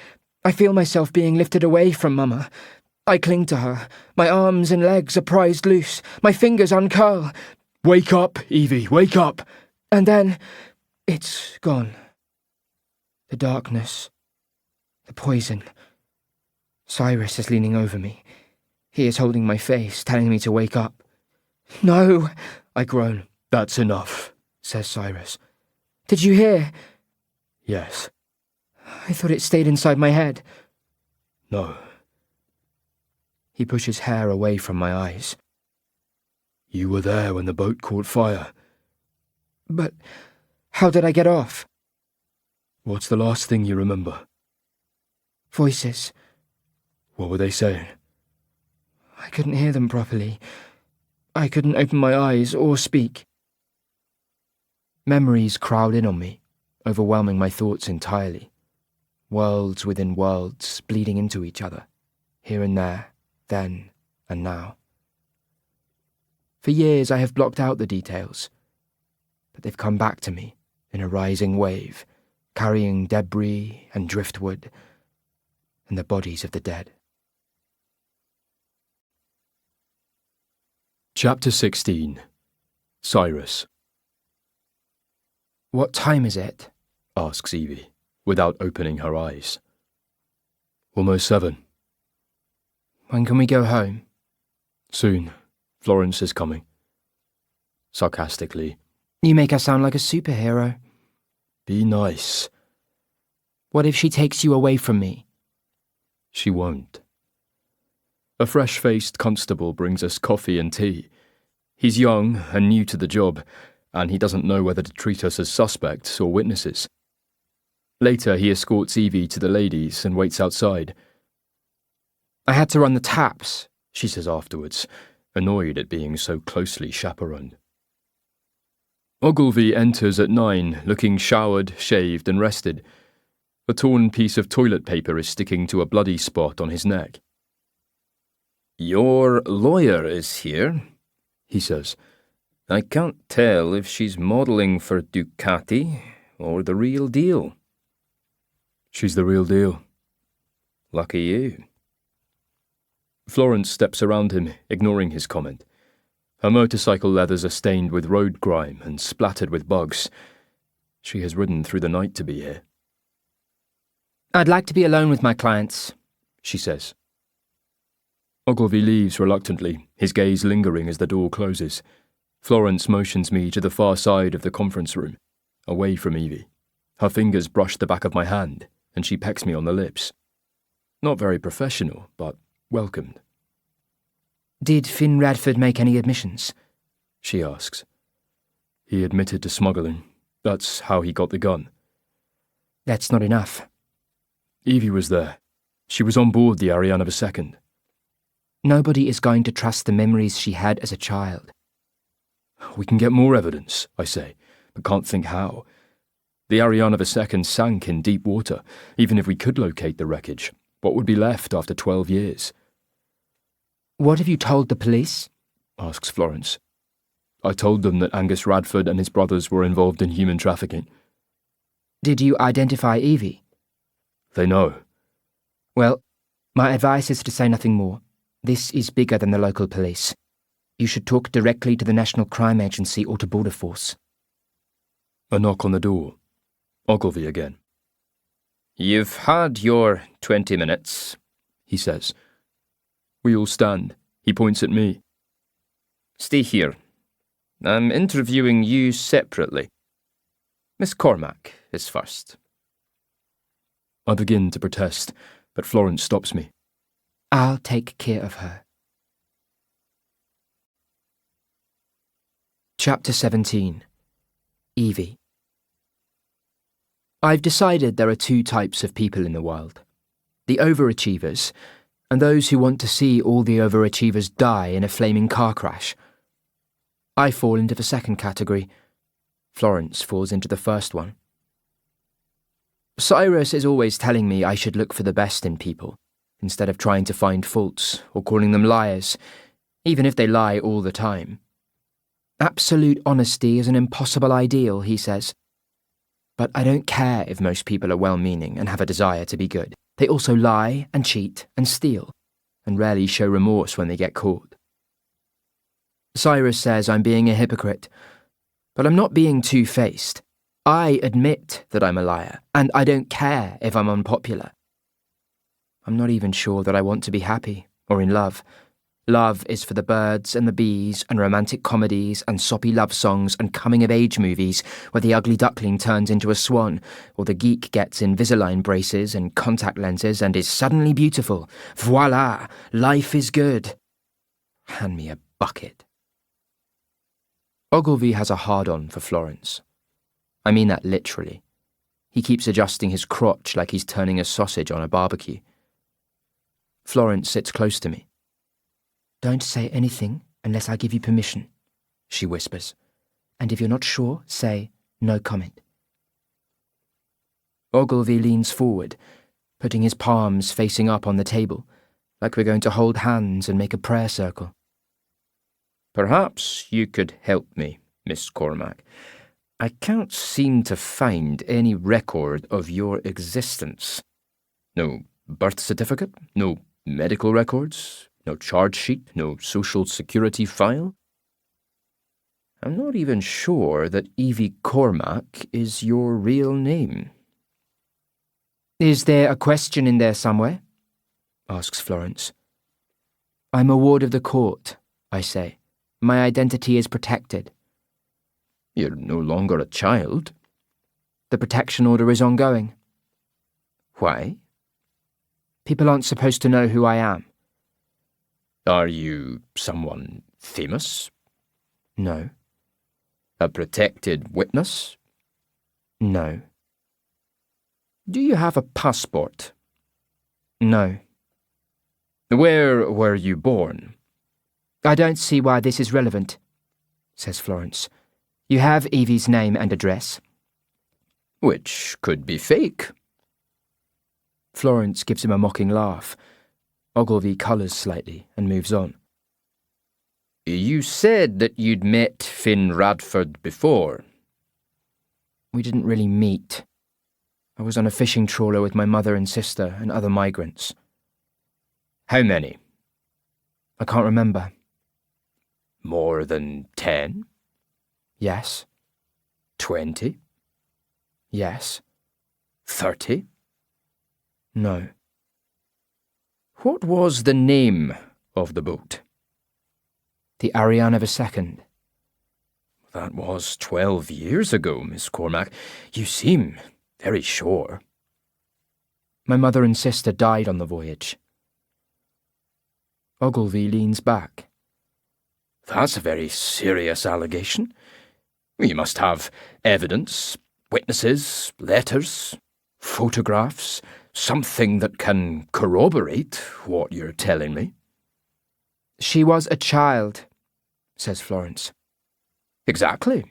I feel myself being lifted away from Mama. I cling to her. My arms and legs are prized loose. My fingers uncurl. Wake up, Evie, wake up! And then it's gone. The darkness. The poison. Cyrus is leaning over me. He is holding my face, telling me to wake up. No, I groan. That's enough, says Cyrus. Did you hear? Yes. I thought it stayed inside my head. No. He pushes hair away from my eyes. You were there when the boat caught fire. But how did I get off? What's the last thing you remember? Voices. What were they saying? I couldn't hear them properly. I couldn't open my eyes or speak. Memories crowd in on me, overwhelming my thoughts entirely. Worlds within worlds, bleeding into each other, here and there, then and now. For years I have blocked out the details, but they've come back to me in a rising wave, carrying debris and driftwood and the bodies of the dead. Chapter 16. Cyrus. What time is it? Asks Evie, without opening her eyes. Almost 7. When can we go home? Soon. Florence is coming. Sarcastically, You make her sound like a superhero. Be nice. What if she takes you away from me? She won't. A fresh-faced constable brings us coffee and tea. He's young and new to the job, and he doesn't know whether to treat us as suspects or witnesses. Later, he escorts Evie to the ladies and waits outside. I had to run the taps. She says afterwards, annoyed at being so closely chaperoned. Ogilvy enters at 9, looking showered, shaved and rested. A torn piece of toilet paper is sticking to a bloody spot on his neck. "Your lawyer is here," he says. "I can't tell if she's modelling for Ducati or the real deal." She's the real deal. Lucky you. Florence steps around him, ignoring his comment. Her motorcycle leathers are stained with road grime and splattered with bugs. She has ridden through the night to be here. I'd like to be alone with my clients, she says. Ogilvy leaves reluctantly, his gaze lingering as the door closes. Florence motions me to the far side of the conference room, away from Evie. Her fingers brush the back of my hand, and she pecks me on the lips. Not very professional, but welcomed. Did Finn Radford make any admissions? She asks. He admitted to smuggling. That's how he got the gun. That's not enough. Evie was there. She was on board the Ariane of a Second. Nobody is going to trust the memories she had as a child. We can get more evidence, I say, but can't think how. The Ariane of a Second sank in deep water. Even if we could locate the wreckage, what would be left after 12 years? What have you told the police? Asks Florence. I told them that Angus Radford and his brothers were involved in human trafficking. Did you identify Evie? They know. Well, my advice is to say nothing more. This is bigger than the local police. You should talk directly to the National Crime Agency or to Border Force. A knock on the door. Ogilvy again. You've had your 20 minutes, he says. We all stand. He points at me. Stay here. I'm interviewing you separately. Miss Cormack is first. I begin to protest, but Florence stops me. I'll take care of her. Chapter 17. Evie. I've decided there are two types of people in the world. The overachievers, and those who want to see all the overachievers die in a flaming car crash. I fall into the second category. Florence falls into the first one. Cyrus is always telling me I should look for the best in people, instead of trying to find faults or calling them liars, even if they lie all the time. Absolute honesty is an impossible ideal, he says. But I don't care if most people are well-meaning and have a desire to be good. They also lie and cheat and steal, and rarely show remorse when they get caught. Cyrus says I'm being a hypocrite, but I'm not being two-faced. I admit that I'm a liar, and I don't care if I'm unpopular. I'm not even sure that I want to be happy or in love. Love is for the birds and the bees and romantic comedies and soppy love songs and coming-of-age movies where the ugly duckling turns into a swan or the geek gets Invisalign braces and contact lenses and is suddenly beautiful. Voila! Life is good. Hand me a bucket. Ogilvy has a hard-on for Florence. I mean that literally. He keeps adjusting his crotch like he's turning a sausage on a barbecue. Florence sits close to me. Don't say anything unless I give you permission, she whispers. And if you're not sure, say no comment. Ogilvy leans forward, putting his palms facing up on the table, like we're going to hold hands and make a prayer circle. Perhaps you could help me, Miss Cormack. I can't seem to find any record of your existence. No birth certificate, no medical records, no charge sheet, no social security file. I'm not even sure that Evie Cormack is your real name. Is there a question in there somewhere? Asks Florence. I'm a ward of the court, I say. My identity is protected. You're no longer a child. The protection order is ongoing. Why? People aren't supposed to know who I am. Are you someone famous? No. A protected witness? No. Do you have a passport? No. Where were you born? I don't see why this is relevant, says Florence. You have Evie's name and address. Which could be fake. Florence gives him a mocking laugh. Ogilvy colours slightly and moves on. You said that you'd met Finn Radford before. We didn't really meet. I was on a fishing trawler with my mother and sister and other migrants. How many? I can't remember. More than 10? Yes. 20? Yes. 30? No. What was the name of the boat? The Ariana II. That was 12 years ago, Miss Cormack. You seem very sure. My mother and sister died on the voyage. Ogilvy leans back. That's a very serious allegation. You must have evidence, witnesses, letters, photographs, something that can corroborate what you're telling me. She was a child, says Florence. Exactly,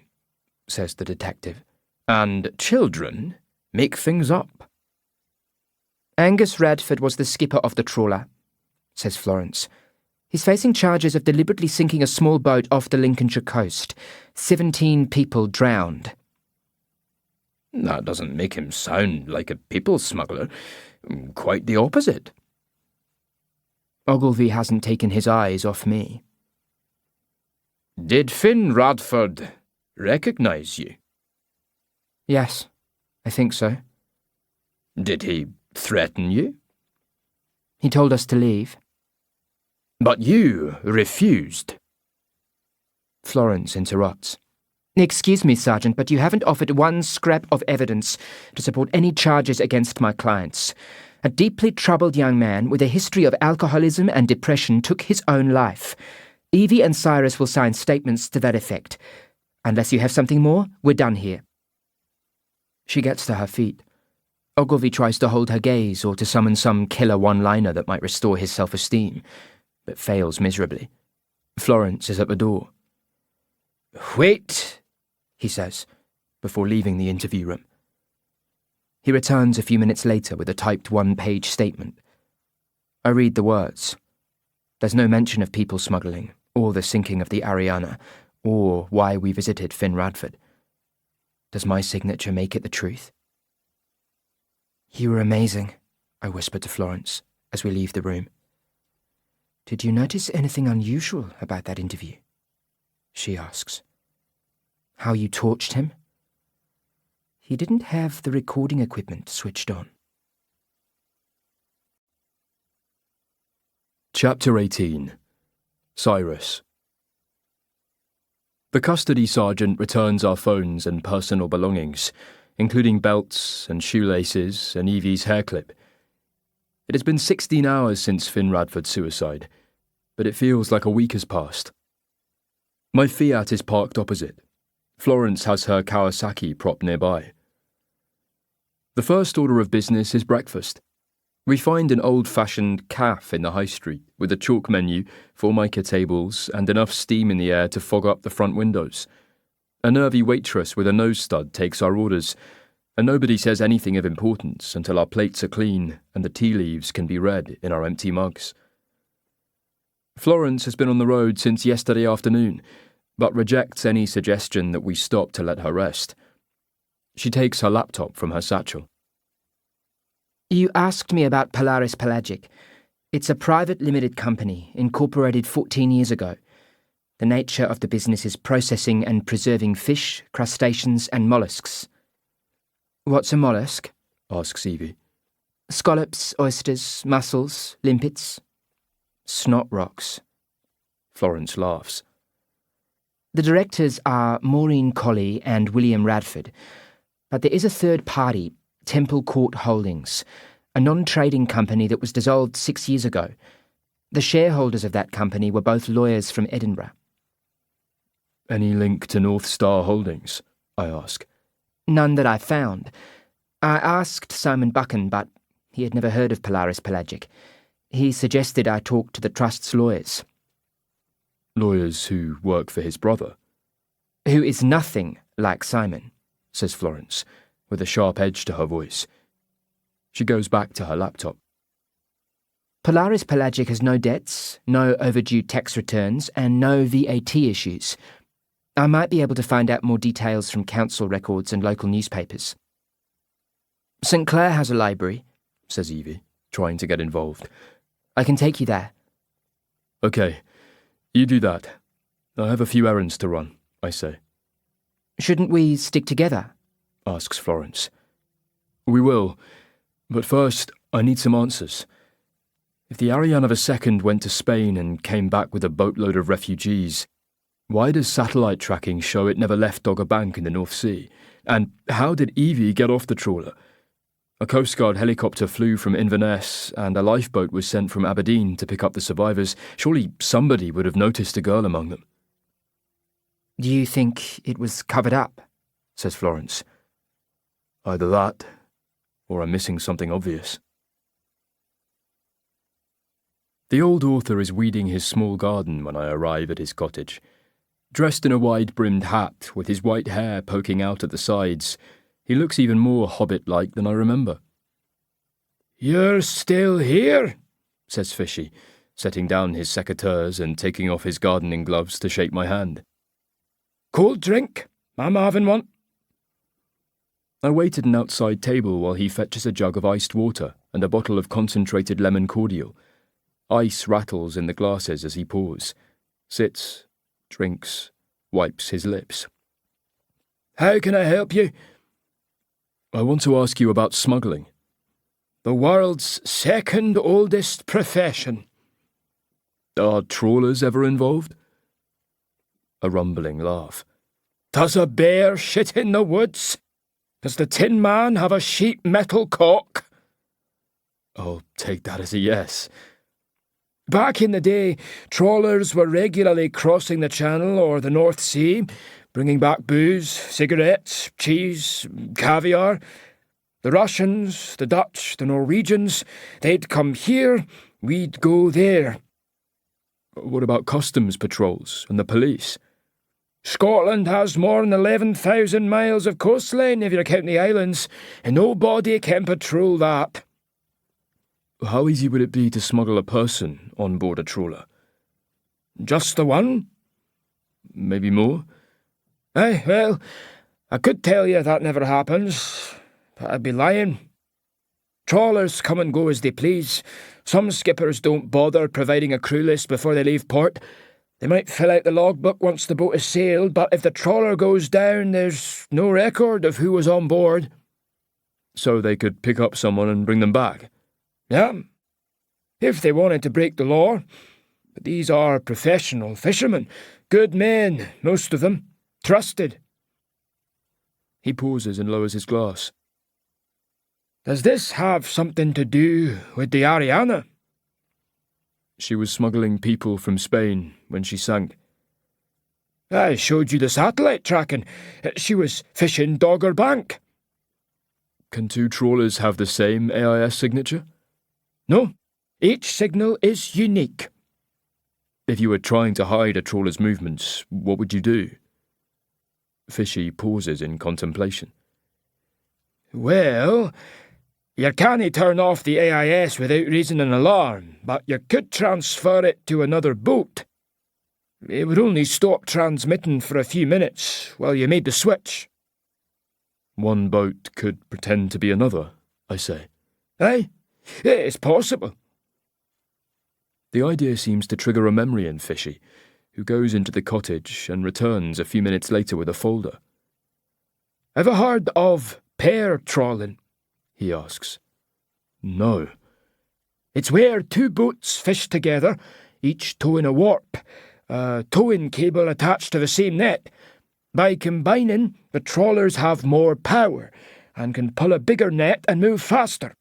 says the detective. And children make things up. Angus Radford was the skipper of the trawler, says Florence. He's facing charges of deliberately sinking a small boat off the Lincolnshire coast. 17 people drowned. That doesn't make him sound like a people smuggler. Quite the opposite. Ogilvy hasn't taken his eyes off me. Did Finn Radford recognise you? Yes, I think so. Did he threaten you? He told us to leave. But you refused. Florence interrupts. Excuse me, Sergeant, but you haven't offered one scrap of evidence to support any charges against my clients. A deeply troubled young man with a history of alcoholism and depression took his own life. Evie and Cyrus will sign statements to that effect. Unless you have something more, we're done here. She gets to her feet. Ogilvy tries to hold her gaze or to summon some killer one-liner that might restore his self-esteem, but fails miserably. Florence is at the door. Wait, he says, before leaving the interview room. He returns a few minutes later with a typed one-page statement. I read the words. There's no mention of people smuggling, or the sinking of the Ariana, or why we visited Finn Radford. Does my signature make it the truth? You were amazing, I whisper to Florence as we leave the room. Did you notice anything unusual about that interview? She asks. How you torched him? He didn't have the recording equipment switched on. Chapter 18. Cyrus. The custody sergeant returns our phones and personal belongings, including belts and shoelaces and Evie's hair clip. It has been 16 hours since Finn Radford's suicide, but it feels like a week has passed. My Fiat is parked opposite. Florence has her Kawasaki propped nearby. The first order of business is breakfast. We find an old-fashioned cafe in the high street with a chalk menu, formica tables, and enough steam in the air to fog up the front windows. A nervy waitress with a nose stud takes our orders, and nobody says anything of importance until our plates are clean and the tea leaves can be read in our empty mugs. Florence has been on the road since yesterday afternoon, but rejects any suggestion that we stop to let her rest. She takes her laptop from her satchel. You asked me about Polaris Pelagic. It's a private limited company, incorporated 14 years ago. The nature of the business is processing and preserving fish, crustaceans, and mollusks. What's a mollusk? Asks Evie. Scallops, oysters, mussels, limpets. Snot rocks. Florence laughs. The directors are Maureen Colley and William Radford, but there is a third party, Temple Court Holdings, a non-trading company that was dissolved 6 years ago. The shareholders of that company were both lawyers from Edinburgh. Any link to North Star Holdings? I ask. None that I found. I asked Simon Buchan, but he had never heard of Polaris Pelagic. He suggested I talk to the Trust's lawyers. Lawyers who work for his brother? Who is nothing like Simon, says Florence, with a sharp edge to her voice. She goes back to her laptop. Polaris Pelagic has no debts, no overdue tax returns, and no VAT issues. I might be able to find out more details from council records and local newspapers. St. Clair has a library, says Evie, trying to get involved. I can take you there. OK, you do that. I have a few errands to run, I say. Shouldn't we stick together? Asks Florence. We will, but first I need some answers. If the Ariane of II went to Spain and came back with a boatload of refugees, why does satellite tracking show it never left Dogger Bank in the North Sea? And how did Evie get off the trawler? A Coast Guard helicopter flew from Inverness and a lifeboat was sent from Aberdeen to pick up the survivors. Surely somebody would have noticed a girl among them. Do you think it was covered up? Says Florence. Either that, or I'm missing something obvious. The old author is weeding his small garden when I arrive at his cottage. Dressed in a wide-brimmed hat, with his white hair poking out at the sides, he looks even more hobbit-like than I remember. "You're still here?" says Fishy, setting down his secateurs and taking off his gardening gloves to shake my hand. "Cold drink? I'm having one." I wait at an outside table while he fetches a jug of iced water and a bottle of concentrated lemon cordial. Ice rattles in the glasses as he pours, sits, drinks, wipes his lips. "How can I help you?" I want to ask you about smuggling. "The world's second oldest profession." Are trawlers ever involved? A rumbling laugh. "Does a bear shit in the woods? Does the Tin Man have a sheet metal cock?" I'll take that as a yes. Back in the day, trawlers were regularly crossing the Channel or the North Sea, bringing back booze, cigarettes, cheese, caviar. The Russians, the Dutch, the Norwegians, they'd come here, we'd go there. What about customs patrols and the police? Scotland has more than 11,000 miles of coastline if you're counting the islands, and nobody can patrol that. How easy would it be to smuggle a person on board a trawler? Just the one? Maybe more? Aye, well, I could tell you that never happens, but I'd be lying. Trawlers come and go as they please. Some skippers don't bother providing a crew list before they leave port. They might fill out the logbook once the boat has sailed, but if the trawler goes down, there's no record of who was on board. So they could pick up someone and bring them back? Yeah, if they wanted to break the law. But these are professional fishermen. Good men, most of them. Trusted. He pauses and lowers his glass. Does this have something to do with the Ariana? She was smuggling people from Spain when she sank. I showed you the satellite tracking. She was fishing Dogger Bank. Can two trawlers have the same AIS signature? No, each signal is unique. If you were trying to hide a trawler's movements, what would you do? Fishy pauses in contemplation. Well, you can't turn off the AIS without raising an alarm, but you could transfer it to another boat. It would only stop transmitting for a few minutes while you made the switch. One boat could pretend to be another, I say. Aye, it's possible. The idea seems to trigger a memory in Fishy, who goes into the cottage and returns a few minutes later with a folder. Ever heard of pair trawling? He asks. No. It's where two boats fish together, each towing a warp. a towing cable attached to the same net. By combining, the trawlers have more power and can pull a bigger net and move faster.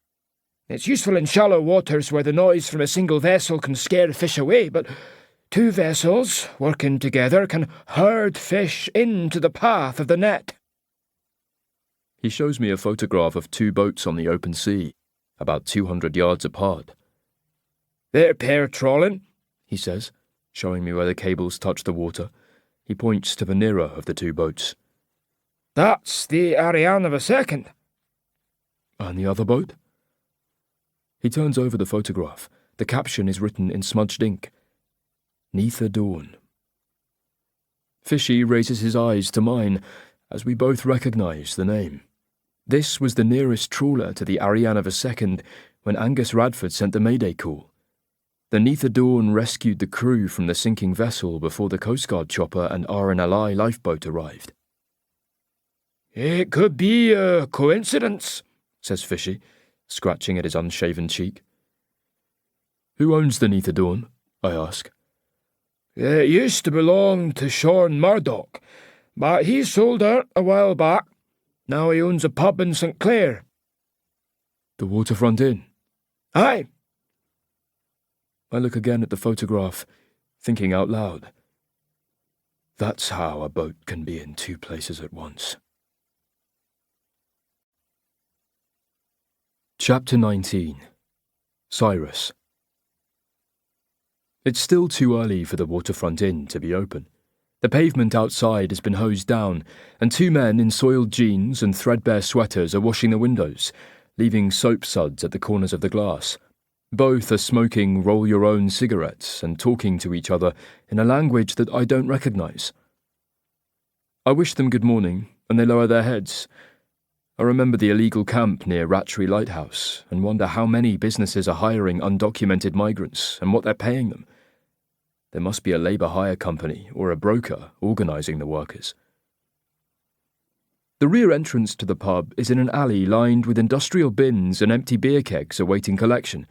It's useful in shallow waters where the noise from a single vessel can scare fish away, but two vessels, working together, can herd fish into the path of the net. He shows me a photograph of two boats on the open sea, about 200 yards apart. They're pair trawling, he says, showing me where the cables touch the water. He points to the nearer of the two boats. That's the Ariane of a second. And the other boat? He turns over the photograph. The caption is written in smudged ink. "Neath the dawn." Fishy raises his eyes to mine as we both recognise the name. This was the nearest trawler to the Ariane of a second when Angus Radford sent the Mayday call. The Neath the Dawn rescued the crew from the sinking vessel before the Coast Guard chopper and RNLI lifeboat arrived. It could be a coincidence, says Fishy, scratching at his unshaven cheek. Who owns the Neath the Dawn? I ask. It used to belong to Sean Murdoch, but he sold her a while back. Now he owns a pub in St. Clair. The Waterfront Inn? Aye. I look again at the photograph, thinking out loud. That's how a boat can be in two places at once. Chapter 19. Cyrus. It's still too early for the Waterfront Inn to be open. The pavement outside has been hosed down, and two men in soiled jeans and threadbare sweaters are washing the windows, leaving soap suds at the corners of the glass. Both are smoking roll-your-own cigarettes and talking to each other in a language that I don't recognise. I wish them good morning, and they lower their heads. I remember the illegal camp near Rattree Lighthouse and wonder how many businesses are hiring undocumented migrants and what they're paying them. There must be a labour hire company or a broker organising the workers. The rear entrance to the pub is in an alley lined with industrial bins and empty beer kegs awaiting collection.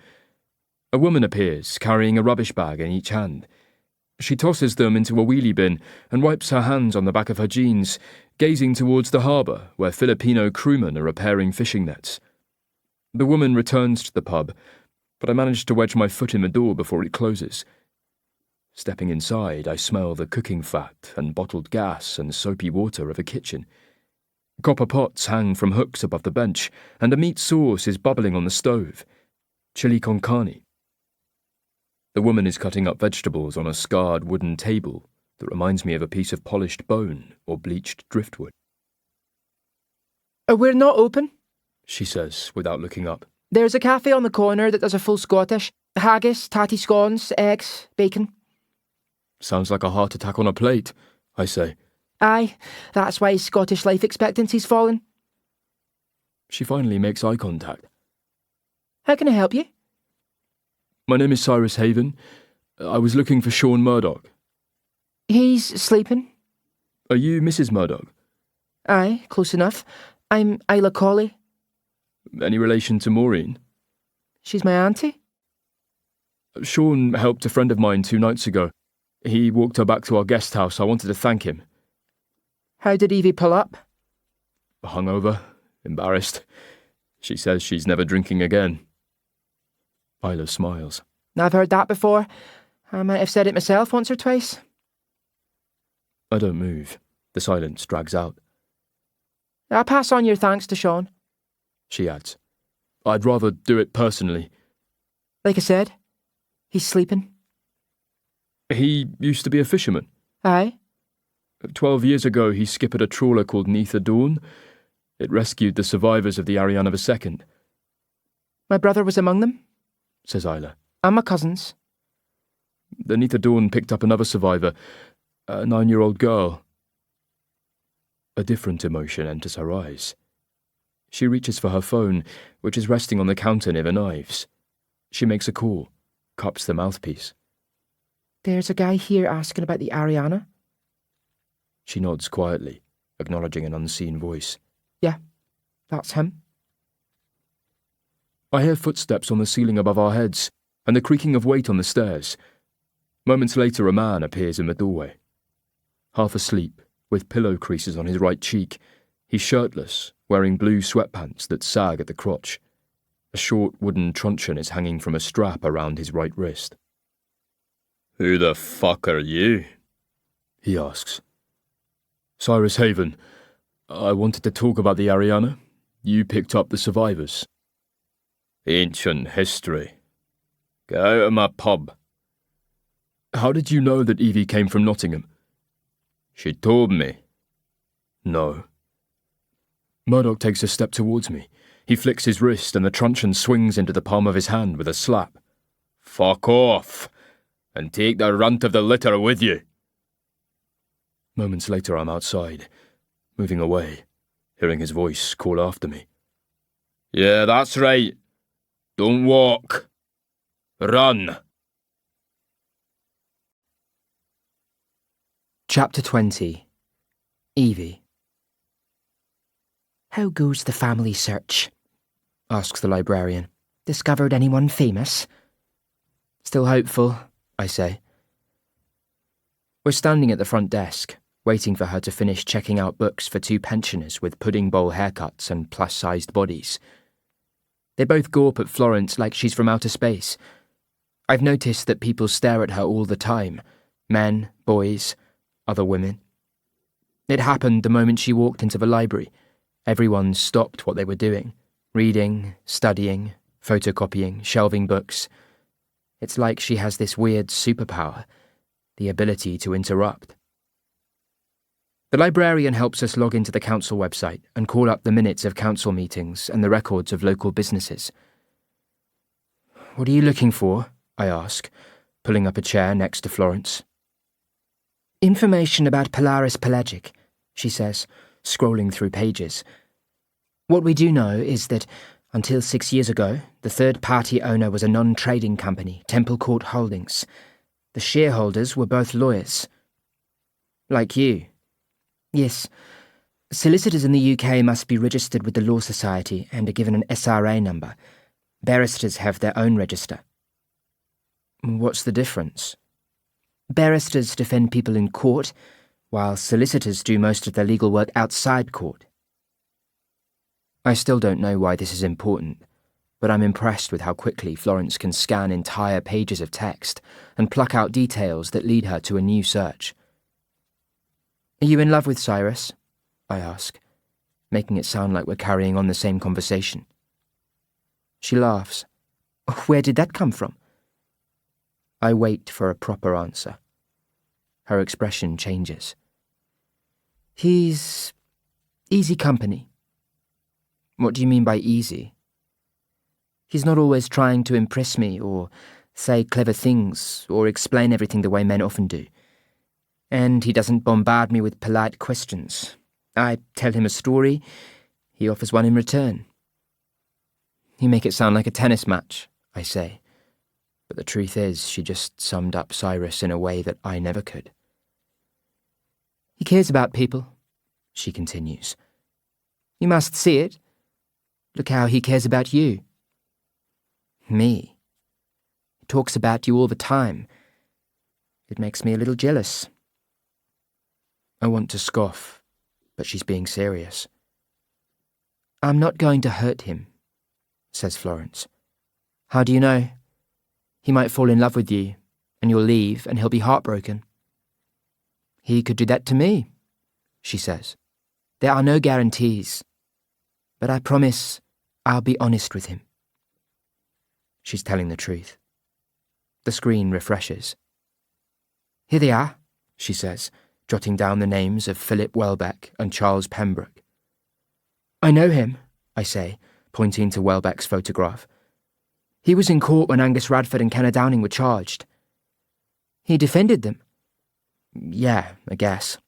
A woman appears, carrying a rubbish bag in each hand. She tosses them into a wheelie bin and wipes her hands on the back of her jeans, gazing towards the harbour where Filipino crewmen are repairing fishing nets. The woman returns to the pub, but I manage to wedge my foot in the door before it closes. Stepping inside, I smell the cooking fat and bottled gas and soapy water of a kitchen. Copper pots hang from hooks above the bench, and a meat sauce is bubbling on the stove. Chili con carne. The woman is cutting up vegetables on a scarred wooden table that reminds me of a piece of polished bone or bleached driftwood. We're not open, she says, without looking up. There's a cafe on the corner that does a full Scottish. Haggis, tatty scones, eggs, bacon. Sounds like a heart attack on a plate, I say. Aye, that's why Scottish life expectancy's fallen. She finally makes eye contact. How can I help you? My name is Cyrus Haven. I was looking for Sean Murdoch. He's sleeping. Are you Mrs. Murdoch? Aye, close enough. I'm Isla Colley. Any relation to Maureen? She's my auntie. Sean helped a friend of mine 2 nights ago. He walked her back to our guest house. I wanted to thank him. How did Evie pull up? Hungover, embarrassed. She says she's never drinking again. Isla smiles. I've heard that before. I might have said it myself once or twice. I don't move. The silence drags out. I'll pass on your thanks to Sean. She adds. I'd rather do it personally. Like I said, he's sleeping. He used to be a fisherman. Aye. 12 years ago he skippered a trawler called Neath the Dawn. It rescued the survivors of the Ariane of a second. My brother was among them, says Isla. And my cousins. The Neath the Dawn picked up another survivor, a 9-year-old girl. A different emotion enters her eyes. She reaches for her phone, which is resting on the counter near the knives. She makes a call, cups the mouthpiece. There's a guy here asking about the Ariana. She nods quietly, acknowledging an unseen voice. Yeah, that's him. I hear footsteps on the ceiling above our heads, and the creaking of weight on the stairs. Moments later, a man appears in the doorway. Half asleep, with pillow creases on his right cheek, he's shirtless, wearing blue sweatpants that sag at the crotch. A short wooden truncheon is hanging from a strap around his right wrist. "Who the fuck are you?" he asks. "Cyrus Haven. I wanted to talk about the Ariana. You picked up the survivors." "Ancient history. Get out of my pub." "How did you know that Evie came from Nottingham?" "She told me." "No." Murdoch takes a step towards me. He flicks his wrist and the truncheon swings into the palm of his hand with a slap. "Fuck off, and take the runt of the litter with you." Moments later, I'm outside, moving away, hearing his voice call after me. "Yeah, that's right. Don't walk. Run." Chapter 20. Evie. How goes the family search? Asks the librarian. Discovered anyone famous? Still hopeful, I say. We're standing at the front desk, waiting for her to finish checking out books for two pensioners with pudding bowl haircuts and plus-sized bodies. They both gawp at Florence like she's from outer space. I've noticed that people stare at her all the time. Men, boys, other women. It happened the moment she walked into the library. Everyone stopped what they were doing. Reading, studying, photocopying, shelving books. It's like she has this weird superpower, the ability to interrupt. The librarian helps us log into the council website and call up the minutes of council meetings and the records of local businesses. "What are you looking for?" I ask, pulling up a chair next to Florence. Information about Polaris Pelagic, she says, scrolling through pages. What we do know is that, until 6 years ago, the third-party owner was a non-trading company, Temple Court Holdings. The shareholders were both lawyers. Like you? Yes. Solicitors in the UK must be registered with the Law Society and are given an SRA number. Barristers have their own register. What's the difference? Barristers defend people in court, while solicitors do most of their legal work outside court. I still don't know why this is important, but I'm impressed with how quickly Florence can scan entire pages of text and pluck out details that lead her to a new search. "Are you in love with Cyrus?" I ask, making it sound like we're carrying on the same conversation. She laughs. "Where did that come from?" I wait for a proper answer. Her expression changes. "He's easy company." "What do you mean by easy?" "He's not always trying to impress me or say clever things or explain everything the way men often do. And he doesn't bombard me with polite questions. I tell him a story, he offers one in return." "You make it sound like a tennis match," I say. But the truth is, she just summed up Cyrus in a way that I never could. "He cares about people," she continues. "You must see it. Look how he cares about you." Me? He talks about you all the time. It makes me a little jealous." I want to scoff, but she's being serious. "I'm not going to hurt him," says Florence. "How do you know? He might fall in love with you, and you'll leave, and he'll be heartbroken." "He could do that to me," she says. "There are no guarantees, but I promise I'll be honest with him." She's telling the truth. The screen refreshes. "Here they are," she says, jotting down the names of Philip Welbeck and Charles Pembroke. "I know him," I say, pointing to Welbeck's photograph. "He was in court when Angus Radford and Kenna Downing were charged. He defended them." "Yeah, I guess."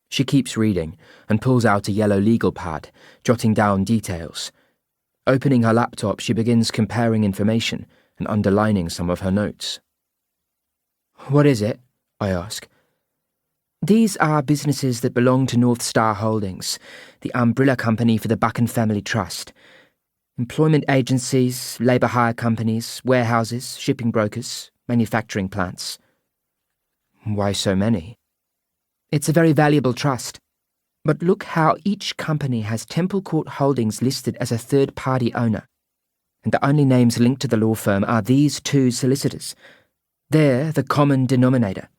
She keeps reading and pulls out a yellow legal pad, jotting down details. Opening her laptop, she begins comparing information and underlining some of her notes. "What is it?" I ask. "These are businesses that belong to North Star Holdings, the umbrella company for the Buchan Family Trust. Employment agencies, labour hire companies, warehouses, shipping brokers, manufacturing plants. Why so many? It's a very valuable trust. But look how each company has Temple Court Holdings listed as a third-party owner. And the only names linked to the law firm are these two solicitors. They're the common denominator.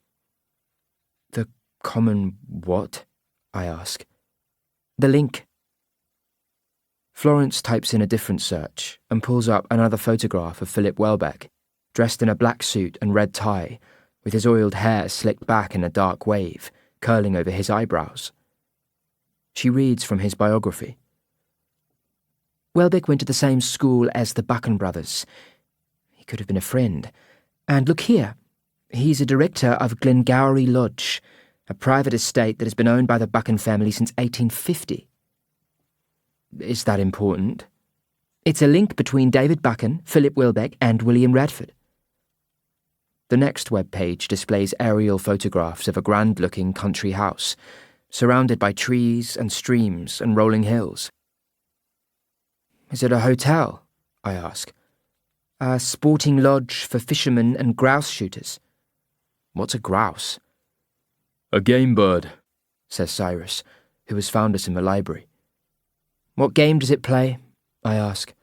The common what? I ask. The link. Florence types in a different search and pulls up another photograph of Philip Welbeck, dressed in a black suit and red tie, with his oiled hair slicked back in a dark wave, curling over his eyebrows. She reads from his biography. Welbeck went to the same school as the Buchan brothers. He could have been a friend. And look here, he's a director of Glengarry Lodge, a private estate that has been owned by the Buchan family since 1850. Is that important? It's a link between David Buchan, Philip Welbeck, and William Radford. The next web page displays aerial photographs of a grand-looking country house, surrounded by trees and streams and rolling hills. Is it a hotel? I ask. A sporting lodge for fishermen and grouse shooters. What's a grouse? A game bird, says Cyrus, who has found us in the library. What game does it play? I ask.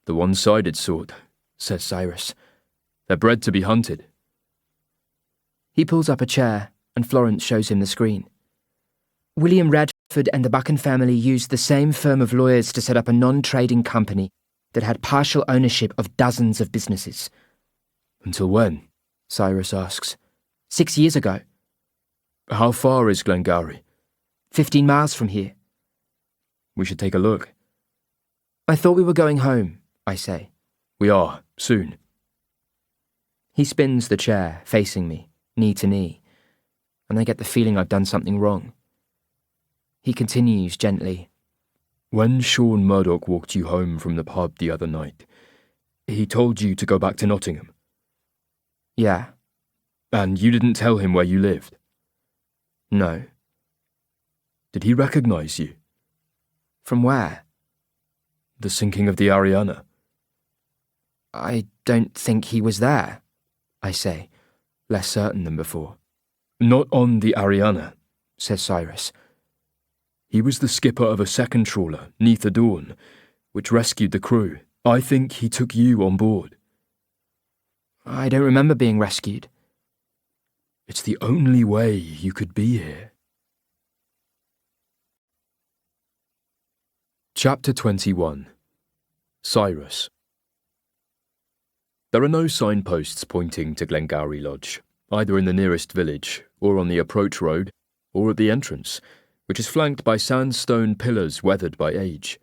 The one-sided sort, says Cyrus. They're bred to be hunted. He pulls up a chair, and Florence shows him the screen. William Radford and the Buchan family used the same firm of lawyers to set up a non-trading company that had partial ownership of dozens of businesses. Until when? Cyrus asks. 6 years ago. How far is Glengarry? 15 miles from here. We should take a look. I thought we were going home, I say. We are, soon. He spins the chair, facing me, knee to knee, and I get the feeling I've done something wrong. He continues gently. When Sean Murdoch walked you home from the pub the other night, he told you to go back to Nottingham. Yeah. And you didn't tell him where you lived? No. Did he recognise you? From where? The sinking of the Ariana. I don't think he was there, I say, less certain than before. Not on the Ariana, says Cyrus. He was the skipper of a second trawler, Neath the Dawn, which rescued the crew. I think he took you on board. I don't remember being rescued. It's the only way you could be here. Chapter 21. Cyrus. There are no signposts pointing to Glengarry Lodge, either in the nearest village, or on the approach road, or at the entrance, which is flanked by sandstone pillars weathered by age.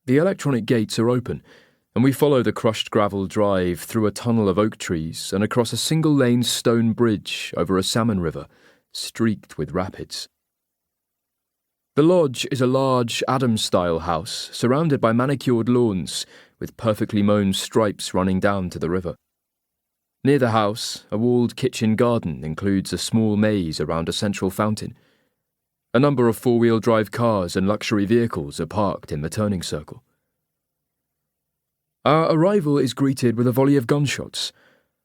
The electronic gates are open, and we follow the crushed gravel drive through a tunnel of oak trees and across a single-lane stone bridge over a salmon river, streaked with rapids. The lodge is a large Adams-style house surrounded by manicured lawns with perfectly mown stripes running down to the river. Near the house, a walled kitchen garden includes a small maze around a central fountain. A number of four-wheel drive cars and luxury vehicles are parked in the turning circle. Our arrival is greeted with a volley of gunshots,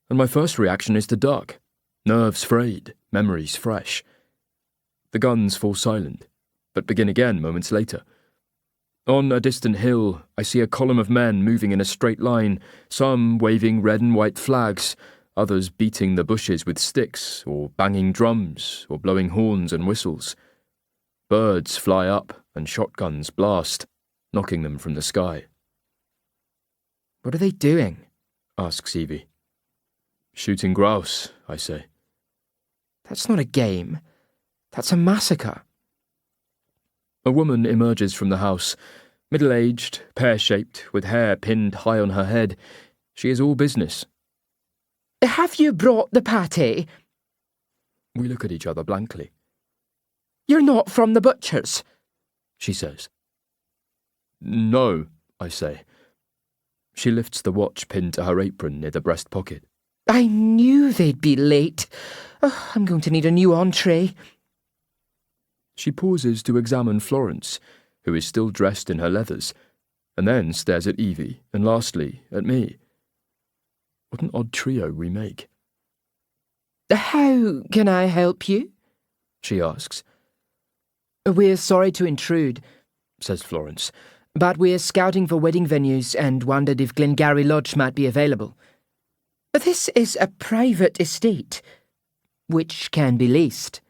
and my first reaction is to duck. Nerves frayed, memories fresh. The guns fall silent, but begin again moments later. On a distant hill, I see a column of men moving in a straight line, some waving red and white flags, others beating the bushes with sticks, or banging drums, or blowing horns and whistles. Birds fly up, and shotguns blast, knocking them from the sky. What are they doing? Asks Evie. Shooting grouse, I say. That's not a game. That's a massacre. A woman emerges from the house, middle-aged, pear-shaped, with hair pinned high on her head. She is all business. Have you brought the pâté? We look at each other blankly. You're not from the butcher's, she says. No, I say. She lifts the watch pinned to her apron near the breast pocket. I knew they'd be late. Oh, I'm going to need a new entree. She pauses to examine Florence, who is still dressed in her leathers, and then stares at Evie, and lastly, at me. What an odd trio we make. How can I help you? She asks. We're sorry to intrude, Says Florence. but we're scouting for wedding venues and wondered if Glengarry Lodge might be available. This is a private estate, which can be leased.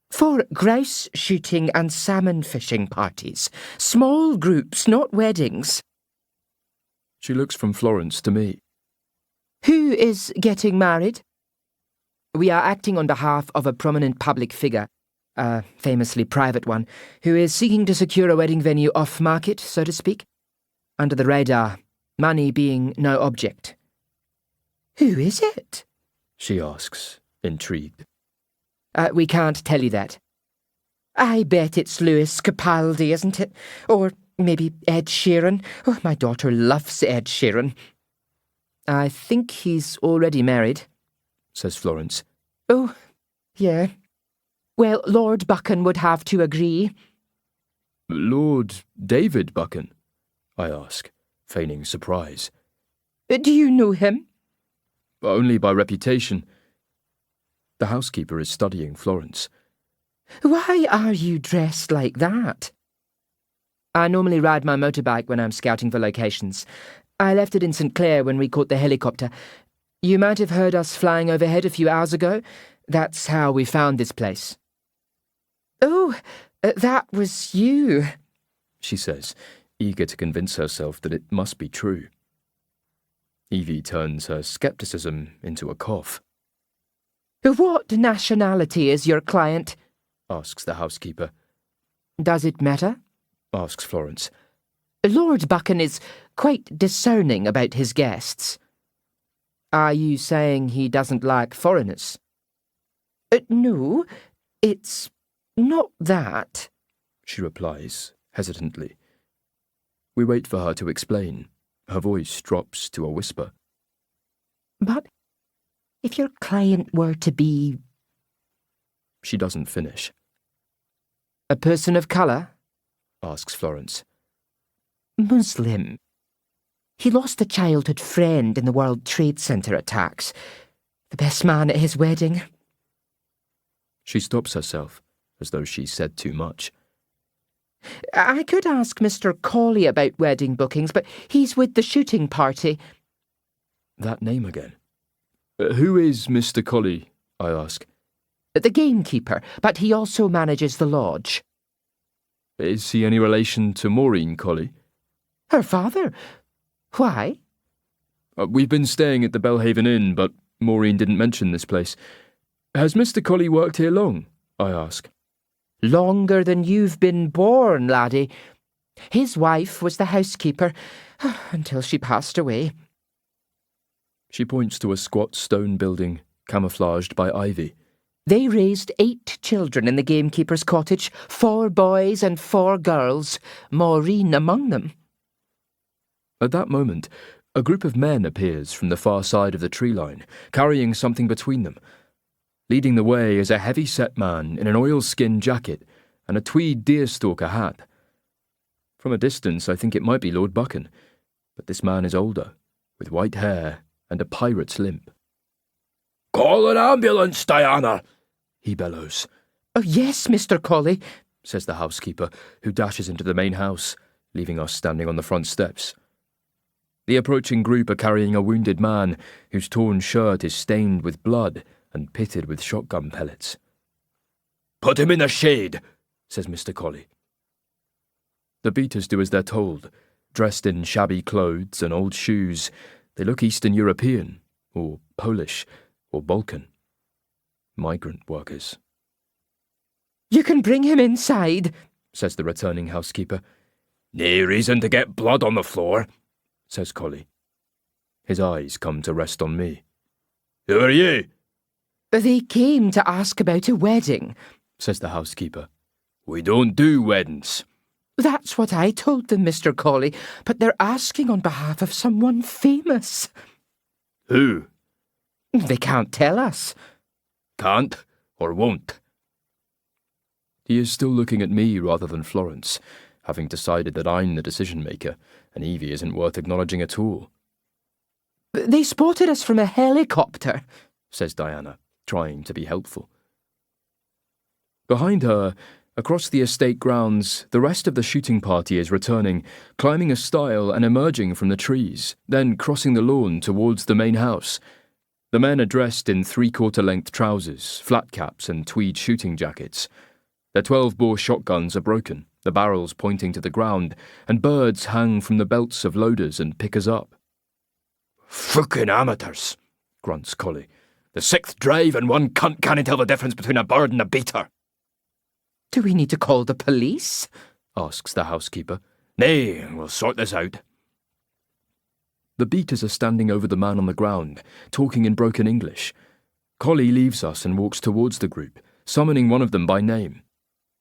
For grouse shooting and salmon fishing parties. Small groups, not weddings. She looks from Florence to me. Who is getting married? We are acting on behalf of a prominent public figure, a famously private one, who is seeking to secure a wedding venue off-market, so to speak. Under the radar, money being no object. Who is it? She asks, intrigued. We can't tell you that. I bet it's Lewis Capaldi, isn't it? Or maybe Ed Sheeran. Oh, my daughter loves Ed Sheeran. I think he's already married, Says Florence. Oh, yeah. Well, Lord Buchan would have to agree. Lord David Buchan? I ask, feigning surprise. Do you know him? Only by reputation. The housekeeper is studying Florence. Why are you dressed like that? I normally ride my motorbike when I'm scouting for locations. I left it in St. Clair when we caught the helicopter. You might have heard us flying overhead a few hours ago. That's how we found this place. Oh, that was you, She says, eager to convince herself that it must be true. Evie turns her scepticism into a cough. What nationality is your client? Asks the housekeeper. Does it matter? Asks Florence. Lord Buchan is quite discerning about his guests. Are you saying he doesn't like foreigners? No, it's not that, She replies, hesitantly. We wait for her to explain. Her voice drops to a whisper. But if your client were to be... She doesn't finish. A person of colour? Asks Florence. Muslim. He lost a childhood friend in the World Trade Center attacks. The best man at his wedding. She stops herself, as though she said too much. I could ask Mr. Cawley about wedding bookings, but he's with the shooting party. That name again. Who is Mr. Colley? I ask. The gamekeeper, but he also manages the lodge. Is he any relation to Maureen Colley? Her father? Why? We've been staying at the Belhaven Inn, but Maureen didn't mention this place. Has Mr. Colley worked here long? I ask. Longer than you've been born, laddie. His wife was the housekeeper, until she passed away. She points to a squat stone building, camouflaged by ivy. They raised 8 children in the gamekeeper's cottage, 4 boys and 4 girls, Maureen among them. At that moment, a group of men appears from the far side of the tree line, carrying something between them. Leading the way is a heavy-set man in an oilskin jacket and a tweed deerstalker hat. From a distance, I think it might be Lord Buchan, but this man is older, with white hair and a pirate's limp. Call an ambulance, Diana, He bellows. Oh, yes, Mr. Colley, Says the housekeeper, who dashes into the main house, leaving us standing on the front steps. The approaching group are carrying a wounded man whose torn shirt is stained with blood and pitted with shotgun pellets. Put him in the shade, Says Mr. Colley. The beaters do as they're told. Dressed in shabby clothes and old shoes, they look Eastern European, or Polish, or Balkan. Migrant workers. You can bring him inside, Says the returning housekeeper. No reason to get blood on the floor, Says Colley. His eyes come to rest on me. Who are you? They came to ask about a wedding. Says the housekeeper. We don't do weddings. That's what I told them, Mr. Colley, but they're asking on behalf of someone famous. Who? They can't tell us. Can't or won't? He is still looking at me rather than Florence, having decided that I'm the decision-maker, and Evie isn't worth acknowledging at all. They spotted us from a helicopter, says Diana, trying to be helpful. Behind her, across the estate grounds, the rest of the shooting party is returning, climbing a stile and emerging from the trees, then crossing the lawn towards the main house. The men are dressed in three-quarter-length trousers, flat caps and tweed shooting jackets. Their 12-bore shotguns are broken, the barrels pointing to the ground, and birds hang from the belts of loaders and pickers-up. "Fucking amateurs," grunts Collie. "The sixth drive and one cunt can't tell the difference between a bird and a beater." Do we need to call the police? Asks the housekeeper. Nay, we'll sort this out. The beaters are standing over the man on the ground, talking in broken English. Collie leaves us and walks towards the group, summoning one of them by name.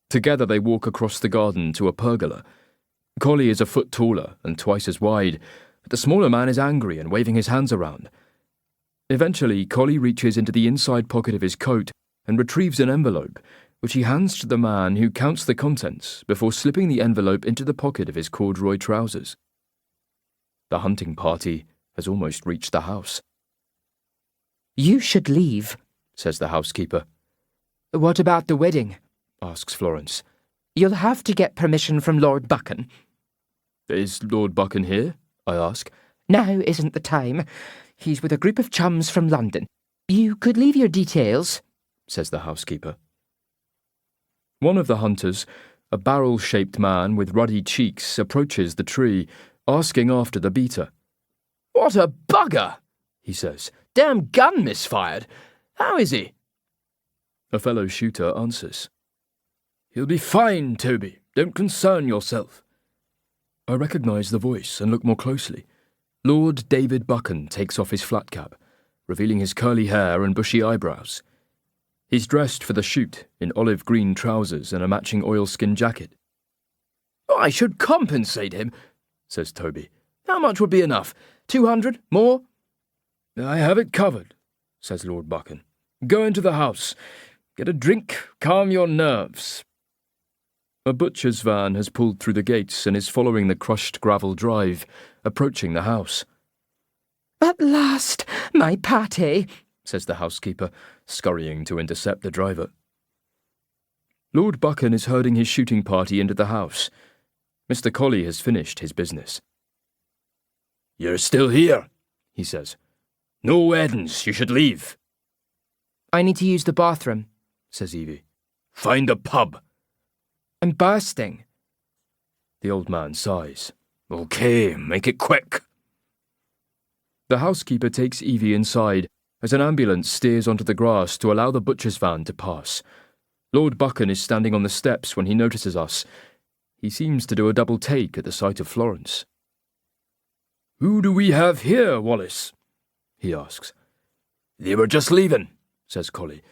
Together they walk across the garden to a pergola. Collie is a foot taller and twice as wide, but the smaller man is angry and waving his hands around. Eventually, Collie reaches into the inside pocket of his coat and retrieves an envelope, which he hands to the man, who counts the contents before slipping the envelope into the pocket of his corduroy trousers. The hunting party has almost reached the house. You should leave, says the housekeeper. What about the wedding? Asks Florence. You'll have to get permission from Lord Buchan. Is Lord Buchan here? I ask. Now isn't the time. He's with a group of chums from London. You could leave your details, says the housekeeper. One of the hunters, a barrel-shaped man with ruddy cheeks, approaches the tree, asking after the beater. "What a bugger!" he says. "Damn gun misfired. How is he?" A fellow shooter answers. "He'll be fine, Toby. Don't concern yourself." I recognise the voice and look more closely. Lord David Buchan takes off his flat cap, revealing his curly hair and bushy eyebrows. He's dressed for the shoot in olive green trousers and a matching oilskin jacket. "I should compensate him," says Toby. "How much would be enough? 200? More?" "I have it covered," says Lord Buchan. "Go into the house. Get a drink, calm your nerves." A butcher's van has pulled through the gates and is following the crushed gravel drive, approaching the house. At last, my pâté, says the housekeeper, scurrying to intercept the driver. Lord Buchan is herding his shooting party into the house. Mr. Collie has finished his business. "You're still here," he says. "No weddings, you should leave." I need to use the bathroom, says Evie. "Find a pub." I'm bursting. The old man sighs. "Okay, make it quick." The housekeeper takes Evie inside as an ambulance steers onto the grass to allow the butcher's van to pass. Lord Buchan is standing on the steps when he notices us. He seems to do a double take at the sight of Florence. "Who do we have here, Wallace?" he asks. "They were just leaving," says Collie.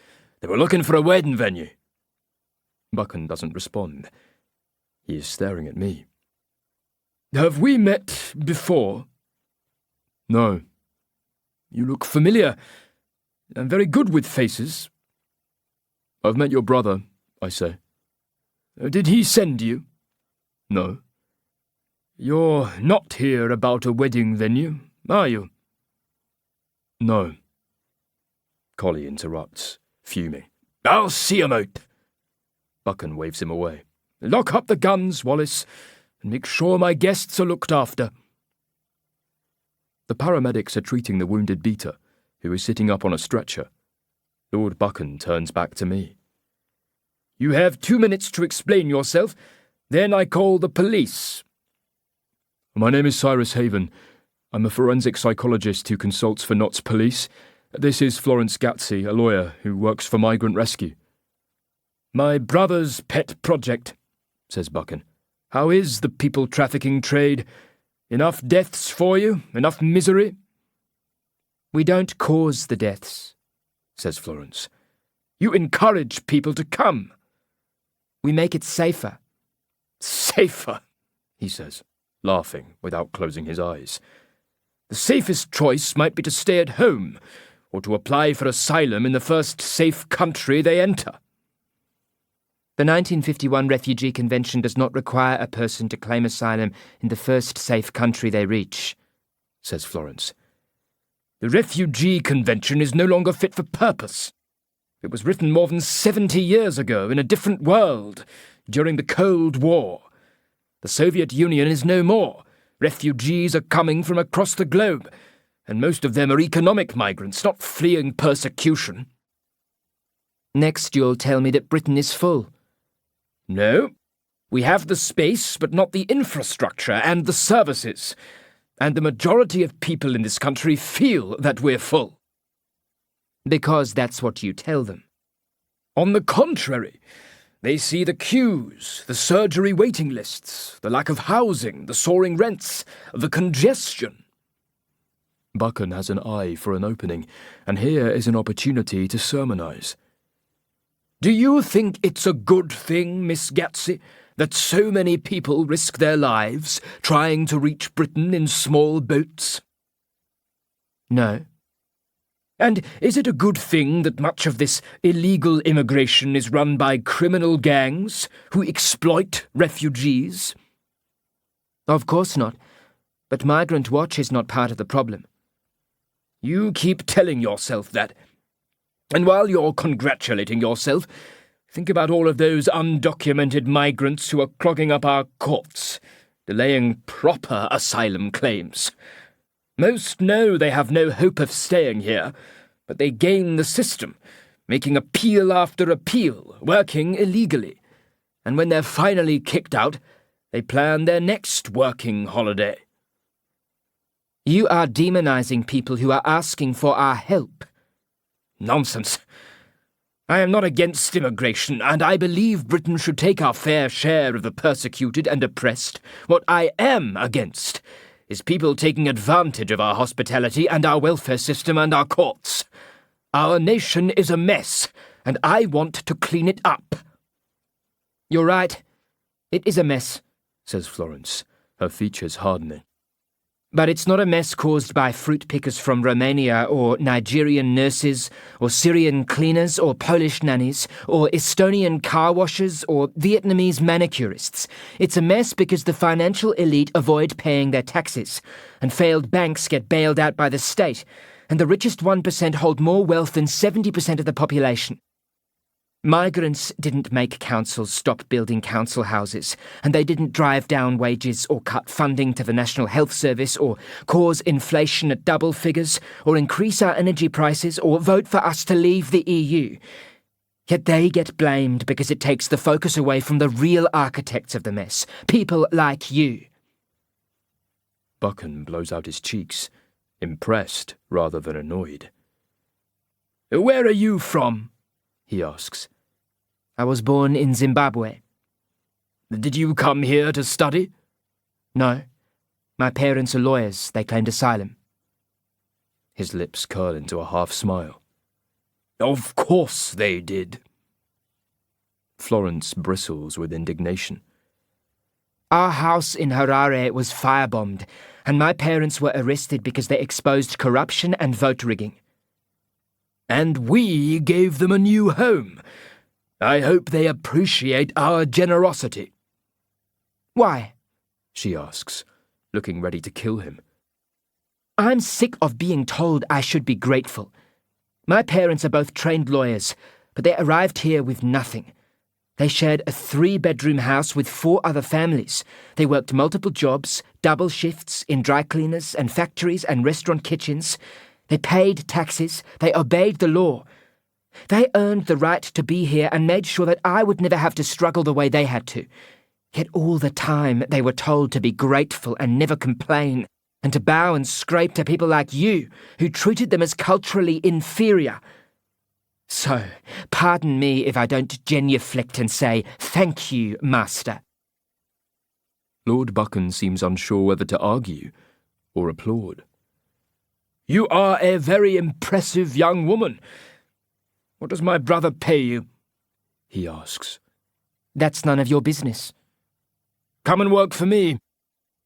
"They were looking for a wedding venue." Buchan doesn't respond. He is staring at me. "Have we met before?" "No." "You look familiar. I'm very good with faces." "I've met your brother," I say. "Did he send you?" "No." "You're not here about a wedding venue, are you?" "No." Collie interrupts, fuming. "I'll see him out." Buchan waves him away. "Lock up the guns, Wallace, and make sure my guests are looked after." The paramedics are treating the wounded beater, who is sitting up on a stretcher. Lord Buchan turns back to me. "You have 2 minutes to explain yourself, then I call the police." "My name is Cyrus Haven. I'm a forensic psychologist who consults for Notts Police. This is Florence Gatsey, a lawyer who works for Migrant Rescue." "My brother's pet project," says Buchan. "How is the people trafficking trade? Enough deaths for you? Enough misery?" We don't cause the deaths, says Florence. "You encourage people to come." We make it safer. "Safer," he says, laughing without closing his eyes. "The safest choice might be to stay at home, or to apply for asylum in the first safe country they enter." The 1951 Refugee Convention does not require a person to claim asylum in the first safe country they reach, says Florence. The Refugee Convention is no longer fit for purpose. It was written more than 70 years ago in a different world, during the Cold War. The Soviet Union is no more. Refugees are coming from across the globe, and most of them are economic migrants, not fleeing persecution. Next you'll tell me that Britain is full. No. We have the space, but not the infrastructure and the services. And the majority of people in this country feel that we're full. Because that's what you tell them. On the contrary, they see the queues, the surgery waiting lists, the lack of housing, the soaring rents, the congestion. Buchan has an eye for an opening, and here is an opportunity to sermonise. Do you think it's a good thing, Miss Gatsey, that so many people risk their lives trying to reach Britain in small boats? No. And is it a good thing that much of this illegal immigration is run by criminal gangs who exploit refugees? Of course not. But Migrant Watch is not part of the problem. You keep telling yourself that. And while you're congratulating yourself, think about all of those undocumented migrants who are clogging up our courts, delaying proper asylum claims. Most know they have no hope of staying here, but they game the system, making appeal after appeal, working illegally. And when they're finally kicked out, they plan their next working holiday. You are demonizing people who are asking for our help. Nonsense. I am not against immigration, and I believe Britain should take our fair share of the persecuted and oppressed. What I am against is people taking advantage of our hospitality and our welfare system and our courts. Our nation is a mess, and I want to clean it up. You're right. It is a mess, says Florence, her features hardening. But it's not a mess caused by fruit pickers from Romania, or Nigerian nurses, or Syrian cleaners, or Polish nannies, or Estonian car washers, or Vietnamese manicurists. It's a mess because the financial elite avoid paying their taxes, and failed banks get bailed out by the state, and the richest 1% hold more wealth than 70% of the population. Migrants didn't make councils stop building council houses, and they didn't drive down wages or cut funding to the National Health Service or cause inflation at double figures or increase our energy prices or vote for us to leave the EU. Yet they get blamed because it takes the focus away from the real architects of the mess, people like you. Buchan blows out his cheeks, impressed rather than annoyed. Where are you from? He asks. I was born in Zimbabwe. Did you come here to study? No. My parents are lawyers. They claimed asylum. His lips curl into a half smile. Of course they did. Florence bristles with indignation. Our house in Harare was firebombed, and my parents were arrested because they exposed corruption and vote rigging. And we gave them a new home. I hope they appreciate our generosity. Why? She asks, looking ready to kill him. I'm sick of being told I should be grateful. My parents are both trained lawyers, but they arrived here with nothing. They shared a 3-bedroom house with 4 other families. They worked multiple jobs, double shifts, in dry cleaners and factories and restaurant kitchens. They paid taxes. They obeyed the law. They earned the right to be here and made sure that I would never have to struggle the way they had to. Yet all the time they were told to be grateful and never complain, and to bow and scrape to people like you, who treated them as culturally inferior. So, pardon me if I don't genuflect and say, "Thank you, Master." Lord Buchan seems unsure whether to argue or applaud. You are a very impressive young woman. What does my brother pay you? He asks. That's none of your business. Come and work for me.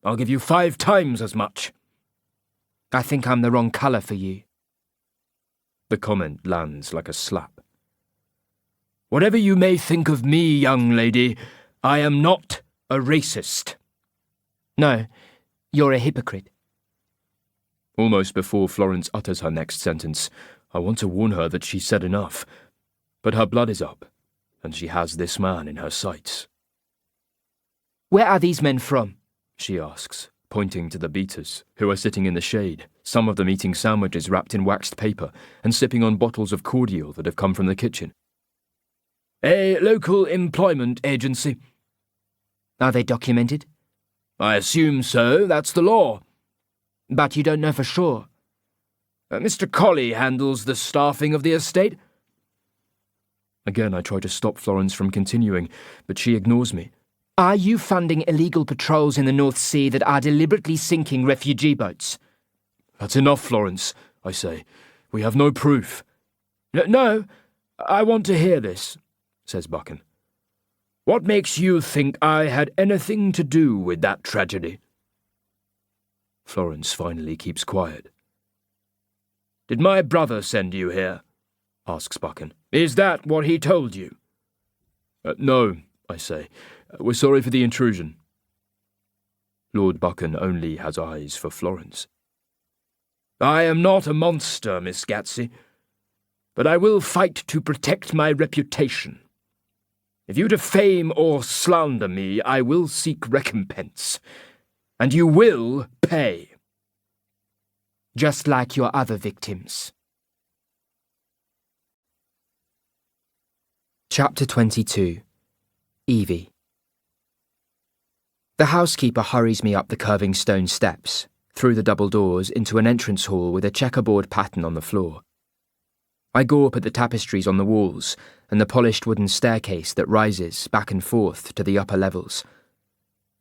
I'll give you 5 times as much. I think I'm the wrong colour for you. The comment lands like a slap. Whatever you may think of me, young lady, I am not a racist. No, you're a hypocrite. Almost before Florence utters her next sentence, I want to warn her that she's said enough. But her blood is up, and she has this man in her sights. Where are these men from? She asks, pointing to the beaters, who are sitting in the shade, some of them eating sandwiches wrapped in waxed paper and sipping on bottles of cordial that have come from the kitchen. A local employment agency. Are they documented? I assume so, that's the law. But you don't know for sure. Mr. Colley handles the staffing of the estate. Again, I try to stop Florence from continuing, but she ignores me. Are you funding illegal patrols in the North Sea that are deliberately sinking refugee boats? That's enough, Florence, I say. We have no proof. No, I want to hear this, says Buchan. What makes you think I had anything to do with that tragedy? Florence finally keeps quiet. Did my brother send you here? Asks Buchan. Is that what he told you? No, I say. We're sorry for the intrusion. Lord Buchan only has eyes for Florence. I am not a monster, Miss Gatsey, but I will fight to protect my reputation. If you defame or slander me, I will seek recompense, and you will pay. Just like your other victims. Chapter 22. Evie. The housekeeper hurries me up the curving stone steps, through the double doors into an entrance hall with a checkerboard pattern on the floor. I gawp at the tapestries on the walls and the polished wooden staircase that rises back and forth to the upper levels.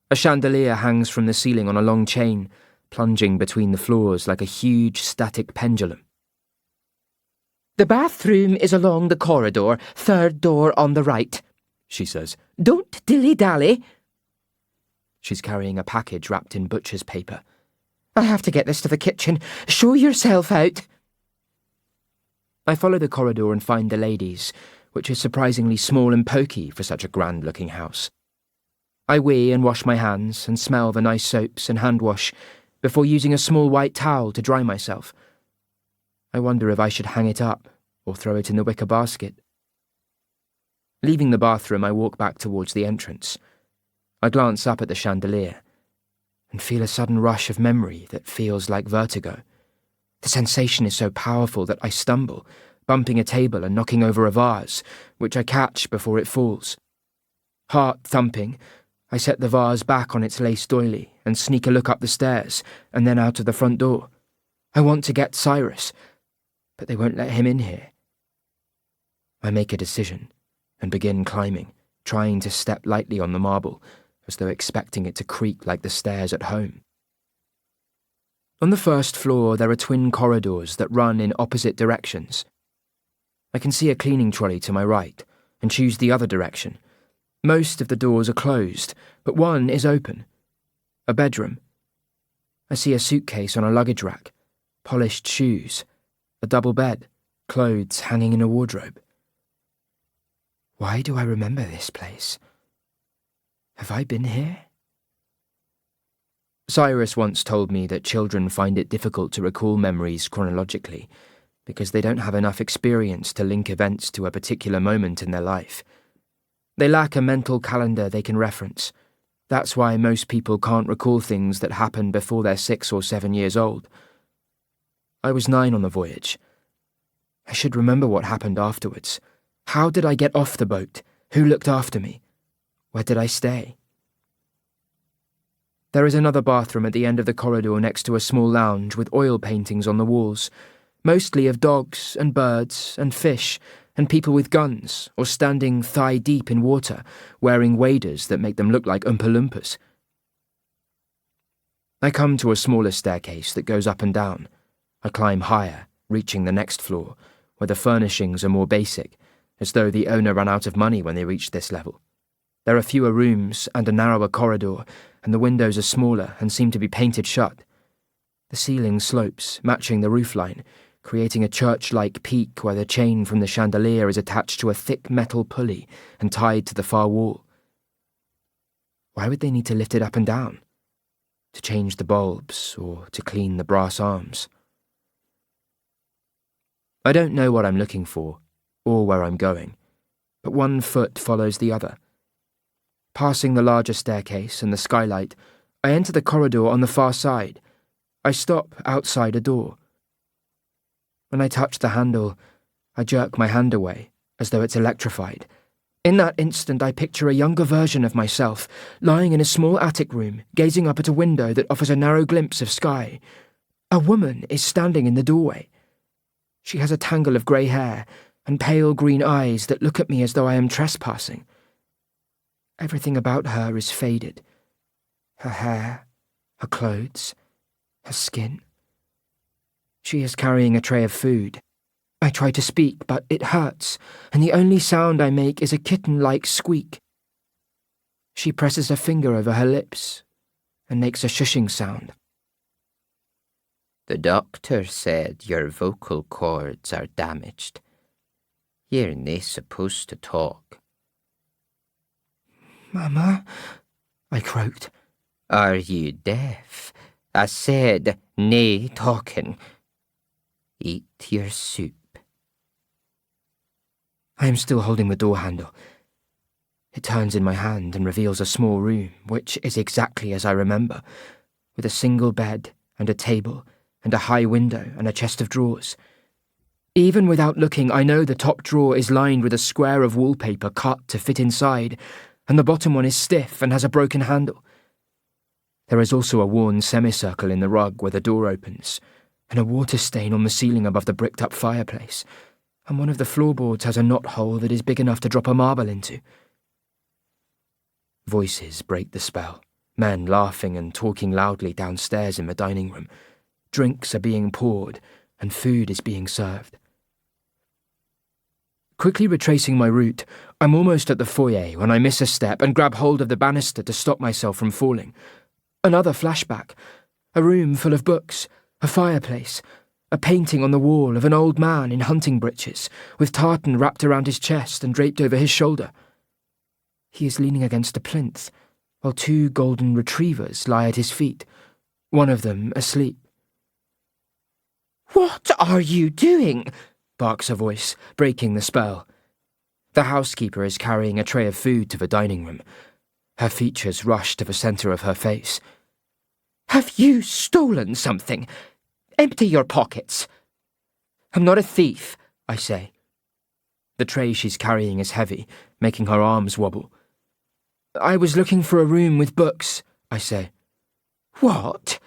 A chandelier hangs from the ceiling on a long chain, plunging between the floors like a huge static pendulum. The bathroom is along the corridor, third door on the right, she says. Don't dilly-dally. She's carrying a package wrapped in butcher's paper. I have to get this to the kitchen. Show yourself out. I follow the corridor and find the ladies, which is surprisingly small and poky for such a grand-looking house. I wee and wash my hands and smell the nice soaps and hand wash before using a small white towel to dry myself. I wonder if I should hang it up or throw it in the wicker basket. Leaving the bathroom, I walk back towards the entrance. I glance up at the chandelier and feel a sudden rush of memory that feels like vertigo. The sensation is so powerful that I stumble, bumping a table and knocking over a vase, which I catch before it falls. Heart thumping, I set the vase back on its lace doily and sneak a look up the stairs and then out of the front door. I want to get Cyrus, but they won't let him in here. I make a decision and begin climbing, trying to step lightly on the marble, as though expecting it to creak like the stairs at home. On the first floor, there are twin corridors that run in opposite directions. I can see a cleaning trolley to my right and choose the other direction. Most of the doors are closed, but one is open. A bedroom. I see a suitcase on a luggage rack, polished shoes, a double bed, clothes hanging in a wardrobe. Why do I remember this place? Have I been here? Cyrus once told me that children find it difficult to recall memories chronologically because they don't have enough experience to link events to a particular moment in their life. They lack a mental calendar they can reference. That's why most people can't recall things that happened before they're 6 or 7 years old. I was 9 on the voyage. I should remember what happened afterwards. How did I get off the boat? Who looked after me? Where did I stay? There is another bathroom at the end of the corridor next to a small lounge with oil paintings on the walls, mostly of dogs and birds and fish and people with guns or standing thigh-deep in water, wearing waders that make them look like Oompa Loompas. I come to a smaller staircase that goes up and down. I climb higher, reaching the next floor, where the furnishings are more basic, as though the owner ran out of money when they reached this level. There are fewer rooms and a narrower corridor, and the windows are smaller and seem to be painted shut. The ceiling slopes, matching the roofline, creating a church-like peak where the chain from the chandelier is attached to a thick metal pulley and tied to the far wall. Why would they need to lift it up and down? to change the bulbs or to clean the brass arms. I don't know what I'm looking for or where I'm going, but one foot follows the other. Passing the larger staircase and the skylight, I enter the corridor on the far side. I stop outside a door. When I touch the handle, I jerk my hand away, as though it's electrified. In that instant, I picture a younger version of myself, lying in a small attic room, gazing up at a window that offers a narrow glimpse of sky. A woman is standing in the doorway. She has a tangle of grey hair and pale green eyes that look at me as though I am trespassing. Everything about her is faded. Her hair, her clothes, her skin. She is carrying a tray of food. I try to speak, but it hurts, and the only sound I make is a kitten-like squeak. She presses her finger over her lips and makes a shushing sound. The doctor said your vocal cords are damaged. You're nae supposed to talk. Mama, I croaked. Are you deaf? I said nae talking. Eat your soup. I am still holding the door handle. It turns in my hand and reveals a small room, which is exactly as I remember, with a single bed and a table and a high window and a chest of drawers. Even without looking, I know the top drawer is lined with a square of wallpaper cut to fit inside, and the bottom one is stiff and has a broken handle. There is also a worn semicircle in the rug where the door opens, and a water stain on the ceiling above the bricked-up fireplace, and one of the floorboards has a knothole that is big enough to drop a marble into. Voices break the spell, men laughing and talking loudly downstairs in the dining room. Drinks are being poured, and food is being served. Quickly retracing my route, I'm almost at the foyer when I miss a step and grab hold of the banister to stop myself from falling. Another flashback. A room full of books, a fireplace, a painting on the wall of an old man in hunting breeches, with tartan wrapped around his chest and draped over his shoulder. He is leaning against a plinth, while two golden retrievers lie at his feet, one of them asleep. What are you doing? Barks a voice, breaking the spell. The housekeeper is carrying a tray of food to the dining room. Her features rush to the centre of her face. Have you stolen something? Empty your pockets. I'm not a thief, I say. The tray she's carrying is heavy, making her arms wobble. I was looking for a room with books, I say. What?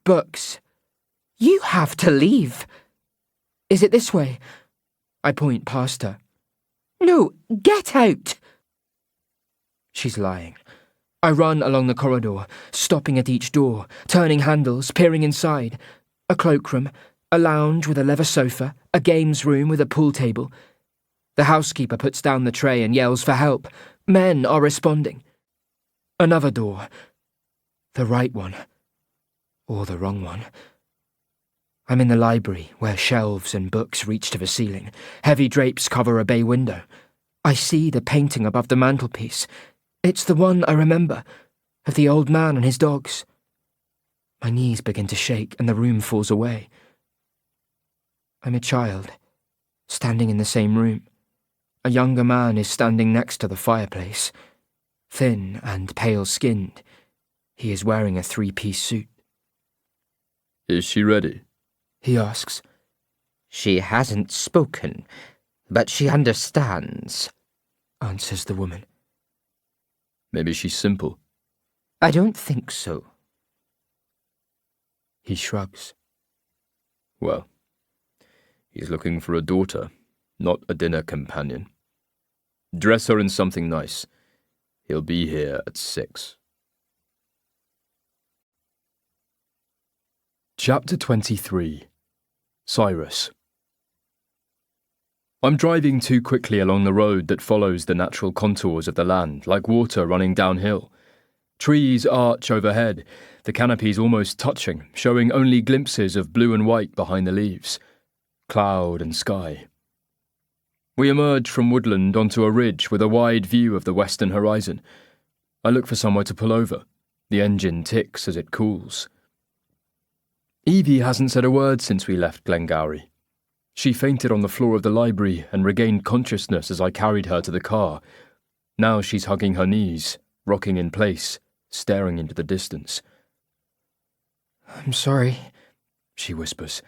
Books. You have to leave. Is it this way? I point past her. No, get out. She's lying. I run along the corridor, stopping at each door, turning handles, peering inside. A cloakroom, a lounge with a leather sofa, a games room with a pool table. The housekeeper puts down the tray and yells for help. Men are responding. Another door. The right one. Or the wrong one. I'm in the library, where shelves and books reach to the ceiling. Heavy drapes cover a bay window. I see the painting above the mantelpiece. It's the one I remember, of the old man and his dogs. My knees begin to shake and the room falls away. I'm a child, standing in the same room. A younger man is standing next to the fireplace. Thin and pale-skinned, he is wearing a three-piece suit. Is she ready? He asks. She hasn't spoken, but she understands, answers the woman. Maybe she's simple. I don't think so. He shrugs. Well, he's looking for a daughter, not a dinner companion. Dress her in something nice. He'll be here at 6. Chapter 23. Cyrus. I'm driving too quickly along the road that follows the natural contours of the land, like water running downhill. Trees arch overhead, the canopies almost touching, showing only glimpses of blue and white behind the leaves, cloud and sky. We emerge from woodland onto a ridge with a wide view of the western horizon. I look for somewhere to pull over. The engine ticks as it cools. Evie hasn't said a word since we left Glengarry. She fainted on the floor of the library and regained consciousness as I carried her to the car. Now she's hugging her knees, rocking in place, staring into the distance. I'm sorry, she whispers,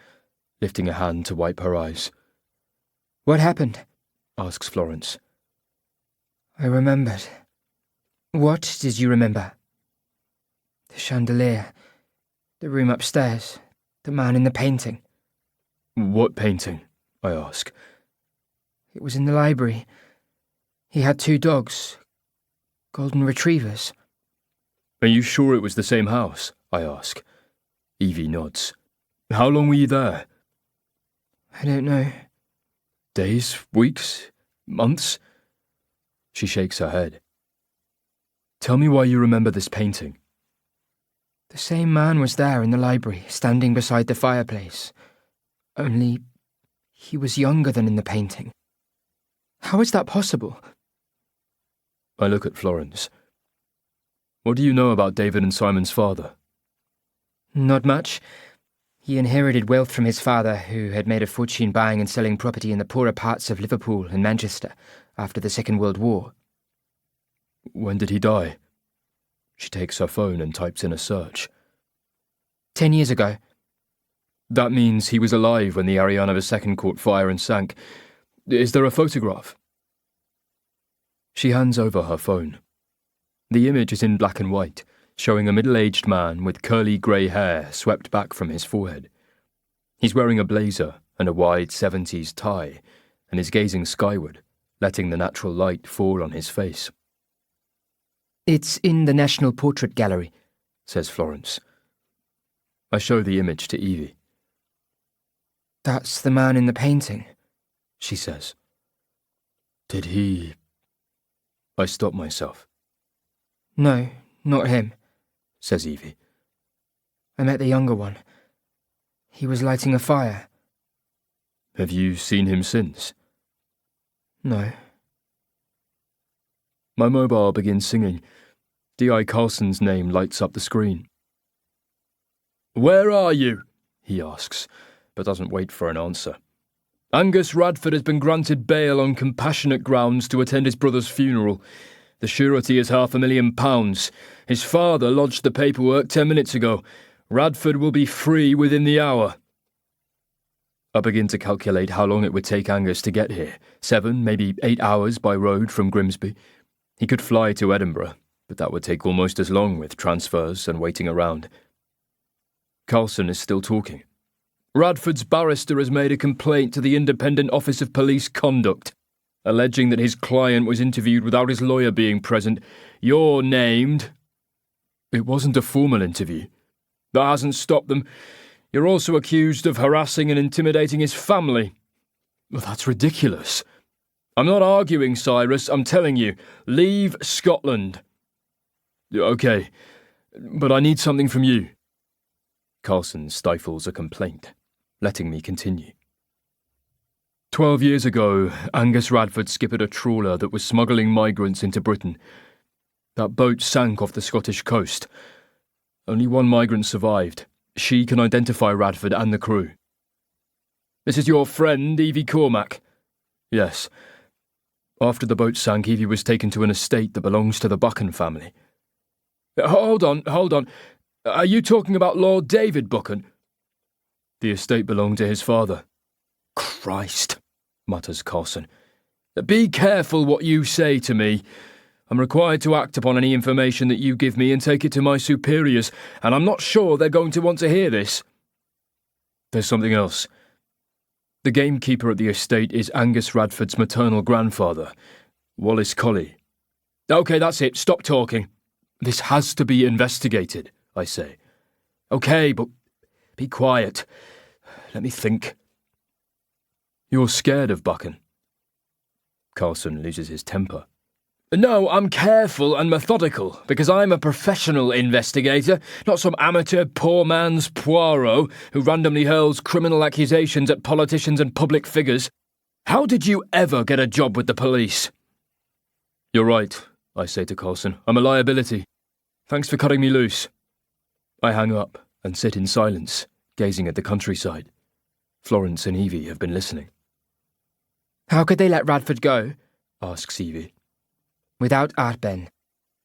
lifting a hand to wipe her eyes. What happened? Asks Florence. I remembered. What did you remember? The chandelier, the room upstairs, the man in the painting. What painting? I ask. It was in the library. He had 2 dogs, golden retrievers. Are you sure it was the same house? I ask. Evie nods. How long were you there? I don't know. Days? Weeks? Months? She shakes her head. Tell me why you remember this painting. The same man was there in the library, standing beside the fireplace. Only he was younger than in the painting. How is that possible? I look at Florence. What do you know about David and Simon's father? Not much. He inherited wealth from his father, who had made a fortune buying and selling property in the poorer parts of Liverpool and Manchester after the Second World War. When did he die? She takes her phone and types in a search. 10 years ago. That means he was alive when the Ariana II caught fire and sank. Is there a photograph? She hands over her phone. The image is in black and white, showing a middle-aged man with curly grey hair swept back from his forehead. He's wearing a blazer and a wide 70s tie, and is gazing skyward, letting the natural light fall on his face. It's in the National Portrait Gallery, says Florence. I show the image to Evie. That's the man in the painting, she says. Did he... I stop myself. No, not him, says Evie. I met the younger one. He was lighting a fire. Have you seen him since? No. My mobile begins singing. D.I. Carlson's name lights up the screen. Where are you? He asks, but doesn't wait for an answer. Angus Radford has been granted bail on compassionate grounds to attend his brother's funeral. The surety is £500,000. His father lodged the paperwork 10 minutes ago. Radford will be free within the hour. I begin to calculate how long it would take Angus to get here. 7, maybe 8 hours by road from Grimsby. He could fly to Edinburgh, but that would take almost as long with transfers and waiting around. Carlson is still talking. Radford's barrister has made a complaint to the Independent Office of Police Conduct, alleging that his client was interviewed without his lawyer being present. You're named. It wasn't a formal interview. That hasn't stopped them. You're also accused of harassing and intimidating his family. Well, that's ridiculous. I'm not arguing, Cyrus. I'm telling you. Leave Scotland. Okay, but I need something from you. Carlson stifles a complaint, letting me continue. 12 years ago, Angus Radford skippered a trawler that was smuggling migrants into Britain. That boat sank off the Scottish coast. Only 1 migrant survived. She can identify Radford and the crew. This is your friend, Evie Cormack? Yes. After the boat sank, Evie was taken to an estate that belongs to the Buchan family. Hold on. Are you talking about Lord David Buchan? The estate belonged to his father. Christ, mutters Carlson. Be careful what you say to me. I'm required to act upon any information that you give me and take it to my superiors, and I'm not sure they're going to want to hear this. There's something else. The gamekeeper at the estate is Angus Radford's maternal grandfather, Wallace Colley. OK, that's it. Stop talking. This has to be investigated, I say. OK, but be quiet. Let me think. You're scared of Buchan. Carlson loses his temper. No, I'm careful and methodical, because I'm a professional investigator, not some amateur poor man's Poirot who randomly hurls criminal accusations at politicians and public figures. How did you ever get a job with the police? You're right, I say to Carlson. I'm a liability. Thanks for cutting me loose. I hang up and sit in silence, gazing at the countryside. Florence and Evie have been listening. How could they let Radford go? Asks Evie. Without Artben,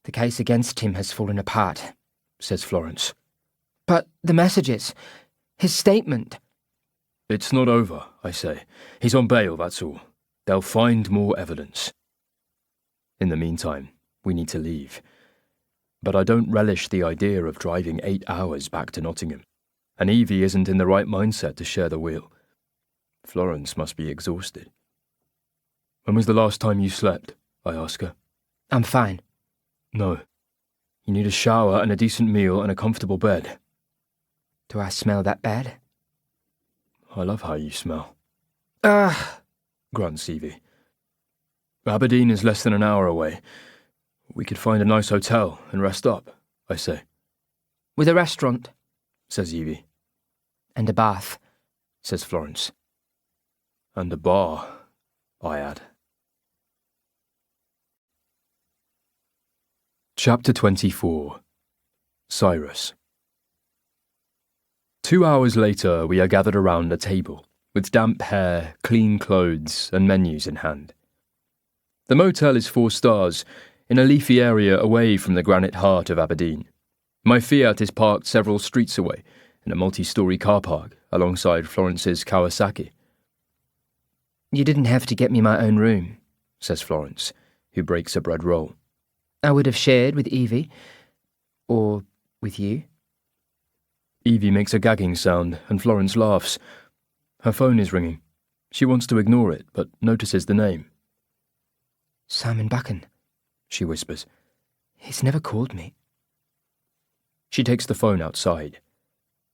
the case against him has fallen apart, says Florence. But the messages, his statement. It's not over, I say. He's on bail, that's all. They'll find more evidence. In the meantime, we need to leave. But I don't relish the idea of driving 8 hours back to Nottingham, and Evie isn't in the right mindset to share the wheel. Florence must be exhausted. When was the last time you slept? I ask her. I'm fine. No. You need a shower and a decent meal and a comfortable bed. Do I smell that bad? I love how you smell. Grunts Evie. Aberdeen is less than an hour away. We could find a nice hotel and rest up, I say. With a restaurant, says Evie. And a bath, says Florence. And a bar, I add. Chapter 24. Cyrus. 2 hours later, we are gathered around a table, with damp hair, clean clothes, and menus in hand. The motel is 4 stars, in a leafy area away from the granite heart of Aberdeen. My Fiat is parked several streets away, in a multi-storey car park, alongside Florence's Kawasaki. You didn't have to get me my own room, says Florence, who breaks a bread roll. I would have shared with Evie, or with you. Evie makes a gagging sound, and Florence laughs. Her phone is ringing. She wants to ignore it, but notices the name. Simon Buchan, she whispers. He's never called me. She takes the phone outside.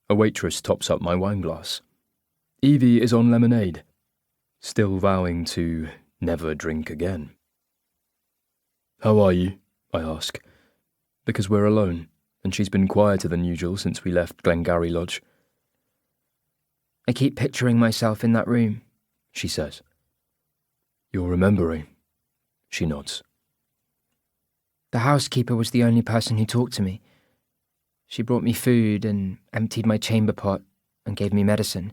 A waitress tops up my wine glass. Evie is on lemonade, still vowing to never drink again. How are you? I ask, because we're alone, and she's been quieter than usual since we left Glengarry Lodge. I keep picturing myself in that room, she says. You're remembering, she nods. The housekeeper was the only person who talked to me. She brought me food and emptied my chamber pot and gave me medicine.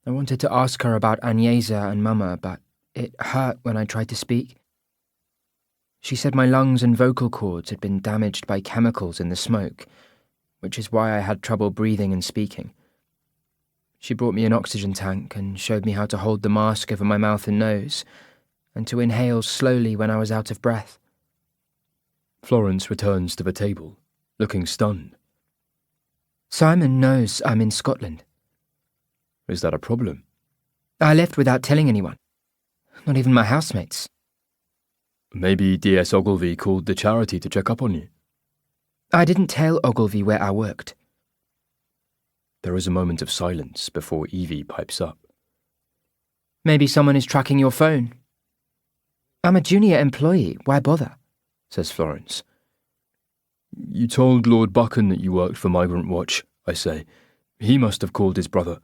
I wanted to ask her about Agnesa and Mama, but it hurt when I tried to speak. She said my lungs and vocal cords had been damaged by chemicals in the smoke, which is why I had trouble breathing and speaking. She brought me an oxygen tank and showed me how to hold the mask over my mouth and nose, and to inhale slowly when I was out of breath. Florence returns to the table, looking stunned. Simon knows I'm in Scotland. Is that a problem? I left without telling anyone, not even my housemates. Maybe D.S. Ogilvy called the charity to check up on you. I didn't tell Ogilvy where I worked. There is a moment of silence before Evie pipes up. Maybe someone is tracking your phone. I'm a junior employee, why bother? Says Florence. You told Lord Buchan that you worked for Migrant Watch, I say. He must have called his brother.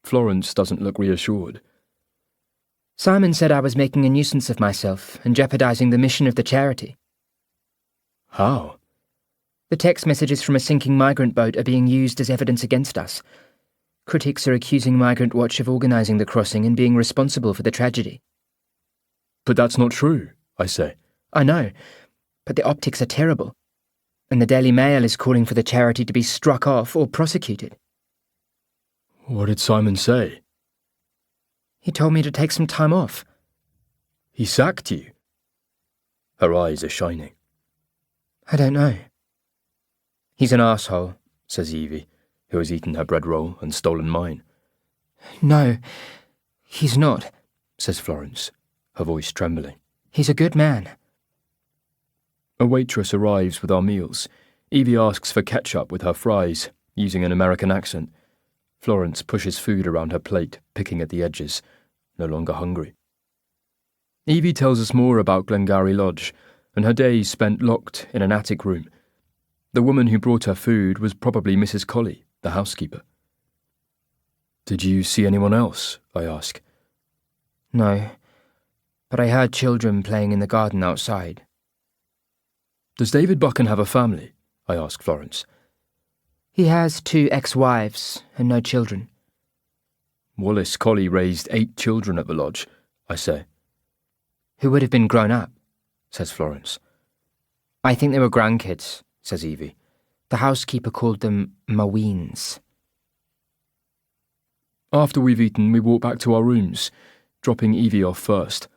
Florence doesn't look reassured. Simon said I was making a nuisance of myself and jeopardizing the mission of the charity. How? The text messages from a sinking migrant boat are being used as evidence against us. Critics are accusing Migrant Watch of organising the crossing and being responsible for the tragedy. But that's not true, I say. I know, but the optics are terrible, and the Daily Mail is calling for the charity to be struck off or prosecuted. What did Simon say? He told me to take some time off. He sacked you? Her eyes are shining. I don't know. He's an arsehole, says Evie, who has eaten her bread roll and stolen mine. No, he's not, says Florence, her voice trembling. He's a good man. A waitress arrives with our meals. Evie asks for ketchup with her fries, using an American accent. Florence pushes food around her plate, picking at the edges, no longer hungry. Evie tells us more about Glengarry Lodge, and her days spent locked in an attic room. The woman who brought her food was probably Mrs. Colley, the housekeeper. Did you see anyone else? I ask. No, but I heard children playing in the garden outside. Does David Buchan have a family? I ask Florence. He has 2 ex-wives and no children. Wallace Colley raised 8 children at the lodge, I say. Who would have been grown up, says Florence. I think they were grandkids, says Evie. The housekeeper called them Maweens. After we've eaten, we walk back to our rooms, dropping Evie off first.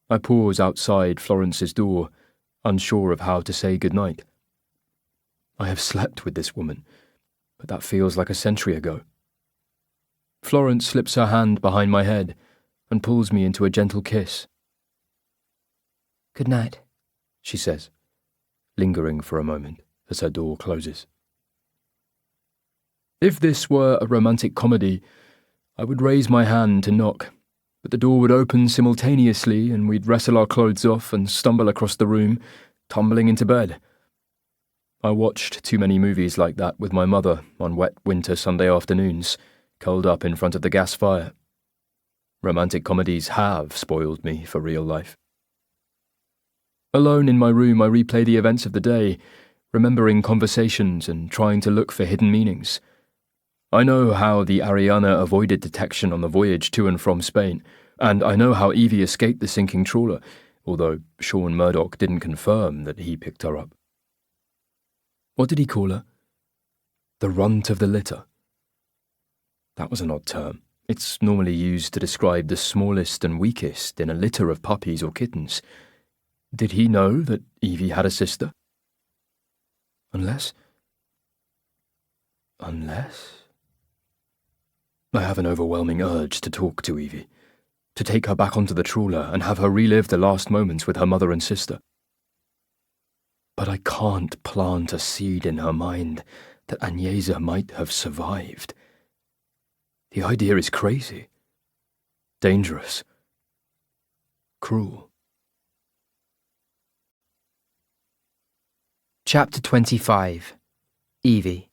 I pause outside Florence's door, unsure of how to say goodnight. I have slept with this woman, but that feels like a century ago. Florence slips her hand behind my head and pulls me into a gentle kiss. Good night, she says, lingering for a moment as her door closes. If this were a romantic comedy, I would raise my hand to knock, but the door would open simultaneously and we'd wrestle our clothes off and stumble across the room, tumbling into bed. I watched too many movies like that with my mother on wet winter Sunday afternoons, curled up in front of the gas fire. Romantic comedies have spoiled me for real life. Alone in my room, I replay the events of the day, remembering conversations and trying to look for hidden meanings. I know how the Ariana avoided detection on the voyage to and from Spain, and I know how Evie escaped the sinking trawler, although Sean Murdoch didn't confirm that he picked her up. What did he call her? The runt of the litter. That was an odd term. It's normally used to describe the smallest and weakest in a litter of puppies or kittens. Did he know that Evie had a sister? Unless... I have an overwhelming urge to talk to Evie, to take her back onto the trawler and have her relive the last moments with her mother and sister. But I can't plant a seed in her mind that Agnesa might have survived. The idea is crazy, dangerous, cruel. Chapter 25. Evie.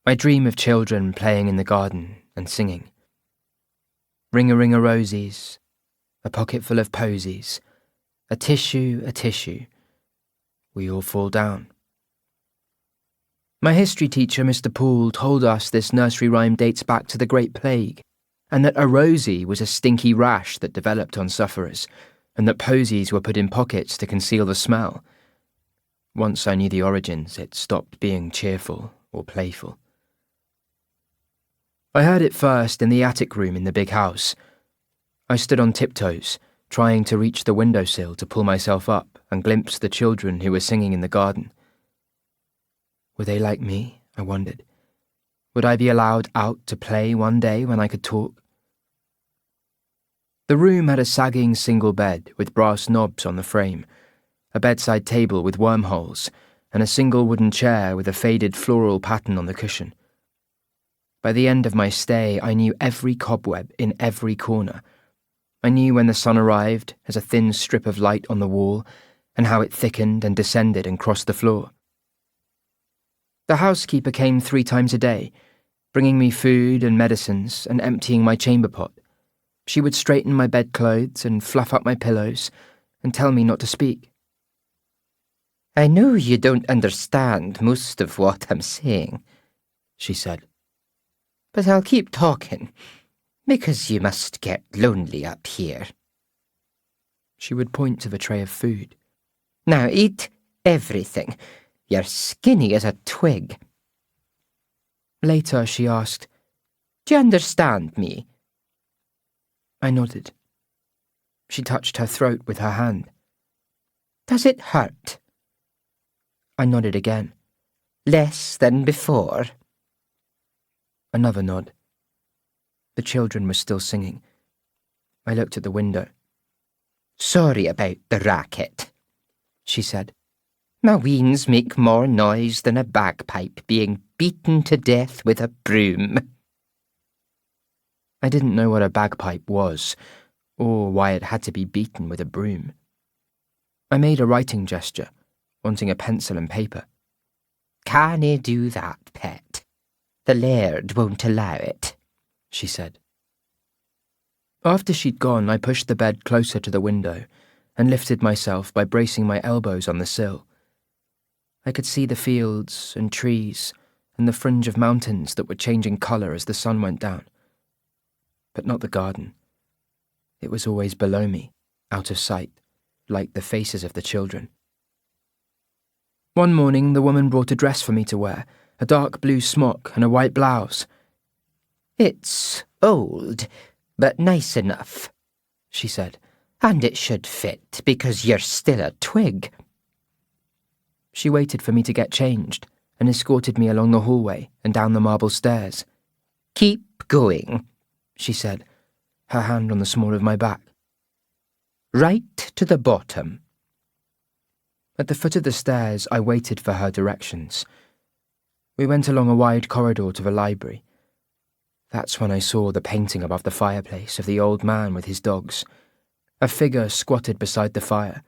I dream of children playing in the garden and singing. Ring-a-ring-a-rosies, a pocket full of posies, a tissue, we all fall down. My history teacher, Mr. Poole, told us this nursery rhyme dates back to the Great Plague, and that a rosy was a stinky rash that developed on sufferers, and that posies were put in pockets to conceal the smell. Once I knew the origins, it stopped being cheerful or playful. I heard it first in the attic room in the big house. I stood on tiptoes, trying to reach the windowsill to pull myself up and glimpse the children who were singing in the garden. Were they like me? I wondered. Would I be allowed out to play one day when I could talk? The room had a sagging single bed with brass knobs on the frame, a bedside table with wormholes, and a single wooden chair with a faded floral pattern on the cushion. By the end of my stay, I knew every cobweb in every corner. I knew when the sun arrived as a thin strip of light on the wall, and how it thickened and descended and crossed the floor. The housekeeper came 3 times a day, bringing me food and medicines and emptying my chamber pot. She would straighten my bedclothes and fluff up my pillows and tell me not to speak. I know you don't understand most of what I'm saying, she said. But I'll keep talking, because you must get lonely up here. She would point to the tray of food. Now eat everything. You're skinny as a twig. Later she asked, Do you understand me? I nodded. She touched her throat with her hand. Does it hurt? I nodded again. Less than before? Another nod. The children were still singing. I looked at the window. Sorry about the racket, she said. Maweens make more noise than a bagpipe being beaten to death with a broom. I didn't know what a bagpipe was, or why it had to be beaten with a broom. I made a writing gesture, wanting a pencil and paper. Can't do that, pet. The laird won't allow it, she said. After she'd gone, I pushed the bed closer to the window and lifted myself by bracing my elbows on the sill. I could see the fields and trees and the fringe of mountains that were changing colour as the sun went down. But not the garden. It was always below me, out of sight, like the faces of the children. One morning, the woman brought a dress for me to wear, a dark blue smock and a white blouse. "It's old, but nice enough," she said, "and it should fit because you're still a twig." She waited for me to get changed and escorted me along the hallway and down the marble stairs. "Keep going," she said, her hand on the small of my back. "Right to the bottom." At the foot of the stairs, I waited for her directions. We went along a wide corridor to the library. That's when I saw the painting above the fireplace of the old man with his dogs, a figure squatted beside the fire,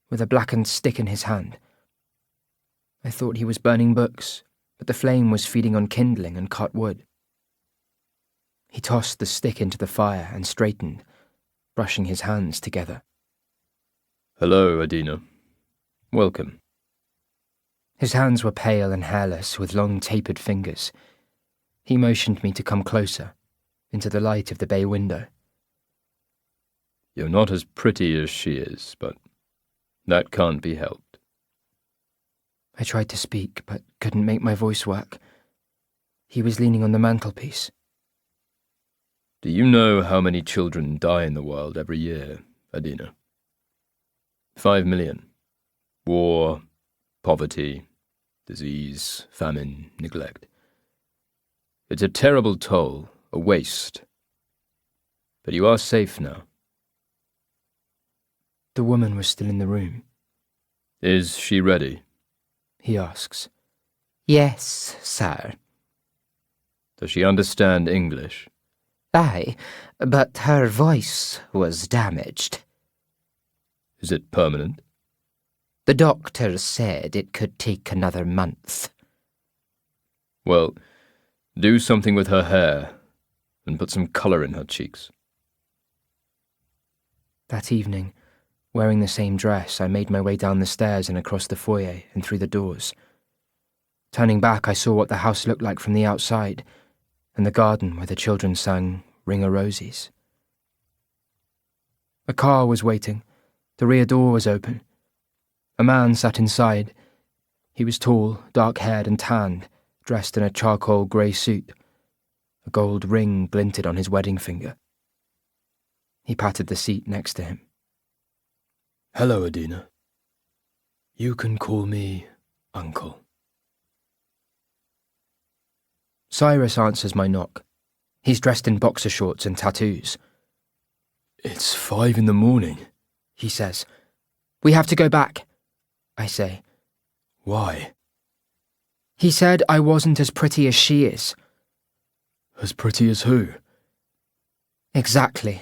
with a blackened stick in his hand. I thought he was burning books, but the flame was feeding on kindling and cut wood. He tossed the stick into the fire and straightened, brushing his hands together. "Hello, Adina. Welcome." His hands were pale and hairless, with long tapered fingers. He motioned me to come closer, into the light of the bay window. "You're not as pretty as she is, but that can't be helped." I tried to speak, but couldn't make my voice work. He was leaning on the mantelpiece. "Do you know how many children die in the world every year, Adina? 5 million. War, poverty, disease, famine, neglect. It's a terrible toll, a waste. But you are safe now." The woman was still in the room. "Is she ready?" He asks. "Yes, sir." "Does she understand English?" "Aye, but her voice was damaged." "Is it permanent?" "The doctor said it could take another month." "Well, do something with her hair and put some colour in her cheeks." That evening, wearing the same dress, I made my way down the stairs and across the foyer and through the doors. Turning back, I saw what the house looked like from the outside, and the garden where the children sang Ring o' Roses. A car was waiting. The rear door was open. A man sat inside. He was tall, dark-haired and tanned, dressed in a charcoal grey suit. A gold ring glinted on his wedding finger. He patted the seat next to him. "Hello, Adina. You can call me Uncle." Cyrus answers my knock. He's dressed in boxer shorts and tattoos. "It's 5 in the morning. He says. "We have to go back," I say. Why? He said I wasn't as pretty as she is. As pretty as who? Exactly.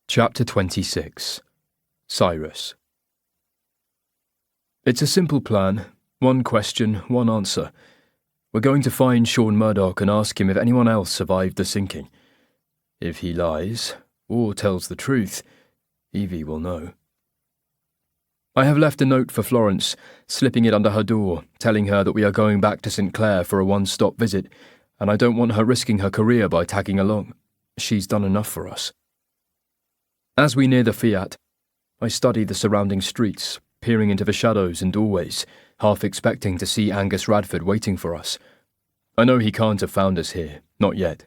Chapter 26. Cyrus. It's a simple plan. One question, one answer. We're going to find Sean Murdoch and ask him if anyone else survived the sinking. If he lies, or tells the truth, Evie will know. I have left a note for Florence, slipping it under her door, telling her that we are going back to St. Clair for a one-stop visit, and I don't want her risking her career by tagging along. She's done enough for us. As we near the Fiat, I study the surrounding streets, peering into the shadows and doorways, half expecting to see Angus Radford waiting for us. I know he can't have found us here, not yet,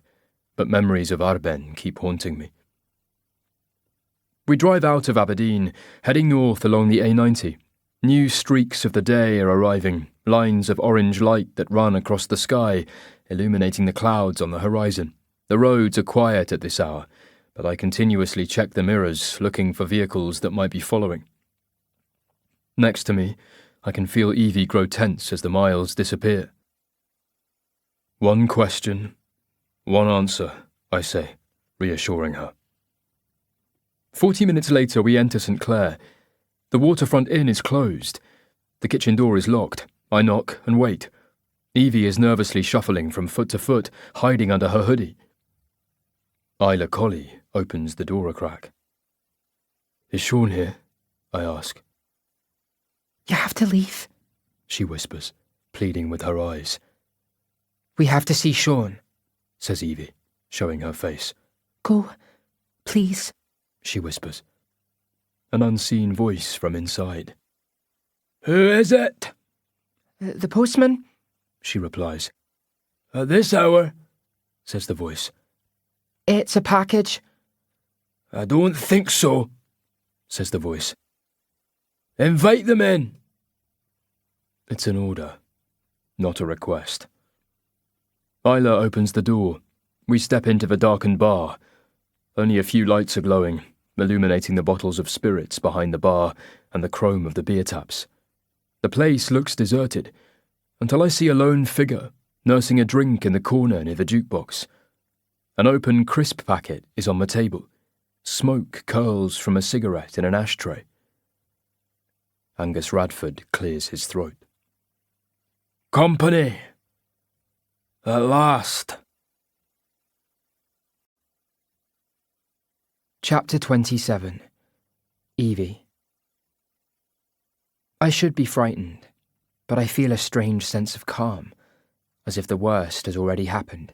but memories of Arben keep haunting me. We drive out of Aberdeen, heading north along the A90. New streaks of the day are arriving, lines of orange light that run across the sky, illuminating the clouds on the horizon. The roads are quiet at this hour, but I continuously check the mirrors, looking for vehicles that might be following. Next to me, I can feel Evie grow tense as the miles disappear. One question, one answer, I say, reassuring her. 40 minutes later, we enter St. Clair. The waterfront inn is closed. The kitchen door is locked. I knock and wait. Evie is nervously shuffling from foot to foot, hiding under her hoodie. Isla Collie opens the door a crack. Is Sean here? I ask. You have to leave. She whispers, pleading with her eyes. We have to see Sean, Says Evie, showing her face. Go, please, she whispers. An unseen voice from inside. Who is it? The postman? She replies. At this hour? Says the voice. It's a package. I don't think so, Says the voice. Invite them in. It's an order, not a request. Isla opens the door. We step into the darkened bar. Only a few lights are glowing, illuminating the bottles of spirits behind the bar and the chrome of the beer taps. The place looks deserted, until I see a lone figure nursing a drink in the corner near the jukebox. An open crisp packet is on the table. Smoke curls from a cigarette in an ashtray. Angus Radford clears his throat. Company. At last. Chapter 27. Evie. I should be frightened, but I feel a strange sense of calm, as if the worst has already happened.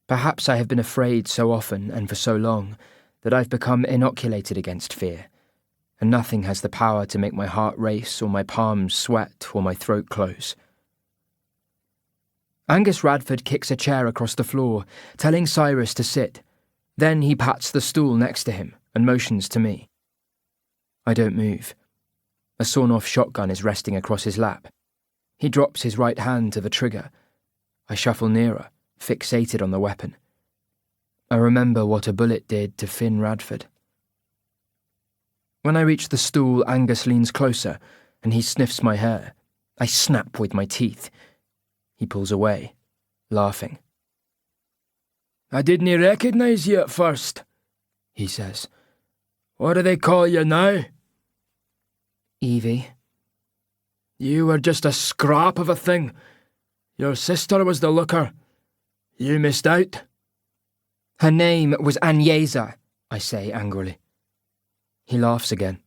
Perhaps I have been afraid so often and for so long that I've become inoculated against fear, and nothing has the power to make my heart race or my palms sweat or my throat close. Angus Radford kicks a chair across the floor, telling Cyrus to sit. Then he pats the stool next to him and motions to me. I don't move. A sawn-off shotgun is resting across his lap. He drops his right hand to the trigger. I shuffle nearer, fixated on the weapon. I remember what a bullet did to Finn Radford. When I reach the stool, Angus leans closer, and he sniffs my hair. I snap with my teeth. He pulls away, laughing. I didn't recognise you at first, he says. What do they call you now? Evie. You were just a scrap of a thing. Your sister was the looker. You missed out. Her name was Agnesa, I say angrily. He laughs again.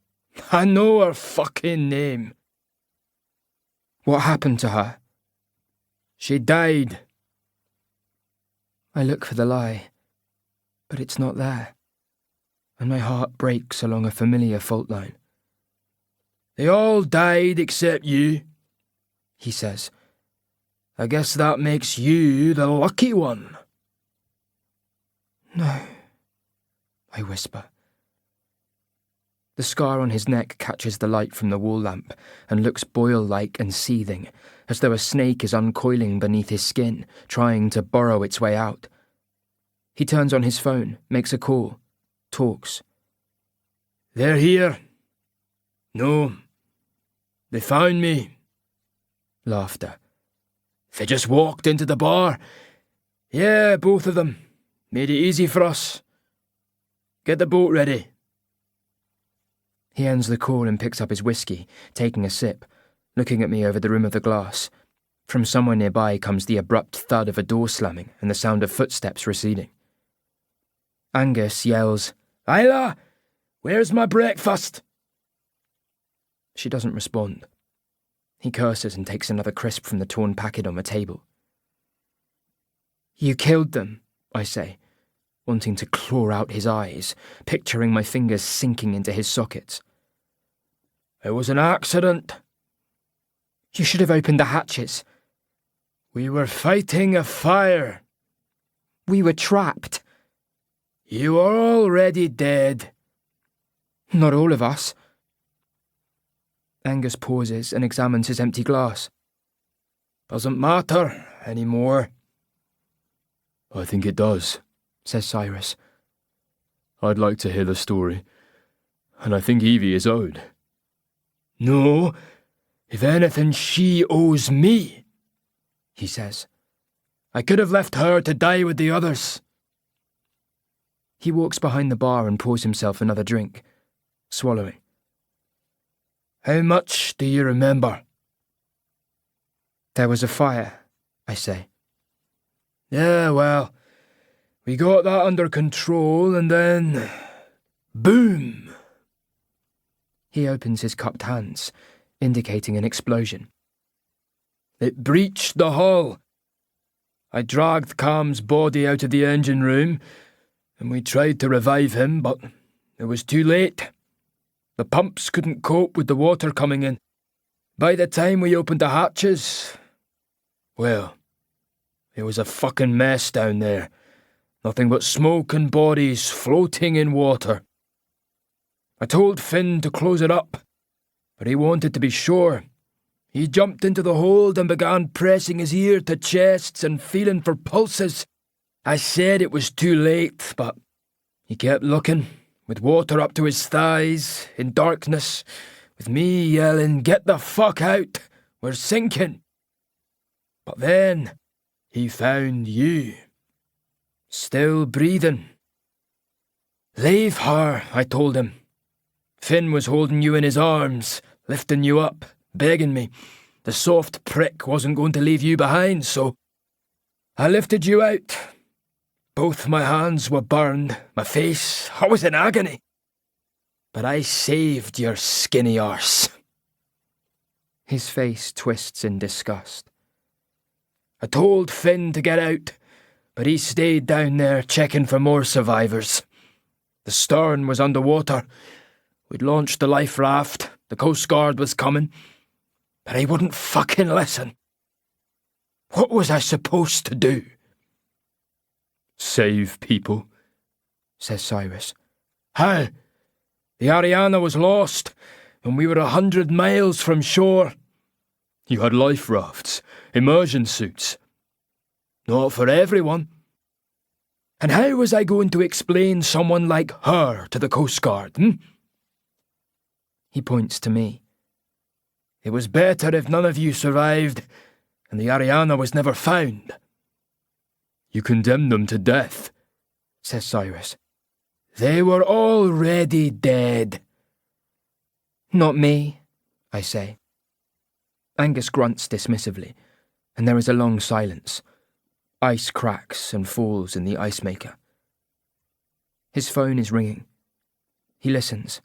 I know her fucking name. What happened to her? She died. I look for the lie, but it's not there, and my heart breaks along a familiar fault line. They all died except you, he says. I guess that makes you the lucky one. No, I whisper. The scar on his neck catches the light from the wall lamp and looks boil-like and seething, as though a snake is uncoiling beneath his skin, trying to burrow its way out. He turns on his phone, makes a call, talks. They're here. No, they found me. Laughter. They just walked into the bar. Yeah, both of them. Made it easy for us. Get the boat ready. He ends the call and picks up his whiskey, taking a sip, looking at me over the rim of the glass. From somewhere nearby comes the abrupt thud of a door slamming and the sound of footsteps receding. Angus yells, Isla, where's my breakfast? She doesn't respond. He curses and takes another crisp from the torn packet on the table. You killed them, I say, wanting to claw out his eyes, picturing my fingers sinking into his sockets. It was an accident. You should have opened the hatches. We were fighting a fire. We were trapped. You are already dead. Not all of us. Angus pauses and examines his empty glass. Doesn't matter anymore. I think it does, says Cyrus. I'd like to hear the story, and I think Evie is owed. No, if anything, she owes me, he says. I could have left her to die with the others. He walks behind the bar and pours himself another drink, swallowing. How much do you remember? There was a fire, I say. Yeah, well, We got that under control and then... boom! He opens his cupped hands, indicating an explosion. It breached the hull. I dragged Cam's body out of the engine room and we tried to revive him, but it was too late. The pumps couldn't cope with the water coming in. By the time we opened the hatches, well, it was a fucking mess down there. Nothing but smoke and bodies floating in water. I told Finn to close it up, but he wanted to be sure. He jumped into the hold and began pressing his ear to chests and feeling for pulses. I said it was too late, but he kept looking, with water up to his thighs, in darkness, with me yelling, "Get the fuck out! We're sinking!" But then he found you. Still breathing. "Leave her," I told him. Finn was holding you in his arms, lifting you up, begging me. The soft prick wasn't going to leave you behind, so I lifted you out. Both my hands were burned, my face, I was in agony. But I saved your skinny arse. His face twists in disgust. I told Finn to get out, but he stayed down there checking for more survivors. The stern was underwater. We'd launched the life raft, the Coast Guard was coming, but he wouldn't fucking listen. What was I supposed to do? Save people, says Cyrus. How? The Ariana was lost, and we were 100 miles from shore. You had life rafts, immersion suits. Not for everyone. And how was I going to explain someone like her to the Coast Guard, He points to me. It was better if none of you survived, and the Ariana was never found. You condemned them to death, says Cyrus. They were already dead. Not me, I say. Angus grunts dismissively, and there is a long silence. Ice cracks and falls in the ice maker. His phone is ringing. He listens.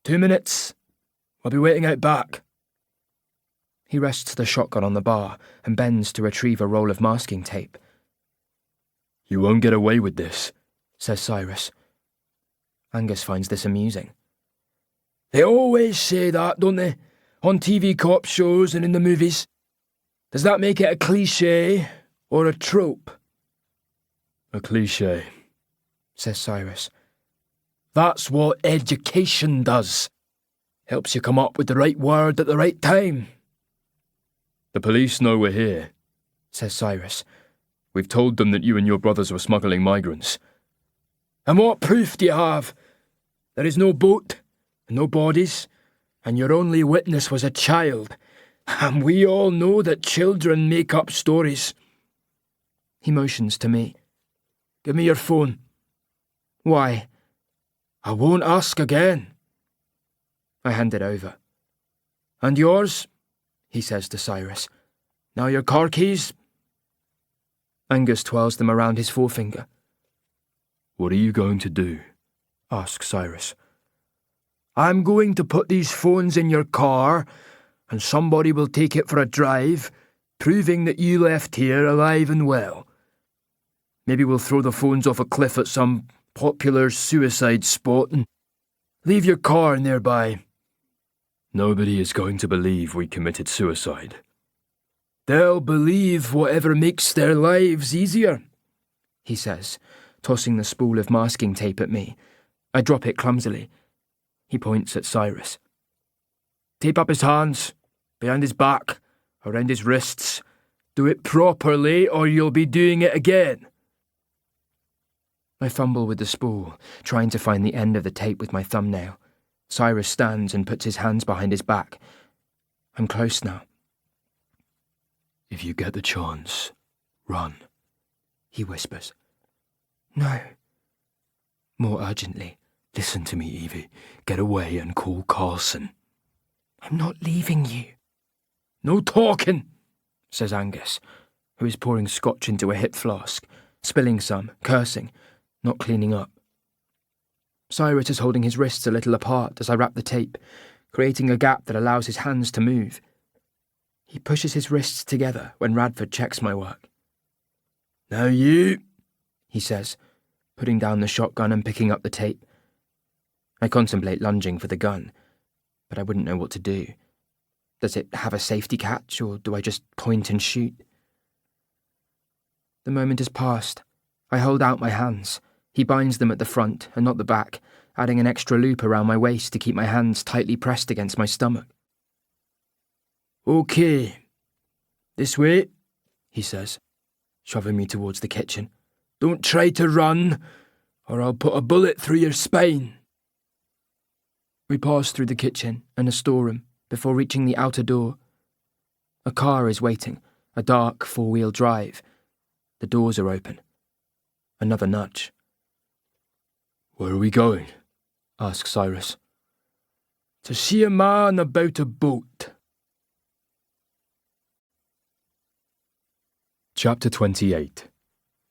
2 minutes. I'll be waiting out back. He rests the shotgun on the bar and bends to retrieve a roll of masking tape. You won't get away with this, says Cyrus. Angus finds this amusing. They always say that, don't they? On TV cop shows and in the movies. Does that make it a cliché or a trope? A cliché, says Cyrus. That's what education does. Helps you come up with the right word at the right time. The police know we're here, says Cyrus. We've told them that you and your brothers were smuggling migrants. And what proof do you have? There is no boat, and no bodies, and your only witness was a child. And we all know that children make up stories. He motions to me. Give me your phone. Why? I won't ask again. I hand it over. And yours? He says to Cyrus. Now your car keys? Angus twirls them around his forefinger. What are you going to do? Asks Cyrus. I'm going to put these phones in your car, and somebody will take it for a drive, proving that you left here alive and well. Maybe we'll throw the phones off a cliff at some popular suicide spot and leave your car nearby. Nobody is going to believe we committed suicide. They'll believe whatever makes their lives easier, he says, tossing the spool of masking tape at me. I drop it clumsily. He points at Cyrus. Tape up his hands, behind his back, around his wrists. Do it properly or you'll be doing it again. I fumble with the spool, trying to find the end of the tape with my thumbnail. Cyrus stands and puts his hands behind his back. I'm close now. If you get the chance, run, he whispers. No. More urgently, listen to me, Evie. Get away and call Carson. I'm not leaving you. No talking, says Angus, who is pouring scotch into a hip flask. spilling some, cursing, not cleaning up. Cyrus is holding his wrists a little apart as I wrap the tape, creating a gap that allows his hands to move. He pushes his wrists together when Radford checks my work. "Now you," he says, putting down the shotgun and picking up the tape. I contemplate lunging for the gun, but I wouldn't know what to do. Does it have a safety catch, or do I just point and shoot? The moment has passed. I hold out my hands. He binds them at the front and not the back, adding an extra loop around my waist to keep my hands tightly pressed against my stomach. "Okay. This way," he says, shoving me towards the kitchen. "Don't try to run, or I'll put a bullet through your spine." We pass through the kitchen and a storeroom before reaching the outer door. A car is waiting, a dark four-wheel drive. The doors are open. Another nudge. "Where are we going?" asks Cyrus. "To see a man about a boat." Chapter 28.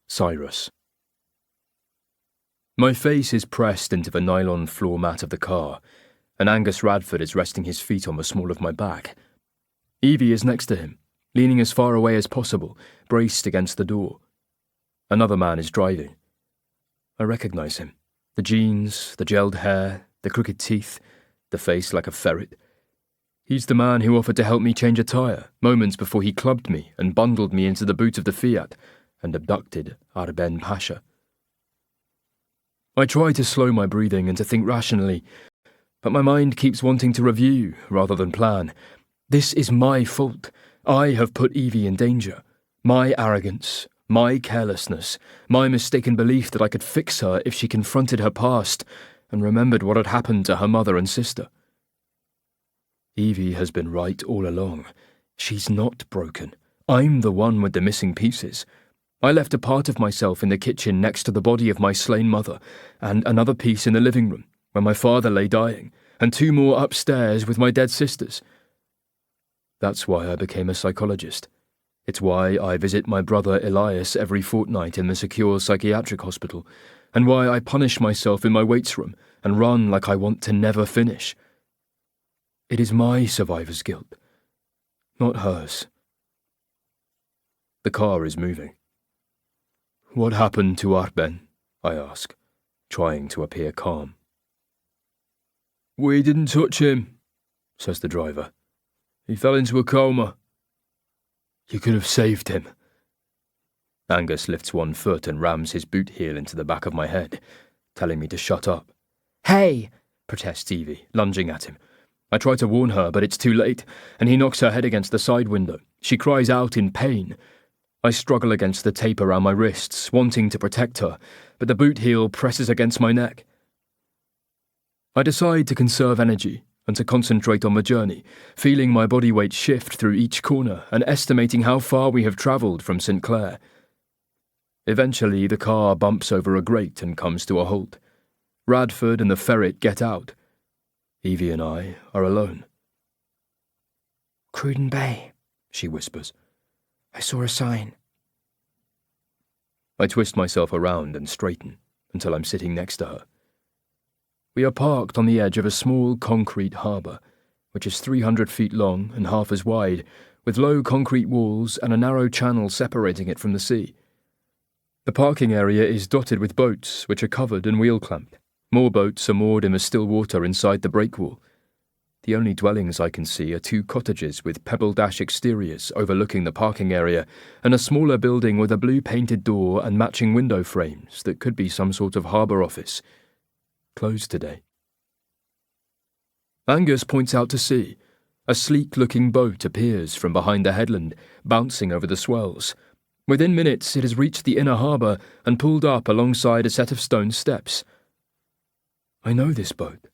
Cyrus. My face is pressed into the nylon floor mat of the car, and Angus Radford is resting his feet on the small of my back. Evie is next to him, leaning as far away as possible, braced against the door. Another man is driving. I recognise him. The jeans, the gelled hair, the crooked teeth, the face like a ferret. He's the man who offered to help me change a tyre moments before he clubbed me and bundled me into the boot of the Fiat and abducted Arben Pasha. I try to slow my breathing and to think rationally, but my mind keeps wanting to review rather than plan. This is my fault. I have put Evie in danger. My arrogance, my carelessness, my mistaken belief that I could fix her if she confronted her past and remembered what had happened to her mother and sister. Evie has been right all along. She's not broken. I'm the one with the missing pieces. I left a part of myself in the kitchen next to the body of my slain mother, and another piece in the living room where my father lay dying, and 2 more upstairs with my dead sisters. That's why I became a psychologist. It's why I visit my brother Elias every fortnight in the secure psychiatric hospital, and why I punish myself in my weights room and run like I want to never finish. It is my survivor's guilt, not hers. The car is moving. "What happened to Arben?" I ask, trying to appear calm. "We didn't touch him," says the driver. "He fell into a coma." "You could have saved him." Angus lifts one foot and rams his boot heel into the back of my head, telling me to shut up. "Hey!" protests Evie, lunging at him. I try to warn her, but it's too late, and he knocks her head against the side window. She cries out in pain. I struggle against the tape around my wrists, wanting to protect her, but the boot heel presses against my neck. I decide to conserve energy and to concentrate on the journey, feeling my body weight shift through each corner and estimating how far we have travelled from St. Clair. Eventually, the car bumps over a grate and comes to a halt. Radford and the ferret get out. Evie and I are alone. "Cruden Bay," she whispers. "I saw a sign." I twist myself around and straighten until I'm sitting next to her. We are parked on the edge of a small concrete harbour, which is 300 feet long and half as wide, with low concrete walls and a narrow channel separating it from the sea. The parking area is dotted with boats, which are covered and wheel-clamped. More boats are moored in the still water inside the breakwall. The only dwellings I can see are 2 cottages with pebble-dash exteriors overlooking the parking area and a smaller building with a blue-painted door and matching window frames that could be some sort of harbour office. Closed today. Angus points out to sea. A sleek-looking boat appears from behind the headland, bouncing over the swells. Within minutes, it has reached the inner harbour and pulled up alongside a set of stone steps. I know this boat.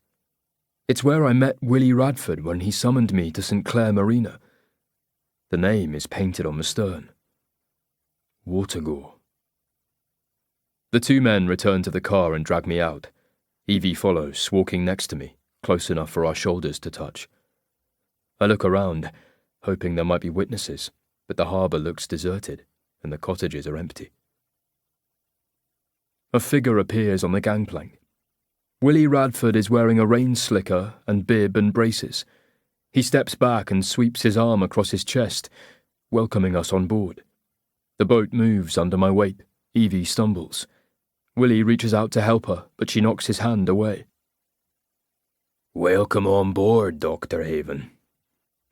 It's where I met Willie Radford when he summoned me to St. Clair Marina. The name is painted on the stern. Watergore. The 2 men return to the car and drag me out. Evie follows, walking next to me, close enough for our shoulders to touch. I look around, hoping there might be witnesses, but the harbour looks deserted and the cottages are empty. A figure appears on the gangplank. Willie Radford is wearing a rain slicker and bib and braces. He steps back and sweeps his arm across his chest, welcoming us on board. The boat moves under my weight. Evie stumbles. Willie reaches out to help her, but she knocks his hand away. "Welcome on board, Dr. Haven,"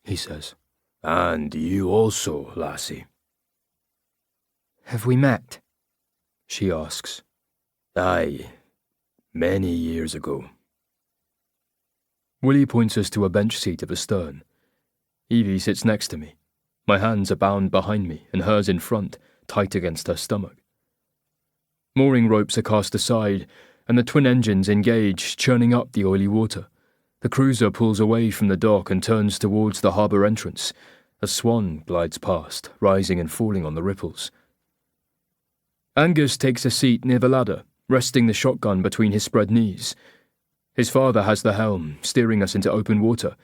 he says. "And you also, lassie." Have we met? She asks. Aye, many years ago. Willie points us to a bench seat at the stern. Evie sits next to me. My hands are bound behind me and hers in front, tight against her stomach. Mooring ropes are cast aside, and the twin engines engage, churning up the oily water. The cruiser pulls away from the dock and turns towards the harbour entrance. A swan glides past, rising and falling on the ripples. Angus takes a seat near the ladder, resting the shotgun between his spread knees. His father has the helm, steering us into open water.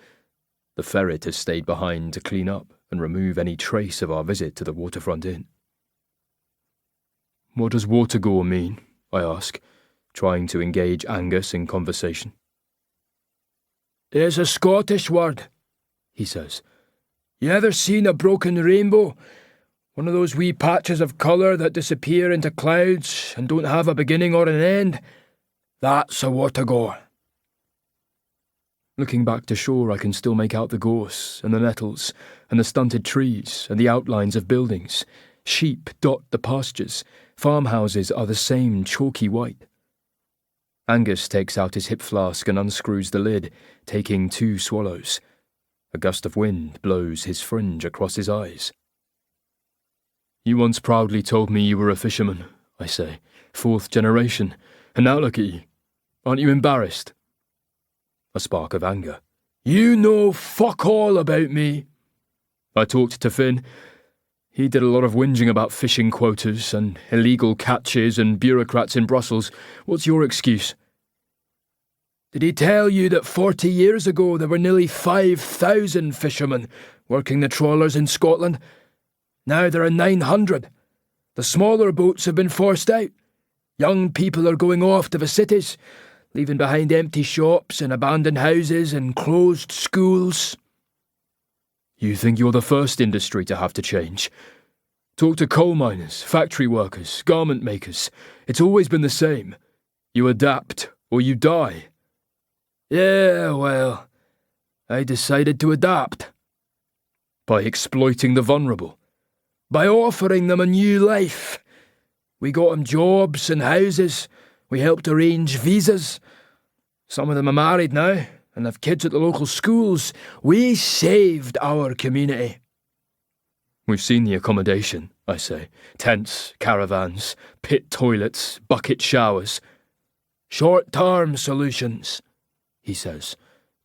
The ferret has stayed behind to clean up and remove any trace of our visit to the waterfront inn. What does watergore mean? I ask, trying to engage Angus in conversation. "It's a Scottish word," he says. "You ever seen a broken rainbow? One of those wee patches of colour that disappear into clouds and don't have a beginning or an end? That's a watergore." Looking back to shore, I can still make out the gorse and the nettles and the stunted trees and the outlines of buildings. Sheep dot the pastures. Farmhouses are the same chalky white. Angus takes out his hip flask and unscrews the lid, taking 2 swallows. A gust of wind blows his fringe across his eyes. You once proudly told me you were a fisherman, I say, 4th generation, and now look at you. Aren't you embarrassed? A spark of anger. "You know fuck all about me." I talked to Finn. He did a lot of whinging about fishing quotas and illegal catches and bureaucrats in Brussels. What's your excuse? Did he tell you that 40 years ago there were nearly 5,000 fishermen working the trawlers in Scotland? Now there are 900. The smaller boats have been forced out. Young people are going off to the cities, leaving behind empty shops and abandoned houses and closed schools. You think you're the first industry to have to change? Talk to coal miners, factory workers, garment makers. It's always been the same. You adapt or you die. Yeah, well, I decided to adapt. By exploiting the vulnerable. By offering them a new life. We got them jobs and houses. We helped arrange visas. Some of them are married now and have kids at the local schools. We saved our community. We've seen the accommodation, I say. Tents, caravans, pit toilets, bucket showers. Short-term solutions, he says,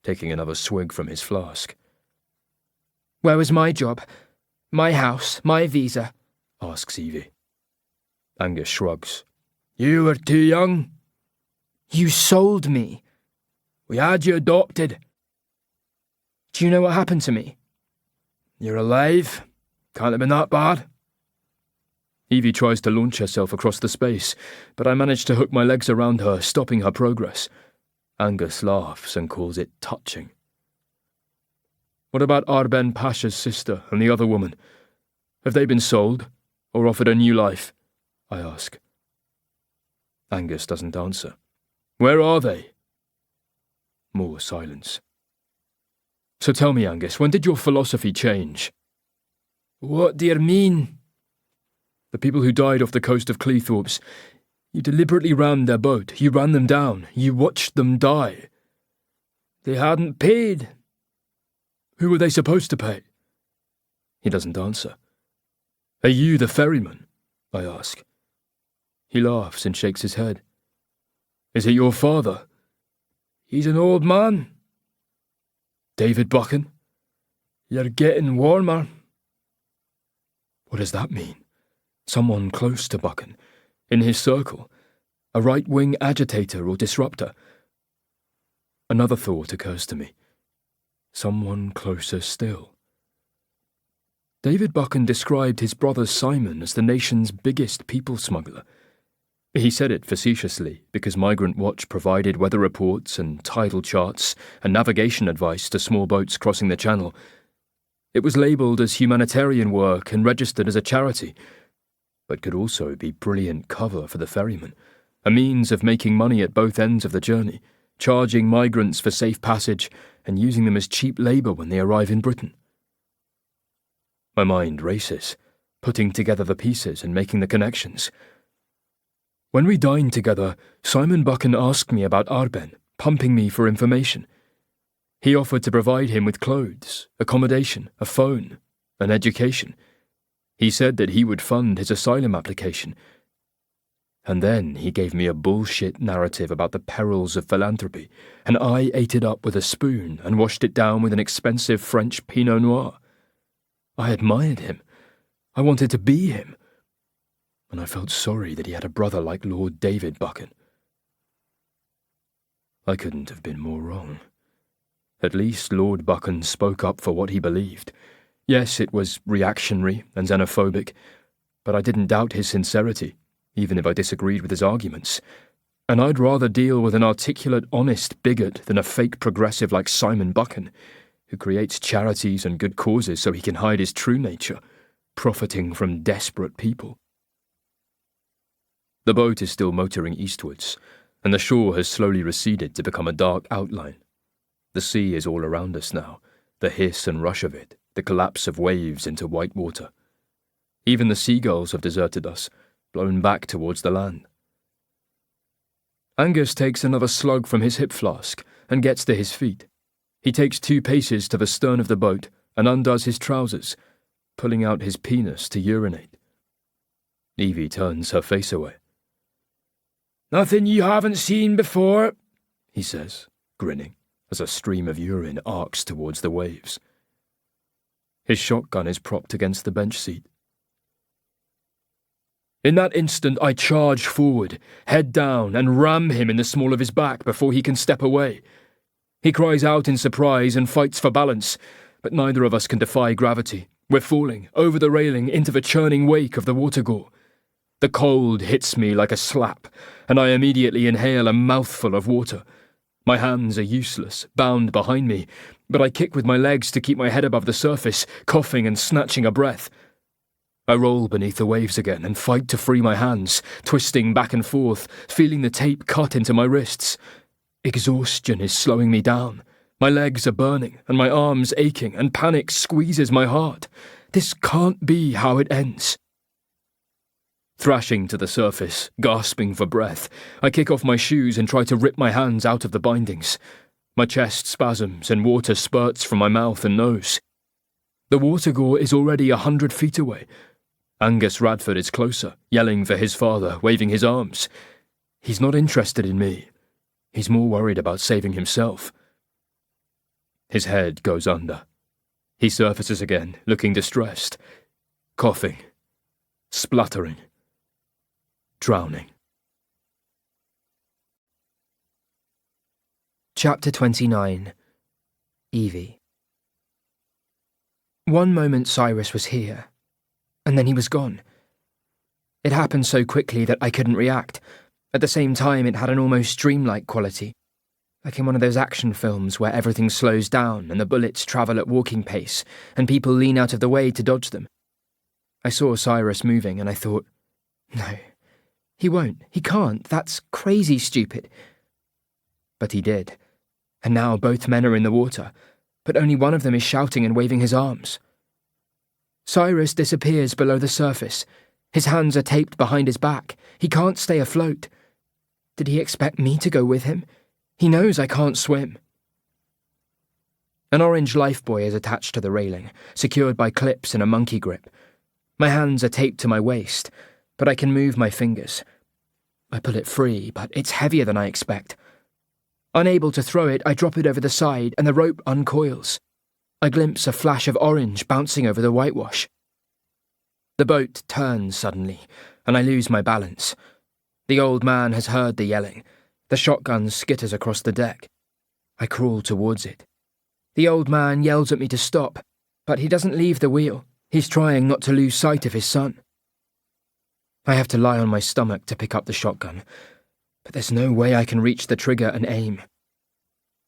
taking another swig from his flask. Where was my job? My house? My visa? Asks Evie. Angus shrugs. You were too young. You sold me. We had you adopted. Do you know what happened to me? You're alive. Can't have been that bad. Evie tries to launch herself across the space, but I manage to hook my legs around her, stopping her progress. Angus laughs and calls it touching. What about Arben Pasha's sister and the other woman? Have they been sold, or offered a new life? I ask. Angus doesn't answer. Where are they? More silence. So tell me, Angus, when did your philosophy change? What do you mean? The people who died off the coast of Cleethorpes. You deliberately rammed their boat. You ran them down. You watched them die. They hadn't paid. Who were they supposed to pay? He doesn't answer. Are you the ferryman? I ask. He laughs and shakes his head. Is it your father? He's an old man. David Buchan? You're getting warmer. What does that mean? Someone close to Buchan, in his circle, a right-wing agitator or disruptor. Another thought occurs to me. Someone closer still. David Buchan described his brother Simon as the nation's biggest people smuggler. He said it facetiously because Migrant Watch provided weather reports and tidal charts and navigation advice to small boats crossing the channel. It was labelled as humanitarian work and registered as a charity, but could also be brilliant cover for the ferryman, a means of making money at both ends of the journey, charging migrants for safe passage and using them as cheap labour when they arrive in Britain. My mind races, putting together the pieces and making the connections. When we dined together, Simon Buchan asked me about Arben, pumping me for information. He offered to provide him with clothes, accommodation, a phone, and education. He said that he would fund his asylum application. And then he gave me a bullshit narrative about the perils of philanthropy, and I ate it up with a spoon and washed it down with an expensive French Pinot Noir. I admired him. I wanted to be him. And I felt sorry that he had a brother like Lord David Buchan. I couldn't have been more wrong. At least Lord Buchan spoke up for what he believed. Yes, it was reactionary and xenophobic, but I didn't doubt his sincerity, even if I disagreed with his arguments. And I'd rather deal with an articulate, honest bigot than a fake progressive like Simon Buchan, who creates charities and good causes so he can hide his true nature, profiting from desperate people. The boat is still motoring eastwards, and the shore has slowly receded to become a dark outline. The sea is all around us now, the hiss and rush of it, the collapse of waves into white water. Even the seagulls have deserted us, blown back towards the land. Angus takes another slug from his hip flask and gets to his feet. He takes 2 paces to the stern of the boat and undoes his trousers, pulling out his penis to urinate. Evie turns her face away. "Nothing you haven't seen before," he says, grinning, as a stream of urine arcs towards the waves. His shotgun is propped against the bench seat. In that instant, I charge forward, head down, and ram him in the small of his back before he can step away. He cries out in surprise and fights for balance, but neither of us can defy gravity. We're falling, over the railing, into the churning wake of the watergore. The cold hits me like a slap, and I immediately inhale a mouthful of water. My hands are useless, bound behind me, but I kick with my legs to keep my head above the surface, coughing and snatching a breath. I roll beneath the waves again and fight to free my hands, twisting back and forth, feeling the tape cut into my wrists. Exhaustion is slowing me down. My legs are burning and my arms aching, and panic squeezes my heart. This can't be how it ends. Thrashing to the surface, gasping for breath, I kick off my shoes and try to rip my hands out of the bindings. My chest spasms and water spurts from my mouth and nose. The watergore is already 100 feet away. Angus Radford is closer, yelling for his father, waving his arms. He's not interested in me. He's more worried about saving himself. His head goes under. He surfaces again, looking distressed, coughing, spluttering, drowning. Chapter 29. Evie. One moment Cyrus was here, and then he was gone. It happened so quickly that I couldn't react. At the same time, it had an almost dreamlike quality, like in one of those action films where everything slows down and the bullets travel at walking pace and people lean out of the way to dodge them. I saw Cyrus moving and I thought, no, he won't, he can't, that's crazy stupid. But he did, and now both men are in the water, but only one of them is shouting and waving his arms. Cyrus disappears below the surface. His hands are taped behind his back. He can't stay afloat. Did he expect me to go with him? He knows I can't swim. An orange lifebuoy is attached to the railing, secured by clips and a monkey grip. My hands are taped to my waist, but I can move my fingers. I pull it free, but it's heavier than I expect. Unable to throw it, I drop it over the side and the rope uncoils. I glimpse a flash of orange bouncing over the whitewash. The boat turns suddenly, and I lose my balance. The old man has heard the yelling. The shotgun skitters across the deck. I crawl towards it. The old man yells at me to stop, but he doesn't leave the wheel. He's trying not to lose sight of his son. I have to lie on my stomach to pick up the shotgun, but there's no way I can reach the trigger and aim.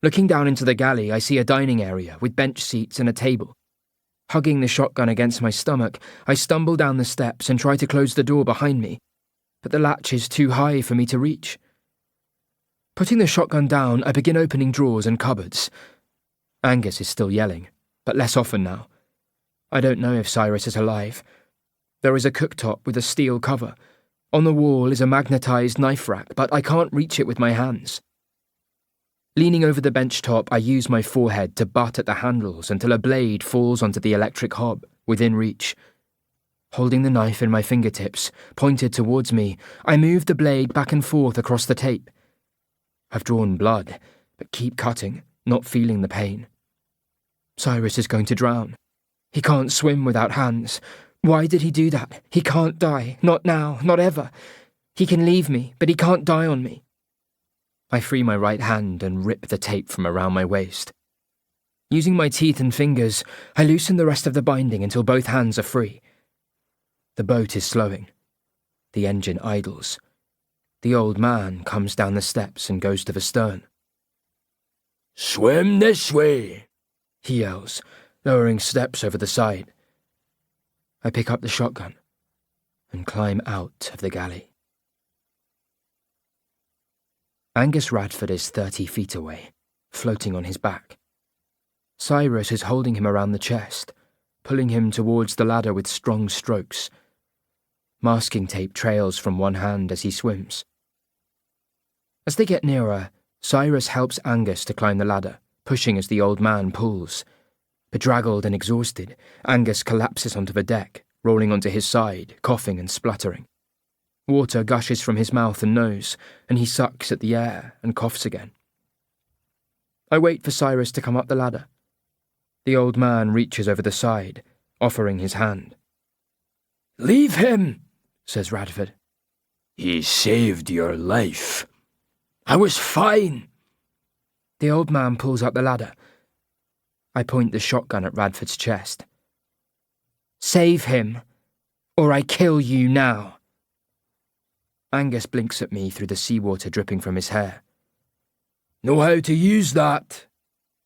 Looking down into the galley, I see a dining area with bench seats and a table. Hugging the shotgun against my stomach, I stumble down the steps and try to close the door behind me, but the latch is too high for me to reach. Putting the shotgun down, I begin opening drawers and cupboards. Angus is still yelling, but less often now. I don't know if Cyrus is alive. There is a cooktop with a steel cover. On the wall is a magnetised knife rack, but I can't reach it with my hands. Leaning over the bench top, I use my forehead to butt at the handles until a blade falls onto the electric hob, within reach. Holding the knife in my fingertips, pointed towards me, I move the blade back and forth across the tape. I've drawn blood, but keep cutting, not feeling the pain. Cyrus is going to drown. He can't swim without hands. Why did he do that? He can't die. Not now. Not ever. He can leave me, but he can't die on me. I free my right hand and rip the tape from around my waist. Using my teeth and fingers, I loosen the rest of the binding until both hands are free. The boat is slowing. The engine idles. The old man comes down the steps and goes to the stern. "Swim this way," he yells, lowering steps over the side. I pick up the shotgun and climb out of the galley. Angus Radford is 30 feet away, floating on his back. Cyrus is holding him around the chest, pulling him towards the ladder with strong strokes. Masking tape trails from one hand as he swims. As they get nearer, Cyrus helps Angus to climb the ladder, pushing as the old man pulls. Bedraggled and exhausted, Angus collapses onto the deck, rolling onto his side, coughing and spluttering. Water gushes from his mouth and nose, and he sucks at the air and coughs again. I wait for Cyrus to come up the ladder. The old man reaches over the side, offering his hand. "Leave him," says Radford. "He saved your life. I was fine." The old man pulls up the ladder. I point the shotgun at Radford's chest. "Save him, or I kill you now." Angus blinks at me through the seawater dripping from his hair. "Know how to use that?"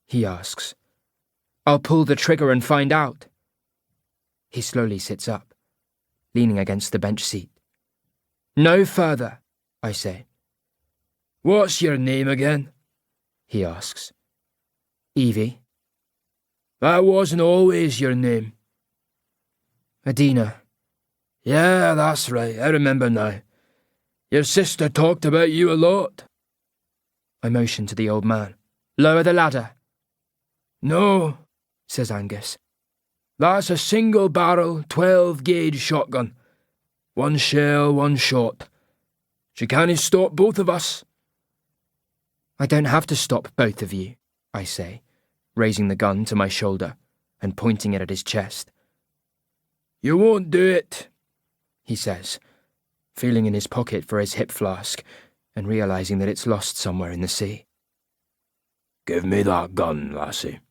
he asks. "I'll pull the trigger and find out." He slowly sits up, leaning against the bench seat. "No further," I say. "What's your name again?" he asks. "Evie." "That wasn't always your name." "Adina." "Yeah, that's right, I remember now. Your sister talked about you a lot." I motion to the old man. "Lower the ladder." "No," says Angus. "That's a single barrel, 12-gauge shotgun. One shell, one shot. She can't stop both of us." "I don't have to stop both of you," I say, raising the gun to my shoulder and pointing it at his chest. "You won't do it," he says, feeling in his pocket for his hip flask and realising that it's lost somewhere in the sea. "Give me that gun, lassie,"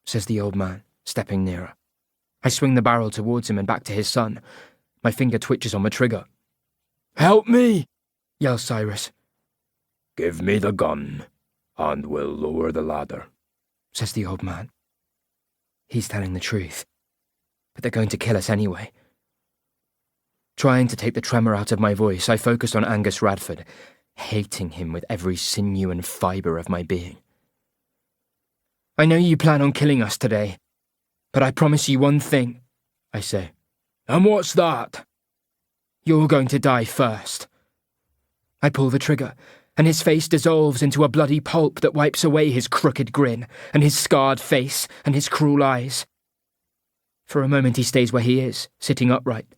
says the old man, stepping nearer. I swing the barrel towards him and back to his son. My finger twitches on the trigger. "Help me," yells Cyrus. "Give me the gun, and we'll lower the ladder," says the old man. He's telling the truth, but they're going to kill us anyway. Trying to take the tremor out of my voice, I focus on Angus Radford, hating him with every sinew and fibre of my being. "I know you plan on killing us today, but I promise you one thing," I say. "And what's that?" "You're going to die first." I pull the trigger, and his face dissolves into a bloody pulp that wipes away his crooked grin, and his scarred face, and his cruel eyes. For a moment he stays where he is, sitting upright,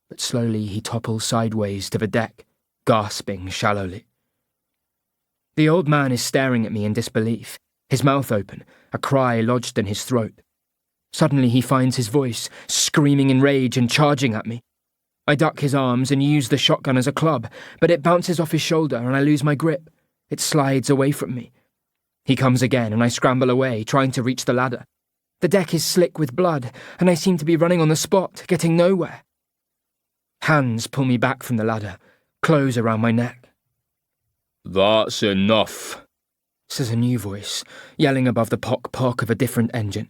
but slowly he topples sideways to the deck, gasping shallowly. The old man is staring at me in disbelief, his mouth open, a cry lodged in his throat. Suddenly he finds his voice, screaming in rage and charging at me. I duck his arms and use the shotgun as a club, but it bounces off his shoulder and I lose my grip. It slides away from me. He comes again and I scramble away, trying to reach the ladder. The deck is slick with blood, and I seem to be running on the spot, getting nowhere. Hands pull me back from the ladder, close around my neck. That's enough, Says a new voice, yelling above the pock-pock of a different engine.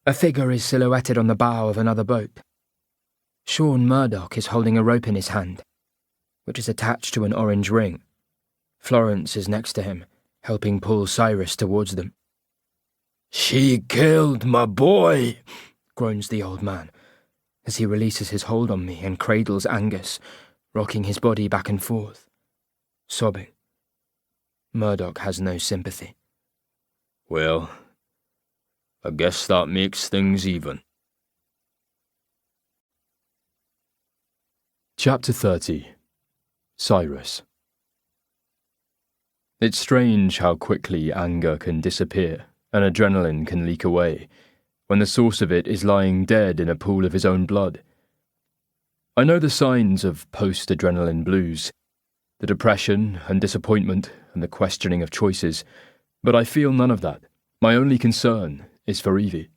A figure is silhouetted on the bow of another boat. Sean Murdoch is holding a rope in his hand, which is attached to an orange ring. Florence is next to him, helping pull Cyrus towards them. She killed my boy, Groans the old man, as he releases his hold on me and cradles Angus, rocking his body back and forth, sobbing. Murdoch has no sympathy. Well, I guess that makes things even. Chapter 30. Cyrus. It's strange how quickly anger can disappear and adrenaline can leak away, when the source of it is lying dead in a pool of his own blood. I know the signs of post-adrenaline blues, the depression and disappointment and the questioning of choices, but I feel none of that. My only concern is for Evie.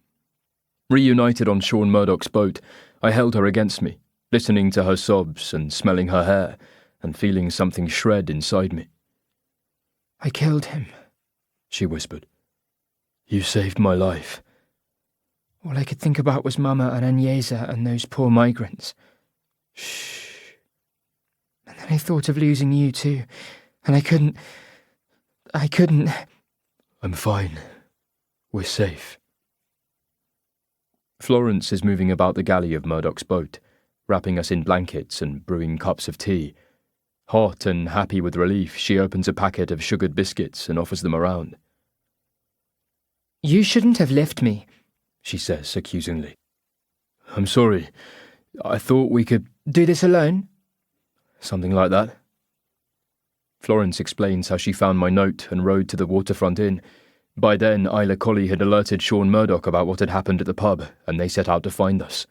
Reunited on Sean Murdoch's boat, I held her against me, listening to her sobs and smelling her hair, and feeling something shred inside me. I killed him, she whispered. You saved my life. All I could think about was Mama and Agnesa and those poor migrants. Shh. And then I thought of losing you too, and I couldn't... I'm fine. We're safe. Florence is moving about the galley of Murdoch's boat, wrapping us in blankets and brewing cups of tea. Hot and happy with relief, she opens a packet of sugared biscuits and offers them around. You shouldn't have left me, she says accusingly. I'm sorry. I thought we could... Do this alone? Something like that. Florence explains how she found my note and rode to the waterfront inn. By then, Isla Colley had alerted Sean Murdoch about what had happened at the pub, and they set out to find us.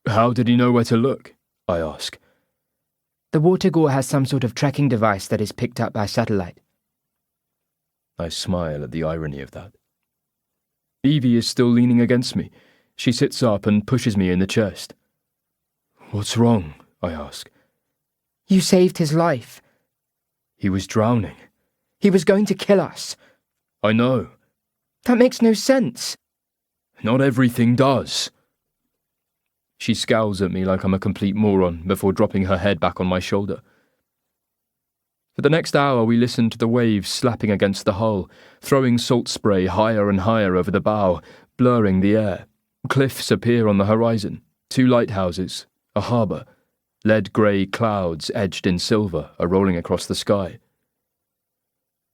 How did he know where to look? I ask. The Watergore has some sort of tracking device that is picked up by satellite. I smile at the irony of that. Evie is still leaning against me. She sits up and pushes me in the chest. What's wrong? I ask. You saved his life. He was drowning. He was going to kill us. I know. That makes no sense. Not everything does. She scowls at me like I'm a complete moron before dropping her head back on my shoulder. For the next hour we listen to the waves slapping against the hull, throwing salt spray higher and higher over the bow, blurring the air. Cliffs appear on the horizon, 2 lighthouses, a harbour. Lead-grey clouds edged in silver are rolling across the sky.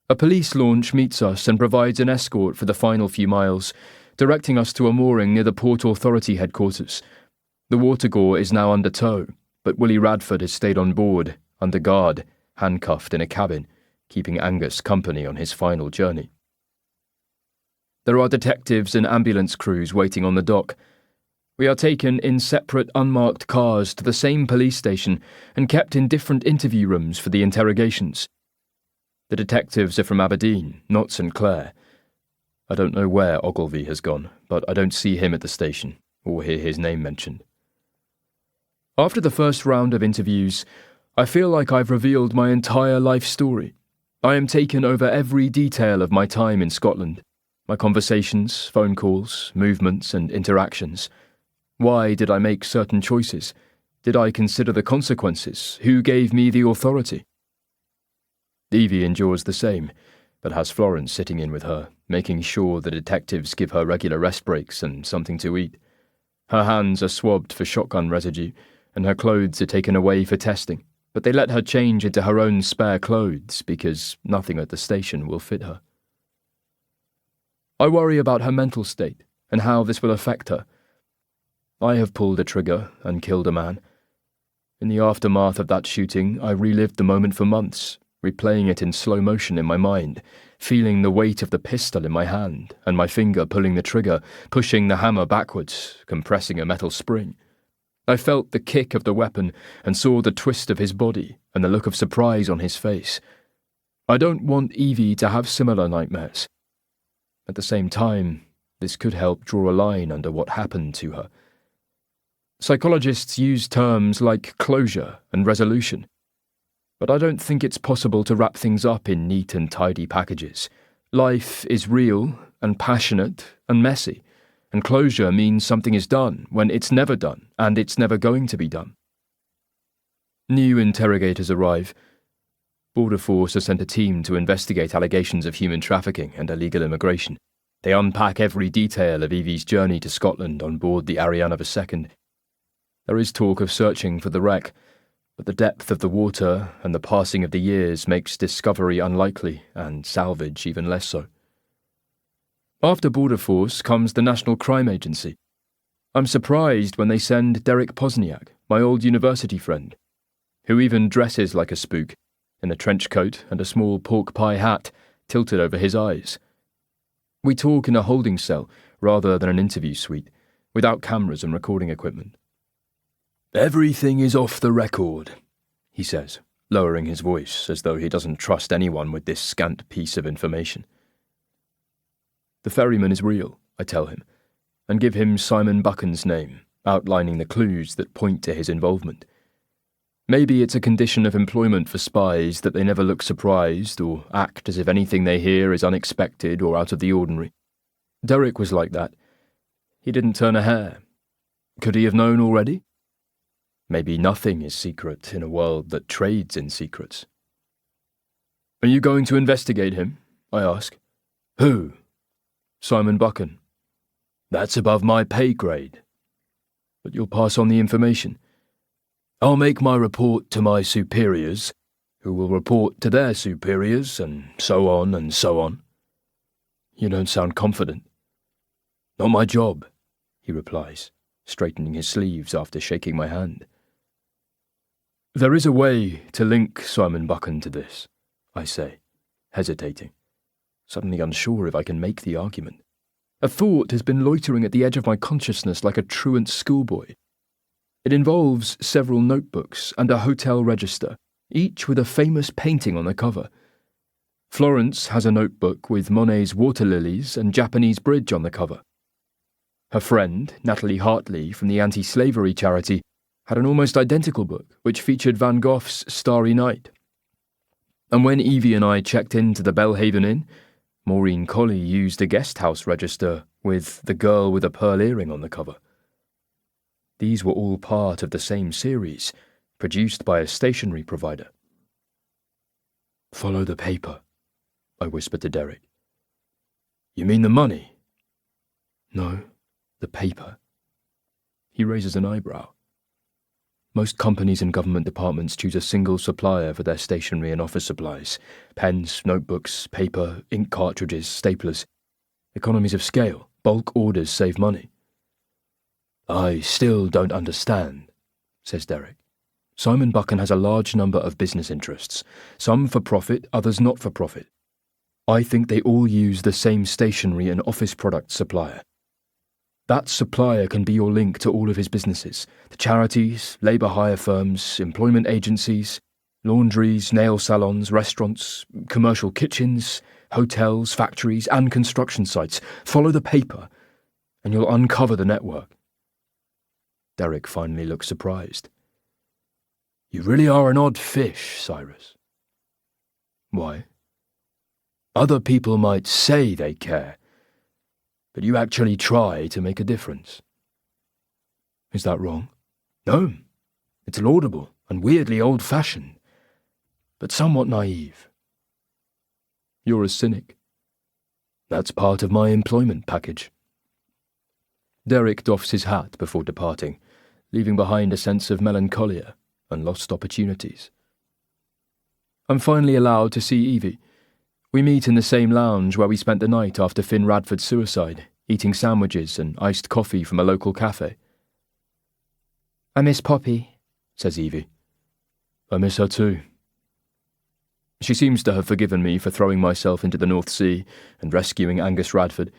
A police launch meets us and provides an escort for the final few miles, directing us to a mooring near the Port Authority headquarters. The Watergore is now under tow, but Willie Radford has stayed on board, under guard, handcuffed in a cabin, keeping Angus company on his final journey. There are detectives and ambulance crews waiting on the dock. We are taken in separate unmarked cars to the same police station and kept in different interview rooms for the interrogations. The detectives are from Aberdeen, not St. Clair. I don't know where Ogilvy has gone, but I don't see him at the station, or hear his name mentioned. After the first round of interviews, I feel like I've revealed my entire life story. I am taken over every detail of my time in Scotland, my conversations, phone calls, movements and interactions. Why did I make certain choices? Did I consider the consequences? Who gave me the authority? Evie endures the same, but has Florence sitting in with her, making sure the detectives give her regular rest breaks and something to eat. Her hands are swabbed for shotgun residue, and her clothes are taken away for testing, but they let her change into her own spare clothes because nothing at the station will fit her. I worry about her mental state and how this will affect her. I have pulled a trigger and killed a man. In the aftermath of that shooting, I relived the moment for months, replaying it in slow motion in my mind, feeling the weight of the pistol in my hand and my finger pulling the trigger, pushing the hammer backwards, compressing a metal spring. I felt the kick of the weapon and saw the twist of his body and the look of surprise on his face. I don't want Evie to have similar nightmares. At the same time, this could help draw a line under what happened to her. Psychologists use terms like closure and resolution, but I don't think it's possible to wrap things up in neat and tidy packages. Life is real and passionate and messy, and closure means something is done when it's never done, and it's never going to be done. New interrogators arrive. Border Force has sent a team to investigate allegations of human trafficking and illegal immigration. They unpack every detail of Evie's journey to Scotland on board the Ariana II. There is talk of searching for the wreck, but the depth of the water and the passing of the years makes discovery unlikely and salvage even less so. After Border Force comes the National Crime Agency. I'm surprised when they send Derek Posniak, my old university friend, who even dresses like a spook, in a trench coat and a small pork pie hat tilted over his eyes. We talk in a holding cell rather than an interview suite, without cameras and recording equipment. "Everything is off the record," he says, lowering his voice as though he doesn't trust anyone with this scant piece of information. The ferryman is real, I tell him, and give him Simon Buchan's name, outlining the clues that point to his involvement. Maybe it's a condition of employment for spies that they never look surprised or act as if anything they hear is unexpected or out of the ordinary. Derek was like that. He didn't turn a hair. Could he have known already? Maybe nothing is secret in a world that trades in secrets. "Are you going to investigate him?" I ask. "Who?" "Simon Buchan." "That's above my pay grade." "But you'll pass on the information." "I'll make my report to my superiors, who will report to their superiors, and so on and so on." "You don't sound confident." "Not my job," he replies, straightening his sleeves after shaking my hand. "There is a way to link Simon Buchan to this," I say, hesitating, suddenly unsure if I can make the argument. A thought has been loitering at the edge of my consciousness like a truant schoolboy. It involves several notebooks and a hotel register, each with a famous painting on the cover. Florence has a notebook with Monet's water lilies and Japanese bridge on the cover. Her friend, Natalie Hartley from the anti-slavery charity, had an almost identical book which featured Van Gogh's Starry Night. And when Evie and I checked into the Belhaven Inn, Maureen Colley used a guest house register with The Girl with a Pearl Earring on the cover. These were all part of the same series, produced by a stationery provider. "Follow the paper," I whispered to Derek. "You mean the money?" "No, the paper." He raises an eyebrow. Most companies and government departments choose a single supplier for their stationery and office supplies: pens, notebooks, paper, ink cartridges, staplers. Economies of scale, bulk orders save money. "I still don't understand," says Derek. "Simon Buchan has a large number of business interests, some for profit, others not for profit. I think they all use the same stationery and office product supplier. That supplier can be your link to all of his businesses: the charities, labour hire firms, employment agencies, laundries, nail salons, restaurants, commercial kitchens, hotels, factories, and construction sites. Follow the paper, and you'll uncover the network." Derek finally looks surprised. "You really are an odd fish, Cyrus." "Why?" "Other people might say they care, but you actually try to make a difference." "Is that wrong?" "No, it's laudable and weirdly old-fashioned, but somewhat naive." "You're a cynic." "That's part of my employment package." Derek doffs his hat before departing, leaving behind a sense of melancholia and lost opportunities. I'm finally allowed to see Evie. We meet in the same lounge where we spent the night after Finn Radford's suicide, eating sandwiches and iced coffee from a local cafe. "I miss Poppy," says Evie. "I miss her too." She seems to have forgiven me for throwing myself into the North Sea and rescuing Angus Radford.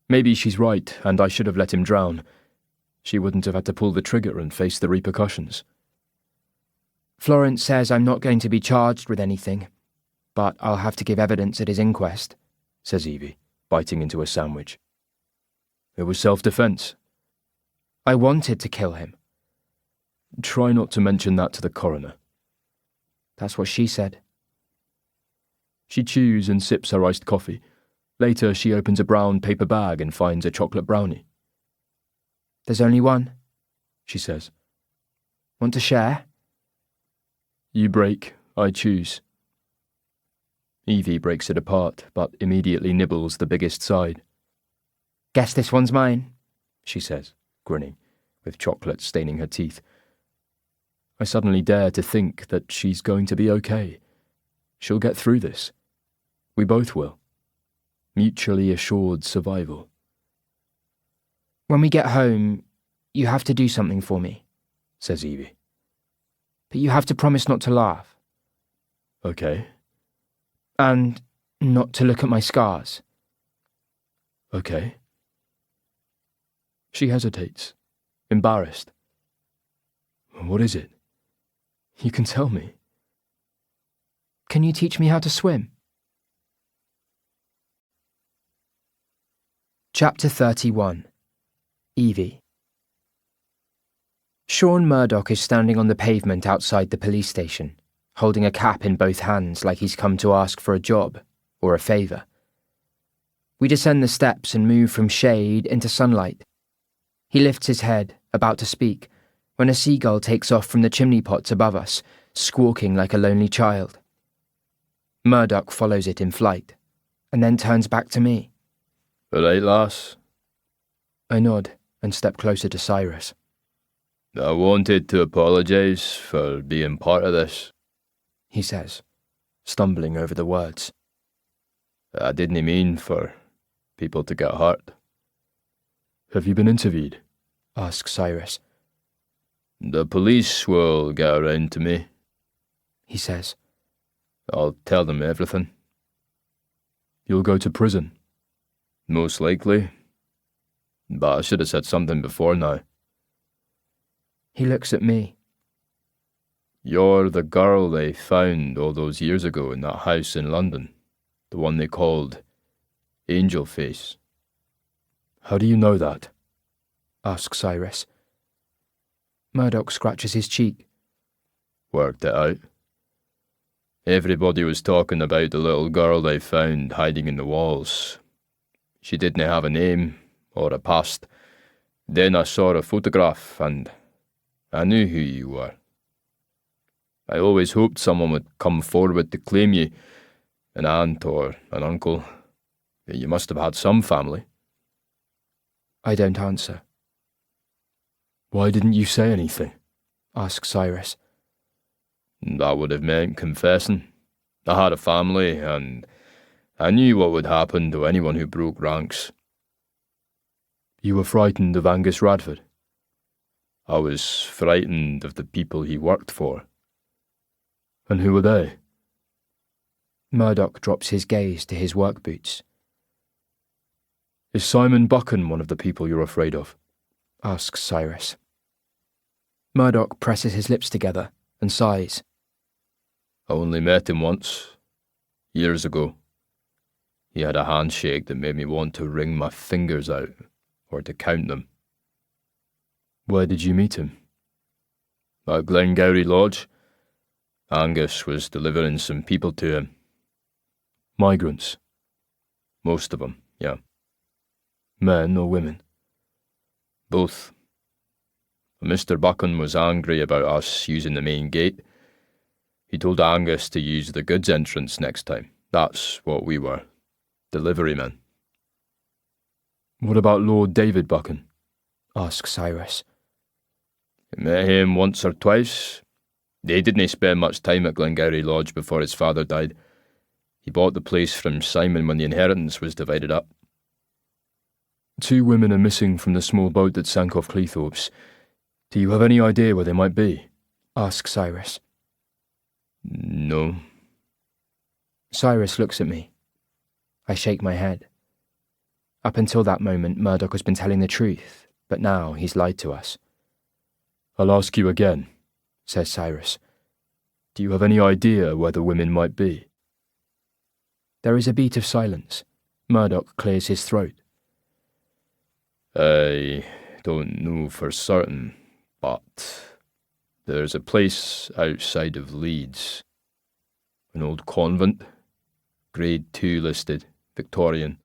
Maybe she's right, and I should have let him drown. She wouldn't have had to pull the trigger and face the repercussions. "Florence says I'm not going to be charged with anything, but I'll have to give evidence at his inquest," says Evie, biting into a sandwich. "It was self-defence." "I wanted to kill him. Try not to mention that to the coroner. That's what she said. She chews and sips her iced coffee. Later, she opens a brown paper bag and finds a chocolate brownie. There's only one, She says. Want to share? You break, I choose. Evie breaks it apart, but immediately nibbles the biggest side. Guess this one's mine. She says, grinning, with chocolate staining her teeth. I suddenly dare to think that she's going to be okay. She'll get through this. We both will. Mutually assured survival. When we get home, you have to do something for me, Says Evie. but you have to promise not to laugh, Okay, and not to look at my scars. okay. She hesitates, embarrassed. What is it? You can tell me. Can you teach me how to swim? Chapter 31. Evie. Sean Murdoch is standing on the pavement outside the police station, holding a cap in both hands like he's come to ask for a job or a favour. We descend the steps and move from shade into sunlight. He lifts his head, about to speak, when a seagull takes off from the chimney pots above us, squawking like a lonely child. Murdoch follows it in flight, and then turns back to me. All right, lass. I nod and step closer to Cyrus. I wanted to apologise for being part of this. He says, stumbling over the words. I didn't mean for people to get hurt. Have you been interviewed? Asks Cyrus. The police will get around to me. He says. I'll tell them everything. You'll go to prison. Most likely. But I should have said something before now. He looks at me. You're the girl they found all those years ago in that house in London. The one they called Angel Face. How do you know that? Asks Cyrus. Murdoch scratches his cheek. Worked it out. Everybody was talking about the little girl they found hiding in the walls. She didn't have a name or a past. Then I saw a photograph and I knew who you were. I always hoped someone would come forward to claim you, an aunt or an uncle. You must have had some family. I don't answer. Why didn't you say anything? Asks Cyrus. That would have meant confessing. I had a family and I knew what would happen to anyone who broke ranks. You were frightened of Angus Radford? I was frightened of the people he worked for. And who were they? Murdoch drops his gaze to his work boots. Is Simon Buchan one of the people you're afraid of? Asks Cyrus. Murdoch presses his lips together and sighs. I only met him once, years ago. He had a handshake that made me want to wring my fingers out, or to count them. Where did you meet him? At Glengowrie Lodge. Angus was delivering some people to him. Migrants? Most of them, yeah. Men or women? Both. Mr. Buchan was angry about us using the main gate. He told Angus to use the goods entrance next time. That's what we were. Delivery men. What about Lord David Buchan? Asks Cyrus. I met him once or twice. They didn't spend much time at Glengowrie Lodge before his father died. He bought the place from Simon when the inheritance was divided up. 2 women are missing from the small boat that sank off Cleethorpes. Do you have any idea where they might be? Asks Cyrus. No. Cyrus looks at me. I shake my head. Up until that moment, Murdoch has been telling the truth, but now he's lied to us. I'll ask you again, says Cyrus. Do you have any idea where the women might be? There is a beat of silence. Murdoch clears his throat. I don't know for certain, but There's a place outside of Leeds. An old convent. Grade 2 listed, Victorian.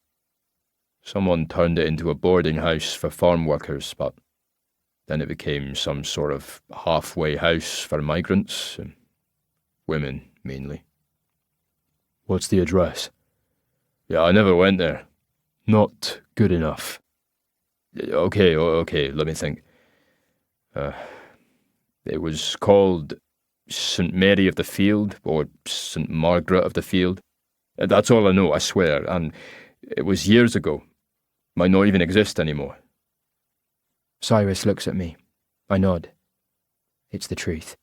Someone turned it into a boarding house for farm workers, but then it became some sort of halfway house for migrants, and women mainly. What's the address? Yeah, I never went there. Not good enough. Okay, let me think. It was called St. Mary of the Field, or St. Margaret of the Field. That's all I know, I swear, and it was years ago. Might not even exist anymore. Cyrus looks at me. I nod. It's the truth.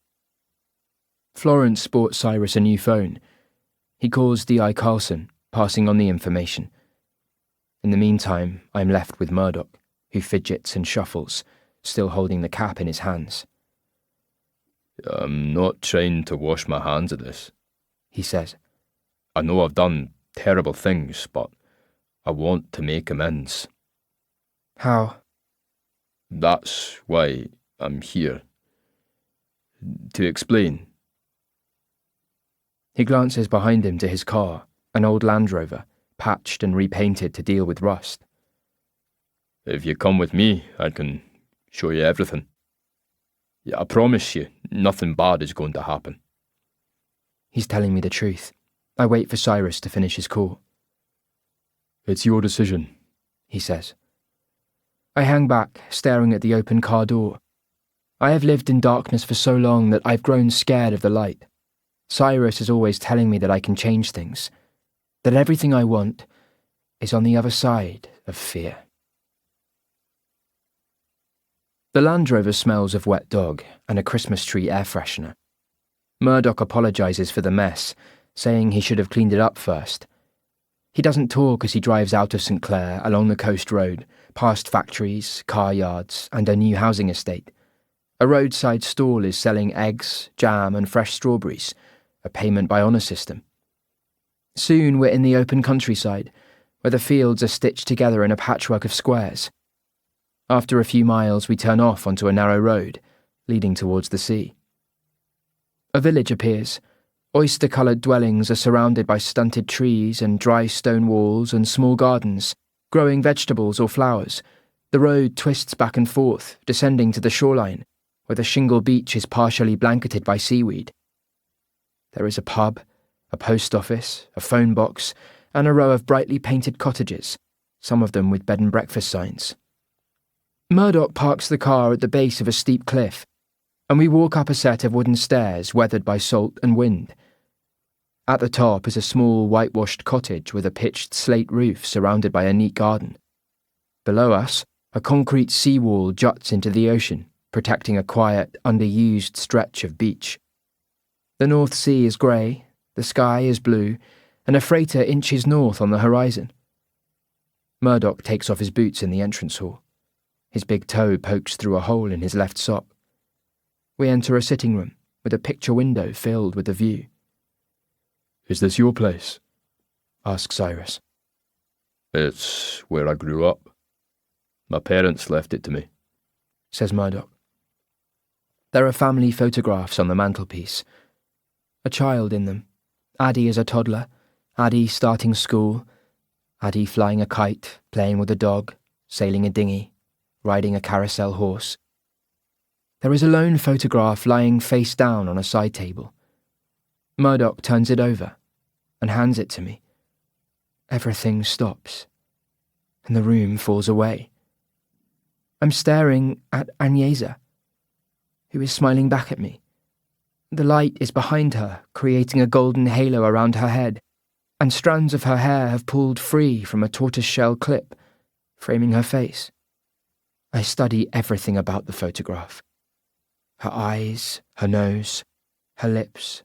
Florence bought Cyrus a new phone. He calls D.I. Carlson, passing on the information. In the meantime, I'm left with Murdoch, who fidgets and shuffles, still holding the cap in his hands. I'm not trying to wash my hands of this, he says. I know I've done terrible things, but I want to make amends. How? That's why I'm here. To explain. He glances behind him to his car, an old Land Rover, patched and repainted to deal with rust. If you come with me, I can show you everything. Yeah, I promise you, nothing bad is going to happen. He's telling me the truth. I wait for Cyrus to finish his call. It's your decision, he says. I hang back, staring at the open car door. I have lived in darkness for so long that I've grown scared of the light. Cyrus is always telling me that I can change things, that everything I want is on the other side of fear. The Land Rover smells of wet dog and a Christmas tree air freshener. Murdoch apologises for the mess, saying he should have cleaned it up first. He doesn't talk as he drives out of St. Clair along the coast road, past factories, car yards, and a new housing estate. A roadside stall is selling eggs, jam, and fresh strawberries, a payment by honour system. Soon we're in the open countryside, where the fields are stitched together in a patchwork of squares. After a few miles, we turn off onto a narrow road, leading towards the sea. A village appears. Oyster-coloured dwellings are surrounded by stunted trees and dry stone walls and small gardens, growing vegetables or flowers. The road twists back and forth, descending to the shoreline, where the shingle beach is partially blanketed by seaweed. There is a pub, a post office, a phone box, and a row of brightly painted cottages, some of them with bed and breakfast signs. Murdoch parks the car at the base of a steep cliff, and we walk up a set of wooden stairs weathered by salt and wind. At the top is a small whitewashed cottage with a pitched slate roof surrounded by a neat garden. Below us, a concrete seawall juts into the ocean, protecting a quiet, underused stretch of beach. The North Sea is grey, the sky is blue, and a freighter inches north on the horizon. Murdoch takes off his boots in the entrance hall. His big toe pokes through a hole in his left sock. We enter a sitting room with a picture window filled with a view. Is this your place? Asks Cyrus. It's where I grew up. My parents left it to me, says Murdoch. There are family photographs on the mantelpiece. A child in them. Addie as a toddler, Addie starting school, Addie flying a kite, playing with a dog, sailing a dinghy, riding a carousel horse. There is a lone photograph lying face down on a side table. Murdoch turns it over and hands it to me. Everything stops, and the room falls away. I'm staring at Agnesa, who is smiling back at me. The light is behind her, creating a golden halo around her head, and strands of her hair have pulled free from a tortoiseshell clip, framing her face. I study everything about the photograph. Her eyes, her nose, her lips,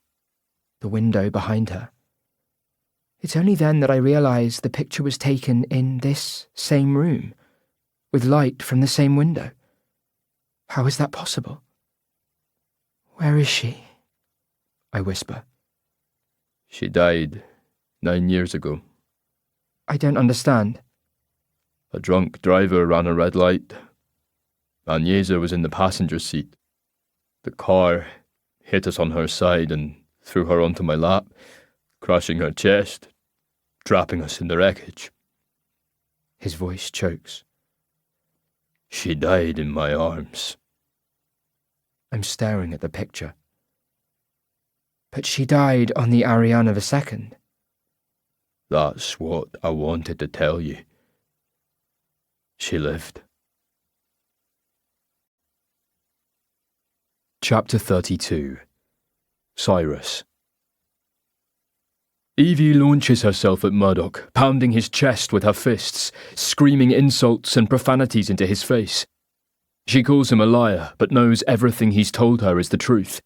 the window behind her. It's only then that I realise the picture was taken in this same room, with light from the same window. How is that possible? Where is she? I whisper. She died 9 years ago. I don't understand. A drunk driver ran a red light. Agnesa was in the passenger seat. The car hit us on her side and threw her onto my lap, crushing her chest, trapping us in the wreckage. His voice chokes. She died in my arms. I'm staring at the picture. But she died on the Ariana II. That's what I wanted to tell you. She lived. Chapter 32. Cyrus. Evie launches herself at Murdoch, pounding his chest with her fists, screaming insults and profanities into his face. She calls him a liar, but knows everything he's told her is the truth.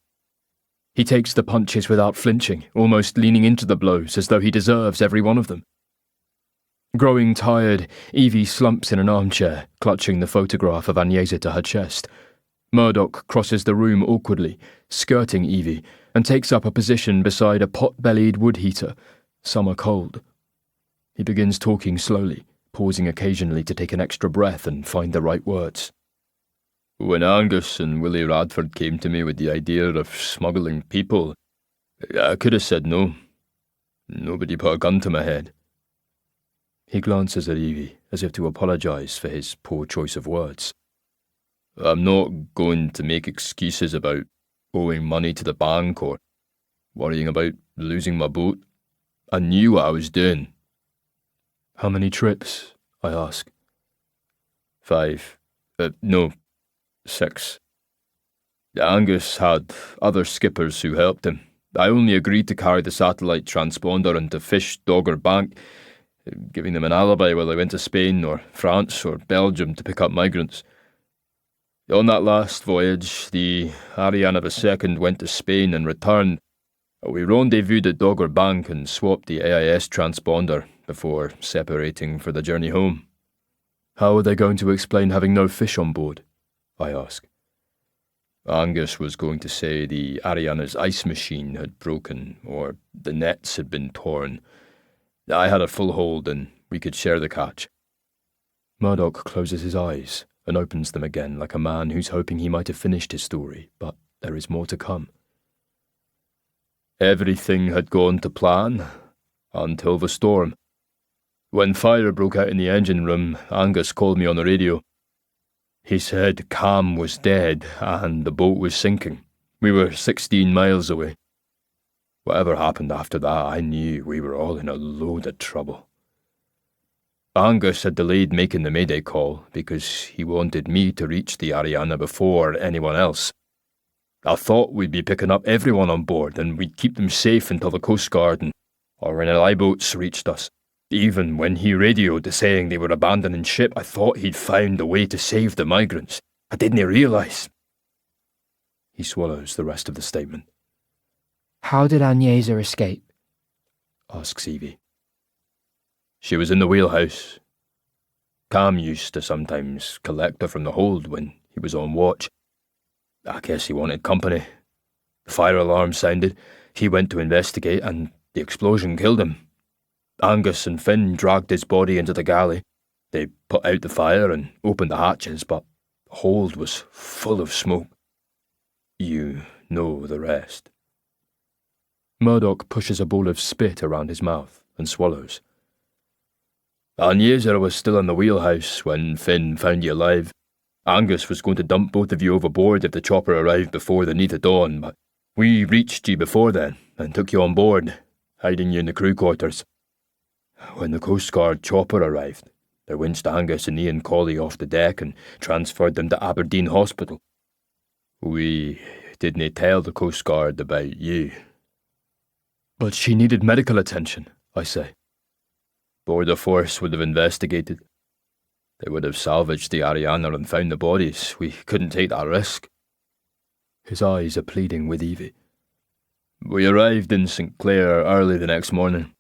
He takes the punches without flinching, almost leaning into the blows as though he deserves every one of them. Growing tired, Evie slumps in an armchair, clutching the photograph of Agnese to her chest. Murdoch crosses the room awkwardly, skirting Evie, and takes up a position beside a pot-bellied wood heater, summer cold. He begins talking slowly, pausing occasionally to take an extra breath and find the right words. When Angus and Willie Radford came to me with the idea of smuggling people, I could have said no. Nobody put a gun to my head. He glances at Evie, as if to apologise for his poor choice of words. I'm not going to make excuses about owing money to the bank or worrying about losing my boat. I knew what I was doing. How many trips? I ask. 5. No, 6. Angus had other skippers who helped him. I only agreed to carry the satellite transponder into Fish, Dogger Bank, giving them an alibi while I went to Spain or France or Belgium to pick up migrants. On that last voyage, the Ariana II went to Spain and returned. We rendezvoused at Dogger Bank and swapped the AIS transponder before separating for the journey home. How are they going to explain having no fish on board? I ask. Angus was going to say the Ariana's ice machine had broken or the nets had been torn. I had a full hold and we could share the catch. Murdoch closes his eyes and opens them again like a man who's hoping he might have finished his story, but there is more to come. Everything had gone to plan until the storm. When fire broke out in the engine room, Angus called me on the radio. He said Cam was dead and the boat was sinking. We were 16 miles away. Whatever happened after that, I knew we were all in a load of trouble. Angus had delayed making the mayday call because he wanted me to reach the Ariana before anyone else. I thought we'd be picking up everyone on board and we'd keep them safe until the Coast Guard and RNLI boats reached us. Even when he radioed saying they were abandoning ship, I thought he'd found a way to save the migrants. I didn't realise. He swallows the rest of the statement. How did Agnese escape? Asks Evie. She was in the wheelhouse. Cam used to sometimes collect her from the hold when he was on watch. I guess he wanted company. The fire alarm sounded. He went to investigate and the explosion killed him. Angus and Finn dragged his body into the galley. They put out the fire and opened the hatches, but the hold was full of smoke. You know the rest. Murdoch pushes a ball of spit around his mouth and swallows. Agnese was still in the wheelhouse when Finn found you alive. Angus was going to dump both of you overboard if the chopper arrived before the neath of dawn, but we reached you before then and took you on board, hiding you in the crew quarters. When the Coast Guard chopper arrived, they winched Angus and Ian Colley off the deck and transferred them to Aberdeen Hospital. We didn't tell the Coast Guard about you. But she needed medical attention, I say. Border Force would have investigated. They would have salvaged the Ariana and found the bodies. We couldn't take that risk. His eyes are pleading with Evie. We arrived in St. Clair early the next morning.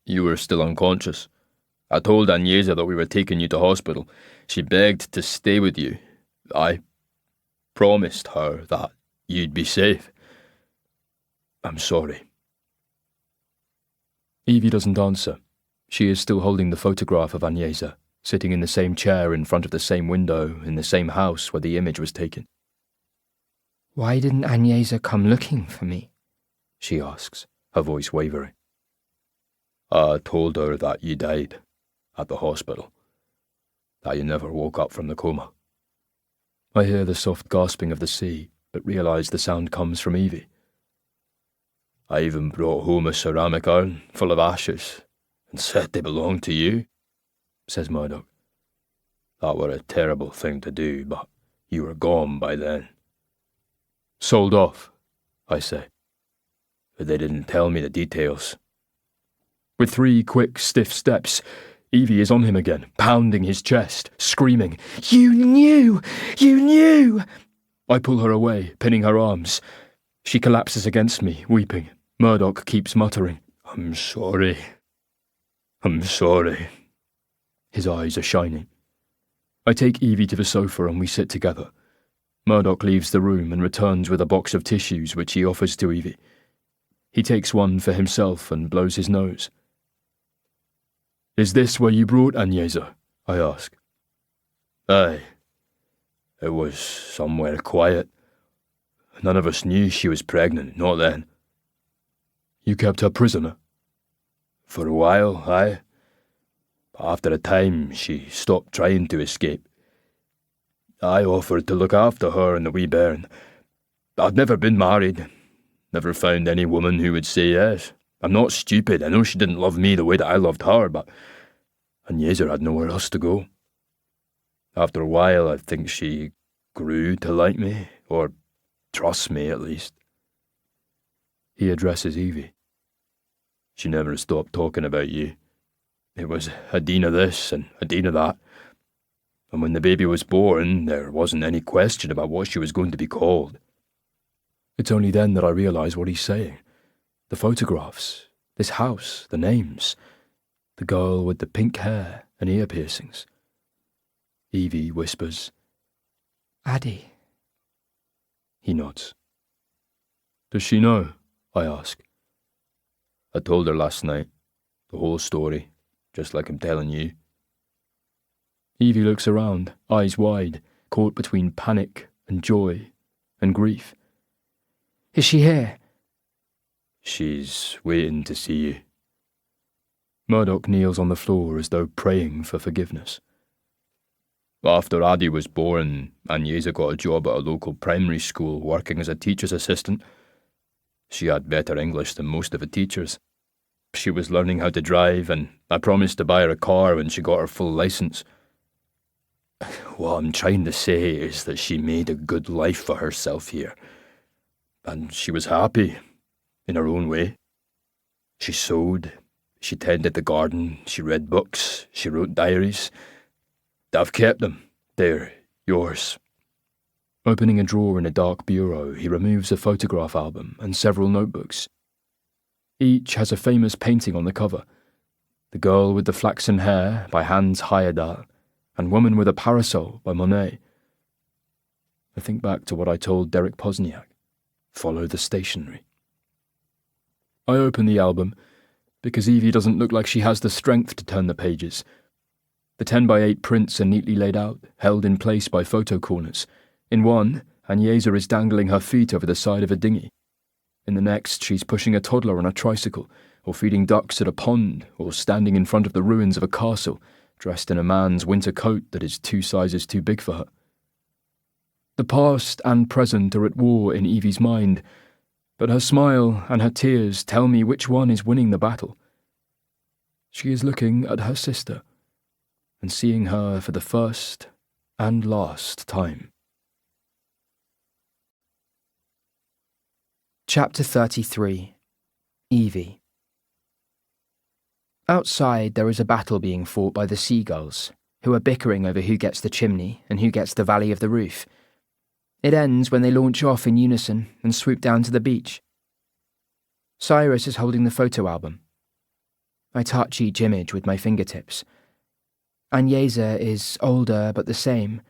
You were still unconscious. I told Agnese that we were taking you to hospital. She begged to stay with you. I promised her that you'd be safe. I'm sorry. Evie doesn't answer. She is still holding the photograph of Agnese, sitting in the same chair in front of the same window in the same house where the image was taken. Why didn't Agnesa come looking for me? She asks, her voice wavering. I told her that you died at the hospital, that you never woke up from the coma. I hear the soft gasping of the sea, but realise the sound comes from Evie. I even brought home a ceramic urn full of ashes and said they belonged to you, says Murdoch. That were a terrible thing to do, but you were gone by then. Sold off, I say. But they didn't tell me the details. With 3 quick, stiff steps, Evie is on him again, pounding his chest, screaming, "You knew! You knew!" I pull her away, pinning her arms. She collapses against me, weeping. Murdoch keeps muttering, I'm sorry. I'm sorry. His eyes are shining. I take Evie to the sofa and we sit together. Murdoch leaves the room and returns with a box of tissues which he offers to Evie. He takes one for himself and blows his nose. "Is this where you brought Agnesa?" I ask. Aye. It was somewhere quiet. None of us knew she was pregnant, not then. You kept her prisoner? For a while, aye. But after a time, she stopped trying to escape. I offered to look after her and the wee bairn. I'd never been married. Never found any woman who would say yes. I'm not stupid. I know she didn't love me the way that I loved her, but Agnesa had nowhere else to go. After a while, I think she grew to like me, or trust me at least. He addresses Evie. She never stopped talking about you. It was Adina this and Adina that. And when the baby was born, there wasn't any question about what she was going to be called. It's only then that I realise what he's saying. The photographs, this house, the names, the girl with the pink hair and ear piercings. Evie whispers, Addie. He nods. Does she know? I ask. I told her last night, the whole story, just like I'm telling you. Evie looks around, eyes wide, caught between panic and joy and grief. Is she here? She's waiting to see you. Murdoch kneels on the floor as though praying for forgiveness. After Addie was born, Agnesa got a job at a local primary school working as a teacher's assistant. She had better English than most of the teachers. She was learning how to drive, and I promised to buy her a car when she got her full licence. What I'm trying to say is that she made a good life for herself here. And she was happy, in her own way. She sewed, she tended the garden, she read books, she wrote diaries. I've kept them. They're yours. Opening a drawer in a dark bureau, he removes a photograph album and several notebooks. Each has a famous painting on the cover. The Girl with the Flaxen Hair by Hans Heyerdahl and Woman with a Parasol by Monet. I think back to what I told Derek Pozniak. Follow the stationery. I open the album because Evie doesn't look like she has the strength to turn the pages. The 10x8 prints are neatly laid out, held in place by photo corners. In one, Agnesa is dangling her feet over the side of a dinghy. In the next, she's pushing a toddler on a tricycle, or feeding ducks at a pond, or standing in front of the ruins of a castle, dressed in a man's winter coat that is 2 sizes too big for her. The past and present are at war in Evie's mind, but her smile and her tears tell me which one is winning the battle. She is looking at her sister, and seeing her for the first and last time. Chapter 33. Evie. Outside there is a battle being fought by the seagulls, who are bickering over who gets the chimney and who gets the valley of the roof. It ends when they launch off in unison and swoop down to the beach. Cyrus is holding the photo album. I touch each image with my fingertips. Agnesa is older but the same,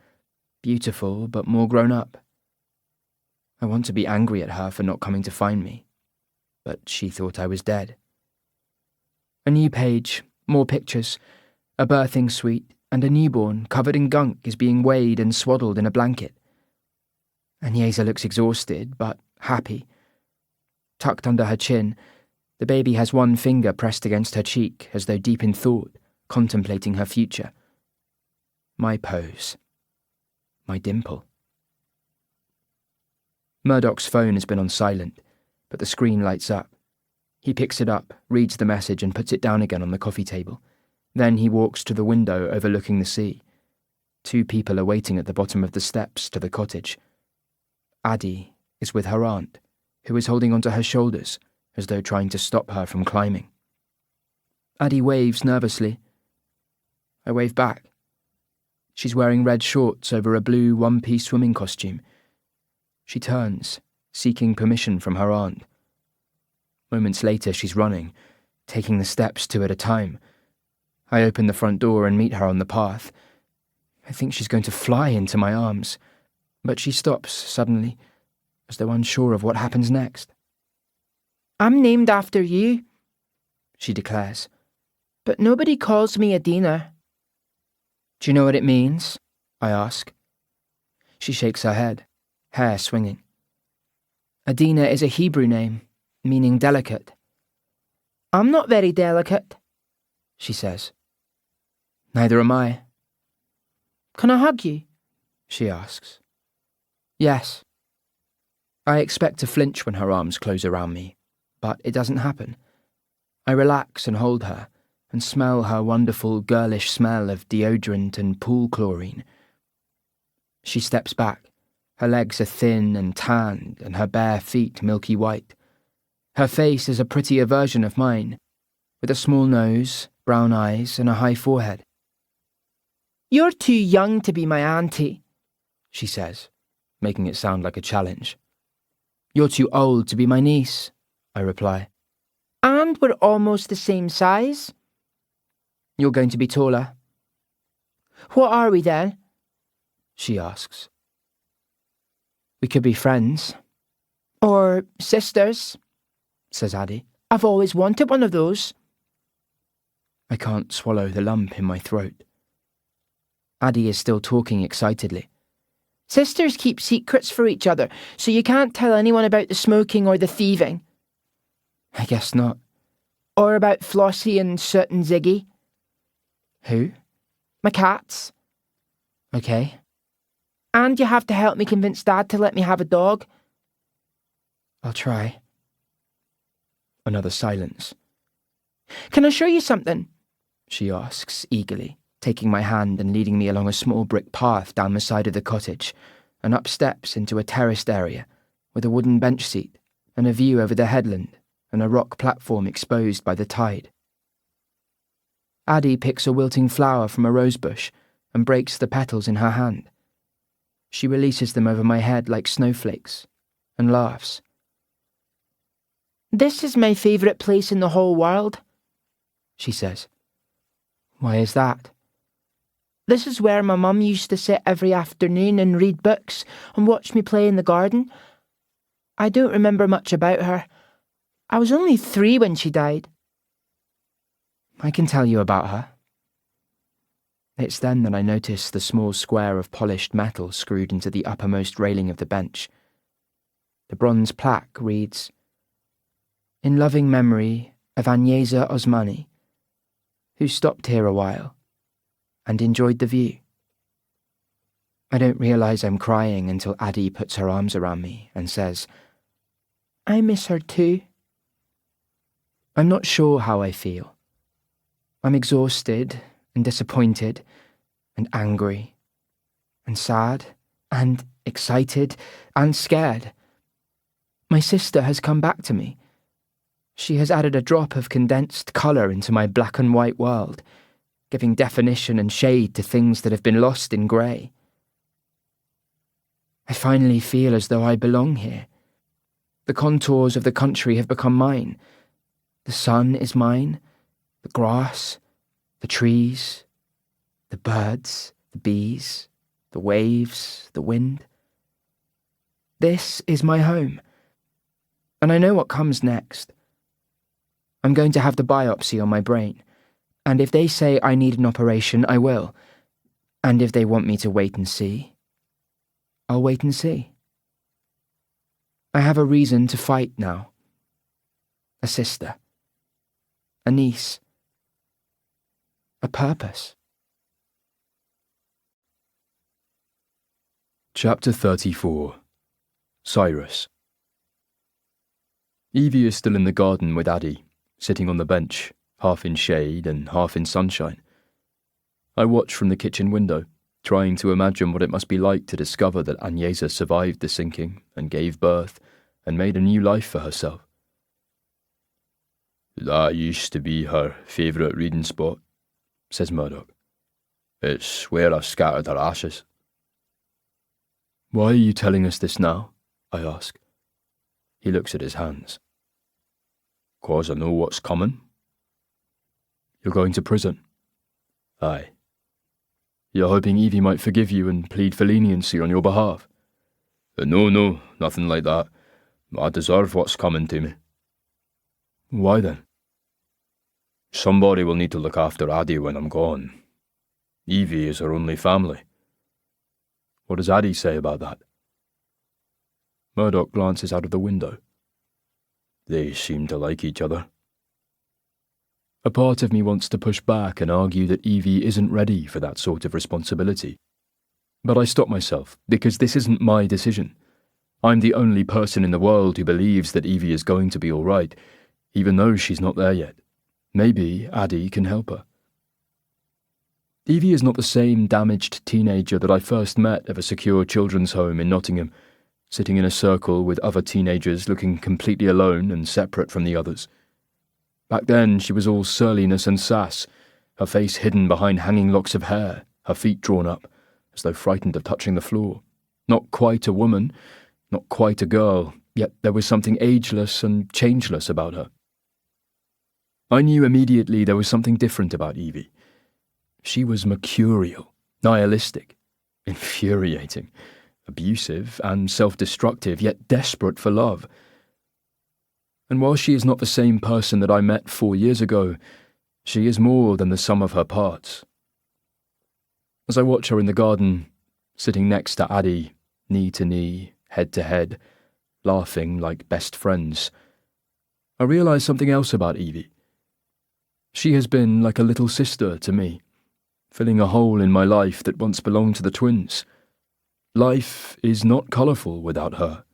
beautiful but more grown up. I want to be angry at her for not coming to find me, but she thought I was dead. A new page, more pictures, a birthing suite, and a newborn covered in gunk is being weighed and swaddled in a blanket. Agnesa looks exhausted, but happy. Tucked under her chin, the baby has one finger pressed against her cheek, as though deep in thought, contemplating her future. My pose. My dimple. Murdoch's phone has been on silent, but the screen lights up. He picks it up, reads the message and puts it down again on the coffee table. Then he walks to the window overlooking the sea. 2 people are waiting at the bottom of the steps to the cottage. Addie is with her aunt, who is holding onto her shoulders, as though trying to stop her from climbing. Addie waves nervously. I wave back. She's wearing red shorts over a blue one-piece swimming costume. She turns, seeking permission from her aunt. Moments later, she's running, taking the steps 2 at a time. I open the front door and meet her on the path. I think she's going to fly into my arms, but she stops suddenly, as though unsure of what happens next. I'm named after you, she declares. but nobody calls me Adina. Do you know what it means? I ask. She shakes her head, hair swinging. Adina is a Hebrew name, meaning delicate. I'm not very delicate, she says. Neither am I. Can I hug you? She asks. Yes. I expect to flinch when her arms close around me, but it doesn't happen. I relax and hold her, and smell her wonderful girlish smell of deodorant and pool chlorine. She steps back. Her legs are thin and tanned, and her bare feet milky white. Her face is a prettier version of mine, with a small nose, brown eyes, and a high forehead. You're too young to be my auntie, she says, making it sound like a challenge. You're too old to be my niece, I reply. And we're almost the same size. You're going to be taller. What are we then? She asks. We could be friends. Or sisters, says Addie. I've always wanted one of those. I can't swallow the lump in my throat. Addie is still talking excitedly. Sisters keep secrets for each other, so you can't tell anyone about the smoking or the thieving. I guess not. Or about Flossie and Soot and Ziggy. Who? My cats. Okay. And you have to help me convince Dad to let me have a dog. I'll try. Another silence. Can I show you something? She asks eagerly, taking my hand and leading me along a small brick path down the side of the cottage and up steps into a terraced area with a wooden bench seat and a view over the headland and a rock platform exposed by the tide. Addie picks a wilting flower from a rosebush and breaks the petals in her hand. She releases them over my head like snowflakes and laughs. This is my favourite place in the whole world, she says. Why is that? This is where my mum used to sit every afternoon and read books and watch me play in the garden. I don't remember much about her. I was only 3 when she died. I can tell you about her. It's then that I notice the small square of polished metal screwed into the uppermost railing of the bench. The bronze plaque reads, "In loving memory of Agnesa Osmani, who stopped here a while and enjoyed the view." I don't realise I'm crying until Addie puts her arms around me and says, I miss her too. I'm not sure how I feel. I'm exhausted and disappointed and angry and sad and excited and scared. My sister has come back to me. She has added a drop of condensed colour into my black and white world, giving definition and shade to things that have been lost in grey. I finally feel as though I belong here. The contours of the country have become mine. The sun is mine, the grass, the trees, the birds, the bees, the waves, the wind. This is my home, and I know what comes next. I'm going to have the biopsy on my brain, and if they say I need an operation, I will. And if they want me to wait and see, I'll wait and see. I have a reason to fight now. A sister. A niece. A purpose. Chapter 34. Cyrus. Evie is still in the garden with Addie, sitting on the bench, half in shade and half in sunshine. I watch from the kitchen window, trying to imagine what it must be like to discover that Agnesa survived the sinking and gave birth and made a new life for herself. That used to be her favourite reading spot, says Murdoch. It's where I scattered her ashes. Why are you telling us this now? I ask. He looks at his hands. 'Cause I know what's coming. You're going to prison? Aye. You're hoping Evie might forgive you and plead for leniency on your behalf? No, nothing like that. I deserve what's coming to me. Why then? Somebody will need to look after Addie when I'm gone. Evie is her only family. What does Addie say about that? Murdoch glances out of the window. They seem to like each other. A part of me wants to push back and argue that Evie isn't ready for that sort of responsibility. But I stop myself, because this isn't my decision. I'm the only person in the world who believes that Evie is going to be all right, even though she's not there yet. Maybe Addie can help her. Evie is not the same damaged teenager that I first met at a secure children's home in Nottingham, sitting in a circle with other teenagers looking completely alone and separate from the others. Back then, she was all surliness and sass, her face hidden behind hanging locks of hair, her feet drawn up, as though frightened of touching the floor. Not quite a woman, not quite a girl, yet there was something ageless and changeless about her. I knew immediately there was something different about Evie. She was mercurial, nihilistic, infuriating, abusive and self-destructive, yet desperate for love. And while she is not the same person that I met 4 years ago, she is more than the sum of her parts. As I watch her in the garden, sitting next to Addie, knee to knee, head to head, laughing like best friends, I realise something else about Evie. She has been like a little sister to me, filling a hole in my life that once belonged to the twins. Life is not colourful without her.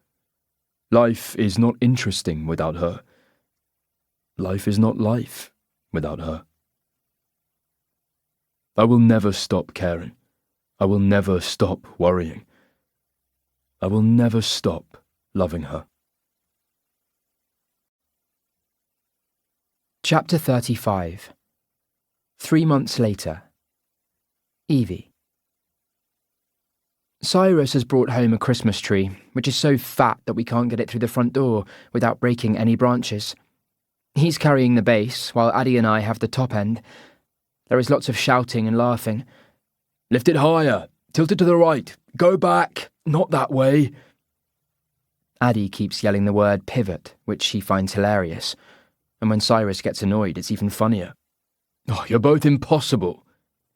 Life is not interesting without her. Life is not life without her. I will never stop caring. I will never stop worrying. I will never stop loving her. Chapter 35. 3 months later. Evie. Cyrus has brought home a Christmas tree, which is so fat that we can't get it through the front door without breaking any branches. He's carrying the base, while Addie and I have the top end. There is lots of shouting and laughing. Lift it higher, tilt it to the right, go back, not that way. Addie keeps yelling the word pivot, which she finds hilarious, and when Cyrus gets annoyed, it's even funnier. Oh, you're both impossible,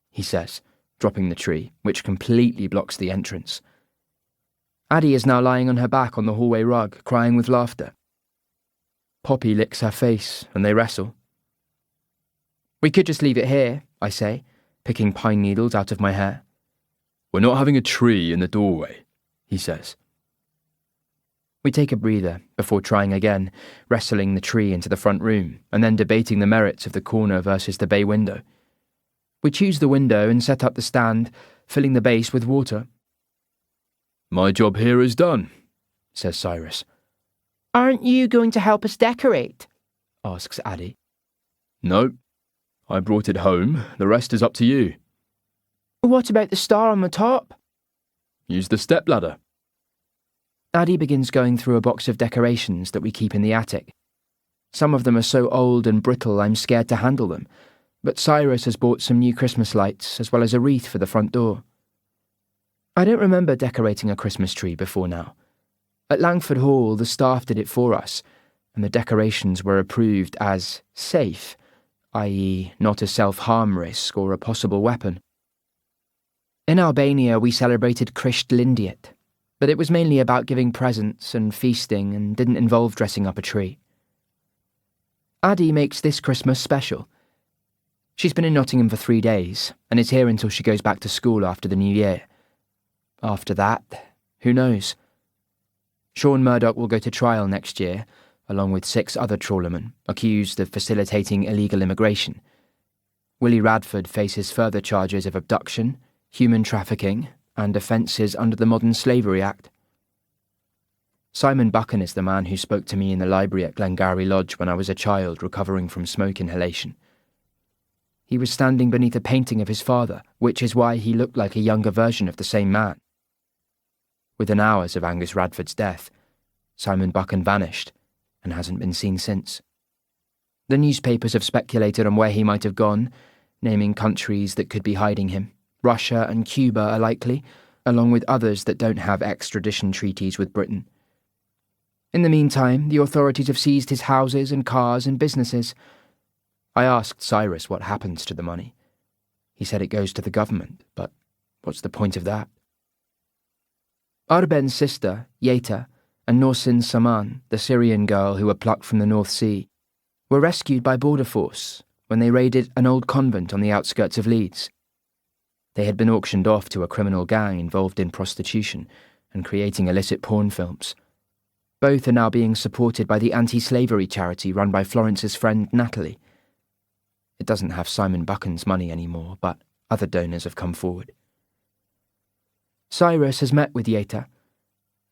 he says, dropping the tree, which completely blocks the entrance. Addie is now lying on her back on the hallway rug, crying with laughter. Poppy licks her face, and they wrestle. We could just leave it here, I say, picking pine needles out of my hair. We're not having a tree in the doorway, he says. We take a breather before trying again, wrestling the tree into the front room, and then debating the merits of the corner versus the bay window. We choose the window and set up the stand, filling the base with water. My job here is done, says Cyrus. Aren't you going to help us decorate? Asks Addie. No, I brought it home. The rest is up to you. What about the star on the top? Use the stepladder. Addie begins going through a box of decorations that we keep in the attic. Some of them are so old and brittle I'm scared to handle them, but Cyrus has bought some new Christmas lights as well as a wreath for the front door. I don't remember decorating a Christmas tree before now. At Langford Hall, the staff did it for us, and the decorations were approved as safe, i.e. not a self-harm risk or a possible weapon. In Albania, we celebrated Krisht Lindiet, But it was mainly about giving presents and feasting and didn't involve dressing up a tree. Addie makes this Christmas special. She's been in Nottingham for 3 days and is here until she goes back to school after the new year. After that, who knows? Sean Murdoch will go to trial next year, along with 6 other trawlermen accused of facilitating illegal immigration. Willie Radford faces further charges of abduction, human trafficking, and offences under the Modern Slavery Act. Simon Buchan is the man who spoke to me in the library at Glengarry Lodge when I was a child recovering from smoke inhalation. He was standing beneath a painting of his father, which is why he looked like a younger version of the same man. Within hours of Angus Radford's death, Simon Buchan vanished and hasn't been seen since. The newspapers have speculated on where he might have gone, naming countries that could be hiding him. Russia and Cuba are likely, along with others that don't have extradition treaties with Britain. In the meantime, the authorities have seized his houses and cars and businesses. I asked Cyrus what happens to the money. He said it goes to the government, but what's the point of that? Arben's sister, Yeta, and Norsin Saman, the Syrian girl who were plucked from the North Sea, were rescued by Border Force when they raided an old convent on the outskirts of Leeds. They had been auctioned off to a criminal gang involved in prostitution and creating illicit porn films. Both are now being supported by the anti-slavery charity run by Florence's friend Natalie. It doesn't have Simon Buchan's money anymore, but other donors have come forward. Cyrus has met with Yeta.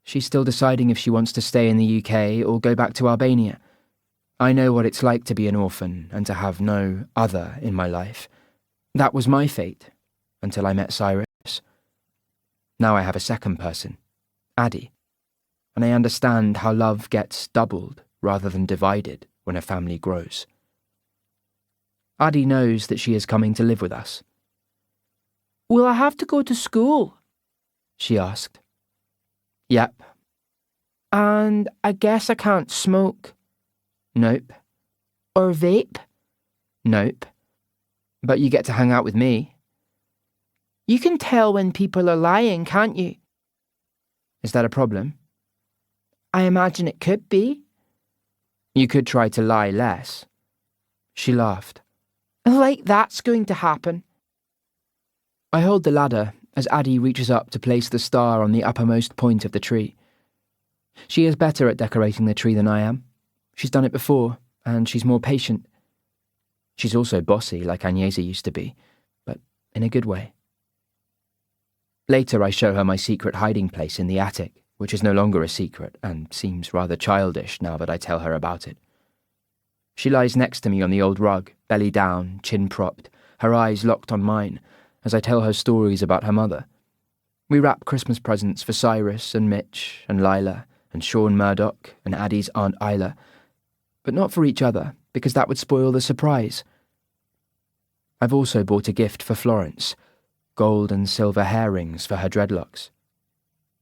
She's still deciding if she wants to stay in the UK or go back to Albania. I know what it's like to be an orphan and to have no other in my life. That was my fate, until I met Cyrus. Now I have a second person, Addie, and I understand how love gets doubled rather than divided when a family grows. Addie knows that she is coming to live with us. Will I have to go to school? She asked. Yep. And I guess I can't smoke. Nope. Or vape? Nope. But you get to hang out with me. You can tell when people are lying, can't you? Is that a problem? I imagine it could be. You could try to lie less. She laughed. Like that's going to happen. I hold the ladder as Addie reaches up to place the star on the uppermost point of the tree. She is better at decorating the tree than I am. She's done it before, and she's more patient. She's also bossy, like Agnesa used to be, but in a good way. Later I show her my secret hiding place in the attic, which is no longer a secret and seems rather childish now that I tell her about it. She lies next to me on the old rug, belly down, chin propped, her eyes locked on mine, as I tell her stories about her mother. We wrap Christmas presents for Cyrus and Mitch and Lila and Sean Murdoch and Addie's Aunt Isla, but not for each other, because that would spoil the surprise. I've also bought a gift for Florence, gold and silver hair rings for her dreadlocks.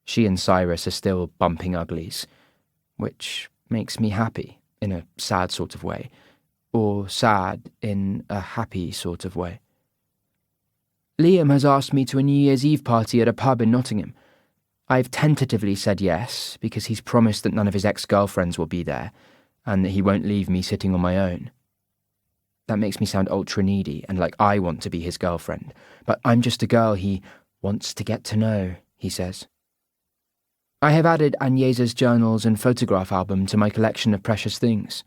She and Cyrus are still bumping uglies, which makes me happy in a sad sort of way, or sad in a happy sort of way. Liam has asked me to a New Year's Eve party at a pub in Nottingham. I've tentatively said yes, because he's promised that none of his ex-girlfriends will be there, and that he won't leave me sitting on my own. That makes me sound ultra-needy and like I want to be his girlfriend, but I'm just a girl he wants to get to know, he says. I have added Agnesa's journals and photograph album to my collection of precious things.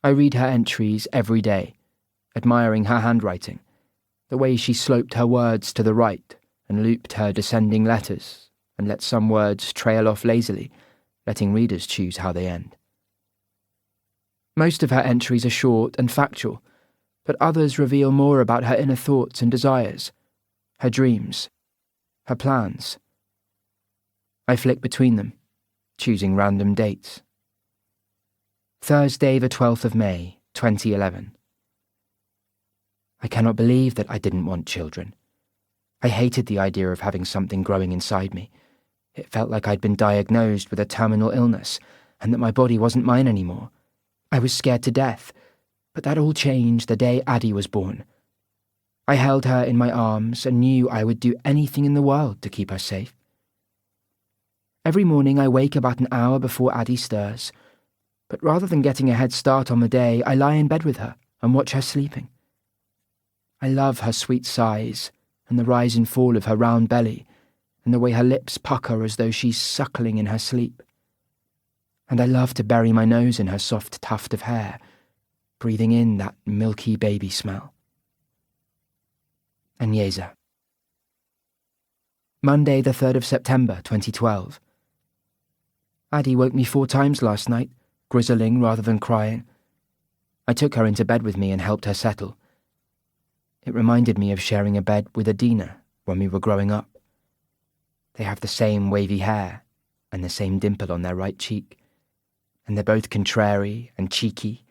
I read her entries every day, admiring her handwriting, the way she sloped her words to the right and looped her descending letters and let some words trail off lazily, letting readers choose how they end. Most of her entries are short and factual, but others reveal more about her inner thoughts and desires, her dreams, her plans. I flick between them, choosing random dates. Thursday, the 12th of May, 2011. I cannot believe that I didn't want children. I hated the idea of having something growing inside me. It felt like I'd been diagnosed with a terminal illness and that my body wasn't mine anymore. I was scared to death, but that all changed the day Addie was born. I held her in my arms and knew I would do anything in the world to keep her safe. Every morning I wake about an hour before Addie stirs, but rather than getting a head start on the day, I lie in bed with her and watch her sleeping. I love her sweet sighs and the rise and fall of her round belly and the way her lips pucker as though she's suckling in her sleep. And I love to bury my nose in her soft tuft of hair, breathing in that milky baby smell. Agnesa. Monday, the 3rd of September, 2012. Addie woke me 4 times last night, grizzling rather than crying. I took her into bed with me and helped her settle. It reminded me of sharing a bed with Adina when we were growing up. They have the same wavy hair and the same dimple on their right cheek, and they're both contrary and cheeky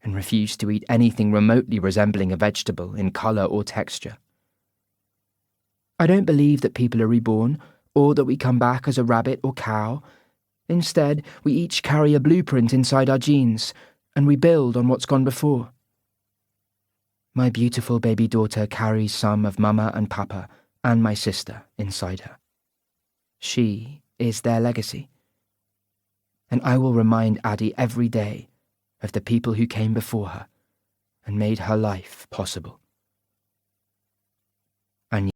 and refuse to eat anything remotely resembling a vegetable in colour or texture. I don't believe that people are reborn or that we come back as a rabbit or cow. Instead, we each carry a blueprint inside our genes, and we build on what's gone before. My beautiful baby daughter carries some of Mama and Papa and my sister inside her. She is their legacy. And I will remind Addie every day of the people who came before her and made her life possible.